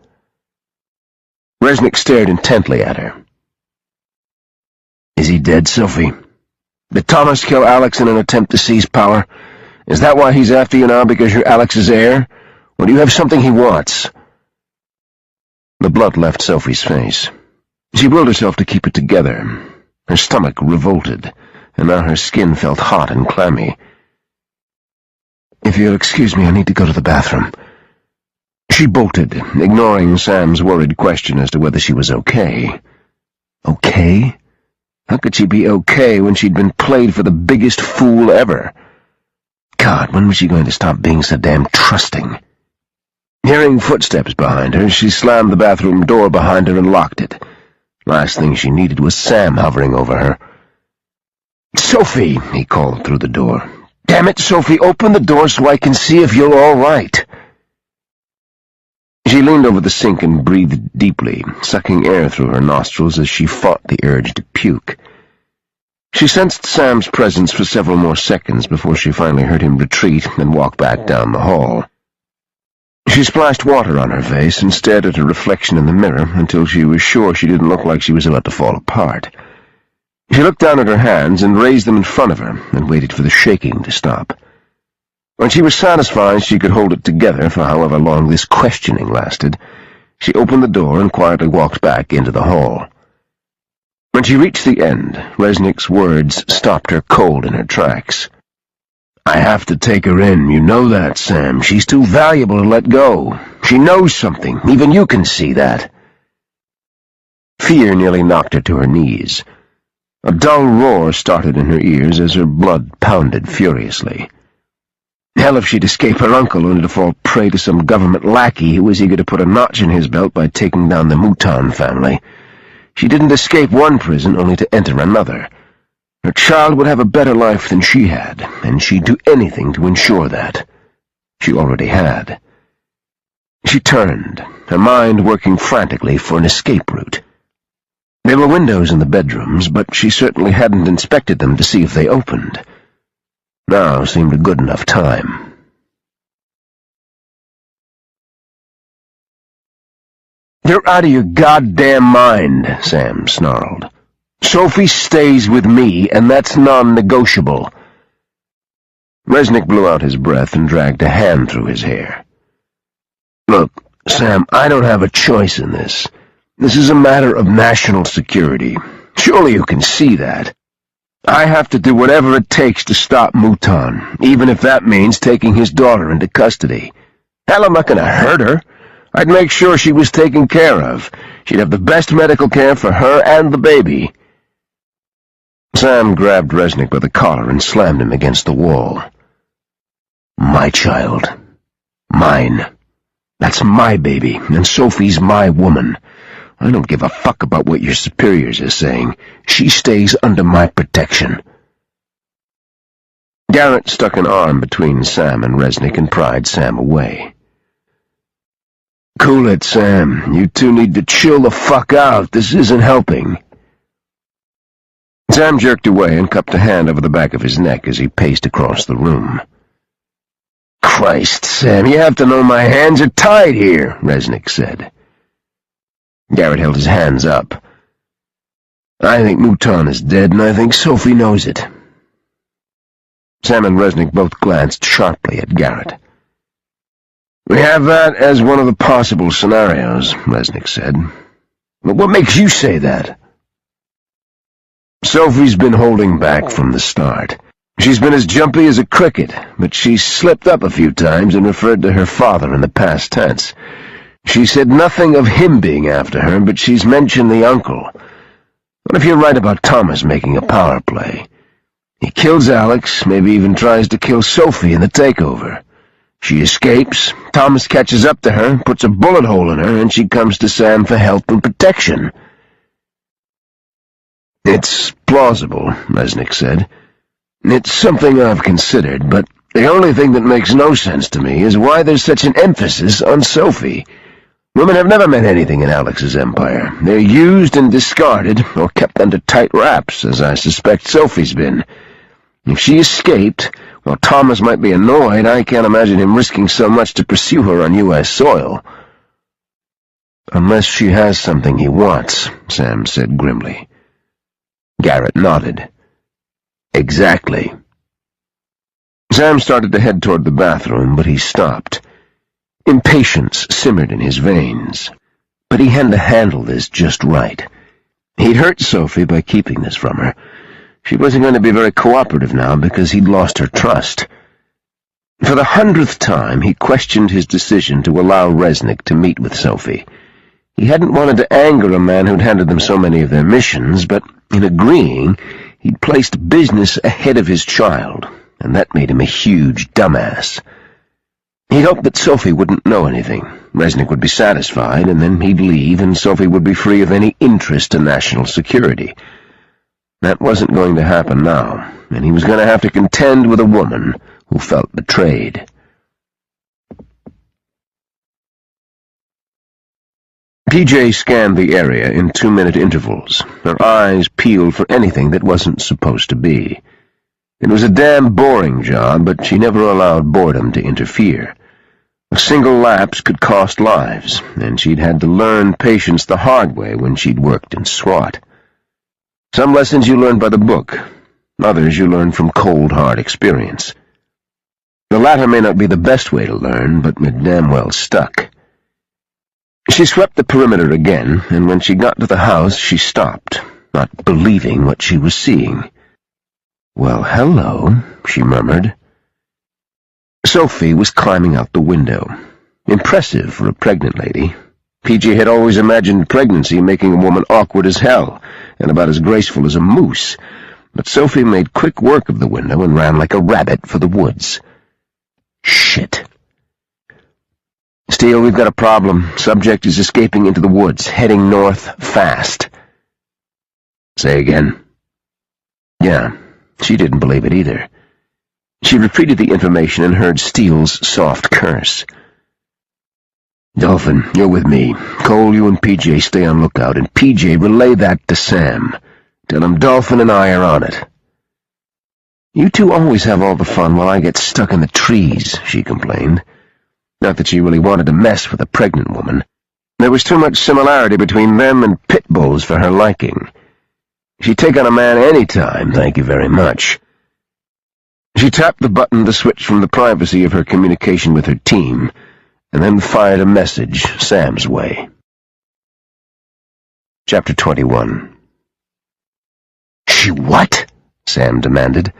Resnick stared intently at her.
"Is he dead, Sophie? Did Thomas kill Alex in an attempt to seize power? Is that why he's after you now, because you're Alex's heir? Or do you have something he wants?"
The blood left Sophie's face.
She willed herself to keep it together. Her stomach revolted, and now her skin felt hot and clammy. "If you'll excuse me, I need to go to the bathroom." She bolted, ignoring Sam's worried question as to whether she was okay. Okay? How could she be okay when she'd been played for the biggest fool ever? God, when was she going to stop being so damn trusting? Hearing footsteps behind her, she slammed the bathroom door behind her and locked it. Last thing she needed was Sam hovering over her. "Sophie," he called through the door. "Damn it, Sophie, open the door so I can see if you're all right." She leaned over the sink and breathed deeply, sucking air through her nostrils as she fought the urge to puke. She sensed Sam's presence for several more seconds before she finally heard him retreat and walk back down the hall. She splashed water on her face and stared at her reflection in the mirror until she was sure she didn't look like she was about to fall apart. She looked down at her hands and raised them in front of her and waited for the shaking to stop. When she was satisfied she could hold it together for however long this questioning lasted, she opened the door and quietly walked back into the hall. When
When she reached the end, Resnick's words stopped her cold in her tracks. "I have to take her in, you know that, Sam. She's too valuable to let go. She knows something. Even you can see that." Fear nearly knocked her to her knees. A dull roar started in her ears as her blood pounded furiously. Hell, if she'd escape her uncle only to fall prey to some government lackey who was eager to put a notch in his belt by taking down the Mouton family. She didn't escape one prison only to enter another. Her child would have a better life than she had, and she'd do anything to ensure that. She already had. She turned, her mind working frantically for an escape route. There were windows in the bedrooms, but she certainly hadn't inspected them to see if they opened. Now seemed a good enough time. "You're out of your goddamn mind," Sam snarled. "Sophie stays with me, and that's non-negotiable." Resnick blew out his breath and dragged a hand through his hair. "Look, Sam, I don't have a choice in this. This is a matter of national security. Surely you can see that. I have to do whatever it takes to stop Mouton, even if that means taking his daughter into custody. Hell, I'm not going to hurt her. I'd make sure she was taken care of. She'd have the best medical care for her and the baby." Sam grabbed Resnick by the collar and slammed him against the wall. "My child. Mine. That's my baby, and Sophie's my woman. I don't give a fuck about what your superiors are saying. She stays under my protection." Garrett stuck an arm between Sam and Resnick and pried Sam away. "Cool it, Sam. You two need to chill the fuck out. This isn't helping." Sam jerked away and cupped a hand over the back of his neck as he paced across the room. "Christ, Sam, you have to know my hands are tied here," Resnick said. Garrett held his hands up. "I think Mouton is dead, and I think Sophie knows it." Sam and Resnick both glanced sharply at Garrett. "We have that as one of the possible scenarios," Resnick said. "But what makes you say that?" "Sophie's been holding back from the start. She's been as jumpy as a cricket, but she's slipped up a few times and referred to her father in the past tense. She said nothing of him being after her, but she's mentioned the uncle. What if you're right about Thomas making a power play? He kills Alex, maybe even tries to kill Sophie in the takeover. She escapes, Thomas catches up to her, puts a bullet hole in her, and she comes to Sam for help and protection." "It's plausible," Resnick said. "It's something I've considered, but the only thing that makes no sense to me is why there's such an emphasis on Sophie. Women have never meant anything in Alex's empire. They're used and discarded, or kept under tight wraps, as I suspect Sophie's been. If she escaped, while Thomas might be annoyed, I can't imagine him risking so much to pursue her on U.S. soil." "Unless she has something he wants," Sam said grimly. Garrett nodded. "Exactly." Sam started to head toward the bathroom, but he stopped. Impatience simmered in his veins. But he had to handle this just right. He'd hurt Sophie by keeping this from her. She wasn't going to be very cooperative now because he'd lost her trust. For the 100th time, he questioned his decision to allow Resnick to meet with Sophie. He hadn't wanted to anger a man who'd handed them so many of their missions, but in agreeing, he'd placed business ahead of his child, and that made him a huge dumbass. He'd hoped that Sophie wouldn't know anything. Resnick would be satisfied, and then he'd leave, and Sophie would be free of any interest in national security. That wasn't going to happen now, and he was going to have to contend with a woman who felt betrayed. PJ scanned the area in 2-minute intervals, her eyes peeled for anything that wasn't supposed to be. It was a damn boring job, but she never allowed boredom to interfere. A single lapse could cost lives, and she'd had to learn patience the hard way when she'd worked in SWAT. Some lessons you learn by the book, others you learn from cold, hard experience. The latter may not be the best way to learn, but it damn well stuck. She swept the perimeter again, and when she got to the house, she stopped. not believing what she was seeing. "Well, hello," she murmured. Sophie was climbing out the window. Impressive for a pregnant lady. PJ had always imagined pregnancy making a woman awkward as hell, and about as graceful as a moose, but Sophie made quick work of the window and ran like a rabbit for the woods. Shit. "Steele, we've got a problem. Subject is escaping into the woods, heading north, fast." "Say again?" Yeah, she didn't believe it either. She repeated the information and heard Steele's soft curse. "Dolphin, you're with me. Cole, you and PJ stay on lookout, and PJ, relay that to Sam. Tell him Dolphin and I are on it." "You two always have all the fun while I get stuck in the trees," she complained. Not that she really wanted to mess with a pregnant woman. There was too much similarity between them and pit bulls for her liking. She'd take on a man any time, thank you very much. She tapped the button to switch from the privacy of her communication with her team, and then fired a message Sam's way. Chapter 21. "She what?" Sam demanded.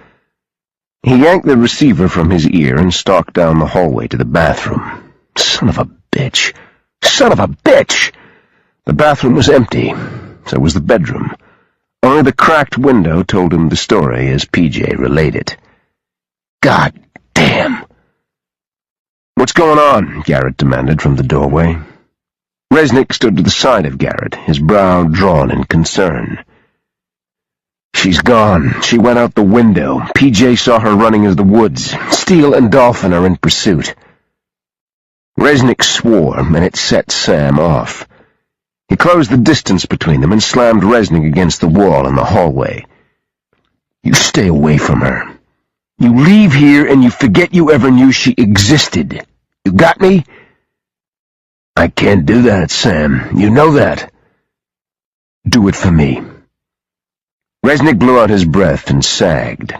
He yanked the receiver from his ear and stalked down the hallway to the bathroom. Son of a bitch! Son of a bitch! The bathroom was empty. So was the bedroom. Only the cracked window told him the story as PJ relayed it. God damn! "What's going on?" Garrett demanded from the doorway. Resnick stood to the side of Garrett, his brow drawn in concern. "She's gone. She went out the window. PJ saw her running into the woods. Steele and Dolphin are in pursuit." Resnick swore, and it set Sam off. He closed the distance between them and slammed Resnick against the wall in the hallway. "You stay away from her. You leave here and you forget you ever knew she existed. You got me?" "I can't do that, Sam. You know that." "Do it for me." Resnick blew out his breath and sagged.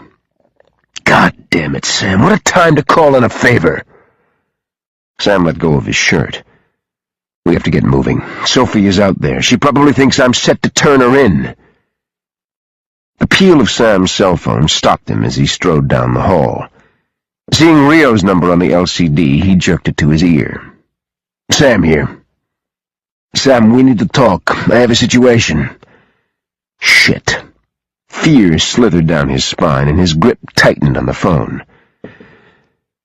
"God damn it, Sam, what a time to call in a favor." Sam let go of his shirt. "We have to get moving. Sophie is out there. She probably thinks I'm set to turn her in." The peal of Sam's cell phone stopped him as he strode down the hall. Seeing Rio's number on the LCD, he jerked it to his ear. "Sam here." "Sam, we need to talk. I have a situation." Shit. Fear slithered down his spine, and his grip tightened on the phone.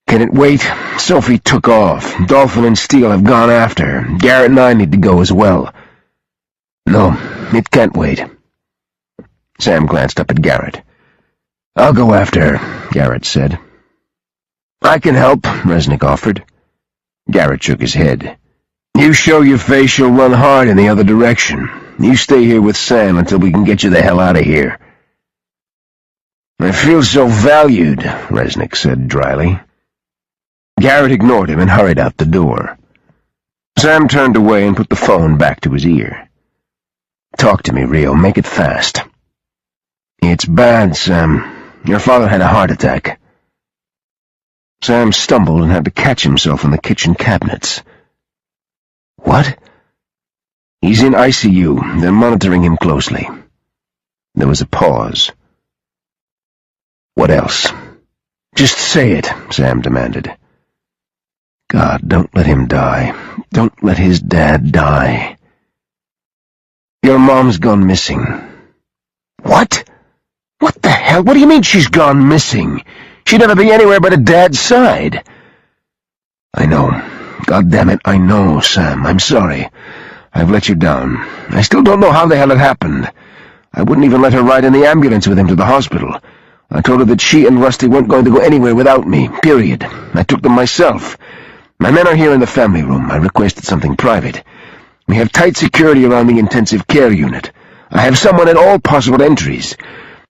"Can it wait? Sophie took off. Dolphin and Steele have gone after her. Garrett and I need to go as well." "No, it can't wait." Sam glanced up at Garrett. "I'll go after her," Garrett said. "I can help," Resnick offered. Garrett shook his head. "You show your face, you'll run hard in the other direction. You stay here with Sam until we can get you the hell out of here." "I feel so valued," Resnick said dryly. Garrett ignored him and hurried out the door. Sam turned away and put the phone back to his ear. "Talk to me, Rio. Make it fast." "It's bad, Sam. Your father had a heart attack." Sam stumbled and had to catch himself in the kitchen cabinets. "What?" "He's in ICU. They're monitoring him closely." There was a pause. "What else?" "Just say it," Sam demanded. "God, don't let him die. Don't let his dad die." "Your mom's gone missing." "What? What the hell? What do you mean she's gone missing? She'd never be anywhere but at Dad's side." "I know. God damn it, I know, Sam. I'm sorry. I've let you down. I still don't know how the hell it happened. I wouldn't even let her ride in the ambulance with him to the hospital. I told her that she and Rusty weren't going to go anywhere without me, period. I took them myself. My men are here in the family room. I requested something private. We have tight security around the intensive care unit. I have someone at all possible entries.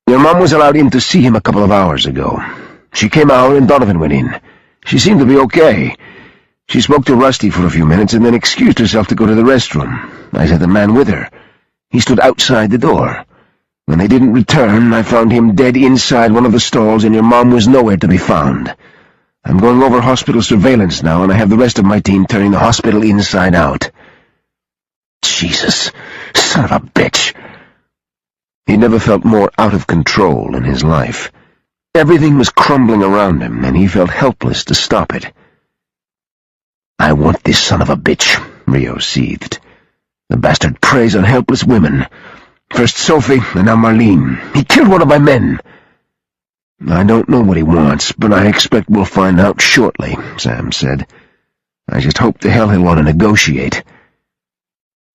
Your mom was allowed in to see him a couple of hours ago. She came out and Donovan went in. She seemed to be okay. She spoke to Rusty for a few minutes and then excused herself to go to the restroom. I sent a man with her. He stood outside the door. When they didn't return, I found him dead inside one of the stalls, and your mom was nowhere to be found. I'm going over hospital surveillance now, and I have the rest of my team turning the hospital inside out." "Jesus, son of a bitch."
He never felt more out of control in his life. Everything was crumbling around him, and he felt helpless to stop it. "I want this son of a bitch," Rio seethed. "The bastard preys on helpless women. First Sophie, and now Marlene. He killed one of my men." "I don't know what he wants, but I expect we'll find out shortly," Sam said. "I just hope the hell he'll want to negotiate."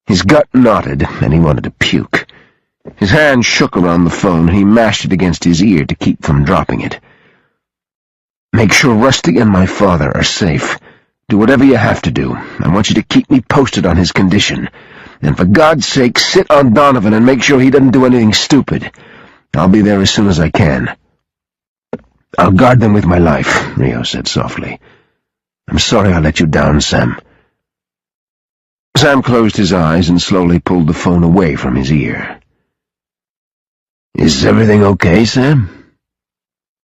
His gut knotted, and he wanted to puke. His hand shook around the phone, and he mashed it against his ear to keep from dropping it. "Make sure Rusty and my father are safe. Do whatever you have to do. I want you to keep me posted on his condition. And for God's sake, sit on Donovan and make sure he doesn't do anything stupid. I'll be there as soon as I can." "I'll guard them with my life," Rio said softly. "I'm sorry I let you down, Sam." Sam closed his eyes and slowly pulled the phone away from his ear. "Is everything okay, Sam?"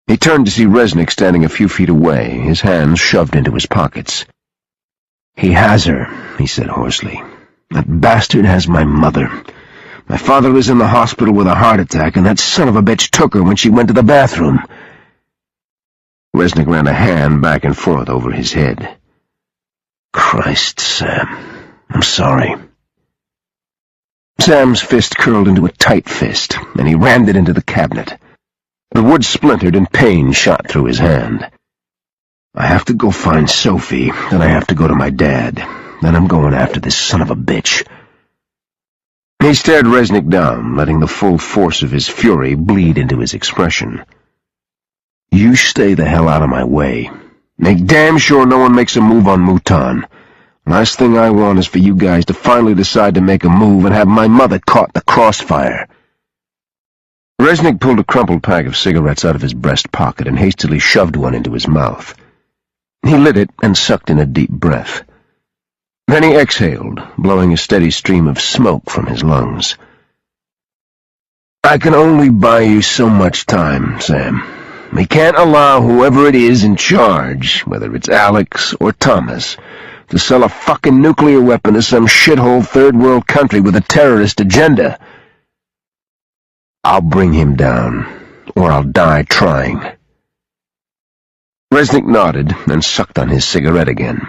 He turned to see Resnick standing a few feet away, his hands shoved into his pockets. "He has her," he said hoarsely. "That bastard has my mother. My father is in the hospital with a heart attack, and that son of a bitch took her when she went to the bathroom." Resnick ran a hand back and forth over his head. "Christ, Sam. I'm sorry." Sam's fist curled into a tight fist, and he rammed it into the cabinet. The wood splintered and pain shot through his hand. "I have to go find Sophie, then I have to go to my dad. Then I'm going after this son of a bitch." He stared Resnick down, letting the full force of his fury bleed into his expression. "You stay the hell out of my way. Make damn sure no one makes a move on Mouton. Last thing I want is for you guys to finally decide to make a move and have my mother caught in the crossfire." Resnick pulled a crumpled pack of cigarettes out of his breast pocket and hastily shoved one into his mouth. He lit it and sucked in a deep breath. Then he exhaled, blowing a steady stream of smoke from his lungs. "I can only buy you so much time, Sam. We can't allow whoever it is in charge, whether it's Alex or Thomas, to sell a fucking nuclear weapon to some shithole third-world country with a terrorist agenda. I'll bring him down, or I'll die trying." Resnick nodded and sucked on his cigarette again.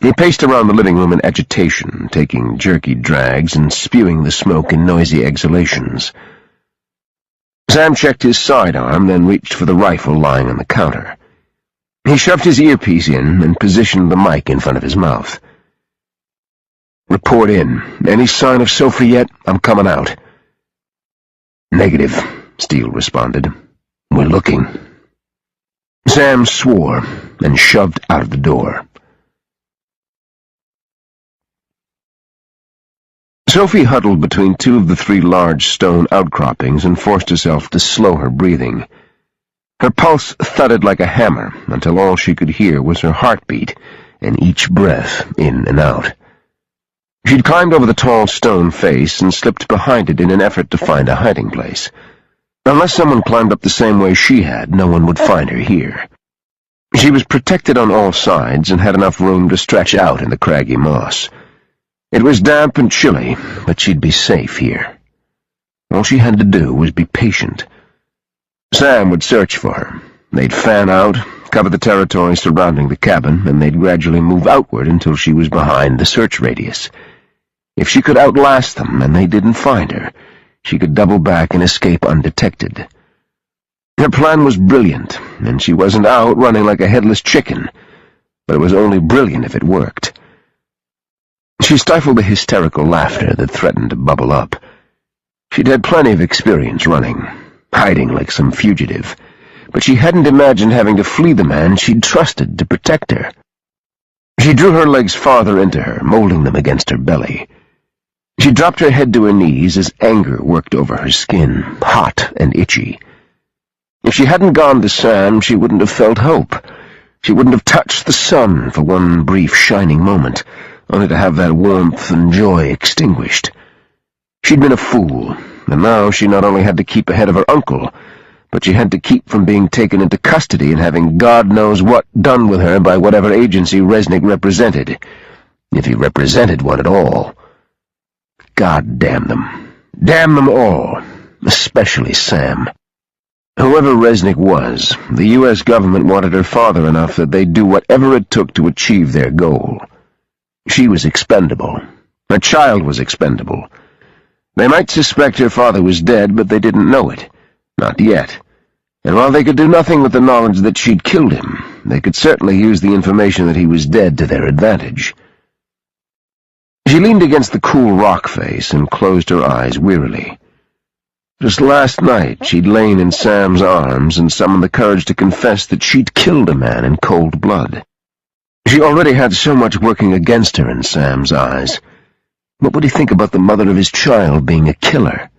He paced around the living room in agitation, taking jerky drags and spewing the smoke in noisy exhalations. Sam checked his sidearm, then reached for the rifle lying on the counter. He shoved his earpiece in and positioned the mic in front of his mouth. "Report in. Any sign of Sophie yet? I'm coming out." "Negative," Steele responded. "We're looking." Sam swore and shoved out of the door. Sophie huddled between two of the three large stone outcroppings and forced herself to slow her breathing. Her pulse thudded like a hammer until all she could hear was her heartbeat and each breath in and out. She'd climbed over the tall stone face and slipped behind it in an effort to find a hiding place. Unless someone climbed up the same way she had, no one would find her here. She was protected on all sides and had enough room to stretch out in the craggy moss. It was damp and chilly, but she'd be safe here. All she had to do was be patient. Sam would search for her. They'd fan out, cover the territory surrounding the cabin, and they'd gradually move outward until she was behind the search radius. If she could outlast them and they didn't find her, she could double back and escape undetected. Her plan was brilliant, and she wasn't out running like a headless chicken, but it was only brilliant if it worked. She stifled the hysterical laughter that threatened to bubble up. She'd had plenty of experience running, hiding like some fugitive, but she hadn't imagined having to flee the man she'd trusted to protect her. She drew her legs farther into her, molding them against her belly. She dropped her head to her knees as anger worked over her skin, hot and itchy. If she hadn't gone to Sam, she wouldn't have felt hope. She wouldn't have touched the sun for one brief shining moment, only to have that warmth and joy extinguished. She'd been a fool, and now she not only had to keep ahead of her uncle, but she had to keep from being taken into custody and having God knows what done with her by whatever agency Resnick represented, if he represented one at all. God damn them. Damn them all. especially Sam. Whoever Resnick was, the U.S. government wanted her father enough that they'd do whatever it took to achieve their goal. She was expendable. Her child was expendable. They might suspect her father was dead, but they didn't know it. Not yet. And while they could do nothing with the knowledge that she'd killed him, they could certainly use the information that he was dead to their advantage. She leaned against the cool rock face and closed her eyes wearily. Just last night she'd lain in Sam's arms and summoned the courage to confess that she'd killed a man in cold blood. She already had so much working against her in Sam's eyes. What would he think about the mother of his child being a killer?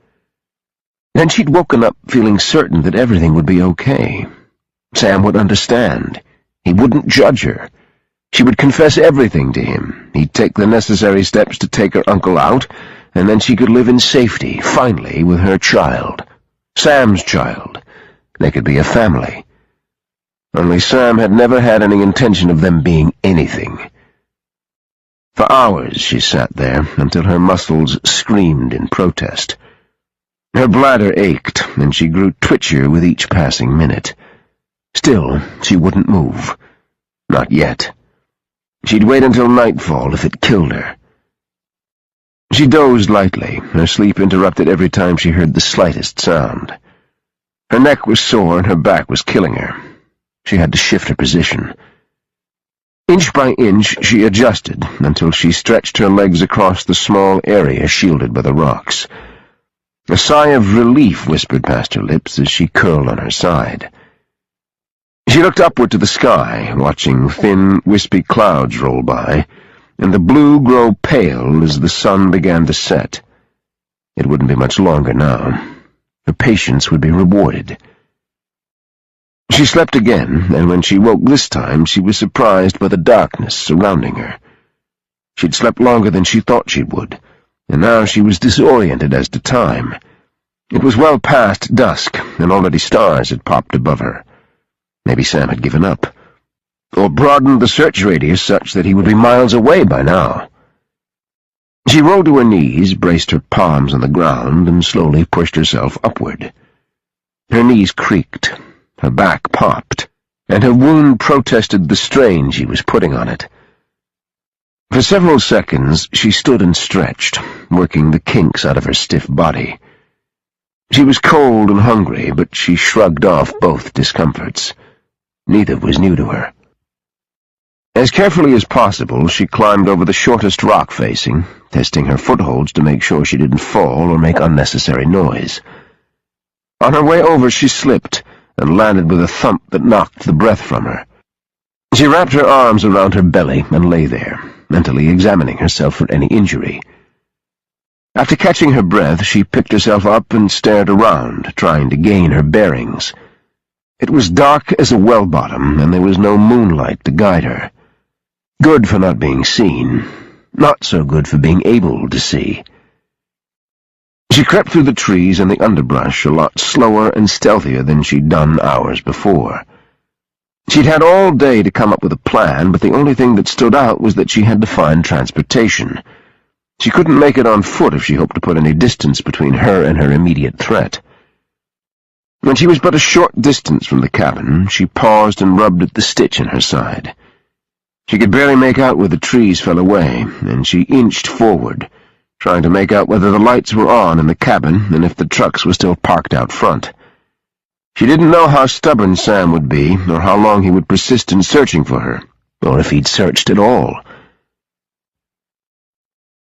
Then she'd woken up feeling certain that everything would be okay. Sam would understand. He wouldn't judge her. She would confess everything to him. He'd take the necessary steps to take her uncle out, and then she could live in safety, finally, with her child. Sam's child. They could be a family. Only Sam had never had any intention of them being anything. For hours she sat there, until her muscles screamed in protest. Her bladder ached, and she grew twitchier with each passing minute. Still, she wouldn't move. Not yet. She'd wait until nightfall if it killed her. She dozed lightly, her sleep interrupted every time she heard the slightest sound. Her neck was sore and her back was killing her. She had to shift her position. Inch by inch she adjusted until she stretched her legs across the small area shielded by the rocks. A sigh of relief whispered past her lips as she curled on her side. She looked upward to the sky, watching thin, wispy clouds roll by, and the blue grow pale as the sun began to set. It wouldn't be much longer now. Her patience would be rewarded. She slept again, and when she woke this time, she was surprised by the darkness surrounding her. She'd slept longer than she thought she would, and now she was disoriented as to time. It was well past dusk, and already stars had popped above her. Maybe Sam had given up, or broadened the search radius such that he would be miles away by now. She rolled to her knees, braced her palms on the ground, and slowly pushed herself upward. Her knees creaked, her back popped, and her wound protested the strain she was putting on it. For several seconds she stood and stretched, working the kinks out of her stiff body. She was cold and hungry, but she shrugged off both discomforts. Neither was new to her. As carefully as possible, she climbed over the shortest rock facing, testing her footholds to make sure she didn't fall or make unnecessary noise. On her way over she slipped, and landed with a thump that knocked the breath from her. She wrapped her arms around her belly and lay there, mentally examining herself for any injury. After catching her breath, she picked herself up and stared around, trying to gain her bearings. It was dark as a well bottom, and there was no moonlight to guide her. Good for not being seen, not so good for being able to see. She crept through the trees and the underbrush a lot slower and stealthier than she'd done hours before. She'd had all day to come up with a plan, but the only thing that stood out was that she had to find transportation. She couldn't make it on foot if she hoped to put any distance between her and her immediate threat. When she was but a short distance from the cabin, she paused and rubbed at the stitch in her side. She could barely make out where the trees fell away, and she inched forward, trying to make out whether the lights were on in the cabin and if the trucks were still parked out front. She didn't know how stubborn Sam would be, or how long he would persist in searching for her, or if he'd searched at all.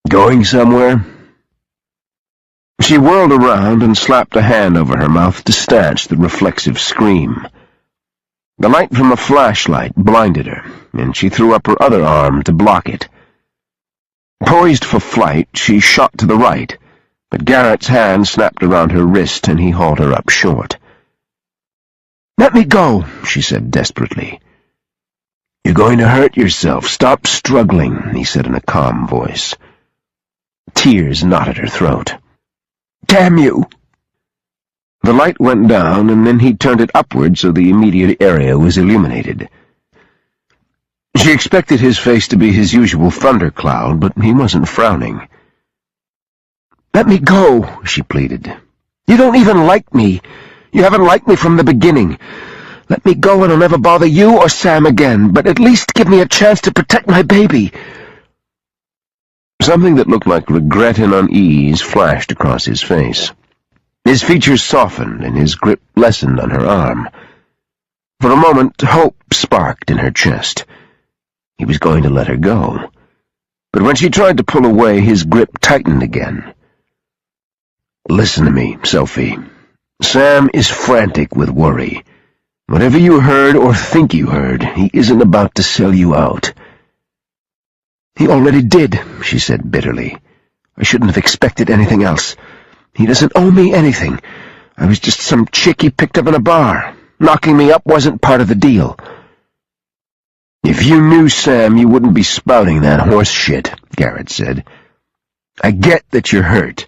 Going somewhere? She whirled around and slapped a hand over her mouth to stanch the reflexive scream. The light from a flashlight blinded her, and she threw up her other arm to block it. Poised for flight, she shot to the right, but Garrett's hand snapped around her wrist and he hauled her up short. "Let me go," she said desperately. "You're going to hurt yourself. Stop struggling," he said in a calm voice. Tears knotted her throat. "Damn you!" The light went down, and then he turned it upward so the immediate area was illuminated. She expected his face to be his usual thundercloud, but he wasn't frowning. "Let me go," she pleaded. You don't even like me. You haven't liked me from the beginning. Let me go and I'll never bother you or Sam again, but at least give me a chance to protect my baby."
Something that looked like regret and unease flashed across his face. His features softened and his grip lessened on her arm. For a moment, hope sparked in her chest. He was going to let her go. But when she tried to pull away, his grip tightened again. "Listen to me, Sophie. Sam is frantic with worry. Whatever you heard or think you heard, he isn't about to sell you out."
"He already did," she said bitterly. "I shouldn't have expected anything else. He doesn't owe me anything. I was just some chick he picked up in a bar. Knocking me up wasn't part of the deal."
"If you knew Sam, you wouldn't be spouting that horse shit," Garrett said. "I get that you're hurt.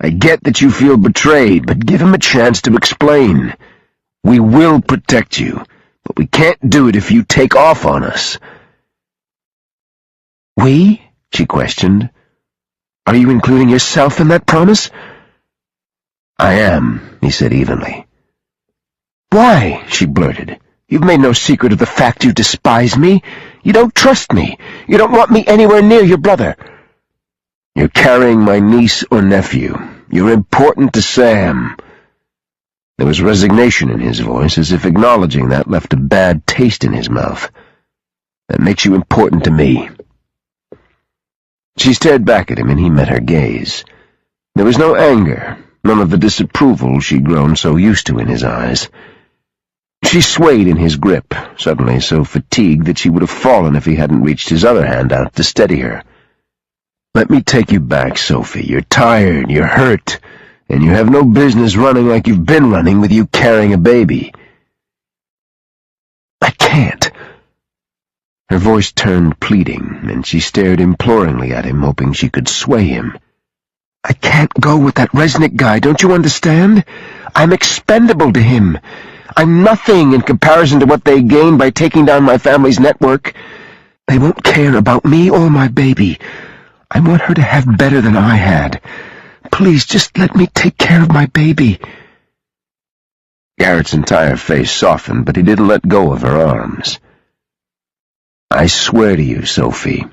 I get that you feel betrayed, but give him a chance to explain. We will protect you, but we can't do it if you take off on us."
"We?" she questioned. "Are you including yourself in that promise?"
"I am," he said evenly.
"Why?" she blurted. "You've made no secret of the fact you despise me. You don't trust me. You don't want me anywhere near your brother."
"You're carrying my niece or nephew. You're important to Sam." There was resignation in his voice, as if acknowledging that left a bad taste in his mouth. "That makes you important to me." She stared back at him, and he met her gaze. There was no anger, none of the disapproval she'd grown so used to in his eyes. She swayed in his grip, suddenly so fatigued that she would have fallen if he hadn't reached his other hand out to steady her. "Let me take you back, Sophie. You're tired, you're hurt, and you have no business running like you've been running with you carrying a baby."
"I can't."
Her voice turned pleading, and she stared imploringly at him, hoping she could sway him.
"I can't go with that Resnick guy, don't you understand? I'm expendable to him. I'm nothing in comparison to what they gain by taking down my family's network. They won't care about me or my baby. I want her to have better than I had. Please, just let me take care of my baby."
Garrett's entire face softened, but he didn't let go of her arms. "I swear to you, Sophie,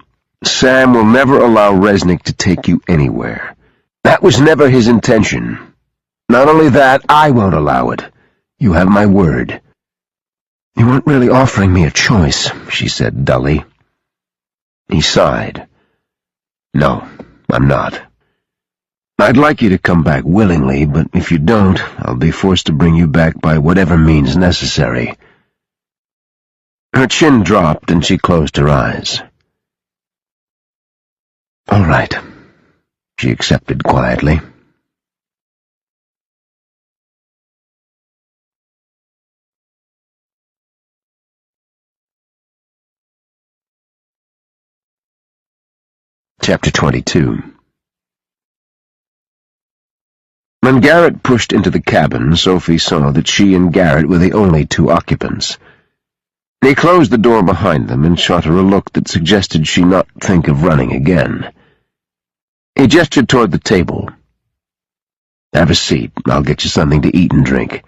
Sam will never allow Resnick to take you anywhere. That was never his intention. Not only that, I won't allow it. You have my word."
"You aren't really offering me a choice," she said dully.
He sighed. "No, I'm not. I'd like you to come back willingly, but if you don't, I'll be forced to bring you back by whatever means necessary." Her chin dropped and she closed her eyes.
"All right,"
she accepted quietly. Chapter 22. When Garrett pushed into the cabin, Sophie saw that she and Garrett were the only two occupants. He closed the door behind them and shot her a look that suggested she not think of running again. He gestured toward the table. "Have a seat. I'll get you something to eat and drink."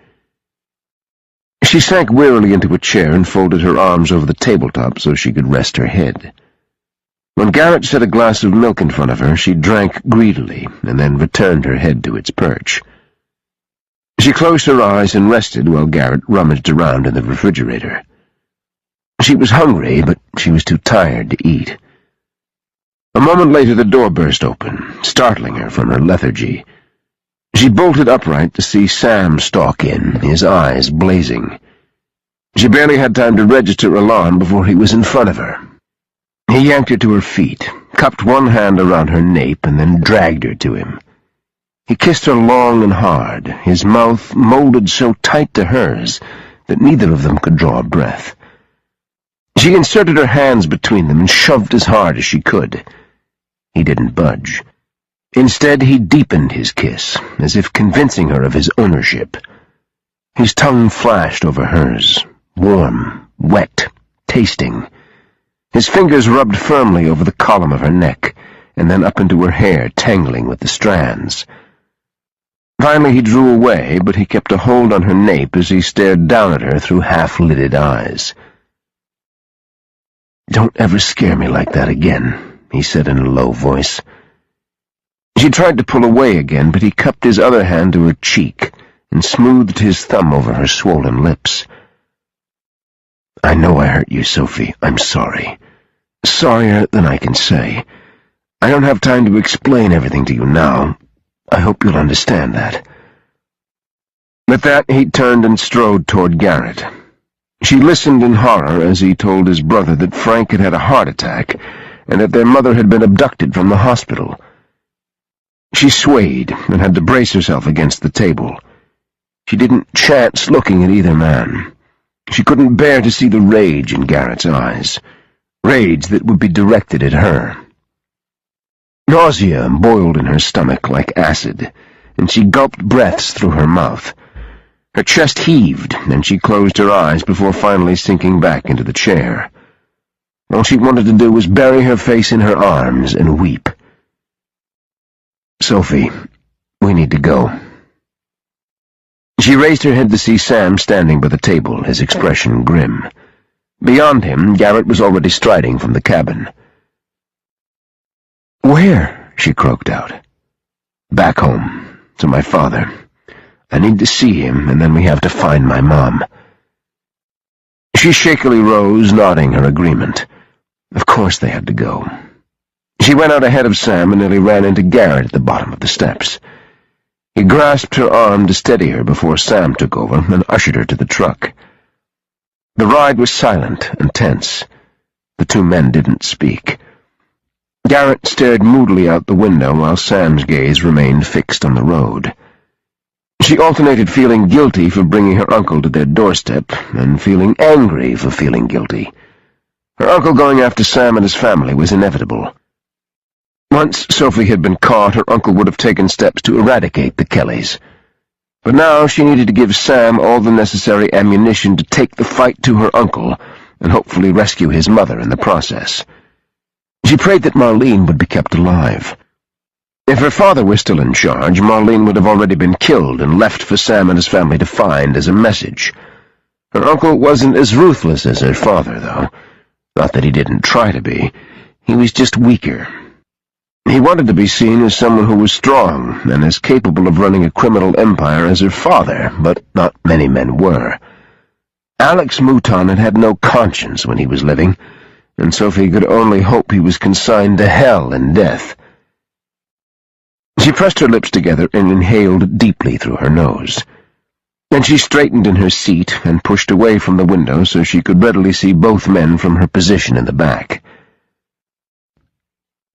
She sank wearily into a chair and folded her arms over the tabletop so she could rest her head. When Garrett set a glass of milk in front of her, she drank greedily and then returned her head to its perch. She closed her eyes and rested while Garrett rummaged around in the refrigerator. She was hungry, but she was too tired to eat. A moment later the door burst open, startling her from her lethargy. She bolted upright to see Sam stalk in, his eyes blazing. She barely had time to register alarm before he was in front of her. He yanked her to her feet, cupped one hand around her nape, and then dragged her to him. He kissed her long and hard, his mouth molded so tight to hers that neither of them could draw a breath. She inserted her hands between them and shoved as hard as she could. He didn't budge. Instead, he deepened his kiss, as if convincing her of his ownership. His tongue flashed over hers, warm, wet, tasting. His fingers rubbed firmly over the column of her neck, and then up into her hair, tangling with the strands.
Finally he drew away, but he kept a hold on her nape as he stared down at her through half-lidded eyes. "Don't ever scare me like that again," he said in a low voice. She tried to pull away again, but he cupped his other hand to her cheek and smoothed his thumb over her swollen lips. "I know I hurt you, Sophie. I'm sorry. Sorrier than I can say. I don't have time to explain everything to you now. I hope you'll understand that." With that, he turned and strode toward Garrett. She listened in horror as he told his brother that Frank had had a heart attack and that their mother had been abducted from the hospital. She swayed and had to brace herself against the table. She didn't chance looking at either man. She couldn't bear to see the rage in Garrett's eyes, rage that would be directed at her. Nausea boiled in her stomach like acid, and she gulped breaths through her mouth. Her chest heaved, and she closed her eyes before finally sinking back into the chair. All she wanted to do was bury her face in her arms and weep. "Sophie, we need to go." She raised her head to see Sam standing by the table, his expression grim. Beyond him, Garrett was already striding from the cabin. "Where?" she croaked out. "Back home, to my father. I need to see him, and then we have to find my mom." She shakily rose, nodding her agreement. Of course they had to go. She went out ahead of Sam and nearly ran into Garrett at the bottom of the steps. He grasped her arm to steady her before Sam took over and ushered her to the truck. The ride was silent and tense. The two men didn't speak. Garrett stared moodily out the window while Sam's gaze remained fixed on the road. She alternated feeling guilty for bringing her uncle to their doorstep and feeling angry for feeling guilty. Her uncle going after Sam and his family was inevitable. Once Sophie had been caught, her uncle would have taken steps to eradicate the Kellys. But now she needed to give Sam all the necessary ammunition to take the fight to her uncle and hopefully rescue his mother in the process. She prayed that Marlene would be kept alive. If her father were still in charge, Marlene would have already been killed and left for Sam and his family to find as a message. Her uncle wasn't as ruthless as her father, though. Not that he didn't try to be. He was just weaker. He wanted to be seen as someone who was strong and as capable of running a criminal empire as her father, but not many men were. Alex Mouton had had no conscience when he was living, and Sophie could only hope he was consigned to hell and death. She pressed her lips together and inhaled deeply through her nose. Then she straightened in her seat and pushed away from the window so she could readily see both men from her position in the back.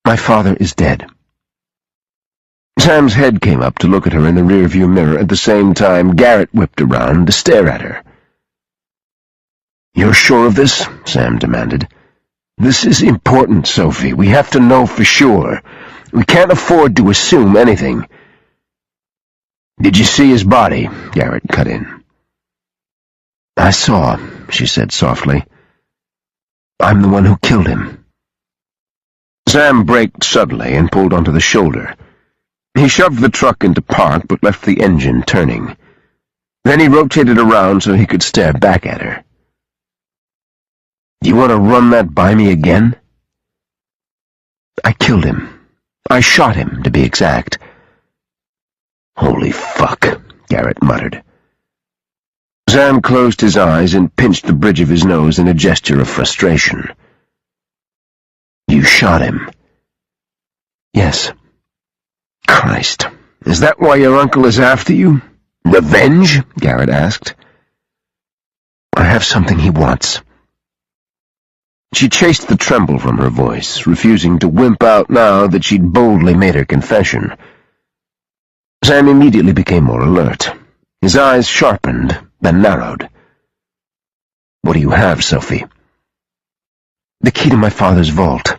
"My father is dead." Sam's head came up to look at her in the rearview mirror at the same time Garrett whipped around to stare at her. "You're sure of this?" Sam demanded. "This is important, Sophie. We have to know for sure. We can't afford to assume anything." "Did you see his body?" Garrett cut in. "I saw," she said softly. "I'm the one who killed him." Sam braked suddenly and pulled onto the shoulder. He shoved the truck into park but left the engine turning. Then he rotated around so he could stare back at her. "You want to run that by me again?" "I killed him. I shot him, to be exact." "Holy fuck," Garrett muttered. Sam closed his eyes and pinched the bridge of his nose in a gesture of frustration. "You shot him?" "Yes." "Christ, is that why your uncle is after you? Revenge?" Garrett asked. "I have something he wants." She chased the tremble from her voice, refusing to wimp out now that she'd boldly made her confession. Sam immediately became more alert. His eyes sharpened, then narrowed. "What do you have, Sophie?" "The key to my father's vault."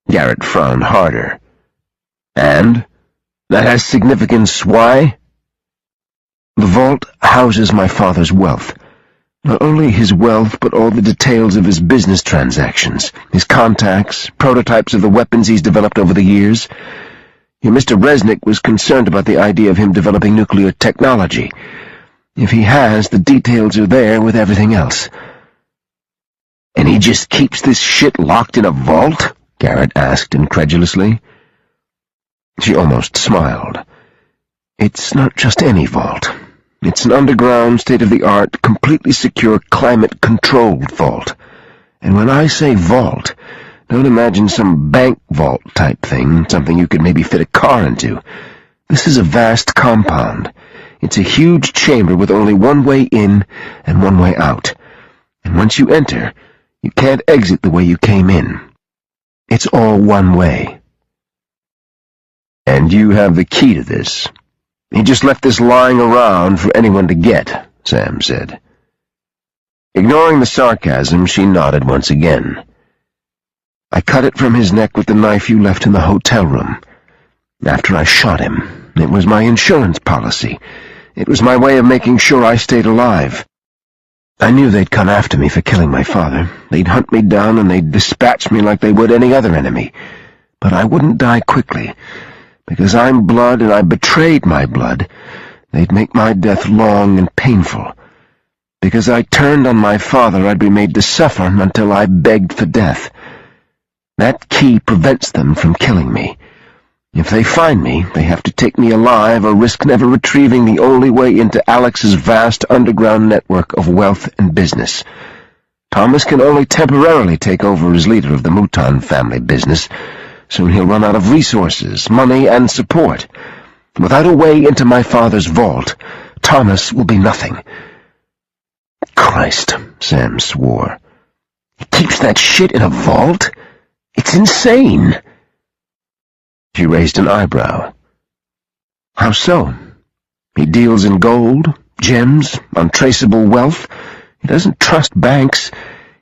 Garrett frowned harder. "And? That has significance, why?" "The vault houses my father's wealth. Not only his wealth, but all the details of his business transactions, his contacts, prototypes of the weapons he's developed over the years. Mr. Resnick was concerned about the idea of him developing nuclear technology. If he has, the details are there with everything else."
"And he just keeps this shit locked in a vault?" Garrett asked incredulously.
She almost smiled. "It's not just any vault. It's an underground, state-of-the-art, completely secure, climate-controlled vault. And when I say vault, don't imagine some bank vault type thing, something you could maybe fit a car into. This is a vast compound. It's a huge chamber with only one way in and one way out. And once you enter, you can't exit the way you came in. It's all one way."
"And you have the key to this?"
"He just left this lying around for anyone to get," Sam said. Ignoring the sarcasm, she nodded once again. "I cut it from his neck with the knife you left in the hotel room. After I shot him, it was my insurance policy. It was my way of making sure I stayed alive. I knew they'd come after me for killing my father. They'd hunt me down and they'd dispatch me like they would any other enemy. But I wouldn't die quickly. Because I'm blood and I betrayed my blood, they'd make my death long and painful. Because I turned on my father, I'd be made to suffer until I begged for death. That key prevents them from killing me. If they find me, they have to take me alive or risk never retrieving the only way into Alex's vast underground network of wealth and business. Thomas can only temporarily take over as leader of the Mouton family business. Soon he'll run out of resources, money, and support. Without a way into my father's vault, Thomas will be nothing."
"Christ," Sam swore.
"He keeps that shit in a vault? It's insane." She raised an eyebrow. "How so? He deals in gold, gems, untraceable wealth. He doesn't trust banks.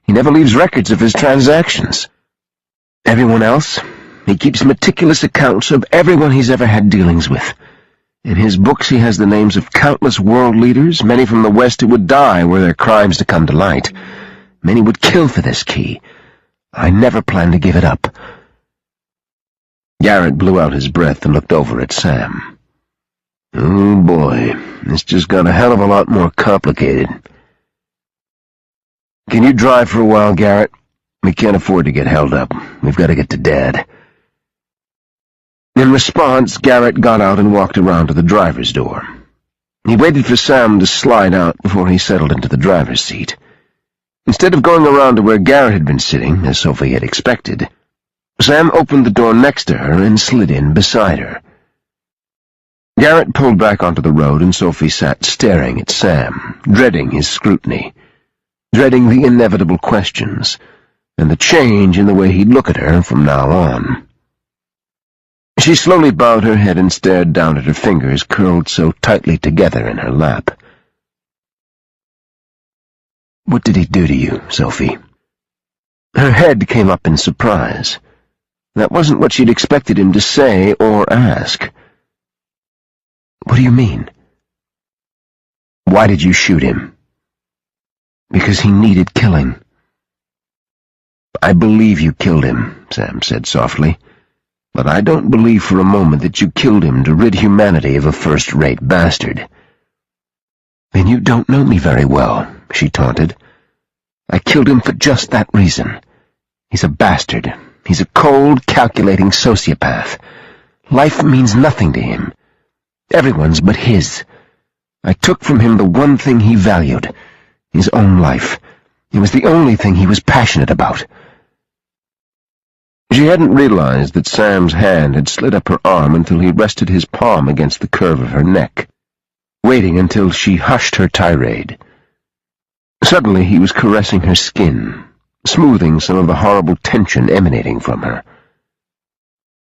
He never leaves records of his transactions. Everyone else, he keeps meticulous accounts of everyone he's ever had dealings with. In his books he has the names of countless world leaders, many from the West who would die were their crimes to come to light. Many would kill for this key. I never plan to give it up."
Garrett blew out his breath and looked over at Sam. "Oh boy, this just got a hell of a lot more complicated."
"Can you drive for a while, Garrett? We can't afford to get held up. We've got to get to Dad." In response, Garrett got out and walked around to the driver's door. He waited for Sam to slide out before he settled into the driver's seat. Instead of going around to where Garrett had been sitting, as Sophie had expected, Sam opened the door next to her and slid in beside her. Garrett pulled back onto the road, and Sophie sat staring at Sam, dreading his scrutiny, dreading the inevitable questions, and the change in the way he'd look at her from now on. She slowly bowed her head and stared down at her fingers curled so tightly together in her lap. "What did he do to you, Sophie?" Her head came up in surprise. That wasn't what she'd expected him to say or ask. "What do you mean?" "Why did you shoot him?" "Because he needed killing." "I believe you killed him," Sam said softly. "But I don't believe for a moment that you killed him to rid humanity of a first-rate bastard." "Then you don't know me very well," she taunted. "I killed him for just that reason. He's a bastard. He's a cold, calculating sociopath. Life means nothing to him. Everyone's but his. I took from him the one thing he valued, his own life. It was the only thing he was passionate about." She hadn't realized that Sam's hand had slid up her arm until he rested his palm against the curve of her neck, waiting until she hushed her tirade. Suddenly he was caressing her skin, smoothing some of the horrible tension emanating from her.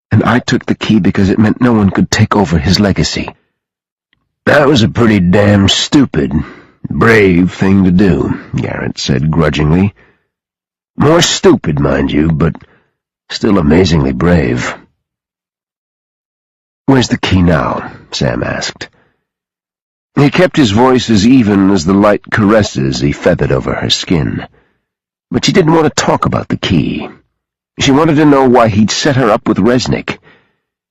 "And I took the key because it meant no one could take over his legacy." "That was a pretty damn stupid, brave thing to do," Garrett said grudgingly. "More stupid, mind you, but still amazingly brave." "Where's the key now?" Sam asked. He kept his voice as even as the light caresses he feathered over her skin. But she didn't want to talk about the key. She wanted to know why he'd set her up with Resnick.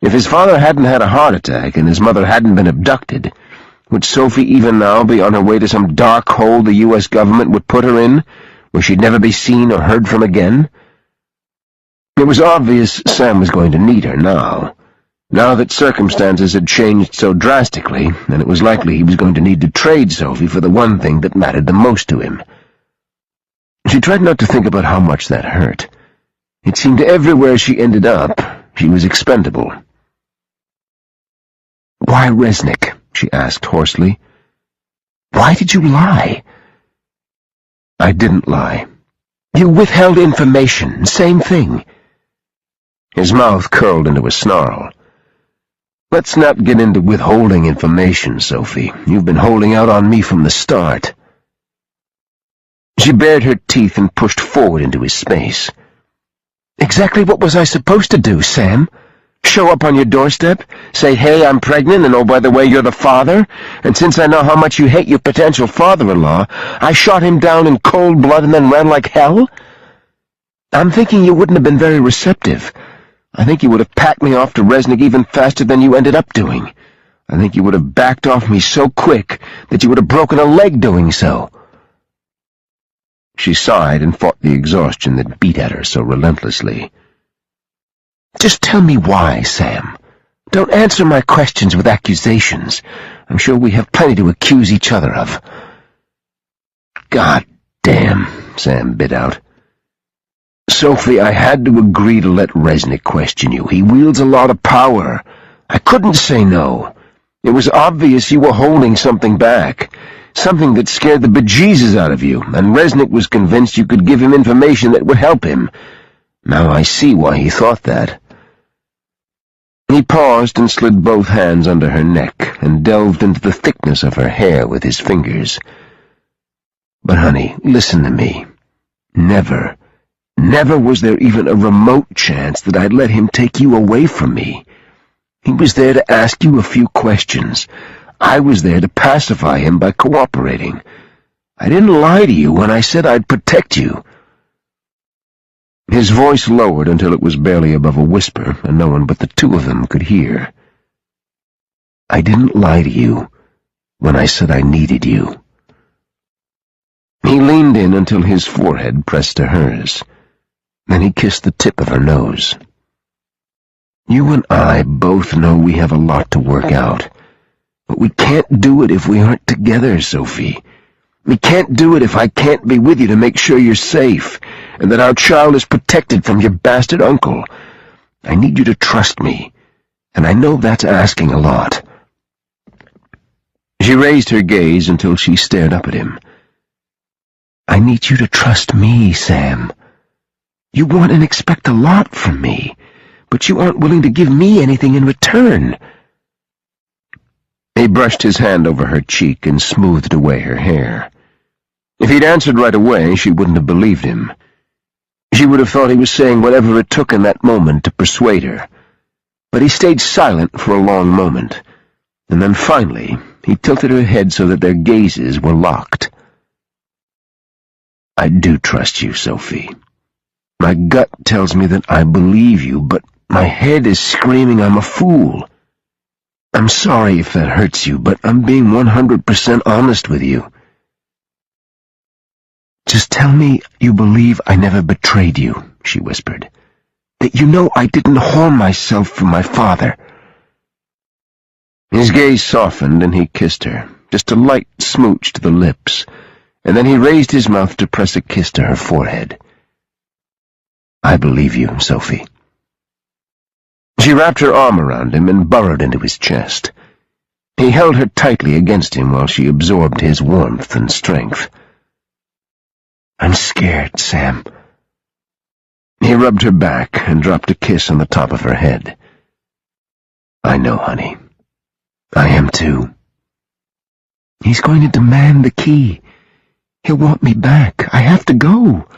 If his father hadn't had a heart attack and his mother hadn't been abducted, would Sophie even now be on her way to some dark hole the U.S. government would put her in, where she'd never be seen or heard from again? It was obvious Sam was going to need her now that circumstances had changed so drastically, and it was likely he was going to need to trade Sophie for the one thing that mattered the most to him. She tried not to think about how much that hurt. It seemed everywhere she ended up, she was expendable. "Why Resnick?" she asked hoarsely. "Why did you lie?" "I didn't lie." "You withheld information. Same thing." His mouth curled into a snarl. "Let's not get into withholding information, Sophie. You've been holding out on me from the start." She bared her teeth and pushed forward into his space. "Exactly what was I supposed to do, Sam? Show up on your doorstep, say, 'Hey, I'm pregnant, and oh, by the way, you're the father,' and since I know how much you hate your potential father-in-law, I shot him down in cold blood and then ran like hell? I'm thinking you wouldn't have been very receptive. I think you would have packed me off to Resnick even faster than you ended up doing. I think you would have backed off me so quick that you would have broken a leg doing so." She sighed and fought the exhaustion that beat at her so relentlessly. "Just tell me why, Sam. Don't answer my questions with accusations. I'm sure we have plenty to accuse each other of." "God damn," Sam bit out. "Sophie, I had to agree to let Resnick question you. He wields a lot of power. I couldn't say no. It was obvious you were holding something back, something that scared the bejesus out of you, and Resnick was convinced you could give him information that would help him. Now I see why he thought that." He paused and slid both hands under her neck and delved into the thickness of her hair with his fingers. "But honey, listen to me. Never was there even a remote chance that I'd let him take you away from me. He was there to ask you a few questions. I was there to pacify him by cooperating. I didn't lie to you when I said I'd protect you." His voice lowered until it was barely above a whisper, and no one but the two of them could hear. "I didn't lie to you when I said I needed you." He leaned in until his forehead pressed to hers. Then he kissed the tip of her nose. "You and I both know we have a lot to work out, but we can't do it if we aren't together, Sophie. We can't do it if I can't be with you to make sure you're safe, and that our child is protected from your bastard uncle. I need you to trust me, and I know that's asking a lot." She raised her gaze until she stared up at him. "I need you to trust me, Sam. You want and expect a lot from me, but you aren't willing to give me anything in return." He brushed his hand over her cheek and smoothed away her hair. If he'd answered right away, she wouldn't have believed him. She would have thought he was saying whatever it took in that moment to persuade her. But he stayed silent for a long moment, and then finally he tilted her head so that their gazes were locked. "I do trust you, Sophie. My gut tells me that I believe you, but my head is screaming I'm a fool. I'm sorry if that hurts you, but I'm being 100% honest with you. Just tell me you believe I never betrayed you," she whispered. "That you know I didn't harm myself for my father." His gaze softened and he kissed her, just a light smooch to the lips, and then he raised his mouth to press a kiss to her forehead. "I believe you, Sophie." She wrapped her arm around him and burrowed into his chest. He held her tightly against him while she absorbed his warmth and strength. "I'm scared, Sam." He rubbed her back and dropped a kiss on the top of her head. "I know, honey. I am too." "He's going to demand the key. He'll want me back. I have to go.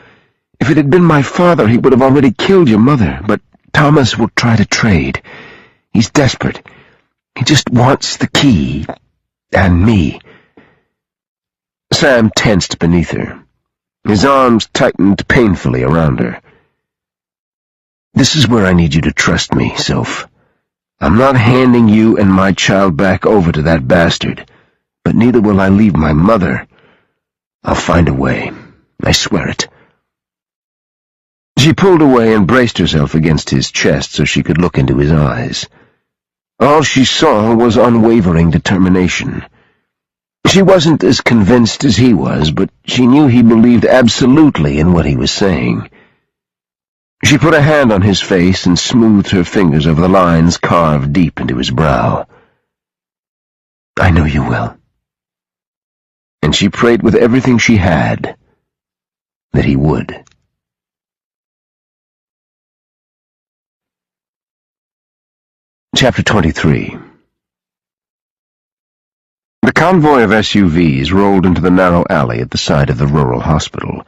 If it had been my father, he would have already killed your mother, but Thomas will try to trade. He's desperate. He just wants the key, and me." Sam tensed beneath her. His arms tightened painfully around her. "This is where I need you to trust me, Soph. I'm not handing you and my child back over to that bastard, but neither will I leave my mother. I'll find a way. I swear it." She pulled away and braced herself against his chest so she could look into his eyes. All she saw was unwavering determination. She wasn't as convinced as he was, but she knew he believed absolutely in what he was saying. She put a hand on his face and smoothed her fingers over the lines carved deep into his brow. "I know you will." And she prayed with everything she had that he would. Chapter 23. The convoy of SUVs rolled into the narrow alley at the side of the rural hospital.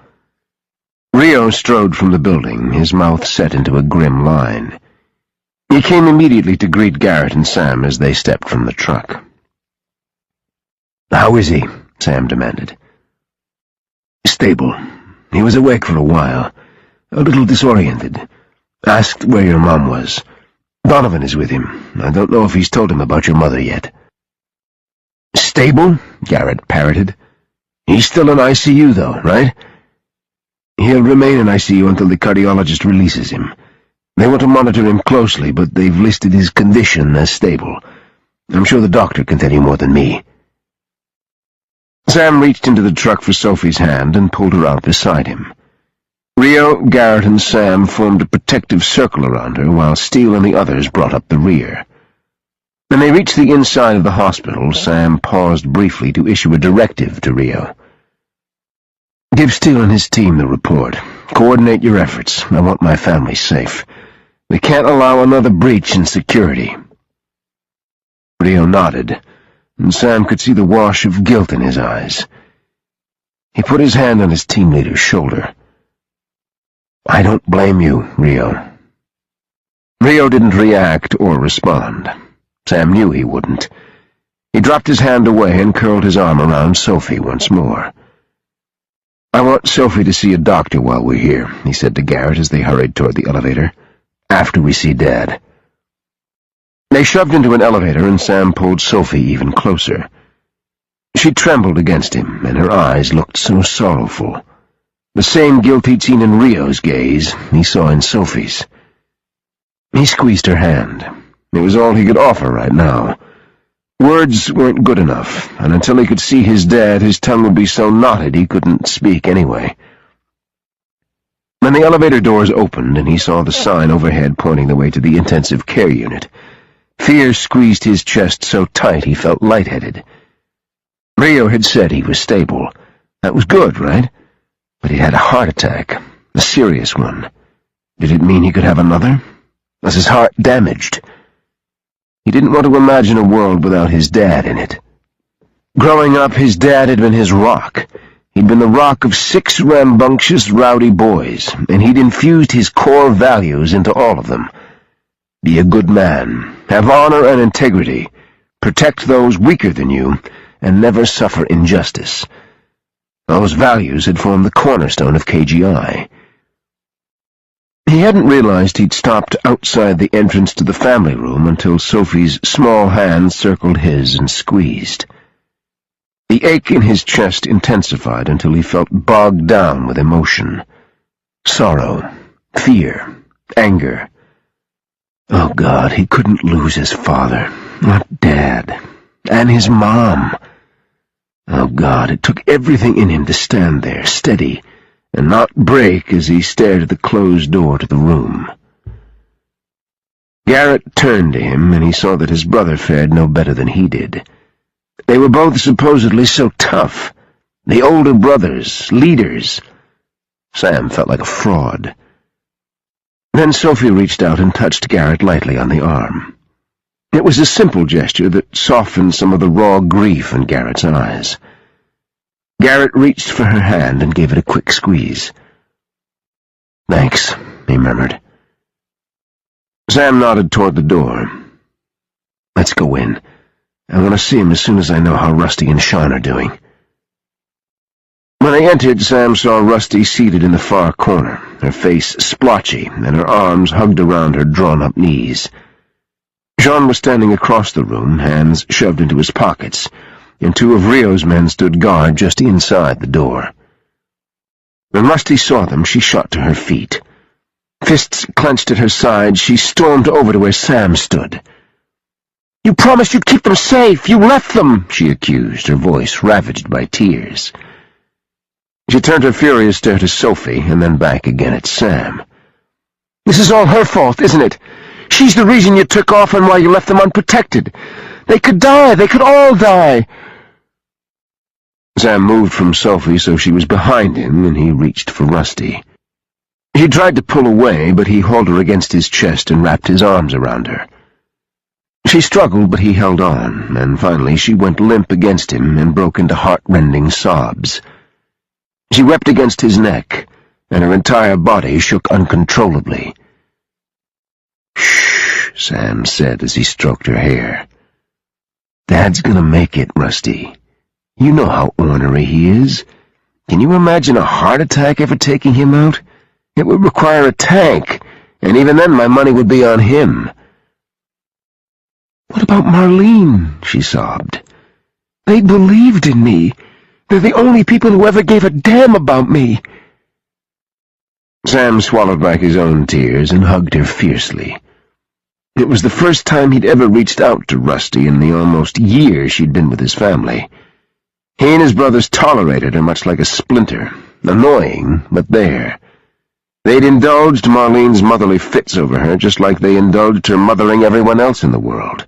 Rio strode from the building, his mouth set into a grim line. He came immediately to greet Garrett and Sam as they stepped from the truck. "How is he?" Sam demanded. "Stable. He was awake for a while, a little disoriented. Asked where your mom was. Donovan is with him. I don't know if he's told him about your mother yet." "Stable?" Garrett parroted. "He's still in ICU, though, right?" "He'll remain in ICU until the cardiologist releases him. They want to monitor him closely, but they've listed his condition as stable. I'm sure the doctor can tell you more than me." Sam reached into the truck for Sophie's hand and pulled her out beside him. Rio, Garrett, and Sam formed a protective circle around her, while Steele and the others brought up the rear. When they reached the inside of the hospital, Sam paused briefly to issue a directive to Rio. "Give Steele and his team the report. Coordinate your efforts. I want my family safe. We can't allow another breach in security." Rio nodded, and Sam could see the wash of guilt in his eyes. He put his hand on his team leader's shoulder. "I don't blame you, Rio." Rio didn't react or respond. Sam knew he wouldn't. He dropped his hand away and curled his arm around Sophie once more. "I want Sophie to see a doctor while we're here," he said to Garrett as they hurried toward the elevator. "After we see Dad." They shoved into an elevator, and Sam pulled Sophie even closer. She trembled against him, and her eyes looked so sorrowful. The same guilt he'd seen in Rio's gaze, he saw in Sophie's. He squeezed her hand. It was all he could offer right now. Words weren't good enough, and until he could see his dad, his tongue would be so knotted he couldn't speak anyway. When the elevator doors opened and he saw the sign overhead pointing the way to the intensive care unit, fear squeezed his chest so tight he felt lightheaded. Rio had said he was stable. That was good, right? But he'd had a heart attack, a serious one. Did it mean he could have another? Was his heart damaged? He didn't want to imagine a world without his dad in it. Growing up, his dad had been his rock. He'd been the rock of 6 rambunctious, rowdy boys, and he'd infused his core values into all of them. Be a good man, have honor and integrity, protect those weaker than you, and never suffer injustice. Those values had formed the cornerstone of KGI. He hadn't realized he'd stopped outside the entrance to the family room until Sophie's small hand circled his and squeezed. The ache in his chest intensified until he felt bogged down with emotion. Sorrow, fear, anger. Oh, God, he couldn't lose his father, not Dad, and his mom. Oh, God, it took everything in him to stand there, steady, and not break as he stared at the closed door to the room. Garrett turned to him, and he saw that his brother fared no better than he did. They were both supposedly so tough. The older brothers, leaders. Sam felt like a fraud. Then Sophie reached out and touched Garrett lightly on the arm. It was a simple gesture that softened some of the raw grief in Garrett's eyes. Garrett reached for her hand and gave it a quick squeeze. "Thanks," he murmured. Sam nodded toward the door. "Let's go in. I want to see him as soon as I know how Rusty and Sean are doing." When they entered, Sam saw Rusty seated in the far corner, her face splotchy and her arms hugged around her drawn-up knees. Jean was standing across the room, hands shoved into his pockets, and two of Rio's men stood guard just inside the door. When Rusty saw them, she shot to her feet. Fists clenched at her sides, she stormed over to where Sam stood. "You promised you'd keep them safe! You left them!" she accused, her voice ravaged by tears. She turned her furious stare to Sophie, and then back again at Sam. "This is all her fault, isn't it? She's the reason you took off and why you left them unprotected. They could die! They could all die!" Sam moved from Sophie so she was behind him, and he reached for Rusty. He tried to pull away, but he hauled her against his chest and wrapped his arms around her. She struggled, but he held on, and finally she went limp against him and broke into heart-rending sobs. She wept against his neck, and her entire body shook uncontrollably. "Shh," Sam said as he stroked her hair. "Dad's gonna make it, Rusty. You know how ornery he is. Can you imagine a heart attack ever taking him out? It would require a tank, and even then my money would be on him." "What about Marlene?" she sobbed. "They believed in me. They're the only people who ever gave a damn about me." Sam swallowed back his own tears and hugged her fiercely. It was the first time he'd ever reached out to Rusty in the almost year she'd been with his family. He and his brothers tolerated her much like a splinter, annoying, but there. They'd indulged Marlene's motherly fits over her just like they indulged her mothering everyone else in the world,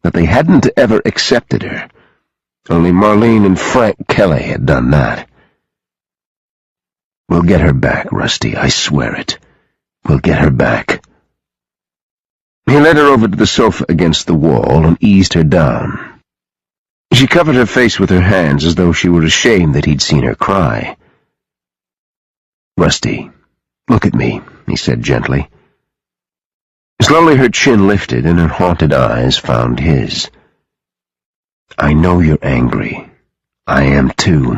but they hadn't ever accepted her. Only Marlene and Frank Kelly had done that. "We'll get her back, Rusty, I swear it. We'll get her back." He led her over to the sofa against the wall and eased her down. She covered her face with her hands as though she were ashamed that he'd seen her cry. "Rusty, look at me," he said gently. Slowly her chin lifted and her haunted eyes found his. "I know you're angry. I am too.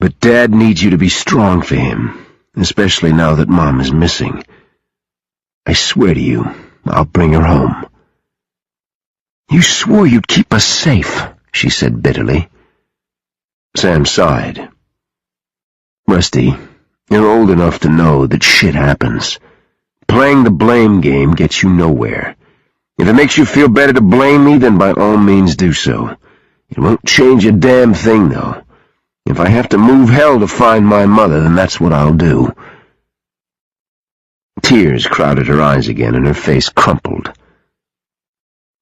But Dad needs you to be strong for him, especially now that Mom is missing. I swear to you, I'll bring her home." "You swore you'd keep us safe," she said bitterly. Sam sighed. "Rusty, you're old enough to know that shit happens. Playing the blame game gets you nowhere. If it makes you feel better to blame me, then by all means do so. It won't change a damn thing, though. If I have to move hell to find my mother, then that's what I'll do." Tears crowded her eyes again, and her face crumpled.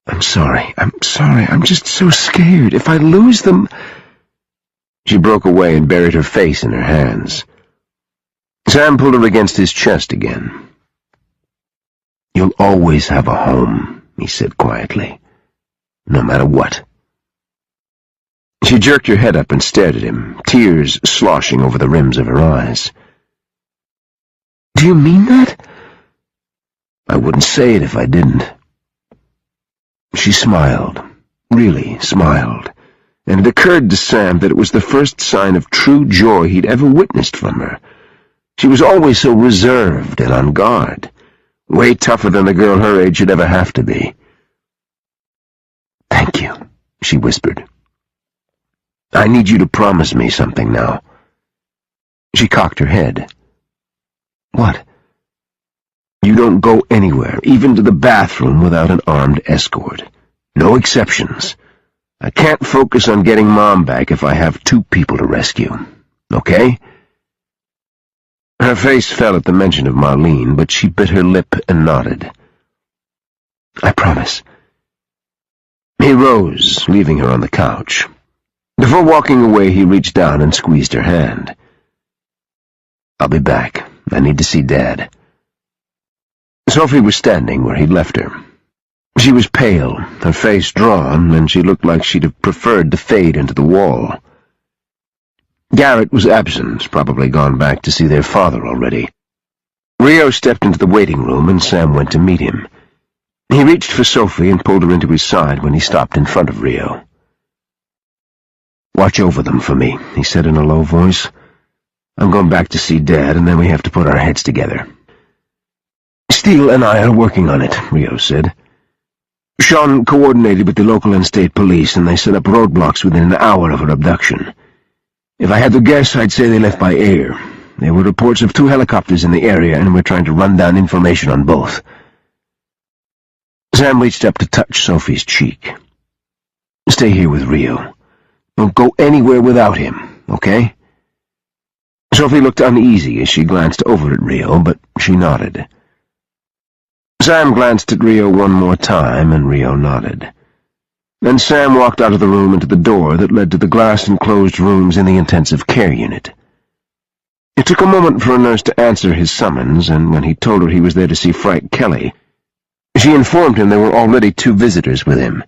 I'm sorry, I'm just so scared. If I lose them—" She broke away and buried her face in her hands. Sam pulled her against his chest again. "You'll always have a home," he said quietly. "No matter what." She jerked her head up and stared at him, tears sloshing over the rims of her eyes. "Do you mean that?" "I wouldn't say it if I didn't." She smiled, really smiled, and it occurred to Sam that it was the first sign of true joy he'd ever witnessed from her. She was always so reserved and on guard, way tougher than a girl her age should ever have to be. "Thank you," she whispered. "I need you to promise me something now." She cocked her head. "What?" "You don't go anywhere, even to the bathroom, without an armed escort. No exceptions. I can't focus on getting Mom back if I have 2 people to rescue. Okay?" Her face fell at the mention of Marlene, but she bit her lip and nodded. "I promise." He rose, leaving her on the couch. Before walking away, he reached down and squeezed her hand. "I'll be back. I need to see Dad." Sophie was standing where he'd left her. She was pale, her face drawn, and she looked like she'd have preferred to fade into the wall. Garrett was absent, probably gone back to see their father already. Rio stepped into the waiting room, and Sam went to meet him. He reached for Sophie and pulled her into his side when he stopped in front of Rio. "Watch over them for me," he said in a low voice. "I'm going back to see Dad, and then we have to put our heads together." "Steele and I are working on it," Rio said. Sean coordinated with the local and state police, and they set up roadblocks within an hour of her abduction. If I had to guess, I'd say they left by air. There were reports of 2 helicopters in the area, and we're trying to run down information on both. Sam reached up to touch Sophie's cheek. Stay here with Rio. Don't go anywhere without him, okay? Sophie looked uneasy as she glanced over at Rio, but she nodded. Sam glanced at Rio one more time, and Rio nodded. Then Sam walked out of the room into the door that led to the glass-enclosed rooms in the intensive care unit. It took a moment for a nurse to answer his summons, and when he told her he was there to see Frank Kelly, she informed him there were already 2 visitors with him.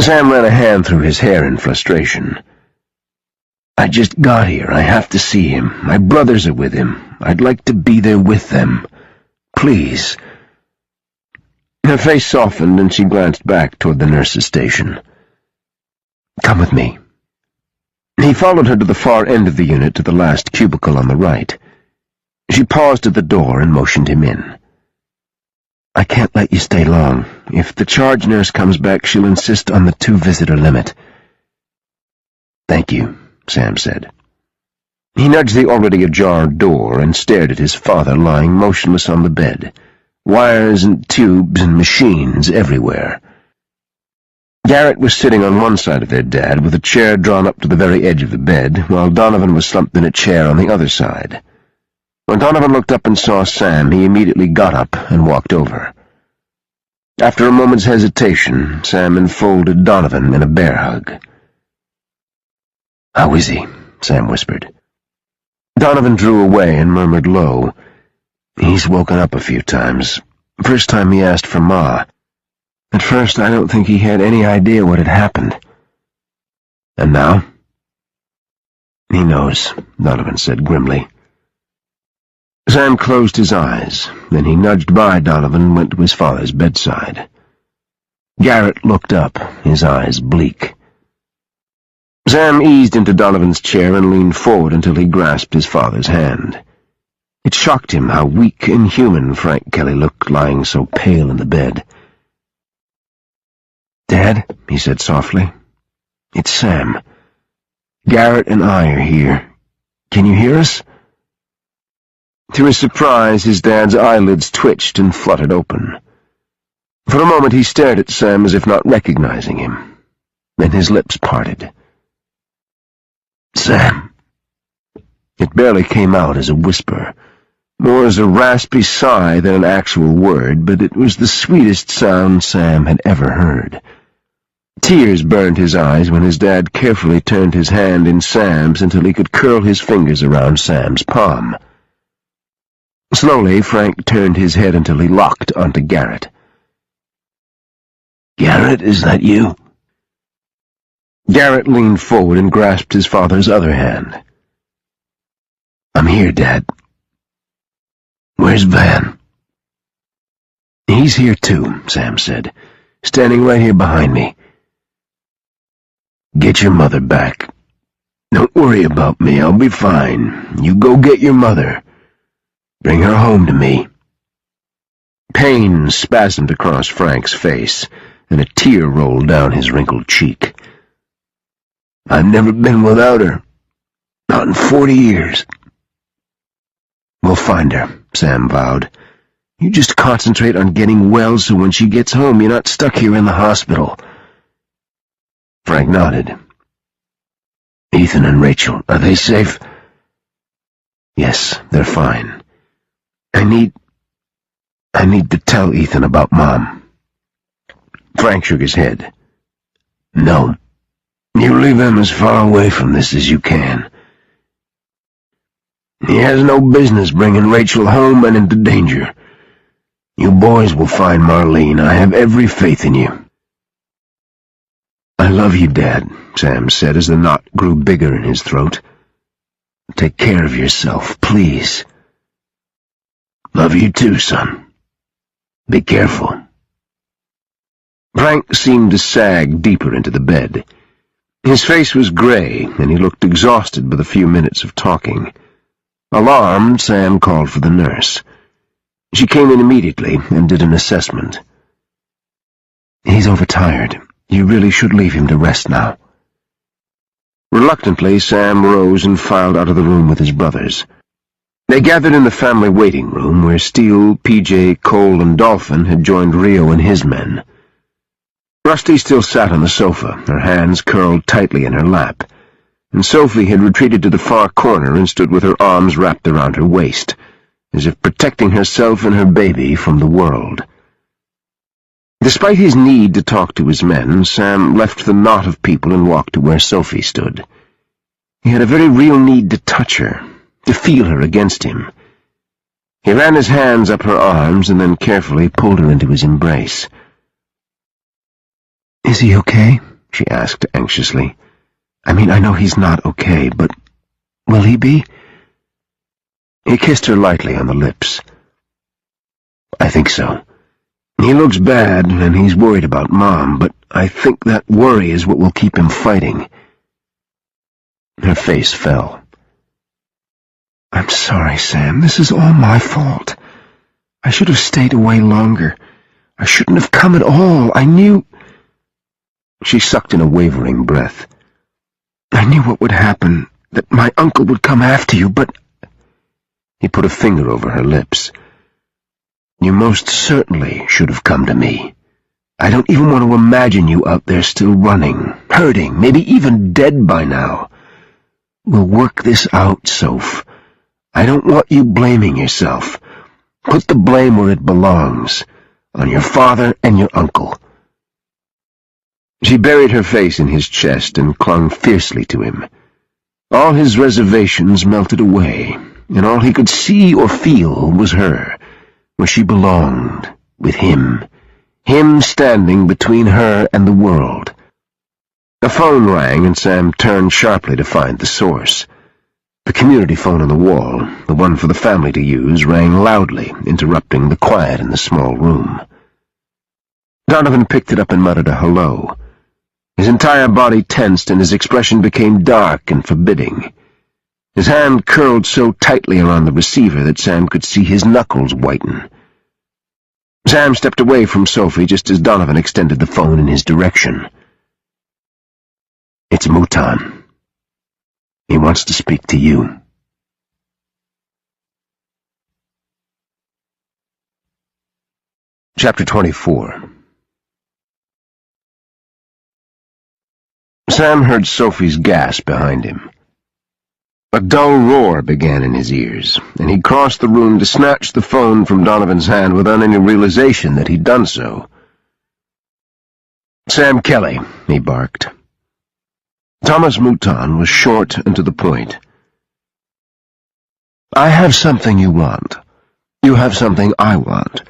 Sam ran a hand through his hair in frustration. I just got here. I have to see him. My brothers are with him. I'd like to be there with them. Please. Her face softened, and she glanced back toward the nurse's station. Come with me. He followed her to the far end of the unit, to the last cubicle on the right. She paused at the door and motioned him in. I can't let you stay long. If the charge nurse comes back, she'll insist on the 2-visitor limit. Thank you, Sam said. He nudged the already ajar door and stared at his father lying motionless on the bed, wires and tubes and machines everywhere. Garrett was sitting on one side of their dad, with a chair drawn up to the very edge of the bed, while Donovan was slumped in a chair on the other side. When Donovan looked up and saw Sam, he immediately got up and walked over. After a moment's hesitation, Sam enfolded Donovan in a bear hug. How is he? Sam whispered. Donovan drew away and murmured low. He's woken up a few times. First time he asked for Ma. At first, I don't think he had any idea what had happened. And now? He knows, Donovan said grimly. Sam closed his eyes. Then he nudged by Donovan and went to his father's bedside. Garrett looked up, his eyes bleak. Sam eased into Donovan's chair and leaned forward until he grasped his father's hand. It shocked him how weak and human Frank Kelly looked, lying so pale in the bed. Dad, he said softly, it's Sam. Garrett and I are here. Can you hear us? To his surprise, his dad's eyelids twitched and fluttered open. For a moment he stared at Sam as if not recognizing him. Then his lips parted. Sam. It barely came out as a whisper, more as a raspy sigh than an actual word, but it was the sweetest sound Sam had ever heard. Tears burned his eyes when his dad carefully turned his hand in Sam's until he could curl his fingers around Sam's palm. Slowly, Frank turned his head until he locked onto Garrett. Garrett, is that you? Garrett leaned forward and grasped his father's other hand. I'm here, Dad. Where's Van? He's here too, Sam said, standing right here behind me. Get your mother back. Don't worry about me, I'll be fine. You go get your mother. Bring her home to me. Pain spasmed across Frank's face, and a tear rolled down his wrinkled cheek. I've never been without her. Not in 40 years. We'll find her, Sam vowed. You just concentrate on getting well so when she gets home you're not stuck here in the hospital. Frank nodded. Ethan and Rachel, are they safe? Yes, they're fine. I need to tell Ethan about Mom. Frank shook his head. No. You leave him as far away from this as you can. He has no business bringing Rachel home and into danger. You boys will find Marlene. I have every faith in you. I love you, Dad, Sam said as the knot grew bigger in his throat. Take care of yourself, please. Love you too, son. Be careful. Frank seemed to sag deeper into the bed. His face was gray, and he looked exhausted with a few minutes of talking. Alarmed, Sam called for the nurse. She came in immediately and did an assessment. He's overtired. You really should leave him to rest now."
Reluctantly, Sam rose and filed out of the room with his brothers. They gathered in the family waiting room, where Steele, PJ, Cole, and Dolphin had joined Rio and his men. Rusty still sat on the sofa, her hands curled tightly in her lap, and Sophie had retreated to the far corner and stood with her arms wrapped around her waist, as if protecting herself and her baby from the world. Despite his need to talk to his men, Sam left the knot of people and walked to where Sophie stood. He had a very real need to touch her, to feel her against him. He ran his hands up her arms and then carefully pulled her into his embrace.
"Is he okay?" she asked anxiously. "I mean, I know he's not okay, but will he be?"
He kissed her lightly on the lips. "I think so. He looks bad, and he's worried about Mom, but I think that worry is what will keep him fighting." Her face fell.
"I'm sorry, Sam. This is all my fault. I should have stayed away longer. I shouldn't have come at all. I knew—"
She sucked in a wavering breath.
"I knew what would happen, that my uncle would come after you, but—"
He put a finger over her lips. "You most certainly should have come to me. I don't even want to imagine you out there still running, hurting, maybe even dead by now. We'll work this out, Soph. I don't want you blaming yourself. Put the blame where it belongs, on your father and your uncle." She buried her face in his chest and clung fiercely to him. All his reservations melted away, and all he could see or feel was her, where she belonged, with him standing between her and the world. A phone rang, and Sam turned sharply to find the source. The community phone on the wall, the one for the family to use, rang loudly, interrupting the quiet in the small room. Donovan picked it up and muttered a hello. His entire body tensed, and his expression became dark and forbidding. His hand curled so tightly around the receiver that Sam could see his knuckles whiten. Sam stepped away from Sophie just as Donovan extended the phone in his direction. "It's Mouton. He wants to speak to you." Chapter 24. Sam heard Sophie's gasp behind him. A dull roar began in his ears, and he crossed the room to snatch the phone from Donovan's hand without any realization that he'd done so. "Sam Kelly," he barked. Thomas Mouton was short and to the point. "I have something you want. You have something I want.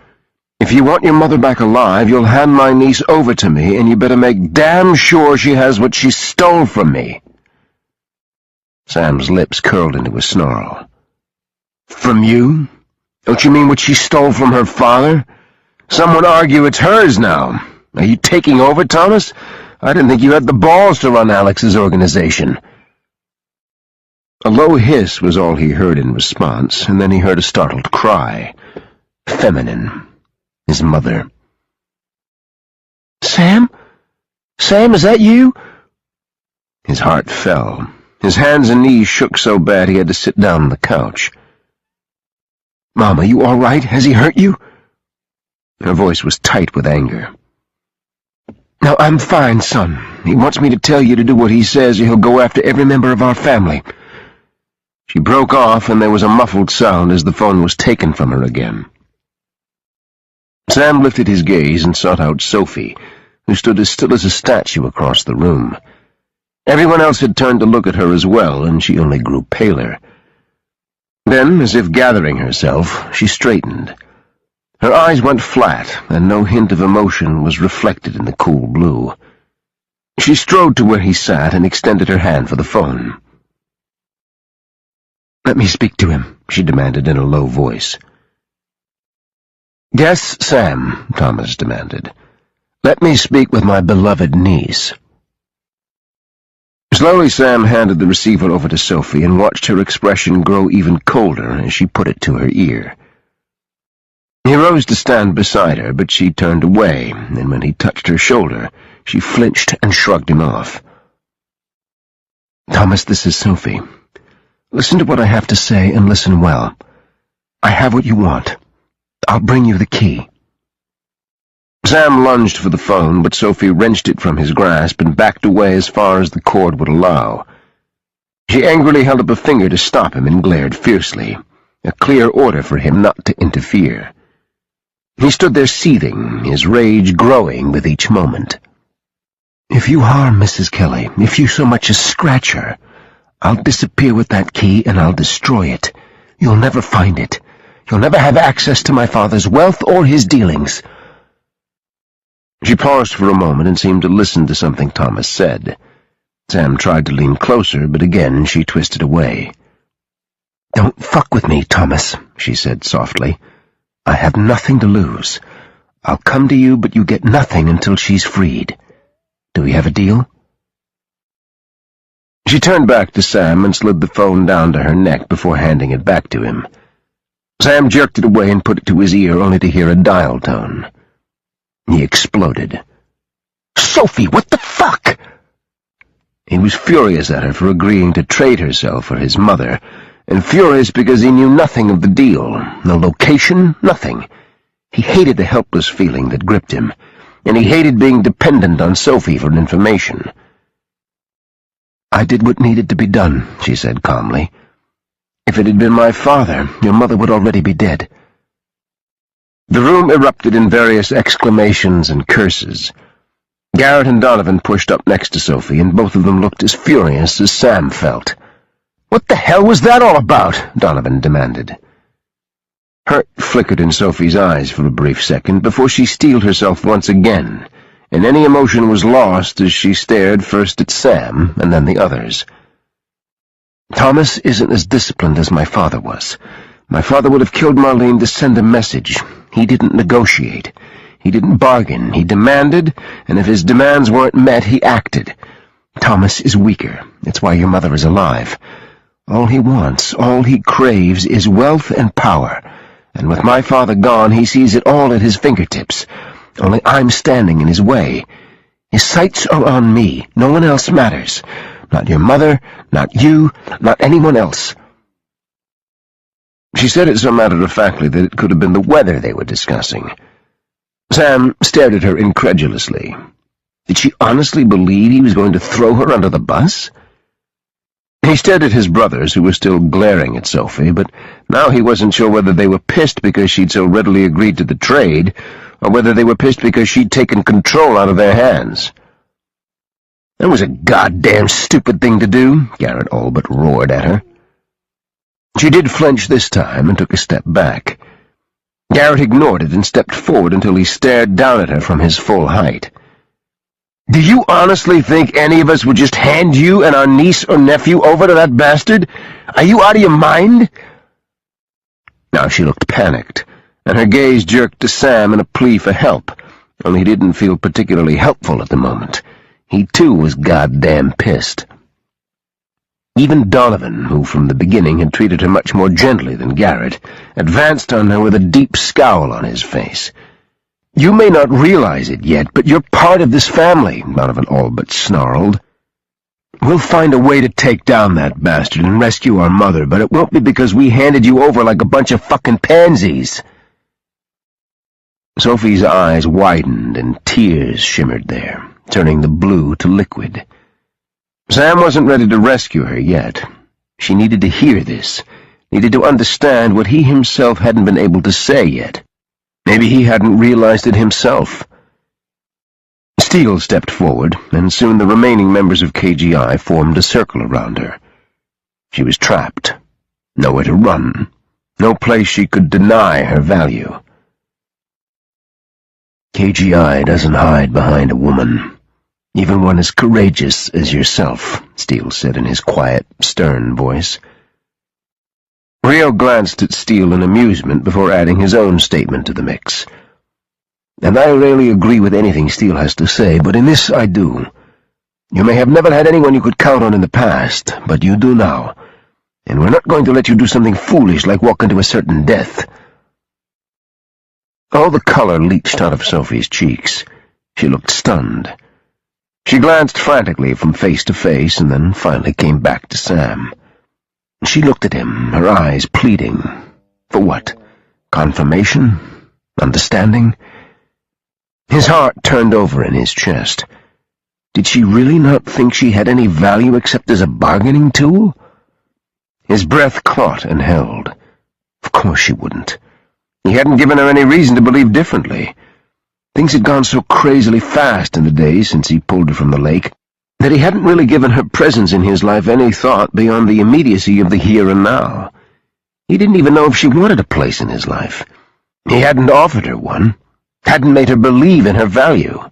If you want your mother back alive, you'll hand my niece over to me, and you better make damn sure she has what she stole from me." Sam's lips curled into a snarl. "From you? Don't you mean what she stole from her father? Some would argue it's hers now. Are you taking over, Thomas? I didn't think you had the balls to run Alex's organization." A low hiss was all he heard in response, and then he heard a startled cry. Feminine. His mother. "Sam? Sam, is that you?" His heart fell. His hands and knees shook so bad he had to sit down on the couch. "Mom, are you all right? Has he hurt you?" Her voice was tight with anger. "No, I'm fine, son. He wants me to tell you to do what he says, or he'll go after every member of our family." She broke off, and there was a muffled sound as the phone was taken from her again. Sam lifted his gaze and sought out Sophie, who stood as still as a statue across the room. Everyone else had turned to look at her as well, and she only grew paler. Then, as if gathering herself, she straightened. Her eyes went flat, and no hint of emotion was reflected in the cool blue. She strode to where he sat and extended her hand for the phone. "Let me speak to him," she demanded in a low voice. "Yes, Sam," Thomas demanded. "Let me speak with my beloved niece." Slowly Sam handed the receiver over to Sophie and watched her expression grow even colder as she put it to her ear. He rose to stand beside her, but she turned away, and when he touched her shoulder, she flinched and shrugged him off.
"Thomas, this is Sophie. Listen to what I have to say, and listen well. I have what you want. I'll bring you the key."
Sam lunged for the phone, but Sophie wrenched it from his grasp and backed away as far as the cord would allow. She angrily held up a finger to stop him and glared fiercely, a clear order for him not to interfere. He stood there seething, his rage growing with each moment.
"If you harm Mrs. Kelly, if you so much as scratch her, I'll disappear with that key and I'll destroy it. You'll never find it. You'll never have access to my father's wealth or his dealings."
She paused for a moment and seemed to listen to something Thomas said. Sam tried to lean closer, but again she twisted away.
"Don't fuck with me, Thomas," she said softly. "I have nothing to lose. I'll come to you, but you get nothing until she's freed. Do we have a deal?"
She turned back to Sam and slid the phone down to her neck before handing it back to him. Sam jerked it away and put it to his ear, only to hear a dial tone. He exploded.
"Sophie, what the fuck?"
He was furious at her for agreeing to trade herself for his mother, and furious because he knew nothing of the deal, no location, nothing. He hated the helpless feeling that gripped him, and he hated being dependent on Sophie for information.
"I did what needed to be done," she said calmly. "If it had been my father, your mother would already be dead."
The room erupted in various exclamations and curses. Garrett and Donovan pushed up next to Sophie, and both of them looked as furious as Sam felt.
"What the hell was that all about?" Donovan demanded.
Hurt flickered in Sophie's eyes for a brief second before she steeled herself once again, and any emotion was lost as she stared first at Sam and then the others.
"Thomas isn't as disciplined as my father was. My father would have killed Marlene to send a message. He didn't negotiate. He didn't bargain. He demanded, and if his demands weren't met, he acted. Thomas is weaker. It's why your mother is alive. All he wants, all he craves, is wealth and power, and with my father gone, he sees it all at his fingertips. Only I'm standing in his way. His sights are on me. No one else matters. Not your mother, not you, not anyone else."
She said it so matter-of-factly that it could have been the weather they were discussing. Sam stared at her incredulously. Did she honestly believe he was going to throw her under the bus? He stared at his brothers, who were still glaring at Sophie, but now he wasn't sure whether they were pissed because she'd so readily agreed to the trade, or whether they were pissed because she'd taken control out of their hands.
"That was a goddamn stupid thing to do," Garrett all but roared at her.
She did flinch this time and took a step back. Garrett ignored it and stepped forward until he stared down at her from his full height. "Do you honestly think any of us would just hand you and our niece or nephew over to that bastard? Are you out of your mind?" Now she looked panicked, and her gaze jerked to Sam in a plea for help, only he didn't feel particularly helpful at the moment. He, too, was goddamn pissed. Even Donovan, who from the beginning had treated her much more gently than Garrett, advanced on her with a deep scowl on his face. "You may not realize it yet, but you're part of this family," Donovan all but snarled. "We'll find a way to take down that bastard and rescue our mother, but it won't be because we handed you over like a bunch of fucking pansies." Sophie's eyes widened and tears shimmered there, turning the blue to liquid. Sam wasn't ready to rescue her yet. She needed to hear this, needed to understand what he himself hadn't been able to say yet. Maybe he hadn't realized it himself. Steele stepped forward, and soon the remaining members of KGI formed a circle around her. She was trapped. Nowhere to run. No place she could deny her value.
"KGI doesn't hide behind a woman. Even one as courageous as yourself," Steele said in his quiet, stern voice.
Rio glanced at Steele in amusement before adding his own statement to the mix.
"And I rarely agree with anything Steele has to say, but in this I do. You may have never had anyone you could count on in the past, but you do now. And we're not going to let you do something foolish like walk into a certain death." All the color leached out of Sophie's cheeks. She looked stunned. She glanced frantically from face to face and then finally came back to Sam. She looked at him, her eyes pleading. For what? Confirmation? Understanding? His heart turned over in his chest. Did she really not think she had any value except as a bargaining tool? His breath caught and held. Of course she wouldn't. He hadn't given her any reason to believe differently. Things had gone so crazily fast in the days since he pulled her from the lake that he hadn't really given her presence in his life any thought beyond the immediacy of the here and now. He didn't even know if she wanted a place in his life. He hadn't offered her one, hadn't made her believe in her value.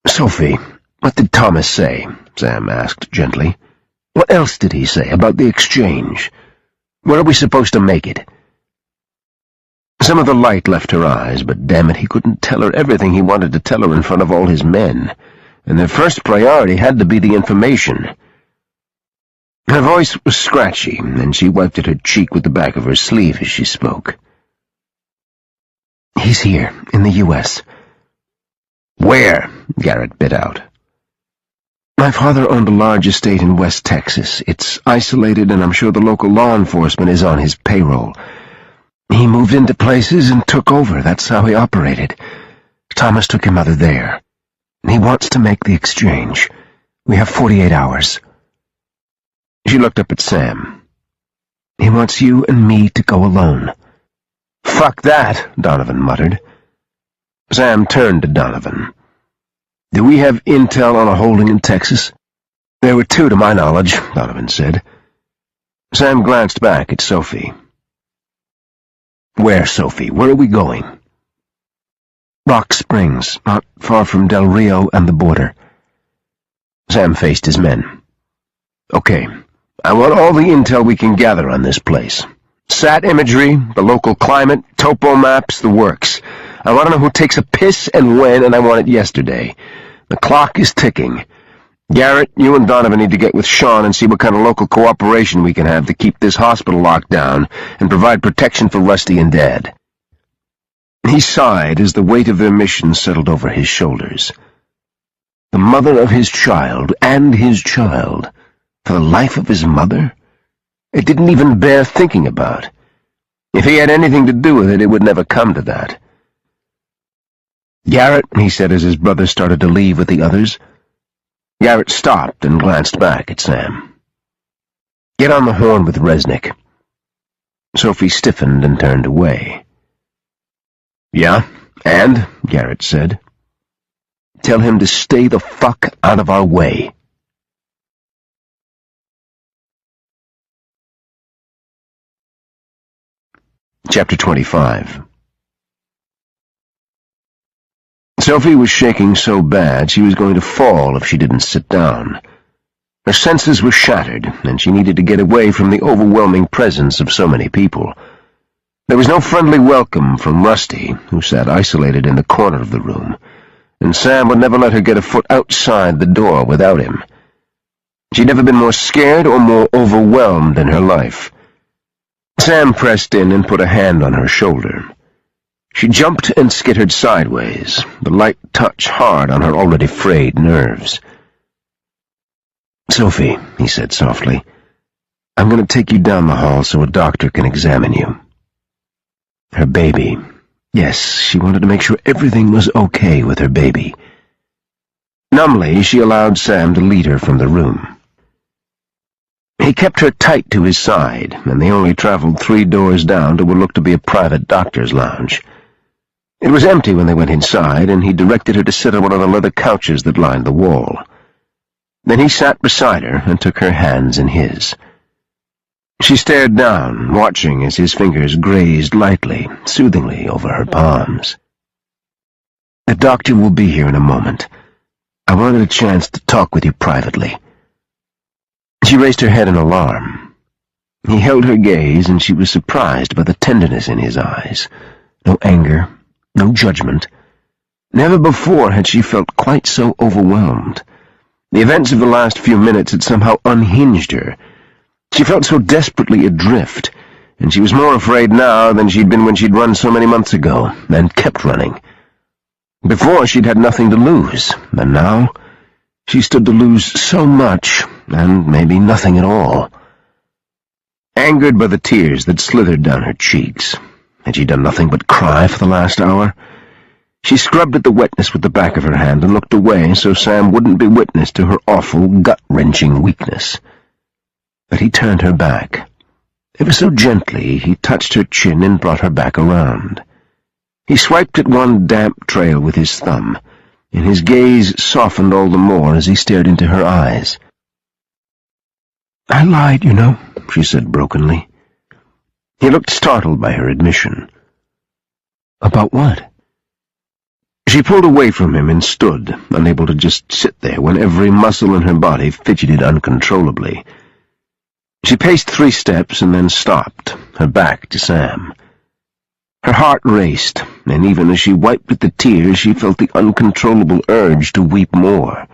"Sophie, what did Thomas say?" Sam asked gently. "What else did he say about the exchange? What are we supposed to make it?" Some of the light left her eyes, but damn it, he couldn't tell her everything he wanted to tell her in front of all his men, and their first priority had to be the information. Her voice was scratchy, and she wiped at her cheek with the back of her sleeve as she spoke. "He's here, in the U.S. "Where?" Garrett bit out. "My father owned a large estate in West Texas. It's isolated, and I'm sure the local law enforcement is on his payroll. He moved into places and took over. That's how he operated. Thomas took your mother there. He wants to make the exchange. We have 48 hours. She looked up at Sam. "He wants you and me to go alone." "Fuck that," Donovan muttered. Sam turned to Donovan. "Do we have intel on a holding in Texas?" "There were 2 to my knowledge," Donovan said. Sam glanced back at Sophie. "Where, Sophie? Where are we going?" "Rock Springs, not far from Del Rio and the border." Sam faced his men. "Okay, I want all the intel we can gather on this place. Sat imagery, the local climate, topo maps, the works. I want to know who takes a piss and when, and I want it yesterday. The clock is ticking. Garrett, you and Donovan need to get with Sean and see what kind of local cooperation we can have to keep this hospital locked down and provide protection for Rusty and Dad." He sighed as the weight of their mission settled over his shoulders. The mother of his child, and his child, for the life of his mother? It didn't even bear thinking about. If he had anything to do with it, it would never come to that. "Garrett," he said as his brother started to leave with the others. Garrett stopped and glanced back at Sam. "Get on the horn with Resnick." Sophie stiffened and turned away. "Yeah, and?" Garrett said. "Tell him to stay the fuck out of our way." Chapter 25. Sophie was shaking so bad she was going to fall if she didn't sit down. Her senses were shattered, and she needed to get away from the overwhelming presence of so many people. There was no friendly welcome from Rusty, who sat isolated in the corner of the room, and Sam would never let her get a foot outside the door without him. She'd never been more scared or more overwhelmed in her life. Sam pressed in and put a hand on her shoulder. She jumped and skittered sideways, the light touch hard on her already frayed nerves. "Sophie," he said softly, "I'm going to take you down the hall so a doctor can examine you." Her baby. Yes, she wanted to make sure everything was okay with her baby. Numbly, she allowed Sam to lead her from the room. He kept her tight to his side, and they only traveled 3 doors down to what looked to be a private doctor's lounge. It was empty when they went inside, and he directed her to sit on one of the leather couches that lined the wall. Then he sat beside her and took her hands in his. She stared down, watching as his fingers grazed lightly, soothingly over her palms. "The doctor will be here in a moment. I wanted a chance to talk with you privately." She raised her head in alarm. He held her gaze, and she was surprised by the tenderness in his eyes. No anger, no judgment. Never before had she felt quite so overwhelmed. The events of the last few minutes had somehow unhinged her. She felt so desperately adrift,
and she was more afraid now than she'd been when she'd run so many months ago, and kept running. Before, she'd had nothing to lose, and now she stood to lose so much, and maybe nothing at all. Angered by the tears that slithered down her cheeks, had she done nothing but cry for the last hour? She scrubbed at the wetness with the back of her hand and looked away so Sam wouldn't be witness to her awful, gut-wrenching weakness. But he turned her back. Ever so gently, he touched her chin and brought her back around. He swiped at one damp trail with his thumb, and his gaze softened all the more as he stared into her eyes. "I lied, you know," she said brokenly. He looked startled by her admission. "About what?" She pulled away from him and stood, unable to just sit there when every muscle in her body fidgeted uncontrollably. She paced 3 steps and then stopped, her back to Sam. Her heart raced, and even as she wiped at the tears, she felt the uncontrollable urge to weep more.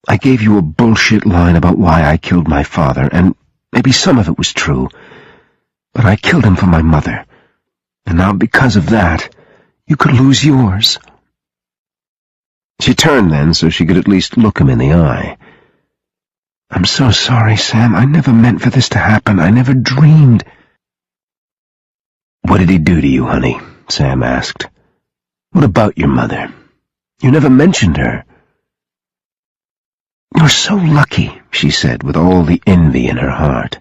"I gave you a bullshit line about why I killed my father, and maybe some of it was true, but I killed him for my mother, and now because of that, you could lose yours." She turned then so she could at least look him in the eye. "I'm so sorry, Sam. I never meant for this to happen. I never dreamed." "What did he do to you, honey?" Sam asked. "What about your mother? You never mentioned her." "You're so lucky," she said, with all the envy in her heart.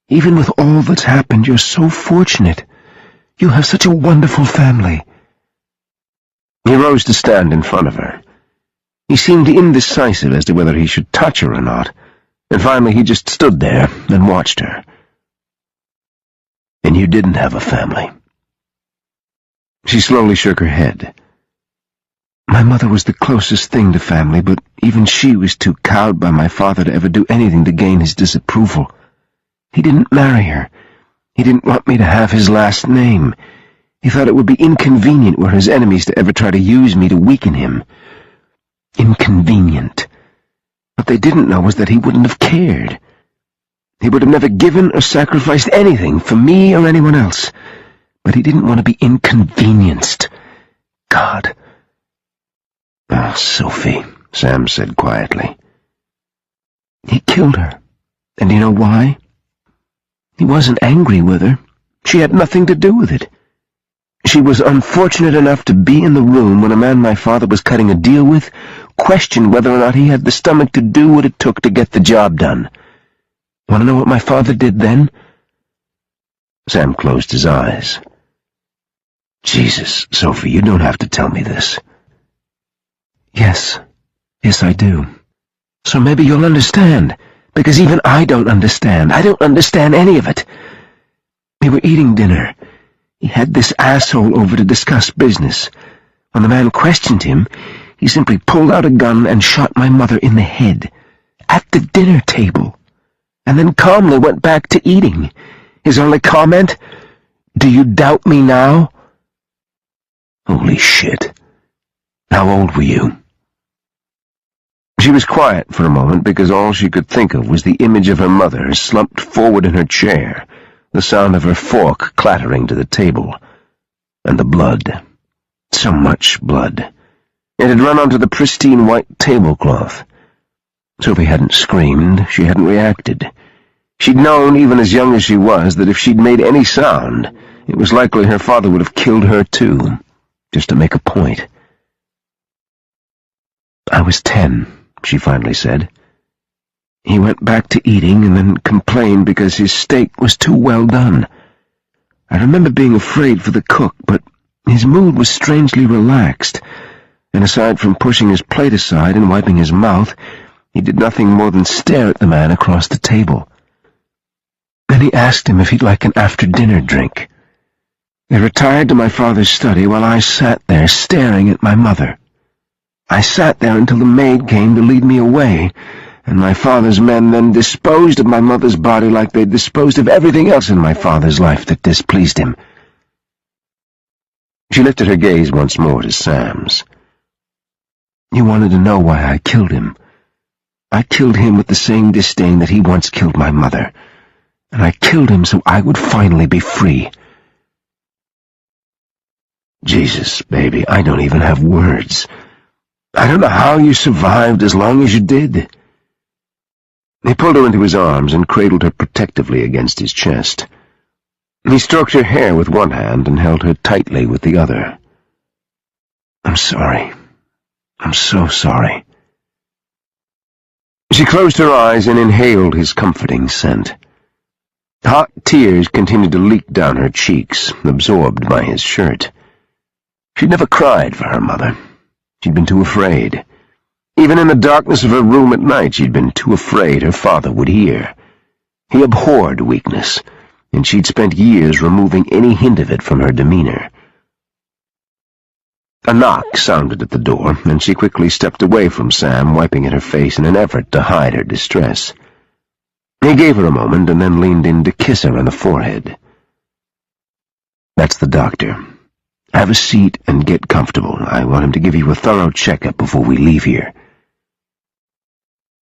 "Even with all that's happened, you're so fortunate. You have such a wonderful family." He rose to stand in front of her. He seemed indecisive as to whether he should touch her or not, and finally he just stood there and watched her. "And you didn't have a family?" She slowly shook her head. "My mother was the closest thing to family, but even she was too cowed by my father to ever do anything to gain his disapproval. He didn't marry her. He didn't want me to have his last name. He thought it would be inconvenient were his enemies to ever try to use me to weaken him. Inconvenient. What they didn't know was that he wouldn't have cared. He would have never given or sacrificed anything for me or anyone else, but he didn't want to be inconvenienced. God." "Oh, Sophie," Sam said quietly. "He killed her. And you know why? He wasn't angry with her. She had nothing to do with it. She was unfortunate enough to be in the room when a man my father was cutting a deal with questioned whether or not he had the stomach to do what it took to get the job done. Want to know what my father did then?" Sam closed his eyes. "Jesus, Sophie, you don't have to tell me this." Yes, I do. So maybe you'll understand, because even I don't understand. I don't understand any of it. We were eating dinner. He had this asshole over to discuss business. When the man questioned him, he simply pulled out a gun and shot my mother in the head, at the dinner table, and then calmly went back to eating. His only comment, "Do you doubt me now?" Holy shit. How old were you? She was quiet for a moment because all she could think of was the image of her mother slumped forward in her chair, the sound of her fork clattering to the table, and the blood. So much blood. It had run onto the pristine white tablecloth. Sophie hadn't screamed, she hadn't reacted. She'd known, even as young as she was, that if she'd made any sound, it was likely her father would have killed her too, just to make a point. "I was 10, she finally said. He went back to eating and then complained because his steak was too well done. I remember being afraid for the cook, but his mood was strangely relaxed, and aside from pushing his plate aside and wiping his mouth, he did nothing more than stare at the man across the table. Then he asked him if he'd like an after-dinner drink. They retired to my father's study while I sat there staring at my mother. I sat there until the maid came to lead me away, and my father's men then disposed of my mother's body like they'd disposed of everything else in my father's life that displeased him." She lifted her gaze once more to Sam's. "You wanted to know why I killed him. I killed him with the same disdain that he once killed my mother.
and I killed him so I would finally be free. Jesus, baby, I don't even have words. I don't know how you survived as long as you did." He pulled her into his arms and cradled her protectively against his chest. He stroked her hair with one hand and held her tightly with the other. "I'm sorry. I'm so sorry." She closed her eyes and inhaled his comforting scent. Hot tears continued to leak down her cheeks, absorbed by his shirt. She'd never cried for her mother. She'd been too afraid. Even in the darkness of her room at night, she'd been too afraid her father would hear. He abhorred weakness, and she'd spent years removing any hint of it from her demeanor. A knock sounded at the door, and she quickly stepped away from Sam, wiping at her face in an effort to hide her distress. He gave her a moment and then leaned in to kiss her on the forehead. "That's the doctor. Have a seat and get comfortable. I want him to give you a thorough checkup before we leave here."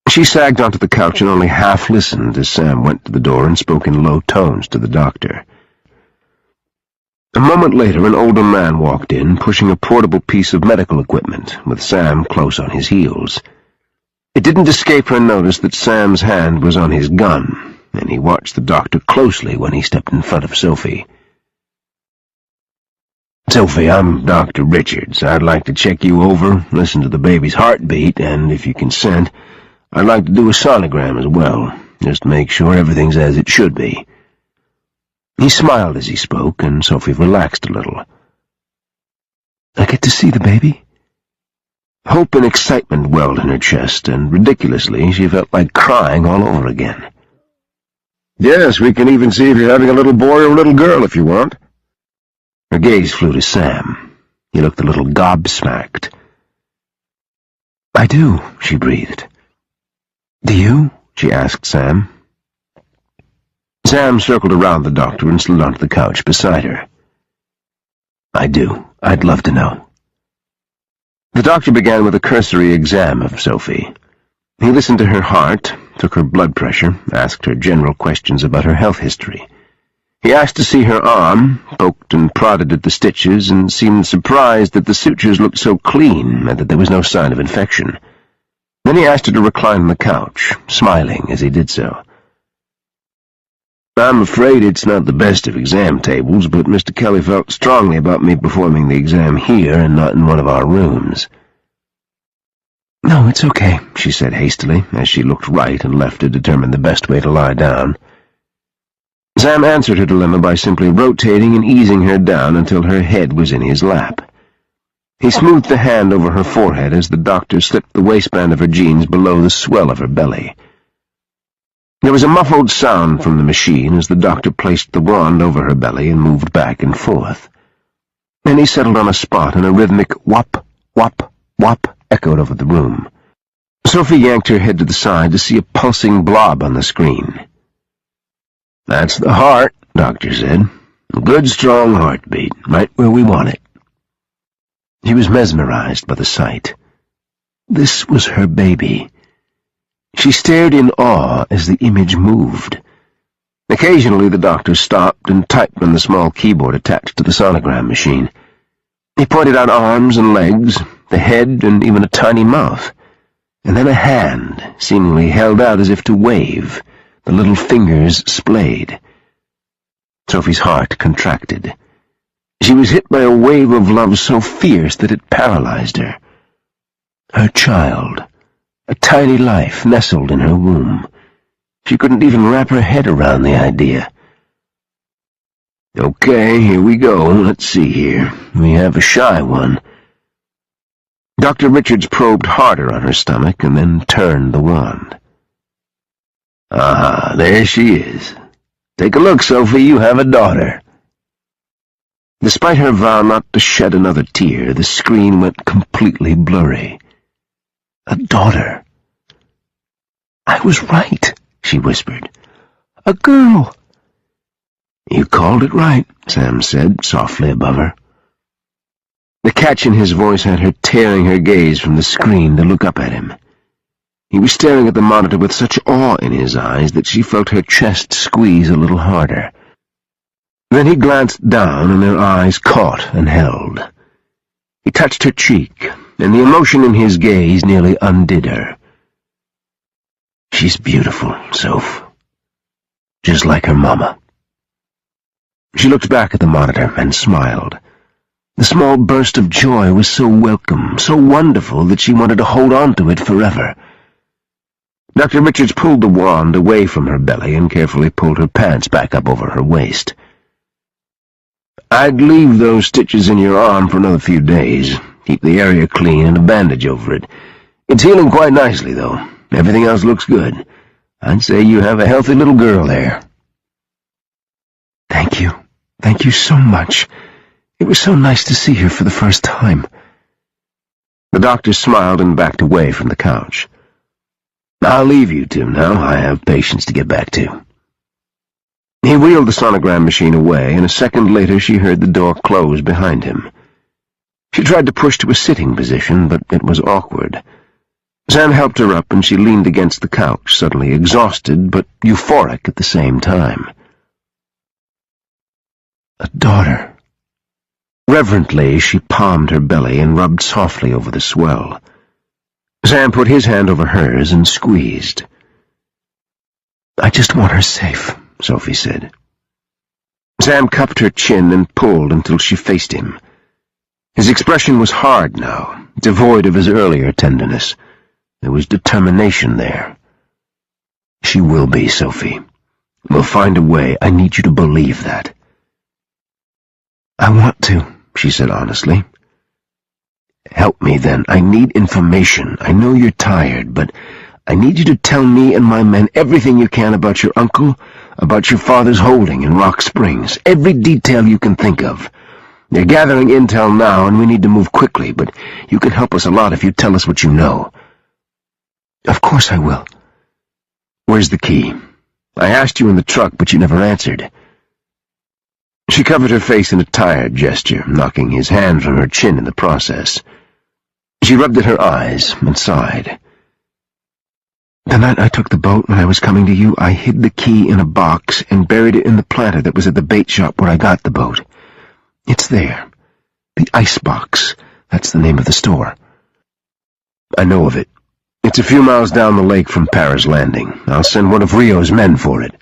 She sagged onto the couch and only half listened as Sam went to the door and spoke in low tones to the doctor. A moment later, an older man walked in, pushing a portable piece of medical equipment, with Sam close on his heels. It didn't escape her notice that Sam's hand was on his gun, and he watched the doctor closely when he stepped in front of Sophie. "Sophie, I'm Dr. Richards. I'd like to check you over, listen to the baby's heartbeat, and, if you consent, I'd like to do a sonogram as well, just to make sure everything's as it should be." He smiled as he spoke, and Sophie relaxed a little. "I get to see the baby?" Hope and excitement welled in her chest, and ridiculously she felt like crying all over again. "Yes, we can even see if you're having a little boy or a little girl if you want." Her gaze flew to Sam. He looked a little gobsmacked. "I do," she breathed. "Do you?" she asked Sam. Sam circled around the doctor and slid onto the couch beside her. "I do. I'd love to know." The doctor began with a cursory exam of Sophie. He listened to her heart, took her blood pressure, asked her general questions about her health history. He asked to see her arm, poked and prodded at the stitches, and seemed surprised that the sutures looked so clean and that there was no sign of infection. Then he asked her to recline on the couch, smiling as he did so. "I'm afraid it's not the best of exam tables, but Mr. Kelly felt strongly about me performing the exam here and not in one of our rooms." "No, it's okay," she said hastily, as she looked right and left to determine the best way to lie down. Sam answered her dilemma by simply rotating and easing her down until her head was in his lap. He smoothed the hand over her forehead as the doctor slipped the waistband of her jeans below the swell of her belly. There was a muffled sound from the machine as the doctor placed the wand over her belly and moved back and forth. Then he settled on a spot, and a rhythmic whop, whop, whop echoed over the room. Sophie yanked her head to the side to see a pulsing blob on the screen. "That's the heart," doctor said. "A good, strong heartbeat, right where we want it." She was mesmerized by the sight. This was her baby. She stared in awe as the image moved. Occasionally the doctor stopped and typed on the small keyboard attached to the sonogram machine. He pointed out arms and legs, the head, and even a tiny mouth. And then a hand, seemingly held out as if to wave, the little fingers splayed. Sophie's heart contracted. She was hit by a wave of love so fierce that it paralyzed her. Her child, a tiny life nestled in her womb. She couldn't even wrap her head around the idea. "Okay, here we go. Let's see here. We have a shy one." Dr. Richards probed harder on her stomach and then turned the wand. "Ah, there she is. Take a look, Sophie. You have a daughter." Despite her vow not to shed another tear, the screen went completely blurry. A daughter. "I was right," she whispered. "A girl." "You called it right," Sam said, softly above her. The catch in his voice had her tearing her gaze from the screen to look up at him. He was staring at the monitor with such awe in his eyes that she felt her chest squeeze a little harder. Then he glanced down, and their eyes caught and held. He touched her cheek, and the emotion in his gaze nearly undid her. "She's beautiful, Soph. Just like her mama." She looked back at the monitor and smiled. The small burst of joy was so welcome, so wonderful, that she wanted to hold on to it forever. Dr. Richards pulled the wand away from her belly and carefully pulled her pants back up over her waist. "I'd leave those stitches in your arm for another few days. Keep the area clean and a bandage over it. It's healing quite nicely, though. Everything else looks good. I'd say you have a healthy little girl there." "Thank you. Thank you so much. It was so nice to see her for the first time." The doctor smiled and backed away from the couch. "I'll leave you two now. I have patients to get back to." He wheeled the sonogram machine away, and a second later she heard the door close behind him. She tried to push to a sitting position, but it was awkward. Sam helped her up, and she leaned against the couch, suddenly exhausted but euphoric at the same time. A daughter. Reverently, she palmed her belly and rubbed softly over the swell. Sam put his hand over hers and squeezed. "I just want her safe," Sophie said. Sam cupped her chin and pulled until she faced him. His expression was hard now, devoid of his earlier tenderness. There was determination there. "She will be, Sophie. We'll find a way. I need you to believe that." "I want to," she said honestly. "Help me, then. I need information. I know you're tired, but I need you to tell me and my men everything you can about your uncle, about your father's holding in Rock Springs, every detail you can think of. They're gathering intel now, and we need to move quickly, but you can help us a lot if you tell us what you know." "Of course I will." "Where's the key? I asked you in the truck, but you never answered." She covered her face in a tired gesture, knocking his hand from her chin in the process. She rubbed at her eyes and sighed. "The night I took the boat when I was coming to you, I hid the key in a box and buried it in the planter that was at the bait shop where I got the boat. It's there. The ice box. That's the name of the store." "I know of it. It's a few miles down the lake from Paris Landing. I'll send one of Rio's men for it."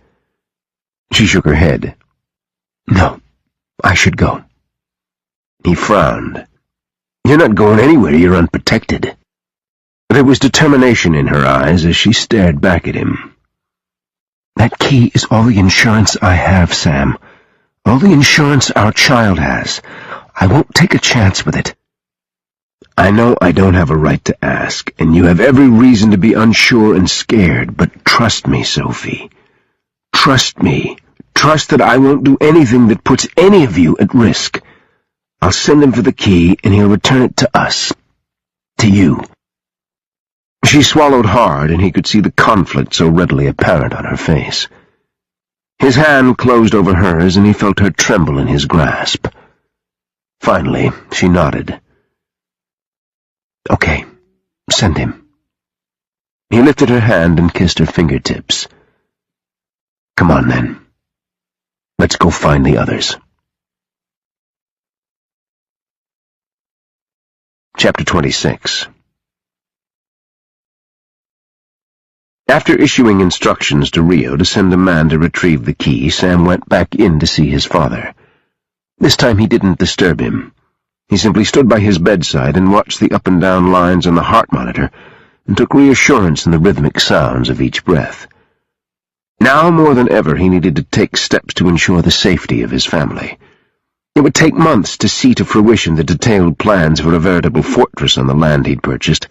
She shook her head. "No, I should go." He frowned. "You're not going anywhere. You're unprotected." There was determination in her eyes as she stared back at him. "That key is all the insurance I have, Sam. All the insurance our child has. I won't take a chance with it." "I know I don't have a right to ask, and you have every reason to be unsure and scared, but trust me, Sophie. Trust me. Trust that I won't do anything that puts any of you at risk. I'll send him for the key, and he'll return it to us. To you." She swallowed hard, and he could see the conflict so readily apparent on her face. His hand closed over hers, and he felt her tremble in his grasp. Finally, she nodded. "Okay, send him." He lifted her hand and kissed her fingertips. "Come on, then. Let's go find the others." Chapter 26. After issuing instructions to Rio to send a man to retrieve the key, Sam went back in to see his father. This time he didn't disturb him. He simply stood by his bedside and watched the up and down lines on the heart monitor and took reassurance in the rhythmic sounds of each breath. Now more than ever he needed to take steps to ensure the safety of his family. It would take months to see to fruition the detailed plans for a veritable fortress on the land he'd purchased,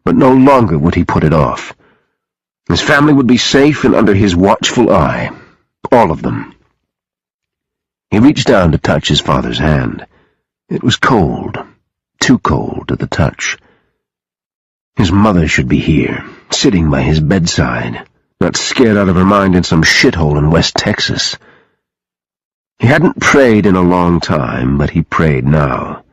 but no longer would he put it off. His family would be safe and under his watchful eye. All of them. He reached down to touch his father's hand. It was cold, too cold to the touch. His mother should be here, sitting by his bedside, not scared out of her mind in some shithole in West Texas. He hadn't prayed in a long time, but he prayed now.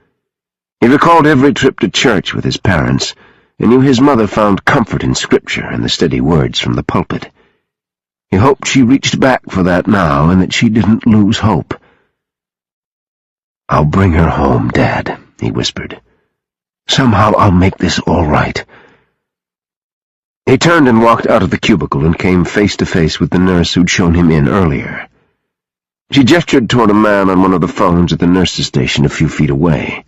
He recalled every trip to church with his parents, and knew his mother found comfort in Scripture and the steady words from the pulpit. He hoped she reached back for that now and that she didn't lose hope. "I'll bring her home, Dad," he whispered. "Somehow I'll make this all right." He turned and walked out of the cubicle and came face to face with the nurse who'd shown him in earlier. She gestured toward a man on one of the phones at the nurse's station a few feet away.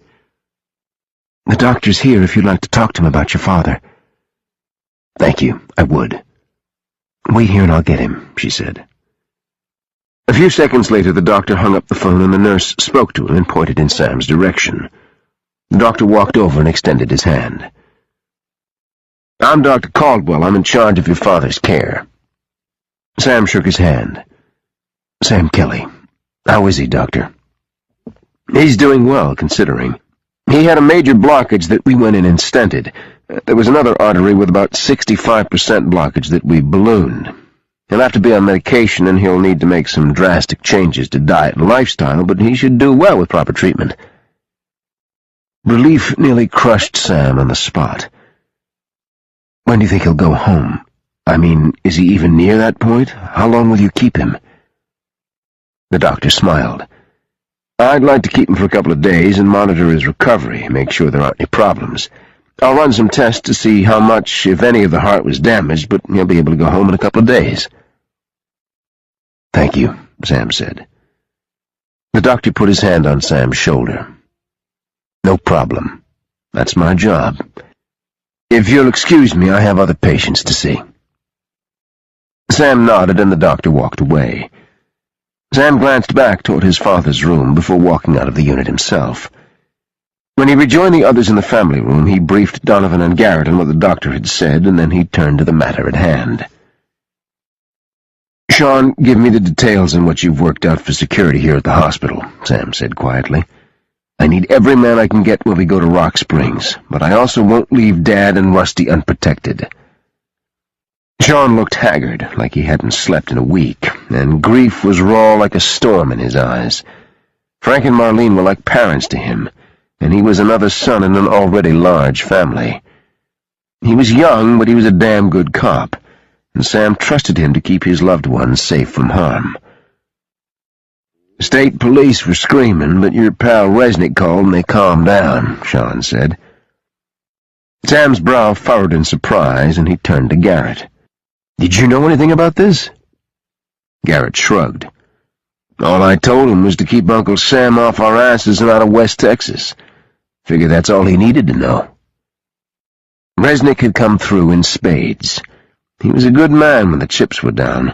"The doctor's here if you'd like to talk to him about your father." "Thank you, I would." "Wait here and I'll get him," she said. A few seconds later the doctor hung up the phone and the nurse spoke to him and pointed in Sam's direction. The doctor walked over and extended his hand. "I'm Dr. Caldwell. I'm in charge of your father's care." Sam shook his hand. "Sam Kelly. How is he, Doctor?" "He's doing well, considering. He had a major blockage that we went in and stented. There was another artery with about 65% blockage that we ballooned. He'll have to be on medication, and he'll need to make some drastic changes to diet and lifestyle, but he should do well with proper treatment." Relief nearly crushed Sam on the spot. "When do you think he'll go home? I mean, is he even near that point? How long will you keep him?" The doctor smiled. "I'd like to keep him for a couple of days and monitor his recovery, make sure there aren't any problems. I'll run some tests to see how much, if any, of the heart was damaged, but he'll be able to go home in a couple of days." "Thank you," Sam said. The doctor put his hand on Sam's shoulder. "No problem. That's my job. If you'll excuse me, I have other patients to see." Sam nodded and the doctor walked away. Sam glanced back toward his father's room before walking out of the unit himself. When he rejoined the others in the family room, he briefed Donovan and Garrett on what the doctor had said, and then he turned to the matter at hand. "Sean, give me the details on what you've worked out for security here at the hospital," Sam said quietly. "I need every man I can get when we go to Rock Springs, but I also won't leave Dad and Rusty unprotected." Sean looked haggard, like he hadn't slept in a week, and grief was raw like a storm in his eyes. Frank and Marlene were like parents to him, and he was another son in an already large family. He was young, but he was a damn good cop, and Sam trusted him to keep his loved ones safe from harm. "State police were screaming, but your pal Resnick called and they calmed down," Sean said. Sam's brow furrowed in surprise, and he turned to Garrett. "Did you know anything about this?" Garrett shrugged. "All I told him was to keep Uncle Sam off our asses and out of West Texas. Figure that's all he needed to know." Resnick had come through in spades. He was a good man when the chips were down.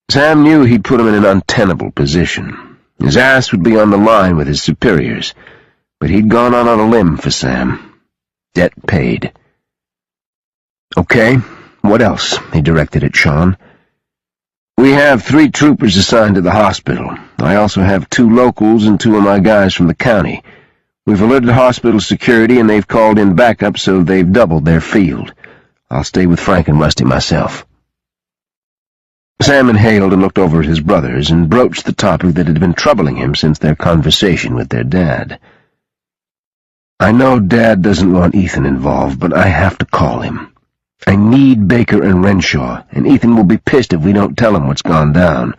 Sam knew he'd put him in an untenable position. His ass would be on the line with his superiors, but he'd gone on a limb for Sam. Debt paid. "Okay, what else?" he directed at Sean. "We have 3 troopers assigned to the hospital. I also have 2 locals and 2 of my guys from the county. We've alerted hospital security, and they've called in backup, so they've doubled their field. I'll stay with Frank and Rusty myself." Sam inhaled and looked over at his brothers and broached the topic that had been troubling him since their conversation with their dad. "I know Dad doesn't want Ethan involved, but I have to call him. I need Baker and Renshaw, and Ethan will be pissed if we don't tell him what's gone down.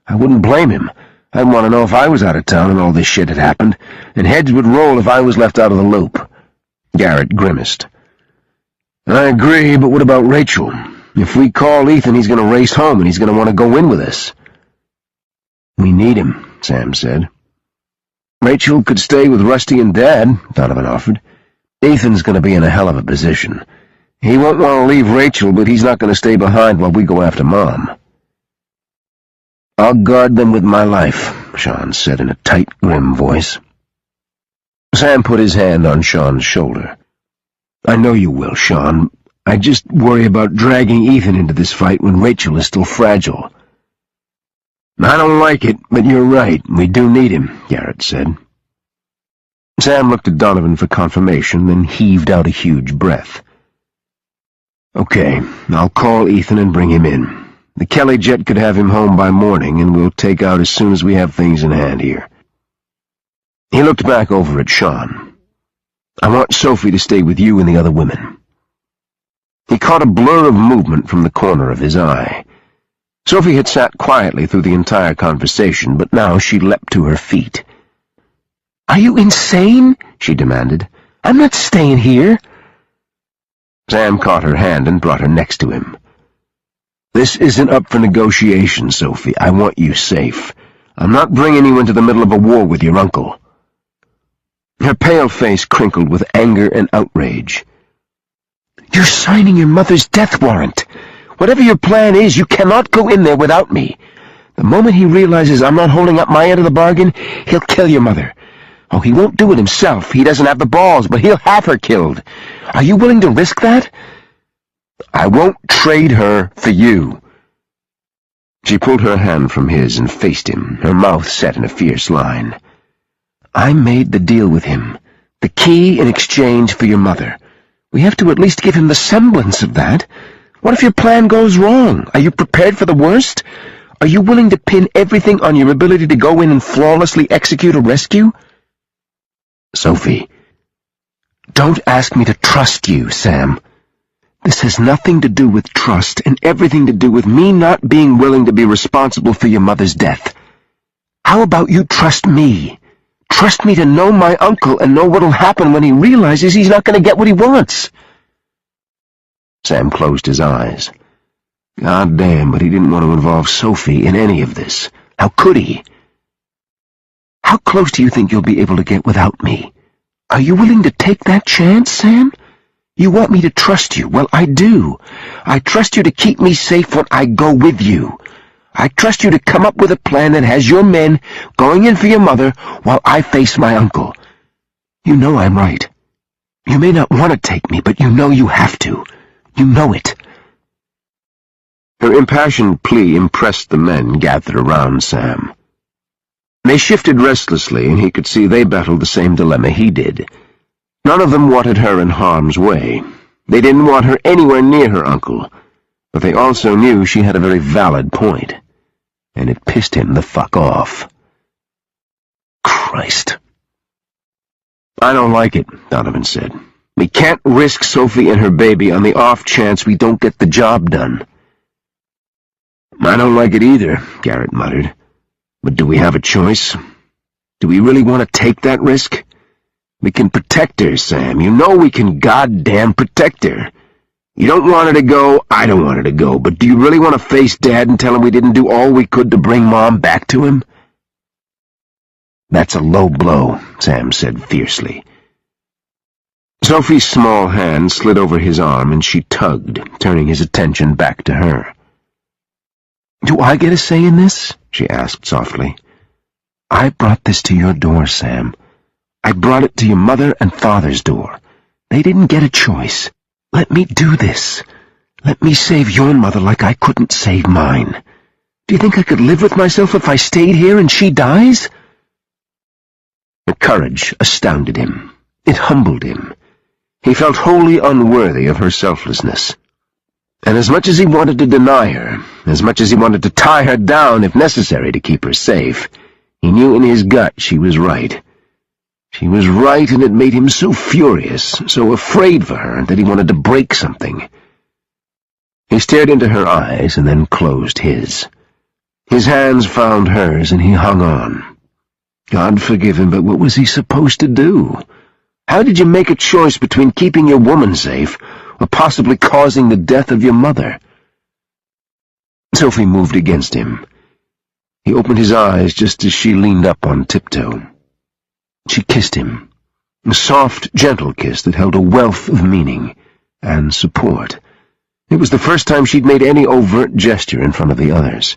I wouldn't blame him. I'd want to know if I was out of town and all this shit had happened, and heads would roll if I was left out of the loop." Garrett grimaced. "I agree, but what about Rachel? If we call Ethan, he's going to race home, and he's going to want to go in with us." "We need him," Sam said. "Rachel could stay with Rusty and Dad," Donovan offered. "Ethan's going to be in a hell of a position. He won't want to leave Rachel, but he's not going to stay behind while we go after Mom." "I'll guard them with my life," Sean said in a tight, grim voice. Sam put his hand on Sean's shoulder. "I know you will, Sean. I just worry about dragging Ethan into this fight when Rachel is still fragile." "I don't like it, but you're right. We do need him," Garrett said. Sam looked at Donovan for confirmation, then heaved out a huge breath. "Okay, I'll call Ethan and bring him in. The Kelly jet could have him home by morning, and we'll take out as soon as we have things in hand here." He looked back over at Sean. "I want Sophie to stay with you and the other women. He caught a blur of movement from the corner of his eye. Sophie had sat quietly through the entire conversation, but now she leapt to her feet. "Are you insane?" she demanded. "I'm not staying here." Sam caught her hand and brought her next to him. "This isn't up for negotiation, Sophie. I want you safe. I'm not bringing you into the middle of a war with your uncle." Her pale face crinkled with anger and outrage. "You're signing your mother's death warrant. Whatever your plan is, you cannot go in there without me. The moment he realizes I'm not holding up my end of the bargain, he'll kill your mother. Oh, he won't do it himself. He doesn't have the balls, but he'll have her killed. Are you willing to risk that?" "I won't trade her for you." She pulled her hand from his and faced him, her mouth set in a fierce line. "I made the deal with him. The key in exchange for your mother. We have to at least give him the semblance of that. What if your plan goes wrong? Are you prepared for the worst? Are you willing to pin everything on your ability to go in and flawlessly execute a rescue?" "Sophie, don't ask me to trust you, Sam. This has nothing to do with trust and everything to do with me not being willing to be responsible for your mother's death. How about you trust me? Trust me to know my uncle and know what'll happen when he realizes he's not going to get what he wants." Sam closed his eyes. God damn, but he didn't want to involve Sophie in any of this. How could he? "How close do you think you'll be able to get without me? Are you willing to take that chance, Sam? You want me to trust you. Well, I do. I trust you to keep me safe when I go with you. I trust you to come up with a plan that has your men going in for your mother while I face my uncle. You know I'm right. You may not want to take me, but you know you have to. You know it." Her impassioned plea impressed the men gathered around Sam. They shifted restlessly, and he could see they battled the same dilemma he did. None of them wanted her in harm's way. They didn't want her anywhere near her uncle, but they also knew she had a very valid point, and it pissed him the fuck off. Christ. "I don't like it," Donovan said. "We can't risk Sophie and her baby on the off chance we don't get the job done." "I don't like it either," Garrett muttered. "But do we have a choice? Do we really want to take that risk? We can protect her, Sam. You know we can goddamn protect her. You don't want her to go, I don't want her to go, but do you really want to face Dad and tell him we didn't do all we could to bring Mom back to him?" "That's a low blow," Sam said fiercely. Sophie's small hand slid over his arm and she tugged, turning his attention back to her. "Do I get a say in this?" she asked softly. "I brought this to your door, Sam. I brought it to your mother and father's door. They didn't get a choice. Let me do this. Let me save your mother like I couldn't save mine. Do you think I could live with myself if I stayed here and she dies?" Her courage astounded him. It humbled him. He felt wholly unworthy of her selflessness. And as much as he wanted to deny her, as much as he wanted to tie her down if necessary to keep her safe, he knew in his gut she was right. She was right, and it made him so furious, so afraid for her, that he wanted to break something. He stared into her eyes and then closed his. His hands found hers, and he hung on. God forgive him, but what was he supposed to do? How did you make a choice between keeping your woman safe or possibly causing the death of your mother? Sophie moved against him. He opened his eyes just as she leaned up on tiptoe. She kissed him, a soft, gentle kiss that held a wealth of meaning and support. It was the first time she'd made any overt gesture in front of the others.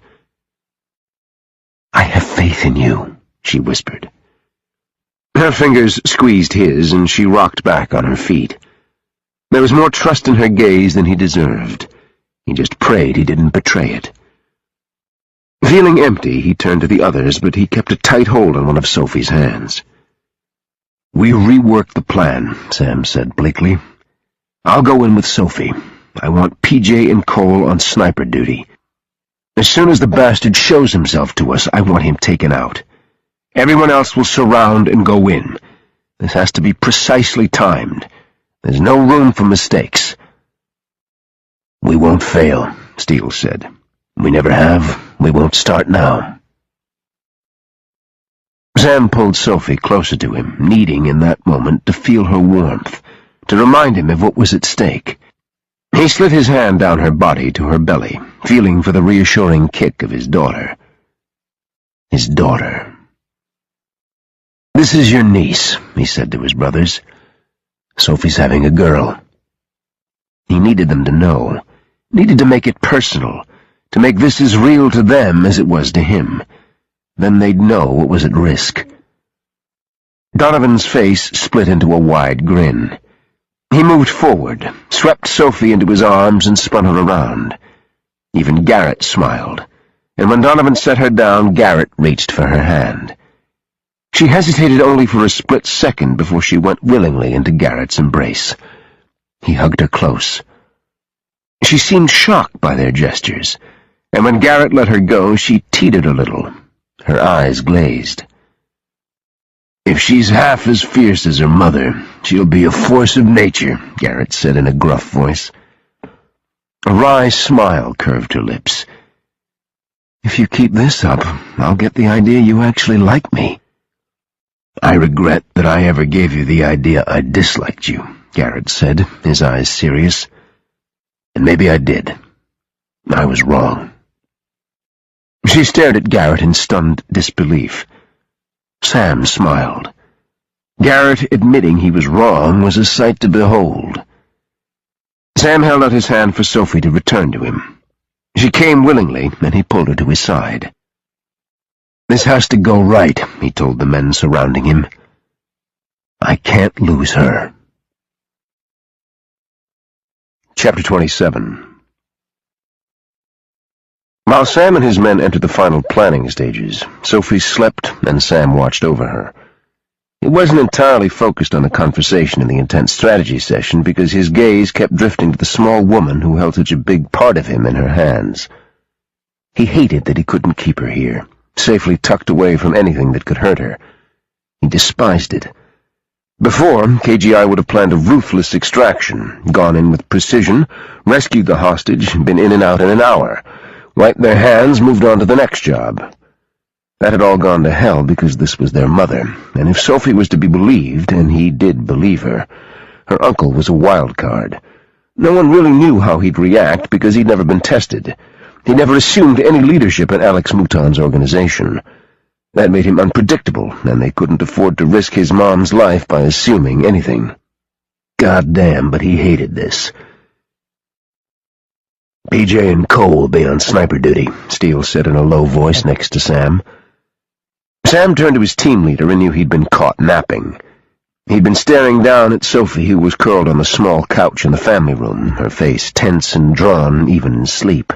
"I have faith in you," she whispered. Her fingers squeezed his, and she rocked back on her feet. There was more trust in her gaze than he deserved. He just prayed he didn't betray it. Feeling empty, he turned to the others, but he kept a tight hold on one of Sophie's hands. "We reworked the plan," Sam said bleakly. "I'll go in with Sophie. I want PJ and Cole on sniper duty. As soon as the bastard shows himself to us, I want him taken out. Everyone else will surround and go in. This has to be precisely timed. There's no room for mistakes." "We won't fail," Steele said. "We never have. We won't start now." Sam pulled Sophie closer to him, needing in that moment to feel her warmth, to remind him of what was at stake. He slid his hand down her body to her belly, feeling for the reassuring kick of his daughter. His daughter. "This is your niece," he said to his brothers. "Sophie's having a girl." He needed them to know, needed to make it personal, to make this as real to them as it was to him. Then they'd know what was at risk. Donovan's face split into a wide grin. He moved forward, swept Sophie into his arms, and spun her around. Even Garrett smiled, and when Donovan set her down, Garrett reached for her hand. She hesitated only for a split second before she went willingly into Garrett's embrace. He hugged her close. She seemed shocked by their gestures, and when Garrett let her go, she teetered a little. Her eyes glazed. "If she's half as fierce as her mother, she'll be a force of nature," Garrett said in a gruff voice. A wry smile curved her lips. "If you keep this up, I'll get the idea you actually like me." "I regret that I ever gave you the idea I disliked you," Garrett said, his eyes serious. "And maybe I did. I was wrong." She stared at Garrett in stunned disbelief. Sam smiled. Garrett admitting he was wrong was a sight to behold. Sam held out his hand for Sophie to return to him. She came willingly, and he pulled her to his side. "This has to go right," he told the men surrounding him. "I can't lose her." Chapter 27. While Sam and his men entered the final planning stages, Sophie slept and Sam watched over her. He wasn't entirely focused on the conversation in the intense strategy session because his gaze kept drifting to the small woman who held such a big part of him in her hands. He hated that he couldn't keep her here, safely tucked away from anything that could hurt her. He despised it. Before, KGI would have planned a ruthless extraction, gone in with precision, rescued the hostage, been in and out in an hour, wiped their hands, moved on to the next job. That had all gone to hell because this was their mother, and if Sophie was to be believed, and he did believe her uncle was a wild card. No one really knew how he'd react because he'd never been tested. He'd never assumed any leadership in Alex Mouton's organization. That made him unpredictable, and they couldn't afford to risk his mom's life by assuming anything. Goddamn, but he hated this. "PJ and Cole will be on sniper duty," Steele said in a low voice next to Sam. Sam turned to his team leader and knew he'd been caught napping. He'd been staring down at Sophie, who was curled on the small couch in the family room, her face tense and drawn even in sleep.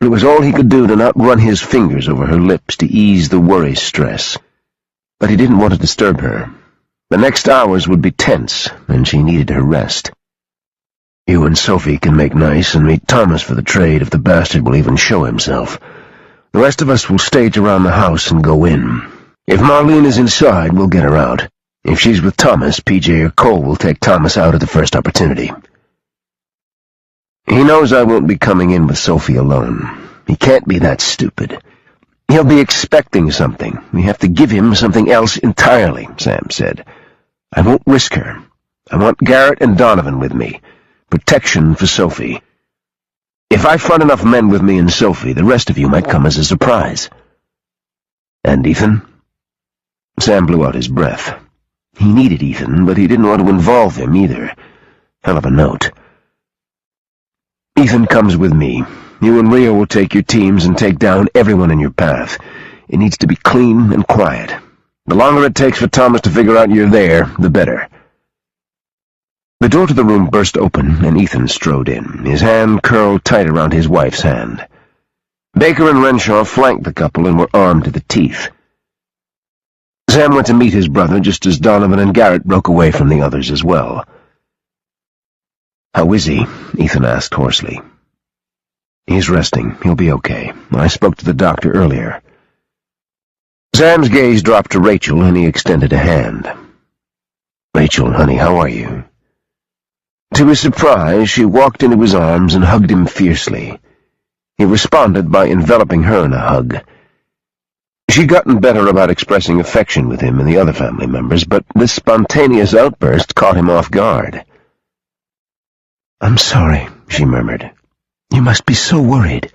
It was all he could do to not run his fingers over her lips to ease the worry stress. But he didn't want to disturb her. The next hours would be tense, and she needed her rest. "You and Sophie can make nice and meet Thomas for the trade if the bastard will even show himself. The rest of us will stage around the house and go in. If Marlene is inside, we'll get her out. If she's with Thomas, PJ or Cole will take Thomas out at the first opportunity." "He knows I won't be coming in with Sophie alone. He can't be that stupid. He'll be expecting something. We have to give him something else entirely," Sam said. "I won't risk her. I want Garrett and Donovan with me. Protection for Sophie. If I find enough men with me and Sophie, the rest of you might come as a surprise." "And Ethan?" Sam blew out his breath. He needed Ethan, but he didn't want to involve him either. Hell of a note. "Ethan comes with me. You and Rio will take your teams and take down everyone in your path. It needs to be clean and quiet. The longer it takes for Thomas to figure out you're there, the better." The door to the room burst open, and Ethan strode in, his hand curled tight around his wife's hand. Baker and Renshaw flanked the couple and were armed to the teeth. Sam went to meet his brother just as Donovan and Garrett broke away from the others as well. "How is he?" Ethan asked hoarsely. "He's resting. He'll be okay. I spoke to the doctor earlier." Sam's gaze dropped to Rachel, and he extended a hand. "Rachel, honey, how are you?" To his surprise, she walked into his arms and hugged him fiercely. He responded by enveloping her in a hug. She'd gotten better about expressing affection with him and the other family members, but this spontaneous outburst caught him off guard. "I'm sorry," she murmured. "You must be so worried."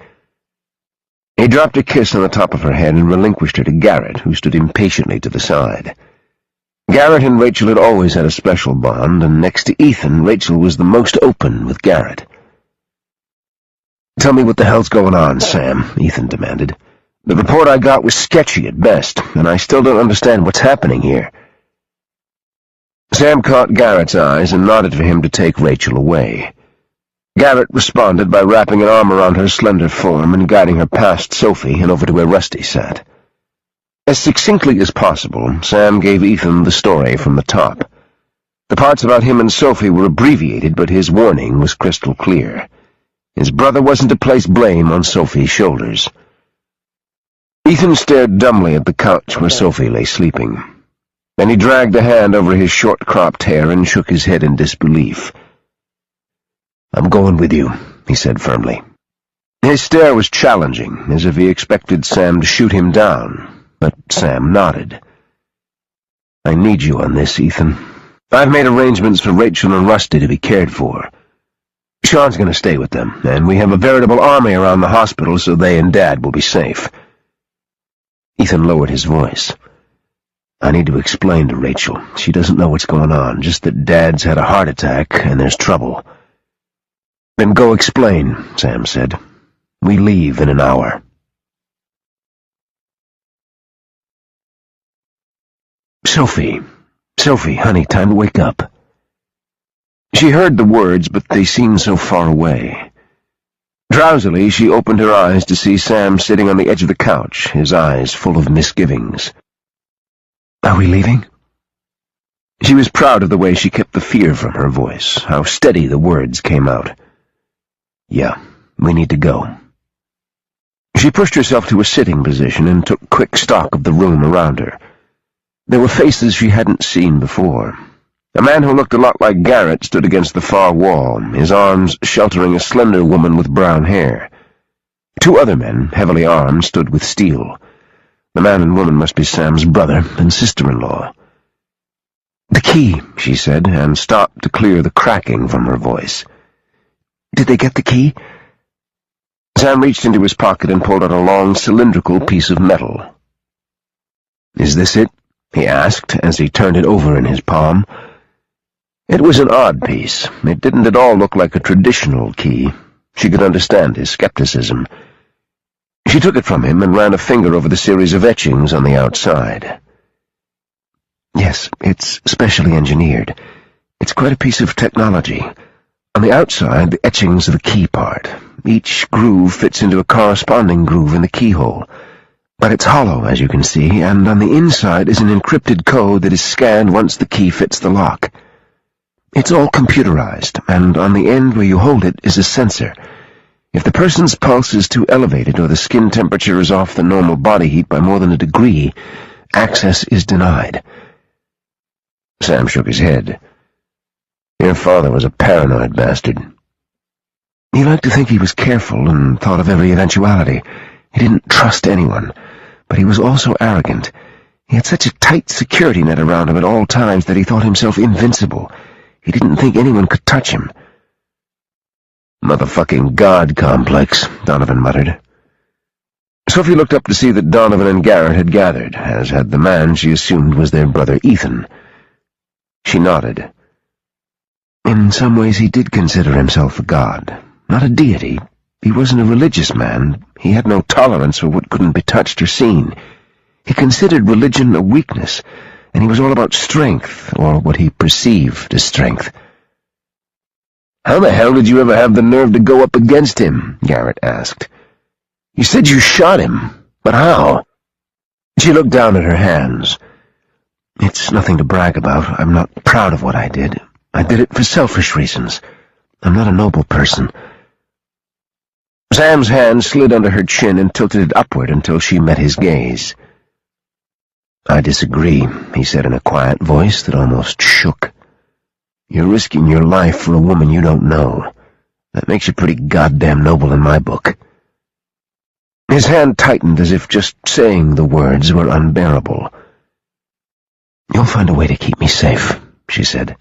He dropped a kiss on the top of her head and relinquished her to Garrett, who stood impatiently to the side. Garrett and Rachel had always had a special bond, and next to Ethan, Rachel was the most open with Garrett. "Tell me what the hell's going on, Sam," Ethan demanded. "The report I got was sketchy at best, and I still don't understand what's happening here." Sam caught Garrett's eyes and nodded for him to take Rachel away. Garrett responded by wrapping an arm around her slender form and guiding her past Sophie and over to where Rusty sat. As succinctly as possible, Sam gave Ethan the story from the top. The parts about him and Sophie were abbreviated, but his warning was crystal clear. His brother wasn't to place blame on Sophie's shoulders. Ethan stared dumbly at the couch where Sophie lay sleeping. Then he dragged a hand over his short-cropped hair and shook his head in disbelief. "I'm going with you," he said firmly. His stare was challenging, as if he expected Sam to shoot him down, but Sam nodded. "I need you on this, Ethan. I've made arrangements for Rachel and Rusty to be cared for. Sean's going to stay with them, and we have a veritable army around the hospital so they and Dad will be safe." Ethan lowered his voice. "I need to explain to Rachel. She doesn't know what's going on, just that Dad's had a heart attack and there's trouble." "Then go explain," Sam said. "We leave in an hour." Sophie, honey, time to wake up." She heard the words, but they seemed so far away. Drowsily, she opened her eyes to see Sam sitting on the edge of the couch, his eyes full of misgivings. "Are we leaving?" She was proud of the way she kept the fear from her voice, how steady the words came out. "Yeah, we need to go." She pushed herself to a sitting position and took quick stock of the room around her. There were faces she hadn't seen before. A man who looked a lot like Garrett stood against the far wall, his arms sheltering a slender woman with brown hair. Two other men, heavily armed, stood with steel. The man and woman must be Sam's brother and sister-in-law. "The key," she said, and stopped to clear the cracking from her voice. "Did they get the key?" Sam reached into his pocket and pulled out a long, cylindrical piece of metal. "Is this it?" he asked, as he turned it over in his palm. It was an odd piece. It didn't at all look like a traditional key. She could understand his skepticism. She took it from him and ran a finger over the series of etchings on the outside. "Yes, it's specially engineered. It's quite a piece of technology. On the outside, the etchings are the key part. Each groove fits into a corresponding groove in the keyhole. But it's hollow, as you can see, and on the inside is an encrypted code that is scanned once the key fits the lock. It's all computerized, and on the end where you hold it is a sensor. If the person's pulse is too elevated or the skin temperature is off the normal body heat by more than a degree, access is denied." Sam shook his head. "Your father was a paranoid bastard." "He liked to think he was careful and thought of every eventuality. He didn't trust anyone, but he was also arrogant. He had such a tight security net around him at all times that he thought himself invincible. He didn't think anyone could touch him." "Motherfucking God complex," Donovan muttered. Sophie looked up to see that Donovan and Garrett had gathered, as had the man she assumed was their brother Ethan. She nodded. "In some ways he did consider himself a god, not a deity. He wasn't a religious man. He had no tolerance for what couldn't be touched or seen. He considered religion a weakness, and he was all about strength, or what he perceived as strength." "How the hell did you ever have the nerve to go up against him?" Garrett asked. "You said you shot him, but how?" She looked down at her hands. "It's nothing to brag about. I'm not proud of what I did. I did it for selfish reasons. I'm not a noble person." Sam's hand slid under her chin and tilted it upward until she met his gaze. "I disagree," he said in a quiet voice that almost shook. You're risking your life for a woman you don't know. That makes you pretty goddamn noble in my book." His hand tightened as if just saying the words were unbearable. "You'll find a way to keep me safe," she said.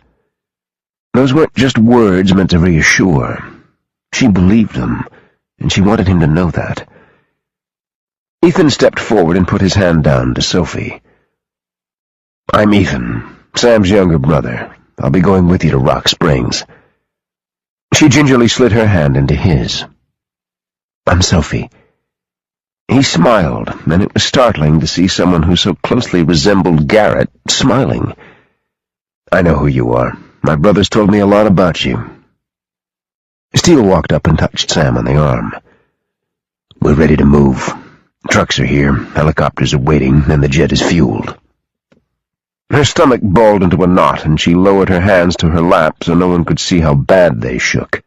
Those weren't just words meant to reassure. She believed them, and she wanted him to know that. Ethan stepped forward and put his hand down to Sophie. "I'm Ethan, Sam's younger brother. I'll be going with you to Rock Springs." She gingerly slid her hand into his. "I'm Sophie." He smiled, and it was startling to see someone who so closely resembled Garrett smiling. "I know who you are. My brother's told me a lot about you." Steele walked up and touched Sam on the arm. "We're ready to move. Trucks are here, helicopters are waiting, and the jet is fueled." Her stomach balled into a knot, and she lowered her hands to her lap so no one could see how bad they shook.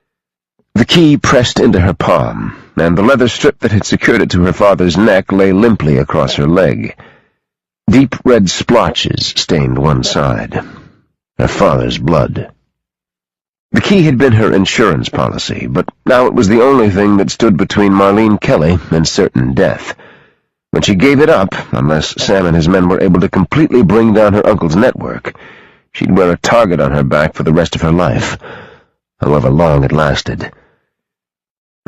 The key pressed into her palm, and the leather strip that had secured it to her father's neck lay limply across her leg. Deep red splotches stained one side. Her father's blood. The key had been her insurance policy, but now it was the only thing that stood between Marlene Kelly and certain death. When she gave it up, unless Sam and his men were able to completely bring down her uncle's network, she'd wear a target on her back for the rest of her life, however long it lasted.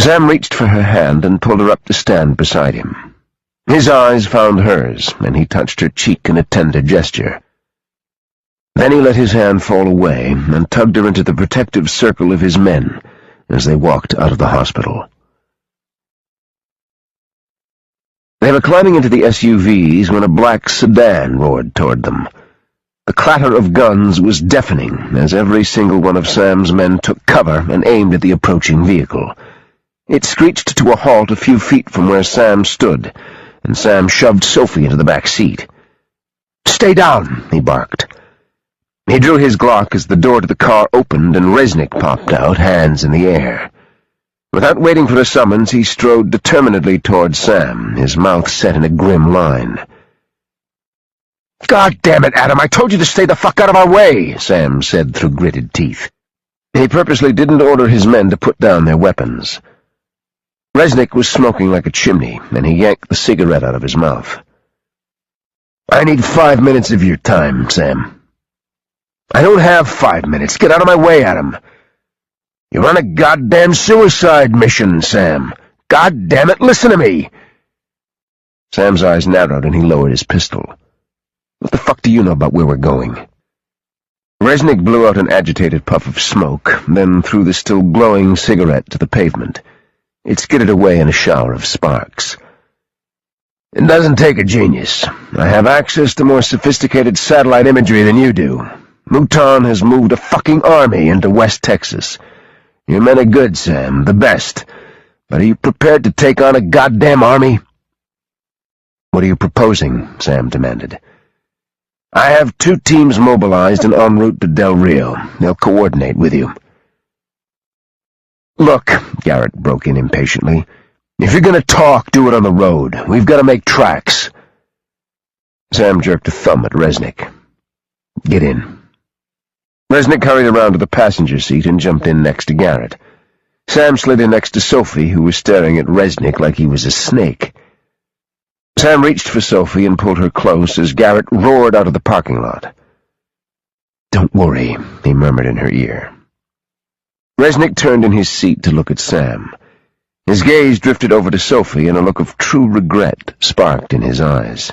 Sam reached for her hand and pulled her up to stand beside him. His eyes found hers, and he touched her cheek in a tender gesture. Then he let his hand fall away and tugged her into the protective circle of his men as they walked out of the hospital. They were climbing into the SUVs when a black sedan roared toward them. The clatter of guns was deafening as every single one of Sam's men took cover and aimed at the approaching vehicle. It screeched to a halt a few feet from where Sam stood, and Sam shoved Sophie into the back seat. "Stay down," he barked. He drew his Glock as the door to the car opened and Resnick popped out, hands in the air. Without waiting for a summons, he strode determinedly toward Sam, his mouth set in a grim line. "God damn it, Adam, I told you to stay the fuck out of our way," Sam said through gritted teeth. He purposely didn't order his men to put down their weapons. Resnick was smoking like a chimney, and he yanked the cigarette out of his mouth. "I need 5 minutes of your time, Sam." "I don't have 5 minutes. Get out of my way, Adam." "You're on a goddamn suicide mission, Sam. God damn it, listen to me!" Sam's eyes narrowed and he lowered his pistol. "What the fuck do you know about where we're going?" Resnick blew out an agitated puff of smoke, then threw the still glowing cigarette to the pavement. It skidded away in a shower of sparks. "It doesn't take a genius. I have access to more sophisticated satellite imagery than you do. Mouton has moved a fucking army into West Texas. Your men are good, Sam, the best. But are you prepared to take on a goddamn army?" "What are you proposing?" Sam demanded. "I have 2 teams mobilized and en route to Del Rio. They'll coordinate with you." "Look," Garrett broke in impatiently, "if you're going to talk, do it on the road. We've got to make tracks." Sam jerked a thumb at Resnick. "Get in." Resnick hurried around to the passenger seat and jumped in next to Garrett. Sam slid in next to Sophie, who was staring at Resnick like he was a snake. Sam reached for Sophie and pulled her close as Garrett roared out of the parking lot. "Don't worry," he murmured in her ear. Resnick turned in his seat to look at Sam. His gaze drifted over to Sophie, and a look of true regret sparked in his eyes.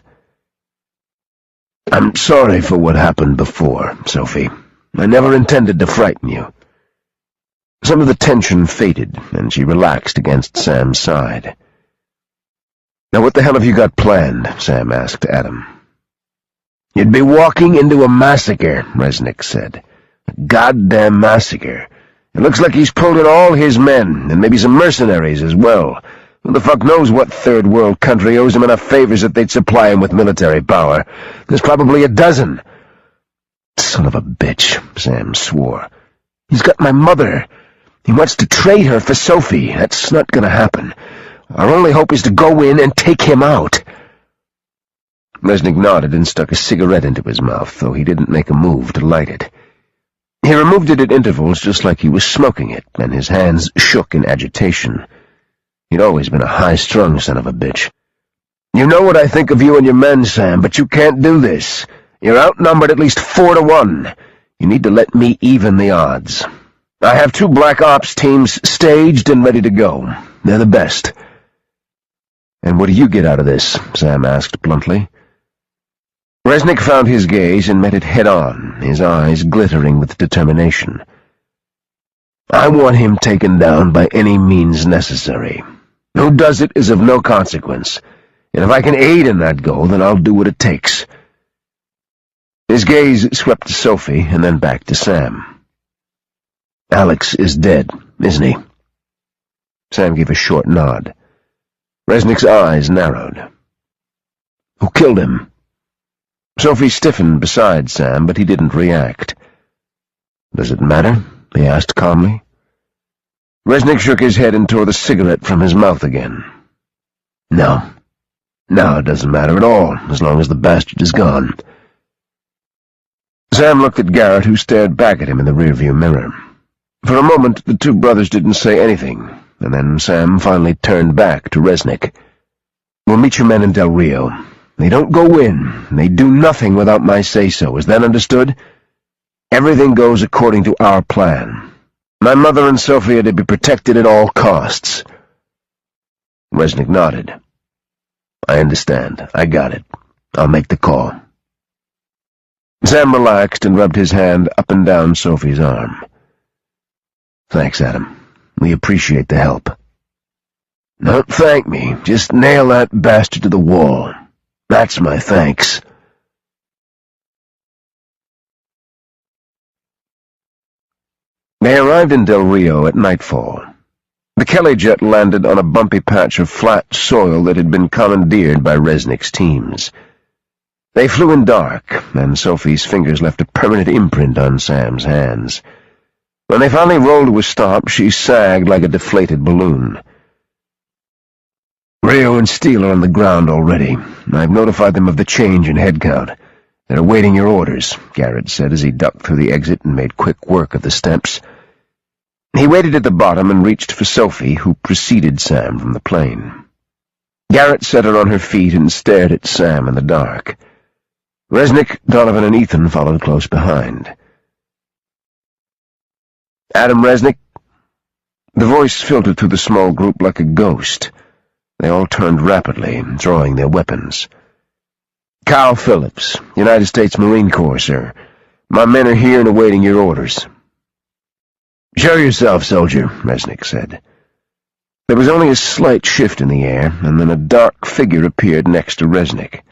"I'm sorry for what happened before, Sophie. I never intended to frighten you." Some of the tension faded, and she relaxed against Sam's side. "Now what the hell have you got planned?" Sam asked Adam. "You'd be walking into a massacre," Resnick said. "A goddamn massacre. It looks like he's pulled in all his men, and maybe some mercenaries as well. Who the fuck knows what third-world country owes him enough favors that they'd supply him with military power? There's probably a dozen." "Son of a bitch," Sam swore. "He's got my mother. He wants to trade her for Sophie. That's not going to happen. Our only hope is to go in and take him out." Resnick nodded and stuck a cigarette into his mouth, though he didn't make a move to light it. He removed it at intervals just like he was smoking it, and his hands shook in agitation. He'd always been a high-strung son of a bitch. "You know what I think of you and your men, Sam, but you can't do this. You're outnumbered at least 4-1. You need to let me even the odds. I have 2 Black Ops teams staged and ready to go. They're the best." "And what do you get out of this?" Sam asked bluntly. Resnick found his gaze and met it head-on, his eyes glittering with determination. "I want him taken down by any means necessary. Who does it is of no consequence, and if I can aid in that goal, then I'll do what it takes." His gaze swept to Sophie and then back to Sam. "Alex is dead, isn't he?" Sam gave a short nod. Resnick's eyes narrowed. "Who killed him?" Sophie stiffened beside Sam, but he didn't react. "Does it matter?" he asked calmly. Resnick shook his head and tore the cigarette from his mouth again. No, it doesn't matter at all, as long as the bastard is gone." Sam looked at Garrett, who stared back at him in the rearview mirror. For a moment, the 2 brothers didn't say anything, and then Sam finally turned back to Resnick. "We'll meet your men in Del Rio. They don't go in. They do nothing without my say-so. Is that understood? Everything goes according to our plan. My mother and Sophie are to be protected at all costs." Resnick nodded. "I understand. I got it. I'll make the call." Sam relaxed and rubbed his hand up and down Sophie's arm. "Thanks, Adam. We appreciate the help." "Don't thank me. Just nail that bastard to the wall. That's my thanks." They arrived in Del Rio at nightfall. The Kelly jet landed on a bumpy patch of flat soil that had been commandeered by Resnick's teams. They flew in dark, and Sophie's fingers left a permanent imprint on Sam's hands. When they finally rolled to a stop, she sagged like a deflated balloon. "Rio and Steele are on the ground already. I've notified them of the change in head count. They're awaiting your orders," Garrett said as he ducked through the exit and made quick work of the steps. He waited at the bottom and reached for Sophie, who preceded Sam from the plane. Garrett set her on her feet and stared at Sam in the dark. Resnick, Donovan, and Ethan followed close behind. "Adam Resnick?" The voice filtered through the small group like a ghost. They all turned rapidly, drawing their weapons. "Kyle Phillips, United States Marine Corps, sir. My men are here and awaiting your orders." "Show yourself, soldier," Resnick said. There was only a slight shift in the air, and then a dark figure appeared next to Resnick.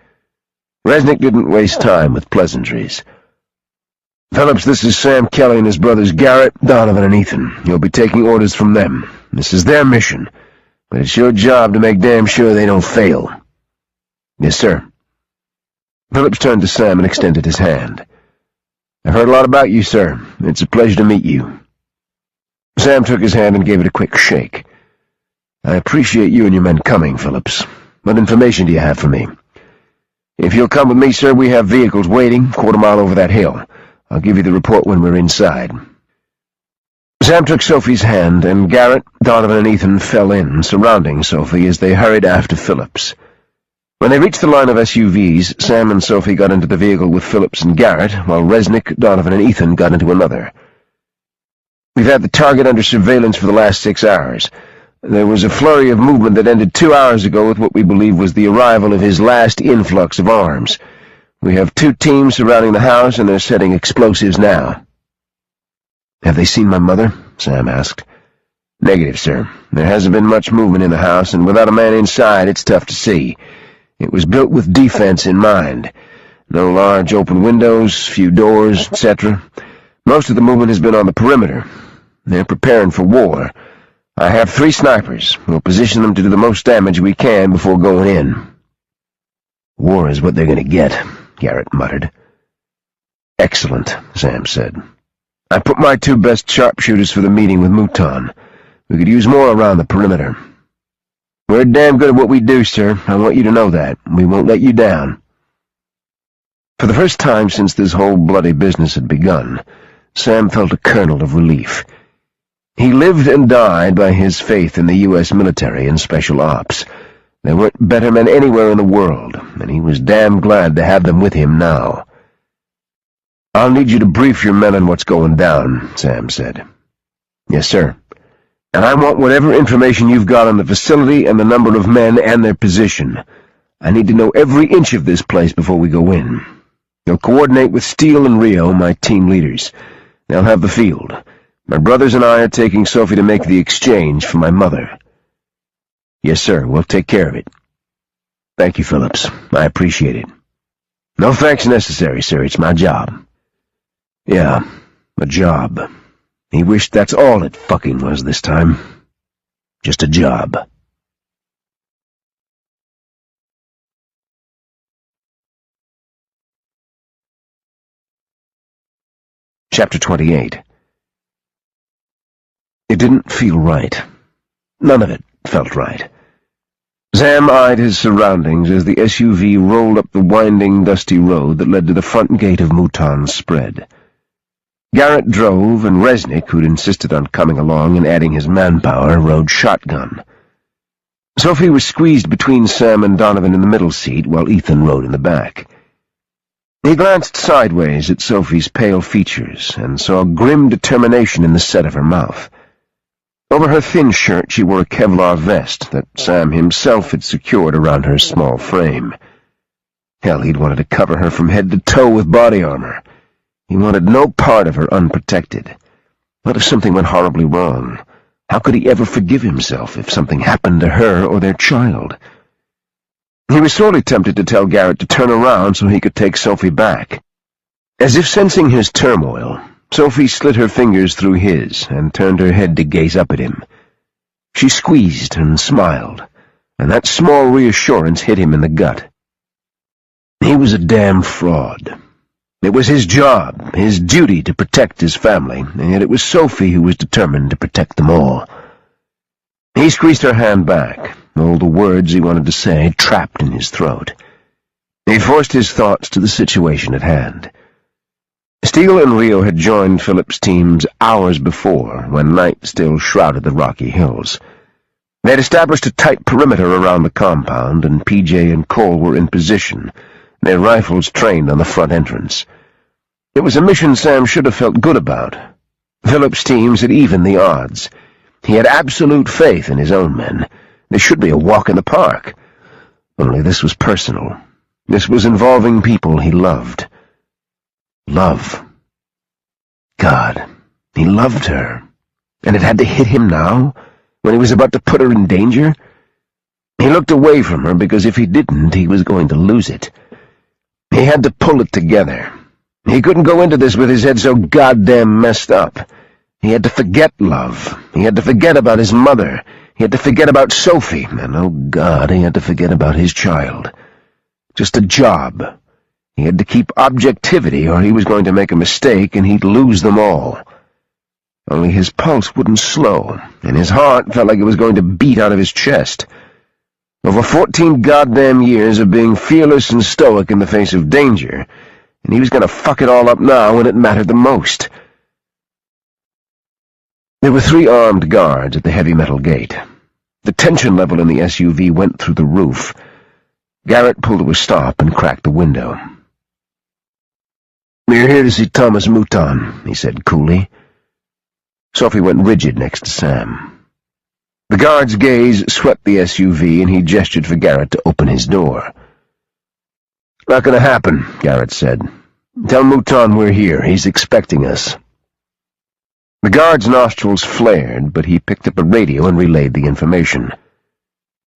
Resnick didn't waste time with pleasantries. "Phillips, this is Sam Kelly and his brothers Garrett, Donovan, and Ethan. You'll be taking orders from them. This is their mission, but it's your job to make damn sure they don't fail." "Yes, sir." Phillips turned to Sam and extended his hand. "I've heard a lot about you, sir. It's a pleasure to meet you." Sam took his hand and gave it a quick shake. "I appreciate you and your men coming, Phillips. What information do you have for me?" "If you'll come with me, sir, we have vehicles waiting, 1/4 mile over that hill. I'll give you the report when we're inside." Sam took Sophie's hand, and Garrett, Donovan, and Ethan fell in, surrounding Sophie as they hurried after Phillips. When they reached the line of SUVs, Sam and Sophie got into the vehicle with Phillips and Garrett, while Resnick, Donovan, and Ethan got into another. "We've had the target under surveillance for the last 6 hours. There was a flurry of movement that ended 2 hours ago with what we believe was the arrival of his last influx of arms. We have 2 teams surrounding the house, and they're setting explosives now." "Have they seen my mother?" Sam asked. "Negative, sir. There hasn't been much movement in the house, and without a man inside, it's tough to see. It was built with defense in mind. No large open windows, few doors, etc. Most of the movement has been on the perimeter. They're preparing for war. I have 3 snipers. We'll position them to do the most damage we can before going in." "War is what they're going to get," Garrett muttered. "Excellent," Sam said. "I put my 2 best sharpshooters for the meeting with Mouton. We could use more around the perimeter." "We're damn good at what we do, sir. I want you to know that. We won't let you down." For the first time since this whole bloody business had begun, Sam felt a kernel of relief. He lived and died by his faith in the U.S. military and special ops. There weren't better men anywhere in the world, and he was damn glad to have them with him now. "I'll need you to brief your men on what's going down," Sam said. "Yes, sir. And I want whatever information you've got on the facility and the number of men and their position. I need to know every inch of this place before we go in. You'll coordinate with Steele and Rio, my team leaders. They'll have the field. My brothers and I are taking Sophie to make the exchange for my mother." "Yes, sir. We'll take care of it." "Thank you, Phillips. I appreciate it." "No thanks necessary, sir. It's my job." "Yeah, a job." He wished that's all it fucking was this time. Just a job. Chapter 28. It didn't feel right. None of it felt right. Sam eyed his surroundings as the SUV rolled up the winding, dusty road that led to the front gate of Mouton's Spread. Garrett drove, and Resnick, who'd insisted on coming along and adding his manpower, rode shotgun. Sophie was squeezed between Sam and Donovan in the middle seat, while Ethan rode in the back. He glanced sideways at Sophie's pale features and saw grim determination in the set of her mouth. Over her thin shirt she wore a Kevlar vest that Sam himself had secured around her small frame. Hell, he'd wanted to cover her from head to toe with body armor. He wanted no part of her unprotected. What if something went horribly wrong? How could he ever forgive himself if something happened to her or their child? He was sorely tempted to tell Garrett to turn around so he could take Sophie back. As if sensing his turmoil, Sophie slid her fingers through his and turned her head to gaze up at him. She squeezed and smiled, and that small reassurance hit him in the gut. He was a damn fraud. It was his job, his duty to protect his family, and yet it was Sophie who was determined to protect them all. He squeezed her hand back, all the words he wanted to say trapped in his throat. He forced his thoughts to the situation at hand. Steele and Rio had joined Phillips' teams hours before, when night still shrouded the rocky hills. They had established a tight perimeter around the compound, and PJ and Cole were in position, their rifles trained on the front entrance. It was a mission Sam should have felt good about. Phillips' teams had evened the odds. He had absolute faith in his own men. This should be a walk in the park. Only this was personal. This was involving people he loved. Love. God, he loved her. And it had to hit him now, when he was about to put her in danger? He looked away from her because if he didn't, he was going to lose it. He had to pull it together. He couldn't go into this with his head so goddamn messed up. He had to forget love. He had to forget about his mother. He had to forget about Sophie. And, oh God, he had to forget about his child. Just a job. He had to keep objectivity, or he was going to make a mistake, and he'd lose them all. Only his pulse wouldn't slow, and his heart felt like it was going to beat out of his chest. Over 14 goddamn years of being fearless and stoic in the face of danger, and he was going to fuck it all up now when it mattered the most. There were 3 armed guards at the heavy metal gate. The tension level in the SUV went through the roof. Garrett pulled to a stop and cracked the window. "We're here to see Thomas Mouton," he said coolly. Sophie went rigid next to Sam. The guard's gaze swept the SUV, and he gestured for Garrett to open his door. "Not gonna happen," Garrett said. "Tell Mouton we're here. He's expecting us." The guard's nostrils flared, but he picked up a radio and relayed the information.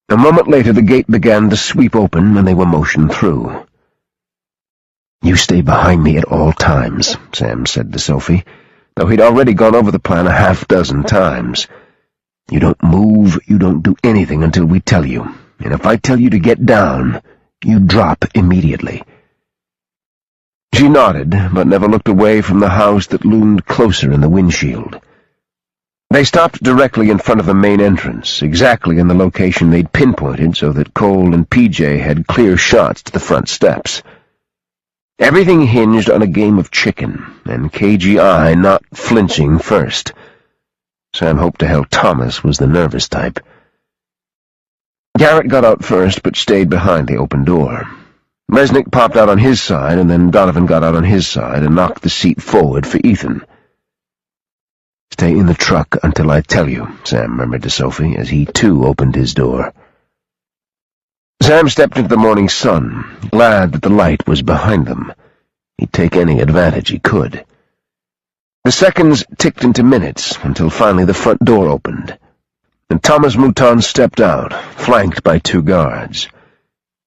A moment later, the gate began to sweep open, and they were motioned through. "You stay behind me at all times," Sam said to Sophie, though he'd already gone over the plan a half-dozen times. "You don't move, you don't do anything until we tell you, and if I tell you to get down, you drop immediately." She nodded, but never looked away from the house that loomed closer in the windshield. They stopped directly in front of the main entrance, exactly in the location they'd pinpointed so that Cole and PJ had clear shots to the front steps. Everything hinged on a game of chicken, and KGI not flinching first. Sam hoped to hell Thomas was the nervous type. Garrett got out first, but stayed behind the open door. Resnick popped out on his side, and then Donovan got out on his side and knocked the seat forward for Ethan. "Stay in the truck until I tell you," Sam murmured to Sophie as he, too, opened his door. Sam stepped into the morning sun, glad that the light was behind them. He'd take any advantage he could. The seconds ticked into minutes until finally the front door opened, and Thomas Mouton stepped out, flanked by 2 guards.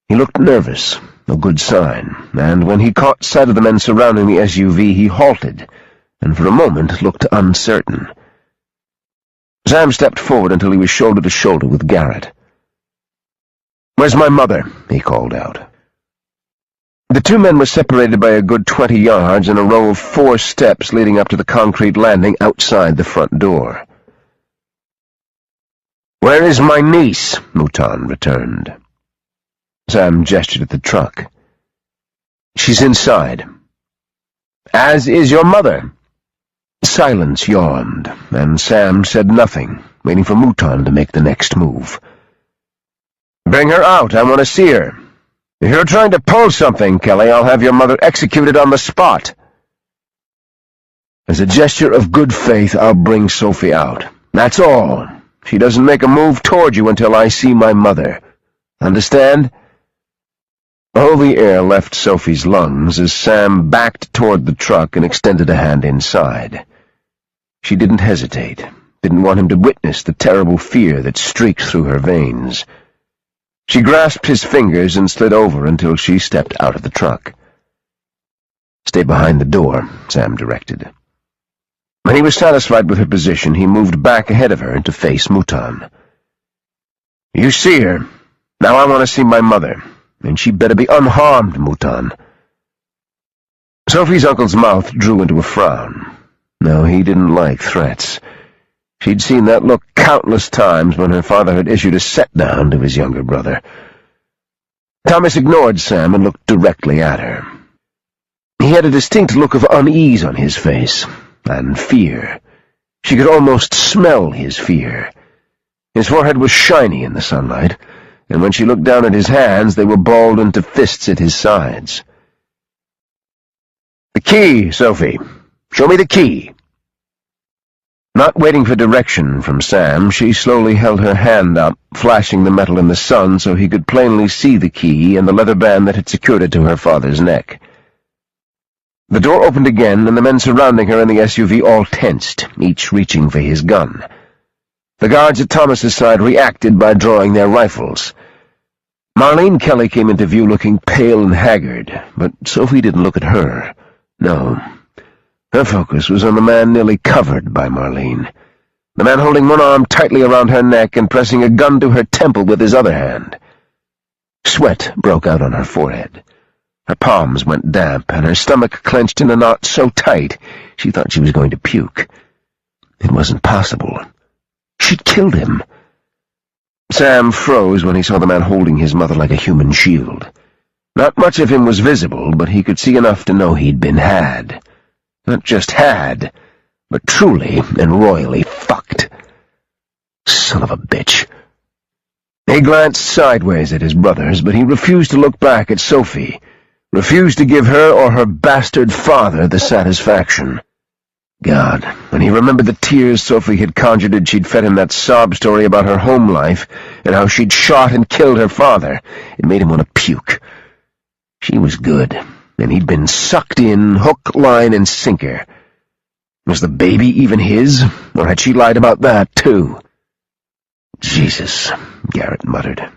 He looked nervous, a good sign, and when he caught sight of the men surrounding the SUV, he halted, and for a moment looked uncertain. Sam stepped forward until he was shoulder to shoulder with Garrett. "Where's my mother?" he called out. The 2 men were separated by a good 20 yards in a row of 4 steps leading up to the concrete landing outside the front door. "Where is my niece?" Mouton returned. Sam gestured at the truck. "She's inside." "As is your mother." Silence yawned, and Sam said nothing, waiting for Mouton to make the next move. "Bring her out. I want to see her. If you're trying to pull something, Kelly, I'll have your mother executed on the spot." "As a gesture of good faith, I'll bring Sophie out. That's all. She doesn't make a move toward you until I see my mother. Understand?" All the air left Sophie's lungs as Sam backed toward the truck and extended a hand inside. She didn't hesitate, didn't want him to witness the terrible fear that streaked through her veins. She grasped his fingers and slid over until she stepped out of the truck. "Stay behind the door," Sam directed. When he was satisfied with her position, he moved back ahead of her to face Mouton. "You see her. Now I want to see my mother, and she better be unharmed, Mouton." Sophie's uncle's mouth drew into a frown. No, he didn't like threats. She'd seen that look countless times when her father had issued a set-down to his younger brother. Thomas ignored Sam and looked directly at her. He had a distinct look of unease on his face, and fear. She could almost smell his fear. His forehead was shiny in the sunlight, and when she looked down at his hands, they were balled into fists at his sides. "The key, Sophie. Show me the key." Not waiting for direction from Sam, she slowly held her hand up, flashing the metal in the sun so he could plainly see the key and the leather band that had secured it to her father's neck. The door opened again, and the men surrounding her in the SUV all tensed, each reaching for his gun. The guards at Thomas's side reacted by drawing their rifles. Marlene Kelly came into view looking pale and haggard, but Sophie didn't look at her. No. Her focus was on the man nearly covered by Marlene, the man holding one arm tightly around her neck and pressing a gun to her temple with his other hand. Sweat broke out on her forehead. Her palms went damp, and her stomach clenched in a knot so tight she thought she was going to puke. It wasn't possible. She'd killed him. Sam froze when he saw the man holding his mother like a human shield. Not much of him was visible, but he could see enough to know he'd been had. Not just had, but truly and royally fucked. Son of a bitch. He glanced sideways at his brothers, but he refused to look back at Sophie, refused to give her or her bastard father the satisfaction. God, when he remembered the tears Sophie had conjured she'd fed him that sob story about her home life and how she'd shot and killed her father, it made him want to puke. She was good, and he'd been sucked in, hook, line, and sinker. Was the baby even his, or had she lied about that, too? Jesus, Garrett muttered.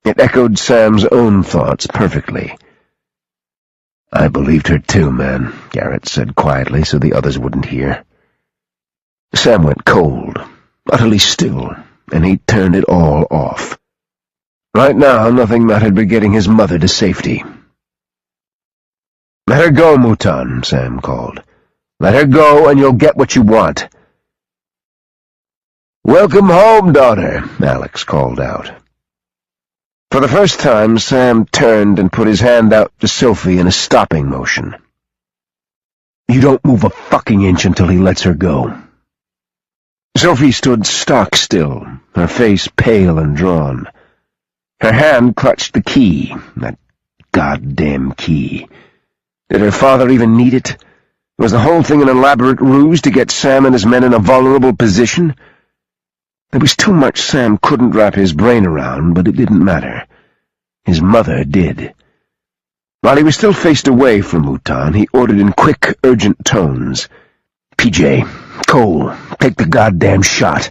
It echoed Sam's own thoughts perfectly. "I believed her too, man," Garrett said quietly so the others wouldn't hear. Sam went cold, utterly still, and he turned it all off. Right now, nothing mattered but getting his mother to safety. "Let her go, Mouton," Sam called. "Let her go, and you'll get what you want." "Welcome home, daughter," Alex called out. For the first time, Sam turned and put his hand out to Sophie in a stopping motion. "You don't move a fucking inch until he lets her go." Sophie stood stock still, her face pale and drawn. Her hand clutched the key, that goddamn key. Did her father even need it? Was the whole thing an elaborate ruse to get Sam and his men in a vulnerable position? There was too much Sam couldn't wrap his brain around, but it didn't matter. His mother did. While he was still faced away from Mouton, he ordered in quick, urgent tones, "PJ, Cole, take the goddamn shot."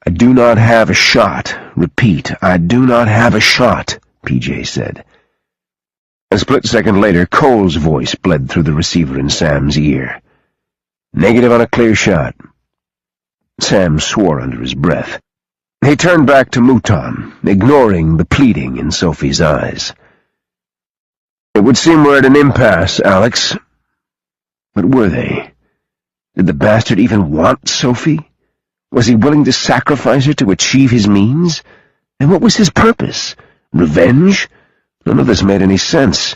"I do not have a shot. Repeat, I do not have a shot," PJ said. A split second later, Cole's voice bled through the receiver in Sam's ear. "Negative on a clear shot." Sam swore under his breath. He turned back to Mouton, ignoring the pleading in Sophie's eyes. "It would seem we're at an impasse, Alex." But were they? Did the bastard even want Sophie? Was he willing to sacrifice her to achieve his means? And what was his purpose? Revenge? None of this made any sense.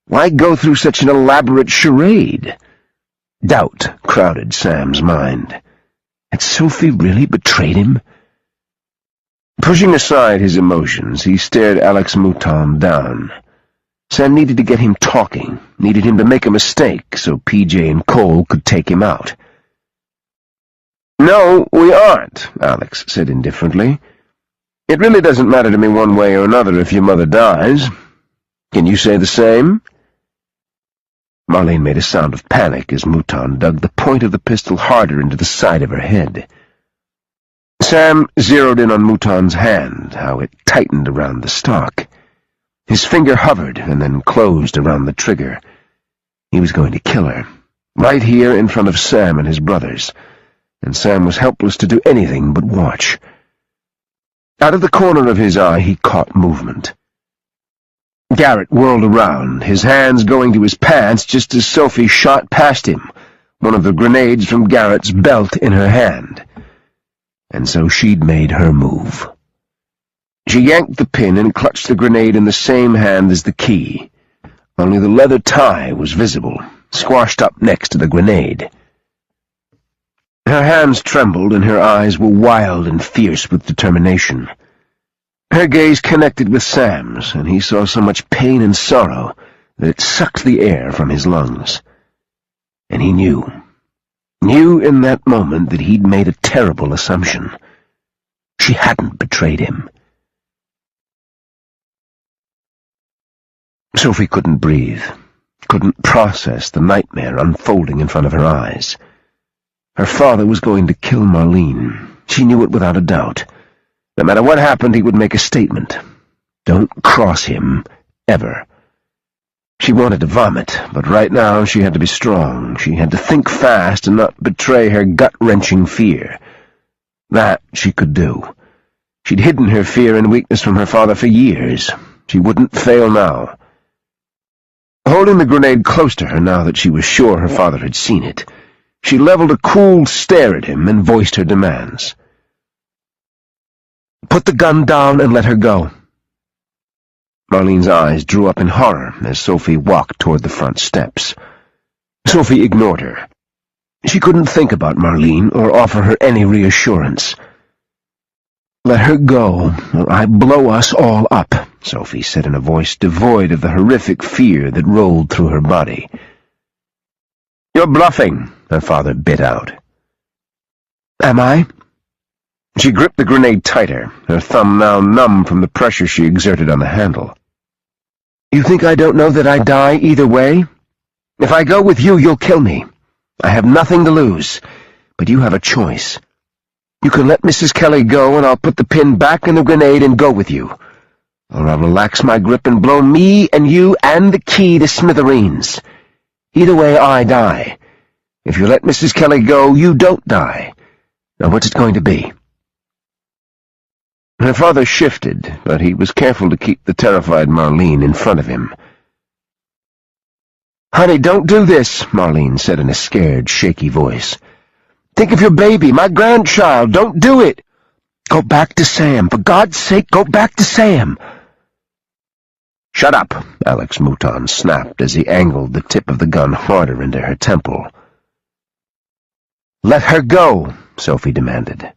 Why go through such an elaborate charade? Doubt crowded Sam's mind. Had Sophie really betrayed him? Pushing aside his emotions, he stared Alex Mouton down. Sam needed to get him talking, needed him to make a mistake so PJ and Cole could take him out. "No, we aren't," Alex said indifferently. "It really doesn't matter to me one way or another if your mother dies. Can you say the same?" Marlene made a sound of panic as Mouton dug the point of the pistol harder into the side of her head. Sam zeroed in on Mouton's hand, how it tightened around the stock. His finger hovered and then closed around the trigger. He was going to kill her, right here in front of Sam and his brothers, and Sam was helpless to do anything but watch. Out of the corner of his eye he caught movement. Garrett whirled around, his hands going to his pants just as Sophie shot past him, one of the grenades from Garrett's belt in her hand. And so she'd made her move. She yanked the pin and clutched the grenade in the same hand as the key. Only the leather tie was visible, squashed up next to the grenade. Her hands trembled and her eyes were wild and fierce with determination. Her gaze connected with Sam's, and he saw so much pain and sorrow that it sucked the air from his lungs. And he knew in that moment that he'd made a terrible assumption. She hadn't betrayed him. Sophie couldn't breathe, couldn't process the nightmare unfolding in front of her eyes. Her father was going to kill Marlene. She knew it without a doubt. No matter what happened, he would make a statement. Don't cross him, ever. She wanted to vomit, but right now she had to be strong. She had to think fast and not betray her gut-wrenching fear. That she could do. She'd hidden her fear and weakness from her father for years. She wouldn't fail now. Holding the grenade close to her now that she was sure her father had seen it, she leveled a cool stare at him and voiced her demands. "Put the gun down and let her go." Marlene's eyes drew up in horror as Sophie walked toward the front steps. Sophie ignored her. She couldn't think about Marlene or offer her any reassurance. "Let her go, or I blow us all up," Sophie said in a voice devoid of the horrific fear that rolled through her body. "You're bluffing," her father bit out. "Am I?" She gripped the grenade tighter, her thumb now numb from the pressure she exerted on the handle. "You think I don't know that I die either way? If I go with you, you'll kill me. I have nothing to lose, but you have a choice. You can let Mrs. Kelly go, and I'll put the pin back in the grenade and go with you. Or I'll relax my grip and blow me and you and the key to smithereens. Either way, I die. If you let Mrs. Kelly go, you don't die. Now what's it going to be?" Her father shifted, but he was careful to keep the terrified Marlene in front of him. "Honey, don't do this," Marlene said in a scared, shaky voice. "Think of your baby, my grandchild. Don't do it." Go back to Sam. For God's sake, go back to Sam. Shut up, Alex Mouton snapped as he angled the tip of the gun harder into her temple. Let her go, Sophie demanded.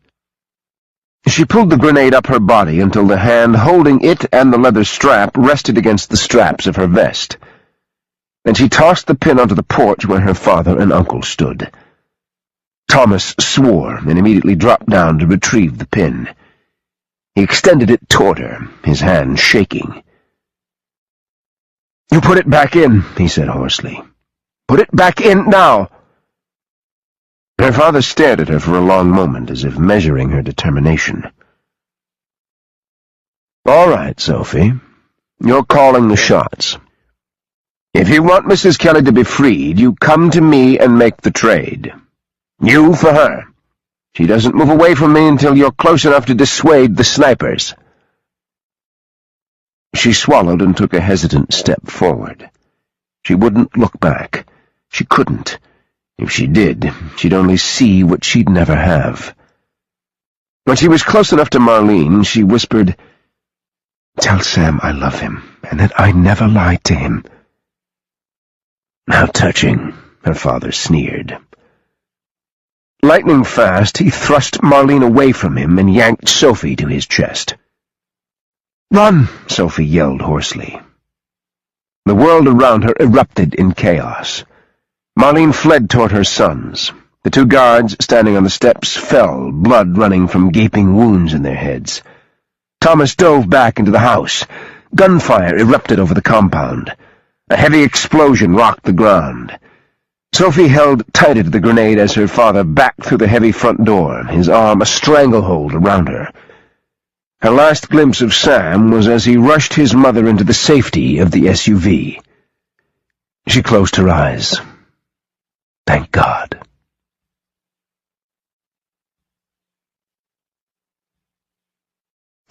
She pulled the grenade up her body until the hand holding it and the leather strap rested against the straps of her vest. Then she tossed the pin onto the porch where her father and uncle stood. Thomas swore and immediately dropped down to retrieve the pin. He extended it toward her, his hand shaking. You put it back in, he said hoarsely. Put it back in now. Her father stared at her for a long moment, as if measuring her determination. All right, Sophie. You're calling the shots. If you want Mrs. Kelly to be freed, you come to me and make the trade. You for her. She doesn't move away from me until you're close enough to dissuade the snipers. She swallowed and took a hesitant step forward. She wouldn't look back. She couldn't. If she did, she'd only see what she'd never have. When she was close enough to Marlene, she whispered, Tell Sam I love him, and that I never lied to him. How touching, her father sneered. Lightning fast, he thrust Marlene away from him and yanked Sophie to his chest. Run, Sophie yelled hoarsely. The world around her erupted in chaos. Marlene fled toward her sons. The two guards standing on the steps fell, blood running from gaping wounds in their heads. Thomas dove back into the house. Gunfire erupted over the compound. A heavy explosion rocked the ground. Sophie held tighter to the grenade as her father backed through the heavy front door, his arm a stranglehold around her. Her last glimpse of Sam was as he rushed his mother into the safety of the SUV. She closed her eyes. Thank God.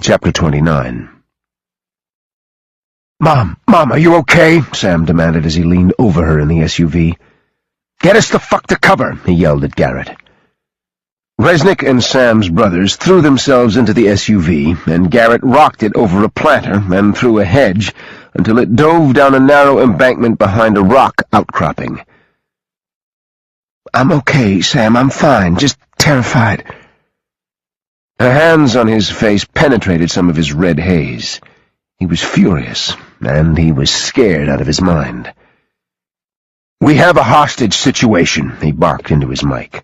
Chapter 29. Mom, are you okay? Sam demanded as he leaned over her in the SUV. Get us the fuck to cover, he yelled at Garrett. Resnick and Sam's brothers threw themselves into the SUV, and Garrett rocked it over a planter and through a hedge until it dove down a narrow embankment behind a rock outcropping. I'm okay, Sam, I'm fine, just terrified. Her hands on his face penetrated some of his red haze. He was furious, and he was scared out of his mind. We have a hostage situation, he barked into his mic.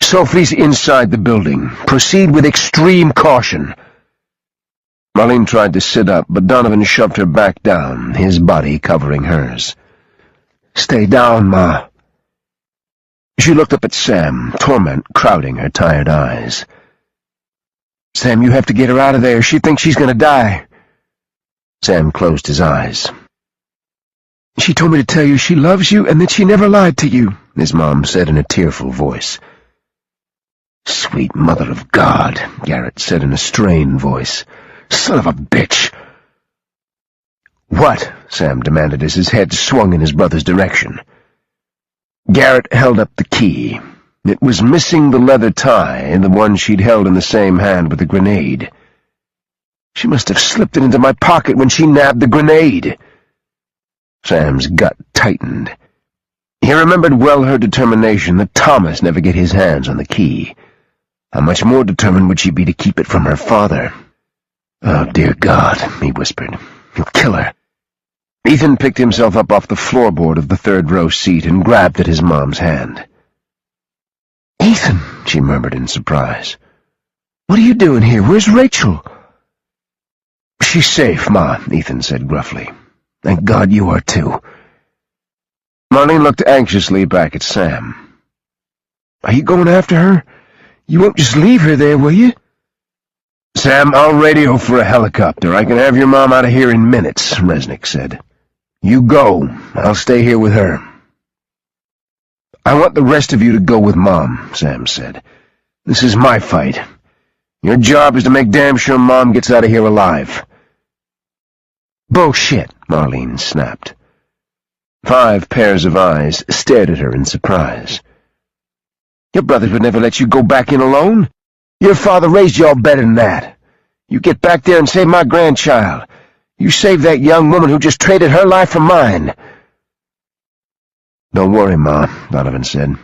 Sophie's inside the building. Proceed with extreme caution. Marlene tried to sit up, but Donovan shoved her back down, his body covering hers. Stay down, Ma. She looked up at Sam, torment crowding her tired eyes. Sam, you have to get her out of there. She thinks she's going to die. Sam closed his eyes. She told me to tell you she loves you and that she never lied to you, his mom said in a tearful voice. Sweet mother of God, Garrett said in a strained voice. Son of a bitch! What? Sam demanded as his head swung in his brother's direction. Garrett held up the key. It was missing the leather tie, the one she'd held in the same hand with the grenade. She must have slipped it into my pocket when she nabbed the grenade. Sam's gut tightened. He remembered well her determination that Thomas never get his hands on the key. How much more determined would she be to keep it from her father? Oh, dear God, he whispered. He'll kill her. Ethan picked himself up off the floorboard of the third-row seat and grabbed at his mom's hand. Ethan, she murmured in surprise. What are you doing here? Where's Rachel? She's safe, Ma, Ethan said gruffly. Thank God you are too. Marlene looked anxiously back at Sam. Are you going after her? You won't just leave her there, will you? Sam, I'll radio for a helicopter. I can have your mom out of here in minutes, Resnick said. You go. I'll stay here with her. I want the rest of you to go with Mom, Sam said. This is my fight. Your job is to make damn sure Mom gets out of here alive. Bullshit, Marlene snapped. 5 pairs of eyes stared at her in surprise. Your brothers would never let you go back in alone. Your father raised you all better than that. You get back there and save my grandchild. You save that young woman who just traded her life for mine."
"Don't worry, Ma," Donovan said.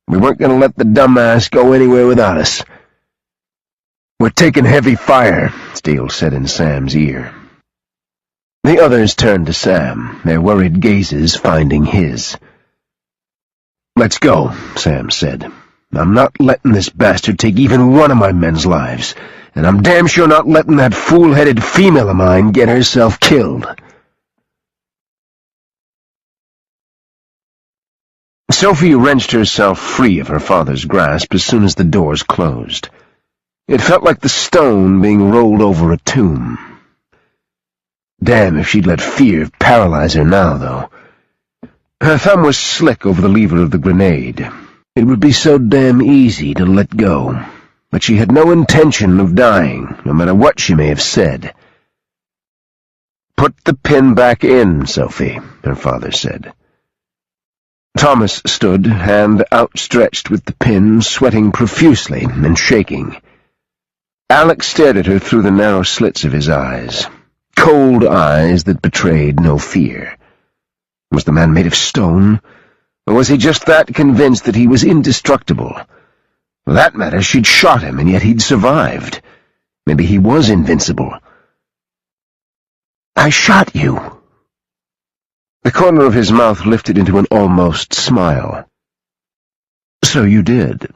"We weren't going to let the dumbass go anywhere without us."
"We're taking heavy fire," Steele said in Sam's ear. The others turned to Sam, their worried gazes finding his. "Let's go," Sam said. "I'm not letting this bastard take even one of my men's lives, and I'm damn sure not letting that fool-headed female of mine get herself killed." Sophie wrenched herself free of her father's grasp as soon as the doors closed. It felt like the stone being rolled over a tomb. Damn if she'd let fear paralyze her now, though. Her thumb was slick over the lever of the grenade. It would be so damn easy to let go, but she had no intention of dying, no matter what she may have said. "Put the pin back in, Sophie," her father said. Thomas stood, hand outstretched with the pin, sweating profusely and shaking. Alex stared at her through the narrow slits of his eyes, cold eyes that betrayed no fear. Was the man made of stone, or was he just that convinced that he was indestructible? For that matter, she'd shot him, and yet he'd survived. Maybe he was invincible. "I shot you." The corner of his mouth lifted into an almost smile. "So you did.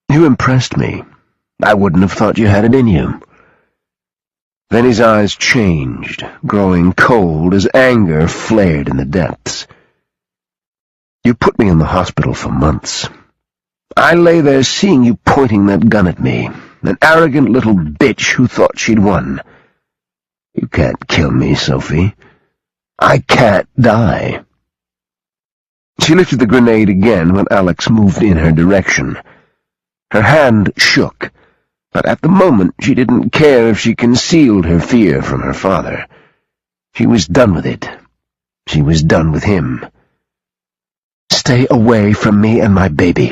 You impressed me. I wouldn't have thought you had it in you." Then his eyes changed, growing cold as anger flared in the depths. "You put me in the hospital for months. I lay there seeing you pointing that gun at me, an arrogant little bitch who thought she'd won. You can't kill me, Sophie. I can't die." She lifted the grenade again when Alex moved in her direction. Her hand shook, but at the moment she didn't care if she concealed her fear from her father. She was done with it. She was done with him. "Stay away from me and my baby."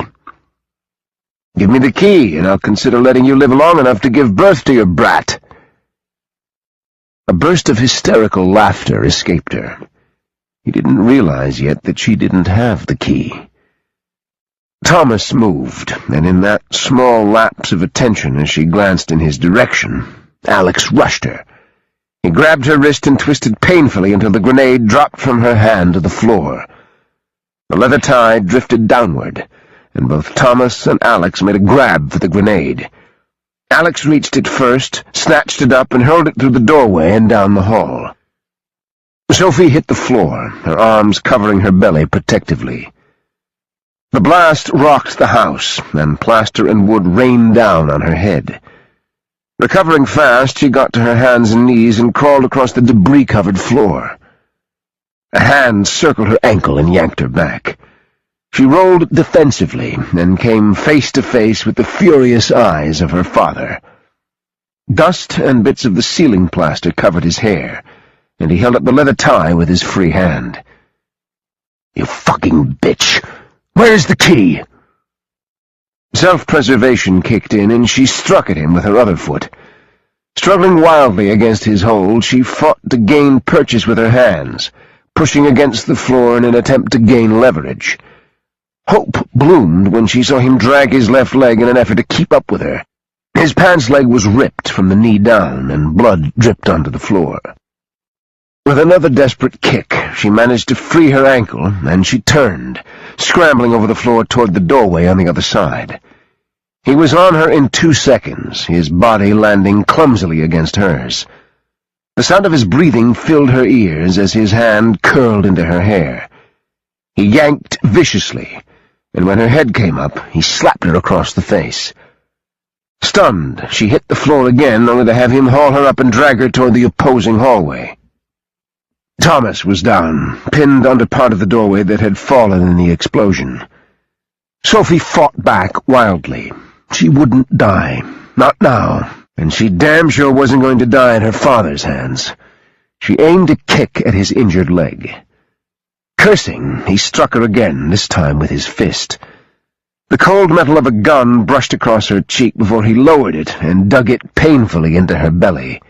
"Give me the key, and I'll consider letting you live long enough to give birth to your brat." A burst of hysterical laughter escaped her. He didn't realize yet that she didn't have the key. Thomas moved, and in that small lapse of attention as she glanced in his direction, Alex rushed her. He grabbed her wrist and twisted painfully until the grenade dropped from her hand to the floor. The leather tie drifted downward, and both Thomas and Alex made a grab for the grenade. Alex reached it first, snatched it up, and hurled it through the doorway and down the hall. Sophie hit the floor, her arms covering her belly protectively. The blast rocked the house, and plaster and wood rained down on her head. Recovering fast, she got to her hands and knees and crawled across the debris-covered floor. A hand circled her ankle and yanked her back. She rolled defensively and came face to face with the furious eyes of her father. Dust and bits of the ceiling plaster covered his hair, and he held up the leather tie with his free hand. "You fucking bitch! Where's the key?" Self-preservation kicked in, and she struck at him with her other foot. Struggling wildly against his hold, she fought to gain purchase with her hands, pushing against the floor in an attempt to gain leverage. Hope bloomed when she saw him drag his left leg in an effort to keep up with her. His pants leg was ripped from the knee down, and blood dripped onto the floor. With another desperate kick, she managed to free her ankle, and she turned, scrambling over the floor toward the doorway on the other side. He was on her in 2 seconds, his body landing clumsily against hers. The sound of his breathing filled her ears as his hand curled into her hair. He yanked viciously, and when her head came up, he slapped her across the face. Stunned, she hit the floor again, only to have him haul her up and drag her toward the opposing hallway. Thomas was down, pinned under part of the doorway that had fallen in the explosion. Sophie fought back wildly. She wouldn't die. Not now. And she damn sure wasn't going to die in her father's hands. She aimed a kick at his injured leg. Cursing, he struck her again, this time with his fist. The cold metal of a gun brushed across her cheek before he lowered it and dug it painfully into her belly.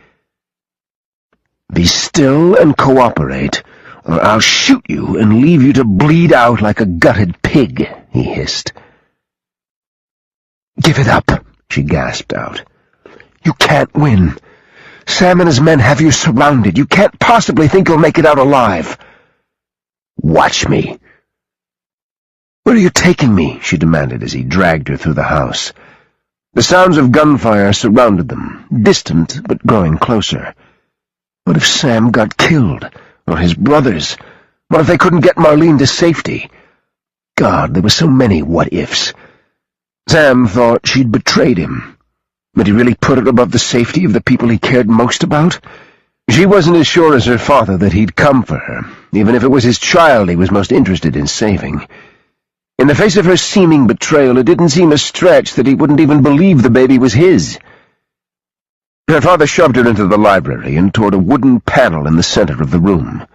"Be still and cooperate, or I'll shoot you and leave you to bleed out like a gutted pig," he hissed. "Give it up," she gasped out. "You can't win. Sam and his men have you surrounded. You can't possibly think you'll make it out alive." "Watch me." "Where are you taking me?" she demanded as he dragged her through the house. The sounds of gunfire surrounded them, distant but growing closer. What if Sam got killed? Or his brothers? What if they couldn't get Marlene to safety? God, there were so many what-ifs. Sam thought she'd betrayed him. Would he really put her above the safety of the people he cared most about? She wasn't as sure as her father that he'd come for her, even if it was his child he was most interested in saving. In the face of her seeming betrayal, it didn't seem a stretch that he wouldn't even believe the baby was his. Her father shoved her into the library and toward a wooden panel in the center of the room.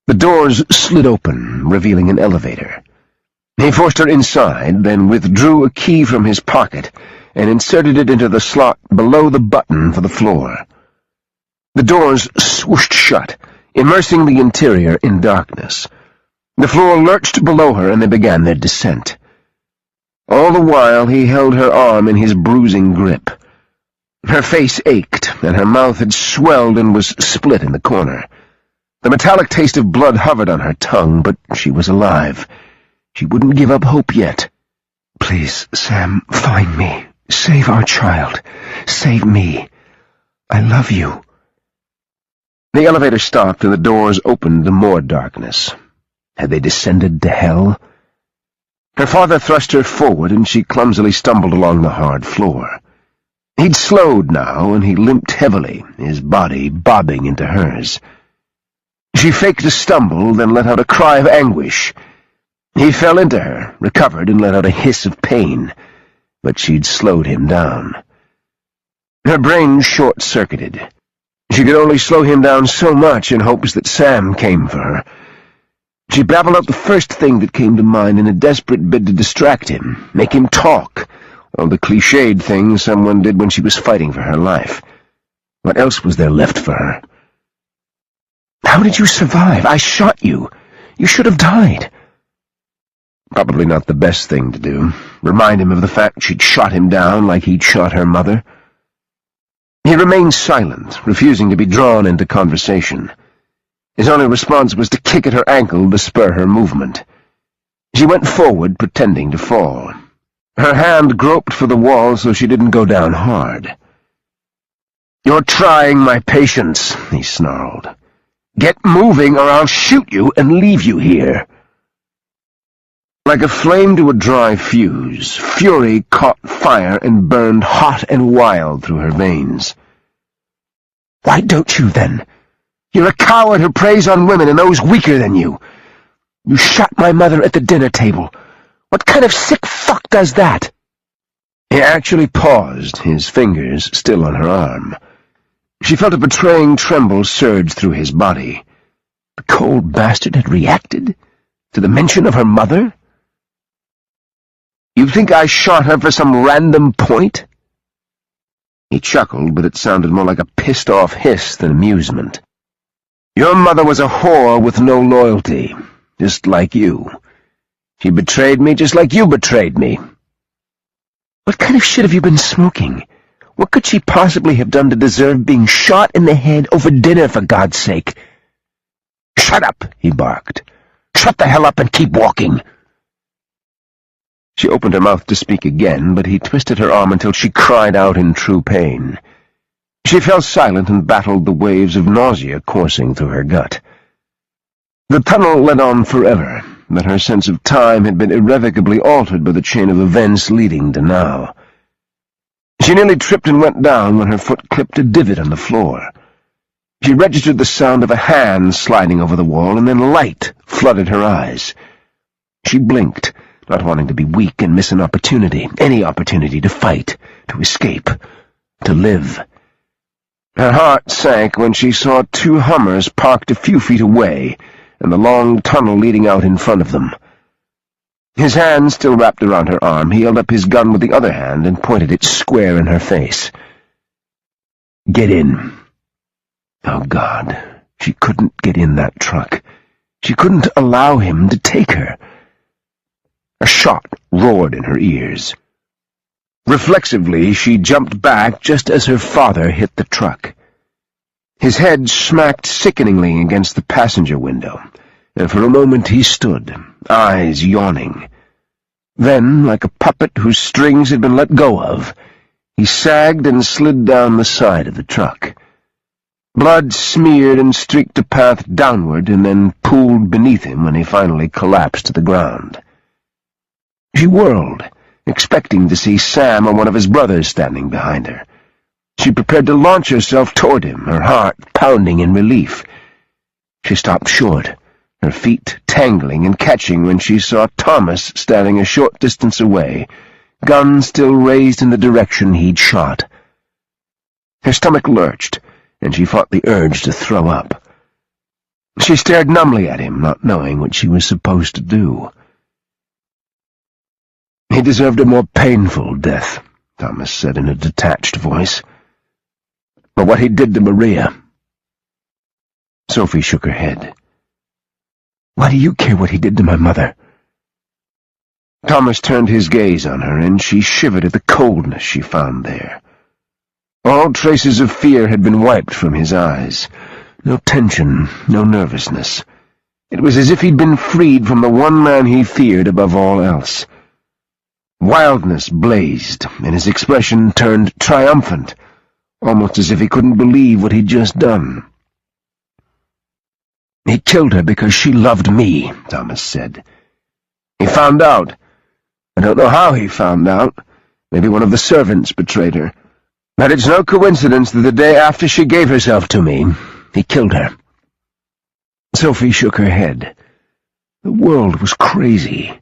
The doors slid open, revealing an elevator. He forced her inside, then withdrew a key from his pocket and inserted it into the slot below the button for the floor. The doors swooshed shut, immersing the interior in darkness. The floor lurched below her, and they began their descent. All the while he held her arm in his bruising grip. Her face ached, and her mouth had swelled and was split in the corner. The metallic taste of blood hovered on her tongue, but she was alive. She wouldn't give up hope yet. "Please, Sam, find me. Save our child. Save me. I love you." The elevator stopped, and the doors opened to more darkness. Had they descended to hell? Her father thrust her forward, and she clumsily stumbled along the hard floor. He'd slowed now, and he limped heavily, his body bobbing into hers. She faked a stumble, then let out a cry of anguish. He fell into her, recovered, and let out a hiss of pain, but she'd slowed him down. Her brain short-circuited. She could only slow him down so much in hopes that Sam came for her. She babbled out the first thing that came to mind in a desperate bid to distract him, make him talk, all the cliched things someone did when she was fighting for her life. What else was there left for her? "How did you survive? I shot you. You should have died." Probably not the best thing to do. Remind him of the fact she'd shot him down like he'd shot her mother. He remained silent, refusing to be drawn into conversation. His only response was to kick at her ankle to spur her movement. She went forward, pretending to fall. Her hand groped for the wall so she didn't go down hard. "You're trying my patience," he snarled. "Get moving or I'll shoot you and leave you here." Like a flame to a dry fuse, fury caught fire and burned hot and wild through her veins. "Why don't you, then? You're a coward who preys on women and those weaker than you. You shot my mother at the dinner table. What kind of sick fuck does that?" He actually paused, his fingers still on her arm. She felt a betraying tremble surge through his body. The cold bastard had reacted to the mention of her mother? "You think I shot her for some random point?" He chuckled, but it sounded more like a pissed-off hiss than amusement. "Your mother was a whore with no loyalty, just like you. She betrayed me just like you betrayed me." "What kind of shit have you been smoking? What could she possibly have done to deserve being shot in the head over dinner, for God's sake?" "Shut up," he barked. "Shut the hell up and keep walking." She opened her mouth to speak again, but he twisted her arm until she cried out in true pain. She fell silent and battled the waves of nausea coursing through her gut. The tunnel led on forever, but her sense of time had been irrevocably altered by the chain of events leading to now. She nearly tripped and went down when her foot clipped a divot on the floor. She registered the sound of a hand sliding over the wall, and then light flooded her eyes. She blinked, not wanting to be weak and miss an opportunity, any opportunity to fight, to escape, to live. Her heart sank when she saw two Hummers parked a few feet away, and the long tunnel leading out in front of them. His hand still wrapped around her arm, he held up his gun with the other hand and pointed it square in her face. "Get in." Oh, God, she couldn't get in that truck. She couldn't allow him to take her. A shot roared in her ears. Reflexively, she jumped back just as her father hit the truck. His head smacked sickeningly against the passenger window, and for a moment he stood, eyes yawning. Then, like a puppet whose strings had been let go of, he sagged and slid down the side of the truck. Blood smeared and streaked a path downward and then pooled beneath him when he finally collapsed to the ground. She whirled, expecting to see Sam or one of his brothers standing behind her. She prepared to launch herself toward him, her heart pounding in relief. She stopped short, her feet tangling and catching when she saw Thomas standing a short distance away, gun still raised in the direction he'd shot. Her stomach lurched, and she fought the urge to throw up. She stared numbly at him, not knowing what she was supposed to do. "He deserved a more painful death," Thomas said in a detached voice. "For what he did to Maria." Sophie shook her head. "Why do you care what he did to my mother?" Thomas turned his gaze on her, and she shivered at the coldness she found there. All traces of fear had been wiped from his eyes. No tension, no nervousness. It was as if he'd been freed from the one man he feared above all else. Wildness blazed, and his expression turned triumphant, almost as if he couldn't believe what he'd just done. "He killed her because she loved me," Thomas said. "He found out. I don't know how he found out. Maybe one of the servants betrayed her. But it's no coincidence that the day after she gave herself to me, he killed her." Sophie shook her head. The world was crazy.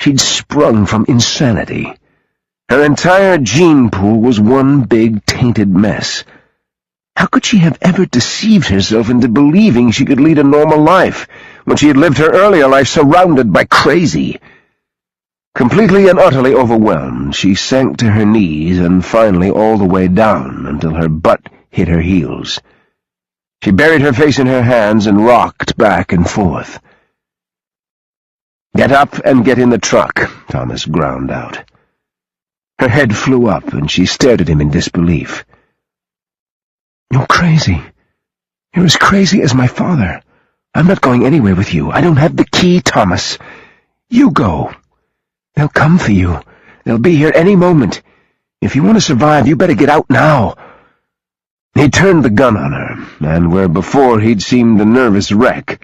She'd sprung from insanity. Her entire gene pool was one big tainted mess. How could she have ever deceived herself into believing she could lead a normal life when she had lived her earlier life surrounded by crazy? Completely and utterly overwhelmed, she sank to her knees and finally all the way down until her butt hit her heels. She buried her face in her hands and rocked back and forth. "Get up and get in the truck," Thomas ground out. Her head flew up, and she stared at him in disbelief. "You're crazy. You're as crazy as my father. I'm not going anywhere with you. I don't have the key, Thomas. You go. They'll come for you. They'll be here any moment. If you want to survive, you better get out now." He turned the gun on her, and where before he'd seemed a nervous wreck,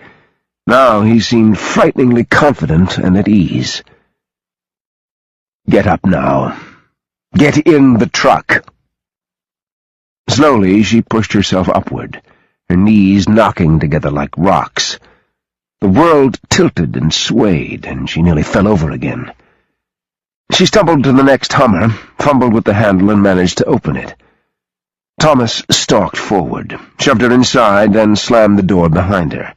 now he seemed frighteningly confident and at ease. "Get up now. Get in the truck." Slowly she pushed herself upward, her knees knocking together like rocks. The world tilted and swayed, and she nearly fell over again. She stumbled to the next Hummer, fumbled with the handle, and managed to open it. Thomas stalked forward, shoved her inside, and slammed the door behind her.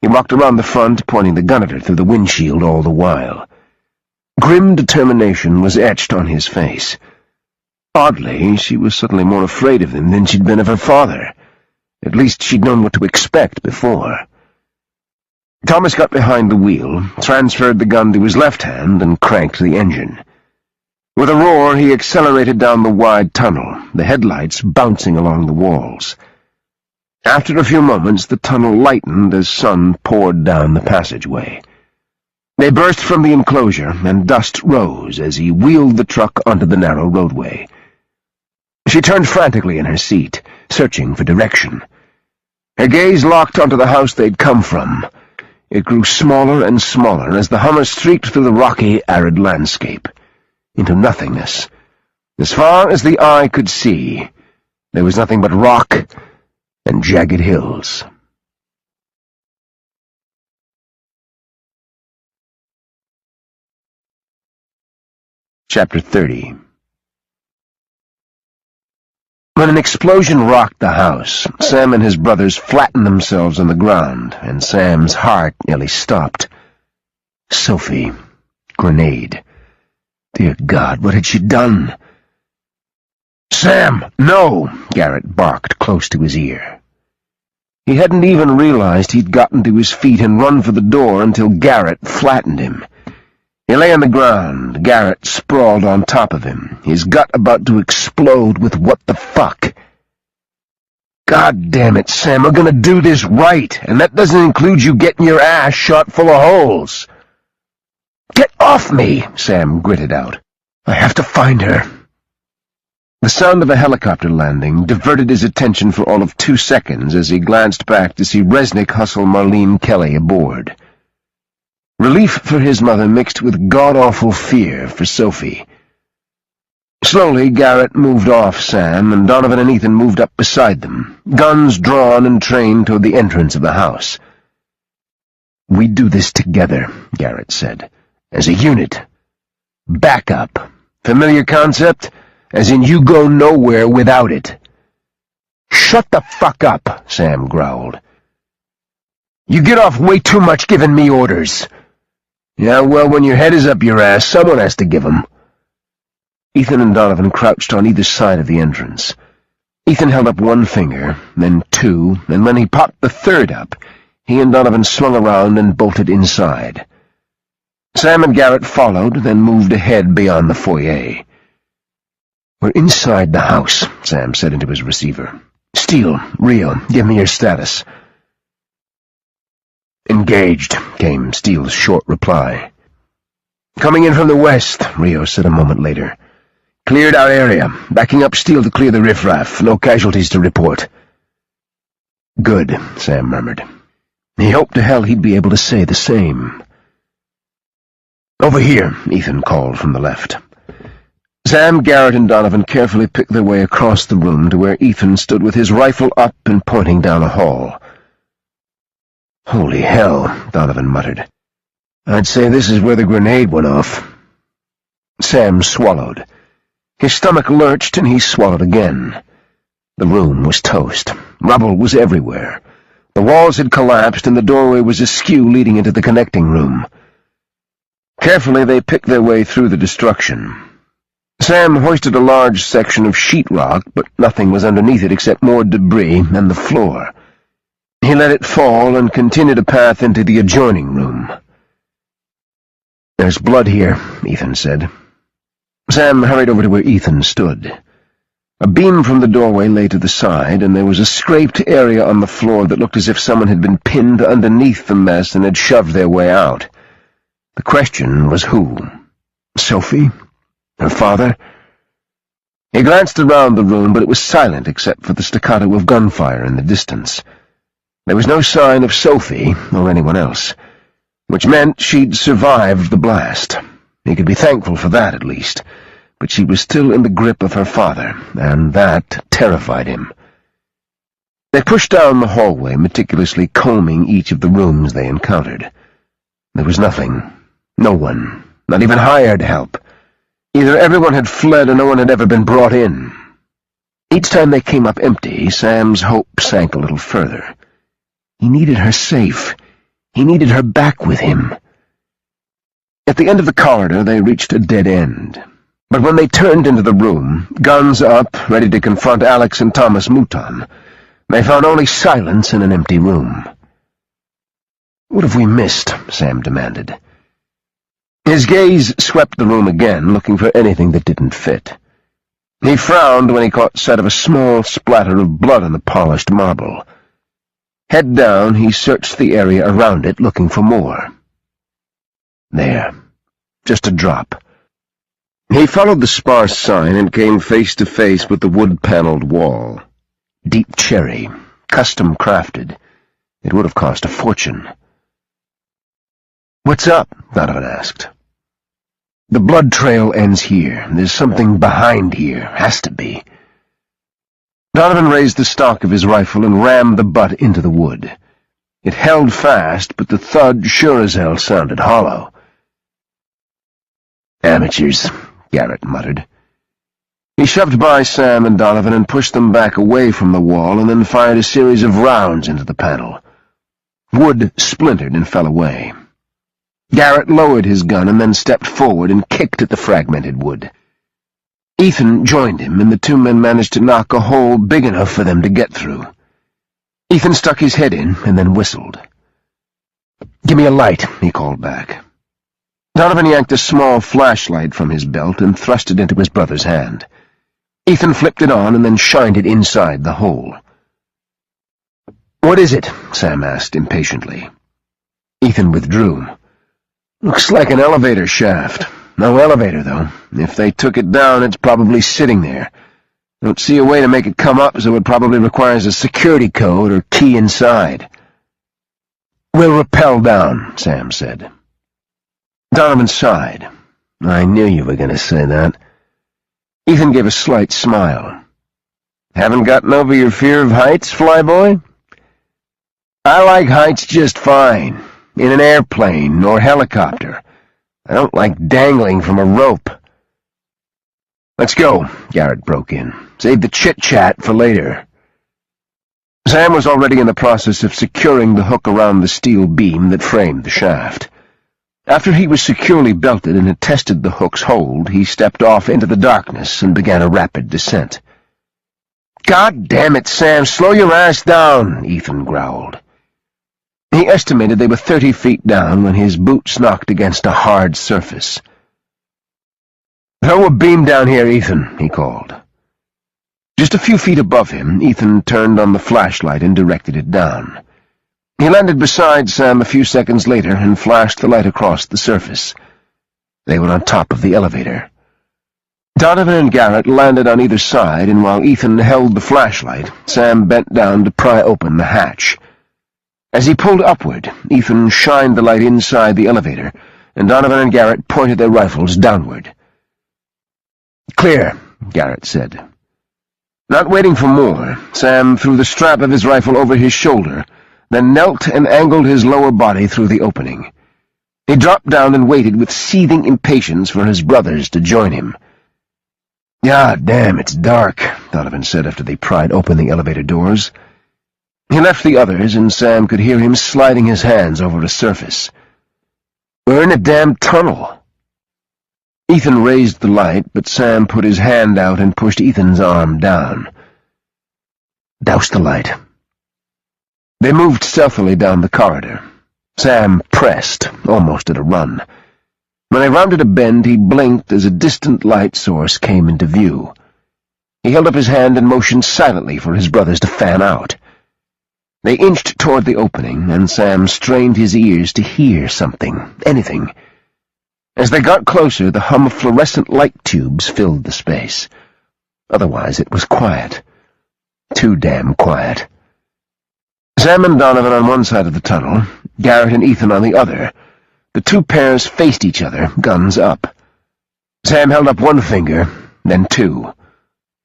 He walked around the front, pointing the gun at her through the windshield all the while. Grim determination was etched on his face. Oddly, she was suddenly more afraid of him than she'd been of her father. At least she'd known what to expect before. Thomas got behind the wheel, transferred the gun to his left hand, and cranked the engine. With a roar, he accelerated down the wide tunnel, the headlights bouncing along the walls. After a few moments, the tunnel lightened as sun poured down the passageway. They burst from the enclosure, and dust rose as he wheeled the truck onto the narrow roadway. She turned frantically in her seat, searching for direction. Her gaze locked onto the house they'd come from. It grew smaller and smaller as the Hummer streaked through the rocky, arid landscape, into nothingness. As far as the eye could see, there was nothing but rock and jagged hills. Chapter 30. When an explosion rocked the house, Sam and his brothers flattened themselves on the ground, and Sam's heart nearly stopped. Sophie. Grenade. Dear God, what had she done? "Sam, no!" Garrett barked close to his ear. He hadn't even realized he'd gotten to his feet and run for the door until Garrett flattened him. He lay on the ground, Garrett sprawled on top of him, his gut about to explode with what the fuck. "God damn it, Sam, we're gonna do this right, and that doesn't include you getting your ass shot full of holes." "Get off me!" Sam gritted out. "I have to find her." The sound of a helicopter landing diverted his attention for all of 2 seconds as he glanced back to see Resnick hustle Marlene Kelly aboard. Relief for his mother mixed with god-awful fear for Sophie. Slowly, Garrett moved off Sam, and Donovan and Ethan moved up beside them, guns drawn and trained toward the entrance of the house. "We do this together," Garrett said. "As a unit. Backup. Familiar concept? As in you go nowhere without it." "Shut the fuck up," Sam growled. "You get off way too much giving me orders." "Yeah, well, when your head is up your ass, someone has to give 'em." Ethan and Donovan crouched on either side of the entrance. Ethan held up one finger, then 2, and when he popped the third up, he and Donovan swung around and bolted inside. Sam and Garrett followed, then moved ahead beyond the foyer. "We're inside the house," Sam said into his receiver. "Steele, Rio, give me your status." "Engaged," came Steele's short reply. "Coming in from the west," Rio said a moment later. "Cleared our area. Backing up Steele to clear the riffraff. No casualties to report." "Good," Sam murmured. He hoped to hell he'd be able to say the same. "Over here," Ethan called from the left. Sam, Garrett, and Donovan carefully picked their way across the room to where Ethan stood with his rifle up and pointing down a hall. "Holy hell," Donovan muttered. "I'd say this is where the grenade went off." Sam swallowed. His stomach lurched, and he swallowed again. The room was toast. Rubble was everywhere. The walls had collapsed, and the doorway was askew leading into the connecting room. Carefully, they picked their way through the destruction. Sam hoisted a large section of sheetrock, but nothing was underneath it except more debris and the floor. He let it fall and continued a path into the adjoining room. "There's blood here," Ethan said. Sam hurried over to where Ethan stood. A beam from the doorway lay to the side, and there was a scraped area on the floor that looked as if someone had been pinned underneath the mess and had shoved their way out. The question was who? Sophie? Her father? He glanced around the room, but it was silent except for the staccato of gunfire in the distance. There was no sign of Sophie or anyone else, which meant she'd survived the blast. He could be thankful for that, at least, but she was still in the grip of her father, and that terrified him. They pushed down the hallway, meticulously combing each of the rooms they encountered. There was nothing. No one. Not even hired help. Either everyone had fled or no one had ever been brought in. Each time they came up empty, Sam's hope sank a little further. He needed her safe. He needed her back with him. At the end of the corridor, they reached a dead end. But when they turned into the room, guns up, ready to confront Alex and Thomas Mouton, they found only silence in an empty room. "What have we missed?" Sam demanded. His gaze swept the room again, looking for anything that didn't fit. He frowned when he caught sight of a small splatter of blood on the polished marble. Head down, he searched the area around it, looking for more. There. Just a drop. He followed the sparse sign and came face to face with the wood-paneled wall. Deep cherry, custom crafted. It would have cost a fortune. "What's up?" Donovan asked. "The blood trail ends here. There's something behind here. Has to be." Donovan raised the stock of his rifle and rammed the butt into the wood. It held fast, but the thud sure as hell sounded hollow. "Amateurs," Garrett muttered. He shoved by Sam and Donovan and pushed them back away from the wall and then fired a series of rounds into the panel. Wood splintered and fell away. Garrett lowered his gun and then stepped forward and kicked at the fragmented wood. Ethan joined him, and the two men managed to knock a hole big enough for them to get through. Ethan stuck his head in and then whistled. "Give me a light," he called back. Donovan yanked a small flashlight from his belt and thrust it into his brother's hand. Ethan flipped it on and then shined it inside the hole. "What is it?" Sam asked impatiently. Ethan withdrew. "Looks like an elevator shaft. No elevator, though. If they took it down, it's probably sitting there. Don't see a way to make it come up, so it probably requires a security code or key inside." "We'll rappel down," Sam said. Donovan sighed. "I knew you were going to say that." Ethan gave a slight smile. "Haven't gotten over your fear of heights, flyboy?" "I like heights just fine, in an airplane or helicopter. I don't like dangling from a rope." "Let's go," Garrett broke in. "Save the chit-chat for later." Sam was already in the process of securing the hook around the steel beam that framed the shaft. After he was securely belted and had tested the hook's hold, he stepped off into the darkness and began a rapid descent. "God damn it, Sam, slow your ass down," Ethan growled. He estimated they were 30 feet down when his boots knocked against a hard surface. "Throw a beam down here, Ethan," he called. Just a few feet above him, Ethan turned on the flashlight and directed it down. He landed beside Sam a few seconds later and flashed the light across the surface. They were on top of the elevator. Donovan and Garrett landed on either side, and while Ethan held the flashlight, Sam bent down to pry open the hatch. As he pulled upward, Ethan shined the light inside the elevator, and Donovan and Garrett pointed their rifles downward. "Clear," Garrett said. Not waiting for more, Sam threw the strap of his rifle over his shoulder, then knelt and angled his lower body through the opening. He dropped down and waited with seething impatience for his brothers to join him. "God damn, it's dark," Donovan said after they pried open the elevator doors. He left the others, and Sam could hear him sliding his hands over a surface. "We're in a damn tunnel." Ethan raised the light, but Sam put his hand out and pushed Ethan's arm down. "Douse the light." They moved stealthily down the corridor. Sam pressed, almost at a run. When they rounded a bend, he blinked as a distant light source came into view. He held up his hand and motioned silently for his brothers to fan out. They inched toward the opening, and Sam strained his ears to hear something, anything. As they got closer, the hum of fluorescent light tubes filled the space. Otherwise, it was quiet. Too damn quiet. Sam and Donovan on one side of the tunnel, Garrett and Ethan on the other. The two pairs faced each other, guns up. Sam held up one finger, then two.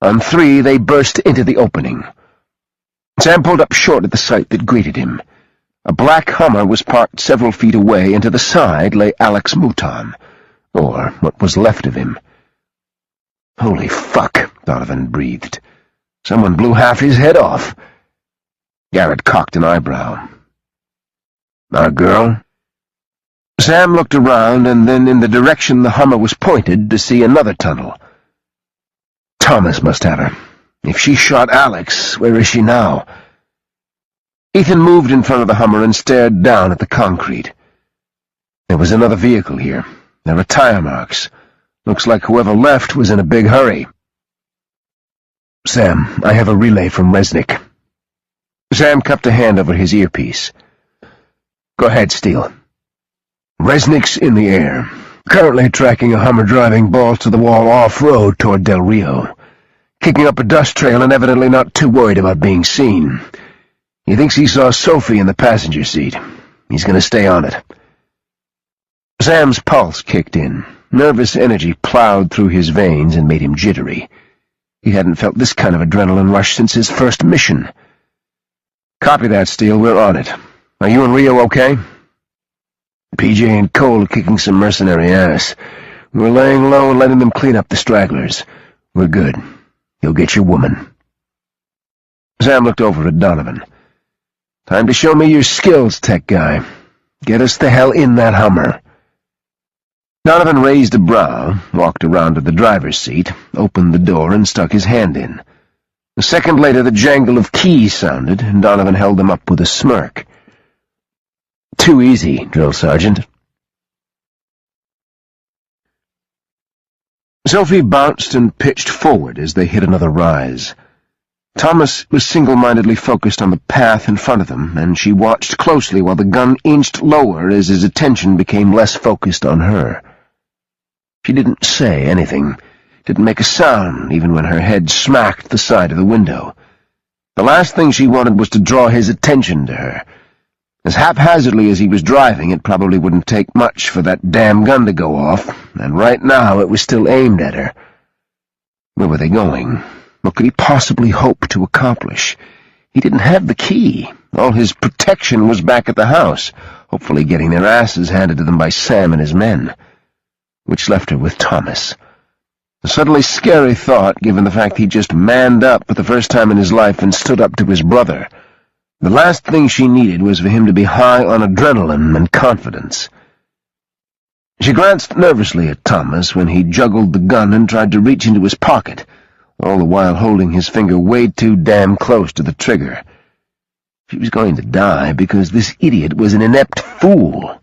On three, they burst into the opening. Sam pulled up short at the sight that greeted him. A black Hummer was parked several feet away, and to the side lay Alex Mouton, or what was left of him. "Holy fuck," Donovan breathed. "Someone blew half his head off." Garrett cocked an eyebrow. "Our girl?" Sam looked around, and then in the direction the Hummer was pointed to see another tunnel. "Thomas must have her. If she shot Alex, where is she now?" Ethan moved in front of the Hummer and stared down at the concrete. There was another vehicle here. There were tire marks. Looks like whoever left was in a big hurry. "Sam, I have a relay from Resnick." Sam cupped a hand over his earpiece. "Go ahead, Steele." "Resnick's in the air. Currently tracking a Hummer driving balls to the wall off-road toward Del Rio. Kicking up a dust trail and evidently not too worried about being seen. He thinks he saw Sophie in the passenger seat. He's going to stay on it." Sam's pulse kicked in. Nervous energy plowed through his veins and made him jittery. He hadn't felt this kind of adrenaline rush since his first mission. "Copy that, Steele. We're on it. Are you and Rio okay?" "PJ and Cole are kicking some mercenary ass. We're laying low and letting them clean up the stragglers. We're good. You'll get your woman." Sam looked over at Donovan. "Time to show me your skills, tech guy. Get us the hell in that Hummer." Donovan raised a brow, walked around to the driver's seat, opened the door, and stuck his hand in. A second later, the jangle of keys sounded, and Donovan held them up with a smirk. "Too easy, Drill Sergeant." Sophie bounced and pitched forward as they hit another rise. Thomas was single-mindedly focused on the path in front of them, and she watched closely while the gun inched lower as his attention became less focused on her. She didn't say anything, didn't make a sound, even when her head smacked the side of the window. The last thing she wanted was to draw his attention to her. As haphazardly as he was driving, it probably wouldn't take much for that damn gun to go off, and right now it was still aimed at her. Where were they going? What could he possibly hope to accomplish? He didn't have the key. All his protection was back at the house, hopefully getting their asses handed to them by Sam and his men. Which left her with Thomas. A suddenly scary thought, given the fact he just manned up for the first time in his life and stood up to his brother. The last thing she needed was for him to be high on adrenaline and confidence. She glanced nervously at Thomas when he juggled the gun and tried to reach into his pocket, all the while holding his finger way too damn close to the trigger. She was going to die because this idiot was an inept fool.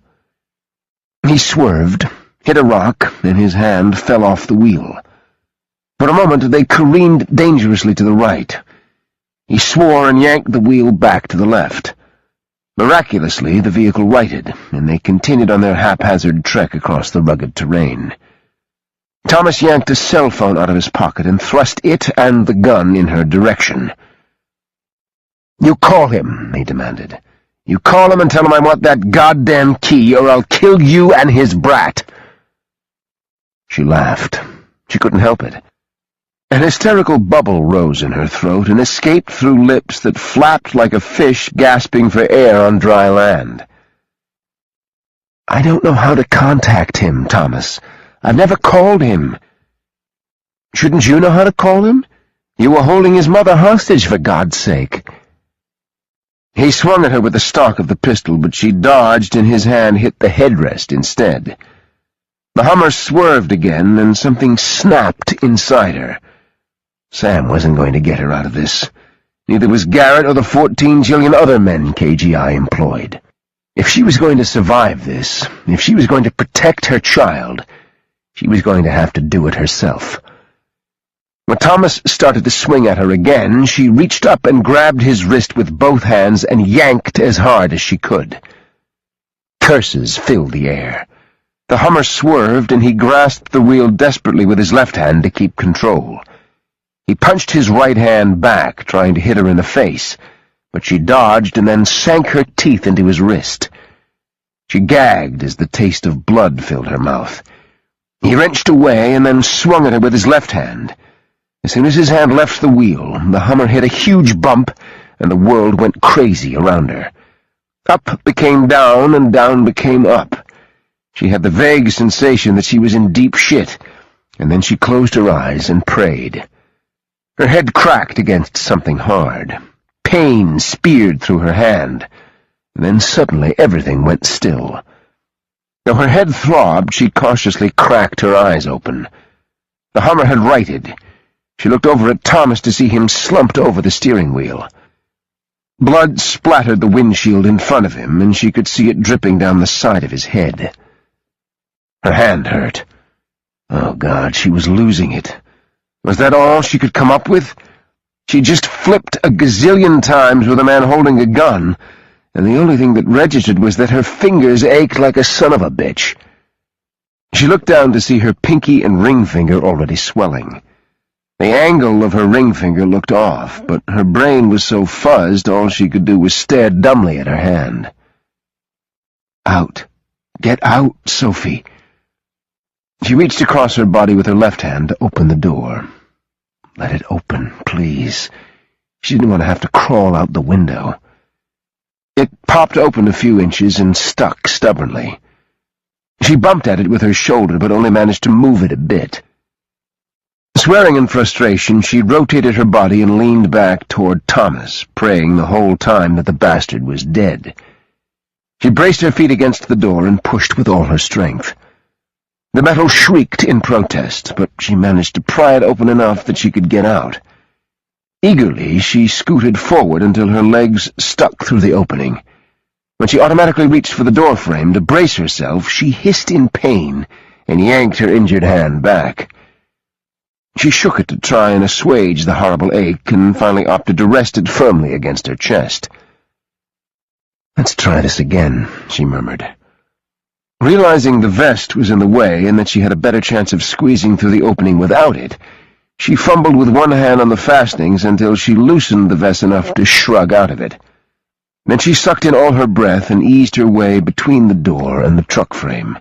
He swerved, hit a rock, and his hand fell off the wheel. For a moment they careened dangerously to the right. He swore and yanked the wheel back to the left. Miraculously, the vehicle righted, and they continued on their haphazard trek across the rugged terrain. Thomas yanked a cell phone out of his pocket and thrust it and the gun in her direction. "You call him," he demanded. "You call him and tell him I want that goddamn key, or I'll kill you and his brat." She laughed. She couldn't help it. An hysterical bubble rose in her throat and escaped through lips that flapped like a fish gasping for air on dry land. "I don't know how to contact him, Thomas. I've never called him." "Shouldn't you know how to call him? You were holding his mother hostage, for God's sake." He swung at her with the stock of the pistol, but she dodged and his hand hit the headrest instead. The Hummer swerved again, and something snapped inside her. Sam wasn't going to get her out of this. Neither was Garrett or the 14 jillion other men KGI employed. If she was going to survive this, if she was going to protect her child, she was going to have to do it herself. When Thomas started to swing at her again, she reached up and grabbed his wrist with both hands and yanked as hard as she could. Curses filled the air. The Hummer swerved, and he grasped the wheel desperately with his left hand to keep control. He punched his right hand back, trying to hit her in the face, but she dodged and then sank her teeth into his wrist. She gagged as the taste of blood filled her mouth. He wrenched away and then swung at her with his left hand. As soon as his hand left the wheel, the Hummer hit a huge bump, and the world went crazy around her. Up became down, and down became up. She had the vague sensation that she was in deep shit, and then she closed her eyes and prayed. Her head cracked against something hard. Pain speared through her hand, and then suddenly everything went still. Though her head throbbed, she cautiously cracked her eyes open. The Hummer had righted. She looked over at Thomas to see him slumped over the steering wheel. Blood splattered the windshield in front of him, and she could see it dripping down the side of his head. Her hand hurt. Oh, God, she was losing it. Was that all she could come up with? She just flipped a gazillion times with a man holding a gun, and the only thing that registered was that her fingers ached like a son of a bitch. She looked down to see her pinky and ring finger already swelling. The angle of her ring finger looked off, but her brain was so fuzzed all she could do was stare dumbly at her hand. "Out. Get out, Sophie." She reached across her body with her left hand to open the door. Let it open, please. She didn't want to have to crawl out the window. It popped open a few inches and stuck stubbornly. She bumped at it with her shoulder, but only managed to move it a bit. Swearing in frustration, she rotated her body and leaned back toward Thomas, praying the whole time that the bastard was dead. She braced her feet against the door and pushed with all her strength. The metal shrieked in protest, but she managed to pry it open enough that she could get out. Eagerly, she scooted forward until her legs stuck through the opening. When she automatically reached for the doorframe to brace herself, she hissed in pain and yanked her injured hand back. She shook it to try and assuage the horrible ache and finally opted to rest it firmly against her chest. "Let's try this again," she murmured. Realizing the vest was in the way and that she had a better chance of squeezing through the opening without it, she fumbled with one hand on the fastenings until she loosened the vest enough to shrug out of it. Then she sucked in all her breath and eased her way between the door and the truck frame.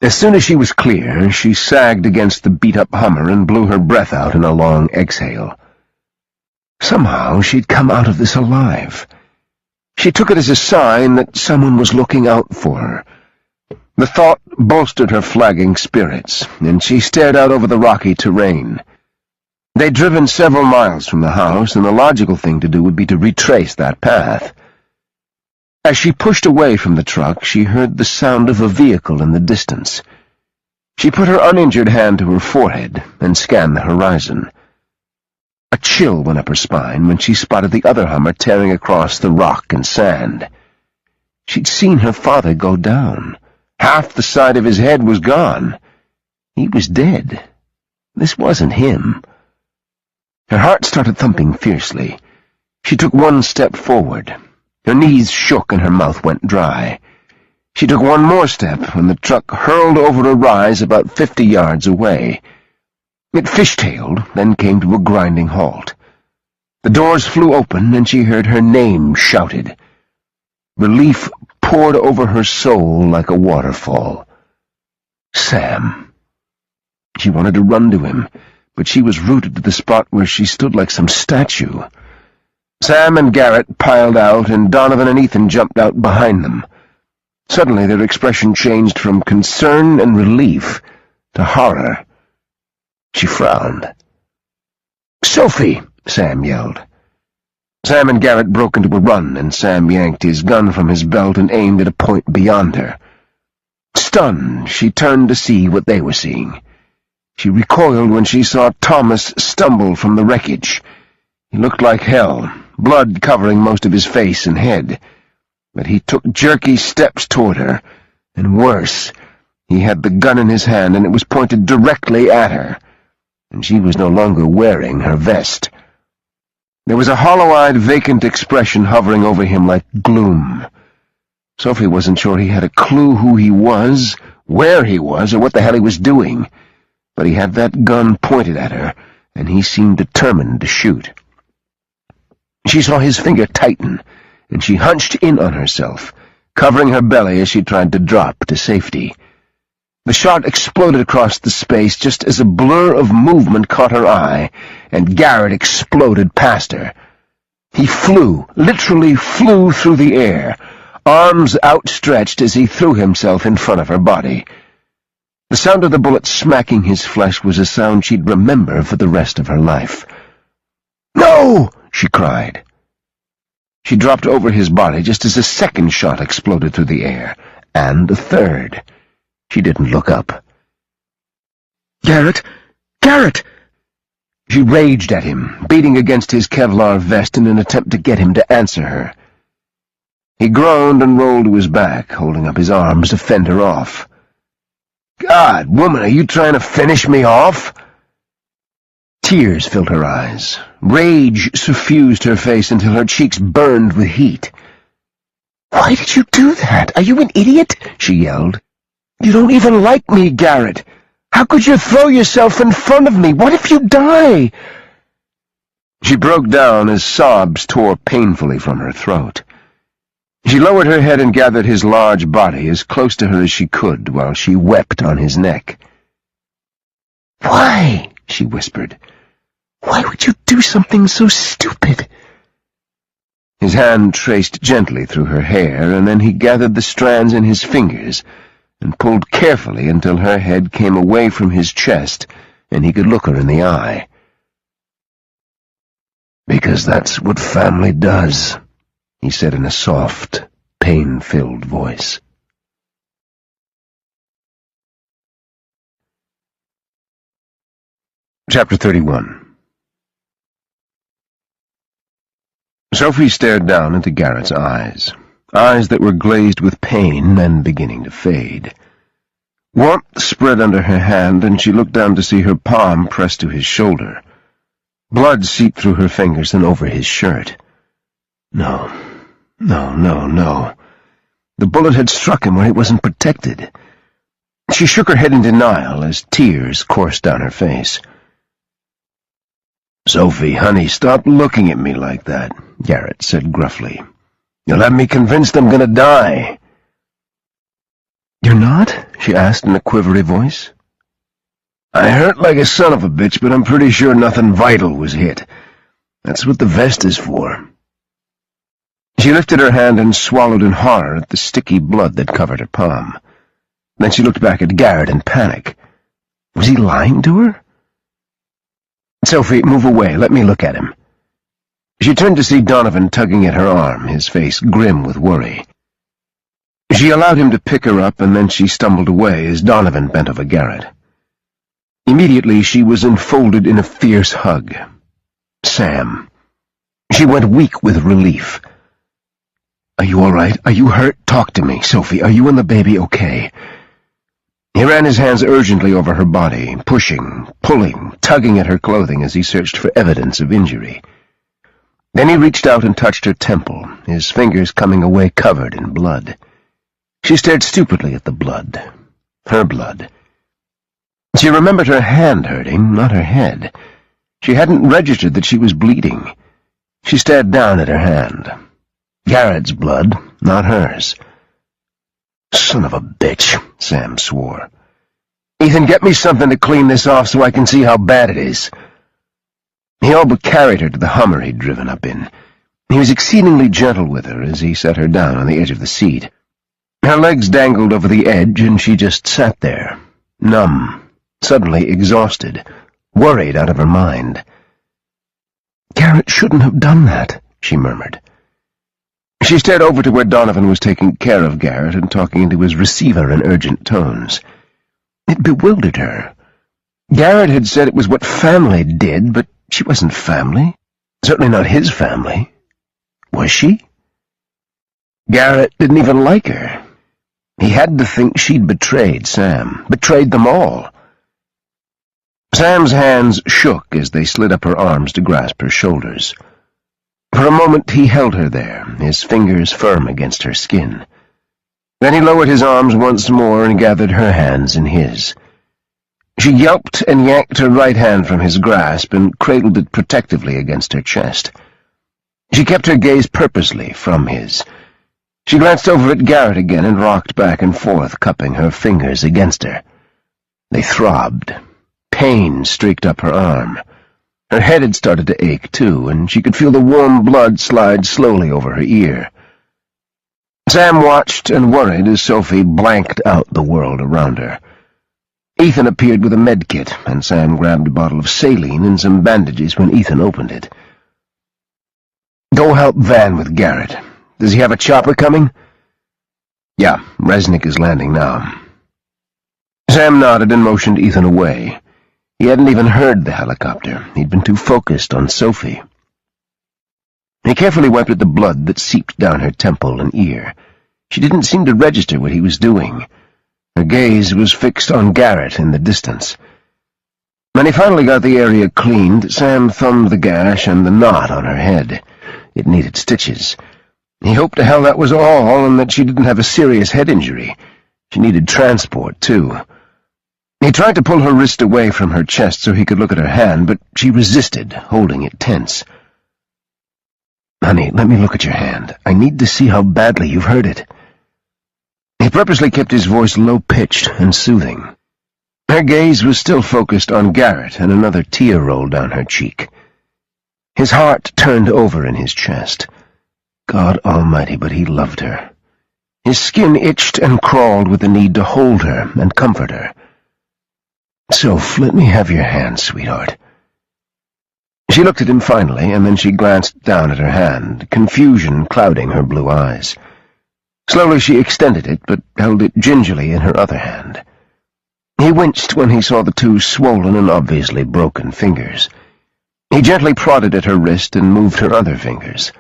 As soon as she was clear, she sagged against the beat-up Hummer and blew her breath out in a long exhale. Somehow she'd come out of this alive. She took it as a sign that someone was looking out for her. The thought bolstered her flagging spirits, and she stared out over the rocky terrain. They'd driven several miles from the house, and the logical thing to do would be to retrace that path. As she pushed away from the truck, she heard the sound of a vehicle in the distance. She put her uninjured hand to her forehead and scanned the horizon. A chill went up her spine when she spotted the other Hummer tearing across the rock and sand. She'd seen her father go down. Half the side of his head was gone. He was dead. This wasn't him. Her heart started thumping fiercely. She took one step forward. Her knees shook and her mouth went dry. She took one more step when the truck hurled over a rise about 50 yards away. It fishtailed, then came to a grinding halt. The doors flew open and she heard her name shouted. Relief poured over her soul like a waterfall. Sam. She wanted to run to him, but she was rooted to the spot where she stood like some statue. Sam and Garrett piled out, and Donovan and Ethan jumped out behind them. Suddenly their expression changed from concern and relief to horror. She frowned. "Sophie!" Sam yelled. Sam and Garrett broke into a run, and Sam yanked his gun from his belt and aimed at a point beyond her. Stunned, she turned to see what they were seeing. She recoiled when she saw Thomas stumble from the wreckage. He looked like hell, blood covering most of his face and head. But he took jerky steps toward her, and worse, he had the gun in his hand and it was pointed directly at her, and she was no longer wearing her vest. There was a hollow-eyed, vacant expression hovering over him like gloom. Sophie wasn't sure he had a clue who he was, where he was, or what the hell he was doing, but he had that gun pointed at her, and he seemed determined to shoot. She saw his finger tighten, and she hunched in on herself, covering her belly as she tried to drop to safety. The shot exploded across the space just as a blur of movement caught her eye, and Garrett exploded past her. He flew, literally flew through the air, arms outstretched as he threw himself in front of her body. The sound of the bullet smacking his flesh was a sound she'd remember for the rest of her life. "No!" she cried. She dropped over his body just as a second shot exploded through the air, and a third. She didn't look up. "Garrett! Garrett!" She raged at him, beating against his Kevlar vest in an attempt to get him to answer her. He groaned and rolled to his back, holding up his arms to fend her off. "God, woman, are you trying to finish me off?" Tears filled her eyes. Rage suffused her face until her cheeks burned with heat. "Why did you do that? Are you an idiot?" she yelled. "You don't even like me, Garrett. How could you throw yourself in front of me? What if you die?" She broke down as sobs tore painfully from her throat. She lowered her head and gathered his large body as close to her as she could while she wept on his neck. "Why?" she whispered. "Why would you do something so stupid?" His hand traced gently through her hair, and then he gathered the strands in his fingers and pulled carefully until her head came away from his chest and he could look her in the eye. "Because that's what family does," he said in a soft, pain-filled voice.
Chapter 31. Sophie stared down into Garrett's eyes that were glazed with pain and beginning to fade. Warmth spread under her hand, and she looked down to see her palm pressed to his shoulder. Blood seeped through her fingers and over his shirt. No. The bullet had struck him where he wasn't protected. She shook her head in denial as tears coursed down her face. "Sophie, honey, stop looking at me like that," Garrett said gruffly. "You'll have me convinced I'm gonna die." "You're not?" she asked in a quivery voice. "I hurt like a son of a bitch, but I'm pretty sure nothing vital was hit. That's what the vest is for." She lifted her hand and swallowed in horror at the sticky blood that covered her palm. Then she looked back at Garrett in panic. Was he lying to her? "Sophie, move away. Let me look at him." She turned to see Donovan tugging at her arm, his face grim with worry. She allowed him to pick her up, and then she stumbled away as Donovan bent over Garrett. Immediately she was enfolded in a fierce hug. Sam. She went weak with relief. "Are you all right? Are you hurt? Talk to me, Sophie. Are you and the baby okay?" He ran his hands urgently over her body, pushing, pulling, tugging at her clothing as he searched for evidence of injury. Then he reached out and touched her temple, his fingers coming away covered in blood. She stared stupidly at the blood. Her blood. She remembered her hand hurting, not her head. She hadn't registered that she was bleeding. She stared down at her hand. Garrett's blood, not hers. "Son of a bitch," Sam swore. "Ethan, get me something to clean this off so I can see how bad it is." He all but carried her to the Hummer he'd driven up in. He was exceedingly gentle with her as he set her down on the edge of the seat. Her legs dangled over the edge, and she just sat there, numb, suddenly exhausted, worried out of her mind. "Garrett shouldn't have done that," she murmured. She stared over to where Donovan was taking care of Garrett and talking into his receiver in urgent tones. It bewildered her. Garrett had said it was what family did, but she wasn't family. Certainly not his family. Was she? Garrett didn't even like her. He had to think she'd betrayed Sam, betrayed them all. Sam's hands shook as they slid up her arms to grasp her shoulders. For a moment he held her there, his fingers firm against her skin. Then he lowered his arms once more and gathered her hands in his. She yelped and yanked her right hand from his grasp and cradled it protectively against her chest. She kept her gaze purposely from his. She glanced over at Garrett again and rocked back and forth, cupping her fingers against her. They throbbed. Pain streaked up her arm. Her head had started to ache, too, and she could feel the warm blood slide slowly over her ear. Sam watched and worried as Sophie blanked out the world around her. Ethan appeared with a med kit, and Sam grabbed a bottle of saline and some bandages when Ethan opened it. "Go help Van with Garrett. Does he have a chopper coming?" "Yeah, Resnick is landing now." Sam nodded and motioned Ethan away. He hadn't even heard the helicopter. He'd been too focused on Sophie. He carefully wiped at the blood that seeped down her temple and ear. She didn't seem to register what he was doing. Her gaze was fixed on Garrett in the distance. When he finally got the area cleaned, Sam thumbed the gash and the knot on her head. It needed stitches. He hoped to hell that was all, and that she didn't have a serious head injury. She needed transport, too. He tried to pull her wrist away from her chest so he could look at her hand, but she resisted, holding it tense. "Honey, let me look at your hand. I need to see how badly you've hurt it." He purposely kept his voice low-pitched and soothing. Her gaze was still focused on Garrett, and another tear rolled down her cheek. His heart turned over in his chest. God almighty, but he loved her. His skin itched and crawled with the need to hold her and comfort her. "Soph, let me have your hand, sweetheart." She looked at him finally, and then she glanced down at her hand, confusion clouding her blue eyes. Slowly she extended it, but held it gingerly in her other hand.
He winced when he saw the two swollen and obviously broken fingers. He gently prodded at her wrist and moved her other fingers.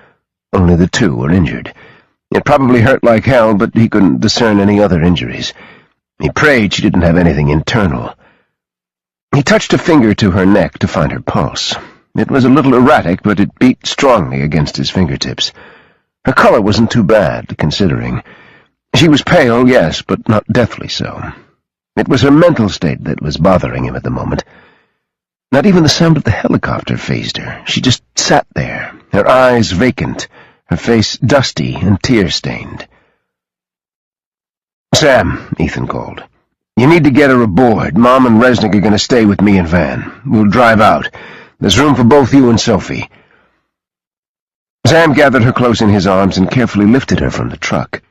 Only the two were injured. It probably hurt like hell, but he couldn't discern any other injuries. He prayed she didn't have anything internal. He touched a finger to her neck to find her pulse. It was a little erratic, but it beat strongly against his fingertips. Her color wasn't too bad, considering. She was pale, yes, but not deathly so. It was her mental state that was bothering him at the moment. Not even the sound of the helicopter fazed her. She just sat there, her eyes vacant, her face dusty and tear-stained. "Sam," Ethan called. "You need to get her aboard. Mom and Resnick are going to stay with me and Van. We'll drive out. There's room for both you and Sophie." Sam gathered her close in his arms and carefully lifted her from the truck.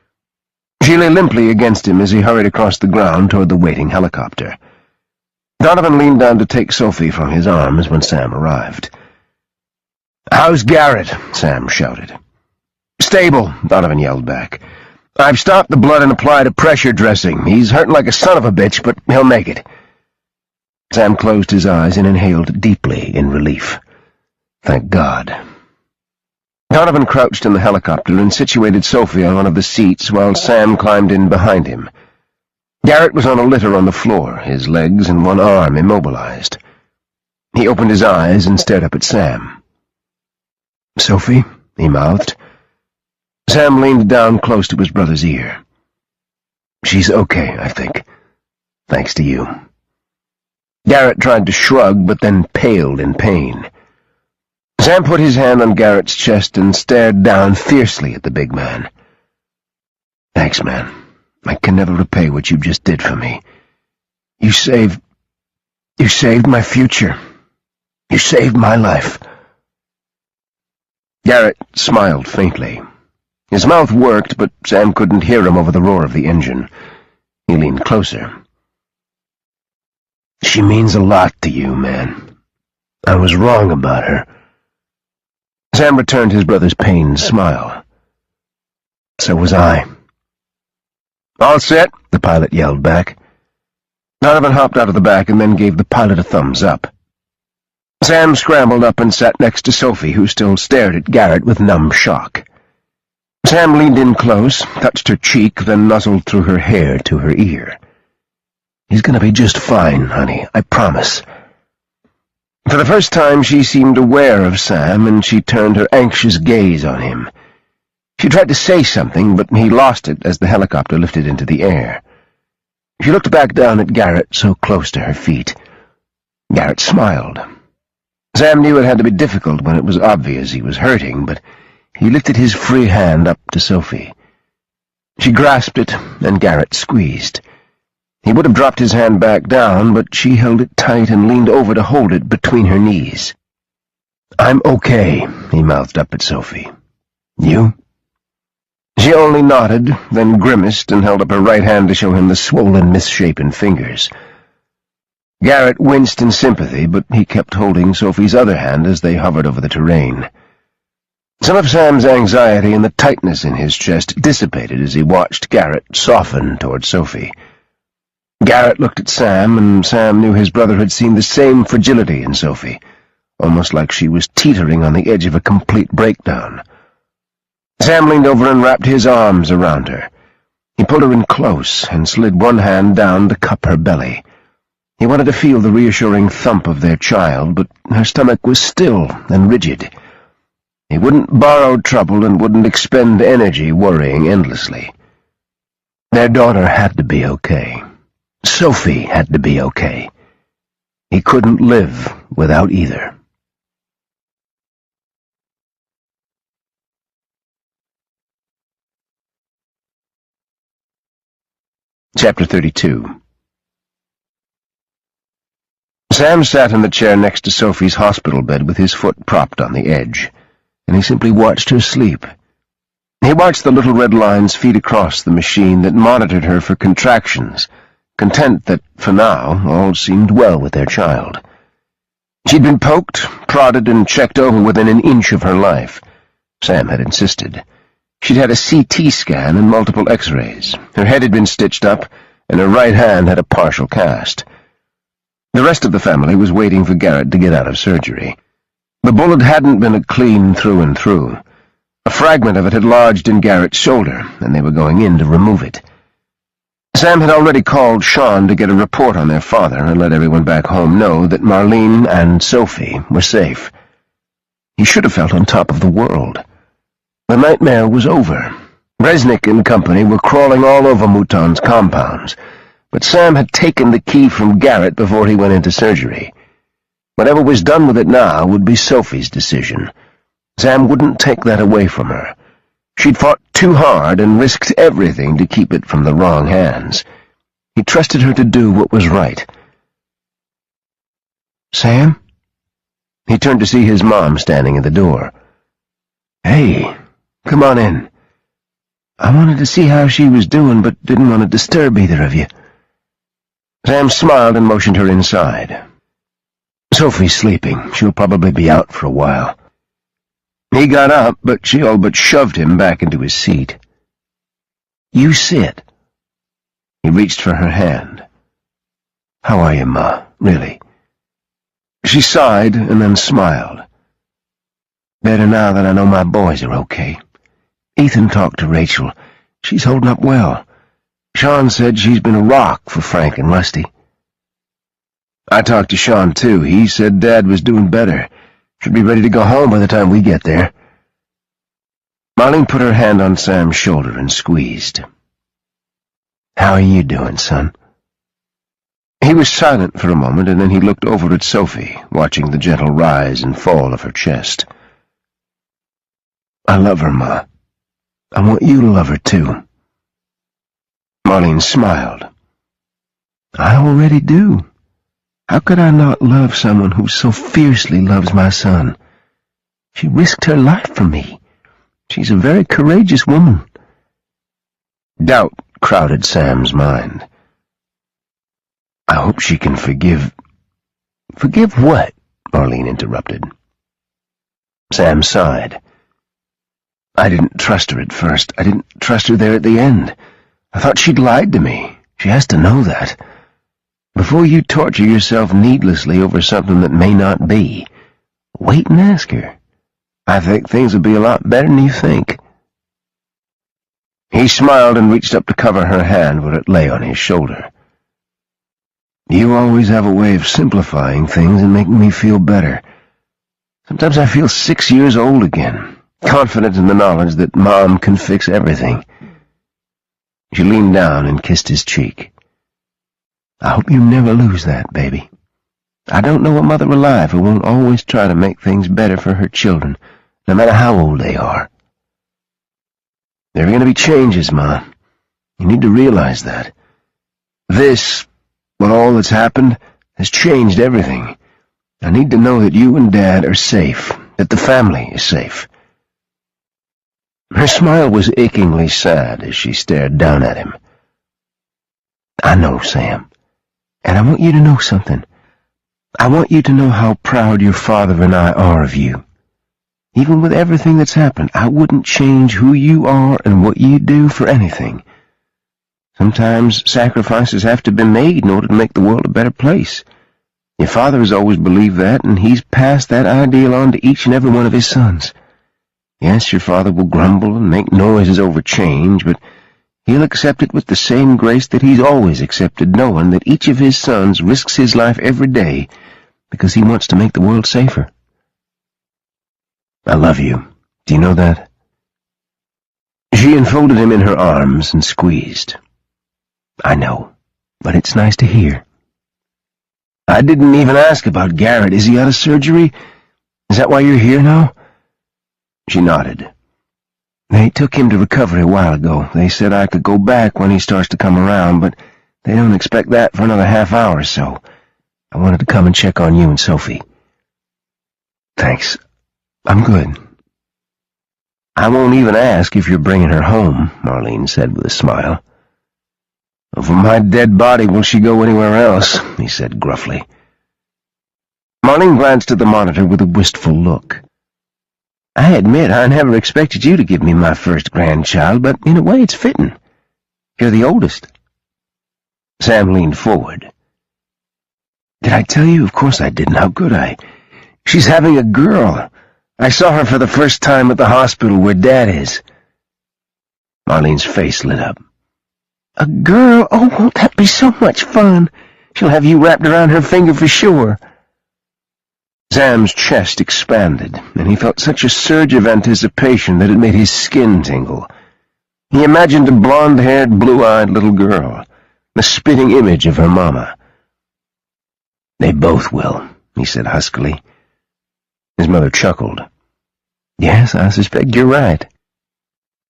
She lay limply against him as he hurried across the ground toward the waiting helicopter. Donovan leaned down to take Sophie from his arms when Sam arrived. "How's Garrett?" Sam shouted. "Stable," Donovan yelled back. "I've stopped the blood and applied a pressure dressing. He's hurting like a son of a bitch, but he'll make it." Sam closed his eyes and inhaled deeply in relief. Thank God. Donovan crouched in the helicopter and situated Sophie on one of the seats while Sam climbed in behind him. Garrett was on a litter on the floor, his legs and one arm immobilized. He opened his eyes and stared up at Sam. "Sophie?" he mouthed. Sam leaned down close to his brother's ear. "She's okay, I think. Thanks to you." Garrett tried to shrug, but then paled in pain. Sam put his hand on Garrett's chest and stared down fiercely at the big man. "Thanks, man. I can never repay what you just did for me. You saved my future. You saved my life." Garrett smiled faintly. His mouth worked, but Sam couldn't hear him over the roar of the engine. He leaned closer. "She means a lot to you, man. I was wrong about her." Sam returned his brother's pained smile. "So was I." "All set," the pilot yelled back. Donovan hopped out of the back and then gave the pilot a thumbs up. Sam scrambled up and sat next to Sophie, who still stared at Garrett with numb shock. Sam leaned in close, touched her cheek, then nuzzled through her hair to her ear. "He's gonna be just fine, honey, I promise." For the first time she seemed aware of Sam, and she turned her anxious gaze on him. She tried to say something, but he lost it as the helicopter lifted into the air. She looked back down at Garrett, so close to her feet. Garrett smiled. Sam knew it had to be difficult when it was obvious he was hurting, but he lifted his free hand up to Sophie. She grasped it, and Garrett squeezed. He would have dropped his hand back down, but she held it tight and leaned over to hold it between her knees. "I'm okay," he mouthed up at Sophie. "You?" She only nodded, then grimaced and held up her right hand to show him the swollen, misshapen fingers. Garrett winced in sympathy, but he kept holding Sophie's other hand as they hovered over the terrain. Some of Sam's anxiety and the tightness in his chest dissipated as he watched Garrett soften toward Sophie. Garrett looked at Sam, and Sam knew his brother had seen the same fragility in Sophie, almost like she was teetering on the edge of a complete breakdown. Sam leaned over and wrapped his arms around her. He pulled her in close and slid one hand down to cup her belly. He wanted to feel the reassuring thump of their child, but her stomach was still and rigid. He wouldn't borrow trouble and wouldn't expend energy worrying endlessly. Their daughter had to be okay. Sophie had to be okay. He couldn't live without either. Chapter 32. Sam sat in the chair next to Sophie's hospital bed with his foot propped on the edge, and he simply watched her sleep. He watched the little red lines feed across the machine that monitored her for contractions, content that, for now, all seemed well with their child. She'd been poked, prodded, and checked over within an inch of her life. Sam had insisted. She'd had a CT scan and multiple X-rays. Her head had been stitched up, and her right hand had a partial cast. The rest of the family was waiting for Garrett to get out of surgery. The bullet hadn't been a clean through and through. A fragment of it had lodged in Garrett's shoulder, and they were going in to remove it. Sam had already called Sean to get a report on their father and let everyone back home know that Marlene and Sophie were safe. He should have felt on top of the world. The nightmare was over. Resnick and company were crawling all over Mouton's compounds, but Sam had taken the key from Garrett before he went into surgery. Whatever was done with it now would be Sophie's decision. Sam wouldn't take that away from her. She'd fought too hard and risked everything to keep it from the wrong hands. He trusted her to do what was right. "Sam?" He turned to see his mom standing at the door. "Hey, come on in. I wanted to see how she was doing, but didn't want to disturb either of you." Sam smiled and motioned her inside. "Sophie's sleeping. She'll probably be out for a while." He got up, but she all but shoved him back into his seat. "You sit." He reached for her hand. "How are you, Ma? Really?" She sighed and then smiled. "Better now that I know my boys are okay. Ethan talked to Rachel. She's holding up well. Sean said she's been a rock for Frank and Rusty." "I talked to Sean, too. He said Dad was doing better. Should be ready to go home by the time we get there." Marlene put her hand on Sam's shoulder and squeezed. "How are you doing, son?" He was silent for a moment, and then he looked over at Sophie, watching the gentle rise and fall of her chest. "I love her, Ma. I want you to love her, too." Marlene smiled. "I already do. How could I not love someone who so fiercely loves my son? She risked her life for me. She's a very courageous woman." Doubt crowded Sam's mind. "I hope she can forgive—" "Forgive what?" Marlene interrupted. Sam sighed. "I didn't trust her at first. I didn't trust her there at the end. I thought she'd lied to me. She has to know that. Before you torture yourself needlessly over something that may not be, wait and ask her. I think things will be a lot better than you think." He smiled and reached up to cover her hand where it lay on his shoulder. "You always have a way of simplifying things and making me feel better. Sometimes I feel 6 years old again, confident in the knowledge that Mom can fix everything." She leaned down and kissed his cheek. "I hope you never lose that, baby. I don't know a mother alive who won't always try to make things better for her children, no matter how old they are. There are going to be changes, Ma. You need to realize that. This, all that's happened, has changed everything. I need to know that you and Dad are safe, that the family is safe." Her smile was achingly sad as she stared down at him. "I know, Sam. And I want you to know something. I want you to know how proud your father and I are of you. Even with everything that's happened, I wouldn't change who you are and what you do for anything. Sometimes sacrifices have to be made in order to make the world a better place. Your father has always believed that, and he's passed that ideal on to each and every one of his sons. Yes, your father will grumble and make noises over change, but he'll accept it with the same grace that he's always accepted, knowing that each of his sons risks his life every day because he wants to make the world safer. I love you. Do you know that?" She enfolded him in her arms and squeezed. "I know, but it's nice to hear." "I didn't even ask about Garrett. Is he out of surgery? Is that why you're here now?" She nodded. "They took him to recovery a while ago. They said I could go back when he starts to come around, but they don't expect that for another half hour or so. I wanted to come and check on you and Sophie." "Thanks. I'm good." "I won't even ask if you're bringing her home," Marlene said with a smile. "For my dead body, will she go anywhere else?" he said gruffly. Marlene glanced at the monitor with a wistful look. "I admit I never expected you to give me my first grandchild, but in a way it's fitting. You're the oldest." Sam leaned forward. "Did I tell you? Of course I didn't. How could I? She's having a girl. I saw her for the first time at the hospital where Dad is." Marlene's face lit up. "A girl? Oh, won't that be so much fun? She'll have you wrapped around her finger for sure." Sam's chest expanded, and he felt such a surge of anticipation that it made his skin tingle. He imagined a blonde-haired, blue-eyed little girl, the spitting image of her mama. "They both will," he said huskily. His mother chuckled. "Yes, I suspect you're right."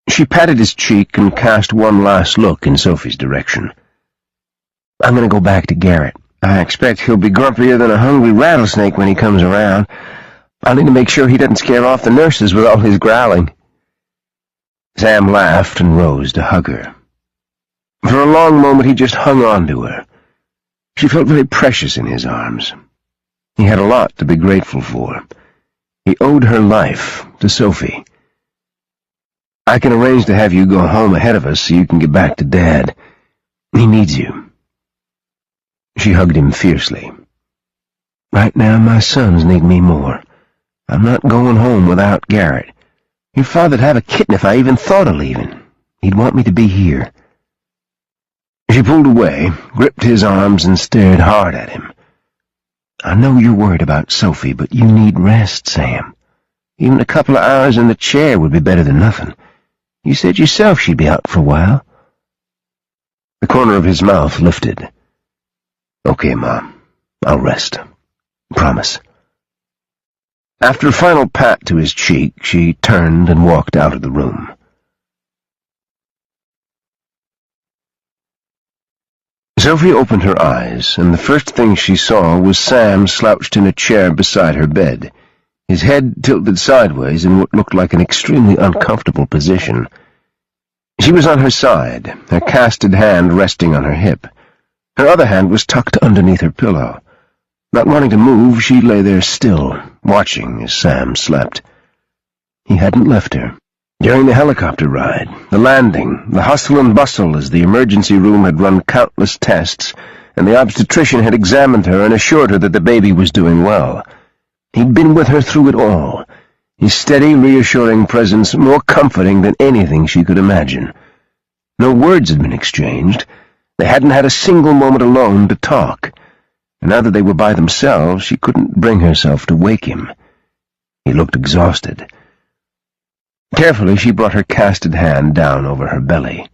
She patted his cheek and cast one last look in Sophie's direction. "I'm going to go back to Garrett. I expect he'll be grumpier than a hungry rattlesnake when he comes around. I'll need to make sure he doesn't scare off the nurses with all his growling." Sam laughed and rose to hug her. For a long moment he just hung on to her. She felt very precious in his arms. He had a lot to be grateful for. He owed her life to Sophie. "I can arrange to have you go home ahead of us so you can get back to Dad. He needs you." She hugged him fiercely. "Right now my sons need me more. I'm not going home without Garrett. Your father'd have a kitten if I even thought of leaving. He'd want me to be here." She pulled away, gripped his arms, and stared hard at him. "I know you're worried about Sophie, but you need rest, Sam. Even a couple of hours in the chair would be better than nothing. You said yourself she'd be out for a while." The corner of his mouth lifted. "Okay, Mom. I'll rest. Promise." After a final pat to his cheek, she turned and walked out of the room. Sophie opened her eyes, and the first thing she saw was Sam slouched in a chair beside her bed, his head tilted sideways in what looked like an extremely uncomfortable position. She was on her side, her casted hand resting on her hip. Her other hand was tucked underneath her pillow. Not wanting to move, she lay there still, watching as Sam slept. He hadn't left her. During the helicopter ride, the landing, the hustle and bustle as the emergency room had run countless tests, and the obstetrician had examined her and assured her that the baby was doing well. He'd been with her through it all, his steady, reassuring presence more comforting than anything she could imagine. No words had been exchanged. They hadn't had a single moment alone to talk. And now that they were by themselves, she couldn't bring herself to wake him. He looked exhausted. Carefully, she brought her casted hand down over her belly.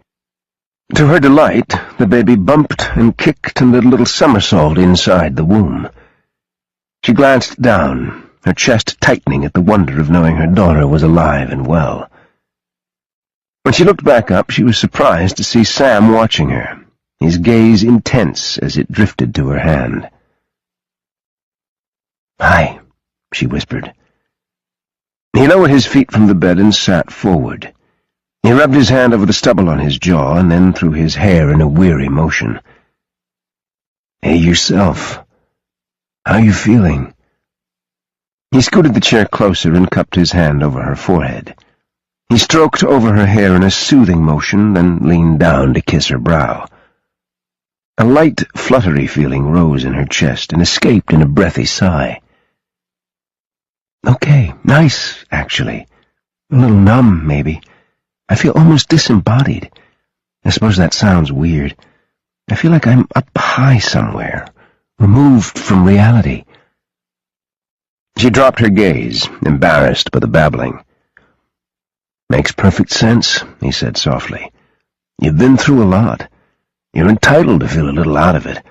To her delight, the baby bumped and kicked and did a little somersault inside the womb. She glanced down, her chest tightening at the wonder of knowing her daughter was alive and well. When she looked back up, she was surprised to see Sam watching her, his gaze intense as it drifted to her hand. "Hi," she whispered. He lowered his feet from the bed and sat forward. He rubbed his hand over the stubble on his jaw and then through his hair in a weary motion. "Hey, yourself. How you feeling?" He scooted the chair closer and cupped his hand over her forehead. He stroked over her hair in a soothing motion, then leaned down to kiss her brow. A light, fluttery feeling rose in her chest and escaped in a breathy sigh. "Okay, nice, actually. A little numb, maybe. I feel almost disembodied. I suppose that sounds weird. I feel like I'm up high somewhere, removed from reality." She dropped her gaze, embarrassed by the babbling. "Makes perfect sense," he said softly. "You've been through a lot. You're entitled to feel a little out of it.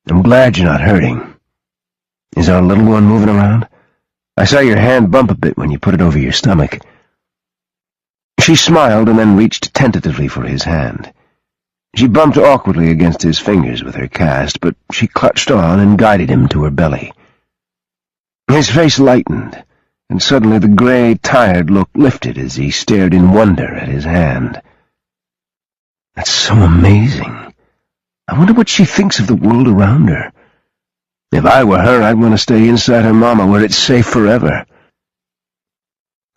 I'm glad you're not hurting. Is our little one moving around? I saw your hand bump a bit when you put it over your stomach." She smiled and then reached tentatively for his hand. She bumped awkwardly against his fingers with her cast, but she clutched on and guided him to her belly. His face lightened, and suddenly the gray, tired look lifted as he stared in wonder at his hand. "That's so amazing. I wonder what she thinks of the world around her. If I were her, I'd want to stay inside her mama where it's safe forever."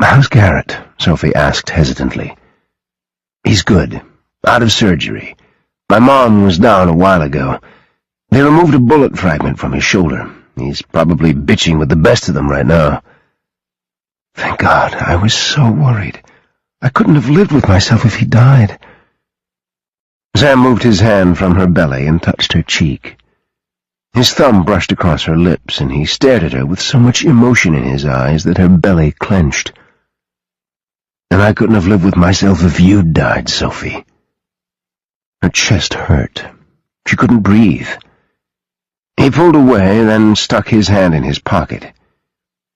"How's Garrett?" Sophie asked hesitantly. "He's good. Out of surgery. My mom was down a while ago. They removed a bullet fragment from his shoulder. He's probably bitching with the best of them right now." "Thank God. I was so worried. I couldn't have lived with myself if he died." Sam moved his hand from her belly and touched her cheek. His thumb brushed across her lips, and he stared at her with so much emotion in his eyes that her belly clenched. "And I couldn't have lived with myself if you'd died, Sophie." Her chest hurt. She couldn't breathe. He pulled away, then stuck his hand in his pocket.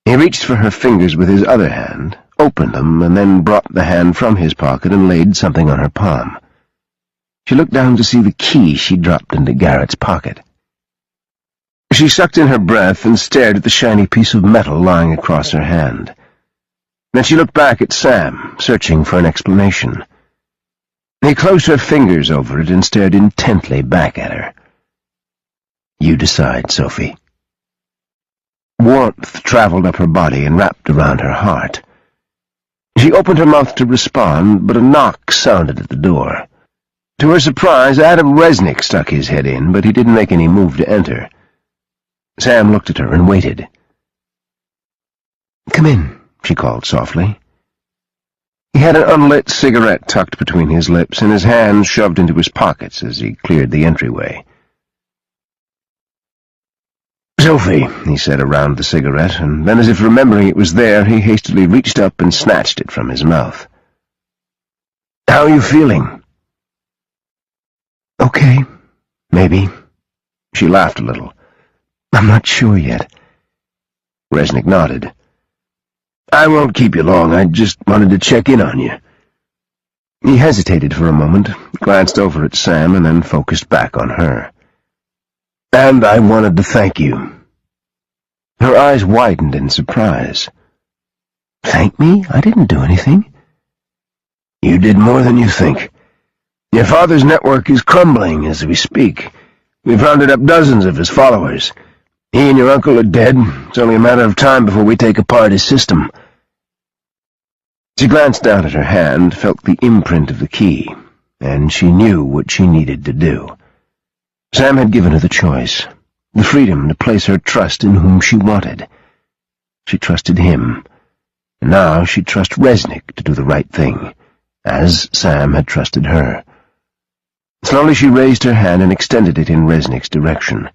He reached for her fingers with his other hand, opened them, and then brought the hand from his pocket and laid something on her palm. She looked down to see the key she dropped into Garrett's pocket. She sucked in her breath and stared at the shiny piece of metal lying across her hand. Then she looked back at Sam, searching for an explanation. He closed her fingers over it and stared intently back at her. "You decide, Sophie." Warmth traveled up her body and wrapped around her heart. She opened her mouth to respond, but a knock sounded at the door. To her surprise, Adam Resnick stuck his head in, but he didn't make any move to enter. Sam looked at her and waited. "Come in," she called softly. He had an unlit cigarette tucked between his lips and his hands shoved into his pockets as he cleared the entryway. "Sophie," he said around the cigarette, and then, as if remembering it was there, he hastily reached up and snatched it from his mouth. "How are you feeling?" "Okay, maybe." She laughed a little. "I'm not sure yet." Resnick nodded. "I won't keep you long. I just wanted to check in on you." He hesitated for a moment, glanced over at Sam, and then focused back on her. "And I wanted to thank you." Her eyes widened in surprise. "Thank me? I didn't do anything." "You did more than you think. Your father's network is crumbling as we speak. We've rounded up dozens of his followers. He and your uncle are dead. It's only a matter of time before we take apart his system." She glanced down at her hand, felt the imprint of the key, and she knew what she needed to do. Sam had given her the choice, the freedom to place her trust in whom she wanted. She trusted him, and now she'd trust Resnick to do the right thing, as Sam had trusted her. Slowly she raised her hand and extended it in Resnick's direction.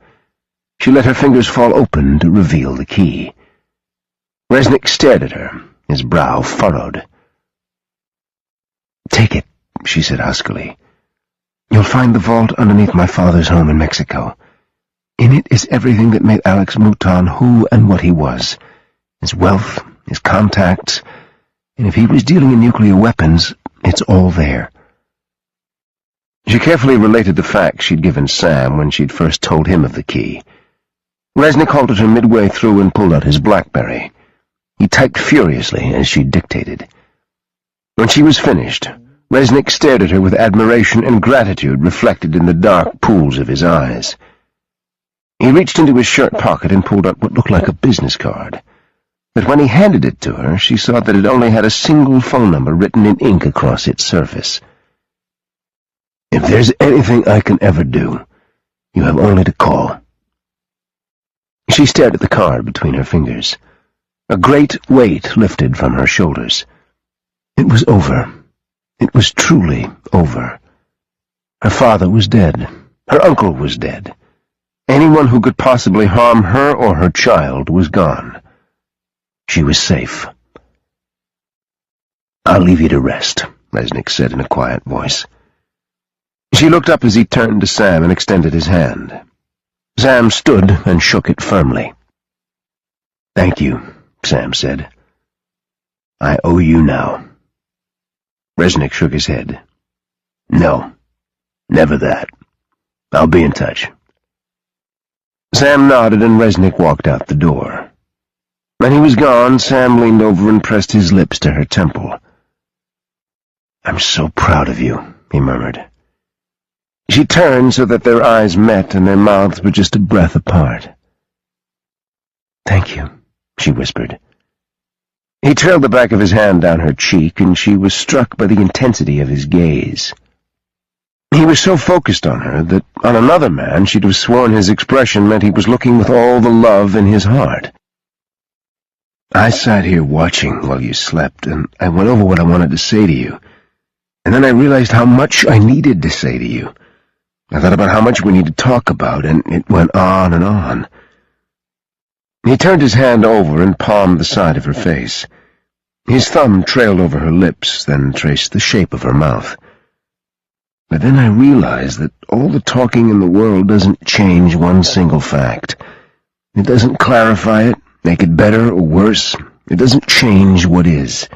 She let her fingers fall open to reveal the key. Resnick stared at her, his brow furrowed. "Take it," she said huskily. "You'll find the vault underneath my father's home in Mexico. In it is everything that made Alex Mouton who and what he was. His wealth, his contacts, and if he was dealing in nuclear weapons, it's all there." She carefully related the facts she'd given Sam when she'd first told him of the key. Resnick halted her midway through and pulled out his BlackBerry. He typed furiously as she dictated. When she was finished, Resnick stared at her with admiration and gratitude reflected in the dark pools of his eyes. He reached into his shirt pocket and pulled out what looked like a business card. But when he handed it to her, she saw that it only had a single phone number written in ink across its surface. "If there's anything I can ever do, you have only to call." She stared at the card between her fingers. A great weight lifted from her shoulders. It was over. It was truly over. Her father was dead. Her uncle was dead. Anyone who could possibly harm her or her child was gone. She was safe. "I'll leave you to rest," Resnick said in a quiet voice. She looked up as he turned to Sam and extended his hand. Sam stood and shook it firmly. "Thank you," Sam said. "I owe you now." Resnick shook his head. "No, never that. I'll be in touch." Sam nodded and Resnick walked out the door. When he was gone, Sam leaned over and pressed his lips to her temple. "I'm so proud of you," he murmured. She turned so that their eyes met and their mouths were just a breath apart. "Thank you," she whispered. He trailed the back of his hand down her cheek, and she was struck by the intensity of his gaze. He was so focused on her that on another man she'd have sworn his expression meant he was looking with all the love in his heart. "I sat here watching while you slept, and I went over what I wanted to say to you. And then I realized how much I needed to say to you. I thought about how much we need to talk about, and it went on and on." He turned his hand over and palmed the side of her face. His thumb trailed over her lips, then traced the shape of her mouth. But then I realized that all the talking in the world doesn't change one single fact. It doesn't clarify it, make it better or worse. It doesn't change what is.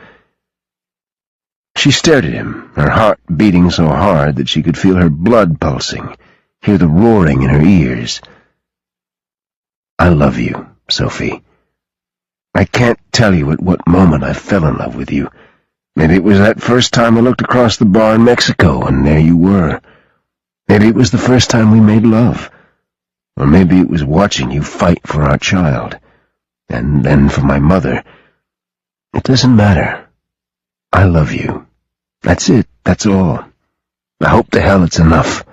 She stared at him, her heart beating so hard that she could feel her blood pulsing, hear the roaring in her ears. "I love you, Sophie. I can't tell you at what moment I fell in love with you. Maybe it was that first time I looked across the bar in Mexico, and there you were. Maybe it was the first time we made love. Or maybe it was watching you fight for our child, and then for my mother. It doesn't matter. I love you. That's it, that's all. I hope to hell it's enough."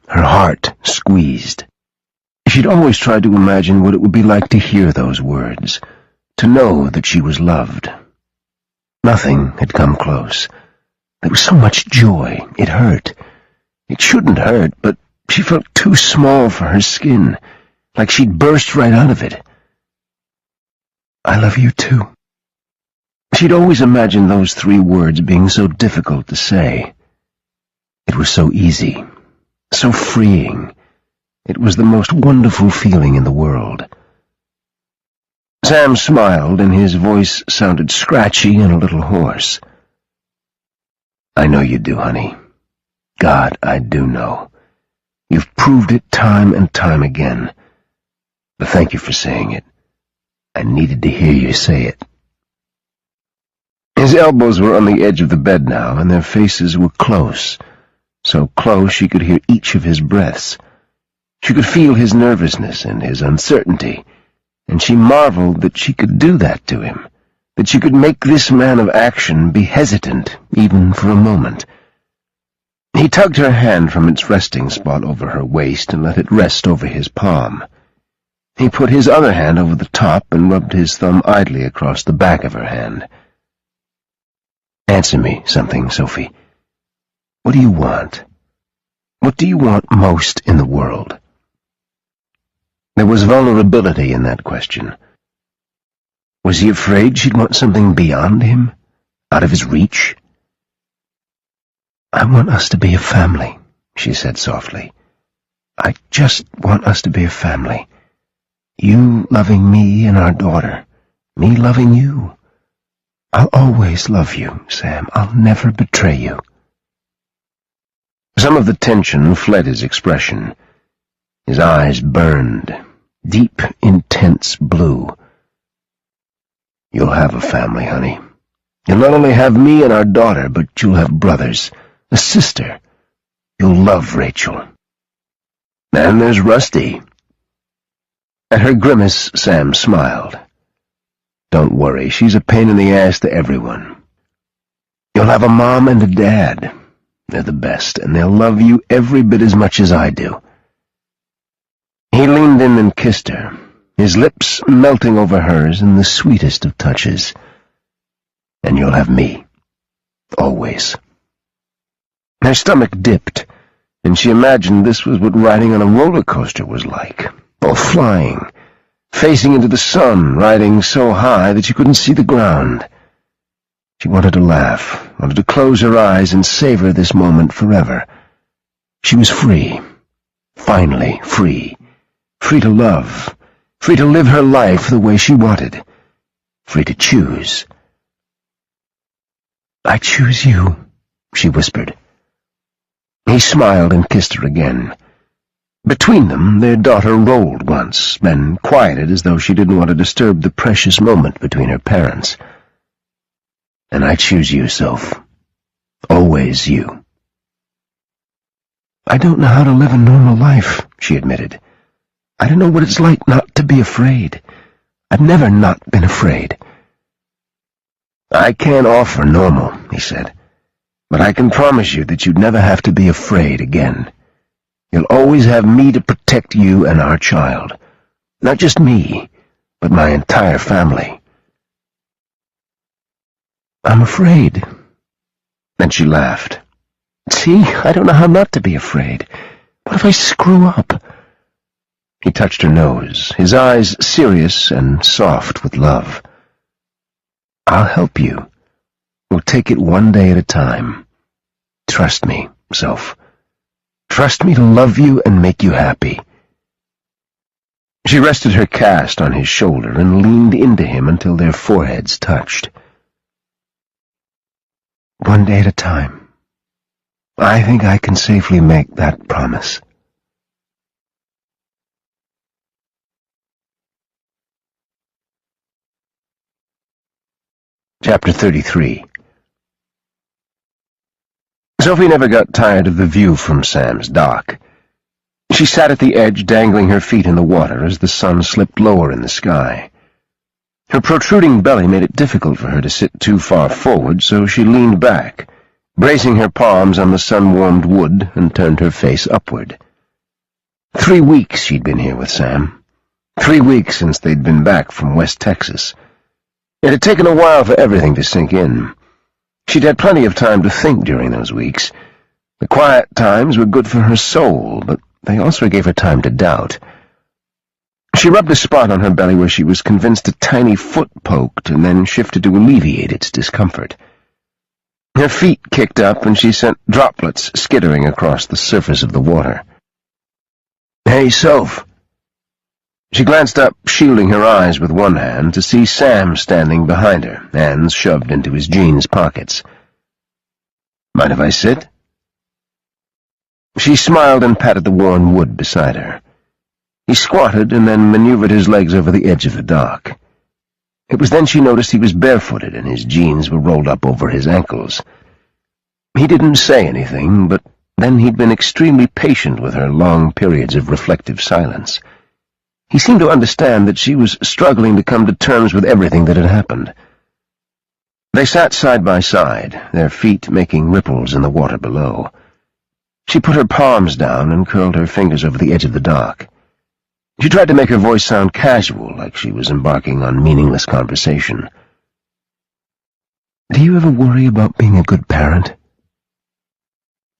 Her heart squeezed. She'd always tried to imagine what it would be like to hear those words, to know that she was loved. Nothing had come close. There was so much joy. It hurt. It shouldn't hurt, but she felt too small for her skin, like she'd burst right out of it. "I love you too." She'd always imagined those 3 words being so difficult to say. It was so easy, so freeing. It was the most wonderful feeling in the world. Sam smiled, and his voice sounded scratchy and a little hoarse. "I know you do, honey. God, I do know. You've proved it time and time again. But thank you for saying it. I needed to hear you say it." His elbows were on the edge of the bed now, and their faces were close, so close she could hear each of his breaths. She could feel his nervousness and his uncertainty, and she marveled that she could do that to him, that she could make this man of action be hesitant, even for a moment. He tugged her hand from its resting spot over her waist and let it rest over his palm. He put his other hand over the top and rubbed his thumb idly across the back of her hand. "Answer me something, Sophie. What do you want? What do you want most in the world?" There was vulnerability in that question. Was he afraid she'd want something beyond him, out of his reach? "I want us to be a family," she said softly. "I just want us to be a family. You loving me and our daughter, me loving you. I'll always love you, Sam. I'll never betray you." Some of the tension fled his expression. His eyes burned, deep, intense blue. "You'll have a family, honey. You'll not only have me and our daughter, but you'll have brothers, a sister. You'll love Rachel. And there's Rusty." At her grimace, Sam smiled. "Don't worry, she's a pain in the ass to everyone. You'll have a mom and a dad. They're the best, and they'll love you every bit as much as I do." He leaned in and kissed her, his lips melting over hers in the sweetest of touches. "And you'll have me. Always." Her stomach dipped, and she imagined this was what riding on a roller coaster was like, or flying, facing into the sun, riding so high that she couldn't see the ground. She wanted to laugh, wanted to close her eyes and savor this moment forever. She was free, finally free. Free to love, free to live her life the way she wanted, free to choose. "I choose you," she whispered. He smiled and kissed her again. Between them, their daughter rolled once, then quieted as though she didn't want to disturb the precious moment between her parents. "And I choose you, Soph. Always you." "I don't know how to live a normal life," she admitted. "I don't know what it's like not to be afraid. I've never not been afraid." "I can't offer normal," he said. But I can promise you that you'd never have to be afraid again. You'll always have me to protect you and our child. Not just me, but my entire family." "I'm afraid." And she laughed. "See, I don't know how not to be afraid. What if I screw up?" He touched her nose, his eyes serious and soft with love. "I'll help you. We'll take it one day at a time. Trust me, Soph. Trust me to love you and make you happy." She rested her cast on his shoulder and leaned into him until their foreheads touched. "One day at a time. I think I can safely make that promise." Chapter 33. Sophie never got tired of the view from Sam's dock. She sat at the edge, dangling her feet in the water as the sun slipped lower in the sky. Her protruding belly made it difficult for her to sit too far forward, so she leaned back, bracing her palms on the sun-warmed wood, and turned her face upward. 3 weeks she'd been here with Sam. 3 weeks since they'd been back from West Texas. It had taken a while for everything to sink in. She'd had plenty of time to think during those weeks. The quiet times were good for her soul, but they also gave her time to doubt. She rubbed a spot on her belly where she was convinced a tiny foot poked, and then shifted to alleviate its discomfort. Her feet kicked up, and she sent droplets skittering across the surface of the water. "Hey, Soph." She glanced up, shielding her eyes with one hand, to see Sam standing behind her, hands shoved into his jeans pockets. "Mind if I sit?" She smiled and patted the worn wood beside her. He squatted and then maneuvered his legs over the edge of the dock. It was then she noticed he was barefooted and his jeans were rolled up over his ankles. He didn't say anything, but then he'd been extremely patient with her long periods of reflective silence. He seemed to understand that she was struggling to come to terms with everything that had happened. They sat side by side, their feet making ripples in the water below. She put her palms down and curled her fingers over the edge of the dock. She tried to make her voice sound casual, like she was embarking on meaningless conversation. "Do you ever worry about being a good parent?"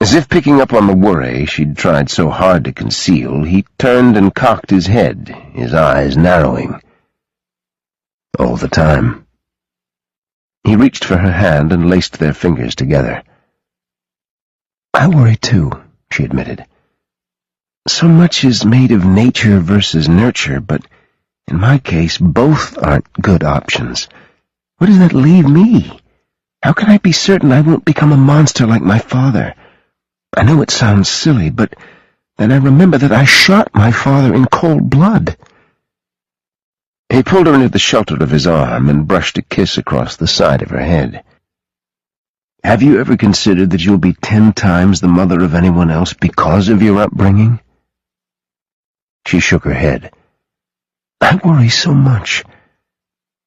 As if picking up on the worry she'd tried so hard to conceal, he turned and cocked his head, his eyes narrowing. "All the time." He reached for her hand and laced their fingers together. "I worry too," she admitted. "So much is made of nature versus nurture, but in my case, both aren't good options. Where does that leave me? How can I be certain I won't become a monster like my father? I know it sounds silly, but then I remember that I shot my father in cold blood." He pulled her into the shelter of his arm and brushed a kiss across the side of her head. "Have you ever considered that you'll be 10 times the mother of anyone else because of your upbringing?" She shook her head. "I worry so much.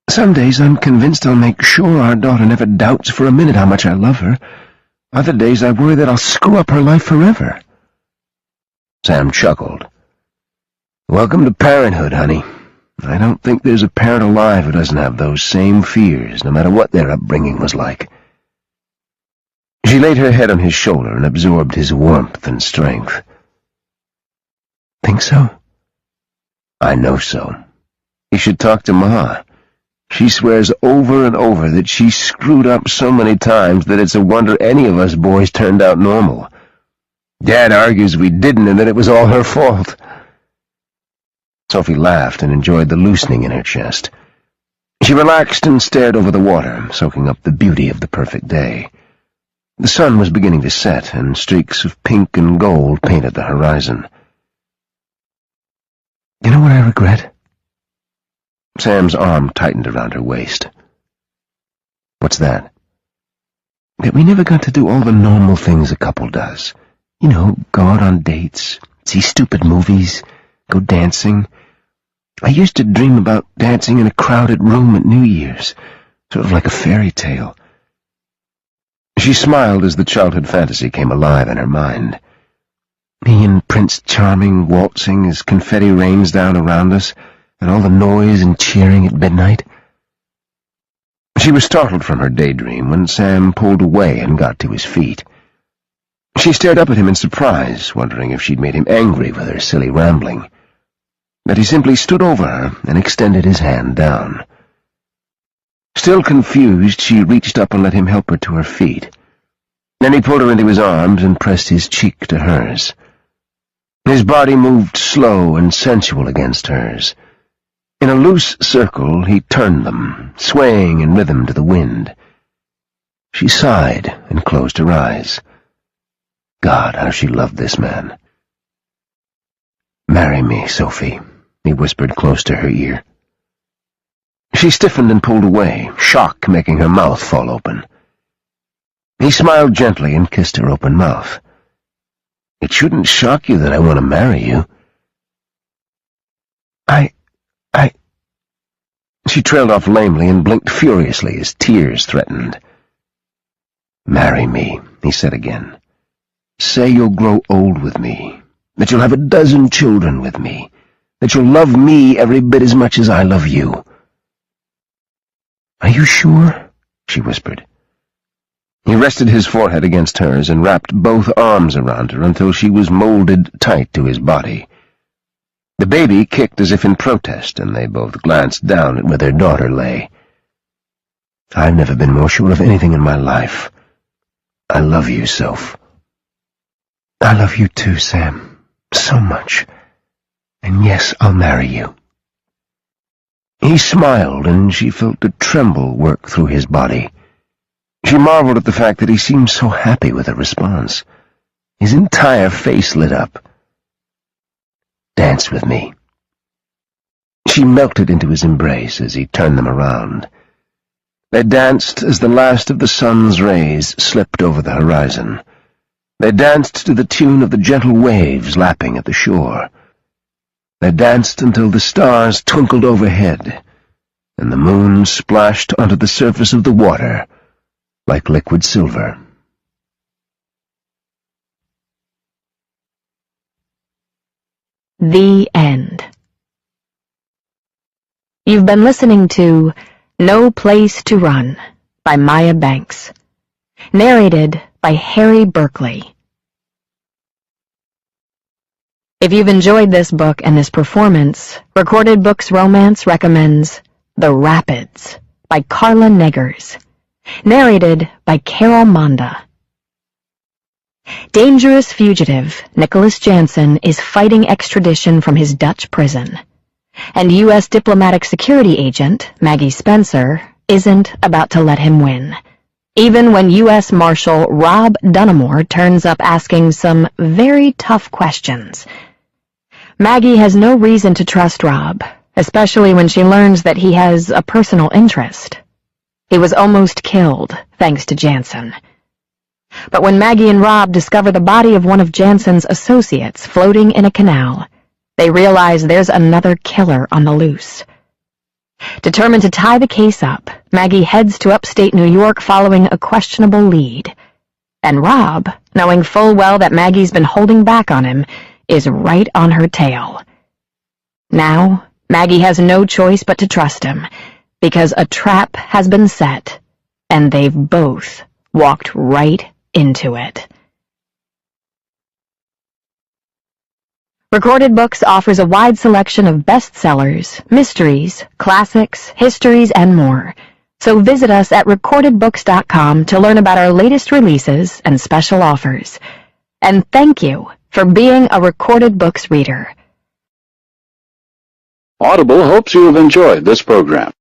Some days I'm convinced I'll make sure our daughter never doubts for a minute how much I love her. Other days I worry that I'll screw up her life forever." Sam chuckled. "Welcome to parenthood, honey. I don't think there's a parent alive who doesn't have those same fears, no matter what their upbringing was like." She laid her head on his shoulder and absorbed his warmth and strength. "Think so?" "I know so. You should talk to Ma. She swears over and over that she screwed up so many times that it's a wonder any of us boys turned out normal. Dad argues we didn't and that it was all her fault." Sophie laughed and enjoyed the loosening in her chest. She relaxed and stared over the water, soaking up the beauty of the perfect day. The sun was beginning to set, and streaks of pink and gold painted the horizon. "You know what I regret?" Sam's arm tightened around her waist. "What's that?" "That we never got to do all the normal things a couple does. You know, go out on dates, see stupid movies, go dancing. I used to dream about dancing in a crowded room at New Year's, sort of like a fairy tale. She smiled as the childhood fantasy came alive in her mind. Me and Prince Charming waltzing as confetti rains down around us, and all the noise and cheering at midnight. She was startled from her daydream when Sam pulled away and got to his feet. She stared up at him in surprise, wondering if she'd made him angry with her silly rambling. But he simply stood over her and extended his hand down. Still confused, she reached up and let him help her to her feet. Then he pulled her into his arms and pressed his cheek to hers. His body moved slow and sensual against hers. In a loose circle, he turned them, swaying in rhythm to the wind. She sighed and closed her eyes. God, how she loved this man. "Marry me, Sophie," he whispered close to her ear. She stiffened and pulled away, shock making her mouth fall open. He smiled gently and kissed her open mouth. "It shouldn't shock you that I want to marry you." She trailed off lamely and blinked furiously as tears threatened. "Marry me," he said again. "Say you'll grow old with me, that you'll have a dozen children with me, that you'll love me every bit as much as I love you." "Are you sure?" she whispered. He rested his forehead against hers and wrapped both arms around her until she was molded tight to his body. The baby kicked as if in protest, and they both glanced down at where their daughter lay. "I've never been more sure of anything in my life. I love you, Soph." "I love you too, Sam. So much. And yes, I'll marry you." He smiled, and she felt a tremble work through his body. She marveled at the fact that he seemed so happy with her response. His entire face lit up. "Dance with me." She melted into his embrace as he turned them around. They danced as the last of the sun's rays slipped over the horizon. They danced to the tune of the gentle waves lapping at the shore. They danced until the stars twinkled overhead, and the moon splashed onto the surface of the water like liquid silver.
The End. You've been listening to No Place to Run by Maya Banks, narrated by Harry Berkeley. If you've enjoyed this book and this performance, Recorded Books Romance recommends The Rapids by Carla Neggers, narrated by Carol Monda. Dangerous fugitive Nicholas Jansen is fighting extradition from his Dutch prison, and U.S. diplomatic security agent Maggie Spencer isn't about to let him win, even when U.S. Marshal Rob Dunamore turns up asking some very tough questions. Maggie has no reason to trust Rob, especially when she learns that he has a personal interest. He was almost killed, thanks to Jansen. But when Maggie and Rob discover the body of one of Jansen's associates floating in a canal, they realize there's another killer on the loose. Determined to tie the case up, Maggie heads to upstate New York following a questionable lead. And Rob, knowing full well that Maggie's been holding back on him, is right on her tail. Now, Maggie has no choice but to trust him, because a trap has been set, and they've both walked right into it. Recorded Books offers a wide selection of bestsellers, mysteries, classics, histories, and more. So visit us at recordedbooks.com to learn about our latest releases and special offers. And thank you for being a Recorded Books reader.
Audible hopes you have enjoyed this program.